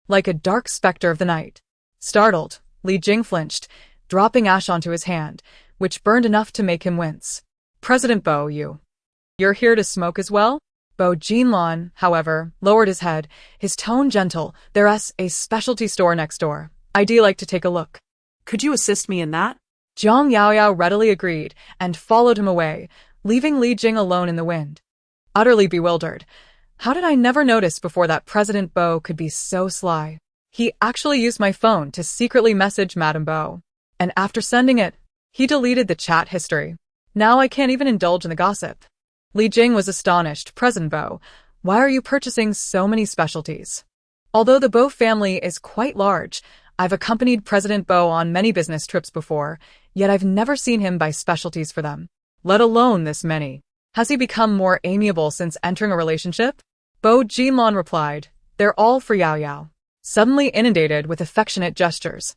Like a dark specter of the night. Startled, Li Jing flinched, dropping ash onto his hand, which burned enough to make him wince. President Bo, you're here to smoke as well? Bo Jinlon, however, lowered his head, his tone gentle. There's a specialty store next door. I'd like to take a look. Could you assist me in that? Jiang Yaoyao readily agreed and followed him away, leaving Li Jing alone in the wind. Utterly bewildered. How did I never notice before that President Bo could be so sly? He actually used my phone to secretly message Madam Bo. And after sending it, he deleted the chat history. Now I can't even indulge in the gossip. Li Jing was astonished. President Bo, why are you purchasing so many specialties? Although the Bo family is quite large, I've accompanied President Bo on many business trips before, yet I've never seen him buy specialties for them, let alone this many. Has he become more amiable since entering a relationship? Bo Jinlon replied, they're all for Yaoyao. Suddenly inundated with affectionate gestures.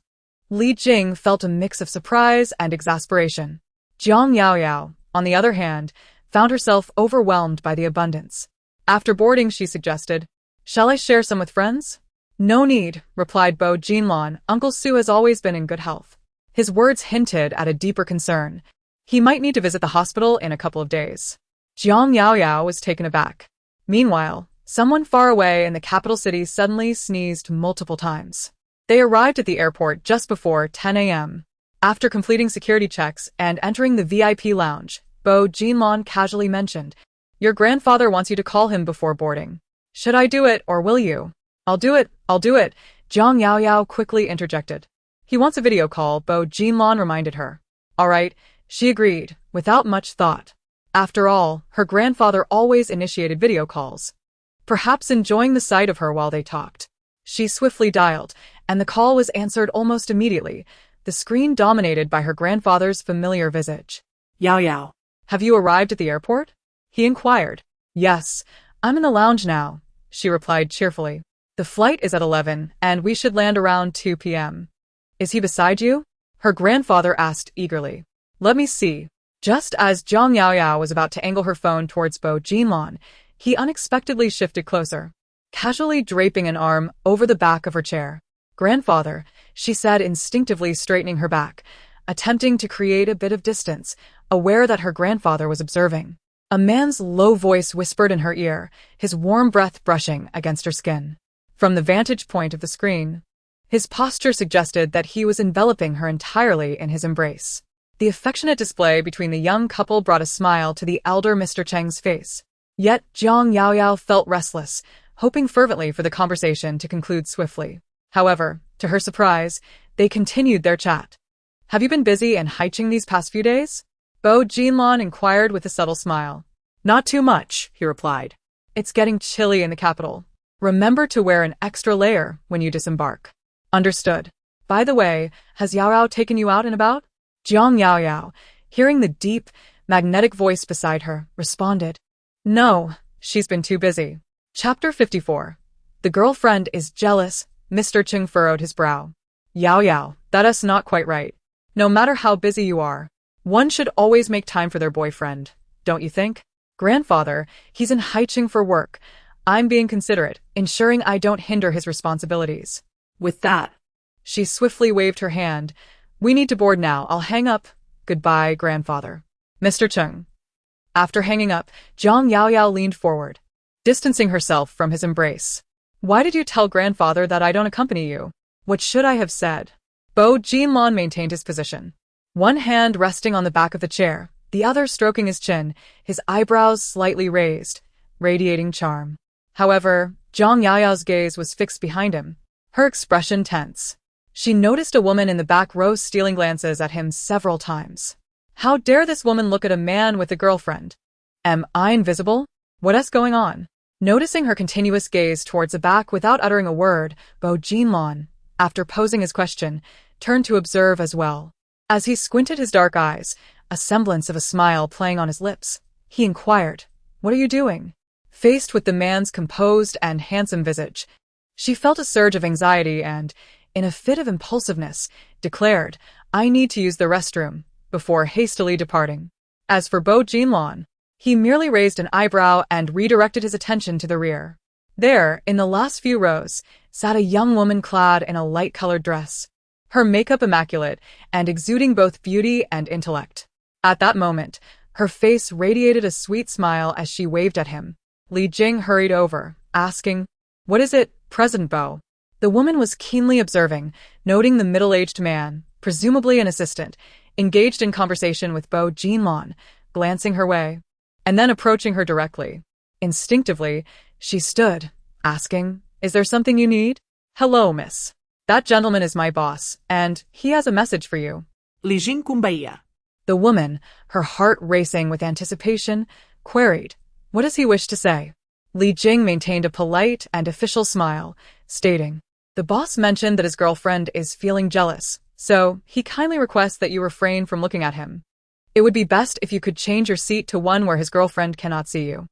Li Jing felt a mix of surprise and exasperation. Jiang Yaoyao, on the other hand, found herself overwhelmed by the abundance. After boarding, she suggested, shall I share some with friends? No need, replied Bo Jinlon. Uncle Su has always been in good health. His words hinted at a deeper concern. He might need to visit the hospital in a couple of days. Jiang Yaoyao was taken aback. Meanwhile, someone far away in the capital city suddenly sneezed multiple times. They arrived at the airport just before 10 a.m. After completing security checks and entering the VIP lounge, Bo Jinlon casually mentioned, "Your grandfather wants you to call him before boarding. Should I do it or will you?" I'll do it, Zhang Yaoyao quickly interjected. "He wants a video call," Bo Jinlon reminded her. "All right," she agreed, without much thought. After all, her grandfather always initiated video calls. Perhaps enjoying the sight of her while they talked. She swiftly dialed, and the call was answered almost immediately, the screen dominated by her grandfather's familiar visage. Yao Yao. "Have you arrived at the airport?" he inquired. "Yes, I'm in the lounge now," she replied cheerfully. "The flight is at 11, and we should land around 2 p.m. "Is he beside you?" her grandfather asked eagerly. "Let me see." Just as Zhang Yaoyao was about to angle her phone towards Bo Jinlon, he unexpectedly shifted closer, casually draping an arm over the back of her chair. "Grandfather," she said, instinctively straightening her back, attempting to create a bit of distance, aware that her grandfather was observing. A man's low voice whispered in her ear, his warm breath brushing against her skin. From the vantage point of the screen, his posture suggested that he was enveloping her entirely in his embrace. The affectionate display between the young couple brought a smile to the elder Mr. Cheng's face. Yet Zhang Yaoyao felt restless, hoping fervently for the conversation to conclude swiftly. However, to her surprise, they continued their chat. "Have you been busy and hiking these past few days?" Bo Jinlon inquired with a subtle smile. "Not too much," he replied. "It's getting chilly in the capital. Remember to wear an extra layer when you disembark." "Understood. By the way, has Yao Yao taken you out and about?" Zhang Yaoyao, hearing the deep, magnetic voice beside her, responded. "No, she's been too busy." Chapter 54. The girlfriend is jealous. Mr. Cheng furrowed his brow. "Yao Yao, that's not quite right. No matter how busy you are, one should always make time for their boyfriend, don't you think?" "Grandfather, he's in Haicheng for work. I'm being considerate, ensuring I don't hinder his responsibilities." With that, she swiftly waved her hand. "We need to board now. I'll hang up. Goodbye, grandfather." Mr. Cheng. After hanging up, Zhang Yaoyao leaned forward, distancing herself from his embrace. "Why did you tell grandfather that I don't accompany you? What should I have said?" Bo Jinlon maintained his position, one hand resting on the back of the chair, the other stroking his chin, his eyebrows slightly raised, radiating charm. However, Zhang Yaoyao's gaze was fixed behind him, her expression tense. She noticed a woman in the back row stealing glances at him several times. How dare this woman look at a man with a girlfriend? Am I invisible? What's going on? Noticing her continuous gaze towards the back without uttering a word, Bo Jinlon, after posing his question, turned to observe as well. As he squinted his dark eyes, a semblance of a smile playing on his lips, he inquired, "What are you doing?" Faced with the man's composed and handsome visage, she felt a surge of anxiety and, in a fit of impulsiveness, declared, "I need to use the restroom," before hastily departing. As for Bo Jinlon, he merely raised an eyebrow and redirected his attention to the rear. There, in the last few rows, sat a young woman clad in a light-colored dress, her makeup immaculate and exuding both beauty and intellect. At that moment, her face radiated a sweet smile as she waved at him. Li Jing hurried over, asking, "What is it, President Bo?" The woman was keenly observing, noting the middle-aged man, presumably an assistant, engaged in conversation with Bo Jinlon, glancing her way, and then approaching her directly. Instinctively, she stood, asking, "Is there something you need?" "Hello, miss. That gentleman is my boss, and he has a message for you." Li Jing Kumbaya. The woman, her heart racing with anticipation, queried, "What does he wish to say?" Li Jing maintained a polite and official smile, stating, "The boss mentioned that his girlfriend is feeling jealous, so he kindly requests that you refrain from looking at him. It would be best if you could change your seat to one where his girlfriend cannot see you."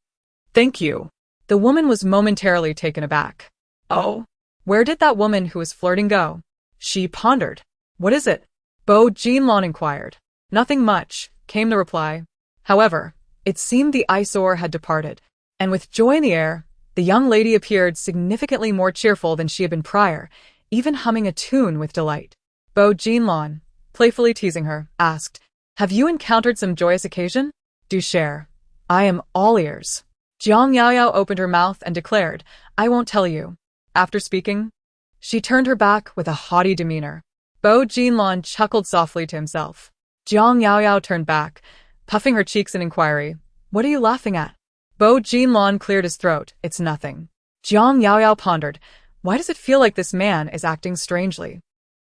"Thank you." The woman was momentarily taken aback. "Oh, where did that woman who was flirting go?" She pondered. "What is it?" Bo Jinlon inquired. "Nothing much," came the reply. However, it seemed the eyesore had departed, and with joy in the air, the young lady appeared significantly more cheerful than she had been prior, even humming a tune with delight. Bo Jinlon, playfully teasing her, asked, "Have you encountered some joyous occasion? Do share. I am all ears." Zhang Yaoyao opened her mouth and declared, "I won't tell you." After speaking, she turned her back with a haughty demeanor. Bo Jinlon chuckled softly to himself. Jiang Yaoyao turned back, puffing her cheeks in inquiry. What are you laughing at? Bo Jinlon cleared his throat. It's nothing. Jiang Yaoyao pondered. Why does it feel like this man is acting strangely?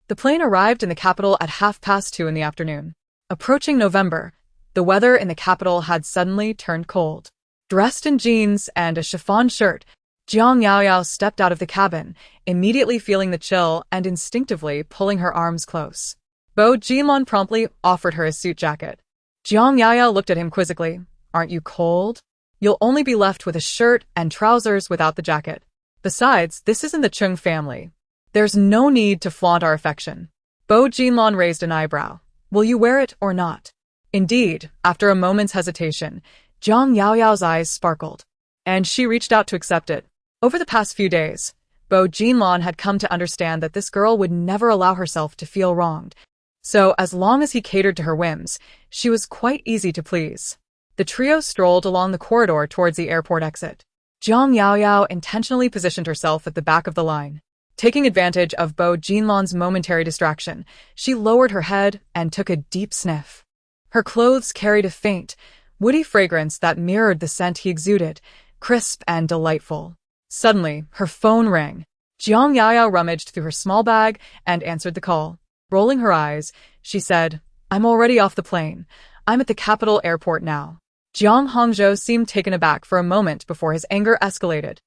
The plane arrived in the capital at 2:30 in the afternoon. Approaching November, the weather in the capital had suddenly turned cold. Dressed in jeans and a chiffon shirt, Jiang Yaoyao stepped out of the cabin, immediately feeling the chill and instinctively pulling her arms close. Bo Jinlon promptly offered her a suit jacket. Jiang Yaoyao looked at him quizzically. Aren't you cold? You'll only be left with a shirt and trousers without the jacket. Besides, this isn't the Chung family. There's no need to flaunt our affection. Bo Jinlon raised an eyebrow. Will you wear it or not? Indeed, after a moment's hesitation, Jiang Yaoyao's eyes sparkled, and she reached out to accept it. Over the past few days, Bo Jinlon had come to understand that this girl would never allow herself to feel wronged. So, as long as he catered to her whims, she was quite easy to please. The trio strolled along the corridor towards the airport exit. Jiang Yaoyao intentionally positioned herself at the back of the line. Taking advantage of Bo Jinlon's momentary distraction, she lowered her head and took a deep sniff. Her clothes carried a faint, woody fragrance that mirrored the scent he exuded, crisp and delightful. Suddenly, her phone rang. Jiang Yaoyao rummaged through her small bag and answered the call. Rolling her eyes, she said, I'm already off the plane. I'm at the capital airport now. Jiang Hongzhou seemed taken aback for a moment before his anger escalated.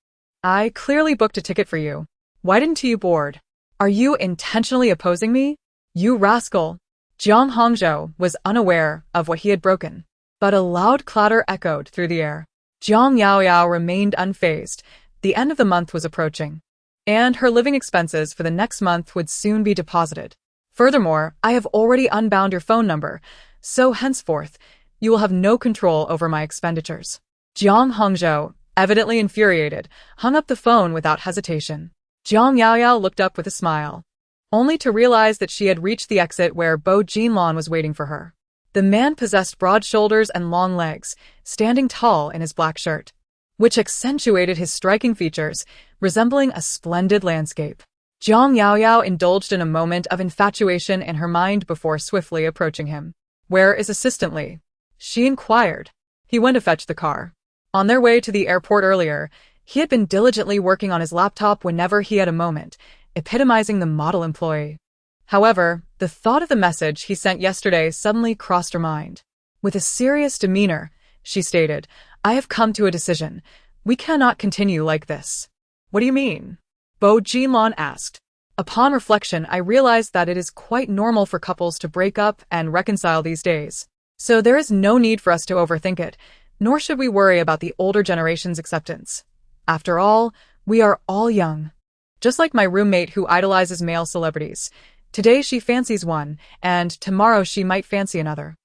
I clearly booked a ticket for you. Why didn't you board? Are you intentionally opposing me? You rascal! Jiang Hongzhou was unaware of what he had broken, but a loud clatter echoed through the air. Jiang Yaoyao remained unfazed. The end of the month was approaching, and her living expenses for the next month would soon be deposited. Furthermore, I have already unbound your phone number, so henceforth, you will have no control over my expenditures. Jiang Hongzhou, evidently infuriated, hung up the phone without hesitation. Jiang Yaoyao looked up with a smile, only to realize that she had reached the exit where Bo Jinlon was waiting for her. The man possessed broad shoulders and long legs, standing tall in his black shirt, which accentuated his striking features, resembling a splendid landscape. Jiang Yaoyao indulged in a moment of infatuation in her mind before swiftly approaching him. Where is Assistant Li? She inquired. He went to fetch the car. On their way to the airport earlier, he had been diligently working on his laptop whenever he had a moment, epitomizing the model employee. However, the thought of the message he sent yesterday suddenly crossed her mind. With a serious demeanor, she stated, I have come to a decision. We cannot continue like this. What do you mean? Bo Jinlon asked. Upon reflection, I realized that it is quite normal for couples to break up and reconcile these days. So there is no need for us to overthink it, nor should we worry about the older generation's acceptance. After all, we are all young. Just like my roommate who idolizes male celebrities. Today she fancies one, and tomorrow she might fancy another.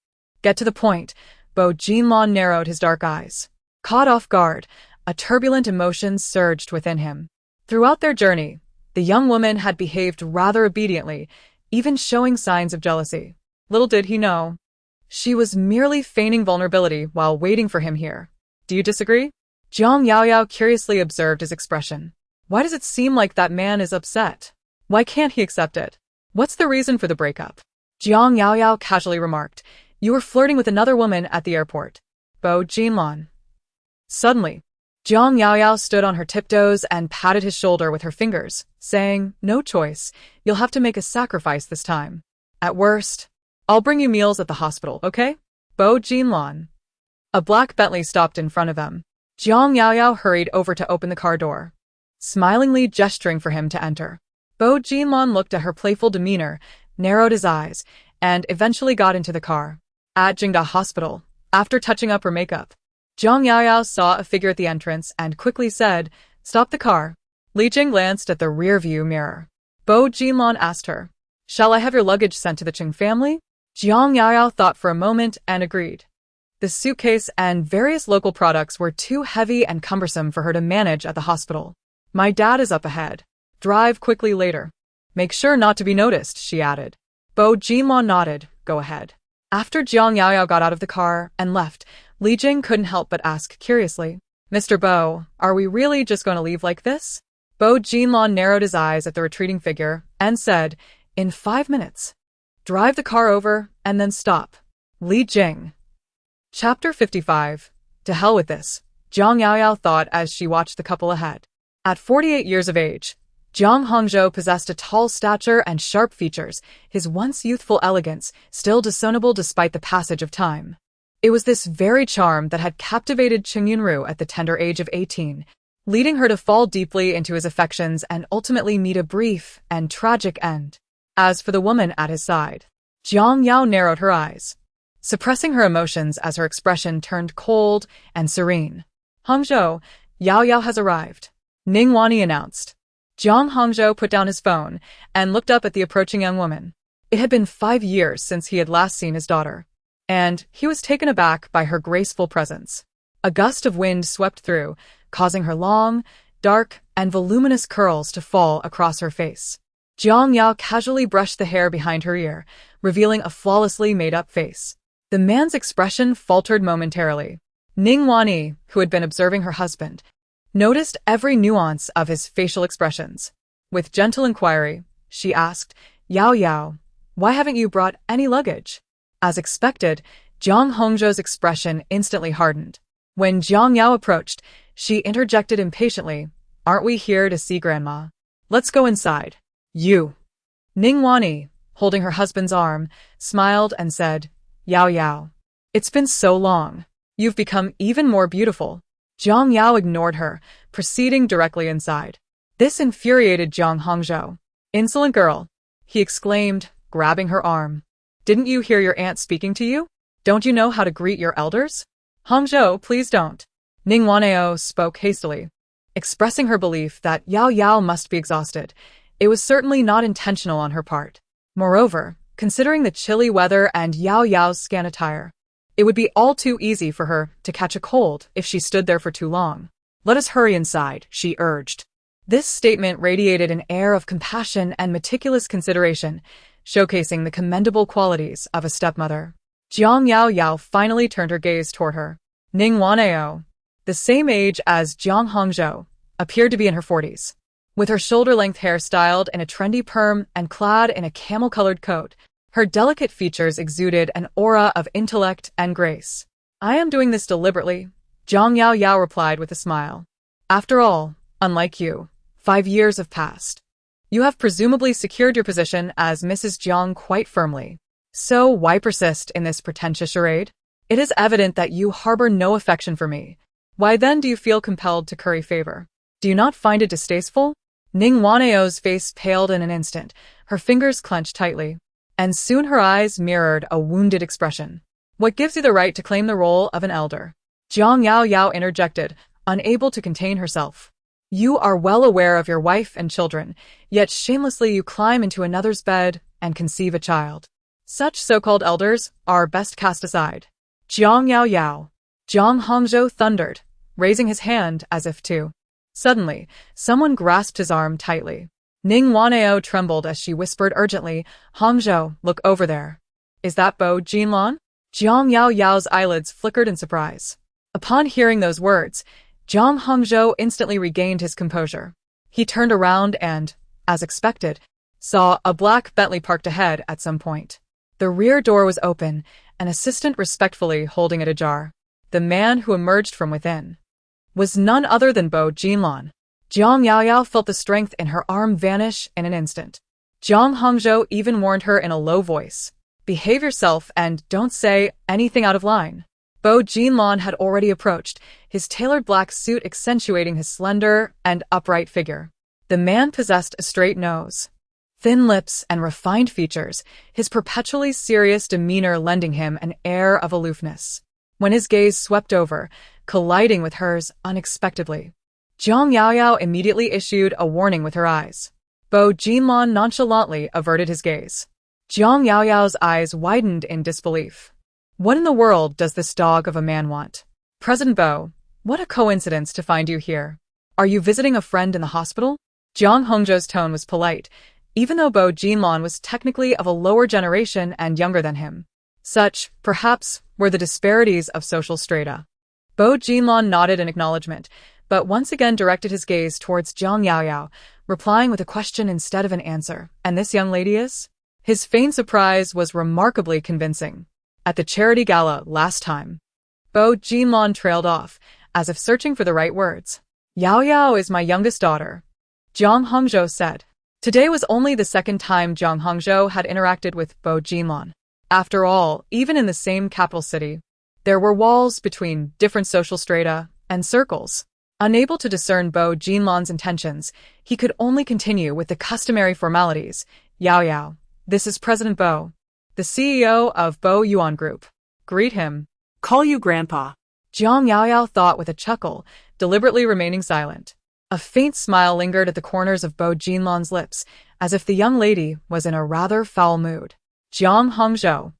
Get to the point. Bo Jinlon narrowed his dark eyes. Caught off guard, a turbulent emotion surged within him. Throughout their journey, the young woman had behaved rather obediently, even showing signs of jealousy. Little did he know, she was merely feigning vulnerability while waiting for him here. Do you disagree? Jiang Yaoyao curiously observed his expression. Why does it seem like that man is upset? Why can't he accept it? What's the reason for the breakup? Jiang Yaoyao casually remarked, You were flirting with another woman at the airport. Bo Jinlon. Suddenly, Jiang Yaoyao stood on her tiptoes and patted his shoulder with her fingers, saying, No choice, you'll have to make a sacrifice this time. At worst, I'll bring you meals at the hospital, okay? Bo Jinlon. A black Bentley stopped in front of them. Jiang Yaoyao hurried over to open the car door, smilingly gesturing for him to enter. Bo Jinlon looked at her playful demeanor, narrowed his eyes, and eventually got into the car. At Jingda Hospital, after touching up her makeup, Jiang Yaoyao saw a figure at the entrance and quickly said, Stop the car. Li Jing glanced at the rear-view mirror. Bo Jinlon asked her, Shall I have your luggage sent to the Chung family? Jiang Yaoyao thought for a moment and agreed. The suitcase and various local products were too heavy and cumbersome for her to manage at the hospital. My dad is up ahead. Drive quickly later. Make sure not to be noticed, she added. Bo Jinlon nodded. Go ahead. After Jiang Yaoyao got out of the car and left, Li Jing couldn't help but ask curiously, Mr. Bo, are we really just going to leave like this? Bo Jinlon narrowed his eyes at the retreating figure and said, In 5 minutes. Drive the car over and then stop. Li Jing. Chapter 55. To hell with this, Jiang Yaoyao thought as she watched the couple ahead. At 48 years of age, Jiang Hongzhou possessed a tall stature and sharp features, his once youthful elegance still discernible despite the passage of time. It was this very charm that had captivated Qing Yunru at the tender age of 18, leading her to fall deeply into his affections and ultimately meet a brief and tragic end. As for the woman at his side, Jiang Yao narrowed her eyes, suppressing her emotions as her expression turned cold and serene. Hongzhou, Yao Yao has arrived, Ning Wani announced. Jiang Hongzhou put down his phone and looked up at the approaching young woman. It had been 5 years since he had last seen his daughter, and he was taken aback by her graceful presence. A gust of wind swept through, causing her long, dark, and voluminous curls to fall across her face. Jiang Yao casually brushed the hair behind her ear, revealing a flawlessly made-up face. The man's expression faltered momentarily. Ning Wani, who had been observing her husband, noticed every nuance of his facial expressions. With gentle inquiry, she asked, Yao Yao, why haven't you brought any luggage? As expected, Jiang Hongzhou's expression instantly hardened. When Jiang Yao approached, she interjected impatiently, aren't we here to see Grandma? Let's go inside. You. Ning Wani, holding her husband's arm, smiled and said, Yao Yao, it's been so long. You've become even more beautiful. Jiang Yao ignored her, proceeding directly inside. This infuriated Jiang Hongzhou. Insolent girl, he exclaimed, grabbing her arm. Didn't you hear your aunt speaking to you? Don't you know how to greet your elders? Hongzhou, please don't. Ning Waneo spoke hastily, expressing her belief that Yao Yao must be exhausted. It was certainly not intentional on her part. Moreover, considering the chilly weather and Yao Yao's scant attire, it would be all too easy for her to catch a cold if she stood there for too long. Let us hurry inside, she urged. This statement radiated an air of compassion and meticulous consideration, showcasing the commendable qualities of a stepmother. Jiang Yao Yao finally turned her gaze toward her. Ning Waneo, the same age as Jiang Hongzhou, appeared to be in her 40s. With her shoulder-length hair styled in a trendy perm and clad in a camel-colored coat, her delicate features exuded an aura of intellect and grace. I am doing this deliberately, Jiang Yao Yao replied with a smile. After all, unlike you, 5 years have passed. You have presumably secured your position as Mrs. Jiang quite firmly. So why persist in this pretentious charade? It is evident that you harbor no affection for me. Why then do you feel compelled to curry favor? Do you not find it distasteful? Ning Waneo's face paled in an instant, her fingers clenched tightly, and soon her eyes mirrored a wounded expression. What gives you the right to claim the role of an elder? Jiang Yao Yao interjected, unable to contain herself. You are well aware of your wife and children, yet shamelessly you climb into another's bed and conceive a child. Such so-called elders are best cast aside. Jiang Yao Yao. Jiang Hongzhou thundered, raising his hand as if to. Suddenly, someone grasped his arm tightly. Ning Waneo trembled as she whispered urgently, Hongzhou, look over there. Is that Bo Jinlan? Jiang Yao Yao's eyelids flickered in surprise. Upon hearing those words, Jiang Hongzhou instantly regained his composure. He turned around and, as expected, saw a black Bentley parked ahead at some point. The rear door was open, an assistant respectfully holding it ajar. The man who emerged from within was none other than Bo Jinlan. Jiang Yao Yao felt the strength in her arm vanish in an instant. Jiang Hongzhou even warned her in a low voice, behave yourself and don't say anything out of line. Bo Jinlan had already approached, his tailored black suit accentuating his slender and upright figure. The man possessed a straight nose, thin lips, and refined features, his perpetually serious demeanor lending him an air of aloofness. When his gaze swept over, colliding with hers unexpectedly, Jiang Yao Yao immediately issued a warning with her eyes. Bo Jinlan nonchalantly averted his gaze. Jiang Yao Yao's eyes widened in disbelief. What in the world does this dog of a man want? President Bo, what a coincidence to find you here. Are you visiting a friend in the hospital? Jiang Hongzhou's tone was polite, even though Bo Jinlan was technically of a lower generation and younger than him. Such, perhaps, were the disparities of social strata. Bo Jinlan nodded in acknowledgement, but once again directed his gaze towards Jiang Yao Yao, replying with a question instead of an answer. And this young lady is? His feigned surprise was remarkably convincing. At the charity gala last time, Bo Jinlon trailed off, as if searching for the right words. Yao Yao is my youngest daughter, Jiang Hongzhou said. Today was only the second time Jiang Hongzhou had interacted with Bo Jinlon. After all, even in the same capital city, there were walls between different social strata and circles. Unable to discern Bo Jinlon's intentions, he could only continue with the customary formalities. Yao Yao, this is President Bo, the CEO of Bo Yuan Group. Greet him. Call you Grandpa. Jiang Yaoyao thought with a chuckle, deliberately remaining silent. A faint smile lingered at the corners of Bo Jinlon's lips, as if the young lady was in a rather foul mood. Jiang Hongzhou.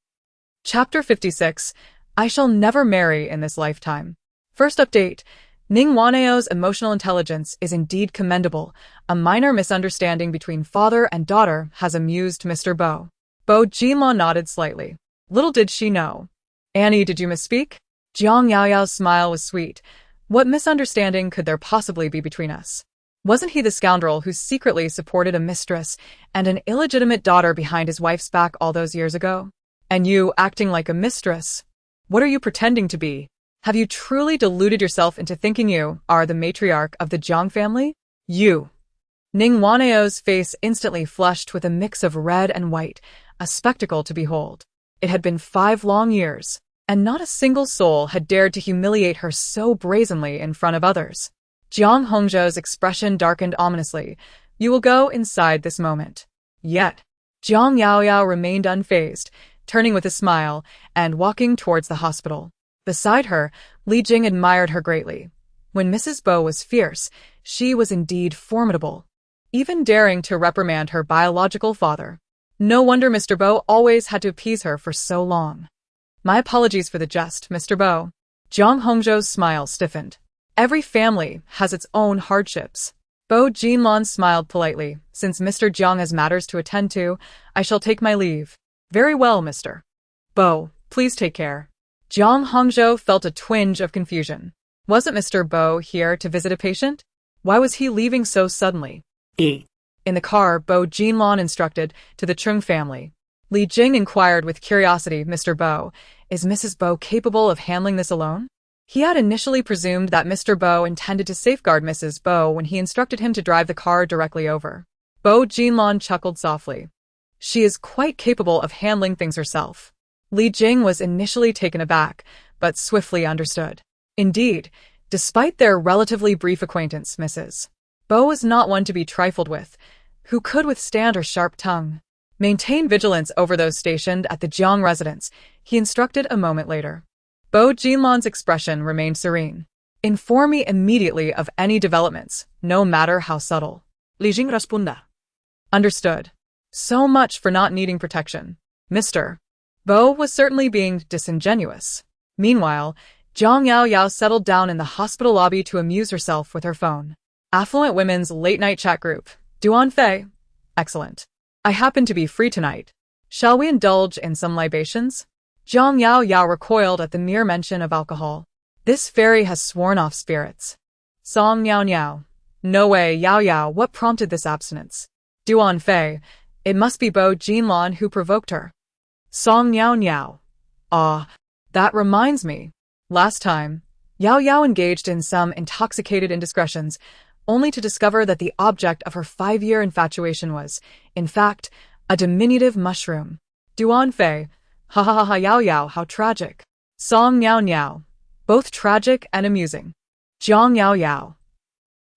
Chapter 56. I shall never marry in this lifetime. First update. Ning Waneo's emotional intelligence is indeed commendable. A minor misunderstanding between father and daughter has amused Mr. Bo. Bo Jinlon nodded slightly. Little did she know. Annie, did you misspeak? Jiang Yaoyao's smile was sweet. What misunderstanding could there possibly be between us? Wasn't he the scoundrel who secretly supported a mistress and an illegitimate daughter behind his wife's back all those years ago? And you, acting like a mistress? What are you pretending to be? Have you truly deluded yourself into thinking you are the matriarch of the Jiang family? You. Ning Waneo's face instantly flushed with a mix of red and white, a spectacle to behold. It had been 5 long years, and not a single soul had dared to humiliate her so brazenly in front of others. Jiang Hongzhou's expression darkened ominously. You will go inside this moment. Yet, Jiang Yaoyao remained unfazed, turning with a smile and walking towards the hospital. Beside her, Li Jing admired her greatly. When Mrs. Bo was fierce, she was indeed formidable, even daring to reprimand her biological father. No wonder Mr. Bo always had to appease her for so long. My apologies for the jest, Mr. Bo. Jiang Hongzhou's smile stiffened. Every family has its own hardships. Bo Jinlon smiled politely. Since Mr. Jiang has matters to attend to, I shall take my leave. Very well, Mr. Bo, please take care. Jiang Hongzhou felt a twinge of confusion. Wasn't Mr. Bo here to visit a patient? Why was he leaving so suddenly? In the car, Bo Jinlon instructed to the Chung family. Li Jing inquired with curiosity, Mr. Bo, is Mrs. Bo capable of handling this alone? He had initially presumed that Mr. Bo intended to safeguard Mrs. Bo when he instructed him to drive the car directly over. Bo Jinlon chuckled softly. She is quite capable of handling things herself. Li Jing was initially taken aback, but swiftly understood. Indeed, despite their relatively brief acquaintance, Mrs. Bo was not one to be trifled with, who could withstand her sharp tongue. Maintain vigilance over those stationed at the Jiang residence, he instructed a moment later. Bo Jinlon's expression remained serene. Inform me immediately of any developments, no matter how subtle. Li Jing responda. Understood. So much for not needing protection. Mr. Bo was certainly being disingenuous. Meanwhile, Jiang Yaoyao settled down in the hospital lobby to amuse herself with her phone. Affluent Women's Late-Night Chat Group. Duan Fei. Excellent. I happen to be free tonight. Shall we indulge in some libations? Jiang Yaoyao recoiled at the mere mention of alcohol. This fairy has sworn off spirits. Song Niao Niao. No way, Yao Yao, what prompted this abstinence? Duan Fei. It must be Bo Jinlon who provoked her. Song Niao Niao. Ah, that reminds me. Last time, Yao Yao engaged in some intoxicated indiscretions, only to discover that the object of her 5-year infatuation was, in fact, a diminutive mushroom. Duan Fei. Ha ha ha ha, Yao Yao, how tragic. Song Niao Niao. Both tragic and amusing. Jiang Yao Yao.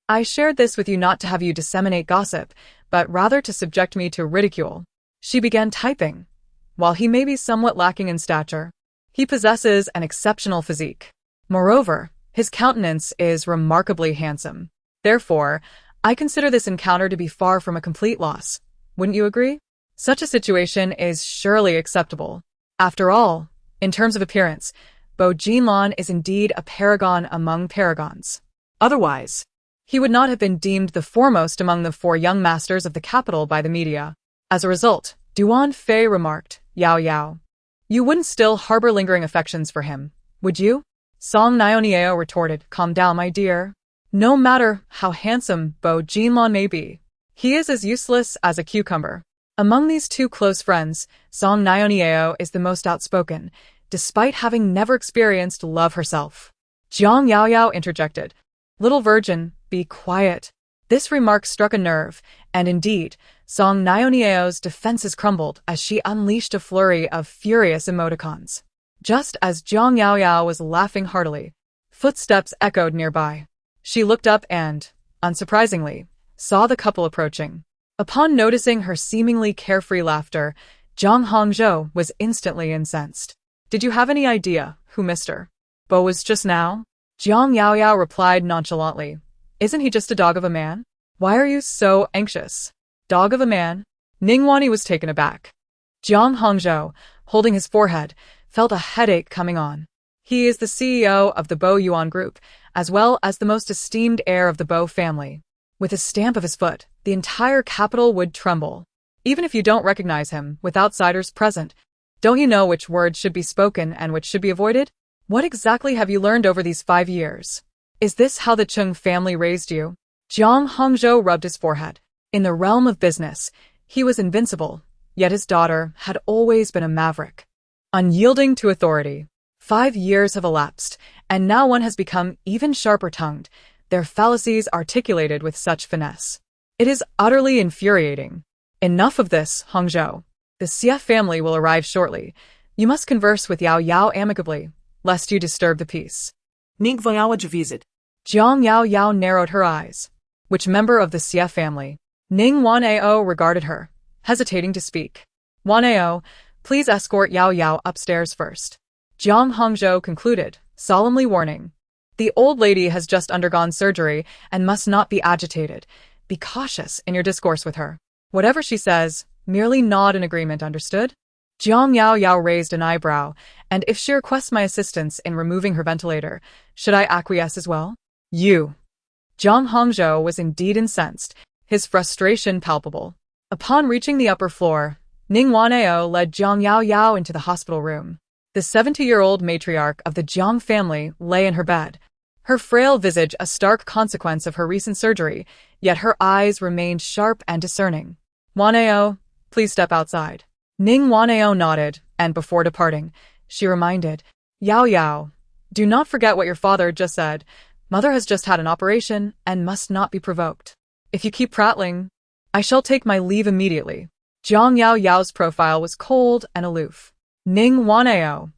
I shared this with you not to have you disseminate gossip, but rather to subject me to ridicule. She began typing. While he may be somewhat lacking in stature, he possesses an exceptional physique. Moreover, his countenance is remarkably handsome. Therefore, I consider this encounter to be far from a complete loss. Wouldn't you agree? Such a situation is surely acceptable. After all, in terms of appearance, Bo Jinlon is indeed a paragon among paragons. Otherwise, he would not have been deemed the foremost among the 4 young masters of the capital by the media. As a result, Duan Fei remarked, Yao Yao, you wouldn't still harbor lingering affections for him, would you? Song Niao retorted, calm down, my dear. No matter how handsome Bo Jinlon may be, He is as useless as a cucumber. Among these two close friends, Song Nyeoneo is the most outspoken, despite having never experienced love herself. Jiang Yaoyao interjected, "Little virgin, be quiet." This remark struck a nerve, and indeed, Song Nyeoneo's defenses crumbled as she unleashed a flurry of furious emoticons. Just as Jiang Yaoyao was laughing heartily, footsteps echoed nearby. She looked up and, unsurprisingly, saw the couple approaching. Upon noticing her seemingly carefree laughter, Zhang Hongzhou was instantly incensed. "Did you have any idea who Mr. Bo was just now?" Jiang Yaoyao replied nonchalantly, "Isn't he just a dog of a man? Why are you so anxious?" "Dog of a man?" Ningwani was taken aback. Jiang Hongzhou, holding his forehead, felt a headache coming on. He is the CEO of the Bo Yuan Group, as well as the most esteemed heir of the Bo family. With a stamp of his foot, the entire capital would tremble. Even if you don't recognize him, with outsiders present, don't you know which words should be spoken and which should be avoided? What exactly have you learned over these 5 years? Is this how the Chung family raised you? Jiang Hongzhou rubbed his forehead. In the realm of business, he was invincible, yet his daughter had always been a maverick. Unyielding to authority. 5 years have elapsed, and now one has become even sharper-tongued, their fallacies articulated with such finesse. It is utterly infuriating. Enough of this, Hongzhou. The Xie family will arrive shortly. You must converse with Yao Yao amicably, lest you disturb the peace. Ning Vang visit. Jiang Yao Yao narrowed her eyes. Which member of the Xie family? Ning Wanao regarded her, hesitating to speak. Wanao, please escort Yao Yao upstairs first. Jiang Hongzhou concluded, solemnly warning. The old lady has just undergone surgery and must not be agitated. Be cautious in your discourse with her. Whatever she says, merely nod in agreement, understood? Jiang Yao Yao raised an eyebrow, and if she requests my assistance in removing her ventilator, should I acquiesce as well? You. Jiang Hongzhou was indeed incensed, his frustration palpable. Upon reaching the upper floor, Ning Wanao led Jiang Yao Yao into the hospital room. The 70-year-old matriarch of the Jiang family lay in her bed, her frail visage a stark consequence of her recent surgery, yet her eyes remained sharp and discerning. Wanao, please step outside. Ning Wanao nodded, and before departing, she reminded, Yao Yao, do not forget what your father just said. Mother has just had an operation and must not be provoked. If you keep prattling, I shall take my leave immediately. Jiang Yao Yao's profile was cold and aloof. Ning Wanao.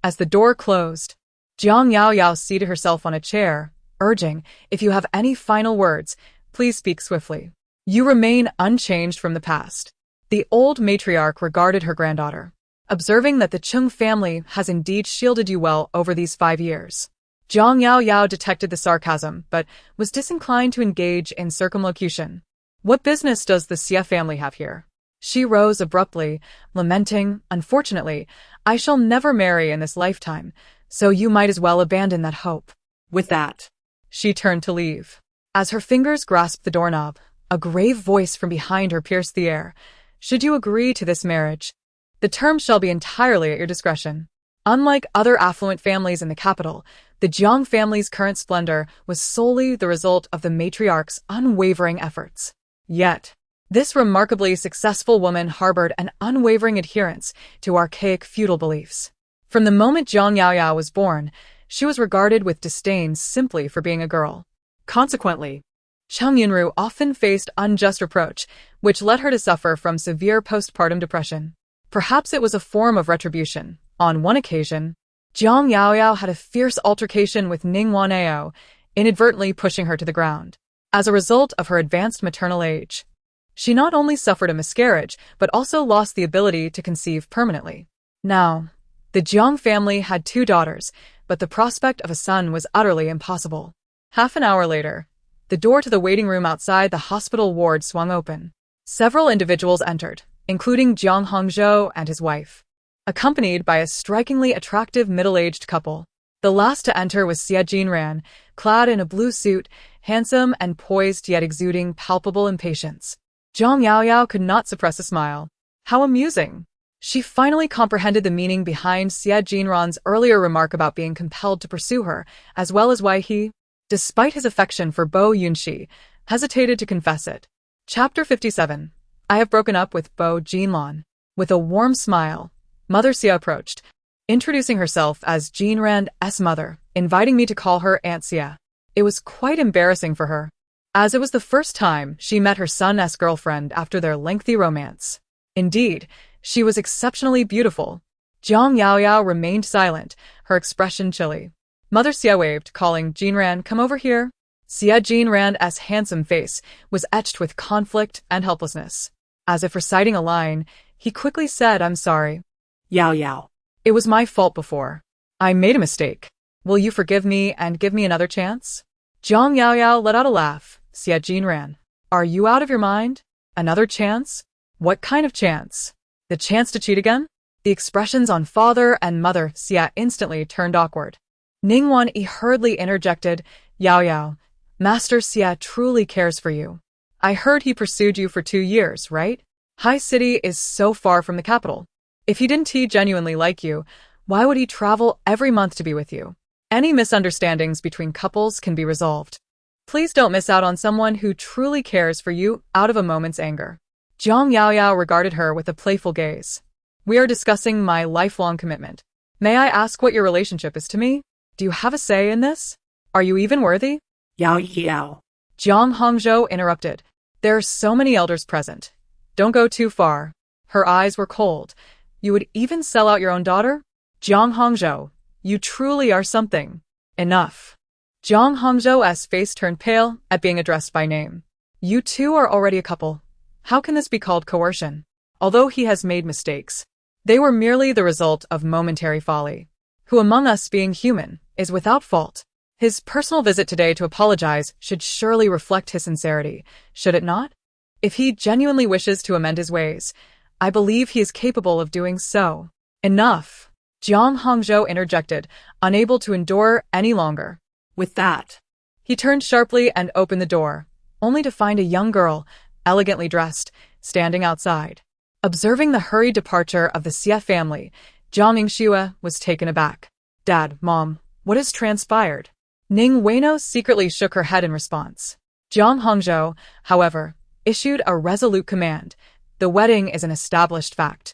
As the door closed, Jiang Yao Yao seated herself on a chair, urging, if you have any final words, please speak swiftly. You remain unchanged from the past. The old matriarch regarded her granddaughter, observing that the Chung family has indeed shielded you well over these 5 years. Jiang Yao Yao detected the sarcasm, but was disinclined to engage in circumlocution. What business does the Xie family have here? She rose abruptly, lamenting, unfortunately, I shall never marry in this lifetime, so you might as well abandon that hope. With that, she turned to leave. As her fingers grasped the doorknob, a grave voice from behind her pierced the air. Should you agree to this marriage, the terms shall be entirely at your discretion. Unlike other affluent families in the capital, the Jiang family's current splendor was solely the result of the matriarch's unwavering efforts. Yet, this remarkably successful woman harbored an unwavering adherence to archaic feudal beliefs. From the moment Jiang Yaoyao was born, she was regarded with disdain simply for being a girl. Consequently, Cheng Yunru often faced unjust reproach, which led her to suffer from severe postpartum depression. Perhaps it was a form of retribution. On one occasion, Jiang Yaoyao had a fierce altercation with Ning Wanao, inadvertently pushing her to the ground. As a result of her advanced maternal age, she not only suffered a miscarriage, but also lost the ability to conceive permanently. Now, the Jiang family had 2 daughters, but the prospect of a son was utterly impossible. Half an hour later, the door to the waiting room outside the hospital ward swung open. Several individuals entered, including Jiang Hongzhou and his wife, accompanied by a strikingly attractive middle-aged couple. The last to enter was Xie Jinran, clad in a blue suit, handsome and poised yet exuding palpable impatience. Jiang Yaoyao could not suppress a smile. How amusing! She finally comprehended the meaning behind Xie Jinran's earlier remark about being compelled to pursue her, as well as why he, despite his affection for Bo Yunxi, hesitated to confess it. Chapter 57. I have broken up with Bo Jinlon. With a warm smile, Mother Xia approached, introducing herself as Jean Rand's mother, inviting me to call her Aunt Xia. It was quite embarrassing for her, as it was the first time she met her son's girlfriend after their lengthy romance. Indeed, she was exceptionally beautiful. Jiang Yaoyao remained silent, her expression chilly. Mother Xia waved, calling Jean Ran, "Come over here." Xia Jean Rand's handsome face was etched with conflict and helplessness. As if reciting a line, he quickly said, "I'm sorry. Yao Yao. It was my fault before. I made a mistake. Will you forgive me and give me another chance?" Jiang Yaoyao let out a laugh. Xia Jean Ran, "Are you out of your mind? Another chance? What kind of chance? The chance to cheat again?" The expressions on father and mother Xia instantly turned awkward. Ning Wanyi hurriedly interjected, "Yao Yao, Master Xia truly cares for you. I heard he pursued you for 2 years, right? High City is so far from the capital. If he didn't genuinely like you, why would he travel every month to be with you? Any misunderstandings between couples can be resolved. Please don't miss out on someone who truly cares for you out of a moment's anger." Jiang Yaoyao regarded her with a playful gaze. "We are discussing my lifelong commitment. May I ask what your relationship is to me? Do you have a say in this? Are you even worthy?" Yao Yao. Jiang Hongzhou interrupted. "There are so many elders present. Don't go too far." Her eyes were cold. "You would even sell out your own daughter? Jiang Hongzhou, you truly are something." "Enough." Jiang Hongzhou's face turned pale at being addressed by name. "You two are already a couple. How can this be called coercion? Although he has made mistakes, they were merely the result of momentary folly. Who among us, being human, is without fault? His personal visit today to apologize should surely reflect his sincerity, should it not? If he genuinely wishes to amend his ways, I believe he is capable of doing so." "Enough," Jiang Hongzhou interjected, unable to endure any longer. With that, He turned sharply and opened the door, only to find a young girl, elegantly dressed, standing outside. Observing the hurried departure of the Xia family, Jiang Yingxue was taken aback. "Dad, Mom, what has transpired?" Ning Weino secretly shook her head in response. Jiang Hongzhou, however, issued a resolute command. "The wedding is an established fact.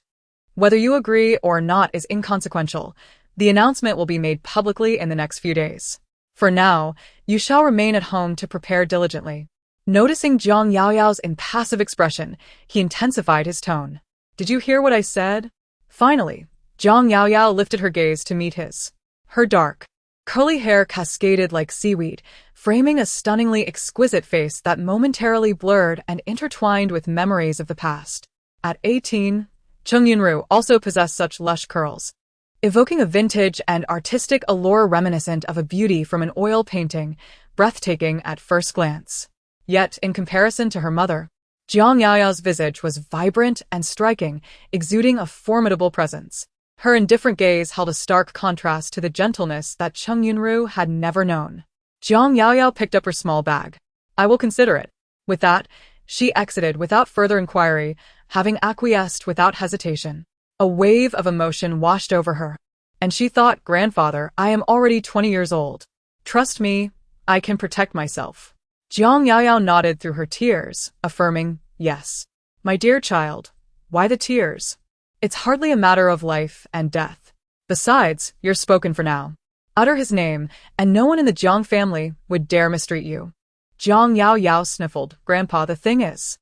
Whether you agree or not is inconsequential. The announcement will be made publicly in the next few days. For now, you shall remain at home to prepare diligently." Noticing Jiang Yaoyao's impassive expression, he intensified his tone. "Did you hear what I said?" Finally, Jiang Yaoyao lifted her gaze to meet his. Her dark, curly hair cascaded like seaweed, framing a stunningly exquisite face that momentarily blurred and intertwined with memories of the past. At 18, Chung Yunru also possessed such lush curls, evoking a vintage and artistic allure reminiscent of a beauty from an oil painting, breathtaking at first glance. Yet, in comparison to her mother, Jiang Yaoyao's visage was vibrant and striking, exuding a formidable presence. Her indifferent gaze held a stark contrast to the gentleness that Chung Yunru had never known. Jiang Yaoyao picked up her small bag. "I will consider it." With that, she exited without further inquiry, having acquiesced without hesitation. A wave of emotion washed over her, and she thought, "Grandfather, I am already 20 years old. Trust me, I can protect myself." Jiang Yaoyao nodded through her tears, affirming, "Yes. My dear child, why the tears? It's hardly a matter of life and death. Besides, you're spoken for now. Utter his name, and no one in the Jiang family would dare mistreat you." Jiang Yaoyao sniffled. "Grandpa, the thing is,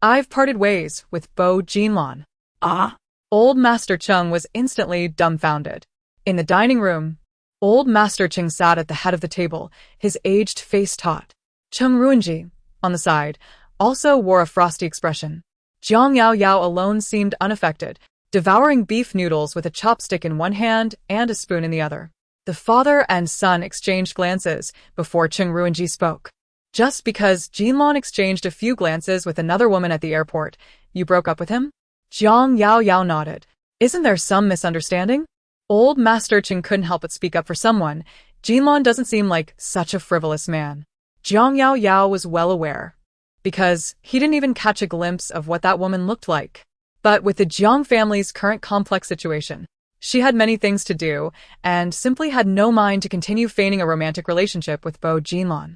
I've parted ways with Bo Jinlon." ah, Old Master Chung was instantly dumbfounded. In the dining room, Old Master Chung sat at the head of the table, his aged face taut. Chung Ruanji, on the side, also wore a frosty expression. Jiang Yaoyao alone seemed unaffected, devouring beef noodles with a chopstick in one hand and a spoon in the other. The father and son exchanged glances before Chung Ruanji spoke. "Just because Jinlon exchanged a few glances with another woman at the airport, you broke up with him?" Jiang Yaoyao nodded. "Isn't there some misunderstanding?" Old Master Chung couldn't help but speak up for someone. "Jinlon doesn't seem like such a frivolous man." Jiang Yaoyao was well aware, because he didn't even catch a glimpse of what that woman looked like. But with the Jiang family's current complex situation, she had many things to do, and simply had no mind to continue feigning a romantic relationship with Bo Jinlon.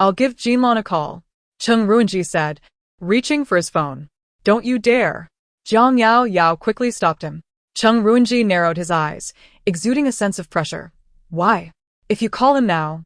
"I'll give Jinlon a call," Chung Ruanji said, reaching for his phone. Don't you dare. Jiang Yao Yao quickly stopped him. Cheng Ruinji narrowed his eyes, exuding a sense of pressure. Why? If you call him now,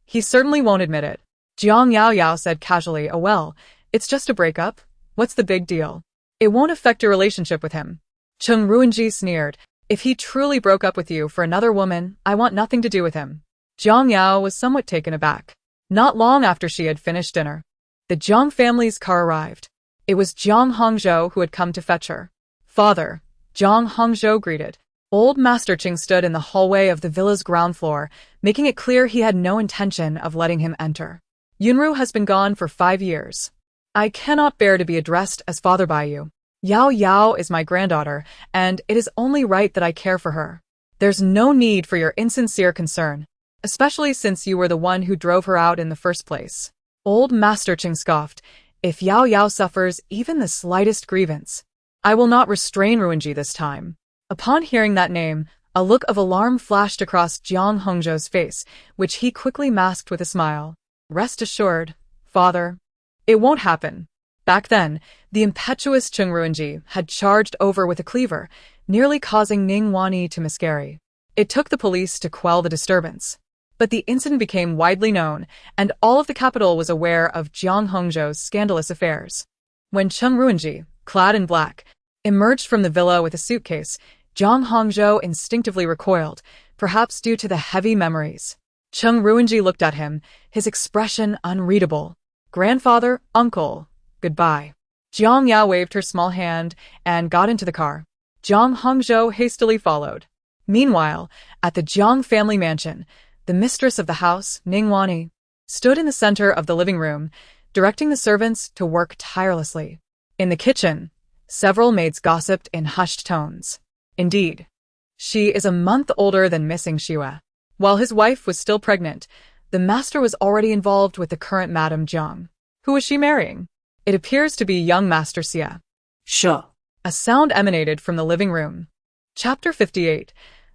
he certainly won't admit it. Jiang Yao Yao said casually, oh well, it's just a breakup. What's the big deal? It won't affect your relationship with him. Cheng Ruinji sneered. If he truly broke up with you for another woman, I want nothing to do with him. Jiang Yao was somewhat taken aback. Not long after she had finished dinner, the Jiang family's car arrived. It was Jiang Hongzhou who had come to fetch her. Father, Jiang Hongzhou greeted. Old Master Qing stood in the hallway of the villa's ground floor, making it clear he had no intention of letting him enter. Yunru has been gone for 5 years. I cannot bear to be addressed as father by you. Yao Yao is my granddaughter, and it is only right that I care for her. There's no need for your insincere concern, especially since you were the one who drove her out in the first place. Old Master Qing scoffed. If Yao Yao suffers even the slightest grievance, I will not restrain Ruinji this time. Upon hearing that name, a look of alarm flashed across Jiang Hongzhou's face, which he quickly masked with a smile. Rest assured, father, it won't happen. Back then, the impetuous Cheng Ruinji had charged over with a cleaver, nearly causing Ning Wanyi to miscarry. It took the police to quell the disturbance. But the incident became widely known, and all of the capital was aware of Jiang Hongzhou's scandalous affairs. When Cheng Ruinji, clad in black, emerged from the villa with a suitcase, Jiang Hongzhou instinctively recoiled, perhaps due to the heavy memories. Cheng Ruinji looked at him, his expression unreadable. Grandfather, uncle, goodbye. Jiang Yao waved her small hand and got into the car. Jiang Hongzhou hastily followed. Meanwhile, at the Jiang family mansion, the mistress of the house, Ning Wanyi, stood in the center of the living room, directing the servants to work tirelessly. In the kitchen, several maids gossiped in hushed tones. Indeed, she is a month older than Missing Xue. While his wife was still pregnant, the master was already involved with the current Madame Jiang. Who was she marrying? It appears to be young Master Xie. Sure. A sound emanated from the living room. Chapter 58.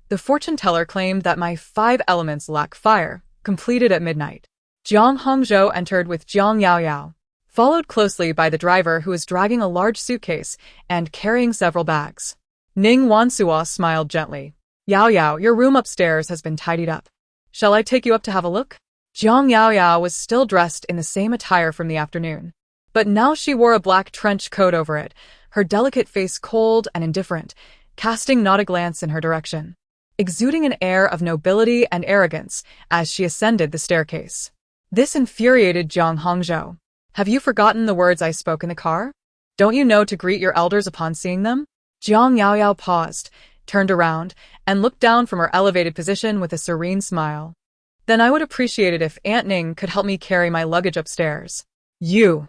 The fortune teller claimed that my 5 elements lack fire, completed at midnight. Jiang Hongzhou entered with Jiang Yao Yao, followed closely by the driver who was dragging a large suitcase and carrying several bags. Ning Wansuo smiled gently. Yao Yao, your room upstairs has been tidied up. Shall I take you up to have a look? Jiang Yao Yao was still dressed in the same attire from the afternoon, but now she wore a black trench coat over it, her delicate face cold and indifferent, casting not a glance in her direction, exuding an air of nobility and arrogance as she ascended the staircase. This infuriated Jiang Hongzhou. Have you forgotten the words I spoke in the car? Don't you know to greet your elders upon seeing them? Jiang Yao Yao paused, turned around, and looked down from her elevated position with a serene smile. Then I would appreciate it if Aunt Ning could help me carry my luggage upstairs. You.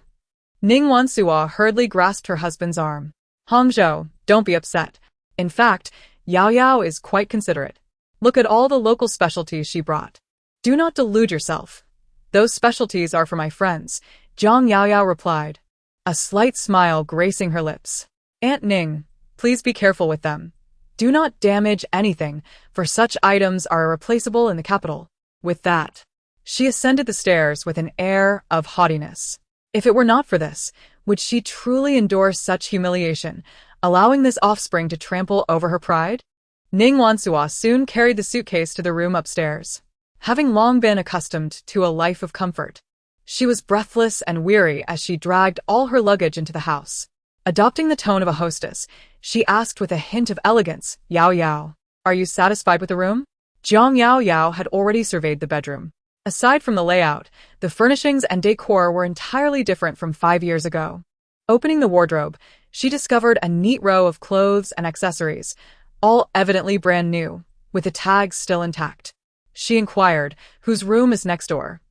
Ning Wansuo hurriedly grasped her husband's arm. Hongzhou, don't be upset. In fact, Yao Yao is quite considerate. Look at all the local specialties she brought. Do not delude yourself. Those specialties are for my friends, Jiang Yao Yao replied, a slight smile gracing her lips. Aunt Ning, please be careful with them. Do not damage anything, for such items are irreplaceable in the capital. With that, she ascended the stairs with an air of haughtiness. If it were not for this, would she truly endure such humiliation, allowing this offspring to trample over her pride? Ning Wansuo soon carried the suitcase to the room upstairs. Having long been accustomed to a life of comfort, she was breathless and weary as she dragged all her luggage into the house. Adopting the tone of a hostess, she asked with a hint of elegance, Yao Yao, are you satisfied with the room? Jiang Yao Yao had already surveyed the bedroom. Aside from the layout, the furnishings and decor were entirely different from 5 years ago. Opening the wardrobe, she discovered a neat row of clothes and accessories, all evidently brand new, with the tags still intact. She inquired, whose room is next door?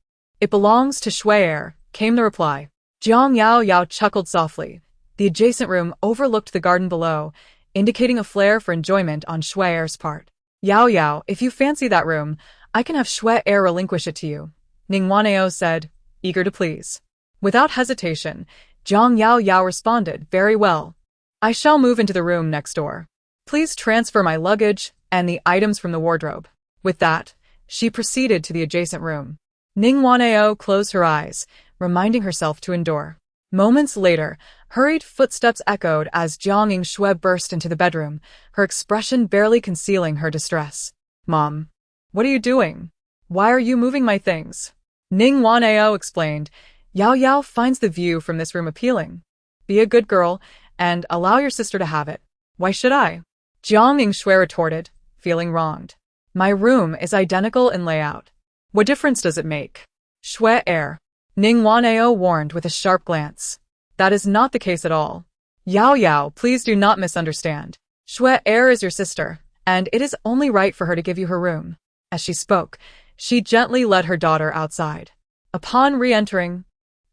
It belongs to Shui'er, came the reply. Jiang Yao Yao chuckled softly. The adjacent room overlooked the garden below, indicating a flair for enjoyment on Shui'er's part. Yao Yao, if you fancy that room, I can have Shui'er relinquish it to you, Ning Wanyi said, eager to please. Without hesitation, Jiang Yao Yao responded, very well. I shall move into the room next door. Please transfer my luggage and the items from the wardrobe. With that, she proceeded to the adjacent room. Ning Wanyi closed her eyes, reminding herself to endure. Moments later, hurried footsteps echoed as Jiang Yingxue burst into the bedroom, her expression barely concealing her distress. Mom, what are you doing? Why are you moving my things? Ning Wanao explained. Yao Yao finds the view from this room appealing. Be a good girl and allow your sister to have it. Why should I? Jiang Yingxue retorted, feeling wronged. My room is identical in layout. What difference does it make? Shui air. Ning Wanao warned with a sharp glance. That is not the case at all. Yao Yao, please do not misunderstand. Shui air is your sister, and it is only right for her to give you her room. As she spoke, she gently led her daughter outside. Upon re-entering,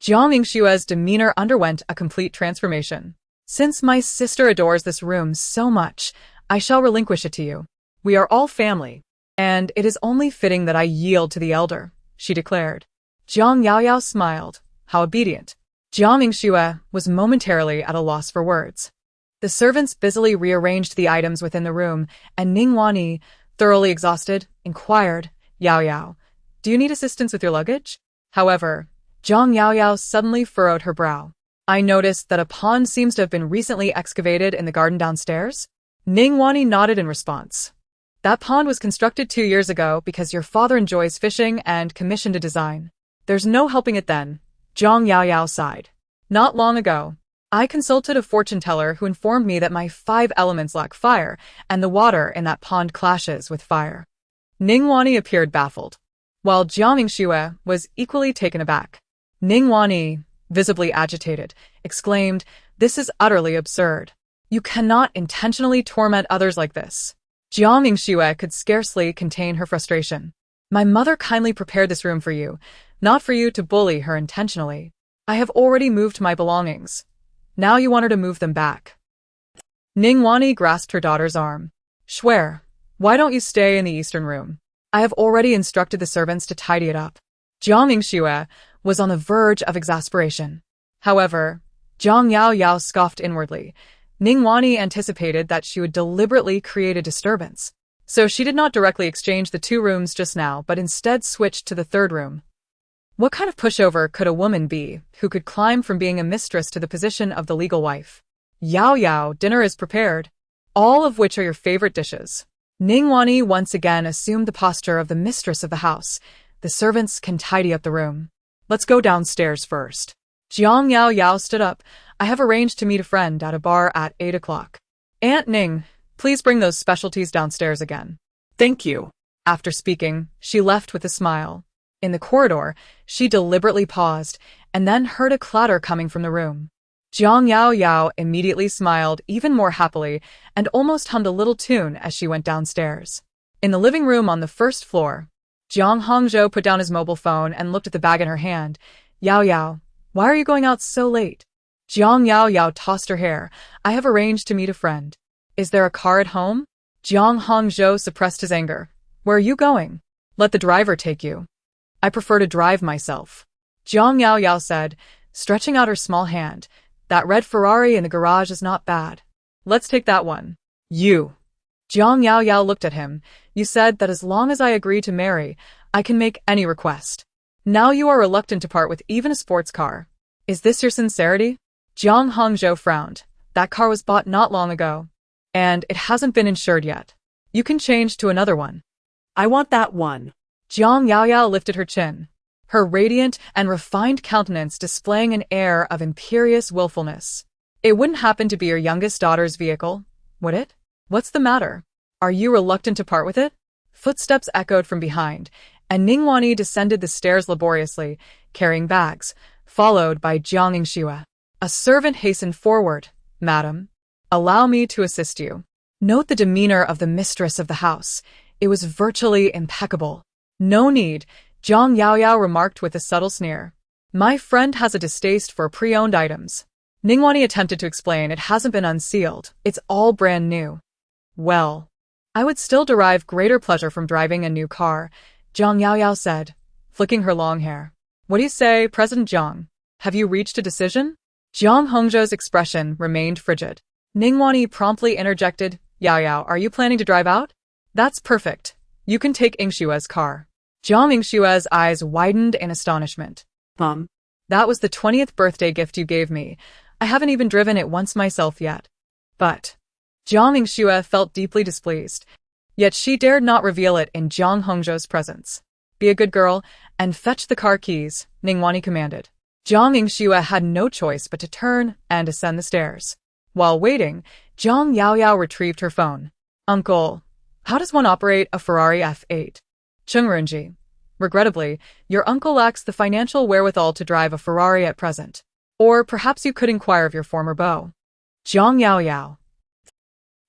Jiang Yingxue's demeanor underwent a complete transformation. Since my sister adores this room so much, I shall relinquish it to you. We are all family, and it is only fitting that I yield to the elder, she declared. Jiang Yaoyao smiled. How obedient. Jiang Yingxue was momentarily at a loss for words. The servants busily rearranged the items within the room, and Ning Wanyi, thoroughly exhausted, inquired, Yao Yao, do you need assistance with your luggage? However, Jiang Yaoyao suddenly furrowed her brow. I noticed that a pond seems to have been recently excavated in the garden downstairs. Ning Wanyi nodded in response. That pond was constructed 2 years ago because your father enjoys fishing and commissioned a design. There's no helping it then. Jiang Yaoyao sighed. Not long ago, I consulted a fortune teller who informed me that my 5 elements lack fire, and the water in that pond clashes with fire. Ning Wanyi appeared baffled, while Jiang Yingxue was equally taken aback. Ning Wanyi, visibly agitated, exclaimed, This is utterly absurd. You cannot intentionally torment others like this. Jiang Yingxue could scarcely contain her frustration. My mother kindly prepared this room for you, not for you to bully her intentionally. I have already moved my belongings. Now you want her to move them back. Ning Wanyi grasped her daughter's arm. Swear, why don't you stay in the eastern room? I have already instructed the servants to tidy it up. Jiang Yingxue was on the verge of exasperation. However, Jiang Yaoyao scoffed inwardly. Ning Wanyi anticipated that she would deliberately create a disturbance, so she did not directly exchange the 2 rooms just now, but instead switched to the 3rd room. What kind of pushover could a woman be who could climb from being a mistress to the position of the legal wife? Yao Yao, dinner is prepared. All of which are your favorite dishes. Ning Wanyi once again assumed the posture of the mistress of the house. The servants can tidy up the room. Let's go downstairs first. Jiang Yaoyao stood up. I have arranged to meet a friend at a bar at 8 o'clock. Aunt Ning, please bring those specialties downstairs again. Thank you. After speaking, she left with a smile. In the corridor, she deliberately paused, and then heard a clatter coming from the room. Jiang Yaoyao immediately smiled even more happily and almost hummed a little tune as she went downstairs. In the living room on the 1st floor, Jiang Hongzhou put down his mobile phone and looked at the bag in her hand. Yao Yao, why are you going out so late? Jiang Yaoyao tossed her hair. I have arranged to meet a friend. Is there a car at home? Jiang Hongzhou suppressed his anger. Where are you going? Let the driver take you. I prefer to drive myself. Jiang Yaoyao said, stretching out her small hand. That red Ferrari in the garage is not bad. Let's take that one. You. Jiang Yaoyao looked at him. You said that as long as I agree to marry, I can make any request. Now you are reluctant to part with even a sports car. Is this your sincerity? Jiang Hongzhou frowned. That car was bought not long ago, and it hasn't been insured yet. You can change to another one. I want that one. Jiang Yaoyao lifted her chin, her radiant and refined countenance displaying an air of imperious willfulness. It wouldn't happen to be your youngest daughter's vehicle, would it? What's the matter? Are you reluctant to part with it? Footsteps echoed from behind, and Ning Wanyi descended the stairs laboriously, carrying bags, followed by Jiang Yingxue. A servant hastened forward. Madam, allow me to assist you. Note the demeanor of the mistress of the house. It was virtually impeccable. No need, Jiang Yaoyao remarked with a subtle sneer. My friend has a distaste for pre-owned items. Ning Wanyi attempted to explain it hasn't been unsealed. It's all brand new. Well, I would still derive greater pleasure from driving a new car, Jiang Yaoyao said, flicking her long hair. What do you say, President Jiang? Have you reached a decision? Jiang Hongzhou's expression remained frigid. Ning Wanyi promptly interjected, Yaoyao, are you planning to drive out? That's perfect. You can take Yingxue's car. Jiang Yingxue's eyes widened in astonishment. Mom, That was the 20th birthday gift you gave me. I haven't even driven it once myself yet. But Jiang Yingxue felt deeply displeased, yet she dared not reveal it in Jiang Hongzhou's presence. Be a good girl and fetch the car keys, Ningwani commanded. Jiang Yingxue had no choice but to turn and ascend the stairs. While waiting, Jiang Yaoyao retrieved her phone. Uncle, how does one operate a Ferrari F8? Chengrenji, regrettably, your uncle lacks the financial wherewithal to drive a Ferrari at present. Or perhaps you could inquire of your former beau. Jiang Yaoyao.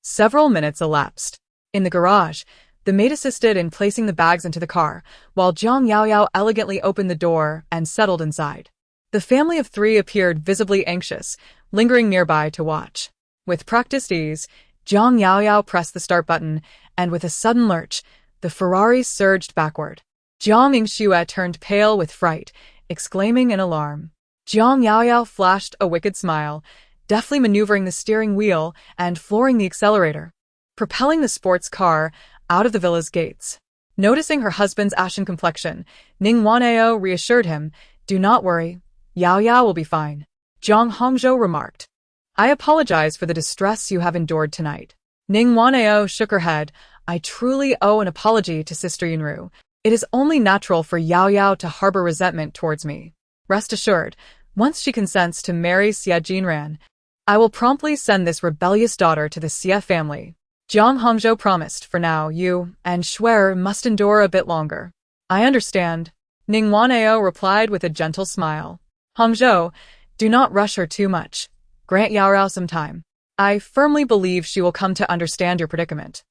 Several minutes elapsed. In the garage, the maid assisted in placing the bags into the car, while Jiang Yaoyao elegantly opened the door and settled inside. The family of three appeared visibly anxious, lingering nearby to watch. With practiced ease, Jiang Yaoyao pressed the start button, and with a sudden lurch, the Ferrari surged backward. Jiang Yingxue turned pale with fright, exclaiming in alarm. Jiang Yaoyao flashed a wicked smile, deftly maneuvering the steering wheel and flooring the accelerator, propelling the sports car out of the villa's gates. Noticing her husband's ashen complexion, Ning Wanao reassured him, "Do not worry, Yao Yao will be fine." Jiang Hongzhou remarked, "I apologize for the distress you have endured tonight." Ning Wanao shook her head. "I truly owe an apology to Sister Yunru. It is only natural for Yao Yao to harbor resentment towards me. Rest assured, once she consents to marry Xie Jinran, I will promptly send this rebellious daughter to the Xie family." Jiang Hongzhou promised, "For now, you and Shuer must endure a bit longer." "I understand," Ning Wanao replied with a gentle smile. "Hongzhou, do not rush her too much. Grant Yaorao some time. I firmly believe she will come to understand your predicament."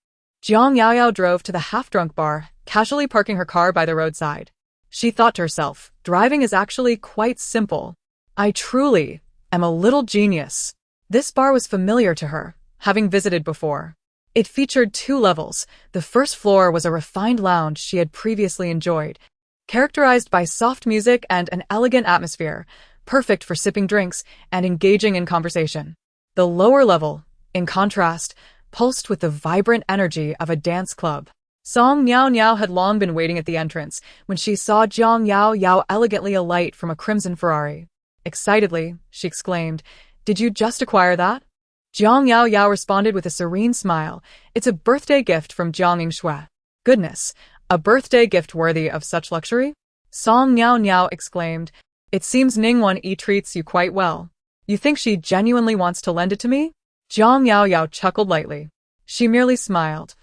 Jiang Yaoyao drove to the half-drunk bar, casually parking her car by the roadside. She thought to herself, driving is actually quite simple. I truly am a little genius. This bar was familiar to her, having visited before. It featured 2 levels. The first floor was a refined lounge she had previously enjoyed, characterized by soft music and an elegant atmosphere, perfect for sipping drinks and engaging in conversation. The lower level, in contrast, pulsed with the vibrant energy of a dance club. Song Niao Niao had long been waiting at the entrance when she saw Jiang Yaoyao elegantly alight from a crimson Ferrari. Excitedly, she exclaimed, "Did you just acquire that?" Jiang Yaoyao responded with a serene smile. "It's a birthday gift from Jiang Yingxue." "Goodness, a birthday gift worthy of such luxury?" Song Niao Niao exclaimed. "It seems Ningwan Yi treats you quite well. You think she genuinely wants to lend it to me?" Jiang Yaoyao chuckled lightly. She merely smiled,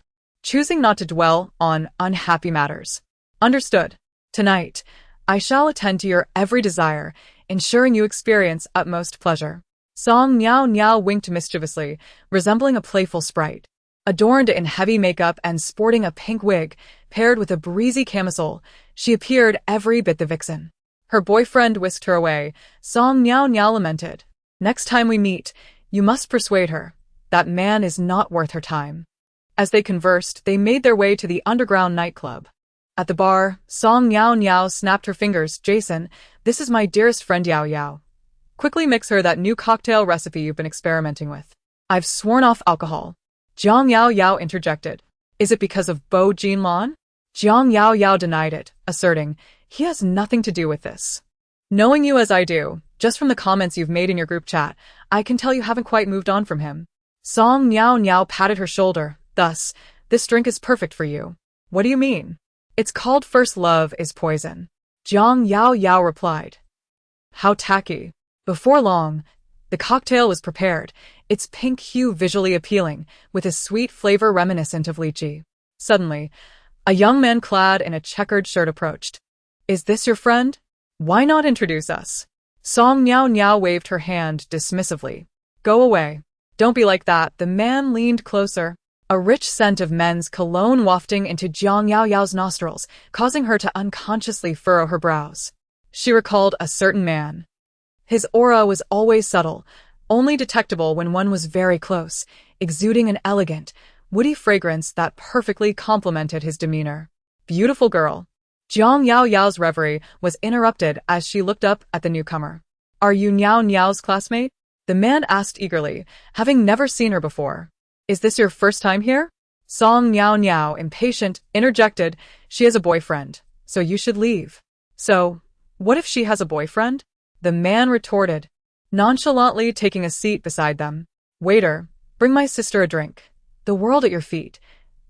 choosing not to dwell on unhappy matters. "Understood. Tonight, I shall attend to your every desire, ensuring you experience utmost pleasure." Song Niao Niao winked mischievously, resembling a playful sprite. Adorned in heavy makeup and sporting a pink wig, paired with a breezy camisole, she appeared every bit the vixen. Her boyfriend whisked her away. Song Niao Niao lamented, "Next time we meet, you must persuade her. That man is not worth her time." As they conversed, they made their way to the underground nightclub. At the bar, Song Niao Niao snapped her fingers. "Jason, this is my dearest friend Yao Yao. Quickly mix her that new cocktail recipe you've been experimenting with." "I've sworn off alcohol." Jiang Yaoyao interjected. "Is it because of Bo Jinlan?" Jiang Yaoyao denied it, asserting, "He has nothing to do with this. Knowing you as I do, just from the comments you've made in your group chat, I can tell you haven't quite moved on from him." Song Niao Niao patted her shoulder. "Thus, this drink is perfect for you." "What do you mean?" "It's called First Love is Poison," Jiang Yaoyao replied. "How tacky." Before long, the cocktail was prepared, its pink hue visually appealing, with a sweet flavor reminiscent of lychee. Suddenly, a young man clad in a checkered shirt approached. "Is this your friend? Why not introduce us?" Song Niao Niao waved her hand dismissively. "Go away. Don't be like that." The man leaned closer, a rich scent of men's cologne wafting into Jiang Yaoyao's nostrils, causing her to unconsciously furrow her brows. She recalled a certain man. His aura was always subtle, only detectable when one was very close, exuding an elegant, woody fragrance that perfectly complemented his demeanor. "Beautiful girl." Jiang Yaoyao's reverie was interrupted as she looked up at the newcomer. "Are you Niao Niao's classmate?" the man asked eagerly, having never seen her before. "Is this your first time here?" Song Niao Niao, impatient, interjected, "She has a boyfriend, so you should leave." "So, what if she has a boyfriend?" the man retorted, nonchalantly taking a seat beside them. Waiter, bring my sister a drink. The world at your feet.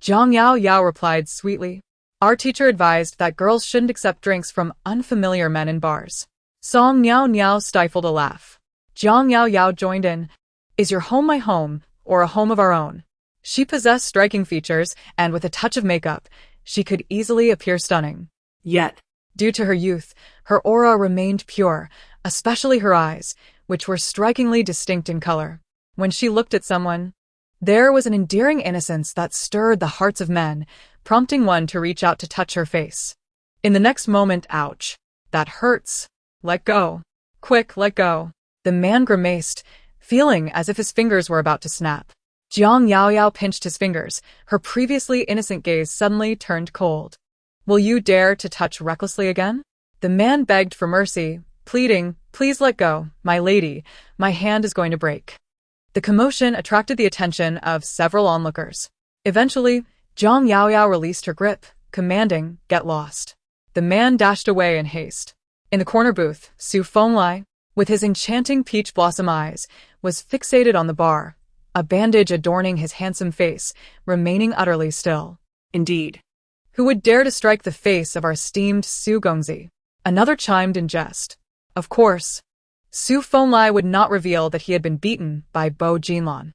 Zhang Yao Yao replied sweetly. Our teacher advised that girls shouldn't accept drinks from unfamiliar men in bars. Song Niao Niao stifled a laugh. Zhang Yao Yao joined in. Is your home my home, or a home of our own? She possessed striking features, and with a touch of makeup, she could easily appear stunning. Yet, Due to her youth, her aura remained pure, especially her eyes, which were strikingly distinct in color. When she looked at someone, there was an endearing innocence that stirred the hearts of men, prompting one to reach out to touch her face. In the next moment, ouch. That hurts. Let go. Quick, let go. The man grimaced, feeling as if his fingers were about to snap. Jiang Yaoyao pinched his fingers, her previously innocent gaze suddenly turned cold. Will you dare to touch recklessly again? The man begged for mercy, pleading, please let go, my lady, my hand is going to break. The commotion attracted the attention of several onlookers. Eventually, Zhang Yaoyao released her grip, commanding, get lost. The man dashed away in haste. In the corner booth, Su Fenglai, with his enchanting peach blossom eyes, was fixated on the bar, a bandage adorning his handsome face, remaining utterly still. Indeed. Who would dare to strike the face of our esteemed Su Gongzi? Another chimed in jest. Of course. Su Fenglai would not reveal that he had been beaten by Bo Jinlan.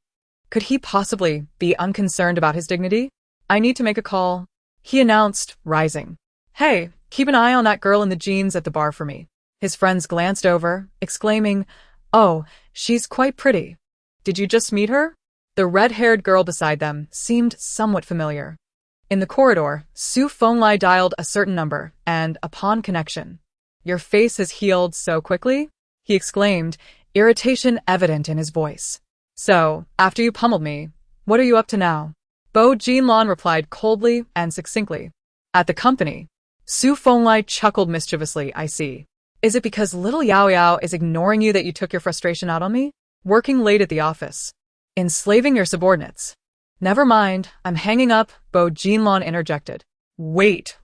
Could he possibly be unconcerned about his dignity? I need to make a call, he announced, rising. Hey, keep an eye on that girl in the jeans at the bar for me. His friends glanced over, exclaiming, oh, she's quite pretty. Did you just meet her? The red-haired girl beside them seemed somewhat familiar. In the corridor, Su Fenglai dialed a certain number, and, upon connection, your face has healed so quickly? He exclaimed, irritation evident in his voice. So, after you pummeled me, what are you up to now? Bo Jinlan replied coldly and succinctly. At the company. Su Fenglai chuckled mischievously, I see. Is it because little Yao Yao is ignoring you that you took your frustration out on me? Working late at the office. Enslaving your subordinates. Never mind, I'm hanging up, Bo Jinlan interjected. Wait.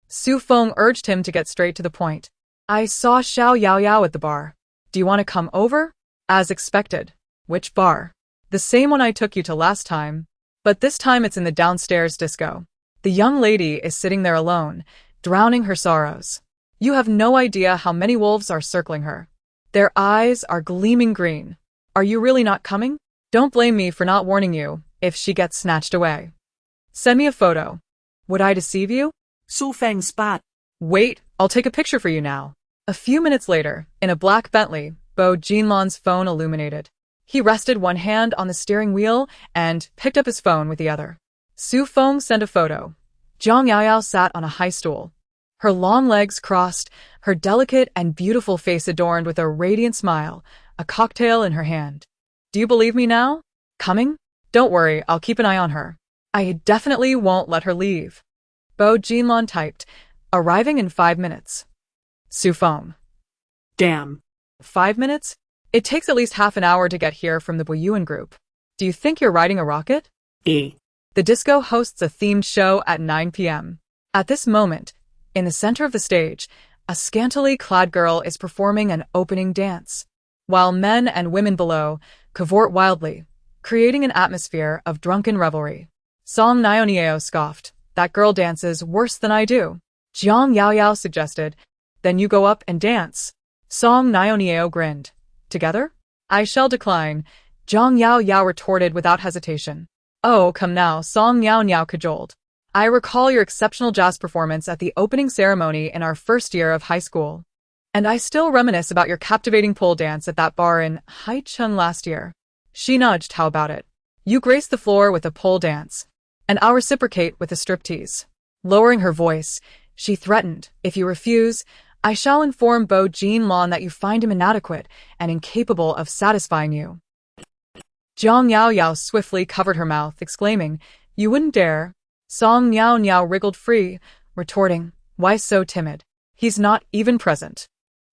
Su Feng urged him to get straight to the point. I saw Xiao Yao Yao at the bar. Do you want to come over? As expected. Which bar? The same one I took you to last time. But this time it's in the downstairs disco. The young lady is sitting there alone, drowning her sorrows. You have no idea how many wolves are circling her. Their eyes are gleaming green. Are you really not coming? Don't blame me for not warning you if she gets snatched away. Send me a photo. Would I deceive you? Su Feng spat. Wait, I'll take a picture for you now. A few minutes later, in a black Bentley, Bo Jinlan's phone illuminated. He rested one hand on the steering wheel and picked up his phone with the other. Su Feng sent a photo. Zhang Yaoyao sat on a high stool. Her long legs crossed, her delicate and beautiful face adorned with a radiant smile, a cocktail in her hand. Do you believe me now? Coming? Don't worry, I'll keep an eye on her. I definitely won't let her leave. Bo Jinlan typed, arriving in 5 minutes. Su Feng. Damn. 5 minutes? It takes at least half an hour to get here from the Boyuan group. Do you think you're riding a rocket? The disco hosts a themed show at 9 p.m. At this moment, in the center of the stage, a scantily clad girl is performing an opening dance, while men and women below cavort wildly, creating an atmosphere of drunken revelry. Song Niao scoffed, that girl dances worse than I do. Jiang Yaoyao suggested, then you go up and dance. Song Niao grinned. Together? I shall decline, Zhang Yaoyao retorted without hesitation. Oh, come now, Song Niao cajoled. I recall your exceptional jazz performance at the opening ceremony in our first year of high school. And I still reminisce about your captivating pole dance at that bar in Haicheng last year. She nudged, how about it? You grace the floor with a pole dance, and I'll reciprocate with a striptease. Lowering her voice, she threatened, if you refuse, I shall inform Bo Jinlan that you find him inadequate and incapable of satisfying you. Zhang Yaoyao swiftly covered her mouth, exclaiming, you wouldn't dare. Song Niao wriggled free, retorting, why so timid? He's not even present.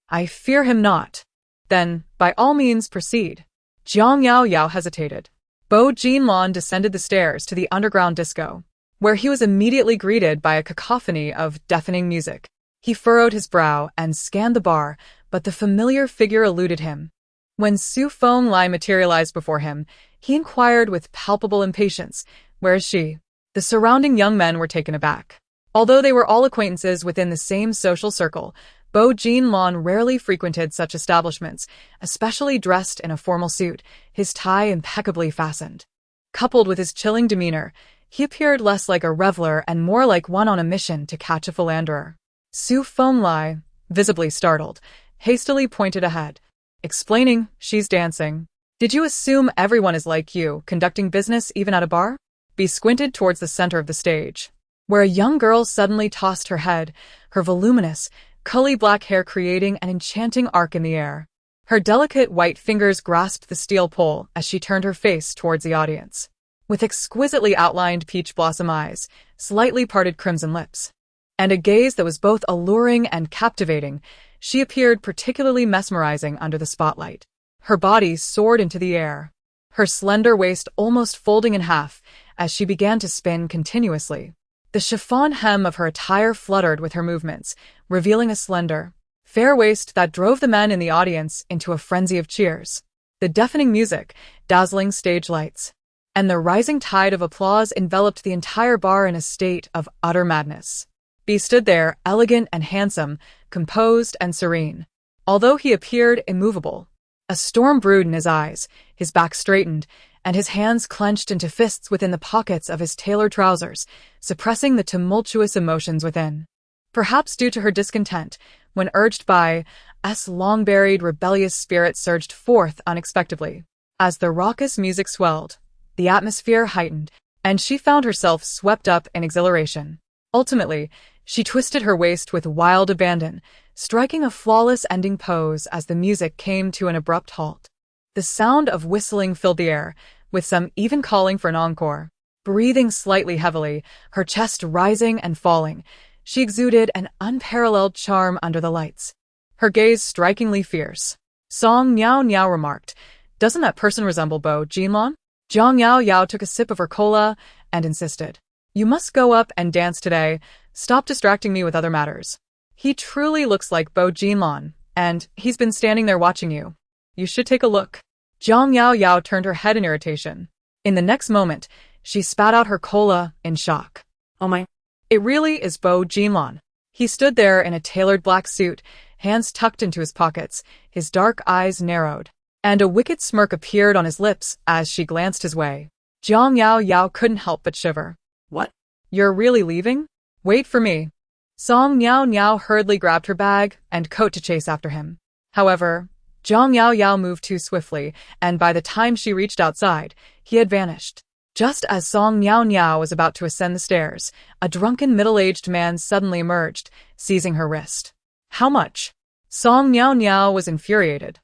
I fear him not. Then, by all means proceed. Zhang Yaoyao hesitated. Bo Jinlan descended the stairs to the underground disco, where he was immediately greeted by a cacophony of deafening music. He furrowed his brow and scanned the bar, but the familiar figure eluded him. When Su Feng Lai materialized before him, he inquired with palpable impatience, "Where is she?" The surrounding young men were taken aback. Although they were all acquaintances within the same social circle, Bo Jinlong rarely frequented such establishments, especially dressed in a formal suit, his tie impeccably fastened. Coupled with his chilling demeanor, he appeared less like a reveler and more like one on a mission to catch a philanderer. Su Feng Lai, visibly startled, hastily pointed ahead, explaining, "She's dancing. Did you assume everyone is like you, conducting business even at a bar?" Be squinted towards the center of the stage, where a young girl suddenly tossed her head, her voluminous, curly black hair creating an enchanting arc in the air. Her delicate white fingers grasped the steel pole as she turned her face towards the audience. With exquisitely outlined peach blossom eyes, slightly parted crimson lips, and a gaze that was both alluring and captivating, she appeared particularly mesmerizing under the spotlight. Her body soared into the air, her slender waist almost folding in half as she began to spin continuously. The chiffon hem of her attire fluttered with her movements, revealing a slender, fair waist that drove the men in the audience into a frenzy of cheers. The deafening music, dazzling stage lights, and the rising tide of applause enveloped the entire bar in a state of utter madness. B stood there, elegant and handsome, composed and serene. Although he appeared immovable, a storm brewed in his eyes, his back straightened, and his hands clenched into fists within the pockets of his tailored trousers, suppressing the tumultuous emotions within. Perhaps due to her discontent, when urged by S. long-buried rebellious spirit surged forth unexpectedly. As the raucous music swelled, the atmosphere heightened, and she found herself swept up in exhilaration. Ultimately, she twisted her waist with wild abandon, striking a flawless ending pose as the music came to an abrupt halt. The sound of whistling filled the air, with some even calling for an encore. Breathing slightly heavily, her chest rising and falling, she exuded an unparalleled charm under the lights, her gaze strikingly fierce. Song Niao Niao remarked, "Doesn't that person resemble Bo Jinlong?" Zhang Yao Yao took a sip of her cola and insisted, "You must go up and dance today. Stop distracting me with other matters. He truly looks like Bo Jinlong, and he's been standing there watching you. You should take a look." Zhang Yao Yao turned her head in irritation. In the next moment, she spat out her cola in shock. "Oh my, it really is Bo Jinlong." He stood there in a tailored black suit, hands tucked into his pockets, his dark eyes narrowed, and a wicked smirk appeared on his lips as she glanced his way. Zhang Yao Yao couldn't help but shiver. "What? You're really leaving? Wait for me." Song Niao Niao hurriedly grabbed her bag and coat to chase after him. However, Zhang Yao Yao moved too swiftly, and by the time she reached outside, he had vanished. Just as Song Niao Niao was about to ascend the stairs, a drunken middle-aged man suddenly emerged, seizing her wrist. "How much?" Song Niao Niao was infuriated.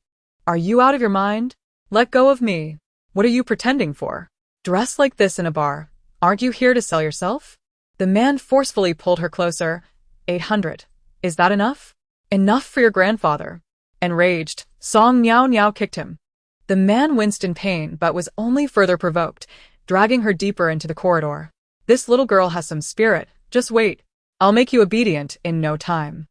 "Are you out of your mind? Let go of me. What are you pretending for? Dressed like this in a bar, aren't you here to sell yourself?" The man forcefully pulled her closer. 800. Is that enough? Enough for your grandfather." Enraged, Song Niao Niao kicked him. The man winced in pain but was only further provoked, dragging her deeper into the corridor. "This little girl has some spirit. Just wait. I'll make you obedient in no time."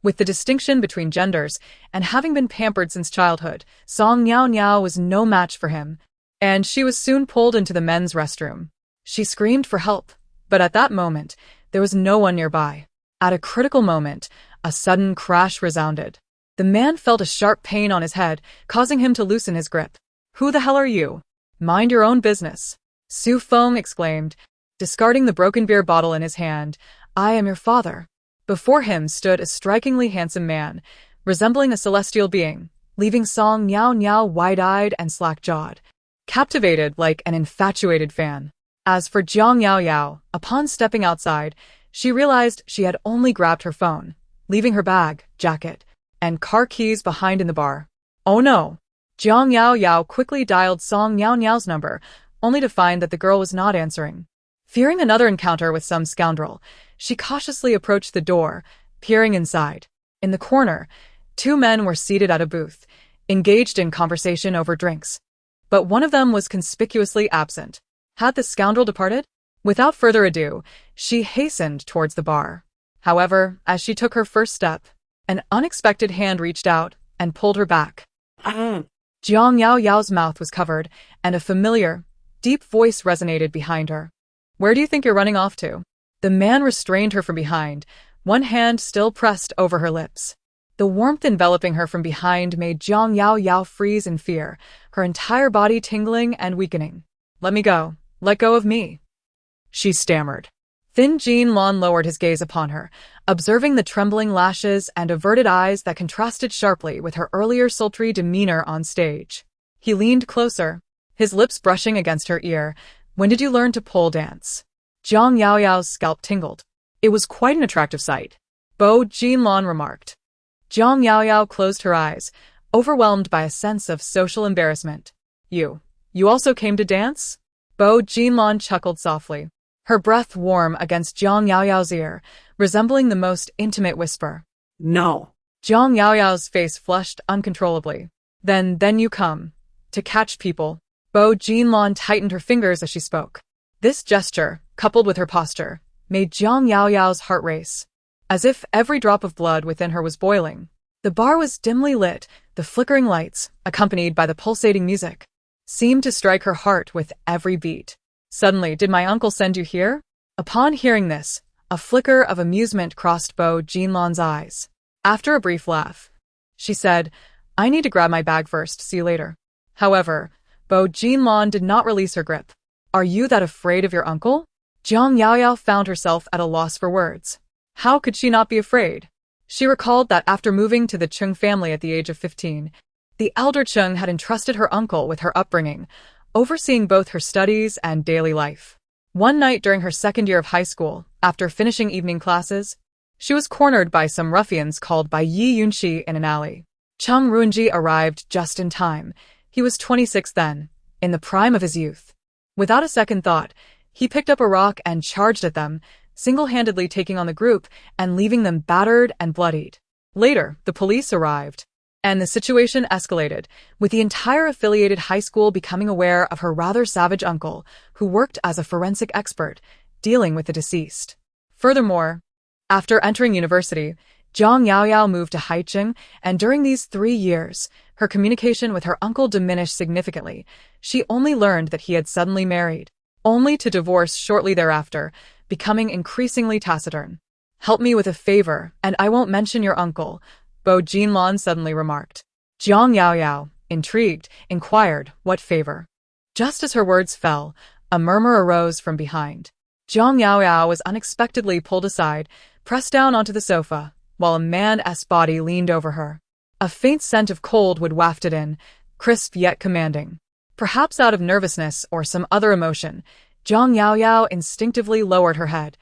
With the distinction between genders, and having been pampered since childhood, Song Niao Niao was no match for him, and she was soon pulled into the men's restroom. She screamed for help, but at that moment, there was no one nearby. At a critical moment, a sudden crash resounded. The man felt a sharp pain on his head, causing him to loosen his grip. "Who the hell are you? Mind your own business," Su Feng exclaimed, discarding the broken beer bottle in his hand. "I am your father." Before him stood a strikingly handsome man, resembling a celestial being, leaving Song Niao Niao wide-eyed and slack-jawed, captivated like an infatuated fan. As for Zhang Yao Yao, upon stepping outside, she realized she had only grabbed her phone, leaving her bag, jacket, and car keys behind in the bar. "Oh no!" Zhang Yao Yao quickly dialed Song Niao Niao's number, only to find that the girl was not answering. Fearing another encounter with some scoundrel, she cautiously approached the door, peering inside. In the corner, two men were seated at a booth, engaged in conversation over drinks. But one of them was conspicuously absent. Had the scoundrel departed? Without further ado, she hastened towards the bar. However, as she took her first step, An unexpected hand reached out and pulled her back. Ah. Jiang Yao Yao's mouth was covered, and a familiar, deep voice resonated behind her. Where do you think you're running off to? The man restrained her from behind, one hand still pressed over her lips. The warmth enveloping her from behind made Jiang Yao Yao freeze in fear, her entire body tingling and weakening. Let me go. Let go of me, she stammered. Thin Jean Lon lowered his gaze upon her, observing the trembling lashes and averted eyes that contrasted sharply with her earlier sultry demeanor on stage. He leaned closer, his lips brushing against her ear. When did you learn to pole dance? Jiang Yao Yao's scalp tingled. It was quite an attractive sight, Bo Jean Lon remarked. Jiang Yao Yao closed her eyes, overwhelmed by a sense of social embarrassment. You also came to dance? Bo Jinlon chuckled softly, her breath warm against Jiang Yao Yao's ear, resembling the most intimate whisper. No. Jiang Yao Yao's face flushed uncontrollably. Then you come. To catch people. Bo Jinlon tightened her fingers as she spoke. This gesture, coupled with her posture, made Jiang Yao Yao's heart race, as if every drop of blood within her was boiling. The bar was dimly lit, the flickering lights, accompanied by the pulsating music, seemed to strike her heart with every beat. Suddenly, did my uncle send you here? Upon hearing this, a flicker of amusement crossed Bo Jinlon's eyes. After a brief laugh, she said, I need to grab my bag first, see you later. However, Bo Jinlon did not release her grip. Are you that afraid of your uncle? Jiang Yao Yao found herself at a loss for words. How could she not be afraid? She recalled that after moving to the Chung family at the age of 15, the elder Chung had entrusted her uncle with her upbringing, overseeing both her studies and daily life. One night during her second year of high school, after finishing evening classes, she was cornered by some ruffians called by Yi Yunxi in an alley. Chung Ruanji arrived just in time. He was 26 then, in the prime of his youth. Without a second thought, he picked up a rock and charged at them, single-handedly taking on the group and leaving them battered and bloodied. Later, the police arrived, and the situation escalated, with the entire affiliated high school becoming aware of her rather savage uncle, who worked as a forensic expert, dealing with the deceased. Furthermore, after entering university, Jiang Yao Yao moved to Haicheng, and during these 3 years, her communication with her uncle diminished significantly. She only learned that he had suddenly married, only to divorce shortly thereafter, becoming increasingly taciturn. Help me with a favor, and I won't mention your uncle, Bo Jinlon suddenly remarked. Jiang Yao Yao, intrigued, inquired, what favor? Just as her words fell, a murmur arose from behind. Jiang Yao Yao was unexpectedly pulled aside, pressed down onto the sofa, while a man's body leaned over her. A faint scent of cold wood wafted in, crisp yet commanding. Perhaps out of nervousness or some other emotion, Jiang Yao Yao instinctively lowered her head,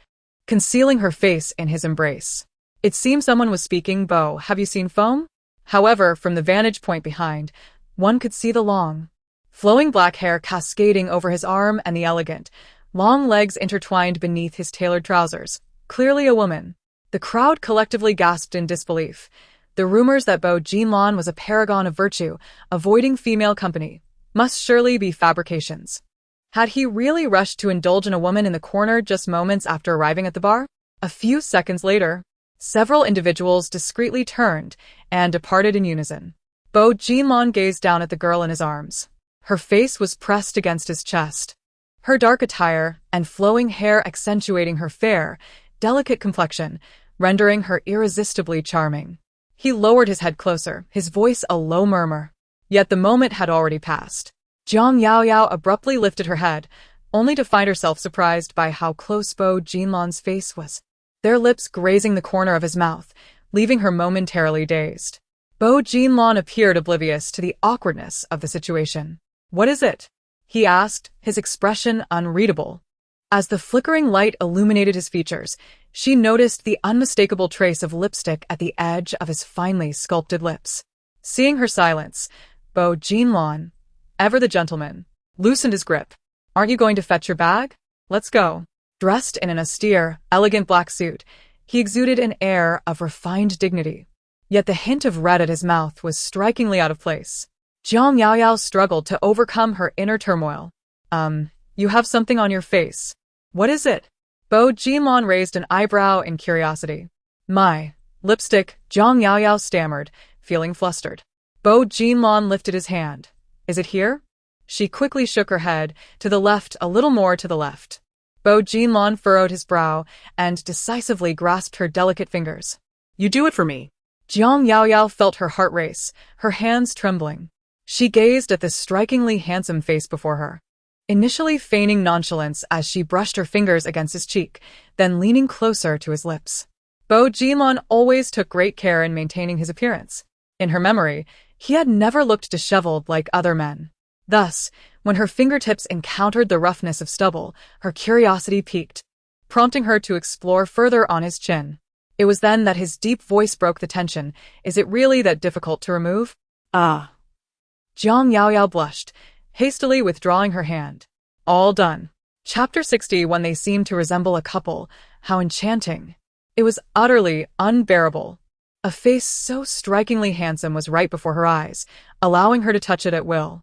concealing her face in his embrace. It seemed someone was speaking. Bo, have you seen foam? However, from the vantage point behind, one could see the long, flowing black hair cascading over his arm and the elegant, long legs intertwined beneath his tailored trousers. Clearly a woman. The crowd collectively gasped in disbelief. The rumors that Bo Jinlon was a paragon of virtue, avoiding female company, must surely be fabrications. Had he really rushed to indulge in a woman in the corner just moments after arriving at the bar? A few seconds later, several individuals discreetly turned and departed in unison. Bo Jinlon gazed down at the girl in his arms. Her face was pressed against his chest, her dark attire and flowing hair accentuating her fair, delicate complexion, rendering her irresistibly charming. He lowered his head closer, his voice a low murmur. Yet the moment had already passed. Jiang Yao Yao abruptly lifted her head, only to find herself surprised by how close Bo Jinlon's face was, their lips grazing the corner of his mouth, leaving her momentarily dazed. Bo Jinlon appeared oblivious to the awkwardness of the situation. What is it? He asked, his expression unreadable. As the flickering light illuminated his features, she noticed the unmistakable trace of lipstick at the edge of his finely sculpted lips. Seeing her silence, Bo Jinlon, ever the gentleman, loosened his grip. Aren't you going to fetch your bag? Let's go. Dressed in an austere, elegant black suit, he exuded an air of refined dignity. Yet the hint of red at his mouth was strikingly out of place. Jiang Yao Yao struggled to overcome her inner turmoil. You have something on your face. What is it? Bo Jinlon raised an eyebrow in curiosity. My, Lipstick, Zhang Yaoyao stammered, feeling flustered. Bo Jinlong lifted his hand. Is it here? She quickly shook her head, to the left, a little more to the left. Bo Jinlong furrowed his brow and decisively grasped her delicate fingers. You do it for me. Zhang Yaoyao felt her heart race, her hands trembling. She gazed at the strikingly handsome face before her, initially feigning nonchalance as she brushed her fingers against his cheek, then leaning closer to his lips. Bo Jinlong always took great care in maintaining his appearance. In her memory, he had never looked disheveled like other men. Thus, when her fingertips encountered the roughness of stubble, her curiosity piqued, prompting her to explore further on his chin. It was then that his deep voice broke the tension. Is it really that difficult to remove? Ah. Zhang Yaoyao blushed, hastily withdrawing her hand. All done. Chapter 60. When they seemed to resemble a couple, how enchanting. It was utterly unbearable. A face so strikingly handsome was right before her eyes, allowing her to touch it at will.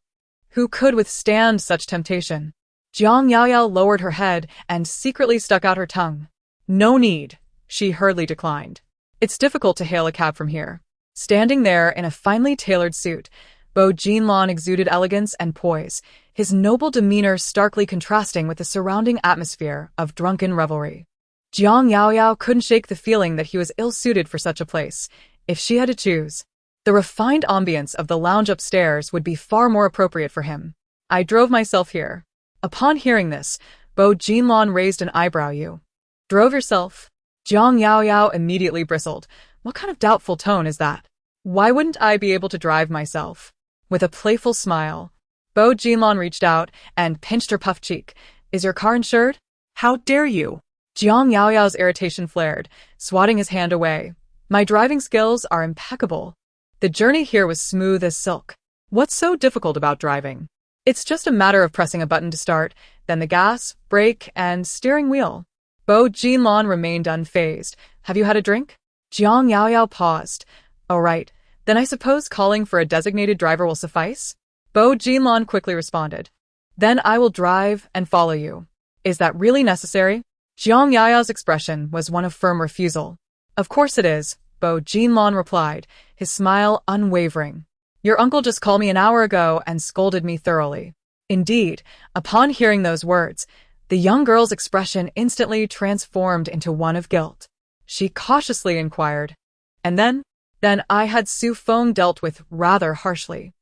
Who could withstand such temptation? Zhang Yaoyao lowered her head and secretly stuck out her tongue. No need, she hurriedly declined. It's difficult to hail a cab from here. Standing there in a finely tailored suit, Bo Jinlong exuded elegance and poise, his noble demeanor starkly contrasting with the surrounding atmosphere of drunken revelry. Zhang Yaoyao couldn't shake the feeling that he was ill-suited for such a place. If she had to choose, the refined ambience of the lounge upstairs would be far more appropriate for him. I drove myself here. Upon hearing this, Bo Jinlong raised an eyebrow. You drove yourself? Zhang Yaoyao immediately bristled. What kind of doubtful tone is that? Why wouldn't I be able to drive myself? With a playful smile, Bo Jinlong reached out and pinched her puffed cheek. Is your car insured? How dare you? Zhang Yaoyao's irritation flared, swatting his hand away. My driving skills are impeccable. The journey here was smooth as silk. What's so difficult about driving? It's just a matter of pressing a button to start, then the gas, brake, and steering wheel. Bo Jinlong remained unfazed. Have you had a drink? Zhang Yaoyao paused. Oh right, then I suppose calling for a designated driver will suffice? Bo Jinlong quickly responded. Then I will drive and follow you. Is that really necessary? Zhang Yaoyao's expression was one of firm refusal. Of course it is, Bo Jinlong replied, his smile unwavering. Your uncle just called me an hour ago and scolded me thoroughly. Indeed, upon hearing those words, the young girl's expression instantly transformed into one of guilt. She cautiously inquired. And then? Then I had Su Feng dealt with rather harshly.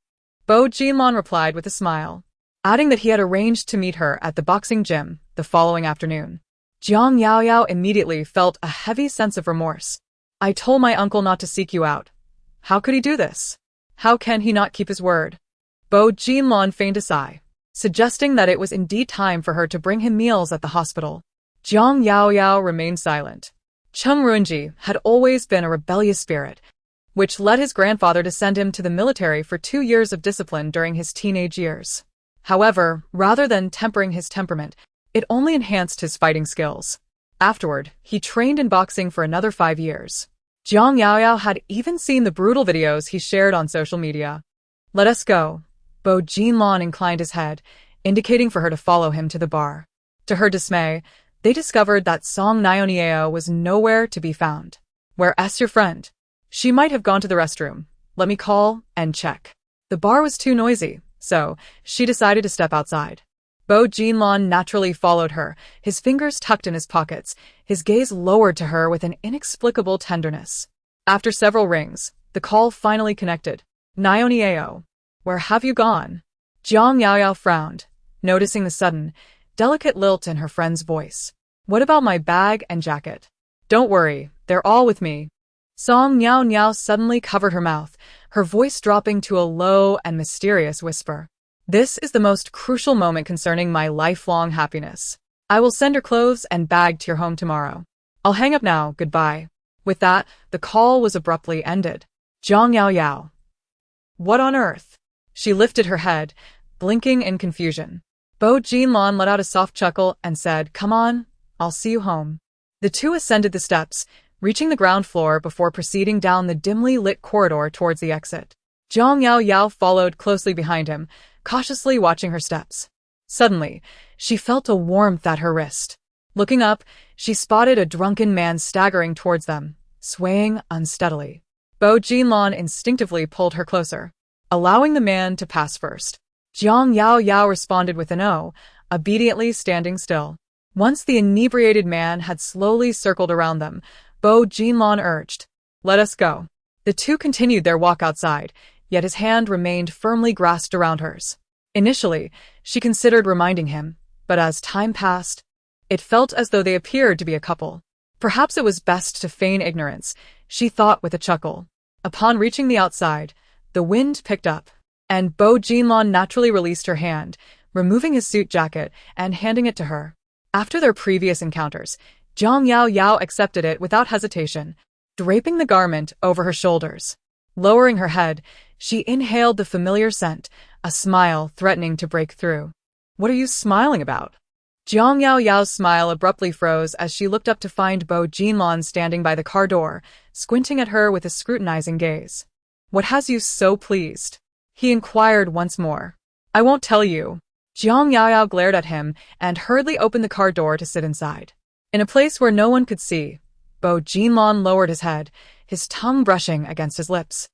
Bo Jinlong replied with a smile, adding that he had arranged to meet her at the boxing gym the following afternoon. Zhang Yaoyao immediately felt a heavy sense of remorse. I told my uncle not to seek you out. How could he do this? How can he not keep his word? Bo Jinlong feigned a sigh, suggesting that it was indeed time for her to bring him meals at the hospital. Zhang Yaoyao remained silent. Cheng Ruinji had always been a rebellious spirit, which led his grandfather to send him to the military for 2 years of discipline during his teenage years. However, rather than tempering his temperament, it only enhanced his fighting skills. Afterward, he trained in boxing for another 5 years. Zhang Yaoyao had even seen the brutal videos he shared on social media. Let us go. Bo Jinlong inclined his head, indicating for her to follow him to the bar. To her dismay, they discovered that Song Nionieo was nowhere to be found. Where's your friend? She might have gone to the restroom. Let me call and check. The bar was too noisy, so she decided to step outside. Bo Jinlong naturally followed her, his fingers tucked in his pockets, his gaze lowered to her with an inexplicable tenderness. After several rings, the call finally connected. Nionieo, where have you gone? Zhang Yaoyao frowned, noticing the sudden, delicate lilt in her friend's voice. What about my bag and jacket? Don't worry, they're all with me. Song Niao suddenly covered her mouth, her voice dropping to a low and mysterious whisper. This is the most crucial moment concerning my lifelong happiness. I will send your clothes and bag to your home tomorrow. I'll hang up now, goodbye. With that, the call was abruptly ended. Zhang Yaoyao. What on earth? She lifted her head, blinking in confusion. Bo Jinlong let out a soft chuckle and said, Come on, I'll see you home. The two ascended the steps, reaching the ground floor before proceeding down the dimly lit corridor towards the exit. Zhang Yaoyao followed closely behind him, cautiously watching her steps. Suddenly, she felt a warmth at her wrist. Looking up, she spotted a drunken man staggering towards them, swaying unsteadily. Bo Jinlon instinctively pulled her closer, allowing the man to pass first. Jiang Yao Yao responded with an "oh," obediently standing still. Once the inebriated man had slowly circled around them, Bo Jinlon urged, "Let us go." The two continued their walk outside, yet his hand remained firmly grasped around hers. Initially, she considered reminding him, but as time passed, it felt as though they appeared to be a couple. Perhaps it was best to feign ignorance, she thought with a chuckle. Upon reaching the outside, the wind picked up, and Bo Jinlon naturally released her hand, removing his suit jacket and handing it to her. After their previous encounters, Jiang Yao Yao accepted it without hesitation, draping the garment over her shoulders. Lowering her head, she inhaled the familiar scent, a smile threatening to break through. "What are you smiling about?" Jiang Yao Yao's smile abruptly froze as she looked up to find Bo Jinlon standing by the car door, squinting at her with a scrutinizing gaze. "What has you so pleased?" he inquired once more. "I won't tell you." Jiang Yao Yao glared at him and hurriedly opened the car door to sit inside. In a place where no one could see, Bo Jinlon lowered his head, his tongue brushing against his lips,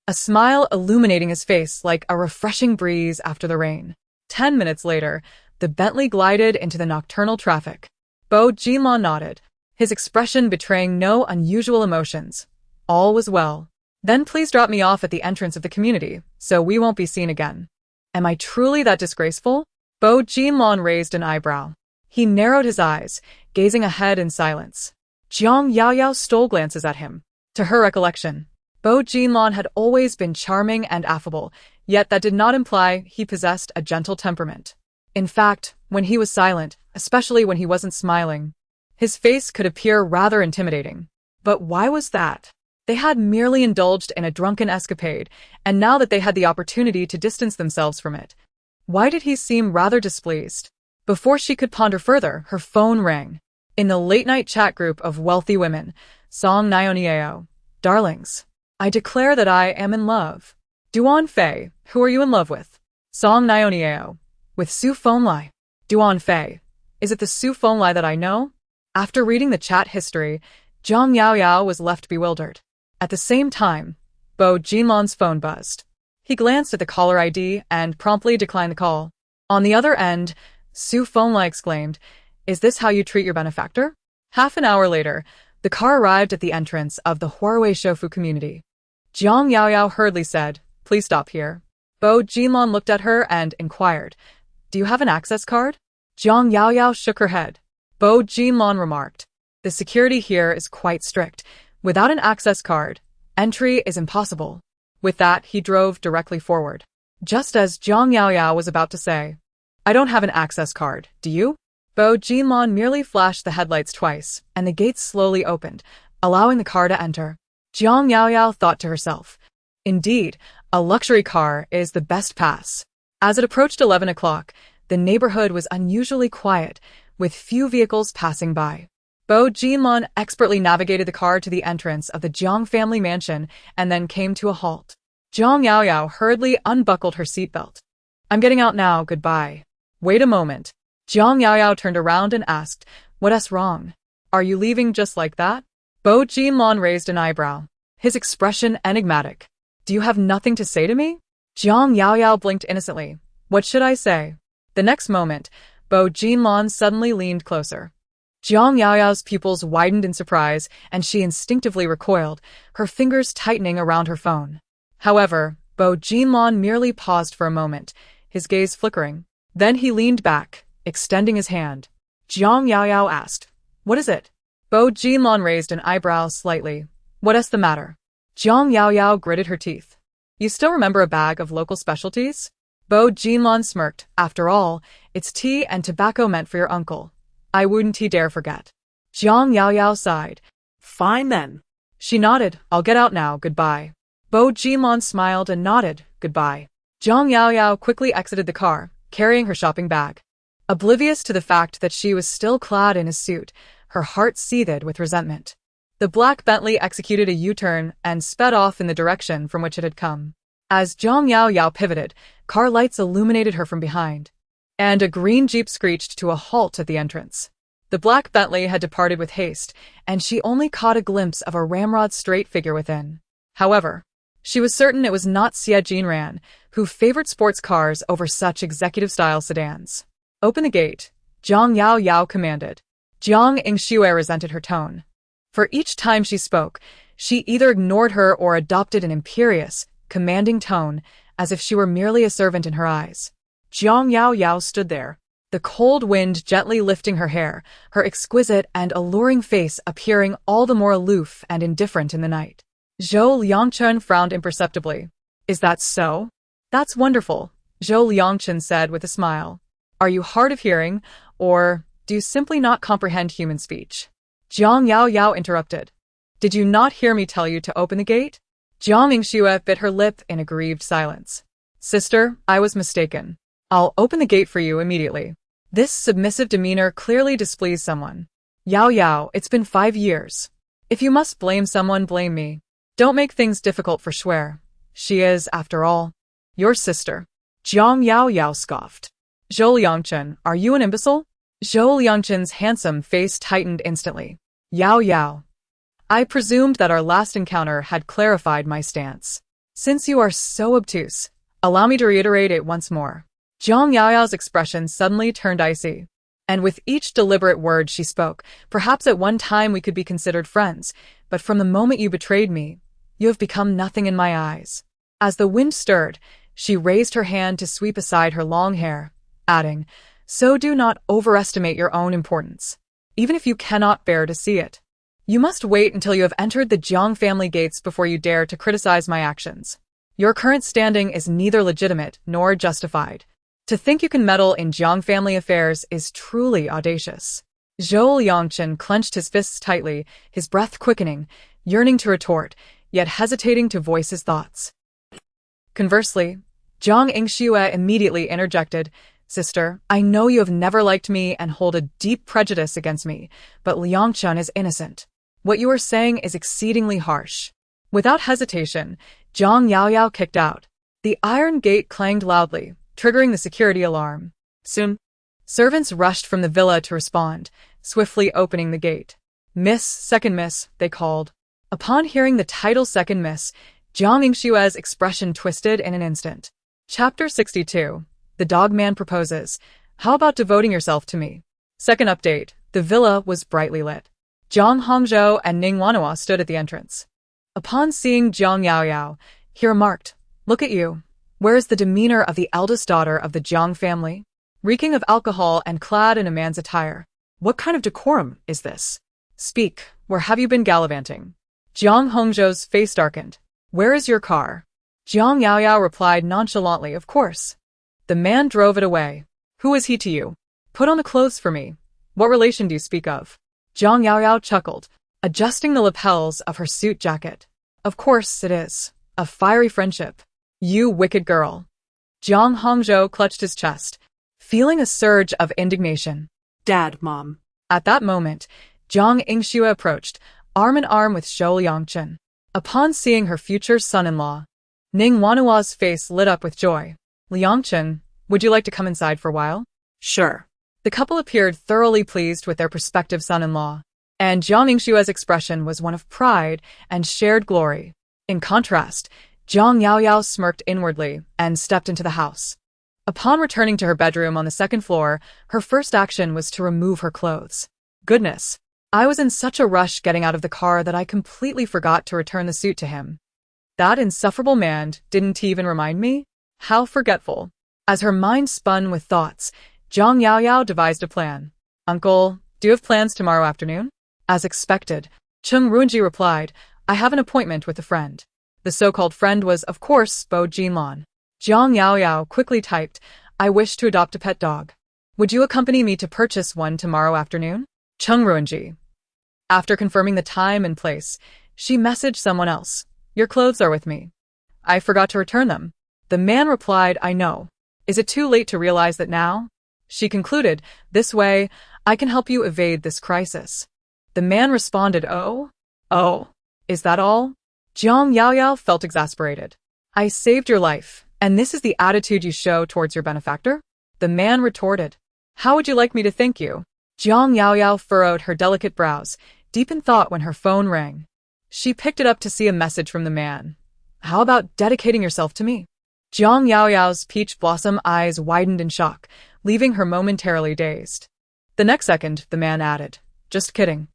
a smile illuminating his face like a refreshing breeze after the rain. 10 minutes later, the Bentley glided into the nocturnal traffic. Bo Jinlon nodded, his expression betraying no unusual emotions. All was well. "Then please drop me off at the entrance of the community, so we won't be seen again." "Am I truly that disgraceful?" Bo Jinlon raised an eyebrow. He narrowed his eyes, gazing ahead in silence. Jiang Yao Yao stole glances at him. To her recollection, Bo Jinlon had always been charming and affable, yet that did not imply he possessed a gentle temperament. In fact, when he was silent, especially when he wasn't smiling, his face could appear rather intimidating. But why was that? They had merely indulged in a drunken escapade, and now that they had the opportunity to distance themselves from it, why did he seem rather displeased? Before she could ponder further, her phone rang. In the late-night chat group of wealthy women, Song Nionieo, "Darlings, I declare that I am in love." "Duan Fei, who are you in love with?" Song Nionieo, "With Su Fenlai." "Duan Fei, is it the Su Fenlai that I know?" After reading the chat history, Jiang Yao Yao was left bewildered. At the same time, Bo Jinlon's phone buzzed. He glanced at the caller ID and promptly declined the call. On the other end, Su Fenlai exclaimed, "Is this how you treat your benefactor?" Half an hour later, the car arrived at the entrance of the Huarui Shofu community. Jiang Yao Yao hurriedly said, "Please stop here." Bo Jinlon looked at her and inquired, "Do you have an access card?" Jiang Yao Yao shook her head. Bo Jinlon remarked, "The security here is quite strict. Without an access card, entry is impossible." With that, he drove directly forward. Just as Jiang Yao Yao was about to say, "I don't have an access card, do you?" Bo Jinlon merely flashed the headlights twice, and the gates slowly opened, allowing the car to enter. Jiang Yao Yao thought to herself, "Indeed, a luxury car is the best pass." As it approached 11 o'clock, the neighborhood was unusually quiet, with few vehicles passing by. Bo Jinlon expertly navigated the car to the entrance of the Jiang family mansion and then came to a halt. Jiang Yao Yao hurriedly unbuckled her seatbelt. "I'm getting out now, goodbye." "Wait a moment." Jiang Yao Yao turned around and asked, "What's wrong? Are you leaving just like that?" Bo Jinlon raised an eyebrow, his expression enigmatic. "Do you have nothing to say to me?" Jiang Yao Yao blinked innocently. "What should I say?" The next moment, Bo Jinlon suddenly leaned closer. Jiang Yao Yao's pupils widened in surprise, and she instinctively recoiled, her fingers tightening around her phone. However, Bo Jinlon merely paused for a moment, his gaze flickering. Then he leaned back, extending his hand. Jiang Yao Yao asked, "What is it?" Bo Jinlon raised an eyebrow slightly. "What's the matter?" Jiang Yao Yao gritted her teeth. "You still remember a bag of local specialties?" Bo Jinlon smirked. "After all, it's tea and tobacco meant for your uncle. I wouldn't he dare forget." Jiang Yao Yao sighed. "Fine then." She nodded. "I'll get out now, goodbye." Bo Jinlon smiled and nodded, "Goodbye." Jiang Yao Yao quickly exited the car, carrying her shopping bag. Oblivious to the fact that she was still clad in his suit, her heart seethed with resentment. The black Bentley executed a U-turn and sped off in the direction from which it had come. As Jiang Yao Yao pivoted, car lights illuminated her from behind, and a green Jeep screeched to a halt at the entrance. The black Bentley had departed with haste, and she only caught a glimpse of a ramrod-straight figure within. However, she was certain it was not Xie Jinran, who favored sports cars over such executive-style sedans. "Open the gate," Zhang Yao Yao commanded. Jiang Yingxue resented her tone. For each time she spoke, she either ignored her or adopted an imperious, commanding tone, as if she were merely a servant in her eyes. Jiang Yao Yao stood there, the cold wind gently lifting her hair, her exquisite and alluring face appearing all the more aloof and indifferent in the night. Zhou Liangchen frowned imperceptibly. "Is that so?" "That's wonderful," Zhou Liangchen said with a smile. "Are you hard of hearing, or do you simply not comprehend human speech?" Jiang Yao Yao interrupted. "Did you not hear me tell you to open the gate?" Jiang Yingxue bit her lip in aggrieved silence. "Sister, I was mistaken. I'll open the gate for you immediately." This submissive demeanor clearly displeased someone. "Yao Yao, it's been 5 years. If you must blame someone, blame me. Don't make things difficult for Shuer. She is, after all, your sister." Jiang Yao Yao scoffed. "Zhou Liangchen, are you an imbecile?" Zhou Liangchen's handsome face tightened instantly. "Yao Yao, I presumed that our last encounter had clarified my stance. Since you are so obtuse, allow me to reiterate it once more." Jiang Yao Yao's expression suddenly turned icy. "And with each deliberate word she spoke, perhaps at one time we could be considered friends, but from the moment you betrayed me, you have become nothing in my eyes." As the wind stirred, she raised her hand to sweep aside her long hair, adding, "So do not overestimate your own importance, even if you cannot bear to see it. You must wait until you have entered the Jiang family gates before you dare to criticize my actions. Your current standing is neither legitimate nor justified. To think you can meddle in Jiang family affairs is truly audacious." Zhou Liangchen clenched his fists tightly, his breath quickening, yearning to retort, yet hesitating to voice his thoughts. Conversely, Jiang Yingxue immediately interjected, "Sister, I know you have never liked me and hold a deep prejudice against me, but Liangchen is innocent. What you are saying is exceedingly harsh." Without hesitation, Jiang Yao Yao kicked out. The iron gate clanged loudly, triggering the security alarm. Soon, servants rushed from the villa to respond, swiftly opening the gate. "Miss, second miss," they called. Upon hearing the title second miss, Jiang Yingxue's expression twisted in an instant. Chapter 62. The Dogman Proposes. How about devoting yourself to me? Second update. The villa was brightly lit. Zhang Hongzhou and Ning Wanhua stood at the entrance. Upon seeing Jiang Yao Yao, he remarked, "Look at you. Where is the demeanor of the eldest daughter of the Jiang family? Reeking of alcohol and clad in a man's attire. What kind of decorum is this? Speak, where have you been gallivanting?" Jiang Hongzhou's face darkened. "Where is your car?" Jiang Yao Yao replied nonchalantly, "Of course." The man drove it away. "Who is he to you? Put on the clothes for me. What relation do you speak of?" Jiang Yao Yao chuckled, adjusting the lapels of her suit jacket. "Of course it is. A fiery friendship. You wicked girl." Jiang Hongzhou clutched his chest, feeling a surge of indignation. "Dad, Mom." At that moment, Jiang Yingxue approached, arm in arm with Zhou Liangchen. Upon seeing her future son-in-law, Ning Wanhua's face lit up with joy. "Liangchen, would you like to come inside for a while?" "Sure." The couple appeared thoroughly pleased with their prospective son-in-law, and Jiang Yingxue's expression was one of pride and shared glory. In contrast, Jiang Yao Yao smirked inwardly and stepped into the house. Upon returning to her bedroom on the second floor, her first action was to remove her clothes. "Goodness, I was in such a rush getting out of the car that I completely forgot to return the suit to him. That insufferable man didn't even remind me? How forgetful." As her mind spun with thoughts, Jiang Yao Yao devised a plan. "Uncle, do you have plans tomorrow afternoon?" As expected, Cheng Runji replied, "I have an appointment with a friend." The so-called friend was, of course, Bo Jinlan. Jiang Yao Yao quickly typed, "I wish to adopt a pet dog. Would you accompany me to purchase one tomorrow afternoon?" Cheng Runji. After confirming the time and place, she messaged someone else, "Your clothes are with me. I forgot to return them." The man replied, "I know. Is it too late to realize that now?" She concluded, "This way, I can help you evade this crisis." The man responded, Oh, is that all?" Jiang Yao Yao felt exasperated. "I saved your life, and this is the attitude you show towards your benefactor?" The man retorted, "How would you like me to thank you?" Jiang Yaoyao furrowed her delicate brows, deep in thought when her phone rang. She picked it up to see a message from the man. How about dedicating yourself to me? Jiang Yaoyao's peach blossom eyes widened in shock, leaving her momentarily dazed. The next second, the man added, just kidding.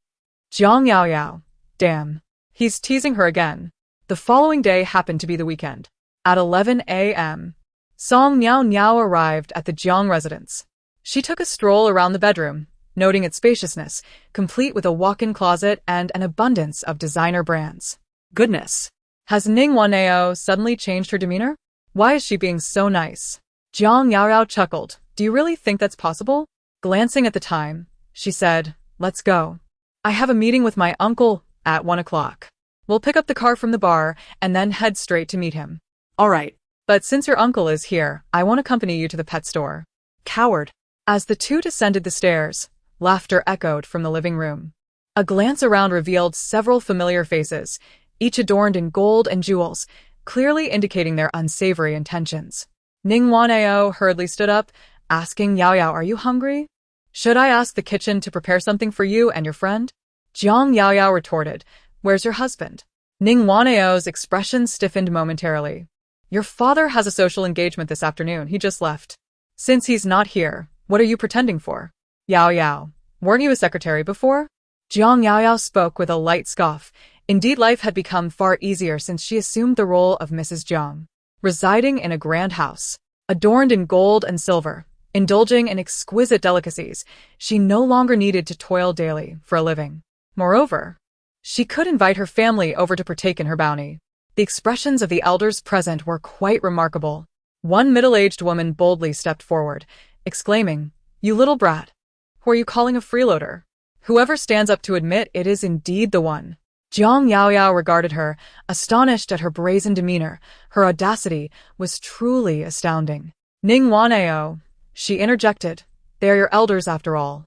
Jiang Yaoyao. Damn. He's teasing her again. The following day happened to be the weekend. At 11 a.m., Song Niao Niao arrived at the Jiang residence. She took a stroll around the bedroom, noting its spaciousness, complete with a walk-in closet and an abundance of designer brands. Goodness. Has Ning Wanao suddenly changed her demeanor? Why is she being so nice? Jiang Yaoyao chuckled. Do you really think that's possible? Glancing at the time, she said, let's go. I have a meeting with my uncle at 1 o'clock. We'll pick up the car from the bar and then head straight to meet him. All right. But since your uncle is here, I won't accompany you to the pet store. Coward. As the two descended the stairs, laughter echoed from the living room. A glance around revealed several familiar faces, each adorned in gold and jewels, clearly indicating their unsavory intentions. Ning Wanao hurriedly stood up, asking Yao Yao, are you hungry? Should I ask the kitchen to prepare something for you and your friend? Jiang Yaoyao retorted, where's your husband? Ning Wanao's expression stiffened momentarily. Your father has a social engagement this afternoon, he just left. Since he's not here, what are you pretending for? Yao Yao, weren't you a secretary before? Jiang Yaoyao spoke with a light scoff. Indeed, life had become far easier since she assumed the role of Mrs. Jiang. Residing in a grand house, adorned in gold and silver, indulging in exquisite delicacies, she no longer needed to toil daily for a living. Moreover, she could invite her family over to partake in her bounty. The expressions of the elders present were quite remarkable. One middle-aged woman boldly stepped forward, exclaiming, you little brat, who are you calling a freeloader? Whoever stands up to admit it is indeed the one. Jiang Yaoyao regarded her, astonished at her brazen demeanor. Her audacity was truly astounding. Ning Wanao, she interjected, they are your elders after all.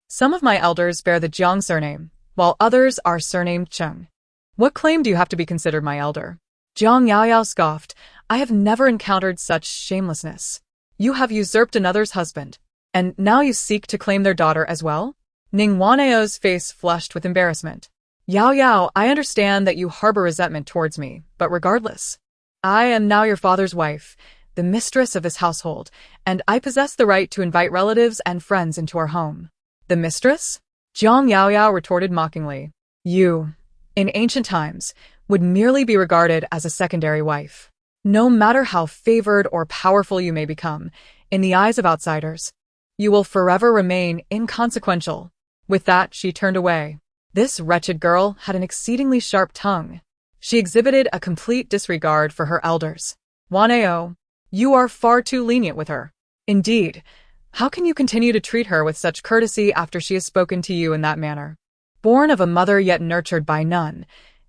Some of my elders bear the Jiang surname, while others are surnamed Cheng. What claim do you have to be considered my elder? Jiang Yaoyao scoffed, I have never encountered such shamelessness. You have usurped another's husband, and now you seek to claim their daughter as well? Ning Wanao's face flushed with embarrassment. Yao Yao, I understand that you harbor resentment towards me, but regardless, I am now your father's wife, the mistress of this household, and I possess the right to invite relatives and friends into our home. The mistress? Jiang Yaoyao retorted mockingly. You, in ancient times, would merely be regarded as a secondary wife. No matter how favored or powerful you may become, in the eyes of outsiders, you will forever remain inconsequential. With that, she turned away. This wretched girl had an exceedingly sharp tongue. She exhibited a complete disregard for her elders. Wanao, you are far too lenient with her. Indeed, how can you continue to treat her with such courtesy after she has spoken to you in that manner? Born of a mother yet nurtured by none,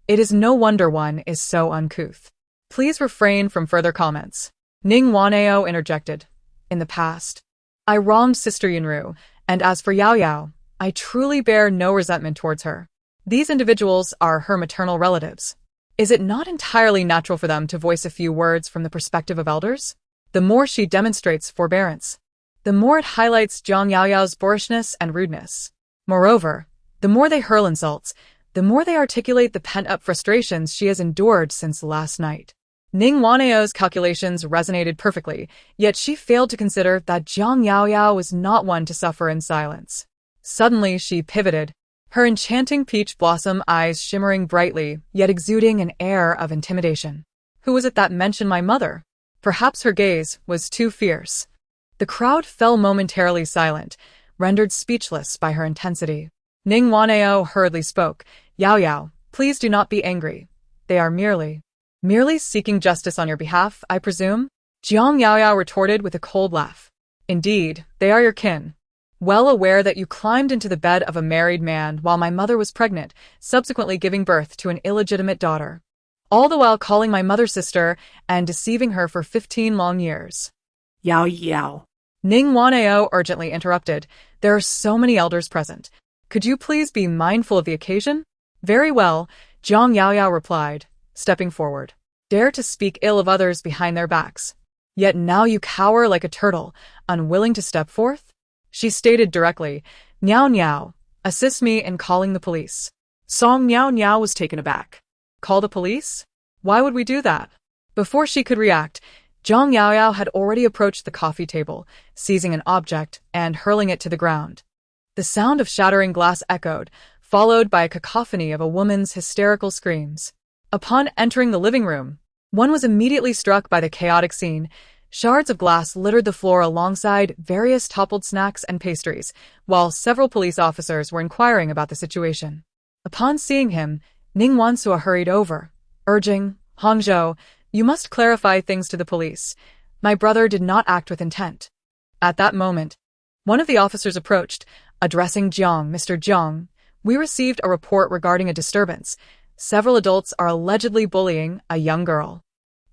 it is no wonder one is so uncouth. Please refrain from further comments. Ning Wanao interjected. In the past, I wronged Sister Yunru, and as for Yao Yao, I truly bear no resentment towards her. These individuals are her maternal relatives. Is it not entirely natural for them to voice a few words from the perspective of elders? The more she demonstrates forbearance, the more it highlights Jiang Yaoyao's boorishness and rudeness. Moreover, the more they hurl insults, the more they articulate the pent-up frustrations she has endured since last night. Ning Wanao's calculations resonated perfectly, yet she failed to consider that Jiang Yaoyao was not one to suffer in silence. Suddenly she pivoted, her enchanting peach blossom eyes shimmering brightly, yet exuding an air of intimidation. Who was it that mentioned my mother? Perhaps her gaze was too fierce. The crowd fell momentarily silent, rendered speechless by her intensity. Ning Wanao hurriedly spoke. Yao Yao, please do not be angry. They are merely seeking justice on your behalf, I presume? Jiang Yaoyao retorted with a cold laugh. Indeed, they are your kin. Well aware that you climbed into the bed of a married man while my mother was pregnant, subsequently giving birth to an illegitimate daughter. All the while calling my mother sister and deceiving her for 15 long years. Yao Yao. Ning Wanao urgently interrupted. There are so many elders present. Could you please be mindful of the occasion? Very well, Jiang Yaoyao replied, stepping forward. Dare to speak ill of others behind their backs. Yet now you cower like a turtle, unwilling to step forth? She stated directly, Niao Niao, assist me in calling the police. Song Niao Niao was taken aback. Call the police? Why would we do that? Before she could react, Zhang Yaoyao had already approached the coffee table, seizing an object and hurling it to the ground. The sound of shattering glass echoed, followed by a cacophony of a woman's hysterical screams. Upon entering the living room, one was immediately struck by the chaotic scene. Shards of glass littered the floor alongside various toppled snacks and pastries, while several police officers were inquiring about the situation. Upon seeing him, Ning Wanhua hurried over, urging, "Hangzhou, you must clarify things to the police. My brother did not act with intent." At that moment, one of the officers approached, addressing Jiang. "Mr. Jiang, we received a report regarding a disturbance. Several adults are allegedly bullying a young girl."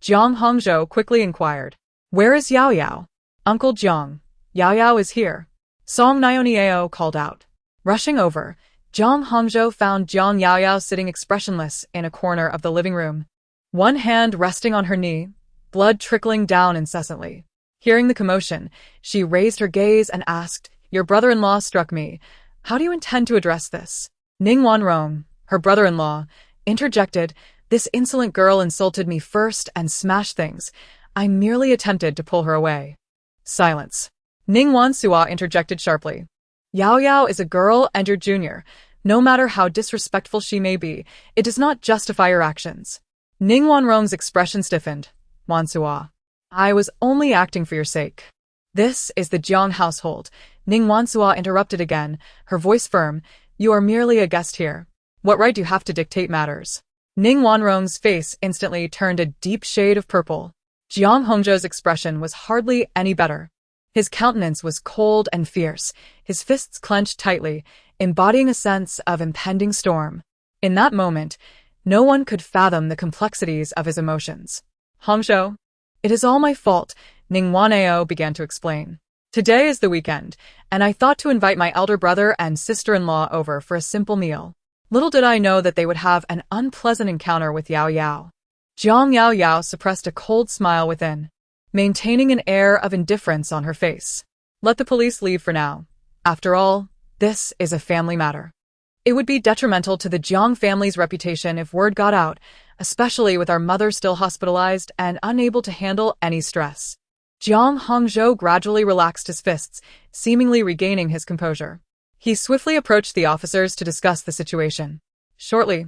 Jiang Hangzhou quickly inquired, "Where is Yao Yao?" "Uncle Jiang, Yao Yao is here," Song Niao called out. Rushing over, Jiang Hangzhou found Jiang Yao Yao sitting expressionless in a corner of the living room, one hand resting on her knee, blood trickling down incessantly. Hearing the commotion, she raised her gaze and asked, "Your brother-in-law struck me. How do you intend to address this?" Ning Wanrong, her brother-in-law, interjected, "This insolent girl insulted me first and smashed things. I merely attempted to pull her away." Silence. Ning Wanhua interjected sharply. "Yao Yao is a girl and your junior. No matter how disrespectful she may be, it does not justify your actions." Ning Wanrong's expression stiffened. "Wanhua, I was only acting for your sake." "This is the Jiang household," Ning Wanhua interrupted again, her voice firm. "You are merely a guest here. What right do you have to dictate matters?" Ning Wanrong's face instantly turned a deep shade of purple. Jiang Hongzhou's expression was hardly any better. His countenance was cold and fierce, his fists clenched tightly, embodying a sense of impending storm. In that moment, no one could fathom the complexities of his emotions. "Hongzhou, it is all my fault," Ning Wanhao began to explain. "Today is the weekend, and I thought to invite my elder brother and sister-in-law over for a simple meal. Little did I know that they would have an unpleasant encounter with Yao Yao." Jiang Yao Yao suppressed a cold smile within, maintaining an air of indifference on her face. "Let the police leave for now. After all, this is a family matter. It would be detrimental to the Jiang family's reputation if word got out, especially with our mother still hospitalized and unable to handle any stress." Jiang Hongzhou gradually relaxed his fists, seemingly regaining his composure. He swiftly approached the officers to discuss the situation. Shortly,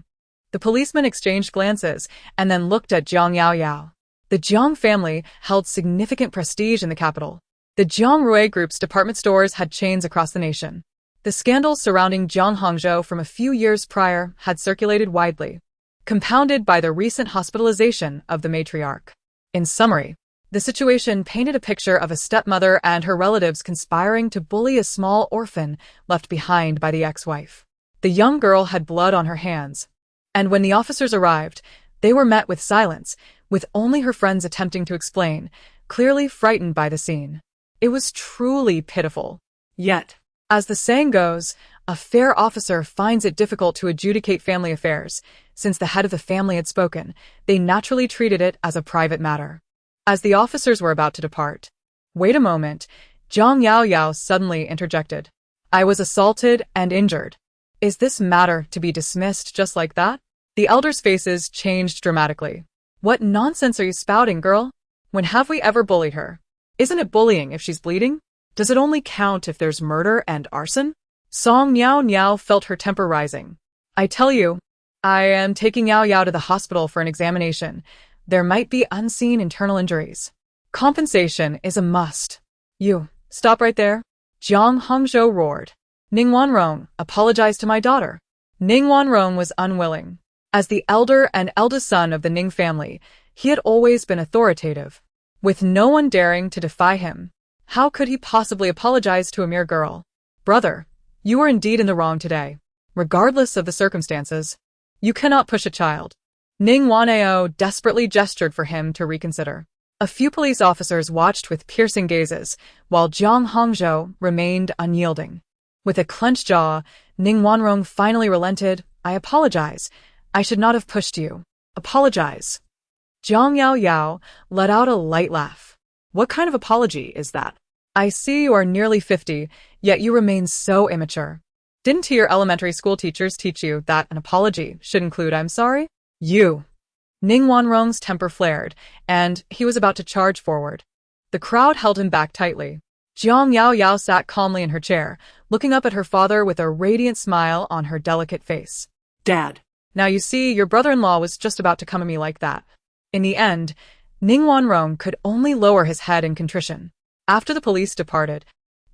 the policemen exchanged glances and then looked at Jiang Yao Yao. The Jiang family held significant prestige in the capital. The Jiang Rui Group's department stores had chains across the nation. The scandals surrounding Jiang Hongzhou from a few years prior had circulated widely, compounded by the recent hospitalization of the matriarch. In summary, the situation painted a picture of a stepmother and her relatives conspiring to bully a small orphan left behind by the ex-wife. The young girl had blood on her hands, and when the officers arrived, they were met with silence, with only her friends attempting to explain, clearly frightened by the scene. It was truly pitiful. Yet, as the saying goes, a fair officer finds it difficult to adjudicate family affairs. Since the head of the family had spoken, they naturally treated it as a private matter. As the officers were about to depart, "Wait a moment," Jiang Yao Yao suddenly interjected. "I was assaulted and injured. Is this matter to be dismissed just like that?" The elders' faces changed dramatically. "What nonsense are you spouting, girl? When have we ever bullied her? Isn't it bullying if she's bleeding? Does it only count if there's murder and arson?" Song Niao Niao felt her temper rising. "I tell you, I am taking Yao Yao to the hospital for an examination. There might be unseen internal injuries. Compensation is a must." "You, stop right there," Jiang Hongzhou roared. "Ning Wanrong, apologize to my daughter." Ning Wanrong was unwilling. As the elder and eldest son of the Ning family, he had always been authoritative. With no one daring to defy him, how could he possibly apologize to a mere girl? "Brother, you are indeed in the wrong today. Regardless of the circumstances, you cannot push a child." Ning Wanhao desperately gestured for him to reconsider. A few police officers watched with piercing gazes, while Jiang Hongzhou remained unyielding. With a clenched jaw, Ning Wanrong finally relented. "I apologize. I should not have pushed you. Apologize." Jiang Yao Yao let out a light laugh. "What kind of apology is that? I see you are nearly 50, yet you remain so immature. Didn't your elementary school teachers teach you that an apology should include "I'm sorry"? You. Ning Wanrong's temper flared, and he was about to charge forward. The crowd held him back tightly. Jiang Yao Yao sat calmly in her chair, looking up at her father with a radiant smile on her delicate face. Dad. Now you see, your brother-in-law was just about to come at me like that. In the end, Ning Wanrong could only lower his head in contrition. After the police departed,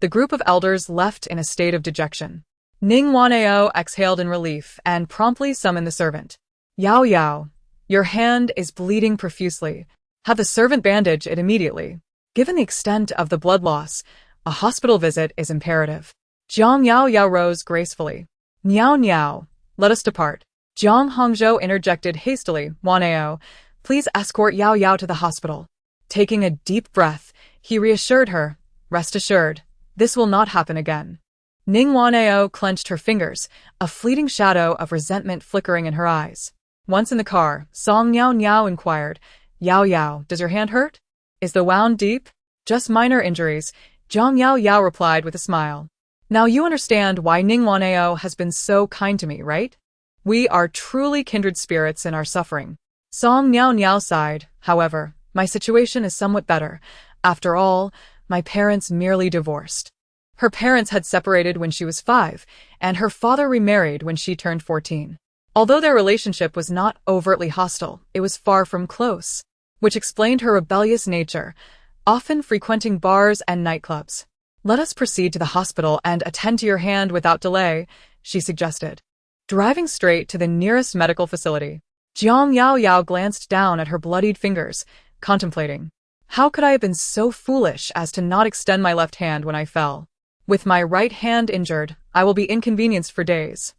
the group of elders left in a state of dejection. Ning Wanao exhaled in relief and promptly summoned the servant. Yao Yao, your hand is bleeding profusely. Have the servant bandage it immediately. Given the extent of the blood loss, a hospital visit is imperative. Jiang Yao Yao rose gracefully. Niao Niao, let us depart. Jiang Hongzhou interjected hastily. Wanao, please escort Yao Yao to the hospital. Taking a deep breath, he reassured her, rest assured, this will not happen again. Ning Wanao clenched her fingers, a fleeting shadow of resentment flickering in her eyes. Once in the car, Song Niao Niao inquired, Yao Yao, does your hand hurt? Is the wound deep? Just minor injuries, Jiang Yao Yao replied with a smile. Now you understand why Ning Wanao has been so kind to me, right? We are truly kindred spirits in our suffering. Song Niao Niao sighed, however, my situation is somewhat better. After all, my parents merely divorced. Her parents had separated when she was 5, and her father remarried when she turned 14. Although their relationship was not overtly hostile, it was far from close, which explained her rebellious nature, often frequenting bars and nightclubs. Let us proceed to the hospital and attend to your hand without delay, she suggested. Driving straight to the nearest medical facility, Jiang Yao Yao glanced down at her bloodied fingers, contemplating. How could I have been so foolish as to not extend my left hand when I fell? With my right hand injured, I will be inconvenienced for days.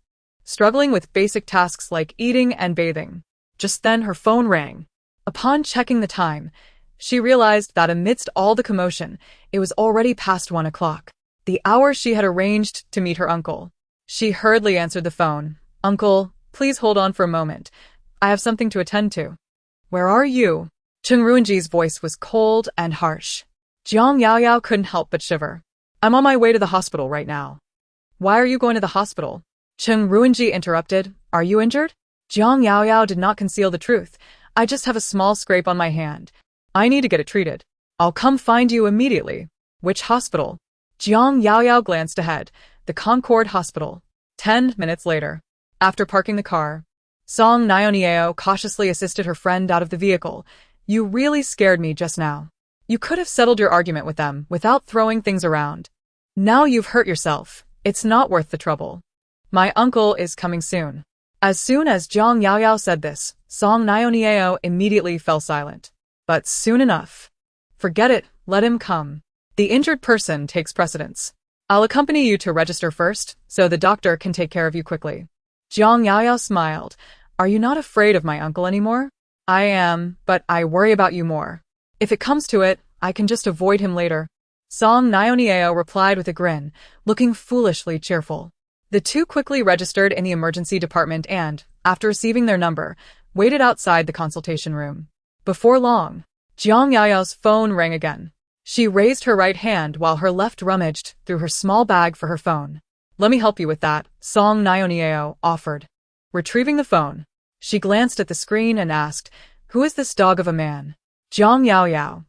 Struggling with basic tasks like eating and bathing. Just then her phone rang. Upon checking the time, she realized that amidst all the commotion, it was already past 1 o'clock, the hour she had arranged to meet her uncle. She hurriedly answered the phone. Uncle, please hold on for a moment. I have something to attend to. Where are you? Cheng Ruiji's voice was cold and harsh. Jiang Yao Yao couldn't help but shiver. I'm on my way to the hospital right now. Why are you going to the hospital? Cheng Ruiji interrupted. Are you injured? Jiang Yao Yao did not conceal the truth. I just have a small scrape on my hand. I need to get it treated. I'll come find you immediately. Which hospital? Jiang Yao Yao glanced ahead. The Concord Hospital. 10 minutes later. After parking the car, Song Niao cautiously assisted her friend out of the vehicle. You really scared me just now. You could have settled your argument with them without throwing things around. Now you've hurt yourself. It's not worth the trouble. My uncle is coming soon. As soon as Jiang Yao Yao said this, Song Niao immediately fell silent. But soon enough. Forget it, let him come. The injured person takes precedence. I'll accompany you to register first, so the doctor can take care of you quickly. Jiang Yao Yao smiled. Are you not afraid of my uncle anymore? I am, but I worry about you more. If it comes to it, I can just avoid him later. Song Niao replied with a grin, looking foolishly cheerful. The two quickly registered in the emergency department and, after receiving their number, waited outside the consultation room. Before long, Jiang Yao Yao's phone rang again. She raised her right hand while her left rummaged through her small bag for her phone. Let me help you with that, Song Niao offered. Retrieving the phone, she glanced at the screen and asked, Who is this dog of a man? Jiang Yao Yao.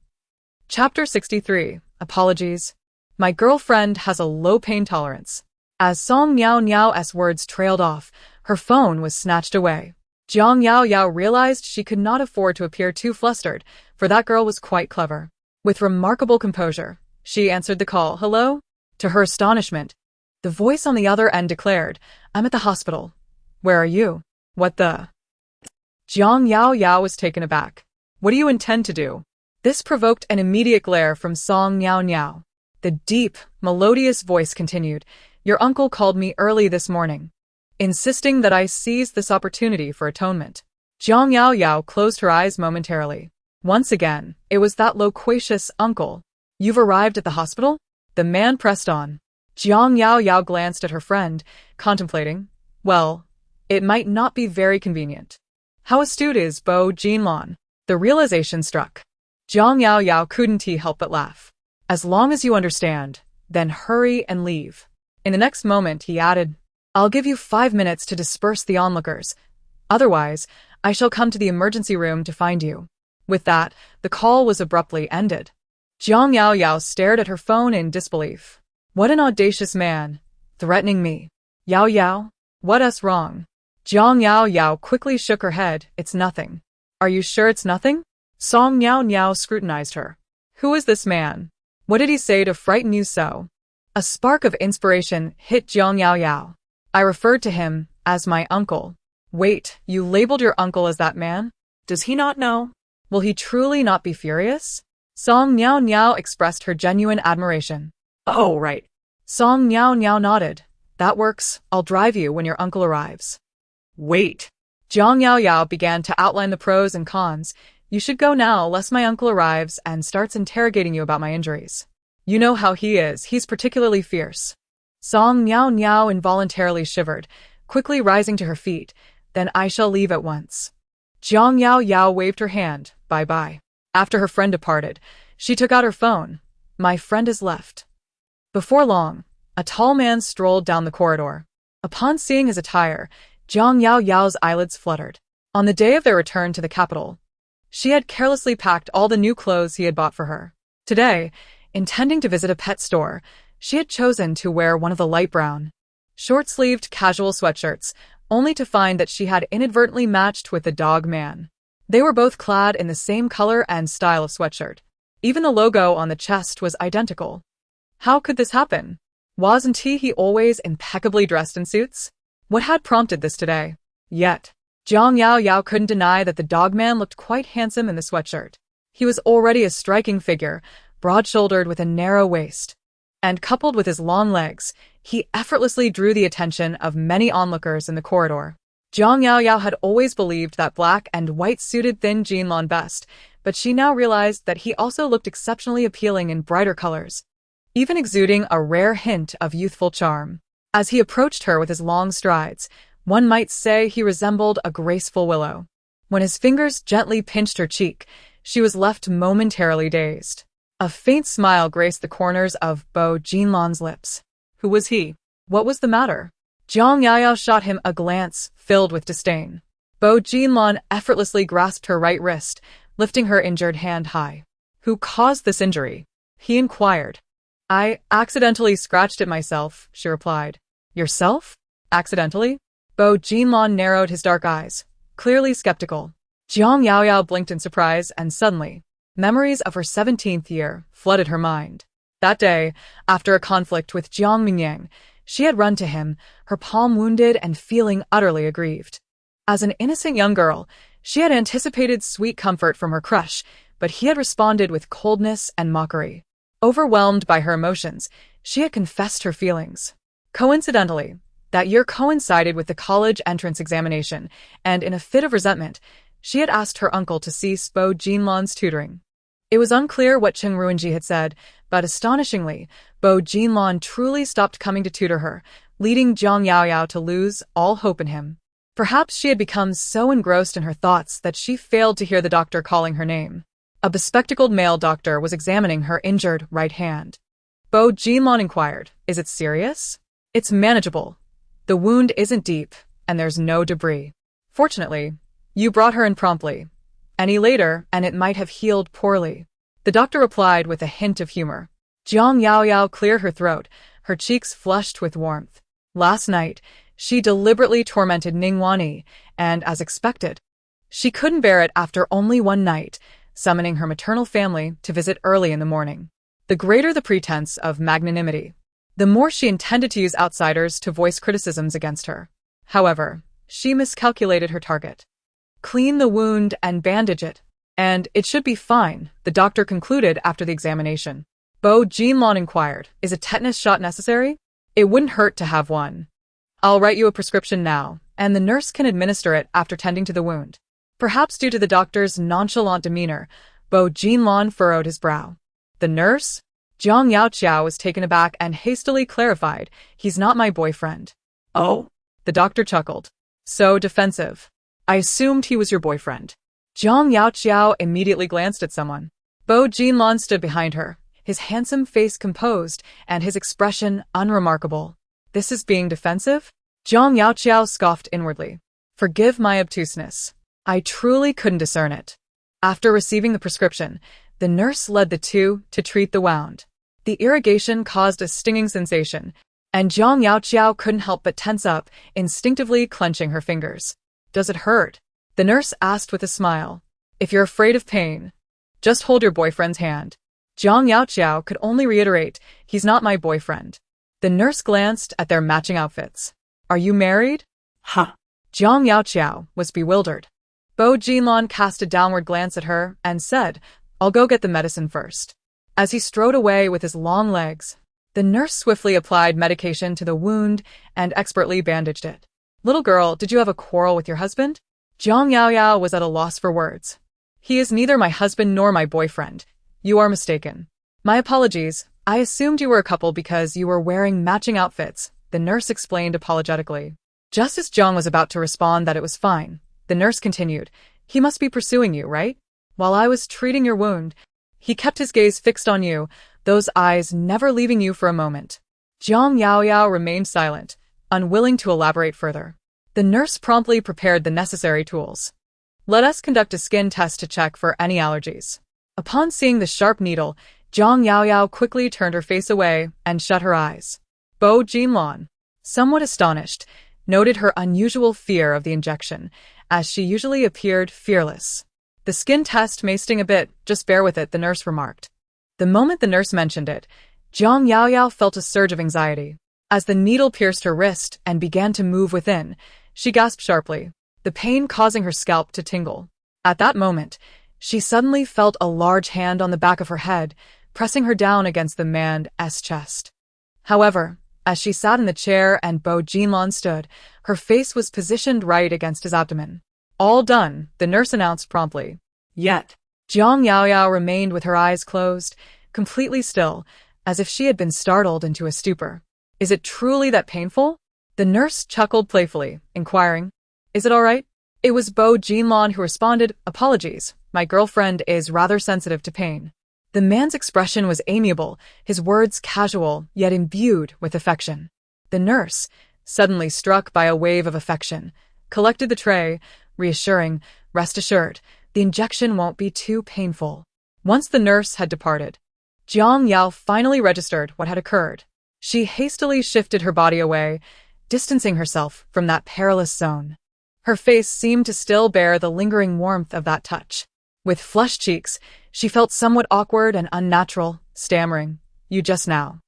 Chapter 63, Apologies. My girlfriend has a low pain tolerance. As Song Niao's words trailed off, her phone was snatched away. Jiang Yao Yao realized she could not afford to appear too flustered, for that girl was quite clever. With remarkable composure, she answered the call. Hello? To her astonishment, the voice on the other end declared, I'm at the hospital. Where are you? What the? Jiang Yao Yao was taken aback. What do you intend to do? This provoked an immediate glare from Song Niao. The deep, melodious voice continued, Your uncle called me early this morning, insisting that I seize this opportunity for atonement. Jiang Yao Yao closed her eyes momentarily. Once again, it was that loquacious uncle. You've arrived at the hospital? The man pressed on. Jiang Yao Yao glanced at her friend, contemplating. Well, it might not be very convenient. How astute is Bo Jinlan? The realization struck. Jiang Yao Yao couldn't help but laugh. As long as you understand, then hurry and leave. In the next moment, he added, I'll give you 5 minutes to disperse the onlookers. Otherwise, I shall come to the emergency room to find you. With that, the call was abruptly ended. Jiang Yao Yao stared at her phone in disbelief. What an audacious man. Threatening me. Yao Yao? What's wrong? Jiang Yao Yao quickly shook her head. It's nothing. Are you sure it's nothing? Song Niao Niao scrutinized her. Who is this man? What did he say to frighten you so? A spark of inspiration hit Jiang Yao Yao. I referred to him as my uncle. Wait, you labeled your uncle as that man? Does he not know? Will he truly not be furious? Song Niao Niao expressed her genuine admiration. Oh, right. Song Niao Niao nodded. That works. I'll drive you when your uncle arrives. Wait. Jiang Yao Yao began to outline the pros and cons. You should go now, lest my uncle arrives and starts interrogating you about my injuries. You know how he is. He's particularly fierce. Song Niao Niao involuntarily shivered, quickly rising to her feet. Then I shall leave at once. Jiang Yao Yao waved her hand. Bye-bye. After her friend departed, she took out her phone. My friend has left. Before long, a tall man strolled down the corridor. Upon seeing his attire, Jiang Yao Yao's eyelids fluttered. On the day of their return to the capital, she had carelessly packed all the new clothes he had bought for her. Today, intending to visit a pet store, she had chosen to wear one of the light brown, short-sleeved casual sweatshirts, only to find that she had inadvertently matched with the dog man. They were both clad in the same color and style of sweatshirt. Even the logo on the chest was identical. How could this happen? Wasn't he always impeccably dressed in suits? What had prompted this today? Yet, Jiang Yao Yao couldn't deny that the dogman looked quite handsome in the sweatshirt. He was already a striking figure, broad-shouldered with a narrow waist. And coupled with his long legs, he effortlessly drew the attention of many onlookers in the corridor. Jiang Yao Yao had always believed that black and white suited thin Jinlong best, but she now realized that he also looked exceptionally appealing in brighter colors, even exuding a rare hint of youthful charm. As he approached her with his long strides, one might say he resembled a graceful willow. When his fingers gently pinched her cheek, she was left momentarily dazed. A faint smile graced the corners of Bo Jinlong's lips. Who was he? What was the matter? Jiang Yao Yao shot him a glance filled with disdain. Bo Jinlong effortlessly grasped her right wrist, lifting her injured hand high. Who caused this injury? He inquired. I accidentally scratched it myself, she replied. Yourself? Accidentally? Bo Jinlong narrowed his dark eyes, clearly skeptical. Jiang Yao Yao blinked in surprise, and suddenly, memories of her 17th year flooded her mind. That day, after a conflict with Jiang Mingyang, she had run to him, her palm wounded and feeling utterly aggrieved. As an innocent young girl, she had anticipated sweet comfort from her crush, but he had responded with coldness and mockery. Overwhelmed by her emotions, she had confessed her feelings. Coincidentally, that year coincided with the college entrance examination, and in a fit of resentment, she had asked her uncle to cease Bo Jinlong's tutoring. It was unclear what Cheng Ruinji had said, but astonishingly, Bo Jinlong truly stopped coming to tutor her, leading Jiang Yao Yao to lose all hope in him. Perhaps she had become so engrossed in her thoughts that she failed to hear the doctor calling her name. A bespectacled male doctor was examining her injured right hand. Bo Jinlong inquired, Is it serious? It's manageable. The wound isn't deep, and there's no debris. Fortunately, you brought her in promptly. Any later, and it might have healed poorly. The doctor replied with a hint of humor. Jiang Yao Yao cleared her throat, her cheeks flushed with warmth. Last night, she deliberately tormented Ning Wanyi, and as expected, she couldn't bear it after only one night, summoning her maternal family to visit early in the morning. The greater the pretense of magnanimity, the more she intended to use outsiders to voice criticisms against her. However, she miscalculated her target. Clean the wound and bandage it, and it should be fine, the doctor concluded after the examination. Bo Jinlong inquired, Is a tetanus shot necessary? It wouldn't hurt to have one. I'll write you a prescription now, and the nurse can administer it after tending to the wound. Perhaps due to the doctor's nonchalant demeanor, Bo Jinlong furrowed his brow. The nurse? Jiang Yao Qiao was taken aback and hastily clarified, He's not my boyfriend. Oh? The doctor chuckled. So defensive. I assumed he was your boyfriend. Jiang Yao Qiao immediately glanced at someone. Bo Jinlong stood behind her, his handsome face composed and his expression unremarkable. This is being defensive? Zhang Yaoqiao scoffed inwardly. Forgive my obtuseness. I truly couldn't discern it. After receiving the prescription, the nurse led the two to treat the wound. The irrigation caused a stinging sensation, and Zhang Yaoqiao couldn't help but tense up, instinctively clenching her fingers. Does it hurt? The nurse asked with a smile. If you're afraid of pain, just hold your boyfriend's hand. Zhang Yaoqiao could only reiterate, he's not my boyfriend. The nurse glanced at their matching outfits. Are you married? Huh. Zhang Yaoqiao was bewildered. Bo Jinlong cast a downward glance at her and said, I'll go get the medicine first. As he strode away with his long legs, the nurse swiftly applied medication to the wound and expertly bandaged it. Little girl, did you have a quarrel with your husband? Zhang Yaoyao was at a loss for words. He is neither my husband nor my boyfriend. You are mistaken. My apologies. I assumed you were a couple because you were wearing matching outfits, the nurse explained apologetically. Just as Zhang was about to respond that it was fine, the nurse continued, he must be pursuing you, right? While I was treating your wound, he kept his gaze fixed on you, those eyes never leaving you for a moment. Zhang Yaoyao remained silent, unwilling to elaborate further. The nurse promptly prepared the necessary tools. Let us conduct a skin test to check for any allergies. Upon seeing the sharp needle, Zhang Yaoyao quickly turned her face away and shut her eyes. Bo Jinlong, somewhat astonished, noted her unusual fear of the injection, as she usually appeared fearless. The skin test may sting a bit, just bear with it, the nurse remarked. The moment the nurse mentioned it, Zhang Yaoyao felt a surge of anxiety. As the needle pierced her wrist and began to move within, she gasped sharply, the pain causing her scalp to tingle. At that moment, she suddenly felt a large hand on the back of her head, pressing her down against the man's chest. However, as she sat in the chair and Bo Jinlong stood, her face was positioned right against his abdomen. All done, the nurse announced promptly. Yet. Zhang Yaoyao remained with her eyes closed, completely still, as if she had been startled into a stupor. Is it truly that painful? The nurse chuckled playfully, inquiring, Is it all right? It was Bo Jinlong who responded, Apologies, my girlfriend is rather sensitive to pain. The man's expression was amiable, his words casual, yet imbued with affection. The nurse, suddenly struck by a wave of affection, collected the tray, reassuring, rest assured, the injection won't be too painful. Once the nurse had departed, Zhang Yao finally registered what had occurred. She hastily shifted her body away, distancing herself from that perilous zone. Her face seemed to still bear the lingering warmth of that touch. With flushed cheeks, she felt somewhat awkward and unnatural, stammering, You just now.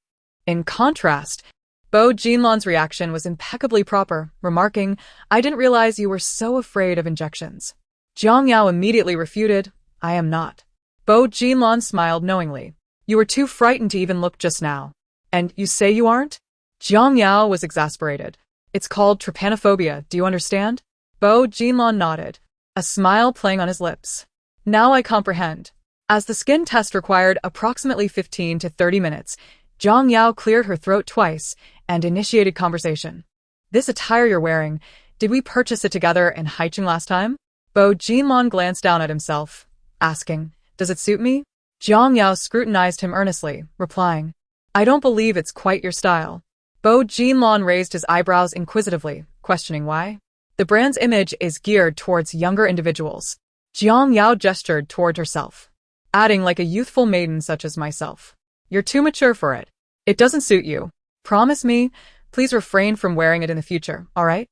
In contrast, Bo Jinlong's reaction was impeccably proper, remarking, I didn't realize you were so afraid of injections. Zhang Yao immediately refuted, I am not. Bo Jinlong smiled knowingly. You were too frightened to even look just now. And you say you aren't? Zhang Yao was exasperated. It's called trypanophobia, do you understand? Bo Jinlong nodded, a smile playing on his lips. Now I comprehend. As the skin test required approximately 15 to 30 minutes, Zhang Yao cleared her throat twice and initiated conversation. This attire you're wearing, did we purchase it together in Haicheng last time? Bo Jinlong glanced down at himself, asking, Does it suit me? Zhang Yao scrutinized him earnestly, replying, I don't believe it's quite your style. Bo Jinlong raised his eyebrows inquisitively, questioning why. The brand's image is geared towards younger individuals. Zhang Yao gestured toward herself, adding like a youthful maiden such as myself. You're too mature for it. It doesn't suit you. Promise me, please refrain from wearing it in the future, all right?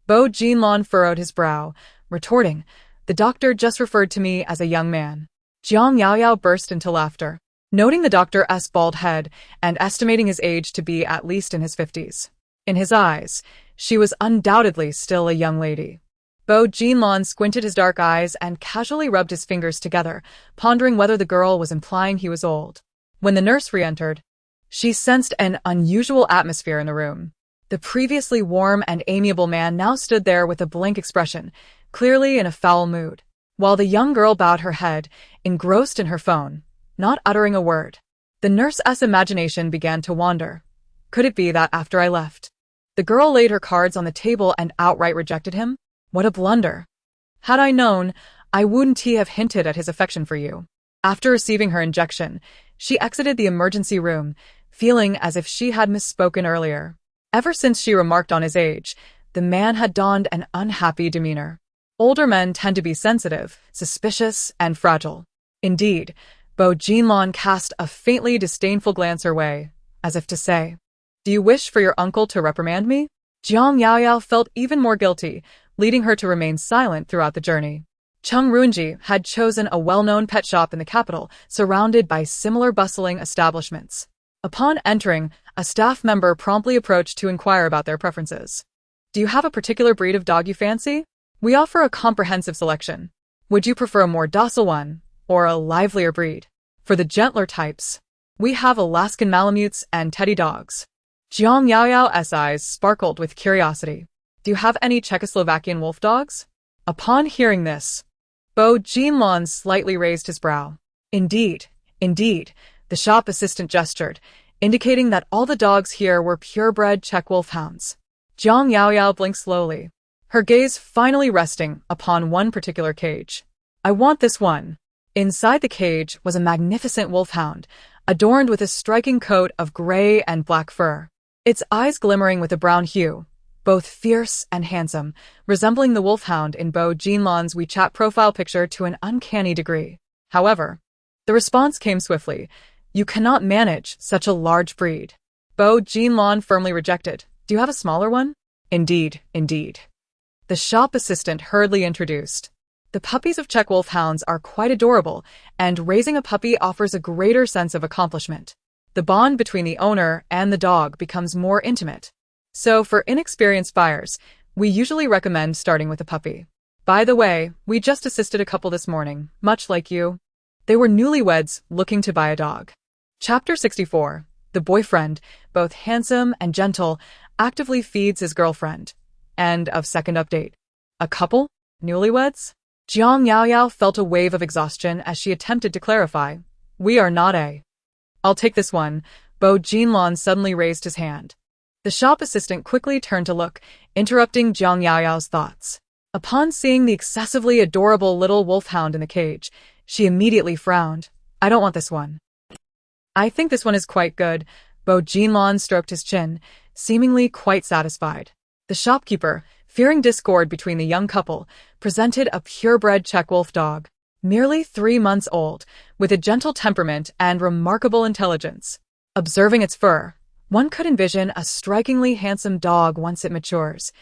Bo Jinlong furrowed his brow, retorting, The doctor just referred to me as a young man. Zhang Yaoyao burst into laughter, noting the doctor's bald head and estimating his age to be at least in his 50s. In his eyes, she was undoubtedly still a young lady. Bo Jinlong squinted his dark eyes and casually rubbed his fingers together, pondering whether the girl was implying he was old. When the nurse re-entered, she sensed an unusual atmosphere in the room. The previously warm and amiable man now stood there with a blank expression, clearly in a foul mood, while the young girl bowed her head, engrossed in her phone, not uttering a word. The nurse's imagination began to wander. Could it be that after I left, the girl laid her cards on the table and outright rejected him? What a blunder. Had I known, I wouldn't have hinted at his affection for you. After receiving her injection, She exited the emergency room, feeling as if she had misspoken earlier. Ever since she remarked on his age, the man had donned an unhappy demeanor. Older men tend to be sensitive, suspicious, and fragile. Indeed, Bo Jinlon cast a faintly disdainful glance her way, as if to say, "Do you wish for your uncle to reprimand me?" Jiang Yaoyao felt even more guilty, leading her to remain silent throughout the journey. Chung Ruinji had chosen a well-known pet shop in the capital, surrounded by similar bustling establishments. Upon entering, a staff member promptly approached to inquire about their preferences. "Do you have a particular breed of dog you fancy? We offer a comprehensive selection. Would you prefer a more docile one, or a livelier breed? For the gentler types, we have Alaskan Malamutes and teddy dogs." Jiang Yaoyao's eyes sparkled with curiosity. "Do you have any Czechoslovakian wolf dogs?" Upon hearing this, Bo Jinlon slightly raised his brow. Indeed, the shop assistant gestured, indicating that all the dogs here were purebred Czech wolfhounds. Jiang Yaoyao blinked slowly, her gaze finally resting upon one particular cage. "I want this one." Inside the cage was a magnificent wolfhound, adorned with a striking coat of gray and black fur. Its eyes glimmering with a brown hue, both fierce and handsome, resembling the wolfhound in Bo Jinlon's WeChat profile picture to an uncanny degree. However, the response came swiftly. "You cannot manage such a large breed." Bo Jinlon firmly rejected. "Do you have a smaller one?" Indeed. The shop assistant hurriedly introduced. "The puppies of Czech wolfhounds are quite adorable, and raising a puppy offers a greater sense of accomplishment. The bond between the owner and the dog becomes more intimate. So for inexperienced buyers, we usually recommend starting with a puppy. By the way, we just assisted a couple this morning, much like you. They were newlyweds looking to buy a dog." Chapter 64. The boyfriend, both handsome and gentle, actively feeds his girlfriend. End of second update. A couple? Newlyweds? Jiang Yaoyao felt a wave of exhaustion as she attempted to clarify. "We are not a." "I'll take this one." Bo Jinlon suddenly raised his hand. The shop assistant quickly turned to look, interrupting Jiang Yaoyao's thoughts. Upon seeing the excessively adorable little wolfhound in the cage, she immediately frowned. "I don't want this one." "I think this one is quite good." Bo Jinlon stroked his chin, seemingly quite satisfied. The shopkeeper, fearing discord between the young couple, presented a purebred Czech wolf dog, merely 3 months old, with a gentle temperament and remarkable intelligence. Observing its fur, one could envision a strikingly handsome dog once it matures,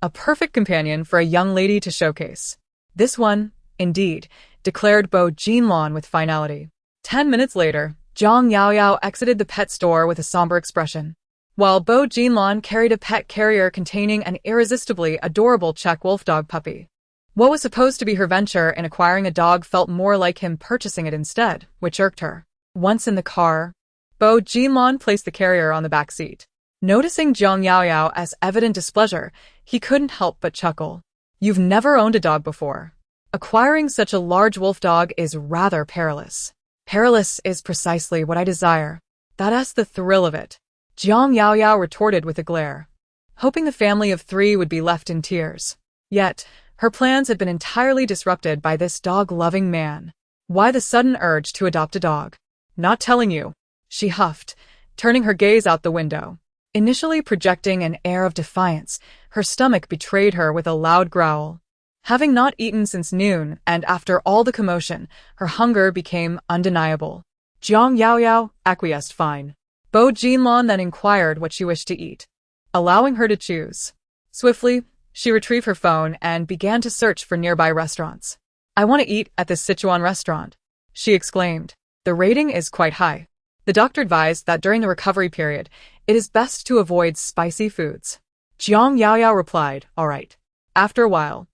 a perfect companion for a young lady to showcase. "This one, indeed," declared Bo Jinlon with finality. 10 minutes later, Jiang Yaoyao exited the pet store with a somber expression, while Bo Jinlon carried a pet carrier containing an irresistibly adorable Czech wolfdog puppy. What was supposed to be her venture in acquiring a dog felt more like him purchasing it instead, which irked her. Once in the car, Bo Jinlon placed the carrier on the back seat. Noticing Jiang Yaoyao's evident displeasure, he couldn't help but chuckle. "You've never owned a dog before. Acquiring such a large wolf dog is rather perilous." "Perilous is precisely what I desire. That's the thrill of it," Jiang Yaoyao retorted with a glare, hoping the family of 3 would be left in tears. Yet, her plans had been entirely disrupted by this dog-loving man. Why the sudden urge to adopt a dog? "Not telling you," she huffed, turning her gaze out the window. Initially projecting an air of defiance, her stomach betrayed her with a loud growl. Having not eaten since noon, and after all the commotion, her hunger became undeniable. Jiang Yaoyao acquiesced fine. Bo Jinlon then inquired what she wished to eat, allowing her to choose. Swiftly, she retrieved her phone and began to search for nearby restaurants. "I want to eat at this Sichuan restaurant," she exclaimed. "The rating is quite high. The doctor advised that during the recovery period, it is best to avoid spicy foods." Jiang Yaoyao replied, "All right." After a while,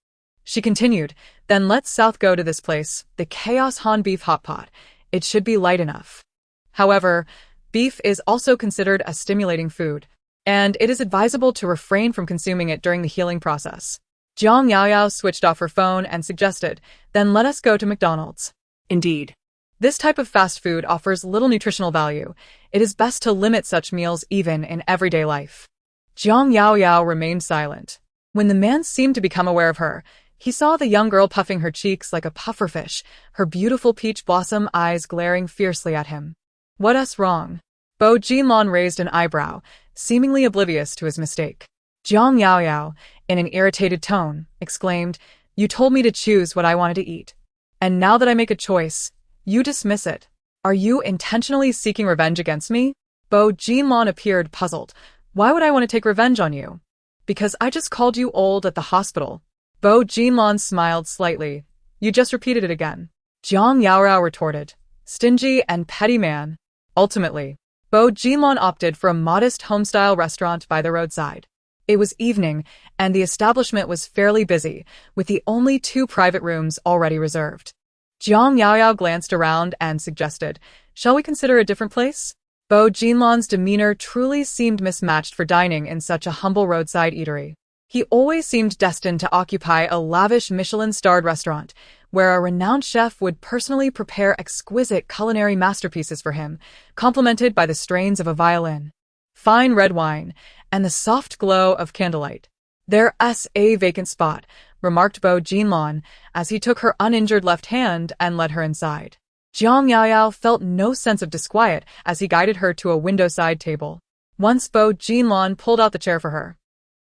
she continued, "Then let's south go to this place, the Chaos Han Beef Hot Pot. It should be light enough." However, beef is also considered a stimulating food, and it is advisable to refrain from consuming it during the healing process. Jiang Yaoyao switched off her phone and suggested, "Then let us go to McDonald's." Indeed, this type of fast food offers little nutritional value. It is best to limit such meals even in everyday life. Jiang Yaoyao remained silent. When the man seemed to become aware of her, he saw the young girl puffing her cheeks like a pufferfish, her beautiful peach blossom eyes glaring fiercely at him. What's wrong? Bo Jinlon raised an eyebrow, seemingly oblivious to his mistake. Jiang Yaoyao, in an irritated tone, exclaimed, "You told me to choose what I wanted to eat. And now that I make a choice, you dismiss it. Are you intentionally seeking revenge against me?" Bo Jinlon appeared puzzled. "Why would I want to take revenge on you?" "Because I just called you old at the hospital." Bo Jinlon smiled slightly. "You just repeated it again." Jiang Yaorao retorted, "Stingy and petty man." Ultimately, Bo Jinlon opted for a modest home-style restaurant by the roadside. It was evening, and the establishment was fairly busy, with the only 2 private rooms already reserved. Jiang Yaoyao glanced around and suggested, "Shall we consider a different place?" Bo Jinlon's demeanor truly seemed mismatched for dining in such a humble roadside eatery. He always seemed destined to occupy a lavish Michelin-starred restaurant, where a renowned chef would personally prepare exquisite culinary masterpieces for him, complemented by the strains of a violin, fine red wine, and the soft glow of candlelight. "There's a vacant spot," remarked Bo Jinlon, as he took her uninjured left hand and led her inside. Jiang Yaoyao felt no sense of disquiet as he guided her to a window-side table. Once Bo Jinlon pulled out the chair for her,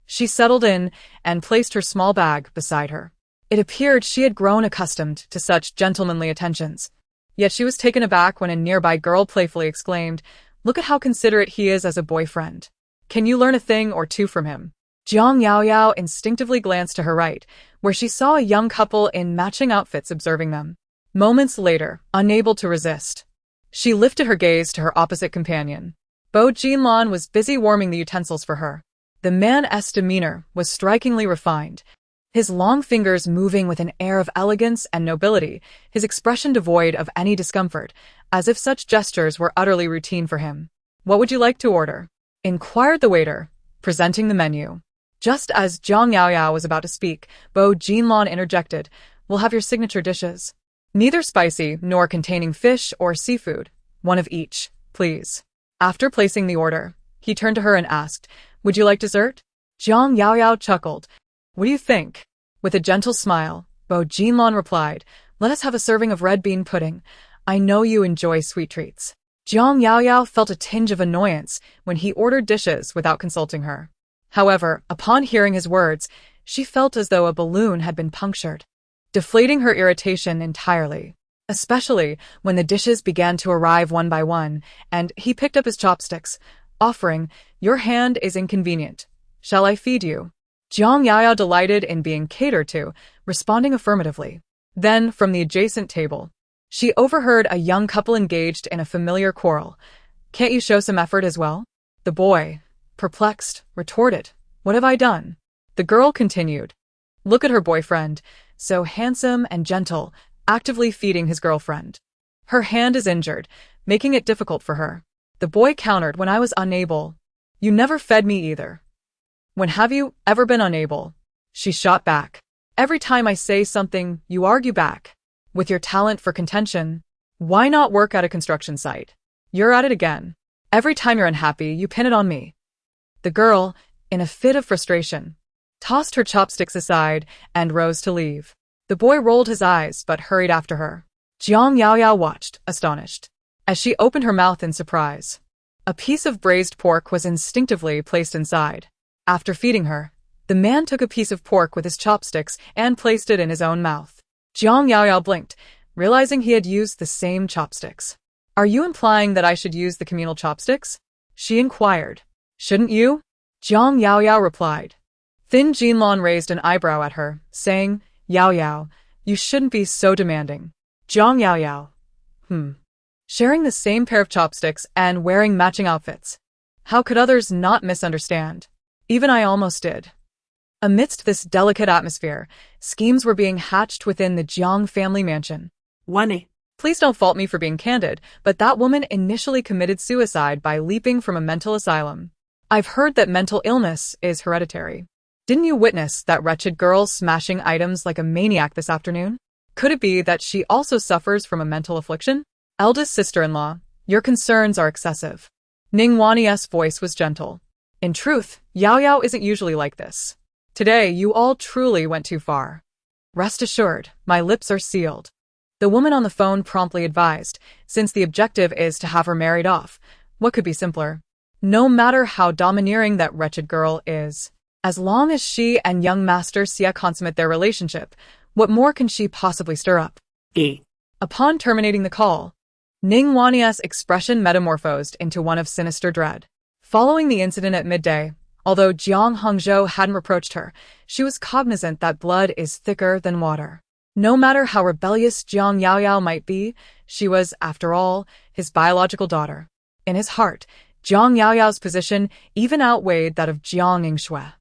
she settled in and placed her small bag beside her. It appeared she had grown accustomed to such gentlemanly attentions. Yet she was taken aback when a nearby girl playfully exclaimed, "Look at how considerate he is as a boyfriend. Can you learn a thing or two from him?" Jiang Yaoyao instinctively glanced to her right, where she saw a young couple in matching outfits observing them. Moments later, unable to resist, she lifted her gaze to her opposite companion. Bo Jinlon was busy warming the utensils for her. The man's demeanor was strikingly refined, his long fingers moving with an air of elegance and nobility, his expression devoid of any discomfort, as if such gestures were utterly routine for him. "What would you like to order?" inquired the waiter, presenting the menu. Just as Jiang Yaoyao was about to speak, Bo Jinlon interjected, "We'll have your signature dishes. Neither spicy nor containing fish or seafood. One of each, please." After placing the order, he turned to her and asked, "Would you like dessert?" Jiang Yaoyao chuckled. "What do you think?" With a gentle smile, Bo Jinlon replied, "Let us have a serving of red bean pudding. I know you enjoy sweet treats." Jiang Yaoyao felt a tinge of annoyance when he ordered dishes without consulting her. However, upon hearing his words, she felt as though a balloon had been punctured, deflating her irritation entirely, especially when the dishes began to arrive one by one, and he picked up his chopsticks, offering, "Your hand is inconvenient. Shall I feed you?" Jiang Yaoyao, delighted in being catered to, responding affirmatively. Then, from the adjacent table, she overheard a young couple engaged in a familiar quarrel. "Can't you show some effort as well?" The boy, perplexed, retorted, "What have I done?" The girl continued, "Look at her boyfriend, so handsome and gentle, actively feeding his girlfriend. Her hand is injured, making it difficult for her." The boy countered, "When I was unable, you never fed me either." "When have you ever been unable?" She shot back. "Every time I say something, you argue back. With your talent for contention, why not work at a construction site? You're at it again. Every time you're unhappy, you pin it on me." The girl, in a fit of frustration, tossed her chopsticks aside and rose to leave. The boy rolled his eyes but hurried after her. Jiang Yaoyao watched, astonished, as she opened her mouth in surprise. A piece of braised pork was instinctively placed inside. After feeding her, the man took a piece of pork with his chopsticks and placed it in his own mouth. Jiang Yaoyao blinked, realizing he had used the same chopsticks. "Are you implying that I should use the communal chopsticks?" she inquired. "Shouldn't you?" Jiang Yaoyao replied. Thin Jinlon raised an eyebrow at her, saying, "Yaoyao, you shouldn't be so demanding." Jiang Yaoyao. Sharing the same pair of chopsticks and wearing matching outfits. How could others not misunderstand? Even I almost did. Amidst this delicate atmosphere, schemes were being hatched within the Jiang family mansion. Wane. Please don't fault me for being candid, but that woman initially committed suicide by leaping from a mental asylum. I've heard that mental illness is hereditary. Didn't you witness that wretched girl smashing items like a maniac this afternoon? Could it be that she also suffers from a mental affliction? Eldest sister-in-law, your concerns are excessive. Ning Wani's voice was gentle. In truth, Yaoyao isn't usually like this. Today, you all truly went too far. Rest assured, my lips are sealed. The woman on the phone promptly advised, since the objective is to have her married off. What could be simpler? No matter how domineering that wretched girl is, as long as she and young Master Xia consummate their relationship, what more can she possibly stir up? Upon terminating the call, Ning Wannia's expression metamorphosed into one of sinister dread. Following the incident at midday, although Jiang Hongzhou hadn't reproached her, she was cognizant that blood is thicker than water. No matter how rebellious Jiang Yaoyao might be, she was, after all, his biological daughter. In his heart, Jiang Yaoyao's position even outweighed that of Jiang Yingshui.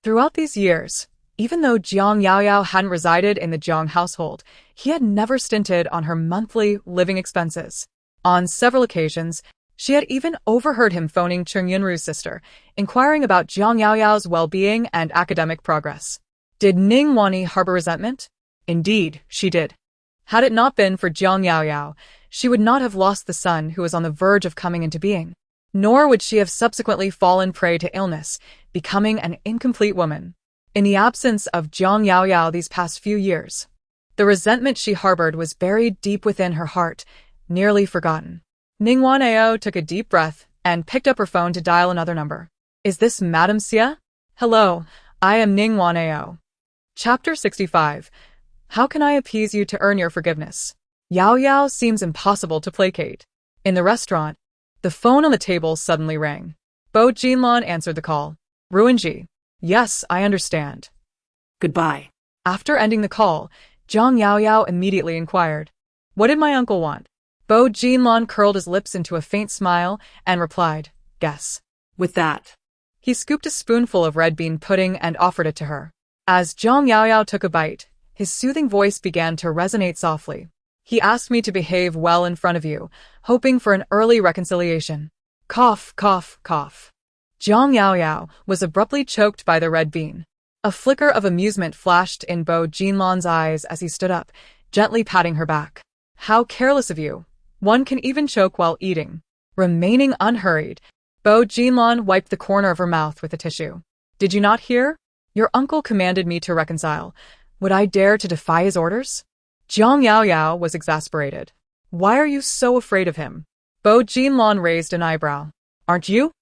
Throughout these years, even though Jiang Yaoyao hadn't resided in the Jiang household, he had never stinted on her monthly living expenses. On several occasions, she had even overheard him phoning Cheng Yunru's sister, inquiring about Jiang Yaoyao's well-being and academic progress. Did Ning Wanni harbor resentment? Indeed, she did. Had it not been for Jiang Yaoyao, she would not have lost the son who was on the verge of coming into being. Nor would she have subsequently fallen prey to illness, becoming an incomplete woman. In the absence of Jiang Yaoyao these past few years, the resentment she harbored was buried deep within her heart, nearly forgotten. Ning Wanniao took a deep breath and picked up her phone to dial another number. Is this Madame Xia? Hello, I am Ning Wanniao. Chapter 65. How can I appease you to earn your forgiveness? Yao Yao seems impossible to placate. In the restaurant, the phone on the table suddenly rang. Bo Jinlan answered the call. Ruinji. Yes, I understand. Goodbye. After ending the call, Zhang Yaoyao immediately inquired, what did my uncle want? Bo Jinlan curled his lips into a faint smile and replied, guess. With that, He scooped a spoonful of red bean pudding and offered it to her. As Zhang Yaoyao took a bite, his soothing voice began to resonate softly. He asked me to behave well in front of you, hoping for an early reconciliation. Cough, cough, cough. Zhang Yaoyao was abruptly choked by the red bean. A flicker of amusement flashed in Bo Jinlan's eyes as he stood up, gently patting her back. How careless of you. One can even choke while eating. Remaining unhurried, Bo Jinlan wiped the corner of her mouth with a tissue. Did you not hear? Your uncle commanded me to reconcile. Would I dare to defy his orders? Jiang Yaoyao was exasperated. Why are you so afraid of him? Bo Jinlan raised an eyebrow. Aren't you?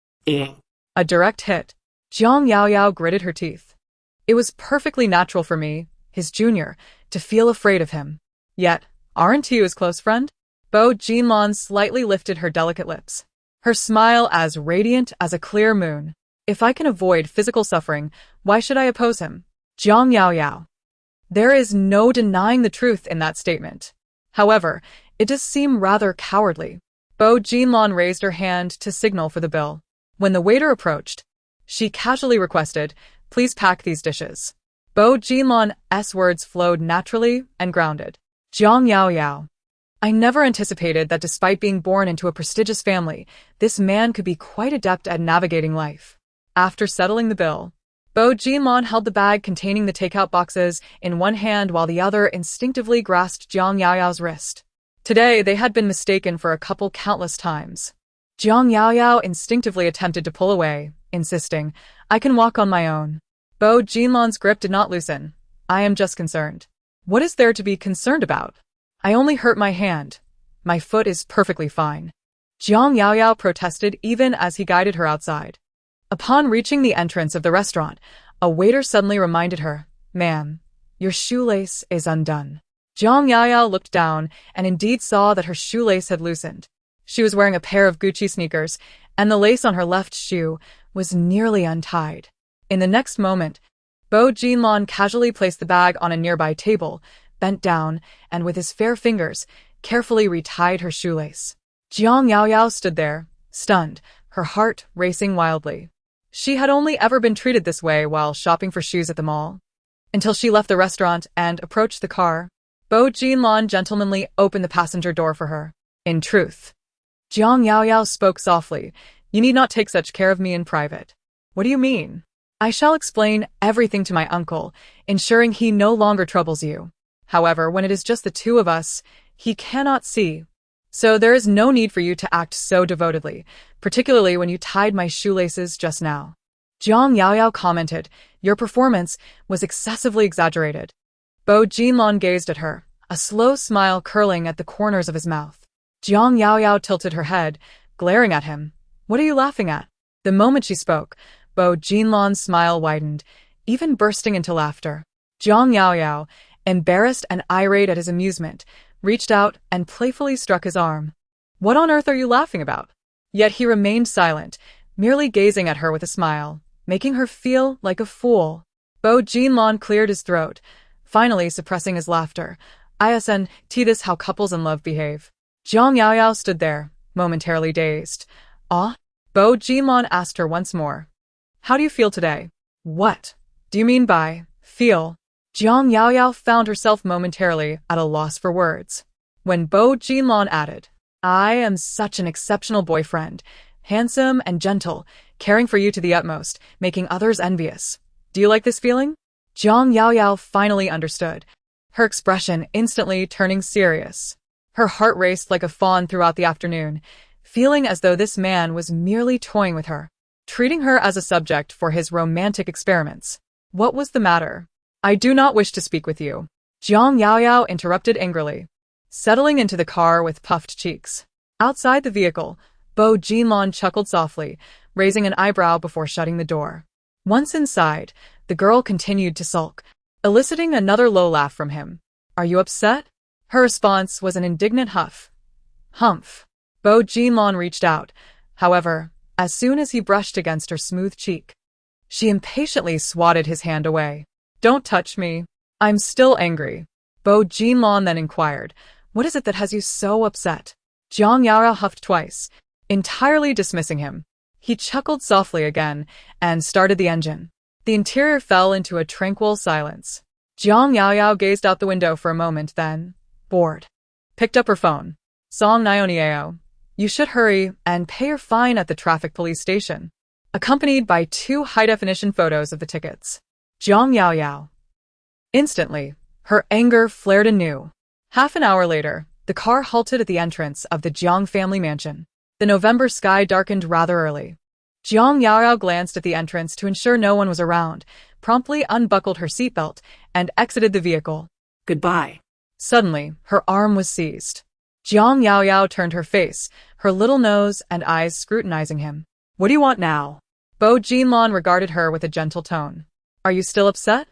A direct hit. Jiang Yaoyao gritted her teeth. It was perfectly natural for me, his junior, to feel afraid of him. Yet, aren't you his close friend? Bo Jinlan slightly lifted her delicate lips, her smile as radiant as a clear moon. If I can avoid physical suffering, why should I oppose him? Jiang Yaoyao. There is no denying the truth in that statement. However, it does seem rather cowardly. Bo Jinlan raised her hand to signal for the bill. When the waiter approached, she casually requested, please pack these dishes. Bo Jinlan's words flowed naturally and grounded. Jiang Yaoyao. I never anticipated that despite being born into a prestigious family, this man could be quite adept at navigating life. After settling the bill, Bo Jinlan held the bag containing the takeout boxes in one hand while the other instinctively grasped Jiang Yaoyao's wrist. Today, they had been mistaken for a couple countless times. Jiang Yaoyao instinctively attempted to pull away, insisting, I can walk on my own. Bo Jinlan's grip did not loosen. I am just concerned. What is there to be concerned about? I only hurt my hand. My foot is perfectly fine. Jiang Yaoyao protested even as he guided her outside. Upon reaching the entrance of the restaurant, a waiter suddenly reminded her, Ma'am, your shoelace is undone. Jiang Yaoyao looked down and indeed saw that her shoelace had loosened. She was wearing a pair of Gucci sneakers, and the lace on her left shoe was nearly untied. In the next moment, Bo Jinlan casually placed the bag on a nearby table, bent down, and with his fair fingers, carefully retied her shoelace. Jiang Yaoyao stood there, stunned, her heart racing wildly. She had only ever been treated this way while shopping for shoes at the mall. Until she left the restaurant and approached the car, Bo Jinlan gentlemanly opened the passenger door for her. In truth, Jiang Yaoyao spoke softly, you need not take such care of me in private. What do you mean? I shall explain everything to my uncle, ensuring he no longer troubles you. However, when it is just the two of us, he cannot see. So there is no need for you to act so devotedly, particularly when you tied my shoelaces just now. Jiang Yaoyao commented, your performance was excessively exaggerated. Bo Jinlan gazed at her, a slow smile curling at the corners of his mouth. Jiang Yaoyao tilted her head, glaring at him. What are you laughing at? The moment she spoke, Bo Jinlan's smile widened, even bursting into laughter. Jiang Yaoyao, embarrassed and irate at his amusement, reached out and playfully struck his arm. What on earth are you laughing about? Yet he remained silent, merely gazing at her with a smile, making her feel like a fool. Bo Jinlan cleared his throat, finally suppressing his laughter. Isn't this how couples in love behave? Jiang Yaoyao stood there, momentarily dazed. Ah? Bo Jinlan asked her once more. How do you feel today? What do you mean by feel? Jiang Yaoyao found herself momentarily at a loss for words. When Bo Jinlan added, I am such an exceptional boyfriend, handsome and gentle, caring for you to the utmost, making others envious. Do you like this feeling? Jiang Yaoyao finally understood, her expression instantly turning serious. Her heart raced like a fawn throughout the afternoon, feeling as though this man was merely toying with her, treating her as a subject for his romantic experiments. What was the matter? I do not wish to speak with you. Jiang Yaoyao interrupted angrily, settling into the car with puffed cheeks. Outside the vehicle, Bo Jinlan chuckled softly, raising an eyebrow before shutting the door. Once inside, the girl continued to sulk, eliciting another low laugh from him. Are you upset? Her response was an indignant huff. Humph. Bo Jinlan reached out, however, as soon as he brushed against her smooth cheek. She impatiently swatted his hand away. Don't touch me. I'm still angry. Bo Jinlan then inquired, what is it that has you so upset? Jiang Yaoyao huffed twice, entirely dismissing him. He chuckled softly again and started the engine. The interior fell into a tranquil silence. Jiang Yaoyao gazed out the window for a moment, then, bored, picked up her phone. Song Nioniao. You should hurry and pay your fine at the traffic police station, accompanied by 2 high-definition photos of the tickets. Jiang Yaoyao. Instantly, her anger flared anew. Half an hour later, the car halted at the entrance of the Jiang family mansion. The November sky darkened rather early. Jiang Yaoyao glanced at the entrance to ensure no one was around, promptly unbuckled her seatbelt, and exited the vehicle. Goodbye. Suddenly, her arm was seized. Jiang Yaoyao turned her face, her little nose and eyes scrutinizing him. What do you want now? Bo Jinlan regarded her with a gentle tone. Are you still upset?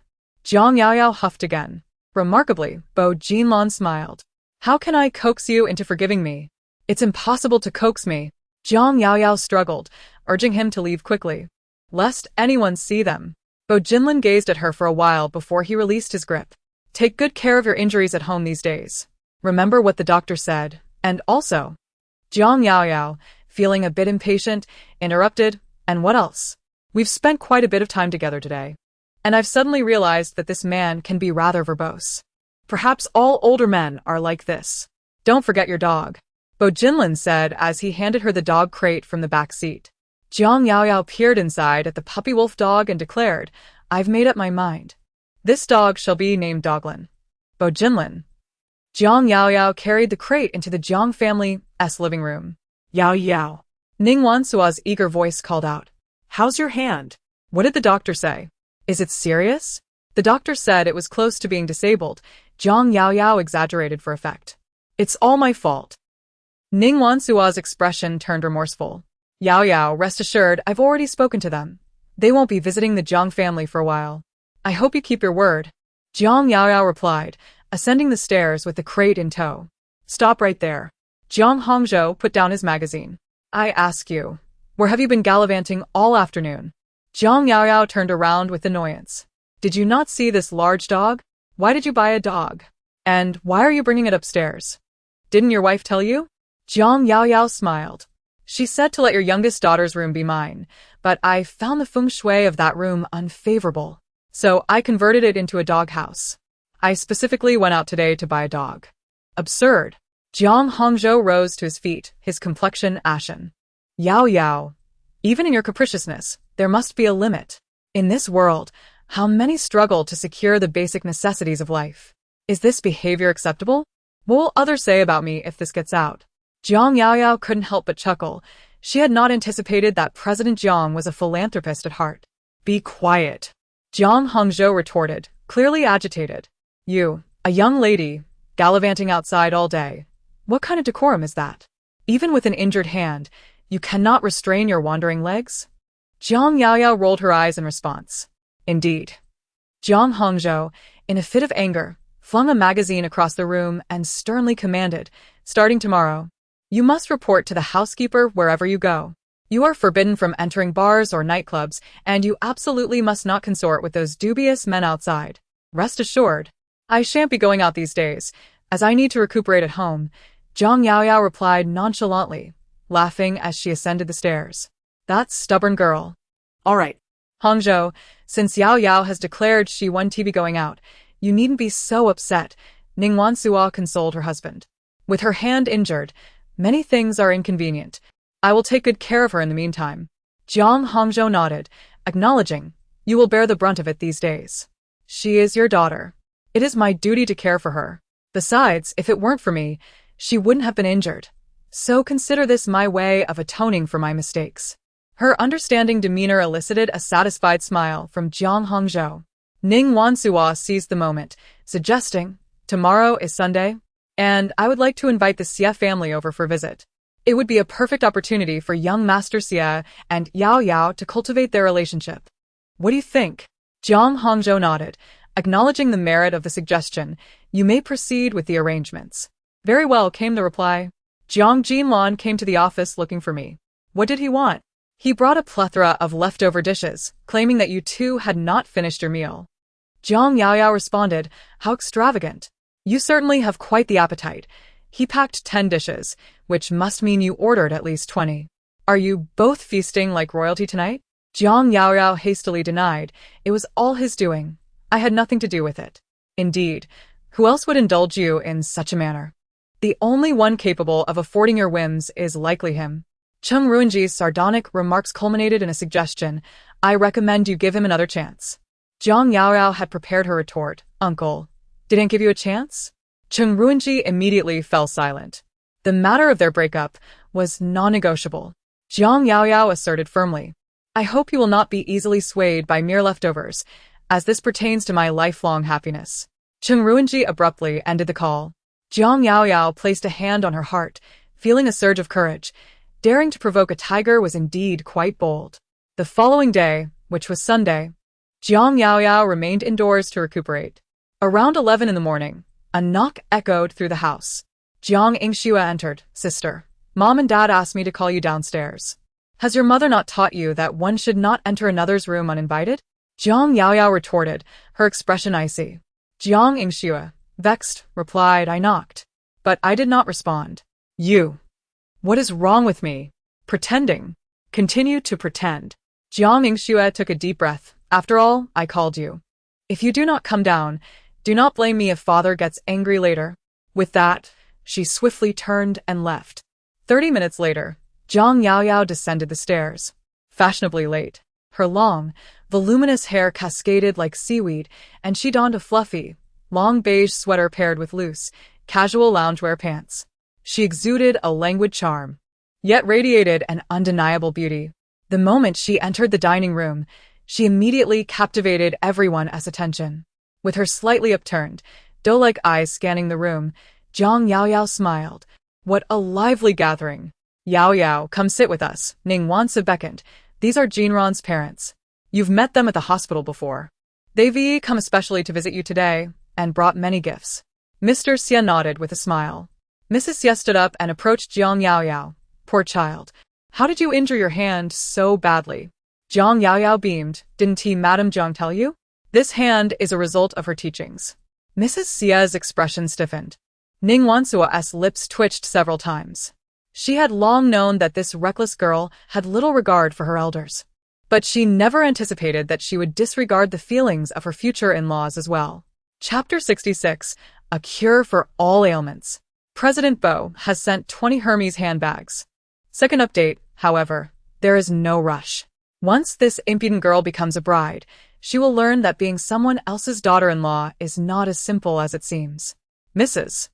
Jiang Yaoyao huffed again. Remarkably, Bo Jinlan smiled. How can I coax you into forgiving me? It's impossible to coax me. Jiang Yaoyao struggled, urging him to leave quickly, lest anyone see them. Bo Jinlan gazed at her for a while before he released his grip. Take good care of your injuries at home these days. Remember what the doctor said, and also... Jiang Yaoyao, feeling a bit impatient, interrupted, and what else? We've spent quite a bit of time together today, and I've suddenly realized that this man can be rather verbose. Perhaps all older men are like this. Don't forget your dog, Bo Jinlan said as he handed her the dog crate from the back seat. Jiang Yaoyao peered inside at the puppy wolf dog and declared, I've made up my mind. This dog shall be named Doglin. Bo Jinlan. Jiang Yaoyao carried the crate into the Jiang family's living room. Yao Yao. Ning Wansua's eager voice called out. How's your hand? What did the doctor say? Is it serious? The doctor said it was close to being disabled. Jiang Yaoyao exaggerated for effect. It's all my fault. Ning Wansua's expression turned remorseful. Yaoyao, rest assured, I've already spoken to them. They won't be visiting the Jiang family for a while. I hope you keep your word. Jiang Yaoyao replied, ascending the stairs with the crate in tow. Stop right there. Jiang Hongzhou put down his magazine. I ask you, where have you been gallivanting all afternoon? Jiang Yaoyao turned around with annoyance. Did you not see this large dog? Why did you buy a dog? And why are you bringing it upstairs? Didn't your wife tell you? Jiang Yaoyao smiled. She said to let your youngest daughter's room be mine, but I found the feng shui of that room unfavorable. So I converted it into a doghouse. I specifically went out today to buy a dog. Absurd. Jiang Hongzhou rose to his feet, his complexion ashen. Yaoyao, even in your capriciousness, there must be a limit. In this world, how many struggle to secure the basic necessities of life? Is this behavior acceptable? What will others say about me if this gets out? Jiang Yaoyao couldn't help but chuckle. She had not anticipated that President Jiang was a philanthropist at heart. Be quiet. Jiang Hongzhou retorted, clearly agitated. You, a young lady, gallivanting outside all day. What kind of decorum is that? Even with an injured hand, you cannot restrain your wandering legs? Jiang Yaoyao rolled her eyes in response. Indeed. Jiang Hongzhou, in a fit of anger, flung a magazine across the room and sternly commanded, starting tomorrow, you must report to the housekeeper wherever you go. You are forbidden from entering bars or nightclubs, and you absolutely must not consort with those dubious men outside. Rest assured, I shan't be going out these days, as I need to recuperate at home, Jiang Yaoyao replied nonchalantly, laughing as she ascended the stairs. That stubborn girl. All right. Hongzhou, since Yao Yao has declared she won't be going out, you needn't be so upset, Ning Wansuo consoled her husband. With her hand injured, many things are inconvenient. I will take good care of her in the meantime. Jiang Hongzhou nodded, acknowledging, you will bear the brunt of it these days. She is your daughter. It is my duty to care for her. Besides, if it weren't for me, she wouldn't have been injured. So consider this my way of atoning for my mistakes. Her understanding demeanor elicited a satisfied smile from Jiang Hongzhou. Ning Wansuo seized the moment, suggesting, tomorrow is Sunday, and I would like to invite the Xie family over for a visit. It would be a perfect opportunity for young Master Xie and Yao Yao to cultivate their relationship. What do you think? Jiang Hongzhou nodded, acknowledging the merit of the suggestion. You may proceed with the arrangements. Very well, came the reply. Jiang Jinlan came to the office looking for me. What did he want? He brought a plethora of leftover dishes, claiming that you two had not finished your meal. Jiang Yaoyao responded, how extravagant. You certainly have quite the appetite. He packed 10 dishes, which must mean you ordered at least 20. Are you both feasting like royalty tonight? Jiang Yaoyao hastily denied. It was all his doing. I had nothing to do with it. Indeed, who else would indulge you in such a manner? The only one capable of affording your whims is likely him. Cheng Ruinji's sardonic remarks culminated in a suggestion. I recommend you give him another chance. Jiang Yaoyao had prepared her retort. Uncle, didn't give you a chance? Cheng Ruinji immediately fell silent. The matter of their breakup was non-negotiable. Jiang Yaoyao asserted firmly. I hope you will not be easily swayed by mere leftovers, as this pertains to my lifelong happiness. Cheng Ruinji abruptly ended the call. Jiang Yaoyao placed a hand on her heart, feeling a surge of courage. Daring to provoke a tiger was indeed quite bold. The following day, which was Sunday, Jiang Yaoyao remained indoors to recuperate. Around 11 in the morning, a knock echoed through the house. Jiang Ingxue entered. Sister, Mom and Dad asked me to call you downstairs. Has your mother not taught you that one should not enter another's room uninvited? Jiang Yaoyao retorted, her expression icy. Jiang Ingxue, vexed, replied, I knocked. But I did not respond. You. What is wrong with me? Pretending. Continue to pretend. Jiang Ingxue took a deep breath. After all, I called you. If you do not come down, do not blame me if father gets angry later. With that, she swiftly turned and left. 30 minutes later, Jiang Yaoyao descended the stairs. Fashionably late. Her long, voluminous hair cascaded like seaweed, and she donned a fluffy, long beige sweater paired with loose, casual loungewear pants. She exuded a languid charm, yet radiated an undeniable beauty. The moment she entered the dining room, she immediately captivated everyone's attention. With her slightly upturned, doe-like eyes scanning the room, Jiang Yaoyao smiled. What a lively gathering! Yao Yao, come sit with us, Ning Wansa beckoned. These are Jinran's parents. You've met them at the hospital before. They've come especially to visit you today, and brought many gifts. Mr. Xie nodded with a smile. Mrs. Xie stood up and approached Jiang Yaoyao. Poor child. How did you injure your hand so badly? Jiang Yaoyao beamed. Didn't Madame Jiang tell you? This hand is a result of her teachings. Mrs. Xie's expression stiffened. Ning Wansuo's lips twitched several times. She had long known that this reckless girl had little regard for her elders. But she never anticipated that she would disregard the feelings of her future in-laws as well. Chapter 66. A Cure for All Ailments. President Bo has sent 20 Hermes handbags. Second update, however, there is no rush. Once this impudent girl becomes a bride, she will learn that being someone else's daughter-in-law is not as simple as it seems. Mrs.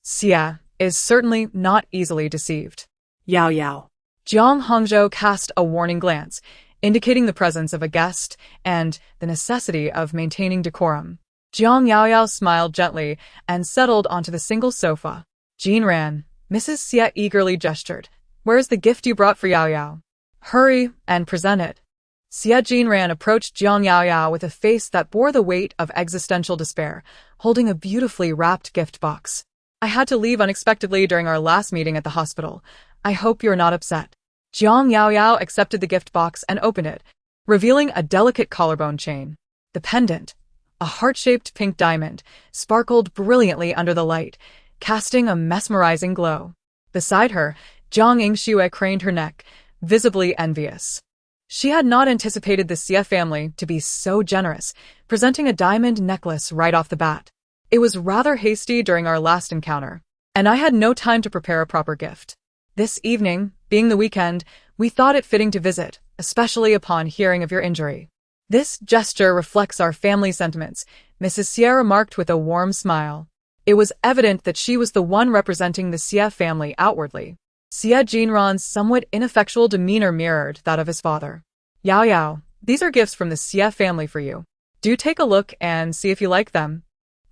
Xie is certainly not easily deceived. Yao Yao. Jiang Hongzhou cast a warning glance, indicating the presence of a guest and the necessity of maintaining decorum. Jiang Yaoyao smiled gently and settled onto the single sofa. Jean ran. Mrs. Xie eagerly gestured. Where is the gift you brought for Yaoyao? Hurry and present it. Xie Jinran approached Jiang Yaoyao with a face that bore the weight of existential despair, holding a beautifully wrapped gift box. I had to leave unexpectedly during our last meeting at the hospital. I hope you're not upset. Jiang Yaoyao accepted the gift box and opened it, revealing a delicate collarbone chain. The pendant, a heart-shaped pink diamond, sparkled brilliantly under the light, casting a mesmerizing glow. Beside her, Zhang Yingxue craned her neck, visibly envious. She had not anticipated the Xie family to be so generous, presenting a diamond necklace right off the bat. It was rather hasty during our last encounter, and I had no time to prepare a proper gift. This evening, being the weekend, we thought it fitting to visit, especially upon hearing of your injury. This gesture reflects our family sentiments, Mrs. Xie remarked with a warm smile. It was evident that she was the one representing the Xie family outwardly. Xie Jinran's somewhat ineffectual demeanor mirrored that of his father. Yao Yao, these are gifts from the Xie family for you. Do take a look and see if you like them.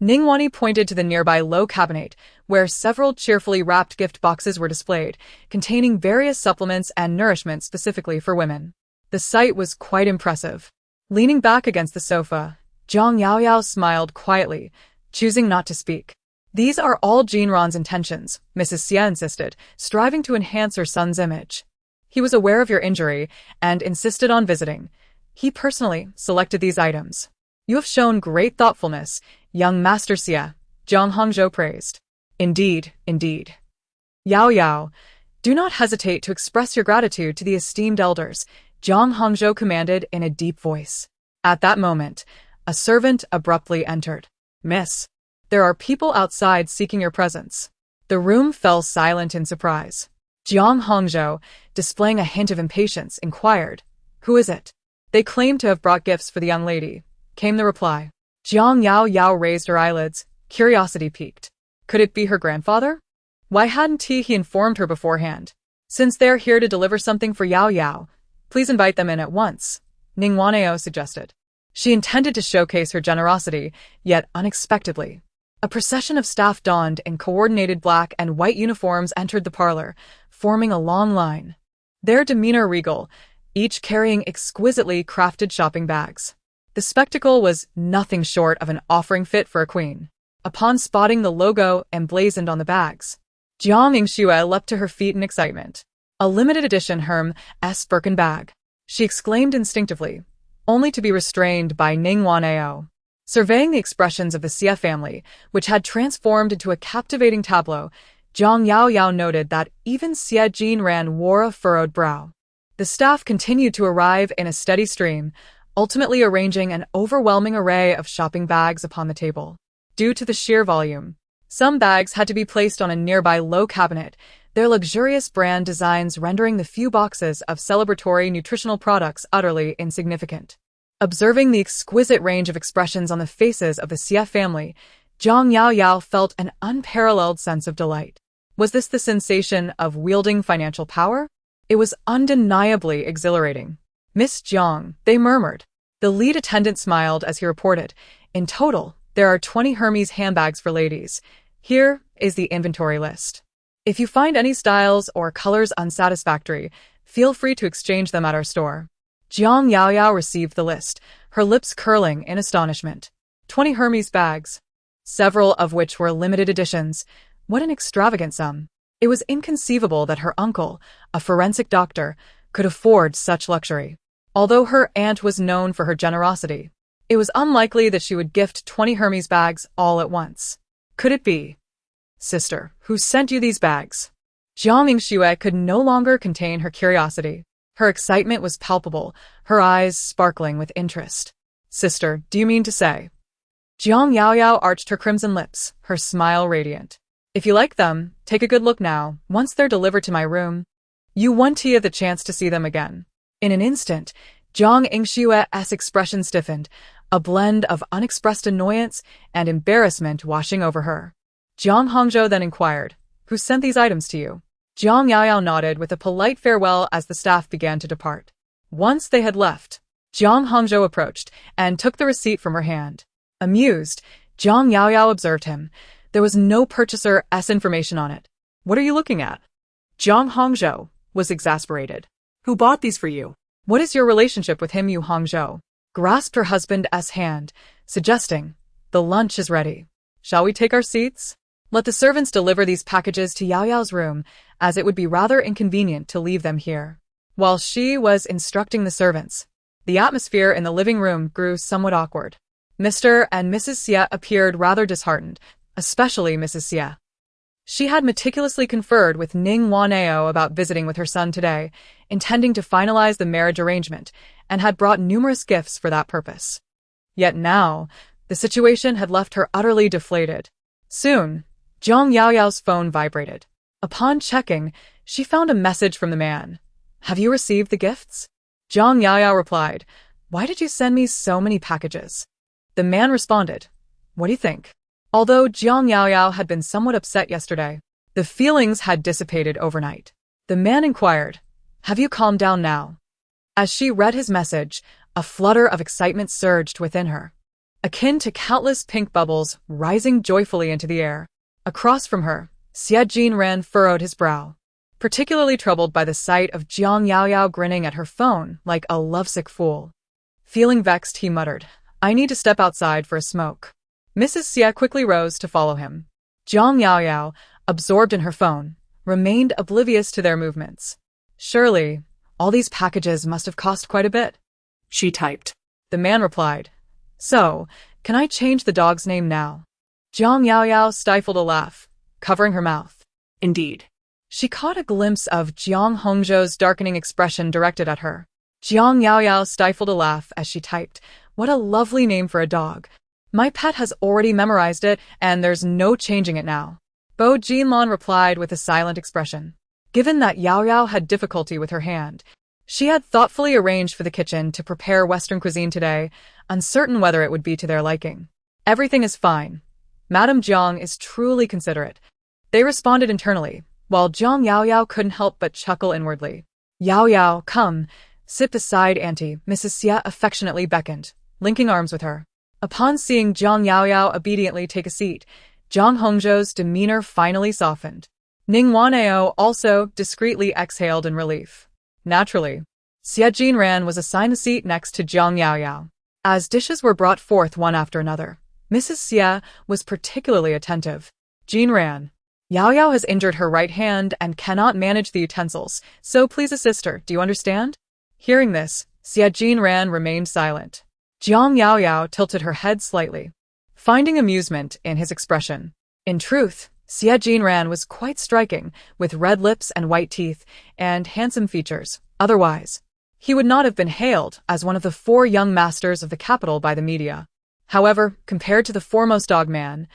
Ningwani pointed to the nearby low cabinet, where several cheerfully wrapped gift boxes were displayed, containing various supplements and nourishment specifically for women. The sight was quite impressive. Leaning back against the sofa, Zhang Yaoyao smiled quietly, choosing not to speak. These are all Jinran's intentions, Mrs. Xie insisted, striving to enhance her son's image. He was aware of your injury and insisted on visiting. He personally selected these items. You have shown great thoughtfulness, young Master Xie, Zhang Hongzhou praised. Indeed, indeed. Yao Yao, do not hesitate to express your gratitude to the esteemed elders, Zhang Hongzhou commanded in a deep voice. At that moment, a servant abruptly entered. Miss, there are people outside seeking your presence. The room fell silent in surprise. Jiang Hongzhou, displaying a hint of impatience, inquired, Who is it? They claim to have brought gifts for the young lady, came the reply. Jiang Yaoyao raised her eyelids, curiosity piqued. Could it be her grandfather? Why hadn't he informed her beforehand? Since they're here to deliver something for Yao Yao, please invite them in at once, Ning Waneo suggested. She intended to showcase her generosity, yet unexpectedly. A procession of staff donned in coordinated black and white uniforms entered the parlor, forming a long line. Their demeanor regal, each carrying exquisitely crafted shopping bags. The spectacle was nothing short of an offering fit for a queen. Upon spotting the logo emblazoned on the bags, Jiang Yingxue leapt to her feet in excitement. A limited edition Hermes Birkin bag. She exclaimed instinctively, only to be restrained by Ning Waneo. Surveying the expressions of the Xie family, which had transformed into a captivating tableau, Zhang Yaoyao noted that even Xie Jinran wore a furrowed brow. The staff continued to arrive in a steady stream, ultimately arranging an overwhelming array of shopping bags upon the table. Due to the sheer volume, some bags had to be placed on a nearby low cabinet, their luxurious brand designs rendering the few boxes of celebratory nutritional products utterly insignificant. Observing the exquisite range of expressions on the faces of the Xie family, Zhang Yaoyao felt an unparalleled sense of delight. Was this the sensation of wielding financial power? It was undeniably exhilarating. Miss Jiang, they murmured. The lead attendant smiled as he reported, in total, there are 20 Hermes handbags for ladies. Here is the inventory list. If you find any styles or colors unsatisfactory, feel free to exchange them at our store. Jiang Yaoyao received the list, her lips curling in astonishment. 20 Hermes bags, several of which were limited editions. What an extravagant sum. It was inconceivable that her uncle, a forensic doctor, could afford such luxury. Although her aunt was known for her generosity, it was unlikely that she would gift 20 Hermes bags all at once. Could it be? Sister, who sent you these bags? Jiang Yingxue could no longer contain her curiosity. Her excitement was palpable, her eyes sparkling with interest. Sister, do you mean to say? Jiang Yaoyao arched her crimson lips, her smile radiant. If you like them, take a good look now. Once they're delivered to my room, you won't have the chance to see them again. In an instant, Jiang Yingxue's expression stiffened, a blend of unexpressed annoyance and embarrassment washing over her. Jiang Hongzhou then inquired, Who sent these items to you? Jiang Yaoyao nodded with a polite farewell as the staff began to depart. Once they had left, Jiang Hongzhou approached and took the receipt from her hand. Amused, Zhang Yaoyao observed him. There was no purchaser-s information on it. What are you looking at? Zhang Hongzhou was exasperated. Who bought these for you? What is your relationship with him? Yu Hongzhou grasped her husband's hand, suggesting, the lunch is ready. Shall we take our seats? Let the servants deliver these packages to Yao Yao's room, as it would be rather inconvenient to leave them here. While she was instructing the servants, the atmosphere in the living room grew somewhat awkward. Mr. and Mrs. Xie appeared rather disheartened, especially Mrs. Xie. She had meticulously conferred with Ning Wanao about visiting with her son today, intending to finalize the marriage arrangement, and had brought numerous gifts for that purpose. Yet now, the situation had left her utterly deflated. Soon, Zhang Yaoyao's phone vibrated. Upon checking, she found a message from the man. Have you received the gifts? Zhang Yaoyao replied, why did you send me so many packages? The man responded, what do you think? Although Zhang Yaoyao had been somewhat upset yesterday, the feelings had dissipated overnight. The man inquired, have you calmed down now? As she read his message, a flutter of excitement surged within her, akin to countless pink bubbles rising joyfully into the air. Across from her, Xie Jinran furrowed his brow, particularly troubled by the sight of Zhang Yaoyao grinning at her phone like a lovesick fool. Feeling vexed, he muttered, I need to step outside for a smoke. Mrs. Xie quickly rose to follow him. Zhang Yaoyao, absorbed in her phone, remained oblivious to their movements. Surely, all these packages must have cost quite a bit. She typed. The man replied, so, can I change the dog's name now? Zhang Yaoyao stifled a laugh, covering her mouth. Indeed. She caught a glimpse of Zhang Hongzhou's darkening expression directed at her. Zhang Yaoyao stifled a laugh as she typed, what a lovely name for a dog. My pet has already memorized it, and there's no changing it now. Bo Jinlan replied with a silent expression. Given that Yao Yao had difficulty with her hand, she had thoughtfully arranged for the kitchen to prepare Western cuisine today, uncertain whether it would be to their liking. Everything is fine. Madame Jiang is truly considerate. They responded internally, while Zhang Yaoyao couldn't help but chuckle inwardly. Yao Yao, come, sit beside Auntie, Mrs. Xie affectionately beckoned, linking arms with her. Upon seeing Zhang Yaoyao obediently take a seat, Zhang Hongzhou's demeanor finally softened. Ning Wanao also discreetly exhaled in relief. Naturally, Xie Jinran was assigned a seat next to Zhang Yaoyao. As dishes were brought forth one after another, Mrs. Xie was particularly attentive. Jinran, Yao Yao has injured her right hand and cannot manage the utensils, so please assist her, do you understand? Hearing this, Xie Jinran remained silent. Zhang Yaoyao tilted her head slightly, finding amusement in his expression. In truth, Xie Jinran was quite striking, with red lips and white teeth, and handsome features. Otherwise, he would not have been hailed as one of the 4 young masters of the capital by the media. However, compared to the foremost dog man,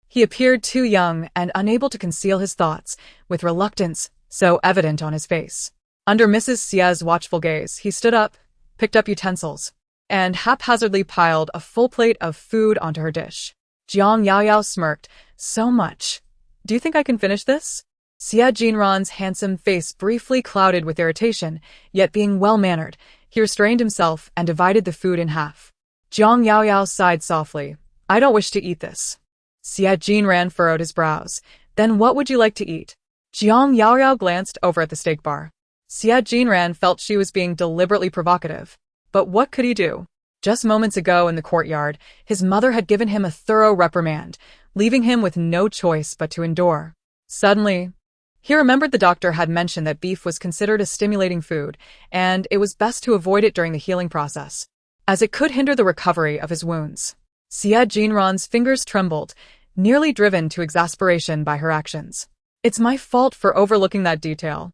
he appeared too young and unable to conceal his thoughts, with reluctance so evident on his face. Under Mrs. Xie's watchful gaze, he stood up, picked up utensils, and haphazardly piled a full plate of food onto her dish. Zhang Yaoyao smirked, so much. Do you think I can finish this? Xie Jinran's handsome face briefly clouded with irritation, yet being well-mannered, he restrained himself and divided the food in half. Zhang Yaoyao sighed softly. I don't wish to eat this. Xie Jinran furrowed his brows. Then what would you like to eat? Zhang Yaoyao glanced over at the steak bar. Xie Jinran felt she was being deliberately provocative. But what could he do? Just moments ago in the courtyard, his mother had given him a thorough reprimand, leaving him with no choice but to endure. Suddenly, he remembered the doctor had mentioned that beef was considered a stimulating food, and it was best to avoid it during the healing process, as it could hinder the recovery of his wounds. Xie Jinran's fingers trembled, nearly driven to exasperation by her actions. It's my fault for overlooking that detail.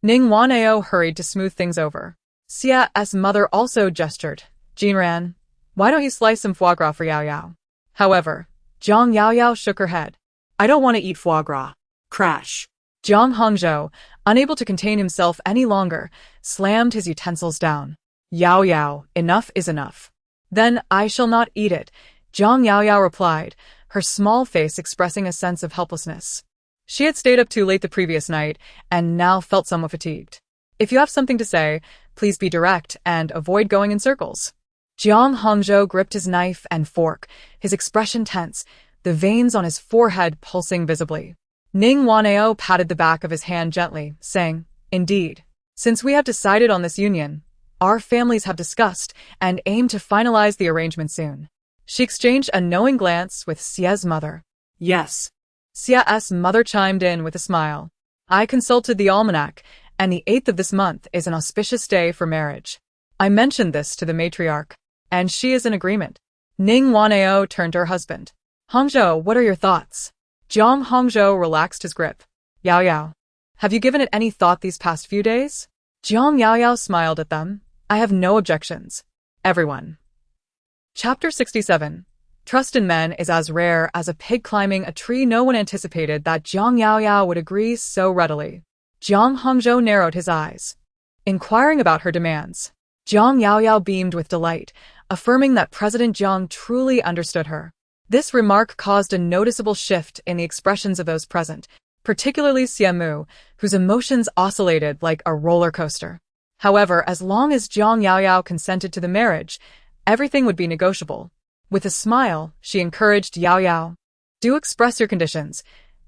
Ning Wanao hurried to smooth things over. Xie's mother also gestured. Jinran, why don't you slice some foie gras for Yao Yao? However, Zhang Yaoyao shook her head. I don't want to eat foie gras. Crash. Zhang Hongzhou, unable to contain himself any longer, slammed his utensils down. Yao Yao, enough is enough. Then I shall not eat it, Zhang Yaoyao replied, her small face expressing a sense of helplessness. She had stayed up too late the previous night, and now felt somewhat fatigued. If you have something to say, please be direct and avoid going in circles. Jiang Hongzhou gripped his knife and fork, his expression tense, the veins on his forehead pulsing visibly. Ning Wanao patted the back of his hand gently, saying, "Indeed. Since we have decided on this union, our families have discussed and aim to finalize the arrangement soon." She exchanged a knowing glance with Xia's mother. Yes. Xia's mother chimed in with a smile. "I consulted the almanac, and the 8th of this month is an auspicious day for marriage. I mentioned this to the matriarch, and she is in agreement." Ning Wanao turned to her husband. "Hongzhou, what are your thoughts?" Jiang Hongzhou relaxed his grip. "Yao Yao, have you given it any thought these past few days?" Jiang Yao Yao smiled at them. "I have no objections. Everyone." Chapter 67. Trust in men is as rare as a pig climbing a tree. No one anticipated that Jiang Yao Yao would agree so readily. Jiang Hongzhou narrowed his eyes, inquiring about her demands. Jiang Yao Yao beamed with delight, affirming that President Jiang truly understood her. This remark caused a noticeable shift in the expressions of those present, particularly Xiamu, whose emotions oscillated like a roller coaster. However, as long as Jiang Yao Yao consented to the marriage, everything would be negotiable. With a smile, she encouraged Yao Yao. "Do express your conditions.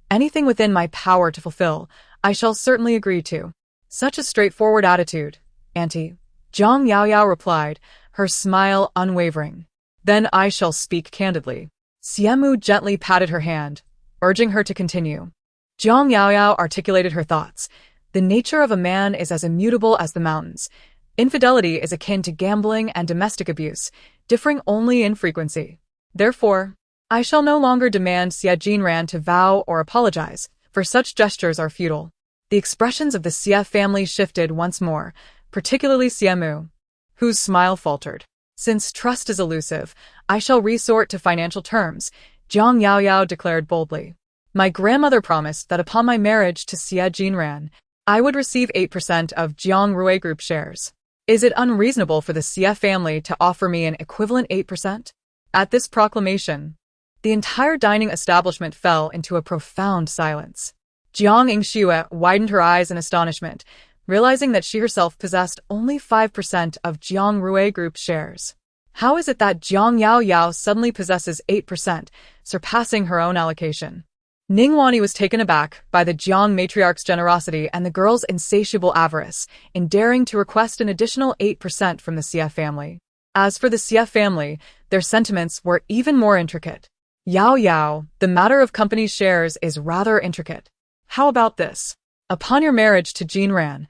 Anything within my power to fulfill, I shall certainly agree to." "Such a straightforward attitude, Auntie," Jiang Yao Yao replied, her smile unwavering. "Then I shall speak candidly." Xiamu gently patted her hand, urging her to continue. Jiang Yao Yao articulated her thoughts. "The nature of a man is as immutable as the mountains. Infidelity is akin to gambling and domestic abuse, differing only in frequency. Therefore, I shall no longer demand Xia Jinran to vow or apologize, for such gestures are futile." The expressions of the Xia family shifted once more, particularly Xiamu, whose smile faltered. "Since trust is elusive, I shall resort to financial terms," Jiang Yao Yao declared boldly. "My grandmother promised that upon my marriage to Xia Jinran, I would receive 8% of Jiang Rui Group shares. Is it unreasonable for the Xia family to offer me an equivalent 8%? At this proclamation, the entire dining establishment fell into a profound silence. Jiang Yingxue widened her eyes in astonishment, realizing that she herself possessed only 5% of Jiang Rui Group shares. How is it that Jiang Yao Yao suddenly possesses 8%, surpassing her own allocation? Ning Wani was taken aback by the Jiang matriarch's generosity and the girl's insatiable avarice in daring to request an additional 8% from the Xia family. As for the Xia family, their sentiments were even more intricate. "Yao Yao, the matter of company shares is rather intricate. How about this? Upon your marriage to Jinran,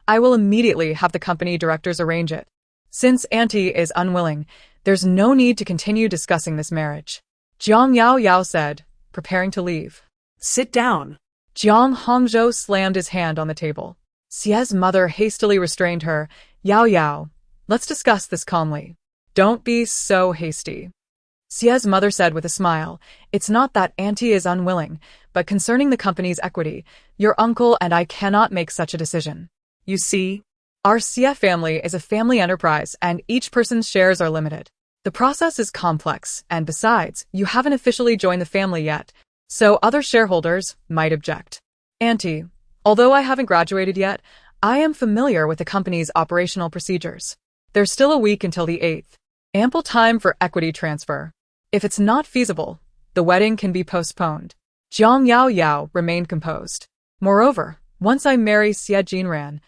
I will immediately have the company directors arrange it. Since Auntie is unwilling, there's no need to continue discussing this marriage," Jiang Yao Yao said, preparing to leave. Sit down. Jiang Hongzhou slammed his hand on the table. Xia's mother hastily restrained her. "Yao Yao, let's discuss this calmly. Don't be so hasty." Xia's mother said with a smile, "It's not that Auntie is unwilling, but concerning the company's equity, your uncle and I cannot make such a decision. You see, our Xia family is a family enterprise and each person's shares are limited. The process is complex, and besides, you haven't officially joined the family yet, so other shareholders might object. Auntie, although I haven't graduated yet, I am familiar with the company's operational procedures. There's still a week until the 8th. Ample time for equity transfer. If it's not feasible, the wedding can be postponed." Jiang Yao Yao remained composed. "Moreover, once I marry Xia Jinran,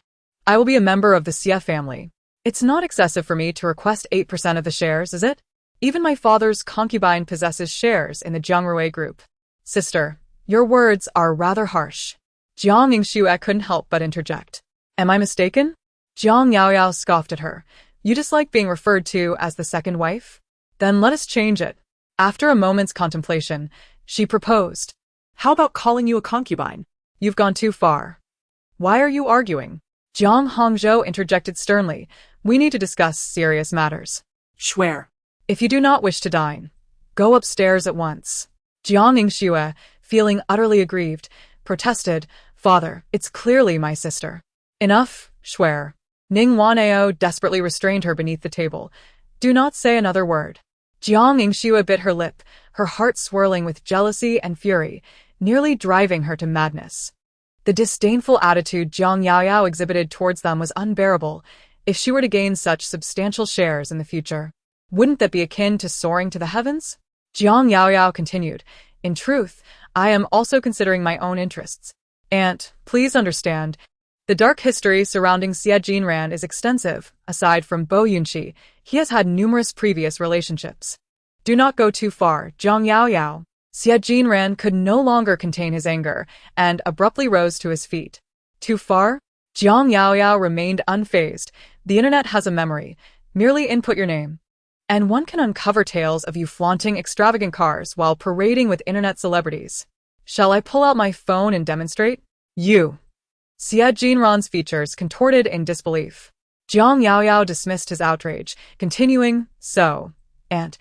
I will be a member of the Xia family. It's not excessive for me to request 8% of the shares, is it? Even my father's concubine possesses shares in the Jiang Rui Group." "Sister, your words are rather harsh." Jiang Yingxue couldn't help but interject. "Am I mistaken?" Jiang Yao Yao scoffed at her. "You dislike being referred to as the second wife? Then let us change it." After a moment's contemplation, she proposed. How about calling you a concubine? "You've gone too far. Why are you arguing?" Jiang Hongzhou interjected sternly. "We need to discuss serious matters." Swear. "If you do not wish to dine, go upstairs at once." Jiang Yingxue, feeling utterly aggrieved, protested, "Father, it's clearly my sister." "Enough, swear." Ning Wanao desperately restrained her beneath the table. "Do not say another word." Jiang Yingxue bit her lip, her heart swirling with jealousy and fury, nearly driving her to madness. The disdainful attitude Jiang Yao Yao exhibited towards them was unbearable if she were to gain such substantial shares in the future. Wouldn't that be akin to soaring to the heavens? Jiang Yaoyao continued, in truth, I am also considering my own interests. Aunt, please understand, the dark history surrounding Xie Jinran is extensive. Aside from Bo Yunqi, he has had numerous previous relationships. Do not go too far, Jiang Yaoyao. Xie Jinran could no longer contain his anger and abruptly rose to his feet. Too far? Jiang Yaoyao remained unfazed. The internet has a memory. Merely input your name, and one can uncover tales of you flaunting extravagant cars while parading with internet celebrities. Shall I pull out my phone and demonstrate? You. Xie Jinran's features contorted in disbelief. Jiang Yaoyao dismissed his outrage, continuing, so, Aunt,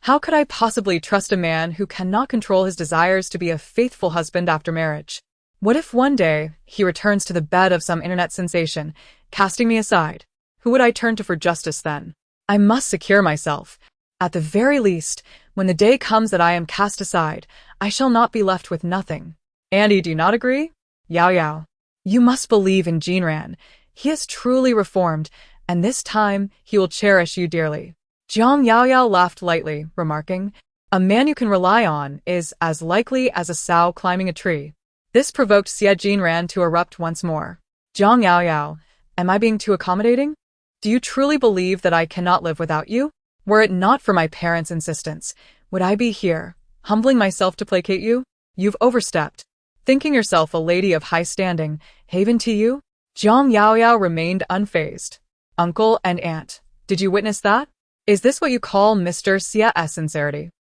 how could I possibly trust a man who cannot control his desires to be a faithful husband after marriage? What if one day he returns to the bed of some internet sensation, casting me aside? Who would I turn to for justice then? I must secure myself. At the very least, when the day comes that I am cast aside, I shall not be left with nothing. Andy, do you not agree? Yao Yao. You must believe in Jinran. He is truly reformed, and this time he will cherish you dearly. Jiang Yaoyao laughed lightly, remarking, a man you can rely on is as likely as a sow climbing a tree. This provoked Xie Jinran to erupt once more. Jiang Yaoyao, am I being too accommodating? Do you truly believe that I cannot live without you? Were it not for my parents' insistence, would I be here, humbling myself to placate you? You've overstepped. Thinking yourself a lady of high standing, haven to you? Jiang Yaoyao remained unfazed. Uncle and aunt, did you witness that? Is this what you call Mr. Xie's sincerity?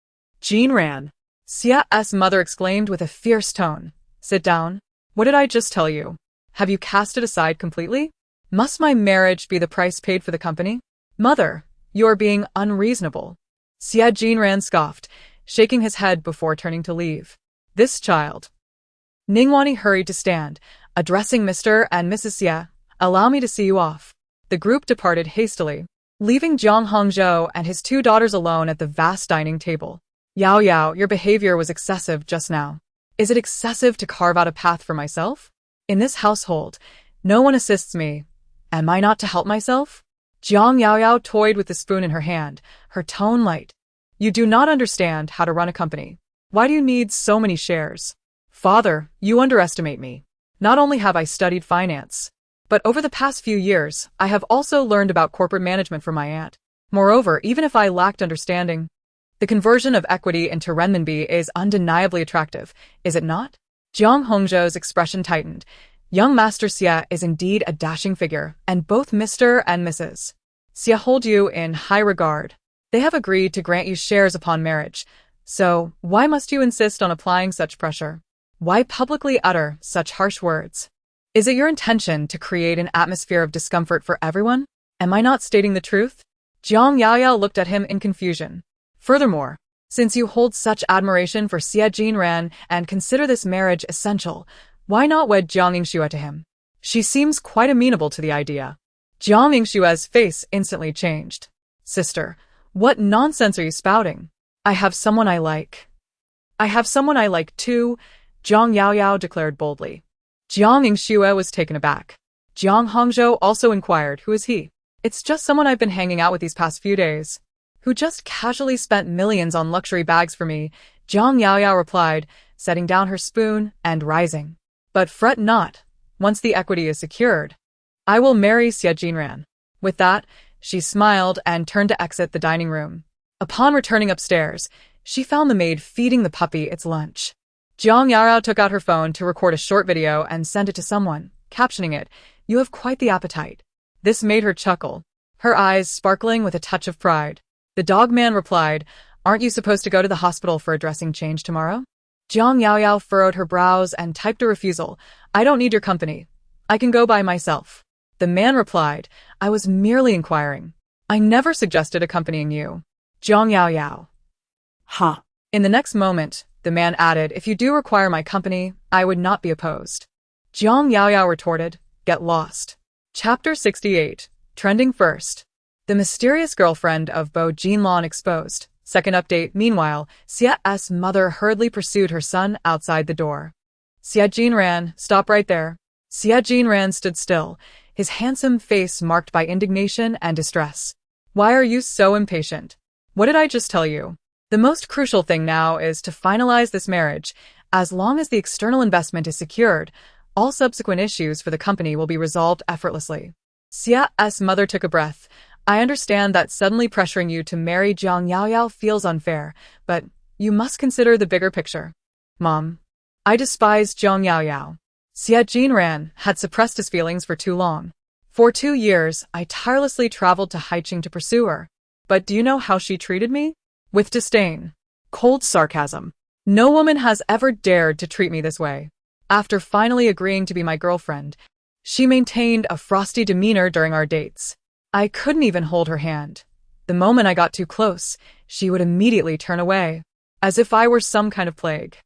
Jinran. Xie's mother exclaimed with a fierce tone. Sit down. What did I just tell you? Have you cast it aside completely? Must my marriage be the price paid for the company? Mother, you are being unreasonable. Xie Jinran scoffed, shaking his head before turning to leave. This child. Ningwani hurried to stand, addressing Mr. and Mrs. Xie. Allow me to see you off. The group departed hastily, leaving Jiang Hongzhou and his two daughters alone at the vast dining table. Yao Yao, your behavior was excessive just now. Is it excessive to carve out a path for myself? In this household, no one assists me. Am I not to help myself? Jiang Yaoyao toyed with the spoon in her hand, her tone light. You do not understand how to run a company. Why do you need so many shares? Father, you underestimate me. Not only have I studied finance, but over the past few years, I have also learned about corporate management from my aunt. Moreover, even if I lacked understanding, the conversion of equity into renminbi is undeniably attractive, is it not? Jiang Hongzhou's expression tightened. Young Master Xie is indeed a dashing figure, and both Mr. and Mrs. Xie hold you in high regard. They have agreed to grant you shares upon marriage, so why must you insist on applying such pressure? Why publicly utter such harsh words? Is it your intention to create an atmosphere of discomfort for everyone? Am I not stating the truth? Jiang Yaoyao looked at him in confusion. Furthermore, since you hold such admiration for Xie Jinran and consider this marriage essential, why not wed Jiang Yingxue to him? She seems quite amenable to the idea. Jiang Yingxue's face instantly changed. Sister, what nonsense are you spouting? I have someone I like. I have someone I like too, Jiang Yaoyao declared boldly. Jiang Yingxue was taken aback. Jiang Hongzhou also inquired, who is he? It's just someone I've been hanging out with these past few days, who just casually spent millions on luxury bags for me, Jiang Yaoyao replied, setting down her spoon and rising. But fret not, once the equity is secured, I will marry Xie Jinran. With that, she smiled and turned to exit the dining room. Upon returning upstairs, she found the maid feeding the puppy its lunch. Jiang Yaoyao took out her phone to record a short video and send it to someone, captioning it, "You have quite the appetite." This made her chuckle, her eyes sparkling with a touch of pride. The dog man replied, "Aren't you supposed to go to the hospital for a dressing change tomorrow?" Jiang Yaoyao furrowed her brows and typed a refusal. "I don't need your company. I can go by myself." The man replied, "I was merely inquiring. I never suggested accompanying you." Jiang Yaoyao. Ha. In the next moment, the man added, "If you do require my company, I would not be opposed." Jiang Yaoyao retorted, "Get lost." Chapter 68. Trending First. The mysterious girlfriend of Bo Jinlan exposed. Second update. Meanwhile, Xie's mother hurriedly pursued her son outside the door. Xie Jinran, stop right there. Xie Jinran stood still, his handsome face marked by indignation and distress. Why are you so impatient? What did I just tell you? The most crucial thing now is to finalize this marriage. As long as the external investment is secured, all subsequent issues for the company will be resolved effortlessly. Xia's mother took a breath. I understand that suddenly pressuring you to marry Jiang Yaoyao feels unfair, but you must consider the bigger picture. Mom, I despise Jiang Yaoyao. Xia Jinran had suppressed his feelings for too long. For 2 years, I tirelessly traveled to Haiqing to pursue her. But do you know how she treated me? With disdain. Cold sarcasm. No woman has ever dared to treat me this way. After finally agreeing to be my girlfriend, she maintained a frosty demeanor during our dates. I couldn't even hold her hand. The moment I got too close, she would immediately turn away, as if I were some kind of plague.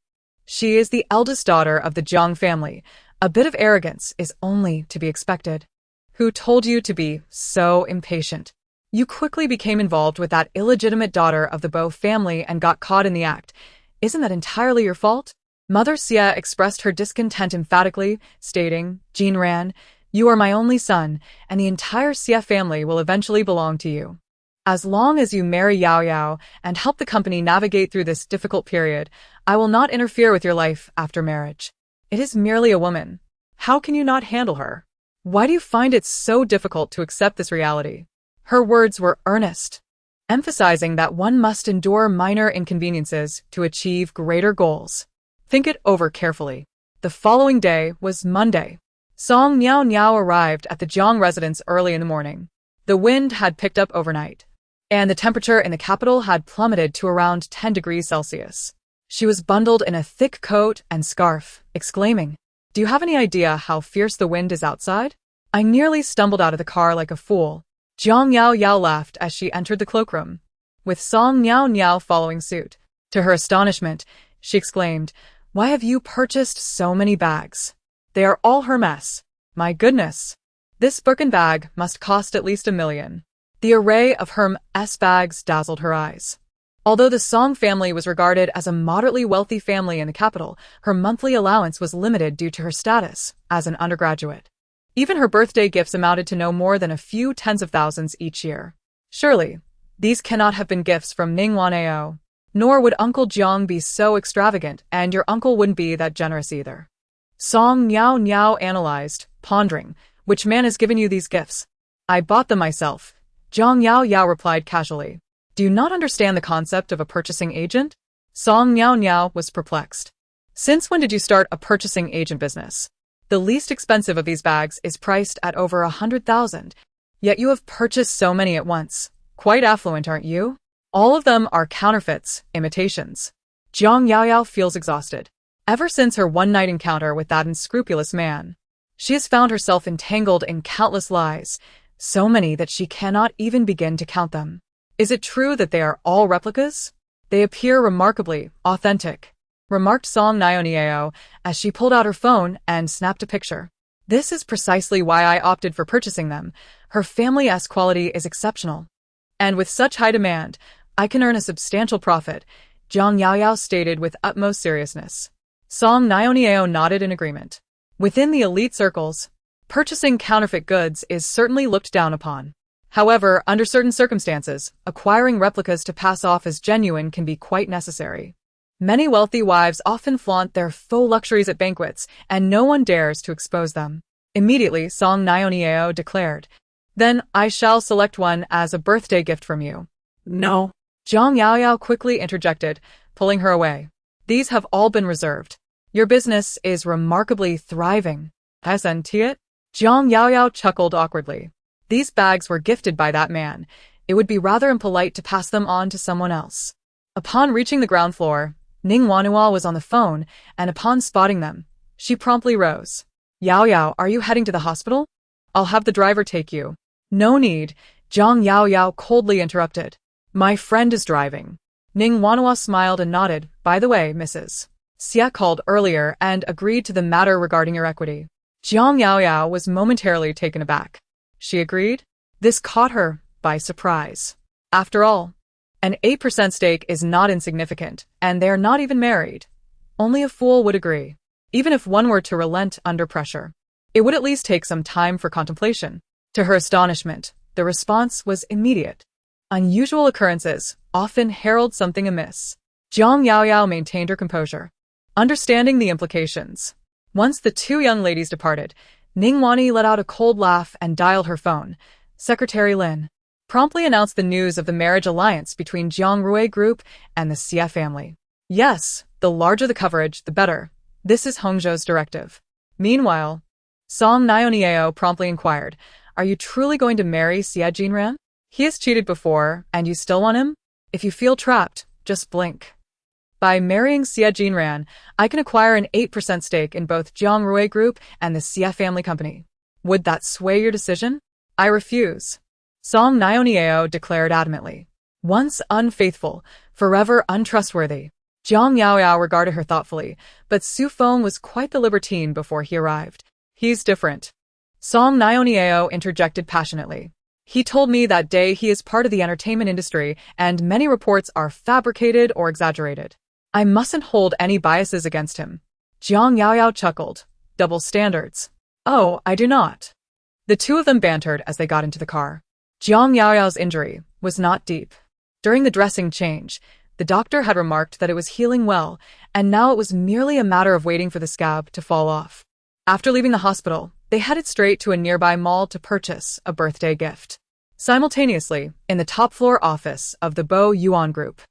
She is the eldest daughter of the Jiang family. A bit of arrogance is only to be expected. Who told you to be so impatient? You quickly became involved with that illegitimate daughter of the Bo family and got caught in the act. Isn't that entirely your fault? Mother Xia expressed her discontent emphatically, stating, Jinran, you are my only son, and the entire Xia family will eventually belong to you. As long as you marry Yao Yao and help the company navigate through this difficult period, I will not interfere with your life after marriage. It is merely a woman. How can you not handle her? Why do you find it so difficult to accept this reality? Her words were earnest, emphasizing that one must endure minor inconveniences to achieve greater goals. Think it over carefully. The following day was Monday. Song Niao Niao arrived at the Jiang residence early in the morning. The wind had picked up overnight, and the temperature in the capital had plummeted to around 10 degrees Celsius. She was bundled in a thick coat and scarf, exclaiming, Do you have any idea how fierce the wind is outside? I nearly stumbled out of the car like a fool. Jiang Yao Yao laughed as she entered the cloakroom, with Song Niao Niao following suit. To her astonishment, she exclaimed, Why have you purchased so many bags? They are all Hermes. My goodness. This Birkin bag must cost at least $1 million. The array of Hermes bags dazzled her eyes. Although the Song family was regarded as a moderately wealthy family in the capital, her monthly allowance was limited due to her status as an undergraduate. Even her birthday gifts amounted to no more than a few tens of thousands each year. Surely, these cannot have been gifts from Ning Wanao. Nor would Uncle Jiang be so extravagant, and your uncle wouldn't be that generous either. Song Niao Niao analyzed, pondering, Which man has given you these gifts? I bought them myself. Jiang Yao Yao replied casually. Do you not understand the concept of a purchasing agent? Song Niao Niao was perplexed. Since when did you start a purchasing agent business? The least expensive of these bags is priced at over 100,000, yet you have purchased so many at once. Quite affluent, aren't you? All of them are counterfeits, imitations. Jiang Yaoyao feels exhausted. Ever since her one-night encounter with that unscrupulous man, she has found herself entangled in countless lies, so many that she cannot even begin to count them. Is it true that they are all replicas? They appear remarkably authentic, remarked Song Niao as she pulled out her phone and snapped a picture. This is precisely why I opted for purchasing them. Her family-esque quality is exceptional. And with such high demand, I can earn a substantial profit, Jiang Yaoyao stated with utmost seriousness. Song Niao nodded in agreement. Within the elite circles, purchasing counterfeit goods is certainly looked down upon. However, under certain circumstances, acquiring replicas to pass off as genuine can be quite necessary. Many wealthy wives often flaunt their faux luxuries at banquets, and no one dares to expose them. Immediately, Song Niao declared, Then I shall select one as a birthday gift from you. No. Jiang Yaoyao quickly interjected, pulling her away. These have all been reserved. Your business is remarkably thriving. Hasn't it? Jiang Yaoyao chuckled awkwardly. These bags were gifted by that man. It would be rather impolite to pass them on to someone else. Upon reaching the ground floor, Ning Wanhua was on the phone, and upon spotting them, she promptly rose. Yaoyao, are you heading to the hospital? I'll have the driver take you. No need, Jiang Yaoyao coldly interrupted. My friend is driving. Ning Wanhua smiled and nodded. By the way, Mrs. Xia called earlier and agreed to the matter regarding your equity. Jiang Yaoyao was momentarily taken aback. She agreed? This caught her by surprise. After all, an 8% stake is not insignificant, and they are not even married. Only a fool would agree. Even if one were to relent under pressure, it would at least take some time for contemplation. To her astonishment, the response was immediate. Unusual occurrences often herald something amiss. Jiang Yaoyao maintained her composure, understanding the implications. Once the two young ladies departed, Ning Wani let out a cold laugh and dialed her phone. Secretary Lin promptly announced the news of the marriage alliance between Jiang Rui Group and the Xie family. Yes, the larger the coverage, the better. This is Hongzhou's directive. Meanwhile, Song Nioniao promptly inquired, "Are you truly going to marry Xie Jinran? He has cheated before, and you still want him? If you feel trapped, just blink. By marrying Xie Jinran, I can acquire an 8% stake in both Jiang Rui Group and the Xie family company. Would that sway your decision?" "I refuse," Song Nioniao declared adamantly. Once unfaithful, forever untrustworthy. Jiang Yaoyao regarded her thoughtfully, but Su Feng was quite the libertine before he arrived. "He's different," Song Nioniao interjected passionately. "He told me that day he is part of the entertainment industry, and many reports are fabricated or exaggerated. I mustn't hold any biases against him." Jiang Yaoyao chuckled. "Double standards." "Oh, I do not." The two of them bantered as they got into the car. Jiang Yaoyao's injury was not deep. During the dressing change, the doctor had remarked that it was healing well, and now it was merely a matter of waiting for the scab to fall off. After leaving the hospital, they headed straight to a nearby mall to purchase a birthday gift. Simultaneously, in the top-floor office of the Bo Yuan Group,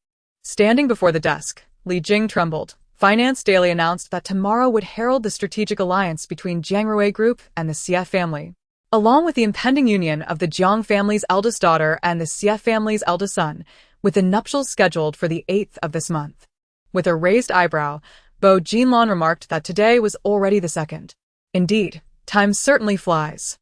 standing before the desk, Li Jing trembled. Finance Daily announced that tomorrow would herald the strategic alliance between Jiang Rui Group and the Xie family, along with the impending union of the Jiang family's eldest daughter and the Xie family's eldest son, with the nuptials scheduled for the 8th of this month. With a raised eyebrow, Bo Jinlong remarked that today was already the 2nd. "Indeed, time certainly flies,"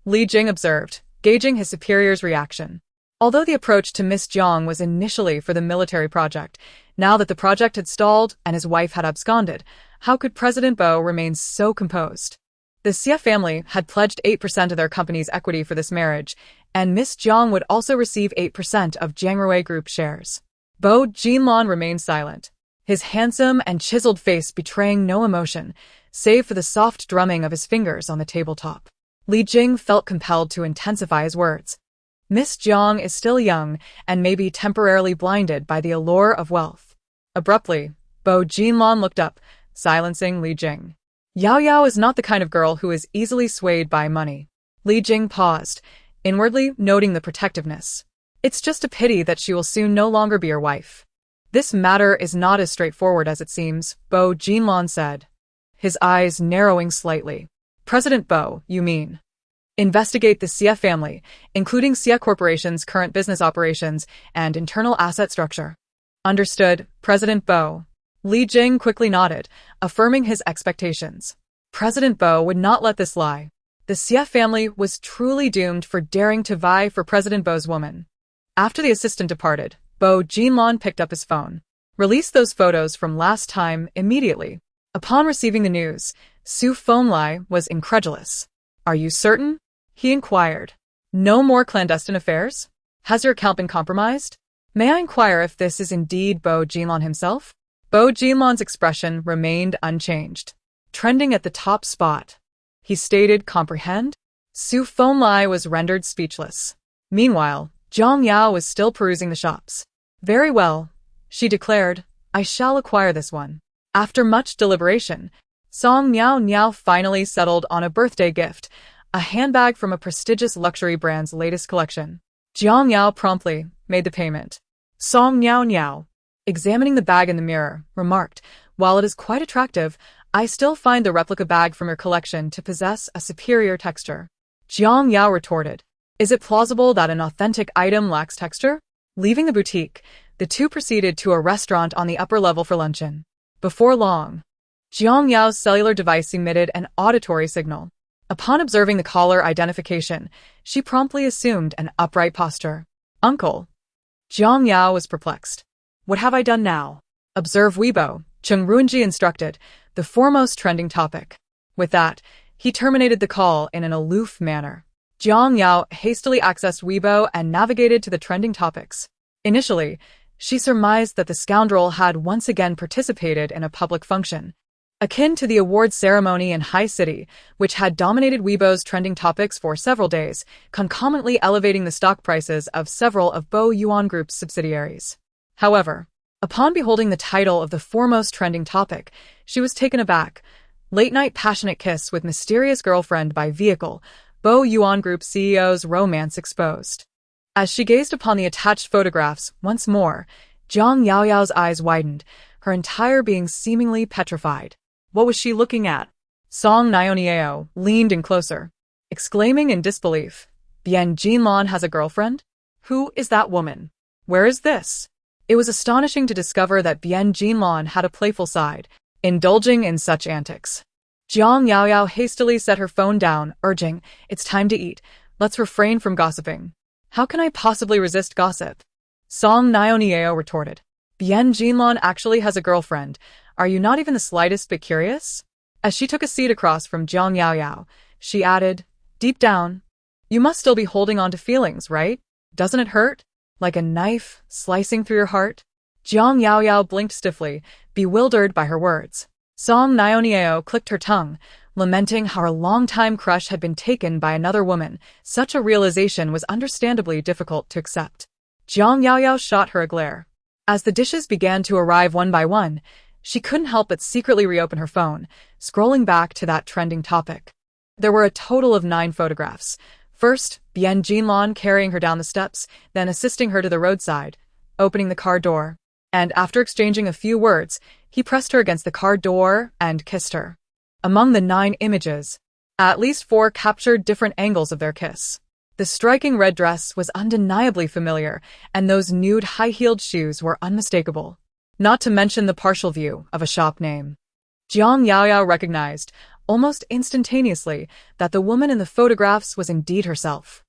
Li Jing observed, gauging his superior's reaction. Although the approach to Miss Jiang was initially for the military project, now that the project had stalled and his wife had absconded, how could President Bo remain so composed? The Xie family had pledged 8% of their company's equity for this marriage, and Miss Jiang would also receive 8% of Jiang Rui Group shares. Bo Jinlong remained silent, his handsome and chiseled face betraying no emotion, save for the soft drumming of his fingers on the tabletop. Li Jing felt compelled to intensify his words. Miss Jiang is still young and may be temporarily blinded by the allure of wealth. Abruptly, Bo Jinlong looked up, silencing Li Jing. Yao Yao is not the kind of girl who is easily swayed by money. Li Jing paused, inwardly noting the protectiveness. "It's just a pity that she will soon no longer be your wife." "This matter is not as straightforward as it seems," Bo Jinlong said, his eyes narrowing slightly. "President Bo, you mean? Investigate the Xie family, including Xie Corporation's current business operations and internal asset structure." "Understood, President Bo." Li Jing quickly nodded, affirming his expectations. President Bo would not let this lie. The Xie family was truly doomed for daring to vie for President Bo's woman. After the assistant departed, Bo Jinlong picked up his phone. "Release those photos from last time immediately." Upon receiving the news, Su Fenglai was incredulous. "Are you certain?" he inquired. "No more clandestine affairs? Has your account been compromised? May I inquire if this is indeed Bo Jinlong himself?" Bo Jinlong's expression remained unchanged, trending at the top spot. He stated, "Comprehend?" Su Fenglai was rendered speechless. Meanwhile, Zhang Yao was still perusing the shops. "Very well," she declared, "I shall acquire this one." After much deliberation, Song Niao Niao finally settled on a birthday gift, a handbag from a prestigious luxury brand's latest collection. Jiang Yao promptly made the payment. Song Niao Niao, examining the bag in the mirror, remarked, "While it is quite attractive, I still find the replica bag from your collection to possess a superior texture." Jiang Yao retorted, "Is it plausible that an authentic item lacks texture?" Leaving the boutique, the two proceeded to a restaurant on the upper level for luncheon. Before long, Jiang Yao's cellular device emitted an auditory signal. Upon observing the caller identification, she promptly assumed an upright posture. "Uncle." Jiang Yao was perplexed. "What have I done now?" "Observe Weibo," Cheng Ruinji instructed, the foremost trending topic. With that, he terminated the call in an aloof manner. Jiang Yao hastily accessed Weibo and navigated to the trending topics. Initially, she surmised that the scoundrel had once again participated in a public function, akin to the awards ceremony in High City, which had dominated Weibo's trending topics for several days, concomitantly elevating the stock prices of several of Bo Yuan Group's subsidiaries. However, upon beholding the title of the foremost trending topic, she was taken aback. Late-night passionate kiss with mysterious girlfriend by vehicle, Bo Yuan Group CEO's romance exposed. As she gazed upon the attached photographs once more, Zhang Yaoyao's eyes widened, her entire being seemingly petrified. What was she looking at? Song Nionieo leaned in closer, exclaiming in disbelief, Bian Jinlan has a girlfriend? Who is that woman? Where is this? It was astonishing to discover that Bian Jinlan had a playful side, indulging in such antics. Zhang Yaoyao hastily set her phone down, urging, it's time to eat, let's refrain from gossiping. How can I possibly resist gossip? Song Nionieo retorted. Bian Jinlan actually has a girlfriend. Are you not even the slightest bit curious? As she took a seat across from Zhang Yaoyao, she added, deep down, you must still be holding on to feelings, right? Doesn't it hurt? Like a knife slicing through your heart? Zhang Yaoyao blinked stiffly, bewildered by her words. Song Nionieo clicked her tongue, lamenting how her longtime crush had been taken by another woman. Such a realization was understandably difficult to accept. Zhang Yaoyao shot her a glare. As the dishes began to arrive one by one, she couldn't help but secretly reopen her phone, scrolling back to that trending topic. There were a total of 9 photographs. First, Bian Jinlan carrying her down the steps, then assisting her to the roadside, opening the car door, and after exchanging a few words, he pressed her against the car door and kissed her. Among the 9 images, at least 4 captured different angles of their kiss. The striking red dress was undeniably familiar, and those nude high-heeled shoes were unmistakable. Not to mention the partial view of a shop name. Zhang Yaoyao recognized, almost instantaneously, that the woman in the photographs was indeed herself.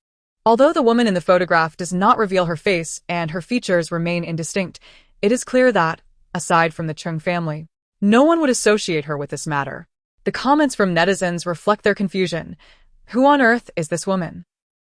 Although the woman in the photograph does not reveal her face and her features remain indistinct, it is clear that, aside from the Chung family, no one would associate her with this matter. The comments from netizens reflect their confusion. Who on earth is this woman?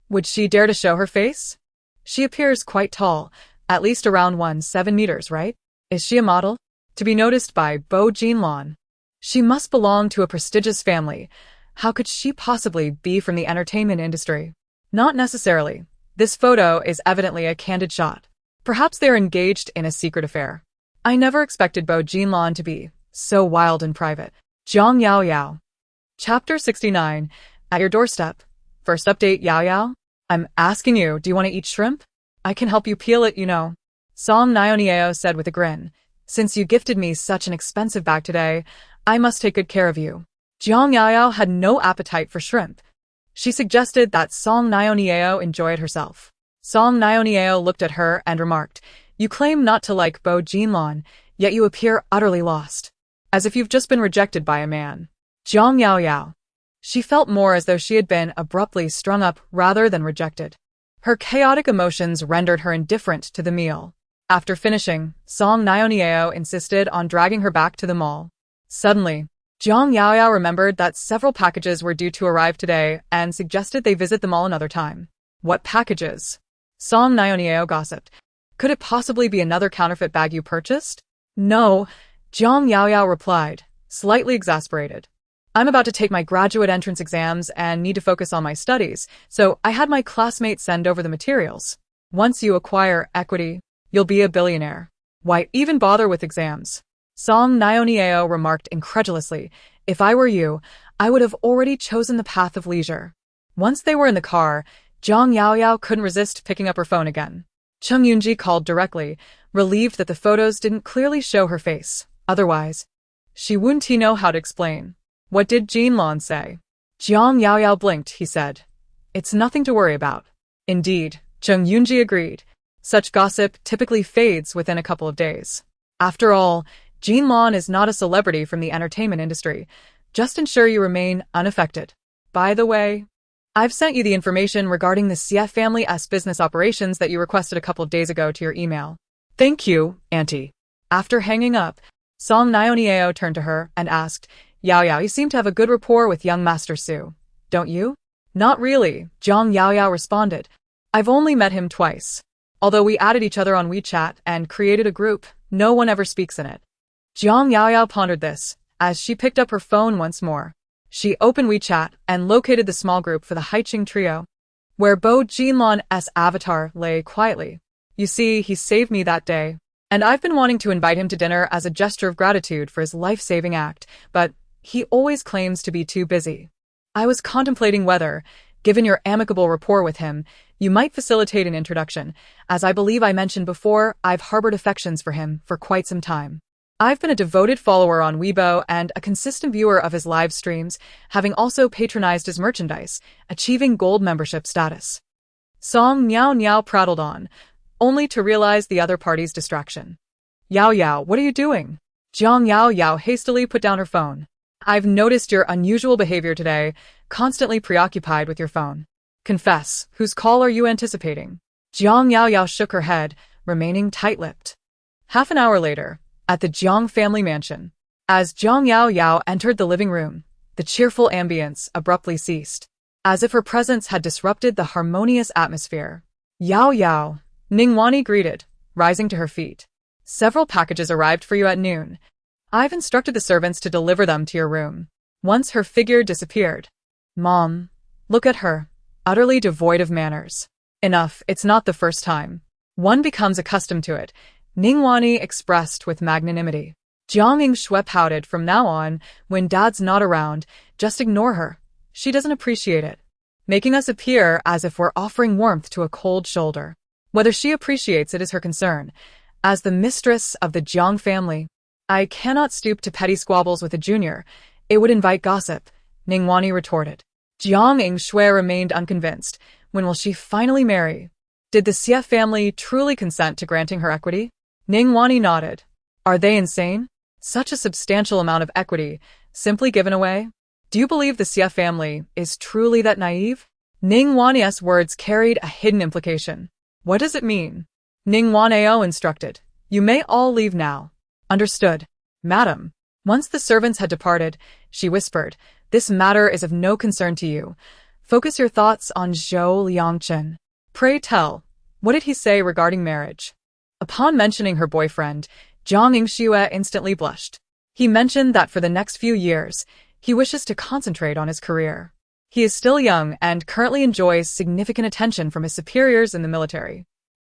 Would she dare to show her face? She appears quite tall, at least around 1.7 meters, right? Is she a model? To be noticed by Bo Jinlan. She must belong to a prestigious family. How could she possibly be from the entertainment industry? Not necessarily. This photo is evidently a candid shot. Perhaps they are engaged in a secret affair. I never expected Bo Jinlan to be so wild and private. Zhang Yaoyao. Chapter 69. At your doorstep. First update, Yaoyao. I'm asking you, do you want to eat shrimp? I can help you peel it, you know. Song Nionieo said with a grin. Since you gifted me such an expensive bag today, I must take good care of you. Zhang Yaoyao had no appetite for shrimp. She suggested that Song Nionieo enjoy it herself. Song Nionieo looked at her and remarked, you claim not to like Bo Jinlan, yet you appear utterly lost. As if you've just been rejected by a man. Zhang Yaoyao. She felt more as though she had been abruptly strung up rather than rejected. Her chaotic emotions rendered her indifferent to the meal. After finishing, Song Nionieo insisted on dragging her back to the mall. Suddenly, Zhang Yaoyao remembered that several packages were due to arrive today and suggested they visit the mall another time. What packages? Song Nionieo gossiped. Could it possibly be another counterfeit bag you purchased? No, Zhang Yaoyao replied, slightly exasperated. I'm about to take my graduate entrance exams and need to focus on my studies, so I had my classmates send over the materials. Once you acquire equity, you'll be a billionaire. Why even bother with exams? Song Nionieo remarked incredulously, if I were you, I would have already chosen the path of leisure. Once they were in the car, Zhang Yaoyao couldn't resist picking up her phone again. Chung Yunji called directly, relieved that the photos didn't clearly show her face. Otherwise, she wouldn't know how to explain. What did Jinlan say? Zhang Yaoyao blinked, he said. It's nothing to worry about. Indeed, Chung Yunji agreed. Such gossip typically fades within a couple of days. After all, Jinlan is not a celebrity from the entertainment industry. Just ensure you remain unaffected. By the way, I've sent you the information regarding the CF family's business operations that you requested a couple of days ago to your email. Thank you, Auntie. After hanging up, Song Nionieo turned to her and asked, Yaoyao, you seem to have a good rapport with young Master Su, don't you? Not really, Zhang Yaoyao responded. I've only met him twice. Although we added each other on WeChat and created a group, no one ever speaks in it. Zhang Yaoyao pondered this, as she picked up her phone once more. She opened WeChat and located the small group for the Haiqing trio, where Bo Jinlan's avatar lay quietly. You see, he saved me that day, and I've been wanting to invite him to dinner as a gesture of gratitude for his life-saving act, but he always claims to be too busy. I was contemplating whether, given your amicable rapport with him, you might facilitate an introduction. As I believe I mentioned before, I've harbored affections for him for quite some time. I've been a devoted follower on Weibo and a consistent viewer of his live streams, having also patronized his merchandise, achieving gold membership status. Song Miao Miao prattled on, only to realize the other party's distraction. Yao Yao, what are you doing? Jiang Yao Yao hastily put down her phone. I've noticed your unusual behavior today, constantly preoccupied with your phone. Confess, whose call are you anticipating? Jiang Yao Yao shook her head, remaining tight-lipped. Half an hour later, at the Jiang family mansion, as Jiang Yao Yao entered the living room, the cheerful ambience abruptly ceased, as if her presence had disrupted the harmonious atmosphere. Yao Yao, Ningwani greeted, rising to her feet. Several packages arrived for you at noon. I've instructed the servants to deliver them to your room. Once her figure disappeared. Mom, look at her, utterly devoid of manners. Enough, it's not the first time. One becomes accustomed to it, Ningwani expressed with magnanimity. Jiang Yingshui pouted. From now on, when Dad's not around, just ignore her. She doesn't appreciate it. Making us appear as if we're offering warmth to a cold shoulder. Whether she appreciates it is her concern. As the mistress of the Jiang family, I cannot stoop to petty squabbles with a junior. It would invite gossip, Ningwani retorted. Jiang Yingshui remained unconvinced. When will she finally marry? Did the Xie family truly consent to granting her equity? Ningwani nodded. Are they insane? Such a substantial amount of equity, simply given away? Do you believe the Xie family is truly that naive? Ningwani's words carried a hidden implication. What does it mean? Ningwanao instructed. You may all leave now. Understood, madam. Once the servants had departed, she whispered, this matter is of no concern to you. Focus your thoughts on Zhou Liangchen. Pray tell, what did he say regarding marriage? Upon mentioning her boyfriend, Jiang Yingshui instantly blushed. He mentioned that for the next few years, he wishes to concentrate on his career. He is still young and currently enjoys significant attention from his superiors in the military.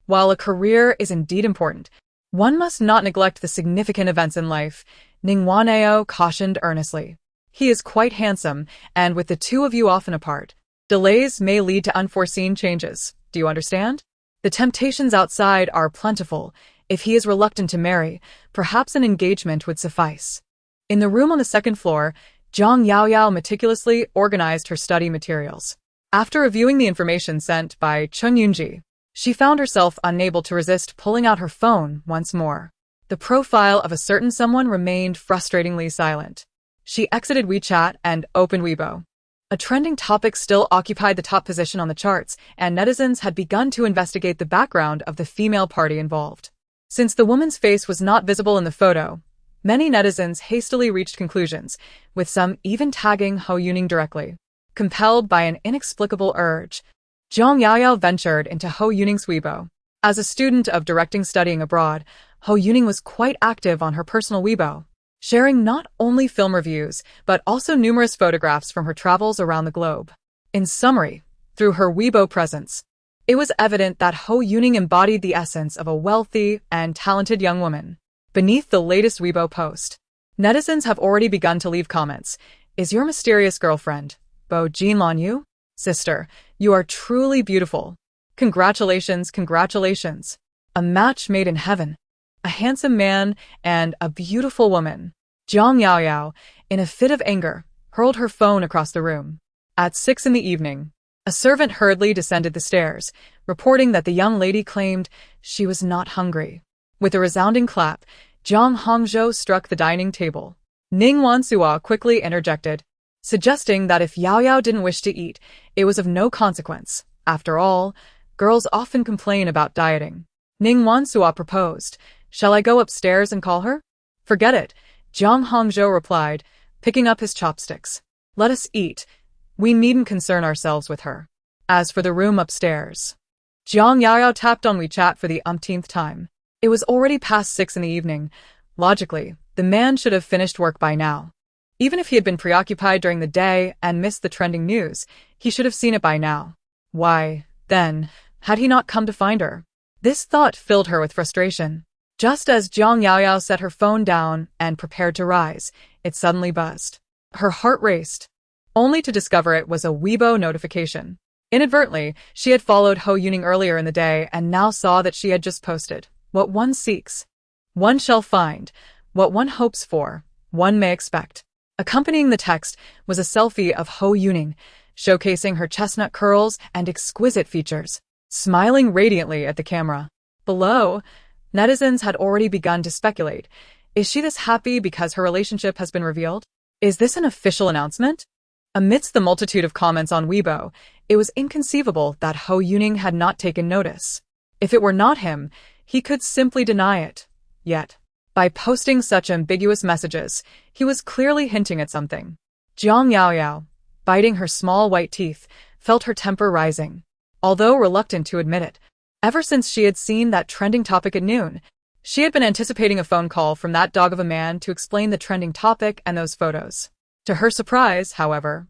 While a career is indeed important, one must not neglect the significant events in life, Ningwanao cautioned earnestly. He is quite handsome, and with the two of you often apart, delays may lead to unforeseen changes. Do you understand? The temptations outside are plentiful. If he is reluctant to marry, perhaps an engagement would suffice. In the room on the second floor, Jiang Yao Yao meticulously organized her study materials. After reviewing the information sent by Cheng Yunji, she found herself unable to resist pulling out her phone once more. The profile of a certain someone remained frustratingly silent. She exited WeChat and opened Weibo. A trending topic still occupied the top position on the charts, and netizens had begun to investigate the background of the female party involved. Since the woman's face was not visible in the photo, many netizens hastily reached conclusions, with some even tagging Ho Yuning directly. Compelled by an inexplicable urge, Jiang Yaoyao ventured into Ho Yuning's Weibo. As a student of directing studying abroad, Ho Yuning was quite active on her personal Weibo, sharing not only film reviews, but also numerous photographs from her travels around the globe. In summary, through her Weibo presence, it was evident that Ho Yuning embodied the essence of a wealthy and talented young woman. Beneath the latest Weibo post, netizens have already begun to leave comments. Is your mysterious girlfriend, Bo Jinlan you? Sister, you are truly beautiful. Congratulations, congratulations. A match made in heaven. A handsome man and a beautiful woman. Jiang Yaoyao, in a fit of anger, hurled her phone across the room. At 6 p.m, a servant hurriedly descended the stairs, reporting that the young lady claimed she was not hungry. With a resounding clap, Jiang Hongzhou struck the dining table. Ning Wansua quickly interjected, suggesting that if Yao Yao didn't wish to eat, it was of no consequence. After all, girls often complain about dieting. Ning Wansua proposed, shall I go upstairs and call her? Forget it, Jiang Hongzhou replied, picking up his chopsticks. Let us eat. We needn't concern ourselves with her. As for the room upstairs, Jiang Yaoyao tapped on WeChat for the umpteenth time. It was already past 6 p.m. Logically, the man should have finished work by now. Even if he had been preoccupied during the day and missed the trending news, he should have seen it by now. Why, then, had he not come to find her? This thought filled her with frustration. Just as Jiang Yaoyao set her phone down and prepared to rise, it suddenly buzzed. Her heart raced, only to discover it was a Weibo notification. Inadvertently, she had followed Ho Yuning earlier in the day and now saw that she had just posted, "What one seeks, one shall find. What one hopes for, one may expect." Accompanying the text was a selfie of Ho Yuning, showcasing her chestnut curls and exquisite features, smiling radiantly at the camera. Below, netizens had already begun to speculate. Is she this happy because her relationship has been revealed? Is this an official announcement? Amidst the multitude of comments on Weibo, it was inconceivable that Ho Yuning had not taken notice. If it were not him, he could simply deny it. Yet, by posting such ambiguous messages, he was clearly hinting at something. Jiang Yaoyao, biting her small white teeth, felt her temper rising. Although reluctant to admit it, ever since she had seen that trending topic at noon, she had been anticipating a phone call from that dog of a man to explain the trending topic and those photos. To her surprise, however,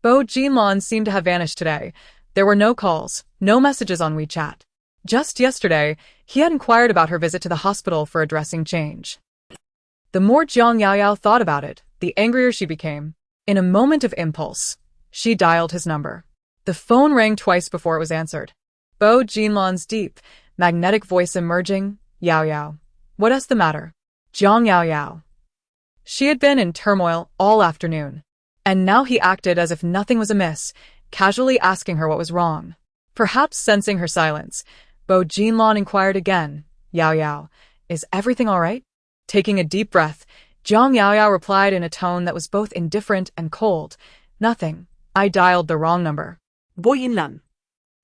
Bo Jinlan seemed to have vanished today. There were no calls, no messages on WeChat. Just yesterday, he had inquired about her visit to the hospital for a dressing change. The more Jiang Yaoyao thought about it, the angrier she became. In a moment of impulse, she dialed his number. The phone rang twice before it was answered. Bo Jinlan's deep, magnetic voice emerging. "Yaoyao, what is the matter?" Jiang Yaoyao. She had been in turmoil all afternoon, and now he acted as if nothing was amiss, casually asking her what was wrong. Perhaps sensing her silence, Bo Jinlan inquired again, "Yaoyao, is everything all right?" Taking a deep breath, Jiang Yaoyao replied in a tone that was both indifferent and cold, "Nothing. I dialed the wrong number." Bo Yinlan.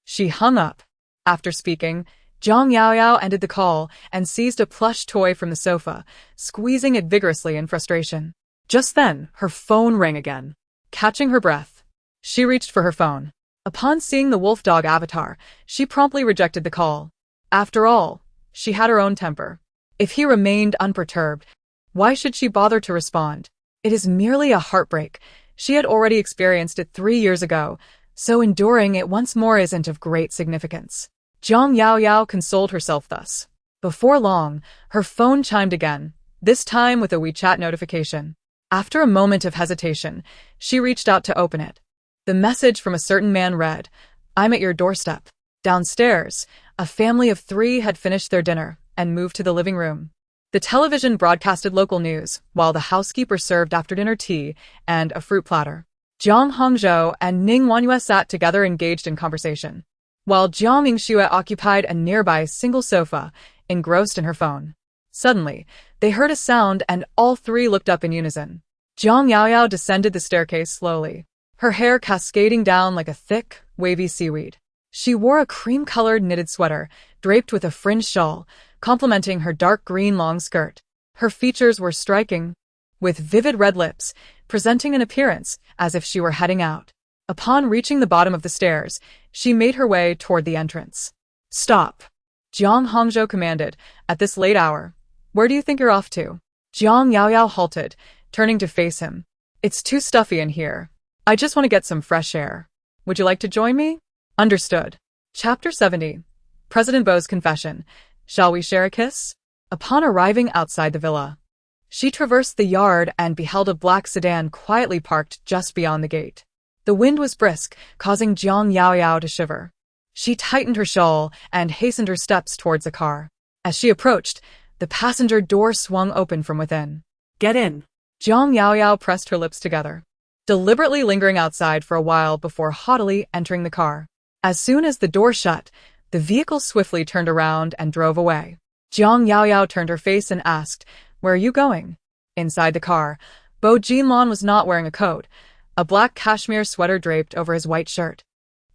She hung up. After speaking, Jiang Yaoyao ended the call and seized a plush toy from the sofa, squeezing it vigorously in frustration. Just then, her phone rang again. Catching her breath, she reached for her phone. Upon seeing the wolf dog avatar, she promptly rejected the call. After all, she had her own temper. If he remained unperturbed, why should she bother to respond? It is merely a heartbreak. She had already experienced it 3 years ago, so enduring it once more isn't of great significance. Jiang Yaoyao consoled herself thus. Before long, her phone chimed again, this time with a WeChat notification. After a moment of hesitation, she reached out to open it. The message from a certain man read, "I'm at your doorstep." Downstairs, a family of 3 had finished their dinner and moved to the living room. The television broadcasted local news, while the housekeeper served after-dinner tea and a fruit platter. Jiang Hongzhou and Ning Wanyue sat together engaged in conversation, while Jiang Yingxue occupied a nearby single sofa, engrossed in her phone. Suddenly, they heard a sound and all 3 looked up in unison. Jiang Yaoyao descended the staircase slowly, her hair cascading down like a thick, wavy seaweed. She wore a cream-colored knitted sweater, draped with a fringed shawl, complementing her dark green long skirt. Her features were striking, with vivid red lips, presenting an appearance as if she were heading out. Upon reaching the bottom of the stairs, she made her way toward the entrance. "Stop!" Jiang Hongzhou commanded, "At this late hour. Where do you think you're off to?" Jiang Yaoyao halted, turning to face him. "It's too stuffy in here. I just want to get some fresh air. Would you like to join me?" "Understood." Chapter 70. President Bo's Confession. Shall we share a kiss? Upon arriving outside the villa, she traversed the yard and beheld a black sedan quietly parked just beyond the gate. The wind was brisk, causing Jiang Yaoyao to shiver. She tightened her shawl and hastened her steps towards the car. As she approached, the passenger door swung open from within. "Get in." Jiang Yaoyao pressed her lips together, deliberately lingering outside for a while before haughtily entering the car. As soon as the door shut, the vehicle swiftly turned around and drove away. Jiang Yaoyao turned her face and asked, "Where are you going?" Inside the car, Bo Jinlan was not wearing a coat, a black cashmere sweater draped over his white shirt,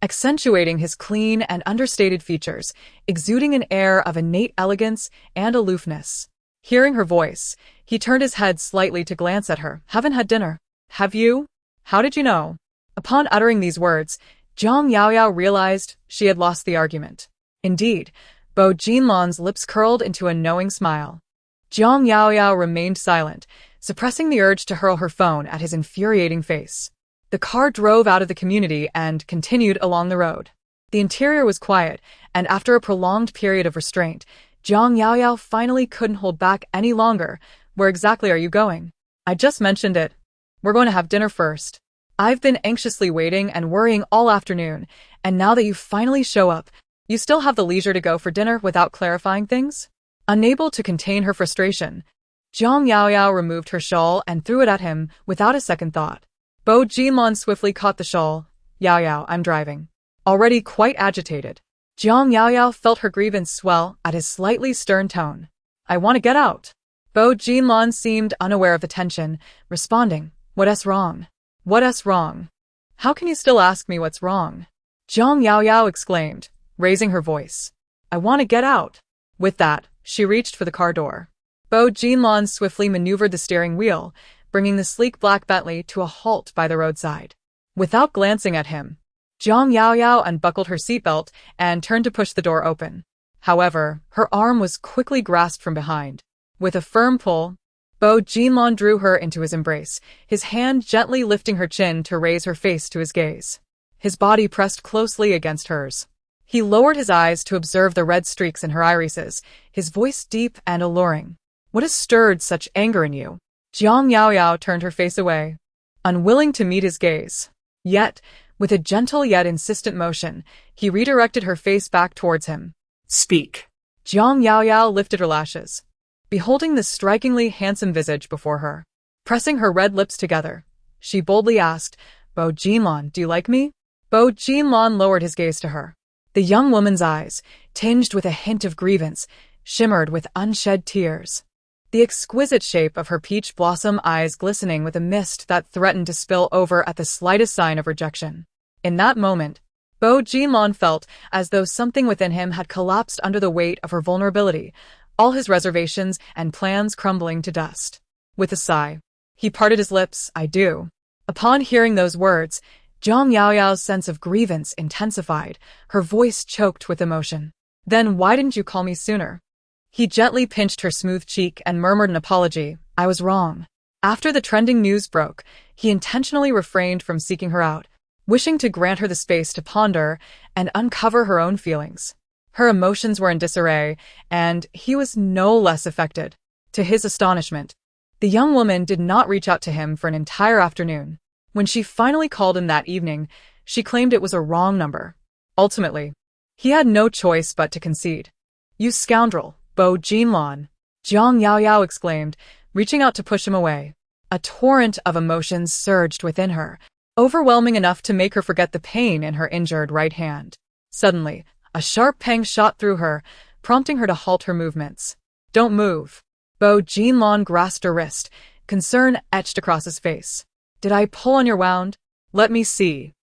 accentuating his clean and understated features, exuding an air of innate elegance and aloofness. Hearing her voice, he turned his head slightly to glance at her. "Haven't had dinner." "Have you? How did you know?" Upon uttering these words, Jiang Yaoyao realized she had lost the argument. Indeed, Bo Jinlan's lips curled into a knowing smile. Jiang Yaoyao remained silent, suppressing the urge to hurl her phone at his infuriating face. The car drove out of the community and continued along the road. The interior was quiet, and after a prolonged period of restraint, Jiang Yaoyao finally couldn't hold back any longer. Where exactly are you going? I just mentioned it. We're going to have dinner first. I've been anxiously waiting and worrying all afternoon, and now that you finally show up, you still have the leisure to go for dinner without clarifying things? Unable to contain her frustration, Jiang Yaoyao removed her shawl and threw it at him without a second thought. Bo Jinlon swiftly caught the shawl. Yaoyao, I'm driving. Already quite agitated, Jiang Yaoyao felt her grievance swell at his slightly stern tone. I want to get out. Bo Jinlon seemed unaware of the tension, responding, What's wrong? What's wrong? How can you still ask me what's wrong? Jiang Yaoyao exclaimed, raising her voice. I want to get out. With that, she reached for the car door. Bo Jinlon swiftly maneuvered the steering wheel, bringing the sleek black Bentley to a halt by the roadside. Without glancing at him, Jiang Yaoyao unbuckled her seatbelt and turned to push the door open. However, her arm was quickly grasped from behind. With a firm pull, Bo Jinlon drew her into his embrace, his hand gently lifting her chin to raise her face to his gaze. His body pressed closely against hers. He lowered his eyes to observe the red streaks in her irises, his voice deep and alluring. What has stirred such anger in you? Jiang Yaoyao turned her face away, unwilling to meet his gaze. Yet, with a gentle yet insistent motion, he redirected her face back towards him. Speak. Jiang Yaoyao lifted her lashes, beholding the strikingly handsome visage before her. Pressing her red lips together, she boldly asked, Bo Jinlon, do you like me? Bo Jinlon lowered his gaze to her. The young woman's eyes, tinged with a hint of grievance, shimmered with unshed tears. The exquisite shape of her peach blossom eyes glistening with a mist that threatened to spill over at the slightest sign of rejection. In that moment, Bo Jinlon felt as though something within him had collapsed under the weight of her vulnerability, all his reservations and plans crumbling to dust. With a sigh, he parted his lips, I do. Upon hearing those words, Jiang Yaoyao's sense of grievance intensified, her voice choked with emotion. Then why didn't you call me sooner? He gently pinched her smooth cheek and murmured an apology. I was wrong. After the trending news broke, he intentionally refrained from seeking her out, wishing to grant her the space to ponder and uncover her own feelings. Her emotions were in disarray, and he was no less affected. To his astonishment, the young woman did not reach out to him for an entire afternoon. When she finally called him that evening, she claimed it was a wrong number. Ultimately, he had no choice but to concede. You scoundrel, Bo Jinlon, Jiang Yaoyao exclaimed, reaching out to push him away. A torrent of emotions surged within her, overwhelming enough to make her forget the pain in her injured right hand. Suddenly, a sharp pang shot through her, prompting her to halt her movements. Don't move. Bo Jinlon grasped her wrist, concern etched across his face. Did I pull on your wound? Let me see.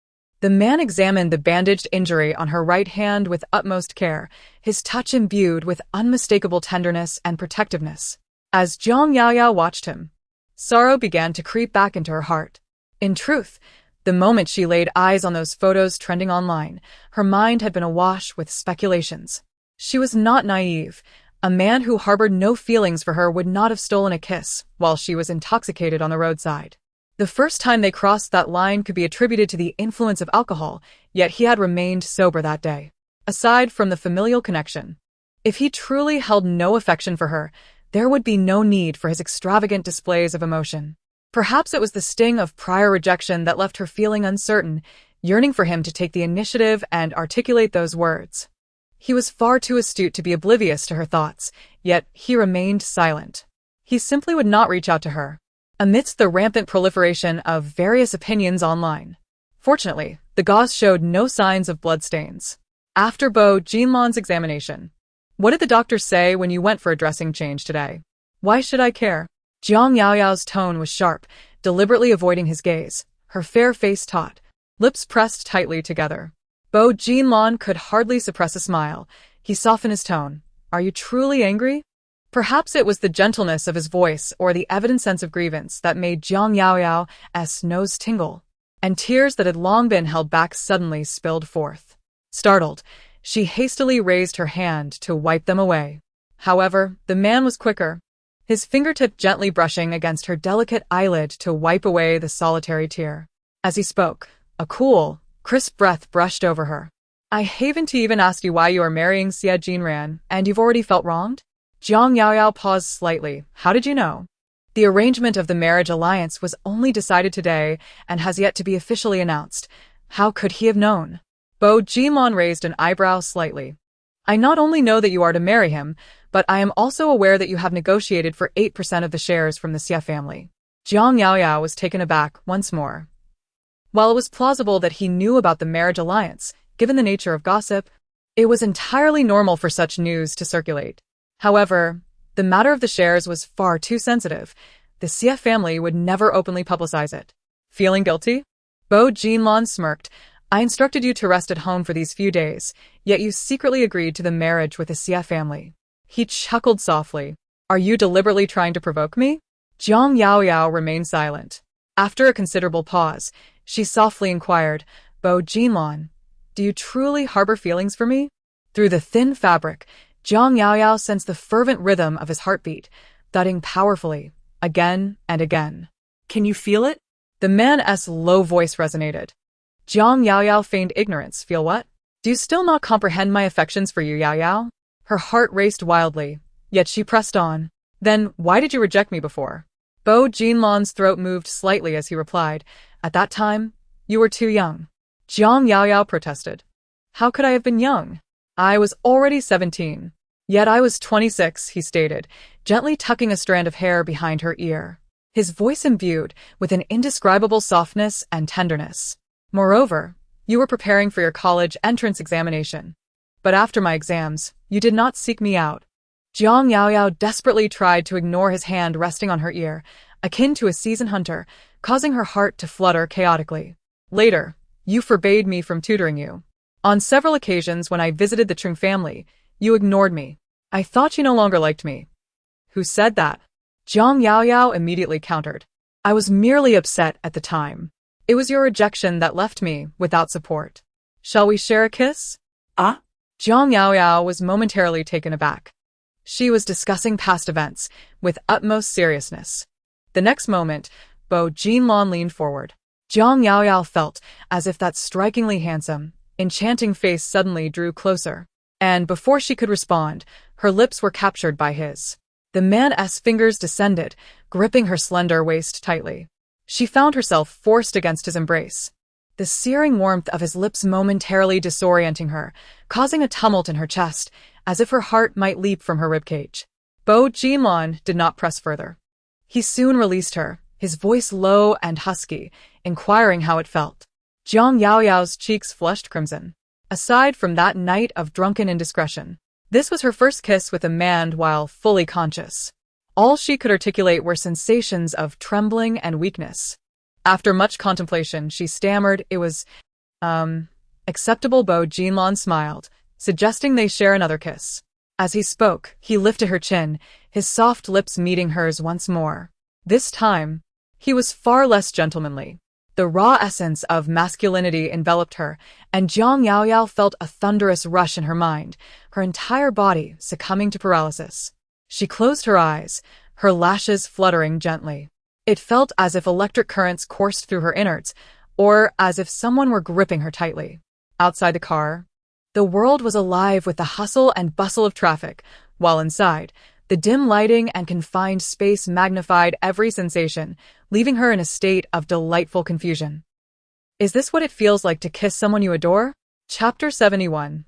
The man examined the bandaged injury on her right hand with utmost care, his touch imbued with unmistakable tenderness and protectiveness. As Jiang Yaoyao watched him, sorrow began to creep back into her heart. In truth, the moment she laid eyes on those photos trending online, her mind had been awash with speculations. She was not naive. A man who harbored no feelings for her would not have stolen a kiss while she was intoxicated on the roadside. The first time they crossed that line could be attributed to the influence of alcohol, yet he had remained sober that day. Aside from the familial connection, if he truly held no affection for her, there would be no need for his extravagant displays of emotion. Perhaps it was the sting of prior rejection that left her feeling uncertain, yearning for him to take the initiative and articulate those words. He was far too astute to be oblivious to her thoughts, yet he remained silent. He simply would not reach out to her, amidst the rampant proliferation of various opinions online. Fortunately, the gauze showed no signs of bloodstains. After Bo Jinlon's examination, what did the doctor say when you went for a dressing change today? Why should I care? Jiang Yaoyao's tone was sharp, deliberately avoiding his gaze, her fair face taut, lips pressed tightly together. Bo Jinlon could hardly suppress a smile. He softened his tone. Are you truly angry? Perhaps it was the gentleness of his voice or the evident sense of grievance that made Jiang Yaoyao's nose tingle, and tears that had long been held back suddenly spilled forth. Startled, she hastily raised her hand to wipe them away. However, the man was quicker. his fingertip gently brushing against her delicate eyelid to wipe away the solitary tear. As he spoke, a cool, crisp breath brushed over her. I haven't even asked you why you are marrying Xie Jinran, and you've already felt wronged? Jiang Yaoyao paused slightly. How did you know? The arrangement of the marriage alliance was only decided today and has yet to be officially announced. How could he have known? Bo Jinlon raised an eyebrow slightly. I not only know that you are to marry him, but I am also aware that you have negotiated for 8% of the shares from the Xie family. Jiang Yaoyao was taken aback once more. While it was plausible that he knew about the marriage alliance, given the nature of gossip, it was entirely normal for such news to circulate. However, the matter of the shares was far too sensitive. The Xie family would never openly publicize it. Feeling guilty? Bo Jinlon smirked. I instructed you to rest at home for these few days, yet you secretly agreed to the marriage with the Xie family. He chuckled softly. Are you deliberately trying to provoke me? Jiang Yaoyao remained silent. After a considerable pause, she softly inquired, Bo Jinlon, do you truly harbor feelings for me? Through the thin fabric, Jiang Yaoyao sensed the fervent rhythm of his heartbeat, thudding powerfully, again and again. Can you feel it? The man's low voice resonated. Jiang Yaoyao feigned ignorance. Feel what? Do you still not comprehend my affections for you, Yaoyao? Her heart raced wildly, yet she pressed on. Then, why did you reject me before? Bo Jinlon's throat moved slightly as he replied, At that time, you were too young. Jiang Yaoyao protested. How could I have been young? I was already 17. Yet I was 26, he stated, gently tucking a strand of hair behind her ear. His voice imbued with an indescribable softness and tenderness. Moreover, you were preparing for your college entrance examination. But after my exams, you did not seek me out. Jiang Yaoyao desperately tried to ignore his hand resting on her ear, akin to a seasoned hunter, causing her heart to flutter chaotically. Later, you forbade me from tutoring you. On several occasions when I visited the Chung family, you ignored me. I thought you no longer liked me. Who said that? Jiang Yaoyao immediately countered. I was merely upset at the time. It was your rejection that left me without support. Shall we share a kiss? Ah? Jiang Yaoyao was momentarily taken aback. She was discussing past events with utmost seriousness. The next moment, Bo Jinlon leaned forward. Jiang Yaoyao felt as if that strikingly handsome, enchanting face suddenly drew closer. And before she could respond, her lips were captured by his. The man's fingers descended, gripping her slender waist tightly. She found herself forced against his embrace. The searing warmth of his lips momentarily disorienting her, causing a tumult in her chest, as if her heart might leap from her ribcage. Bo Jinlon did not press further. He soon released her, his voice low and husky, inquiring how it felt. Jiang Yaoyao's cheeks flushed crimson. Aside from that night of drunken indiscretion, this was her first kiss with a man while fully conscious. All she could articulate were sensations of trembling and weakness. After much contemplation, she stammered it was, acceptable. Bo Jinlon smiled, suggesting they share another kiss. As he spoke, he lifted her chin, his soft lips meeting hers once more. This time, he was far less gentlemanly. The raw essence of masculinity enveloped her, and Jiang Yaoyao felt a thunderous rush in her mind, her entire body succumbing to paralysis. She closed her eyes, her lashes fluttering gently. It felt as if electric currents coursed through her innards, or as if someone were gripping her tightly. Outside the car, the world was alive with the hustle and bustle of traffic, while inside, the dim lighting and confined space magnified every sensation, leaving her in a state of delightful confusion. Is this what it feels like to kiss someone you adore? Chapter 71.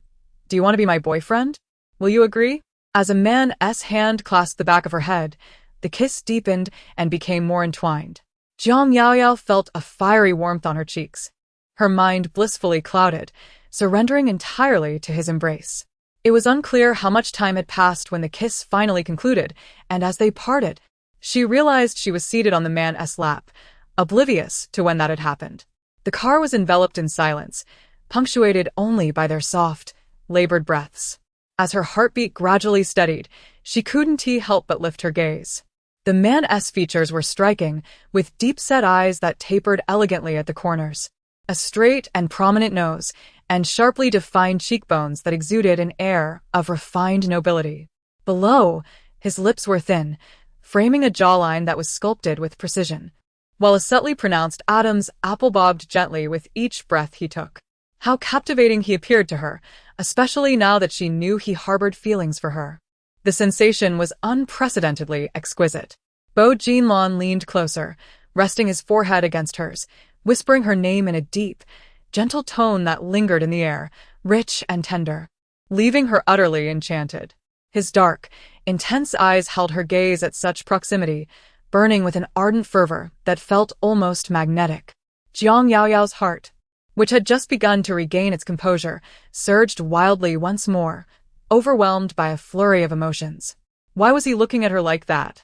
Do you want to be my boyfriend? Will you agree? As a man's hand clasped the back of her head, the kiss deepened and became more entwined. Jiang Yaoyao felt a fiery warmth on her cheeks. Her mind blissfully clouded, surrendering entirely to his embrace. It was unclear how much time had passed when the kiss finally concluded, and as they parted, she realized she was seated on the man's lap, oblivious to when that had happened. The car was enveloped in silence, punctuated only by their soft, labored breaths. As her heartbeat gradually steadied, she couldn't help but lift her gaze. The man's features were striking, with deep-set eyes that tapered elegantly at the corners, a straight and prominent nose, and sharply defined cheekbones that exuded an air of refined nobility. Below, his lips were thin, framing a jawline that was sculpted with precision, while a subtly pronounced Adam's apple bobbed gently with each breath he took. How captivating he appeared to her, especially now that she knew he harbored feelings for her. The sensation was unprecedentedly exquisite. Bo Jinlon leaned closer, resting his forehead against hers, whispering her name in a deep, gentle tone that lingered in the air, rich and tender, leaving her utterly enchanted. His dark, intense eyes held her gaze at such proximity, burning with an ardent fervor that felt almost magnetic. Jiang Yaoyao's heart, which had just begun to regain its composure, surged wildly once more, overwhelmed by a flurry of emotions. Why was he looking at her like that?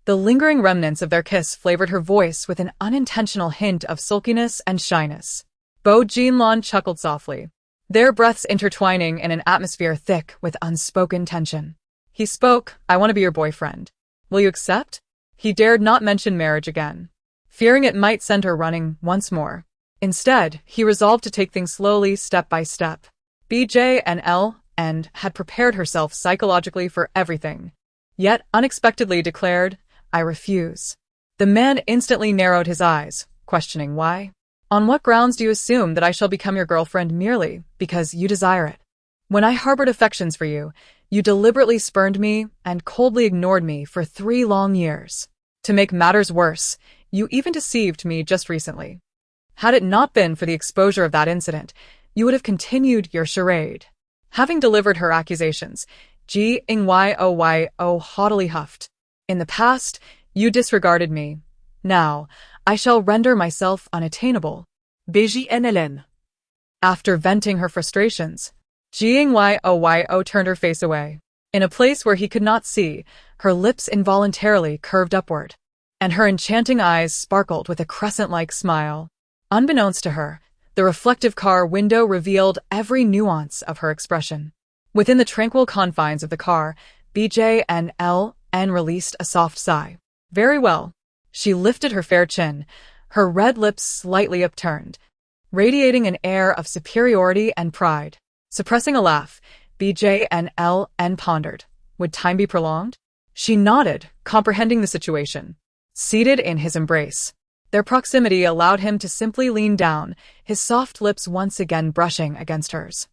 The lingering remnants of their kiss flavored her voice with an unintentional hint of sulkiness and shyness. Bo Jinlon chuckled softly, their breaths intertwining in an atmosphere thick with unspoken tension. He spoke, "I want to be your boyfriend. Will you accept?" He dared not mention marriage again, fearing it might send her running once more. Instead, he resolved to take things slowly, step by step. BJ and L had prepared herself psychologically for everything, yet unexpectedly declared, "I refuse." The man instantly narrowed his eyes, questioning why. "On what grounds do you assume that I shall become your girlfriend merely because you desire it? When I harbored affections for you, you deliberately spurned me and coldly ignored me for 3 long years. To make matters worse, you even deceived me just recently. Had it not been for the exposure of that incident, you would have continued your charade." Having delivered her accusations, Ji Ingyo haughtily huffed. "In the past, you disregarded me. Now, I shall render myself unattainable." BGNLN. After venting her frustrations, Ji Ingyo turned her face away. In a place where he could not see, her lips involuntarily curved upward, and her enchanting eyes sparkled with a crescent-like smile. Unbeknownst to her, the reflective car window revealed every nuance of her expression. Within the tranquil confines of the car, BJ and LN released a soft sigh. "Very well." She lifted her fair chin, her red lips slightly upturned, radiating an air of superiority and pride. Suppressing a laugh, BJ and LN pondered. Would time be prolonged? She nodded, comprehending the situation. Seated in his embrace, their proximity allowed him to simply lean down, his soft lips once again brushing against hers.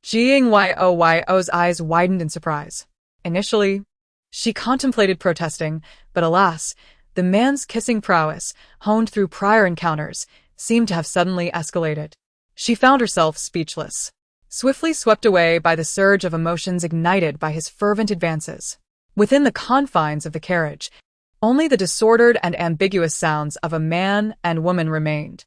Ji Ingyo's eyes widened in surprise. Initially, she contemplated protesting, but alas, the man's kissing prowess, honed through prior encounters, seemed to have suddenly escalated. She found herself speechless, swiftly swept away by the surge of emotions ignited by his fervent advances. Within the confines of the carriage, only the disordered and ambiguous sounds of a man and woman remained.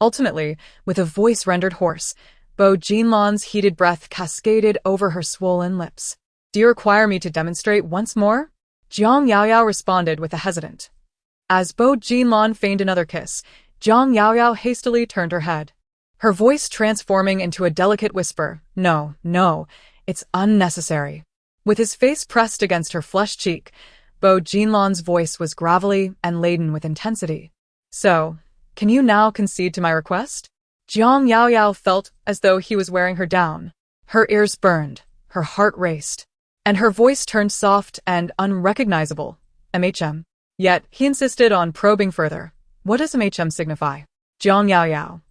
Ultimately, with a voice rendered hoarse, Bo Jinlon's heated breath cascaded over her swollen lips. "Do you require me to demonstrate once more?" Jiang Yaoyao responded with a hesitant. As Bo Jinlon feigned another kiss, Jiang Yaoyao hastily turned her head, her voice transforming into a delicate whisper. No, it's unnecessary." With his face pressed against her flushed cheek, Bo Jinlon's voice was gravelly and laden with intensity. "So, can you now concede to my request?" Jiang Yaoyao felt as though he was wearing her down. Her ears burned, her heart raced, and her voice turned soft and unrecognizable. "MHM." Yet, he insisted on probing further. What does MHM signify? Jiang Yaoyao.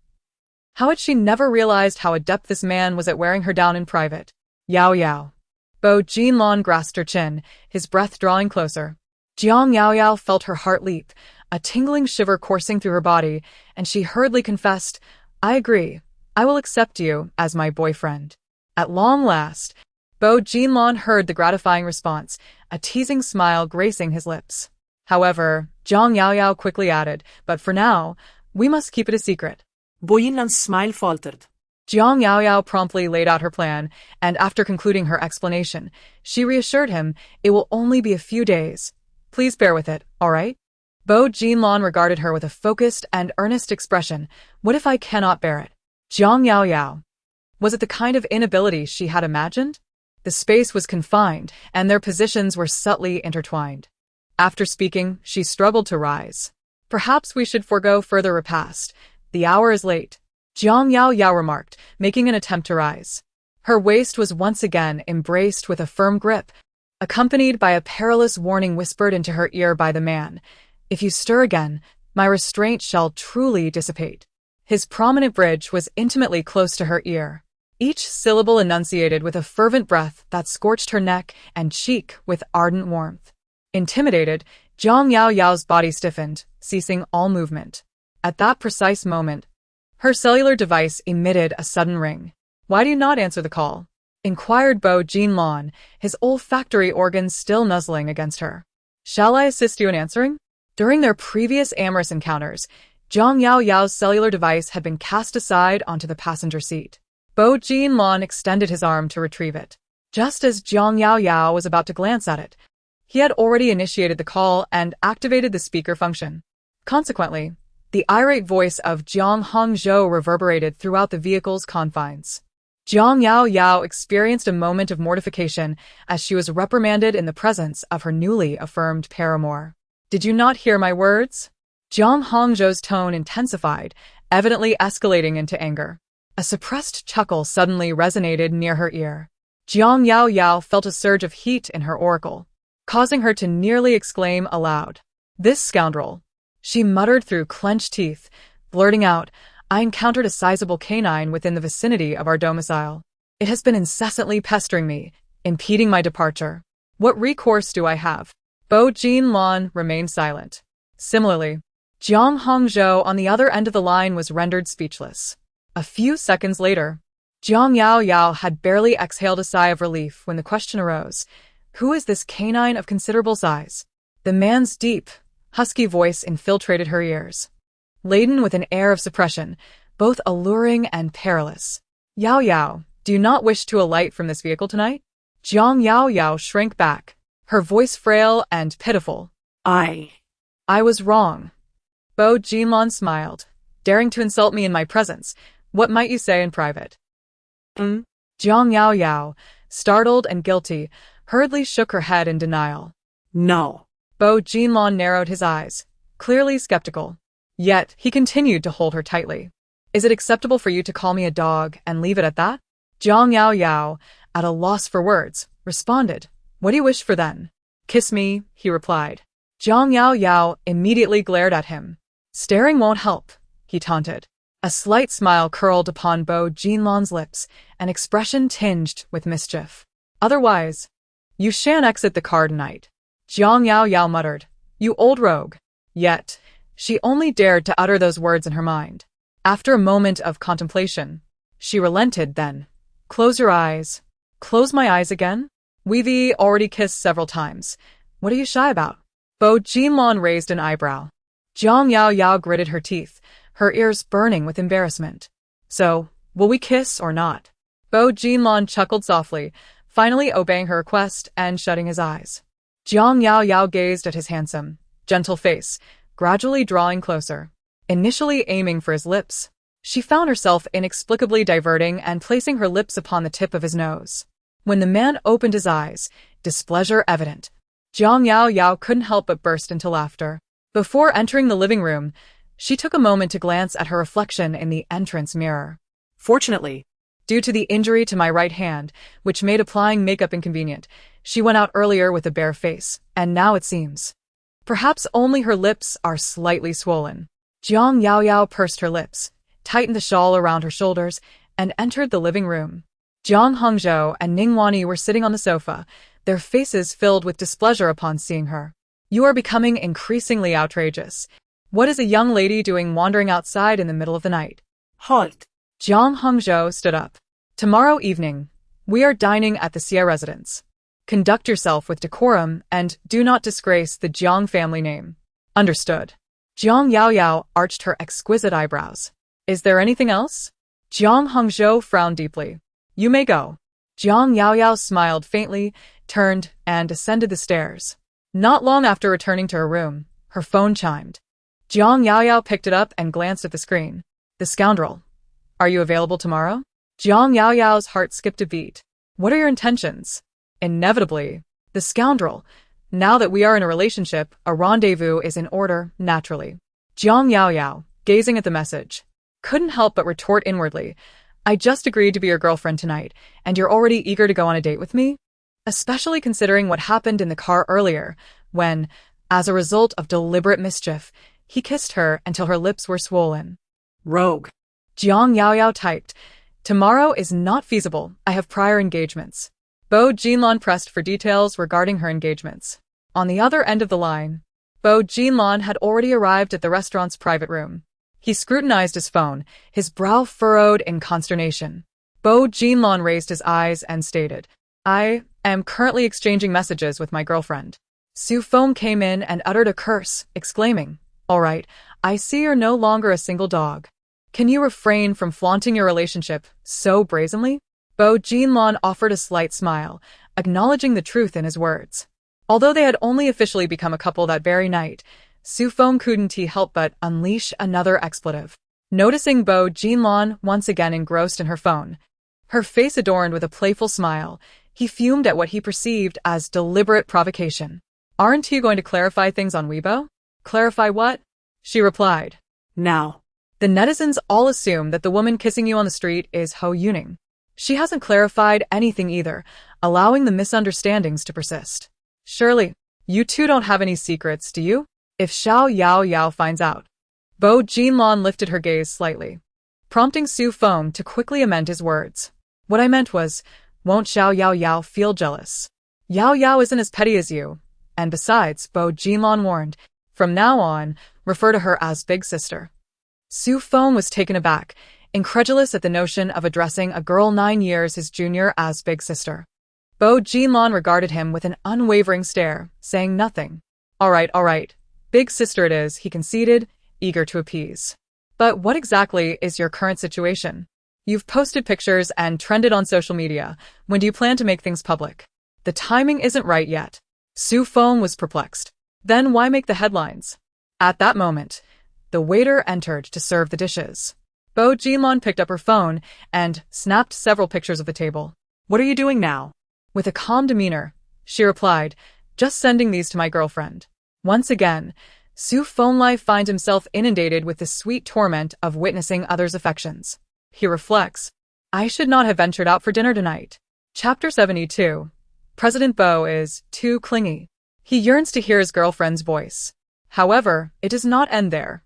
How had she never realized how adept this man was at wearing her down in private? Yao. Bo Jinlon grasped her chin, his breath drawing closer. Jiang Yaoyao felt her heart leap, a tingling shiver coursing through her body, and she hurriedly confessed, "I agree. I will accept you as my boyfriend." At long last, Bo Jinlon heard the gratifying response, a teasing smile gracing his lips. However, Jiang Yaoyao quickly added, "But for now, we must keep it a secret." Bo Jinlon's smile faltered. Jiang Yaoyao promptly laid out her plan, and after concluding her explanation, she reassured him it will only be a few days. "Please bear with it, all right?" Bo Jinlon regarded her with a focused and earnest expression. What if I cannot bear it? Jiang Yaoyao. Was it the kind of inability she had imagined? The space was confined, and their positions were subtly intertwined. After speaking, she struggled to rise. "Perhaps we should forego further repast. The hour is late," Jiang Yaoyao remarked, making an attempt to rise. Her waist was once again embraced with a firm grip, accompanied by a perilous warning whispered into her ear by the man. If you stir again, my restraint shall truly dissipate. His prominent bridge was intimately close to her ear, each syllable enunciated with a fervent breath that scorched her neck and cheek with ardent warmth. Intimidated, Jiang Yao Yao's body stiffened, ceasing all movement. At that precise moment, her cellular device emitted a sudden ring. "Why do you not answer the call?" inquired Bo Jinlong, his olfactory organs still nuzzling against her. "Shall I assist you in answering?" During their previous amorous encounters, Jiang Yao Yao's cellular device had been cast aside onto the passenger seat. Bo Jinlong extended his arm to retrieve it. Just as Jiang Yao Yao was about to glance at it, he had already initiated the call and activated the speaker function. Consequently, the irate voice of Jiang Hongzhou reverberated throughout the vehicle's confines. Jiang Yao Yao experienced a moment of mortification as she was reprimanded in the presence of her newly affirmed paramour. "Did you not hear my words?" Jiang Hongzhou's tone intensified, evidently escalating into anger. A suppressed chuckle suddenly resonated near her ear. Jiang Yao Yao felt a surge of heat in her auricle, causing her to nearly exclaim aloud. "This scoundrel!" she muttered through clenched teeth, blurting out, "I encountered a sizable canine within the vicinity of our domicile. It has been incessantly pestering me, impeding my departure. What recourse do I have?" Bo Jinlong remained silent. Similarly, Jiang Hongzhou on the other end of the line was rendered speechless. A few seconds later, Jiang Yao Yao had barely exhaled a sigh of relief when the question arose, "Who is this canine of considerable size?" The man's deep, husky voice infiltrated her ears, laden with an air of suppression, both alluring and perilous. "Yao Yao, do you not wish to alight from this vehicle tonight?" Jiang Yao Yao shrank back, her voice frail and pitiful. I was wrong." Bo Jinlong smiled. "Daring to insult me in my presence, what might you say in private?" Jiang Yao Yao, startled and guilty, hurriedly shook her head in denial. No. Bo Jinlong narrowed his eyes, clearly skeptical. Yet he continued to hold her tightly. "Is it acceptable for you to call me a dog and leave it at that?" Jiang Yao Yao, at a loss for words, responded. "What do you wish for then?" "Kiss me," he replied. Jiang Yao Yao immediately glared at him. "Staring won't help," he taunted. A slight smile curled upon Bo Jinlong's lips, an expression tinged with mischief. "Otherwise, you shan't exit the car tonight," Jiang Yao Yao muttered. "You old rogue." Yet, she only dared to utter those words in her mind. After a moment of contemplation, she relented then. "Close your eyes." "Close my eyes again? We've already kissed several times. What are you shy about?" Bo Jinlong raised an eyebrow. Jiang Yao Yao gritted her teeth, her ears burning with embarrassment. "So, will we kiss or not?" Bo Jinlong chuckled softly, finally obeying her request and shutting his eyes. Jiang Yao Yao gazed at his handsome, gentle face, gradually drawing closer. Initially aiming for his lips, she found herself inexplicably diverting and placing her lips upon the tip of his nose. When the man opened his eyes, displeasure evident, Jiang Yao Yao couldn't help but burst into laughter. Before entering the living room, she took a moment to glance at her reflection in the entrance mirror. Fortunately, Due to the injury to my right hand, which made applying makeup inconvenient, she went out earlier with a bare face, and now it seems perhaps only her lips are slightly swollen. Jiang Yao Yao pursed her lips, tightened the shawl around her shoulders, and entered the living room. Jiang Hongzhou and Ning Wanyi were sitting on the sofa, their faces filled with displeasure upon seeing her. "You are becoming increasingly outrageous. What is a young lady doing wandering outside in the middle of the night?" halt. Jiang Hongzhou stood up. "Tomorrow evening, we are dining at the Xie residence. Conduct yourself with decorum and do not disgrace the Jiang family name." "Understood." Jiang Yao Yao arched her exquisite eyebrows. "Is there anything else?" Jiang Hongzhou frowned deeply. "You may go." Jiang Yao Yao smiled faintly, turned, and ascended the stairs. Not long after returning to her room, her phone chimed. Jiang Yao Yao picked it up and glanced at the screen. "The scoundrel. Are you available tomorrow?" Jiang Yao Yao's heart skipped a beat. "What are your intentions?" "Inevitably, the scoundrel. Now that we are in a relationship, a rendezvous is in order, naturally." Jiang Yao Yao, gazing at the message, couldn't help but retort inwardly, "I just agreed to be your girlfriend tonight, and you're already eager to go on a date with me?" especially considering what happened in the car earlier, when, as a result of deliberate mischief, he kissed her until her lips were swollen. Rogue. Jiang Yaoyao typed, "Tomorrow is not feasible. I have prior engagements." Bo Jinlan pressed for details regarding her engagements. On the other end of the line, Bo Jinlan had already arrived at the restaurant's private room. He scrutinized his phone, his brow furrowed in consternation. Bo Jinlan raised his eyes and stated, "I am currently exchanging messages with my girlfriend." Su Feng came in and uttered a curse, exclaiming, "All right, I see you're no longer a single dog. Can you refrain from flaunting your relationship so brazenly?" Bo Jinlan offered a slight smile, acknowledging the truth in his words. Although they had only officially become a couple that very night, Su Feng couldn't help but unleash another expletive. Noticing Bo Jinlan once again engrossed in her phone, her face adorned with a playful smile, he fumed at what he perceived as deliberate provocation. "Aren't you going to clarify things on Weibo?" "Clarify what?" she replied. Now. "The netizens all assume that the woman kissing you on the street is Ho Yuning. She hasn't clarified anything either, allowing the misunderstandings to persist. Surely, you two don't have any secrets, do you? If Xiao Yao Yao finds out." Bo Jinlan lifted her gaze slightly, prompting Su Feng to quickly amend his words. "What I meant was, won't Xiao Yao Yao feel jealous? Yao Yao isn't as petty as you. And besides," Bo Jinlan warned, "from now on, refer to her as Big Sister." Su Feng was taken aback, incredulous at the notion of addressing a girl 9 years his junior as Big Sister. Bo Jinlan regarded him with an unwavering stare, saying nothing. All right, Big Sister it is," he conceded, eager to appease. "But what exactly is your current situation? You've posted pictures and trended on social media. When do you plan to make things public?" "The timing isn't right yet." Su Feng was perplexed. "Then why make the headlines?" At that moment, the waiter entered to serve the dishes. Bo Jinlan picked up her phone and snapped several pictures of the table. "What are you doing now?" With a calm demeanor, she replied, "Just sending these to my girlfriend." Once again, Su Fenglai finds himself inundated with the sweet torment of witnessing others' affections. He reflects, "I should not have ventured out for dinner tonight." Chapter 72. President Bo is too clingy. He yearns to hear his girlfriend's voice. However, it does not end there.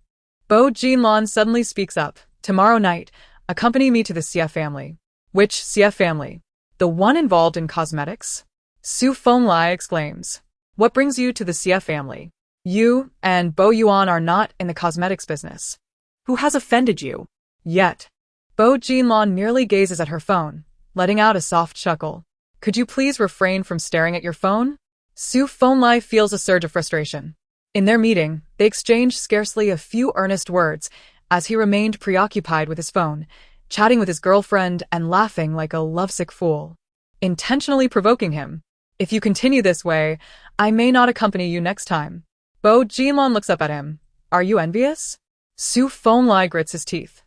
Bo Jinlan suddenly speaks up. "Tomorrow night, accompany me to the Xie family." "Which Xie family?" "The one involved in cosmetics?" Su Fenglai exclaims. "What brings you to the Xie family? You and Bo Yuan are not in the cosmetics business." Who has offended you? Yet. Bo Jinlan merely gazes at her phone, letting out a soft chuckle. "Could you please refrain from staring at your phone?" Su Fenglai feels a surge of frustration. In their meeting, they exchanged scarcely a few earnest words, as he remained preoccupied with his phone, chatting with his girlfriend and laughing like a lovesick fool, intentionally provoking him. "If you continue this way, I may not accompany you next time." Bo Jinlan looks up at him. "Are you envious?" Su Fenglai grits his teeth.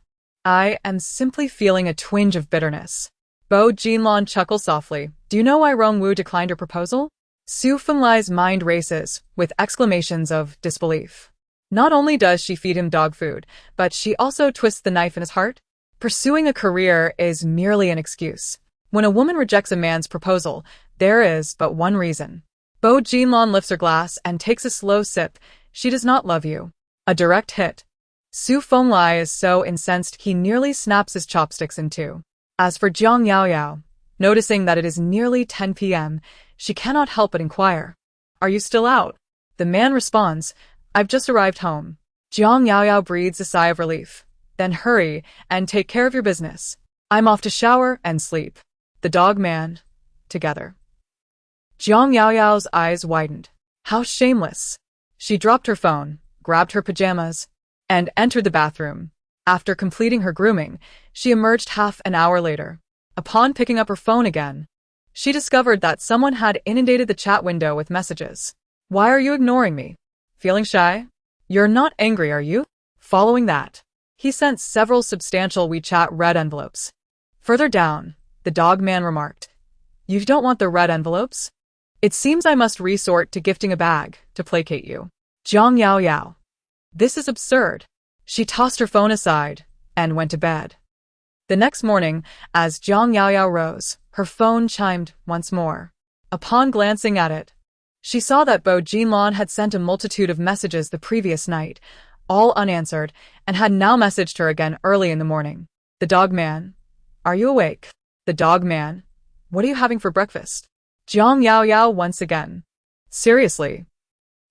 "I am simply feeling a twinge of bitterness." Bo Jinlan chuckles softly. "Do you know why Rongwu declined her proposal?" Su Fenglai's mind races, with exclamations of disbelief. Not only does she feed him dog food, but she also twists the knife in his heart. Pursuing a career is merely an excuse. When a woman rejects a man's proposal, there is but one reason. Bo Jinlan lifts her glass and takes a slow sip. "She does not love you." A direct hit. Su Fenglai is so incensed he nearly snaps his chopsticks in two. As for Jiang Yaoyao, noticing that it is nearly 10 p.m., she cannot help but inquire, "Are you still out?" The man responds, "I've just arrived home." Jiang Yaoyao breathes a sigh of relief. "Then hurry and take care of your business. I'm off to shower and sleep." The dog man. Together. Jiang Yaoyao's eyes widened. How shameless. She dropped her phone, grabbed her pajamas, and entered the bathroom. After completing her grooming, she emerged half an hour later. Upon picking up her phone again, she discovered that someone had inundated the chat window with messages. "Why are you ignoring me? Feeling shy? You're not angry, are you?" Following that, he sent several substantial WeChat red envelopes. Further down, the dog man remarked, "You don't want the red envelopes? It seems I must resort to gifting a bag to placate you." Jiang Yaoyao. This is absurd. She tossed her phone aside and went to bed. The next morning, as Jiang Yaoyao rose, her phone chimed once more. Upon glancing at it, she saw that Bo Jinlon had sent a multitude of messages the previous night, all unanswered, and had now messaged her again early in the morning. The dog man. Are you awake? The dog man. What are you having for breakfast? Jiang Yao Yao once again. Seriously.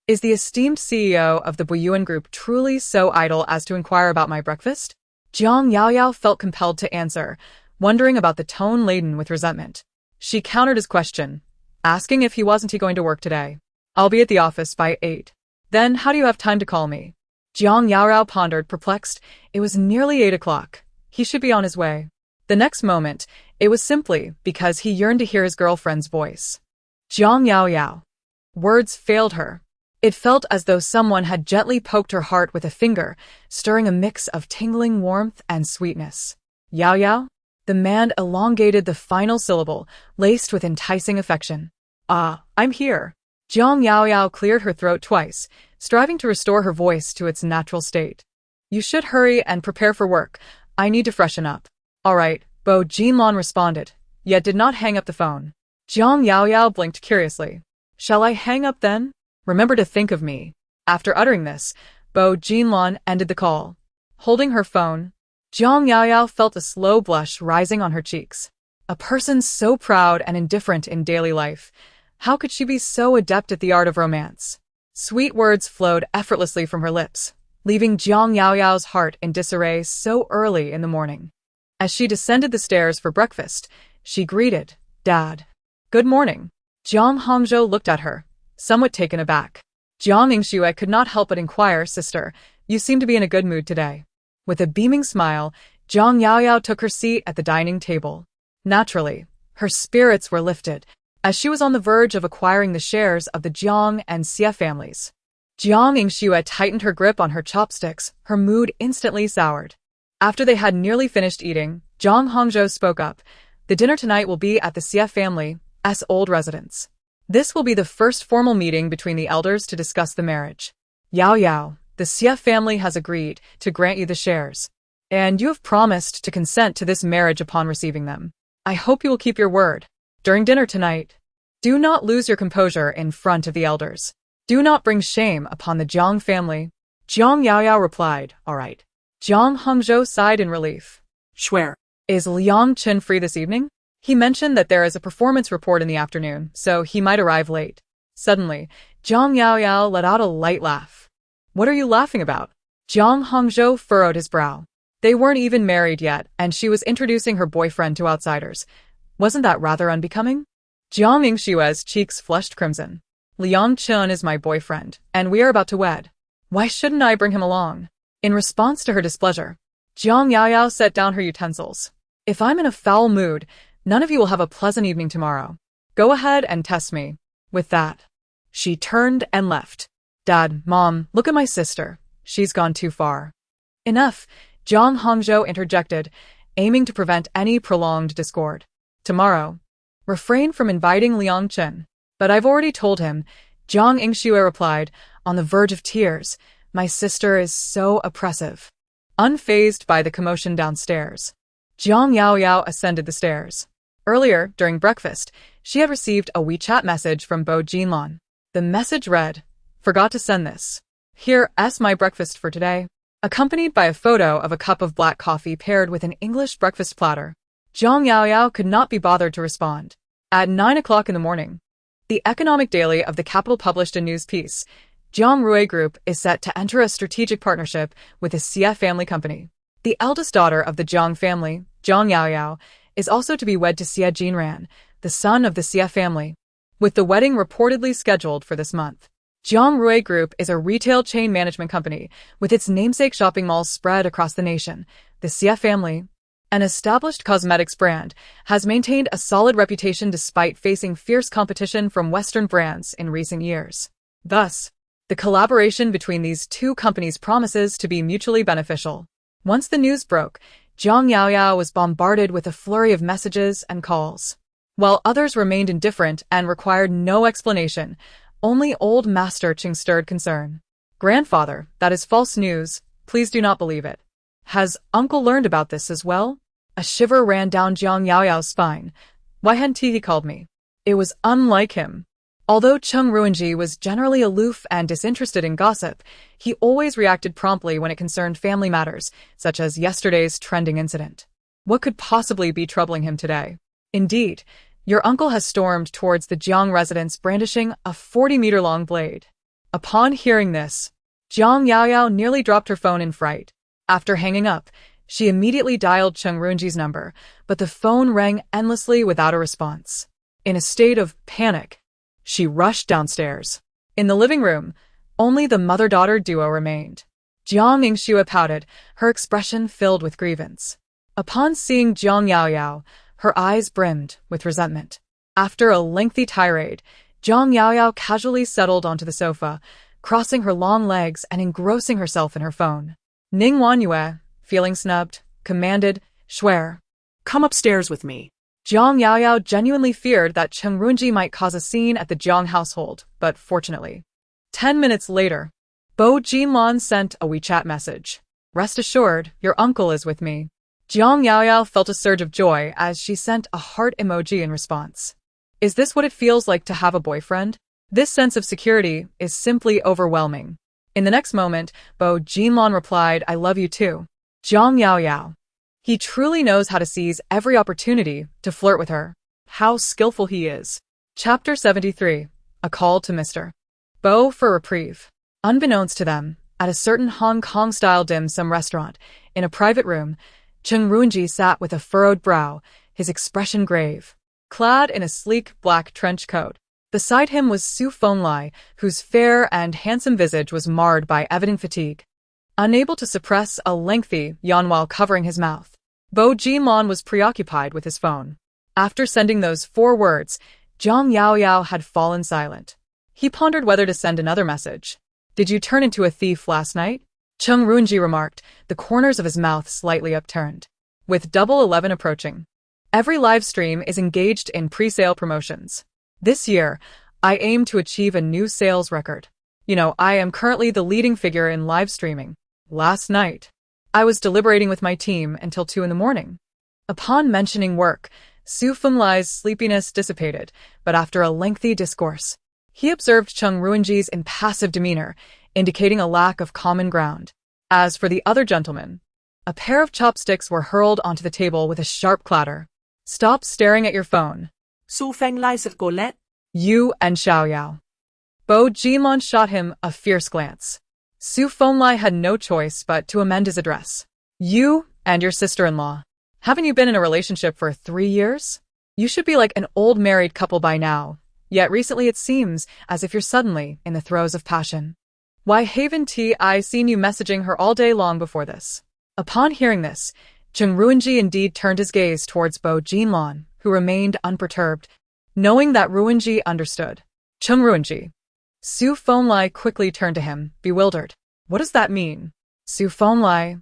Is the esteemed CEO of the Boyuan Group truly so idle as to inquire about my breakfast? Jiang Yao Yao felt compelled to answer, wondering about the tone laden with resentment. She countered his question, asking if he wasn't going to work today. I'll be at the office by 8. Then how do you have time to call me? Jiang Yao Yao pondered, perplexed. It was nearly 8 o'clock. He should be on his way. The next moment, it was simply because he yearned to hear his girlfriend's voice. Jiang Yao Yao. Words failed her. It felt as though someone had gently poked her heart with a finger, stirring a mix of tingling warmth and sweetness. Yao Yao? The man elongated the final syllable, laced with enticing affection. Ah, I'm here. Jiang Yao Yao cleared her throat twice, striving to restore her voice to its natural state. You should hurry and prepare for work. I need to freshen up. All right, Bo Jinlon responded, yet did not hang up the phone. Jiang Yao Yao blinked curiously. Shall I hang up then? Remember to think of me. After uttering this, Bo Jinlon ended the call. Holding her phone, Jiang Yao Yao felt a slow blush rising on her cheeks. A person so proud and indifferent in daily life, how could she be so adept at the art of romance? Sweet words flowed effortlessly from her lips, leaving Jiang Yao Yao's heart in disarray so early in the morning. As she descended the stairs for breakfast, she greeted, Dad. Good morning. Jiang Hongzhou looked at her, somewhat taken aback. Jiang Yingxue could not help but inquire, Sister, you seem to be in a good mood today. With a beaming smile, Jiang Yao Yao took her seat at the dining table. Naturally, her spirits were lifted, as she was on the verge of acquiring the shares of the Jiang and Xie families. Jiang Yingxue tightened her grip on her chopsticks, her mood instantly soured. After they had nearly finished eating, Jiang Hongzhou spoke up. The dinner tonight will be at the Xie family's old residence. This will be the first formal meeting between the elders to discuss the marriage. Yao Yao, the Xie family has agreed to grant you the shares, and you have promised to consent to this marriage upon receiving them. I hope you will keep your word. During dinner tonight, do not lose your composure in front of the elders. Do not bring shame upon the Jiang family. Jiang Yao Yao replied, all right. Jiang Hongzhou sighed in relief. Swear. Is Liang Chen free this evening? He mentioned that there is a performance report in the afternoon, so he might arrive late. Suddenly, Jiang Yao Yao let out a light laugh. What are you laughing about? Jiang Hongzhou furrowed his brow. They weren't even married yet, and she was introducing her boyfriend to outsiders. Wasn't that rather unbecoming? Jiang Yingshue's cheeks flushed crimson. Liang Chen is my boyfriend, and we are about to wed. Why shouldn't I bring him along? In response to her displeasure, Jiang Yao Yao set down her utensils. If I'm in a foul mood, none of you will have a pleasant evening tomorrow. Go ahead and test me. With that, she turned and left. Dad, Mom, look at my sister. She's gone too far. Enough, Jiang Hongzhou interjected, aiming to prevent any prolonged discord. Tomorrow, refrain from inviting Liang Chen. But I've already told him, Jiang Yingxue replied, on the verge of tears. My sister is so oppressive. Unfazed by the commotion downstairs, Jiang Yao Yao ascended the stairs. Earlier, during breakfast, she had received a WeChat message from Bo Jinlon. The message read, Forgot to send this. Here's my breakfast for today, accompanied by a photo of a cup of black coffee paired with an English breakfast platter. Jiang Yao Yao could not be bothered to respond. At 9 o'clock in the morning, the Economic Daily of the capital published a news piece. Jiang Rui Group is set to enter a strategic partnership with the Xie family company. The eldest daughter of the Jiang family, Jiang Yao Yao, is also to be wed to Xie Jinran, the son of the Xie family, with the wedding reportedly scheduled for this month. Jiang Rui Group is a retail chain management company with its namesake shopping malls spread across the nation. The Xie family, an established cosmetics brand, has maintained a solid reputation despite facing fierce competition from Western brands in recent years. Thus, the collaboration between these two companies promises to be mutually beneficial. Once the news broke, Jiang Yao Yao was bombarded with a flurry of messages and calls. While others remained indifferent and required no explanation, only old Master Qing stirred concern. Grandfather, that is false news. Please do not believe it. Has Uncle learned about this as well? A shiver ran down Jiang Yao Yao's spine. Why hadn't he called me? It was unlike him. Although Chung Ruinji was generally aloof and disinterested in gossip, he always reacted promptly when it concerned family matters, such as yesterday's trending incident. What could possibly be troubling him today? Indeed, your uncle has stormed towards the Jiang residence brandishing a 40-meter-long blade. Upon hearing this, Jiang Yaoyao nearly dropped her phone in fright. After hanging up, she immediately dialed Chung Ruinji's number, but the phone rang endlessly without a response. In a state of panic, she rushed downstairs. In the living room, only the mother-daughter duo remained. Jiang Yingxue pouted, her expression filled with grievance. Upon seeing Jiang Yaoyao, her eyes brimmed with resentment. After a lengthy tirade, Jiang Yaoyao casually settled onto the sofa, crossing her long legs and engrossing herself in her phone. Ning Wanyue, feeling snubbed, commanded, "Shuer, Come upstairs with me. Jiang Yaoyao genuinely feared that Chung Runji might cause a scene at the Jiang household, but fortunately. 10 minutes later, Bo Jinlan sent a WeChat message. "Rest assured, your uncle is with me." Jiang Yaoyao felt a surge of joy as she sent a heart emoji in response. Is this what it feels like to have a boyfriend? This sense of security is simply overwhelming. In the next moment, Bo Jinlan replied, "I love you too." Jiang Yaoyao. He truly knows how to seize every opportunity to flirt with her. How skillful he is. Chapter 73. A Call to Mr. Bo for reprieve. Unbeknownst to them, at a certain Hong Kong-style dim sum restaurant, in a private room, Chung Ruinji sat with a furrowed brow, his expression grave. Clad in a sleek black trench coat, beside him was Su Fenglai, whose fair and handsome visage was marred by evident fatigue. Unable to suppress a lengthy yawn while covering his mouth, Bo Jinlan was preoccupied with his phone. After sending those 4 words, Jiang Yaoyao had fallen silent. He pondered whether to send another message. "Did you turn into a thief last night?" Chung Runji remarked, the corners of his mouth slightly upturned. With Double 11 approaching, every live stream is engaged in pre-sale promotions. This year, I aim to achieve a new sales record. I am currently the leading figure in live streaming. Last night, I was deliberating with my team until 2 in the morning. Upon mentioning work, Su Fenglai's sleepiness dissipated, but after a lengthy discourse, he observed Chung Ruinji's impassive demeanor, indicating a lack of common ground. As for the other gentlemen, a pair of chopsticks were hurled onto the table with a sharp clatter. "Stop staring at your phone. Su Fenglai sa Colette. You and Xiaoyao." Bo Jinlan shot him a fierce glance. Su Fenglai had no choice but to amend his address. "You and your sister-in-law. Haven't you been in a relationship for 3 years? You should be like an old married couple by now. Yet recently it seems as if you're suddenly in the throes of passion. Why haven't I seen you messaging her all day long before this?" Upon hearing this, Chung Ruinji indeed turned his gaze towards Bo Jinlan, who remained unperturbed, knowing that Ruinji understood. "Chung Ruinji." Su Fenglai quickly turned to him, bewildered. "What does that mean?" Su Fenglai.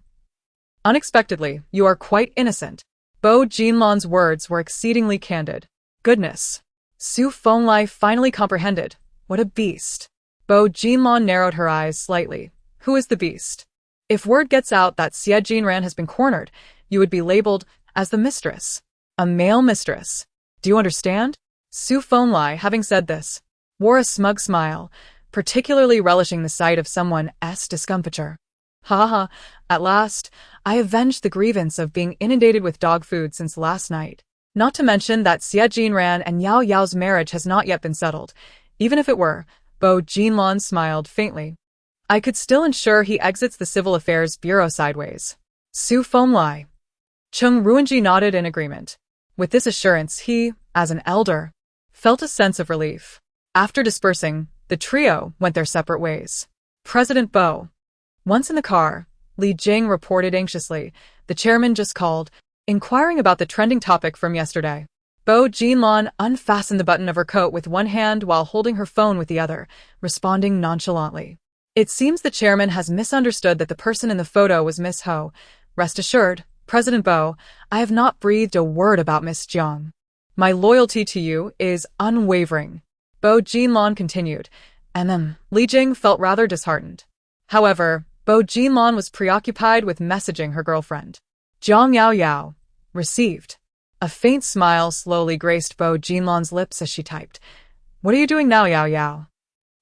"Unexpectedly, you are quite innocent." Bo Jinlan's words were exceedingly candid. Goodness. Su Fenglai finally comprehended. What a beast. Bo Jinlan narrowed her eyes slightly. Who is the beast? If word gets out that Xie Jinran has been cornered, you would be labeled as the mistress. A male mistress. Do you understand? Su Fenglai, having said this, wore a smug smile, particularly relishing the sight of someone's discomfiture. "Ha ha, at last, I avenged the grievance of being inundated with dog food since last night. Not to mention that Xie Jinran and Yao Yao's marriage has not yet been settled. Even if it were," Bo Jinlan smiled faintly, "I could still ensure he exits the Civil Affairs Bureau sideways." Su Fenglai. Chung Ruinji nodded in agreement. With this assurance he, as an elder, felt a sense of relief. After dispersing, the trio went their separate ways. President Bo. Once in the car, Li Jing reported anxiously, "The chairman just called, inquiring about the trending topic from yesterday." Bo Jinlan unfastened the button of her coat with one hand while holding her phone with the other, responding nonchalantly. "It seems the chairman has misunderstood that the person in the photo was Miss Ho. Rest assured, President Bo, I have not breathed a word about Miss Jiang. My loyalty to you is unwavering." Bo Jinlan continued, and Li Jing felt rather disheartened. However, Bo Jinlan was preoccupied with messaging her girlfriend. Jiang Yaoyao. Received. A faint smile slowly graced Bo Jinlan's lips as she typed. What are you doing now, Yao Yao?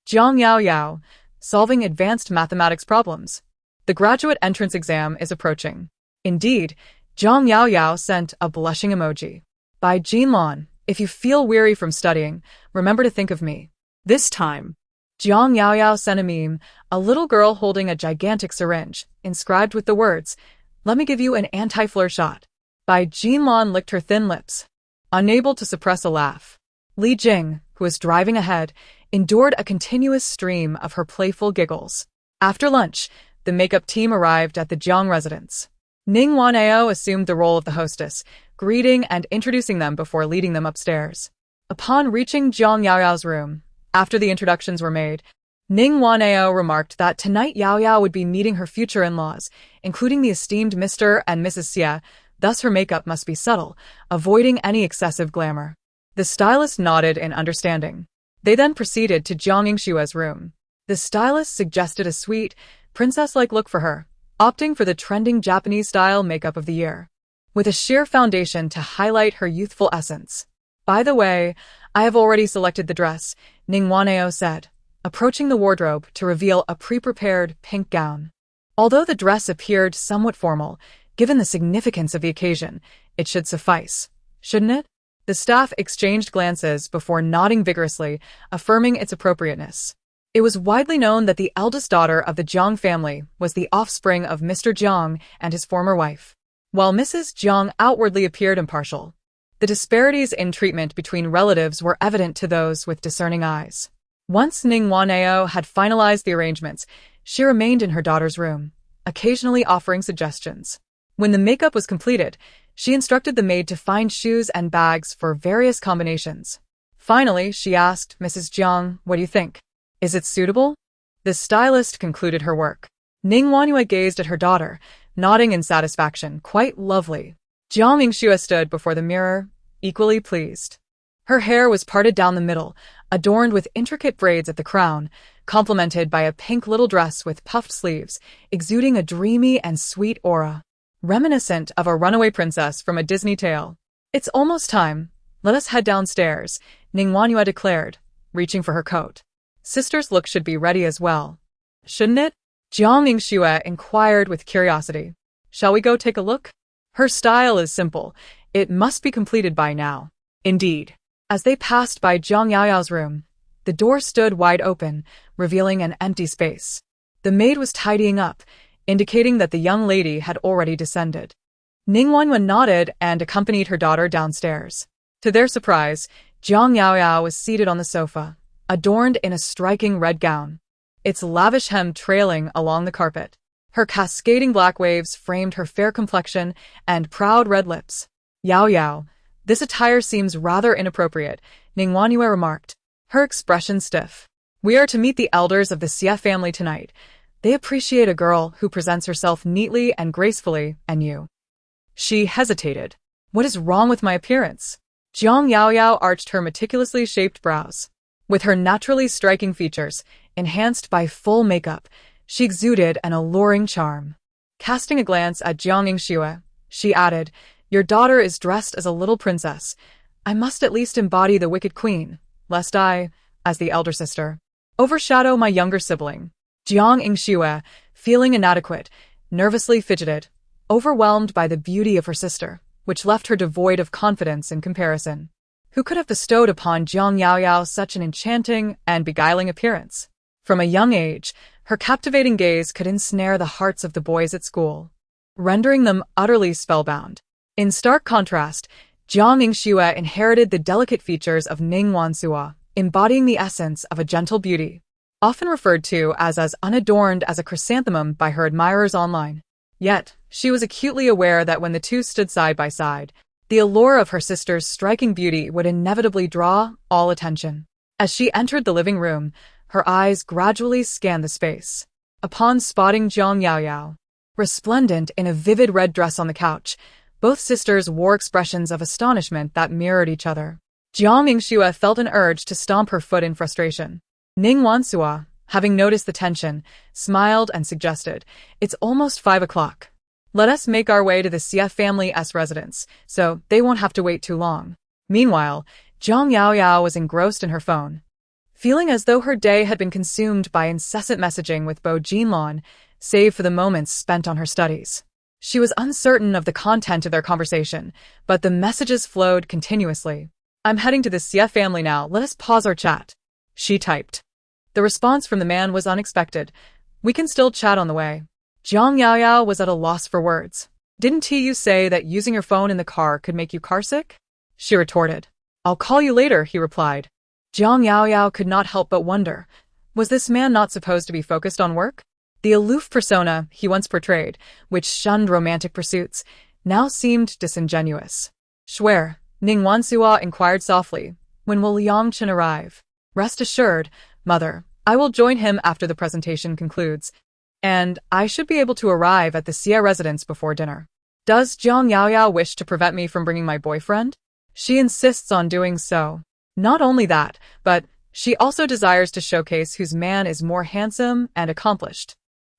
Jiang Yao Yao, solving advanced mathematics problems. The graduate entrance exam is approaching. Indeed, Jiang Yao Yao sent a blushing emoji. By Jinlan, if you feel weary from studying, remember to think of me. This time, Jiang Yao Yao sent a meme, a little girl holding a gigantic syringe, inscribed with the words, let me give you an anti-flare shot. By Jinlan licked her thin lips, unable to suppress a laugh. Li Jing, who was driving ahead, endured a continuous stream of her playful giggles. After lunch, the makeup team arrived at the Jiang residence. Ning Wanao assumed the role of the hostess, greeting and introducing them before leading them upstairs. Upon reaching Jiang Yaoyao's room, after the introductions were made, Ning Wanao remarked that tonight Yao Yao would be meeting her future in-laws, including the esteemed Mr. and Mrs. Xie, thus her makeup must be subtle, avoiding any excessive glamour. The stylist nodded in understanding. They then proceeded to Jiang Yingshua's room. The stylist suggested a sweet, princess-like look for her, opting for the trending Japanese-style makeup of the year, with a sheer foundation to highlight her youthful essence. By the way, I have already selected the dress, Ning Wanao said, approaching the wardrobe to reveal a pre-prepared pink gown. Although the dress appeared somewhat formal, given the significance of the occasion, it should suffice, shouldn't it? The staff exchanged glances before nodding vigorously, affirming its appropriateness. It was widely known that the eldest daughter of the Jiang family was the offspring of Mr. Jiang and his former wife. While Mrs. Jiang outwardly appeared impartial, the disparities in treatment between relatives were evident to those with discerning eyes. Once Ning Wanao had finalized the arrangements, she remained in her daughter's room, occasionally offering suggestions. When the makeup was completed, she instructed the maid to find shoes and bags for various combinations. Finally, she asked Mrs. Jiang, what do you think? Is it suitable? The stylist concluded her work. Ning Wanhua gazed at her daughter, nodding in satisfaction. Quite lovely. Jiang Yingxue stood before the mirror, equally pleased. Her hair was parted down the middle, adorned with intricate braids at the crown, complemented by a pink little dress with puffed sleeves, exuding a dreamy and sweet aura, reminiscent of a runaway princess from a Disney tale. It's almost time. Let us head downstairs, Ning Wanhua declared, reaching for her coat. Sister's look should be ready as well. Shouldn't it? Jiang Yingxue inquired with curiosity. Shall we go take a look? Her style is simple. It must be completed by now. Indeed. As they passed by Jiang Yaoyao's room, the door stood wide open, revealing an empty space. The maid was tidying up, indicating that the young lady had already descended. Ning Wanhua nodded and accompanied her daughter downstairs. To their surprise, Jiang Yaoyao was seated on the sofa, adorned in a striking red gown, its lavish hem trailing along the carpet. Her cascading black waves framed her fair complexion and proud red lips. Yao Yao, this attire seems rather inappropriate, Ning Wanhua remarked, her expression stiff. We are to meet the elders of the Xie family tonight. They appreciate a girl who presents herself neatly and gracefully, and you. She hesitated. What is wrong with my appearance? Jiang Yaoyao arched her meticulously shaped brows. With her naturally striking features, enhanced by full makeup, she exuded an alluring charm. Casting a glance at Jiang Yingxue, she added, your daughter is dressed as a little princess. I must at least embody the wicked queen, lest I, as the elder sister, overshadow my younger sibling. Jiang Yingxue, feeling inadequate, nervously fidgeted, overwhelmed by the beauty of her sister, which left her devoid of confidence in comparison. Who could have bestowed upon Jiang Yaoyao such an enchanting and beguiling appearance? From a young age, her captivating gaze could ensnare the hearts of the boys at school, rendering them utterly spellbound. In stark contrast, Jiang Yingxue inherited the delicate features of Ning Wanhua, embodying the essence of a gentle beauty, often referred to as unadorned as a chrysanthemum by her admirers online. Yet, she was acutely aware that when the two stood side by side, the allure of her sister's striking beauty would inevitably draw all attention. As she entered the living room, her eyes gradually scanned the space. Upon spotting Jiang Yaoyao, resplendent in a vivid red dress on the couch, both sisters wore expressions of astonishment that mirrored each other. Jiang Yingxue felt an urge to stomp her foot in frustration. Ning Wanhua, having noticed the tension, smiled and suggested, it's almost 5 o'clock. Let us make our way to the Xie family's residence, so they won't have to wait too long. Meanwhile, Zhang Yaoyao was engrossed in her phone, feeling as though her day had been consumed by incessant messaging with Bo Jinlan, save for the moments spent on her studies. She was uncertain of the content of their conversation, but the messages flowed continuously. I'm heading to the Xie family now, let us pause our chat. She typed. The response from the man was unexpected. We can still chat on the way. Zhang Yaoyao was at a loss for words. Didn't you say that using your phone in the car could make you carsick? She retorted. I'll call you later, he replied. Zhang Yaoyao could not help but wonder, was this man not supposed to be focused on work? The aloof persona he once portrayed, which shunned romantic pursuits, now seemed disingenuous. Shware, Ning Wansuo inquired softly, when will Liang Chen arrive? Rest assured, mother, I will join him after the presentation concludes, and I should be able to arrive at the Xie residence before dinner. Does Zhang Yaoyao wish to prevent me from bringing my boyfriend? She insists on doing so. Not only that, but she also desires to showcase whose man is more handsome and accomplished.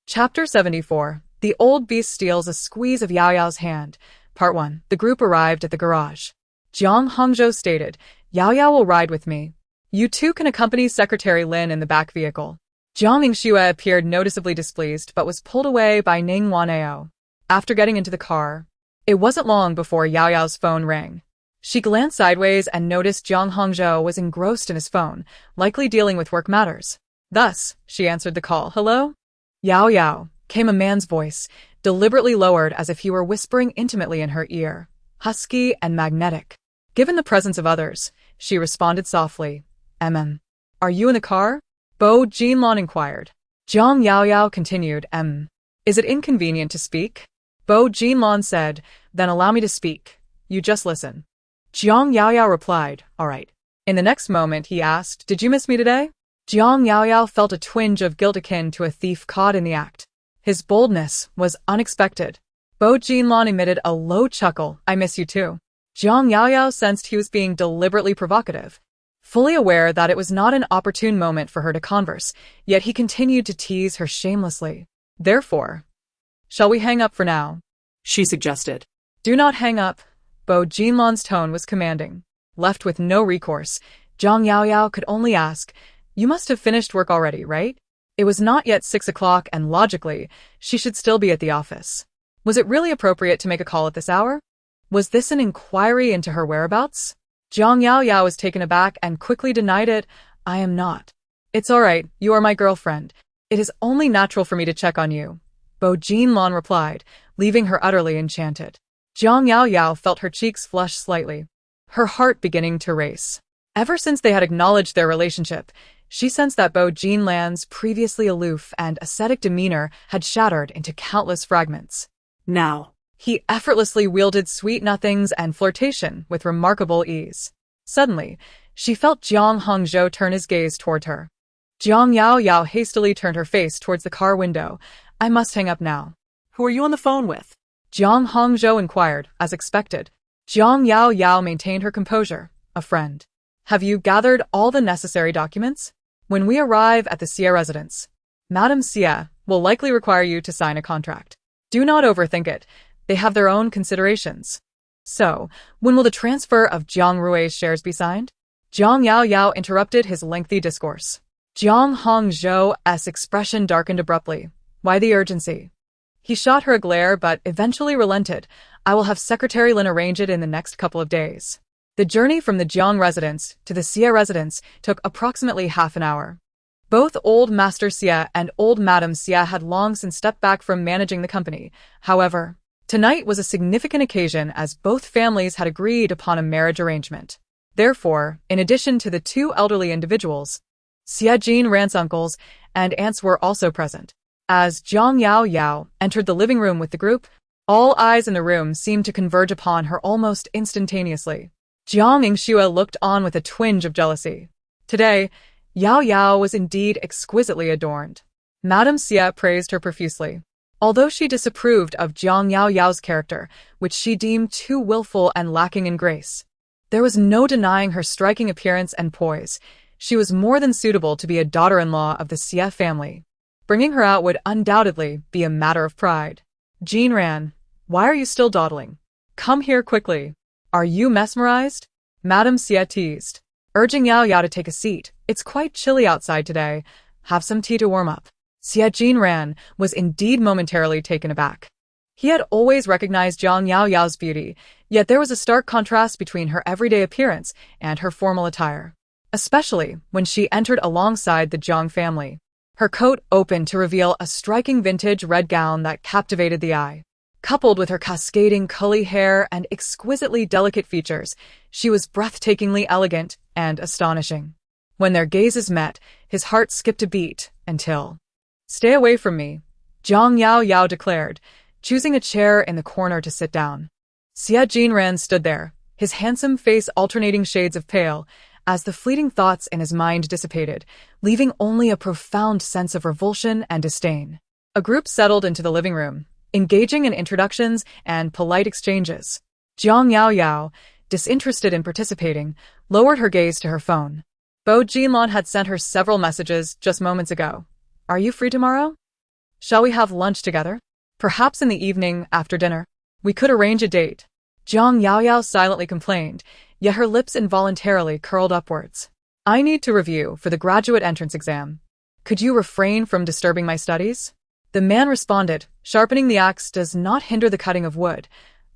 Chapter 74. The Old Beast Steals a Squeeze of Yaoyao's Hand. Part 1. The group arrived at the garage. Jiang Hongzhou stated, Yaoyao will ride with me. You two can accompany Secretary Lin in the back vehicle. Jiang Yingxue appeared noticeably displeased but was pulled away by Ning Wanao. After getting into the car, it wasn't long before Yaoyao's phone rang. She glanced sideways and noticed Jiang Hongzhou was engrossed in his phone, likely dealing with work matters. Thus, she answered the call. Hello? Yaoyao, came a man's voice, deliberately lowered as if he were whispering intimately in her ear, husky and magnetic. Given the presence of others, she responded softly. Are you in the car? Bo Jinlan inquired. Zhang Yaoyao continued, Is it inconvenient to speak? Bo Jinlan said, Then allow me to speak. You just listen. Jiang Yaoyao replied, All right. In the next moment, he asked, Did you miss me today? Jiang Yaoyao felt a twinge of guilt akin to a thief caught in the act. His boldness was unexpected. Bo Jinlan emitted a low chuckle. I miss you too. Jiang Yaoyao sensed he was being deliberately provocative, fully aware that it was not an opportune moment for her to converse, yet he continued to tease her shamelessly. Therefore, shall we hang up for now? She suggested. Do not hang up. Bo Jinlan's tone was commanding. Left with no recourse, Zhang Yaoyao could only ask, You must have finished work already, right? It was not yet 6 o'clock and logically, she should still be at the office. Was it really appropriate to make a call at this hour? Was this an inquiry into her whereabouts? Zhang Yaoyao was taken aback and quickly denied it. I am not. It's all right, you are my girlfriend. It is only natural for me to check on you. Bo Jinlan replied, leaving her utterly enchanted. Zhang Yaoyao felt her cheeks flush slightly, her heart beginning to race. Ever since they had acknowledged their relationship, she sensed that Bo Jinlan's previously aloof and ascetic demeanor had shattered into countless fragments. Now, he effortlessly wielded sweet nothings and flirtation with remarkable ease. Suddenly, she felt Jiang Hongzhou turn his gaze toward her. Jiang Yaoyao hastily turned her face towards the car window. I must hang up now. Who are you on the phone with? Jiang Hongzhou inquired, as expected. Jiang Yaoyao maintained her composure. A friend. Have you gathered all the necessary documents? When we arrive at the Xie residence, Madame Xie will likely require you to sign a contract. Do not overthink it. They have their own considerations. So, when will the transfer of Jiang Rui's shares be signed? Jiang Yaoyao interrupted his lengthy discourse. Jiang Hongzhou's expression darkened abruptly. Why the urgency? He shot her a glare but eventually relented. I will have Secretary Lin arrange it in the next couple of days. The journey from the Jiang residence to the Xie residence took approximately half an hour. Both Old Master Xie and Old Madame Xie had long since stepped back from managing the company. However, tonight was a significant occasion as both families had agreed upon a marriage arrangement. Therefore, in addition to the two elderly individuals, Xie Jinran's uncles and aunts were also present. As Zhang Yaoyao entered the living room with the group, all eyes in the room seemed to converge upon her almost instantaneously. Jiang Yingxue looked on with a twinge of jealousy. Today, Yaoyao was indeed exquisitely adorned. Madame Xie praised her profusely. Although she disapproved of Jiang Yaoyao's character, which she deemed too willful and lacking in grace, there was no denying her striking appearance and poise. She was more than suitable to be a daughter-in-law of the Xie family. Bringing her out would undoubtedly be a matter of pride. Jinran, Why are you still dawdling? Come here quickly. Are you mesmerized? Madame Xie teased, urging Yao Yao to take a seat. It's quite chilly outside today. Have some tea to warm up. Xie Jinran was indeed momentarily taken aback. He had always recognized Jiang Yao Yao's beauty, yet there was a stark contrast between her everyday appearance and her formal attire, especially when she entered alongside the Jiang family. Her coat opened to reveal a striking vintage red gown that captivated the eye. Coupled with her cascading curly hair and exquisitely delicate features, she was breathtakingly elegant and astonishing. When their gazes met, his heart skipped a beat until... Stay away from me, Jiang Yao Yao declared, choosing a chair in the corner to sit down. Xie Jinran stood there, his handsome face alternating shades of pale, as the fleeting thoughts in his mind dissipated, leaving only a profound sense of revulsion and disdain. A group settled into the living room, engaging in introductions and polite exchanges. Jiang Yao Yao, disinterested in participating, lowered her gaze to her phone. Bo Jinlan had sent her several messages just moments ago. Are you free tomorrow? Shall we have lunch together? Perhaps in the evening after dinner. We could arrange a date. Jiang Yao Yao silently complained, yet her lips involuntarily curled upwards. I need to review for the graduate entrance exam. Could you refrain from disturbing my studies? The man responded, sharpening the axe does not hinder the cutting of wood.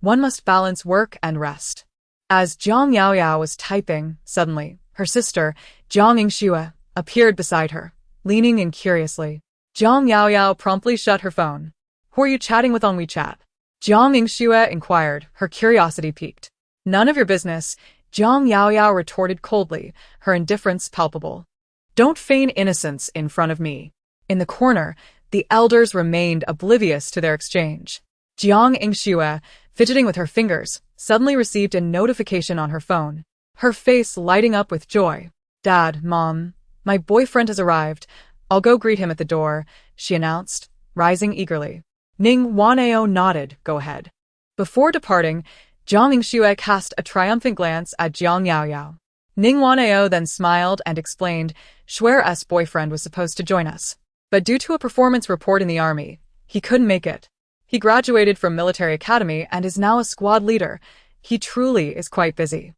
One must balance work and rest. As Jiang Yao Yao was typing, suddenly, her sister, Jiang Yingxue, appeared beside her, leaning in curiously. Jiang Yao Yao promptly shut her phone. Who are you chatting with on WeChat? Jiang Yingxue inquired, her curiosity piqued. None of your business, Jiang Yao Yao retorted coldly, her indifference palpable. Don't feign innocence in front of me. In the corner, the elders remained oblivious to their exchange. Jiang Yingxue, fidgeting with her fingers, suddenly received a notification on her phone, her face lighting up with joy. Dad, Mom, my boyfriend has arrived. I'll go greet him at the door, she announced, rising eagerly. Ning Wanao nodded, go ahead. Before departing, Jiang Yingxue cast a triumphant glance at Jiang Yao Yao. Ning Wanao then smiled and explained, Xue's boyfriend was supposed to join us, but due to a performance report in the army, he couldn't make it. He graduated from military academy and is now a squad leader. He truly is quite busy.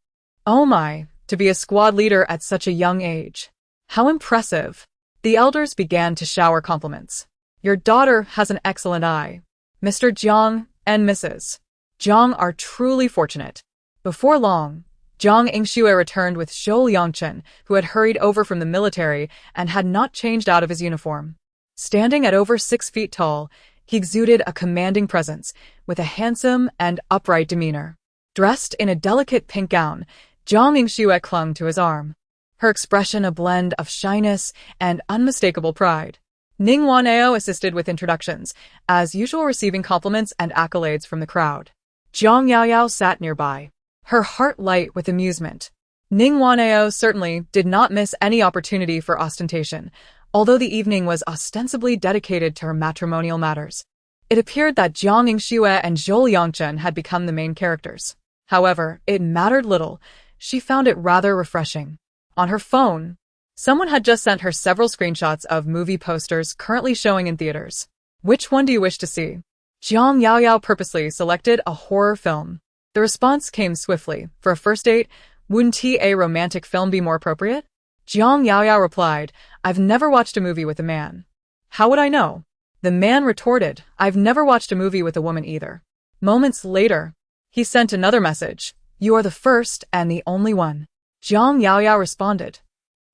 Oh my, to be a squad leader at such a young age. How impressive. The elders began to shower compliments. Your daughter has an excellent eye. Mr. Jiang and Mrs. Jiang are truly fortunate. Before long, Jiang Yingxue returned with Zhou Yangchen, who had hurried over from the military and had not changed out of his uniform. Standing at over 6 feet tall, he exuded a commanding presence, with a handsome and upright demeanor. Dressed in a delicate pink gown, Jiang Yingxue clung to his arm, her expression a blend of shyness and unmistakable pride. Ning Wanao assisted with introductions, as usual receiving compliments and accolades from the crowd. Jiang Yao Yao sat nearby, her heart light with amusement. Ning Wanao certainly did not miss any opportunity for ostentation, although the evening was ostensibly dedicated to her matrimonial matters. It appeared that Jiang Yingxue and Zhou Yangchen had become the main characters. However, it mattered little. She found it rather refreshing. On her phone, someone had just sent her several screenshots of movie posters currently showing in theaters. Which one do you wish to see? Jiang Yao Yao purposely selected a horror film. The response came swiftly. For a first date, wouldn't a romantic film be more appropriate? Jiang Yao Yao replied, I've never watched a movie with a man. How would I know? The man retorted, I've never watched a movie with a woman either. Moments later, he sent another message. You are the first and the only one. Jiang Yao Yao responded.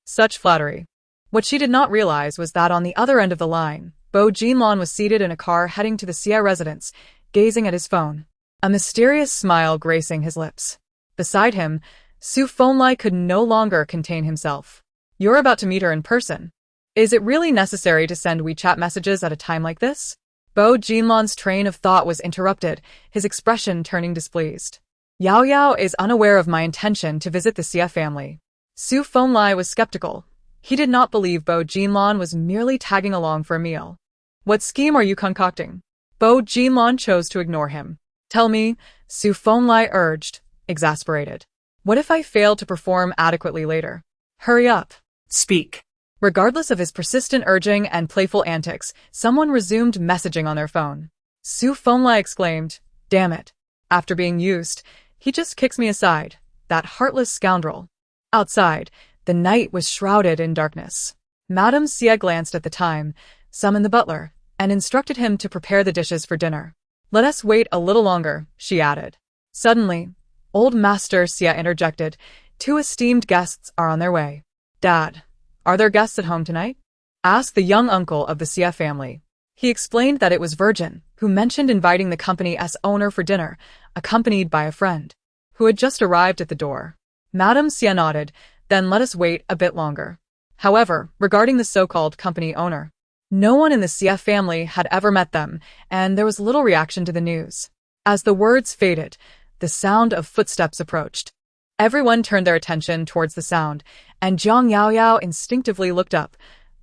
Such flattery. What she did not realize was that on the other end of the line, Bo Jinlan was seated in a car heading to the Xie residence, gazing at his phone, a mysterious smile gracing his lips. Beside him, Su Fenlai could no longer contain himself. You're about to meet her in person. Is it really necessary to send WeChat messages at a time like this? Bo Jinlan's train of thought was interrupted, his expression turning displeased. Yao Yao is unaware of my intention to visit the Xie family. Su Fenlai was skeptical. He did not believe Bo Jinlan was merely tagging along for a meal. What scheme are you concocting? Bo Jinlan chose to ignore him. Tell me, Su Fenlai urged, exasperated. What if I fail to perform adequately later? Hurry up. Speak. Regardless of his persistent urging and playful antics, someone resumed messaging on their phone. Su Fenlai exclaimed, Damn it. After being used, he just kicks me aside, that heartless scoundrel. Outside, the night was shrouded in darkness. Madame Xia glanced at the time, summoned the butler, and instructed him to prepare the dishes for dinner. Let us wait a little longer, she added. Suddenly, old Master Xia interjected, 2 esteemed guests are on their way. Dad, are there guests at home tonight? Asked the young uncle of the Xia family. He explained that it was Virgin, who mentioned inviting the company as owner for dinner, accompanied by a friend, who had just arrived at the door. Madame Xia nodded, then let us wait a bit longer. However, regarding the so-called company owner, no one in the Xia family had ever met them, and there was little reaction to the news. As the words faded, the sound of footsteps approached. Everyone turned their attention towards the sound, and Jiang Yaoyao instinctively looked up,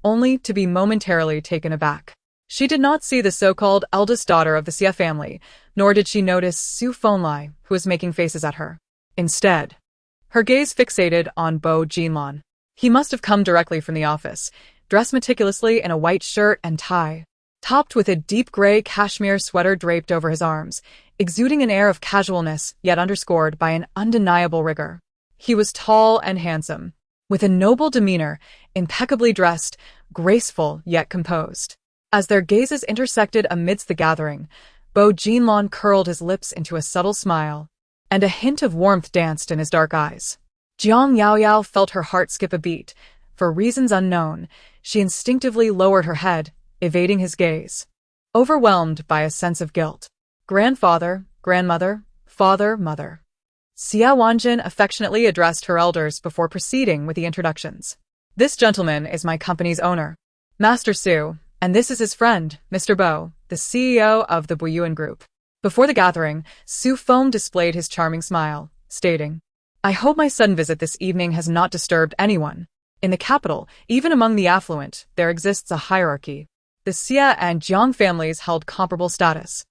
only to be momentarily taken aback. She did not see the so-called eldest daughter of the Xia family, nor did she notice Su Fenlai, who was making faces at her. Instead, her gaze fixated on Bo Jinlan. He must have come directly from the office, dressed meticulously in a white shirt and tie, topped with a deep gray cashmere sweater draped over his arms, exuding an air of casualness yet underscored by an undeniable rigor. He was tall and handsome, with a noble demeanor, impeccably dressed, graceful yet composed. As their gazes intersected amidst the gathering, Bo Jinlan curled his lips into a subtle smile, and a hint of warmth danced in his dark eyes. Jiang Yaoyao felt her heart skip a beat. For reasons unknown, she instinctively lowered her head, evading his gaze, overwhelmed by a sense of guilt. Grandfather, grandmother, father, mother. Xia Wanjin affectionately addressed her elders before proceeding with the introductions. This gentleman is my company's owner, Master Su, and this is his friend, Mr. Bo, the CEO of the Buyuan Group. Before the gathering, Su Feng displayed his charming smile, stating, I hope my sudden visit this evening has not disturbed anyone. In the capital, even among the affluent, there exists a hierarchy. The Xia and Jiang families held comparable status.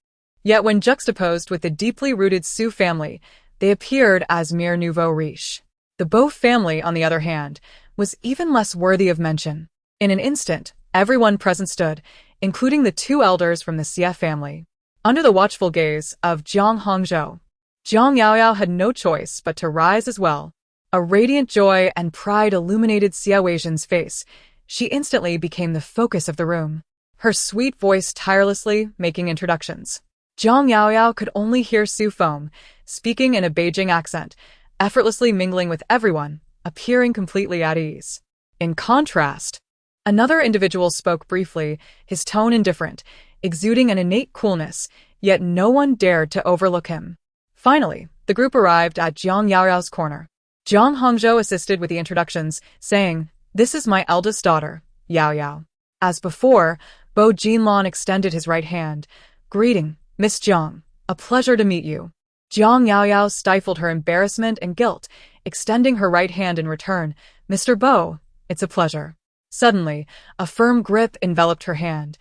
Yet when juxtaposed with the deeply rooted Su family, they appeared as mere nouveau riche. The Bo family, on the other hand, was even less worthy of mention. In an instant, everyone present stood, including the 2 elders from the Xia family, under the watchful gaze of Jiang Hongzhou. Jiang Yaoyao had no choice but to rise as well. A radiant joy and pride illuminated Xia Weizhen's face. She instantly became the focus of the room, her sweet voice tirelessly making introductions. Jiang Yaoyao could only hear Su Feng, speaking in a Beijing accent, effortlessly mingling with everyone, appearing completely at ease. In contrast, another individual spoke briefly, his tone indifferent, exuding an innate coolness, yet no one dared to overlook him. Finally, the group arrived at Jiang Yaoyao's corner. Jiang Hongzhou assisted with the introductions, saying, This is my eldest daughter, Yao Yao. As before, Bo Jinlan extended his right hand. Greeting, Miss Jiang. A pleasure to meet you. Jiang Yaoyao stifled her embarrassment and guilt, extending her right hand in return. Mr. Bo, it's a pleasure. Suddenly, a firm grip enveloped her hand,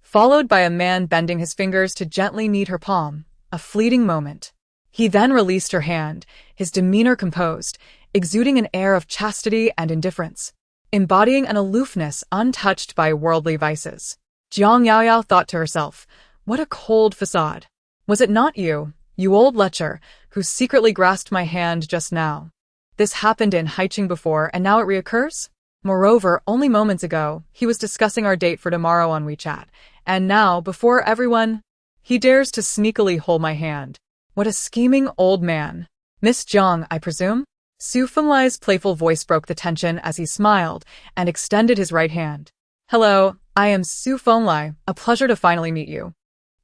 followed by a man bending his fingers to gently knead her palm. A fleeting moment. He then released her hand, his demeanor composed, exuding an air of chastity and indifference, embodying an aloofness untouched by worldly vices. Jiang Yaoyao thought to herself, what a cold facade. Was it not you, you old lecher, who secretly grasped my hand just now? This happened in Haiqing before, and now it reoccurs? Moreover, only moments ago, he was discussing our date for tomorrow on WeChat, and now, before everyone, he dares to sneakily hold my hand. What a scheming old man. Miss Jiang, I presume? Su Fenlai's playful voice broke the tension as he smiled and extended his right hand. Hello, I am Su Fenlai, a pleasure to finally meet you.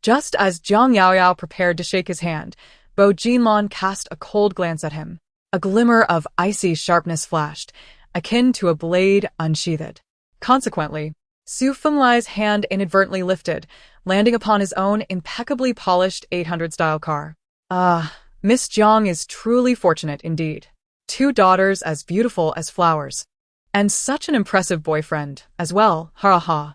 Just as Jiang Yaoyao prepared to shake his hand, Bo Jinlan cast a cold glance at him. A glimmer of icy sharpness flashed, akin to a blade unsheathed. Consequently, Su Fenlai's hand inadvertently lifted, landing upon his own impeccably polished 800-style car. Ah, Miss Jiang is truly fortunate indeed. 2 daughters as beautiful as flowers. And such an impressive boyfriend, as well, ha ha.